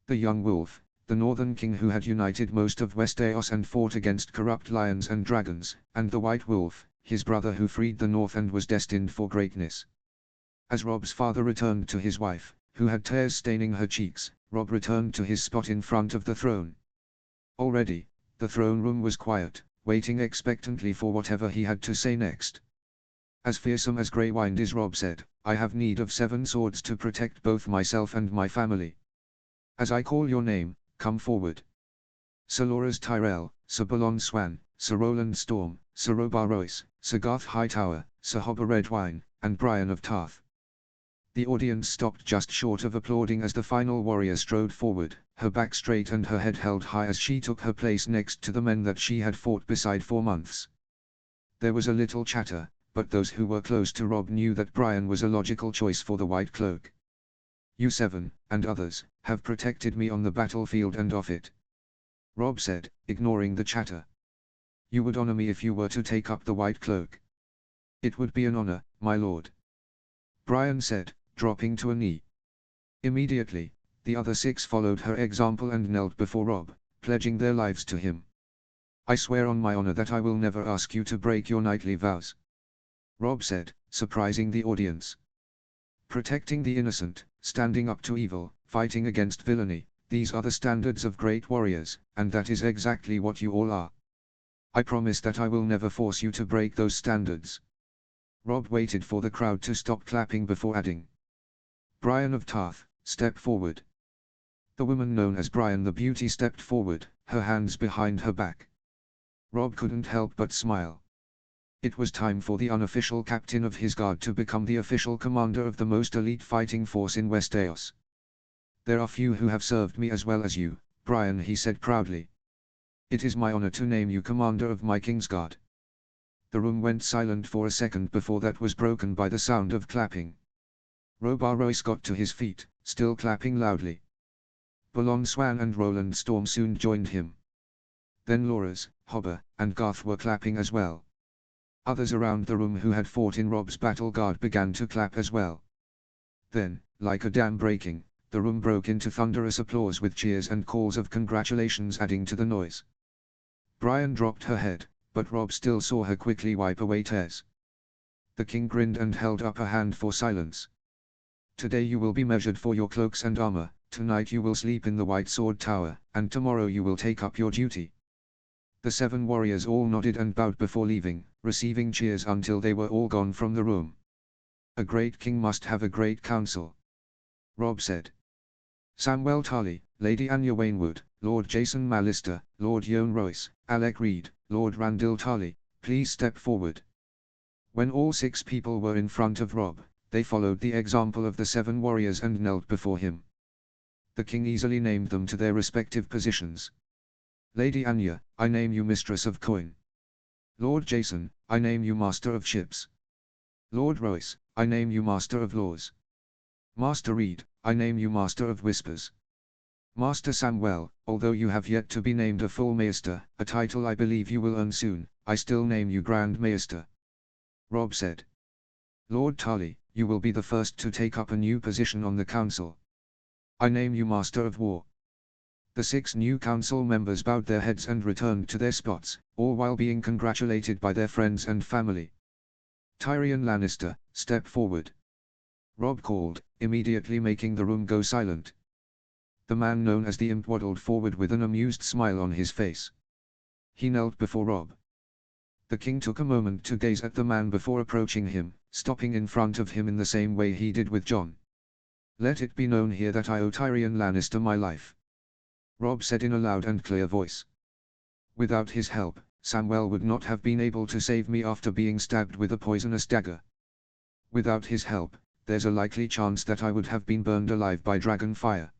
The young wolf, the Northern King who had united most of Westeros and fought against corrupt lions and dragons, and the White Wolf, his brother who freed the North and was destined for greatness. As Rob's father returned to his wife, who had tears staining her cheeks, Rob returned to his spot in front of the throne. Already, the throne room was quiet, waiting expectantly for whatever he had to say next. "As fearsome as Grey Wind is," Rob said, "I have need of 7 swords to protect both myself and my family. As I call your name, come forward. Sir Loras Tyrell, Sir Balon Swan, Sir Roland Storm, Sir Robar Royce, Sir Garth Hightower, Sir Hobber Redwyne, and Brian of Tarth." The audience stopped just short of applauding as the final warrior strode forward, her back straight and her head held high as she took her place next to the men that she had fought beside for months. There was a little chatter, but those who were close to Rob knew that Brian was a logical choice for the White Cloak. "You 7, and others, have protected me on the battlefield and off it," Rob said, ignoring the chatter. "You would honor me if you were to take up the White Cloak." "It would be an honor, my lord," Brian said, dropping to a knee. Immediately, the other 6 followed her example and knelt before Rob, pledging their lives to him. "I swear on my honor that I will never ask you to break your knightly vows," Rob said, surprising the audience. "Protecting the innocent, standing up to evil, fighting against villainy, these are the standards of great warriors, and that is exactly what you all are. I promise that I will never force you to break those standards." Rob waited for the crowd to stop clapping before adding, "Brian of Tarth, step forward." The woman known as Brian the Beauty stepped forward, her hands behind her back. Rob couldn't help but smile. It was time for the unofficial captain of his guard to become the official commander of the most elite fighting force in Westeros. "There are few who have served me as well as you, Brian," he said proudly. "It is my honor to name you commander of my Kingsguard." The room went silent for a second before that was broken by the sound of clapping. Robar Royce got to his feet, still clapping loudly. Balon Swan and Roland Storm soon joined him. Then Loras, Hobber, and Garth were clapping as well. Others around the room who had fought in Rob's battle guard began to clap as well. Then, like a dam breaking, the room broke into thunderous applause with cheers and calls of congratulations adding to the noise. Brian dropped her head, but Rob still saw her quickly wipe away tears. The king grinned and held up a hand for silence. "Today you will be measured for your cloaks and armor, tonight you will sleep in the White Sword Tower, and tomorrow you will take up your duty." The 7 warriors all nodded and bowed before leaving, receiving cheers until they were all gone from the room. "A great king must have a great council," Rob said. "Samwell Tarly, Lady Anya Waynwood, Lord Jason Mallister, Lord Yohn Royce, Alec Reed, Lord Randall Tarly, please step forward." When all 6 people were in front of Rob, they followed the example of the 7 warriors and knelt before him. The king easily named them to their respective positions. "Lady Anya, I name you Mistress of Coin. Lord Jason, I name you Master of Ships. Lord Royce, I name you Master of Laws. Master Reed, I name you Master of Whispers. Master Samwell, although you have yet to be named a full Maester, a title I believe you will earn soon, I still name you Grand Maester," Rob said. "Lord Tarly, you will be the first to take up a new position on the council. I name you Master of War. The 6 new council members bowed their heads and returned to their spots, all while being congratulated by their friends and family. "Tyrion Lannister, step forward," Robb called, immediately making the room go silent. The man known as the Imp waddled forward with an amused smile on his face. He knelt before Robb. The king took a moment to gaze at the man before approaching him, stopping in front of him in the same way he did with Jon. "Let it be known here that I owe Tyrion Lannister my life," Robb said in a loud and clear voice. "Without his help, Samwell would not have been able to save me after being stabbed with a poisonous dagger. Without his help, there's a likely chance that I would have been burned alive by dragon fire.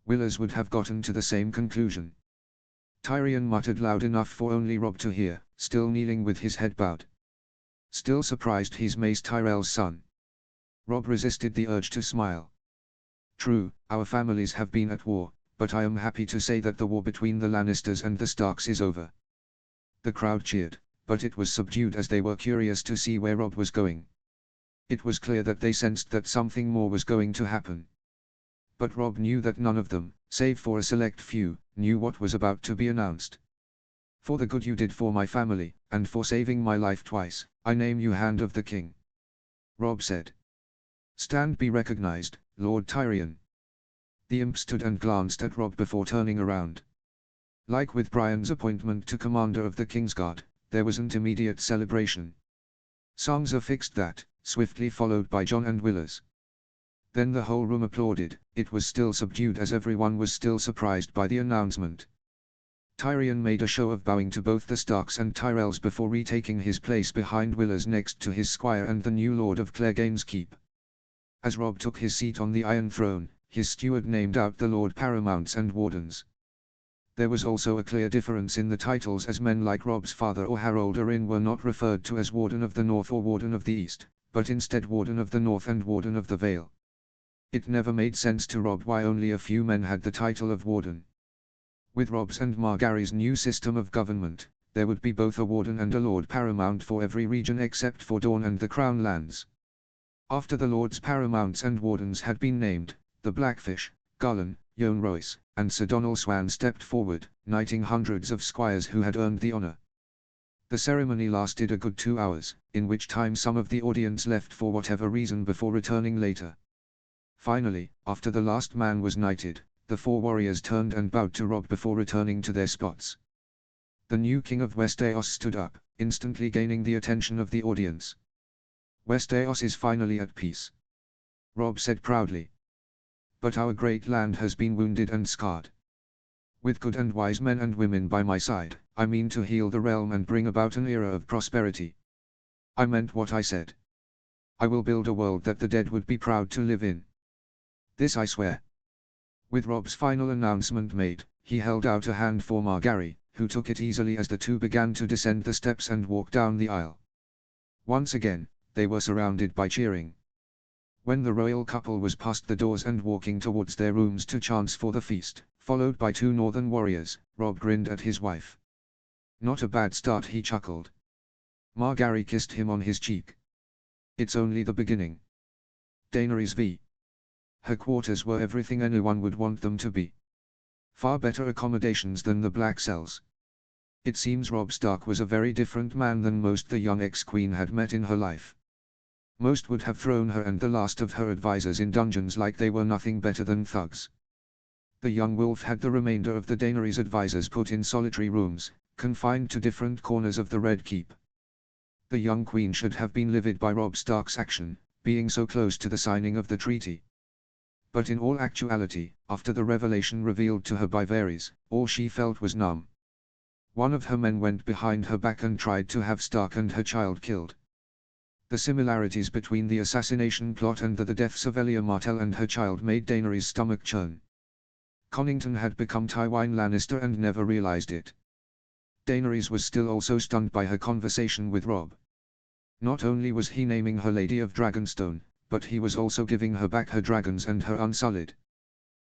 Willers would have gotten to the same conclusion." Tyrion muttered loud enough for only Robb to hear, still kneeling with his head bowed. "Still surprised he's Mace Tyrell's son?" Robb resisted the urge to smile. "True, our families have been at war, but I am happy to say that the war between the Lannisters and the Starks is over." The crowd cheered, but it was subdued as they were curious to see where Robb was going. It was clear that they sensed that something more was going to happen. But Robb knew that none of them, save for a select few, knew what was about to be announced. "For the good you did for my family, and for saving my life twice, I name you Hand of the King," Robb said. "Stand be recognized, Lord Tyrion." The imp stood and glanced at Robb before turning around. Like with Brian's appointment to commander of the Kingsguard, there wasn't immediate celebration. Songs affixed that, swiftly followed by Jon and Willers. Then the whole room applauded. It was still subdued as everyone was still surprised by the announcement. Tyrion made a show of bowing to both the Starks and Tyrells before retaking his place behind Willers next to his squire and the new lord of Clegane Keep. As Robb took his seat on the Iron Throne, his steward named out the Lord Paramounts and Wardens. There was also a clear difference in the titles, as men like Robb's father or Harold Arryn were not referred to as Warden of the North or Warden of the East, but instead Warden of the North and Warden of the Vale. It never made sense to Robb why only a few men had the title of Warden. With Robb's and Margaery's new system of government, there would be both a Warden and a Lord Paramount for every region except for Dorne and the Crown Lands. After the Lords Paramounts and Wardens had been named, the Blackfish, Garlan, Yohn Royce, and Sir Donal Swan stepped forward, knighting hundreds of squires who had earned the honor. The ceremony lasted a good 2 hours, in which time some of the audience left for whatever reason before returning later. Finally, after the last man was knighted, the 4 warriors turned and bowed to Robb before returning to their spots. The new king of Westeros stood up, instantly gaining the attention of the audience. "Westeros is finally at peace," Robb said proudly. "But our great land has been wounded and scarred. With good and wise men and women by my side, I mean to heal the realm and bring about an era of prosperity. I meant what I said. I will build a world that the dead would be proud to live in. This I swear." With Robb's final announcement made, he held out a hand for Margaery, who took it easily as the two began to descend the steps and walk down the aisle. Once again, they were surrounded by cheering. When the royal couple was past the doors and walking towards their rooms to chance for the feast, followed by 2 northern warriors, Robb grinned at his wife. "Not a bad start," he chuckled. Margaery kissed him on his cheek. "It's only the beginning." Daenerys v. Her quarters were everything anyone would want them to be. Far better accommodations than the Black Cells. It seems Robb Stark was a very different man than most the young ex-queen had met in her life. Most would have thrown her and the last of her advisors in dungeons like they were nothing better than thugs. The young wolf had the remainder of the Daenerys advisors put in solitary rooms, confined to different corners of the Red Keep. The young queen should have been livid by Robb Stark's action, being so close to the signing of the treaty. But in all actuality, after the revelation revealed to her by Varys, all she felt was numb. One of her men went behind her back and tried to have Stark and her child killed. The similarities between the assassination plot and the deaths of Elia Martell and her child made Daenerys' stomach churn. Connington had become Tywin Lannister and never realized it. Daenerys was still also stunned by her conversation with Robb. Not only was he naming her Lady of Dragonstone, but he was also giving her back her dragons and her Unsullied.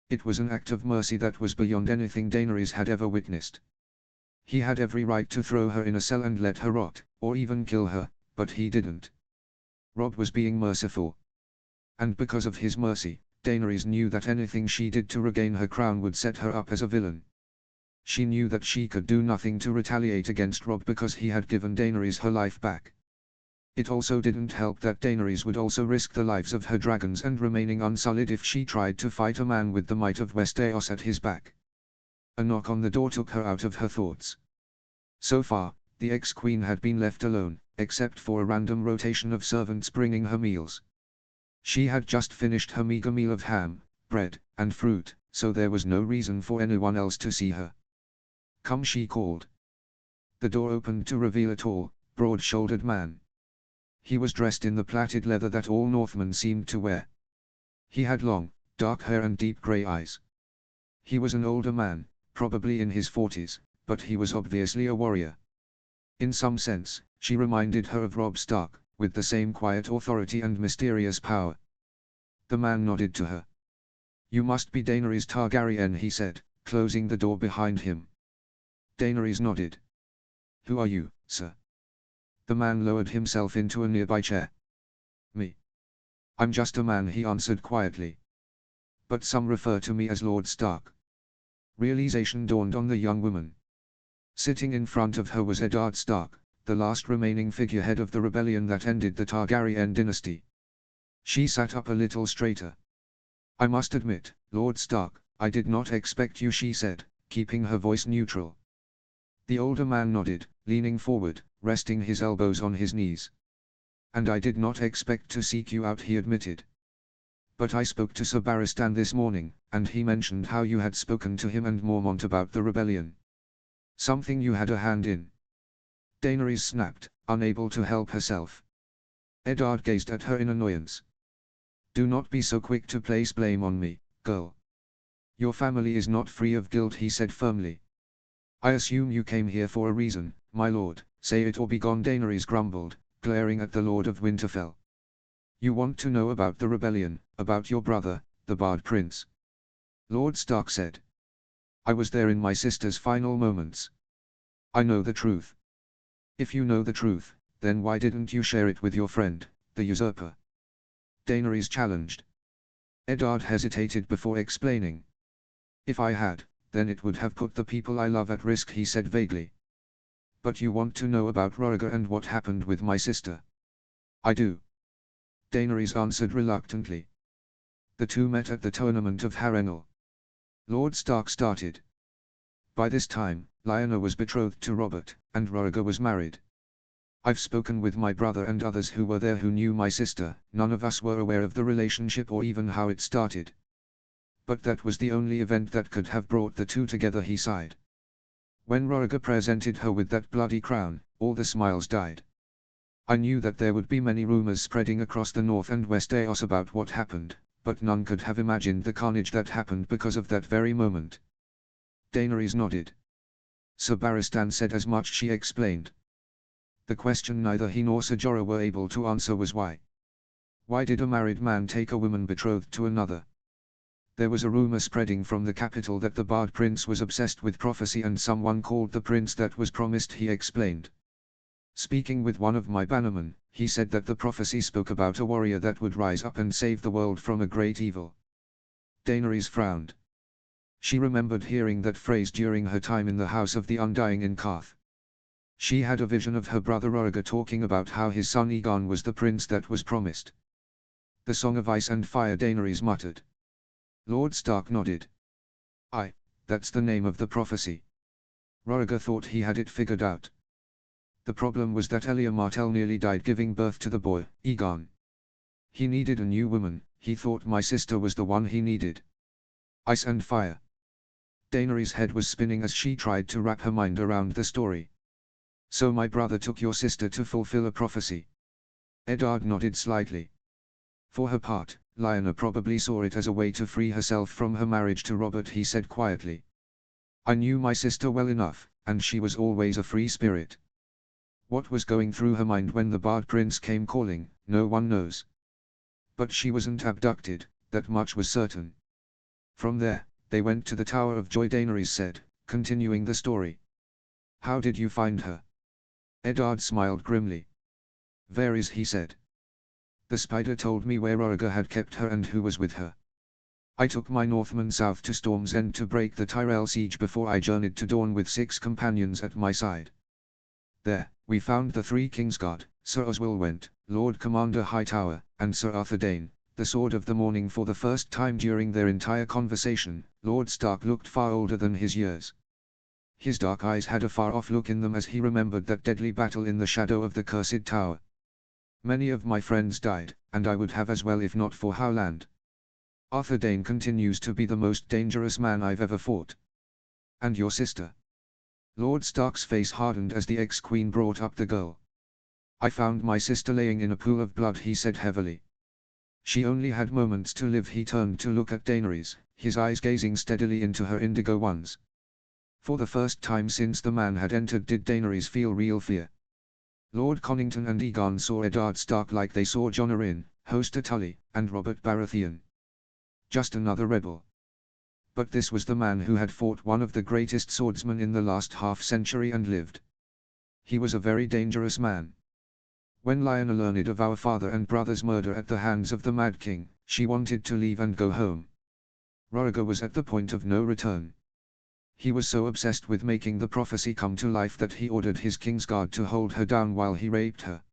It was an act of mercy that was beyond anything Daenerys had ever witnessed. He had every right to throw her in a cell and let her rot, or even kill her, but he didn't. Robb was being merciful. And because of his mercy, Daenerys knew that anything she did to regain her crown would set her up as a villain. She knew that she could do nothing to retaliate against Robb because he had given Daenerys her life back. It also didn't help that Daenerys would also risk the lives of her dragons and remaining unsullied if she tried to fight a man with the might of Westeros at his back. A knock on the door took her out of her thoughts. So far, the ex-queen had been left alone, except for a random rotation of servants bringing her meals. She had just finished her meager meal of ham, bread, and fruit, so there was no reason for anyone else to see her. "Come," she called. The door opened to reveal a tall, broad-shouldered man. He was dressed in the plaited leather that all Northmen seemed to wear. He had long, dark hair and deep grey eyes. He was an older man, probably in his 40s, but he was obviously a warrior. In some sense, she reminded her of Robb Stark, with the same quiet authority and mysterious power. The man nodded to her. "You must be Daenerys Targaryen," he said, closing the door behind him. Daenerys nodded. "Who are you, sir?" The man lowered himself into a nearby chair. "Me? I'm just a man," he answered quietly. "But some refer to me as Lord Stark." Realization dawned on the young woman. Sitting in front of her was Eddard Stark, the last remaining figurehead of the rebellion that ended the Targaryen dynasty. She sat up a little straighter. "I must admit, Lord Stark, I did not expect you," she said, keeping her voice neutral. The older man nodded, leaning forward, resting his elbows on his knees. "And I did not expect to seek you out," he admitted. "But I spoke to Sir Barristan this morning, and he mentioned how you had spoken to him and Mormont about the rebellion. Something you had a hand in." Daenerys snapped, unable to help herself. Eddard gazed at her in annoyance. "Do not be so quick to place blame on me, girl. Your family is not free of guilt," he said firmly. "I assume you came here for a reason, my lord, say it or be gone," Daenerys grumbled, glaring at the Lord of Winterfell. "You want to know about the rebellion, about your brother, the Bard Prince?" Lord Stark said. "I was there in my sister's final moments. I know the truth." "If you know the truth, then why didn't you share it with your friend, the usurper?" Daenerys challenged. Eddard hesitated before explaining. "If I had, then it would have put the people I love at risk," he said vaguely. "But you want to know about Rhaegar and what happened with my sister?" "I do." Daenerys answered reluctantly. "The two met at the tournament of Harrenhal." Lord Stark started. "By this time, Lyanna was betrothed to Robert, and Rhaegar was married. I've spoken with my brother and others who were there who knew my sister. None of us were aware of the relationship or even how it started. But that was the only event that could have brought the two together," he sighed. "When Rhaegar presented her with that bloody crown, all the smiles died. I knew that there would be many rumors spreading across the North and Westeros about what happened, but none could have imagined the carnage that happened because of that very moment." Daenerys nodded. "Sir Barristan said as much," she explained. The question neither he nor Ser Jorah were able to answer was why. Why did a married man take a woman betrothed to another? There was a rumor spreading from the capital that the Bard Prince was obsessed with prophecy and someone called the prince that was promised, he explained. "Speaking with one of my bannermen, he said that the prophecy spoke about a warrior that would rise up and save the world from a great evil." Daenerys frowned. She remembered hearing that phrase during her time in the House of the Undying in Qarth. She had a vision of her brother Rhaegar talking about how his son Aegon was the prince that was promised. "The Song of Ice and Fire," Daenerys muttered. Lord Stark nodded. "Aye, that's the name of the prophecy." Rhaegar thought he had it figured out. The problem was that Elia Martell nearly died giving birth to the boy, Aegon. He needed a new woman. He thought my sister was the one he needed. Ice and fire. Daenerys' head was spinning as she tried to wrap her mind around the story. "So my brother took your sister to fulfill a prophecy?" Eddard nodded slightly. "For her part, Lyanna probably saw it as a way to free herself from her marriage to Robert," he said quietly. "I knew my sister well enough, and she was always a free spirit. What was going through her mind when the Bard Prince came calling, no one knows. But she wasn't abducted, that much was certain." "From there, they went to the Tower of Joy," Daenerys said, continuing the story. "How did you find her?" Eddard smiled grimly. "Varies," he said. "The spider told me where Rhaegar had kept her and who was with her. I took my Northmen south to Storm's End to break the Tyrell siege before I journeyed to Dorne with 6 companions at my side. There, we found the 3 Kingsguard, Sir Oswell Went, Lord Commander Hightower, and Sir Arthur Dane, the Sword of the Morning. For the first time during their entire conversation, Lord Stark looked far older than his years. His dark eyes had a far-off look in them as he remembered that deadly battle in the shadow of the Cursed Tower. Many of my friends died, and I would have as well if not for Howland. Arthur Dane continues to be the most dangerous man I've ever fought. And your sister? Lord Stark's face hardened as the ex-queen brought up the girl. I found my sister laying in a pool of blood, he said heavily. She only had moments to live. He turned to look at Daenerys, his eyes gazing steadily into her indigo ones. For the first time since the man had entered did Daenerys feel real fear. Lord Connington and Aegon saw Eddard Stark like they saw Jon Arryn, Hoster Tully, and Robert Baratheon. Just another rebel. But this was the man who had fought one of the greatest swordsmen in the last half-century and lived. He was a very dangerous man. When Lyanna learned of our father and brother's murder at the hands of the Mad King, she wanted to leave and go home. Rhaegar was at the point of no return. He was so obsessed with making the prophecy come to life that he ordered his Kingsguard to hold her down while he raped her.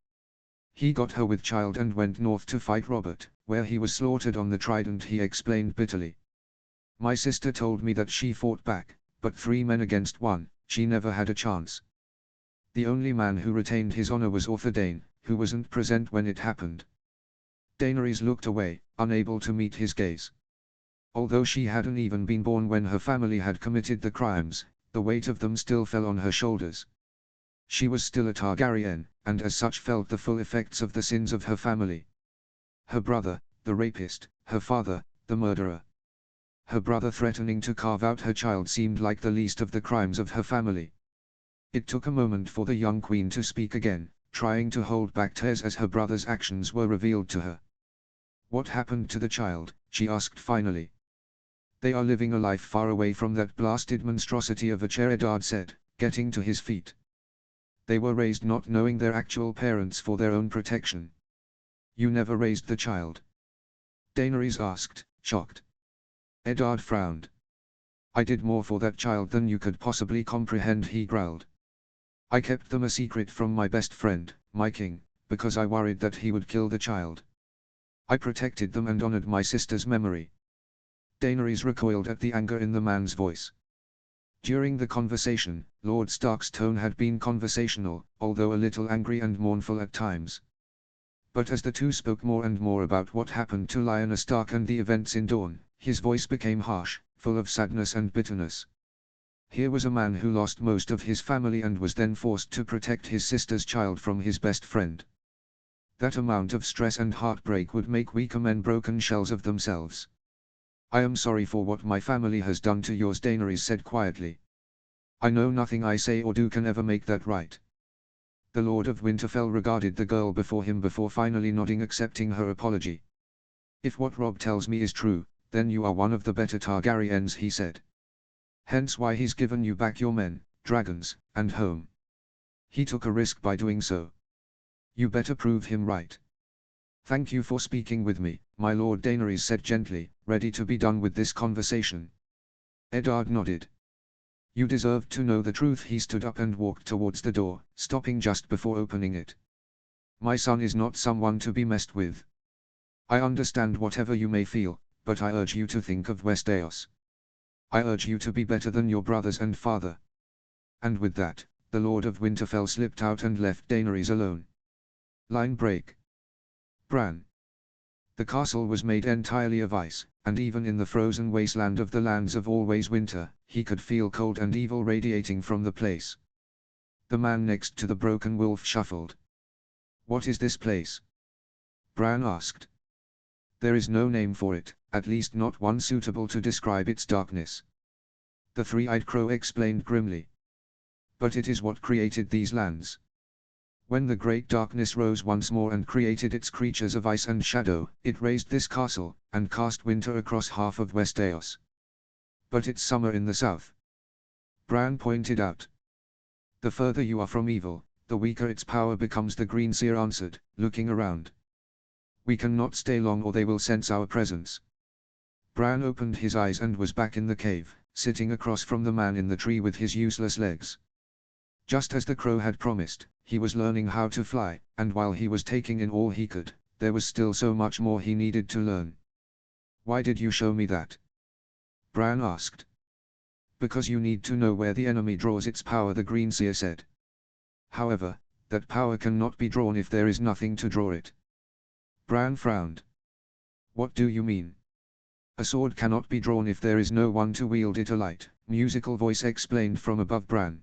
He got her with child and went north to fight Robert, where he was slaughtered on the Trident, he explained bitterly. My sister told me that she fought back, but 3 men against 1, she never had a chance. The only man who retained his honor was Arthur Dane, who wasn't present when it happened. Daenerys looked away, unable to meet his gaze. Although she hadn't even been born when her family had committed the crimes, the weight of them still fell on her shoulders. She was still a Targaryen, and as such felt the full effects of the sins of her family. Her brother, the rapist, her father, the murderer. Her brother threatening to carve out her child seemed like the least of the crimes of her family. It took a moment for the young queen to speak again, trying to hold back tears as her brother's actions were revealed to her. What happened to the child, she asked finally. They are living a life far away from that blasted monstrosity of a chair, Eddard said, getting to his feet. They were raised not knowing their actual parents for their own protection. You never raised the child? Daenerys asked, shocked. Eddard frowned. I did more for that child than you could possibly comprehend, he growled. I kept them a secret from my best friend, my king, because I worried that he would kill the child. I protected them and honored my sister's memory. Daenerys recoiled at the anger in the man's voice. During the conversation, Lord Stark's tone had been conversational, although a little angry and mournful at times. But as the two spoke more and more about what happened to Lyanna Stark and the events in Dorne, his voice became harsh, full of sadness and bitterness. Here was a man who lost most of his family and was then forced to protect his sister's child from his best friend. That amount of stress and heartbreak would make weaker men broken shells of themselves. I am sorry for what my family has done to yours, Daenerys said quietly. I know nothing I say or do can ever make that right. The Lord of Winterfell regarded the girl before him before finally nodding, accepting her apology. If what Robb tells me is true, then you are one of the better Targaryens, he said. Hence why he's given you back your men, dragons, and home. He took a risk by doing so. You better prove him right. Thank you for speaking with me, my lord, Daenerys said gently, ready to be done with this conversation. Eddard nodded. You deserved to know the truth. He stood up and walked towards the door, stopping just before opening it. My son is not someone to be messed with. I understand whatever you may feel, but I urge you to think of Westeros. I urge you to be better than your brothers and father. And with that, the Lord of Winterfell slipped out and left Daenerys alone. Line break. Bran. The castle was made entirely of ice, and even in the frozen wasteland of the lands of always winter, he could feel cold and evil radiating from the place. The man next to the broken wolf shuffled. What is this place? Bran asked. There is no name for it, at least not one suitable to describe its darkness. The three-eyed crow explained grimly. But it is what created these lands. When the great darkness rose once more and created its creatures of ice and shadow, it raised this castle, and cast winter across half of Westeros. But it's summer in the south. Bran pointed out. The further you are from evil, the weaker its power becomes, the Green Seer answered, looking around. We cannot stay long or they will sense our presence. Bran opened his eyes and was back in the cave, sitting across from the man in the tree with his useless legs. Just as the crow had promised, he was learning how to fly, and while he was taking in all he could, there was still so much more he needed to learn. "Why did you show me that?" Bran asked. "Because you need to know where the enemy draws its power," the Green Seer said. "However, that power cannot be drawn if there is nothing to draw it." Bran frowned. "What do you mean?" "A sword cannot be drawn if there is no one to wield it," a light, musical voice explained from above Bran.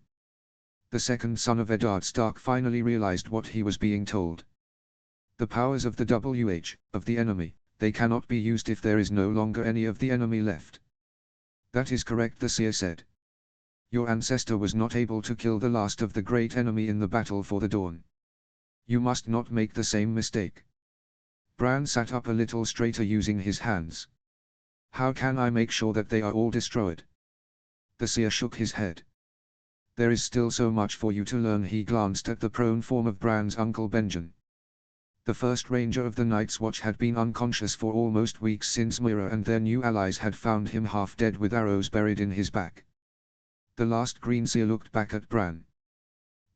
The second son of Eddard Stark finally realized what he was being told. "The powers of the of the enemy, they cannot be used if there is no longer any of the enemy left." "That is correct," the seer said. "Your ancestor was not able to kill the last of the great enemy in the battle for the dawn. You must not make the same mistake." Bran sat up a little straighter using his hands. "How can I make sure that they are all destroyed?" The seer shook his head. "There is still so much for you to learn." He glanced at the prone form of Bran's uncle Benjen. The first ranger of the Night's Watch had been unconscious for almost weeks since Moira and their new allies had found him half dead with arrows buried in his back. The last Green Seer looked back at Bran.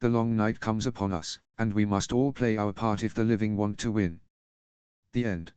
"The long night comes upon us, and we must all play our part if the living want to win." The end.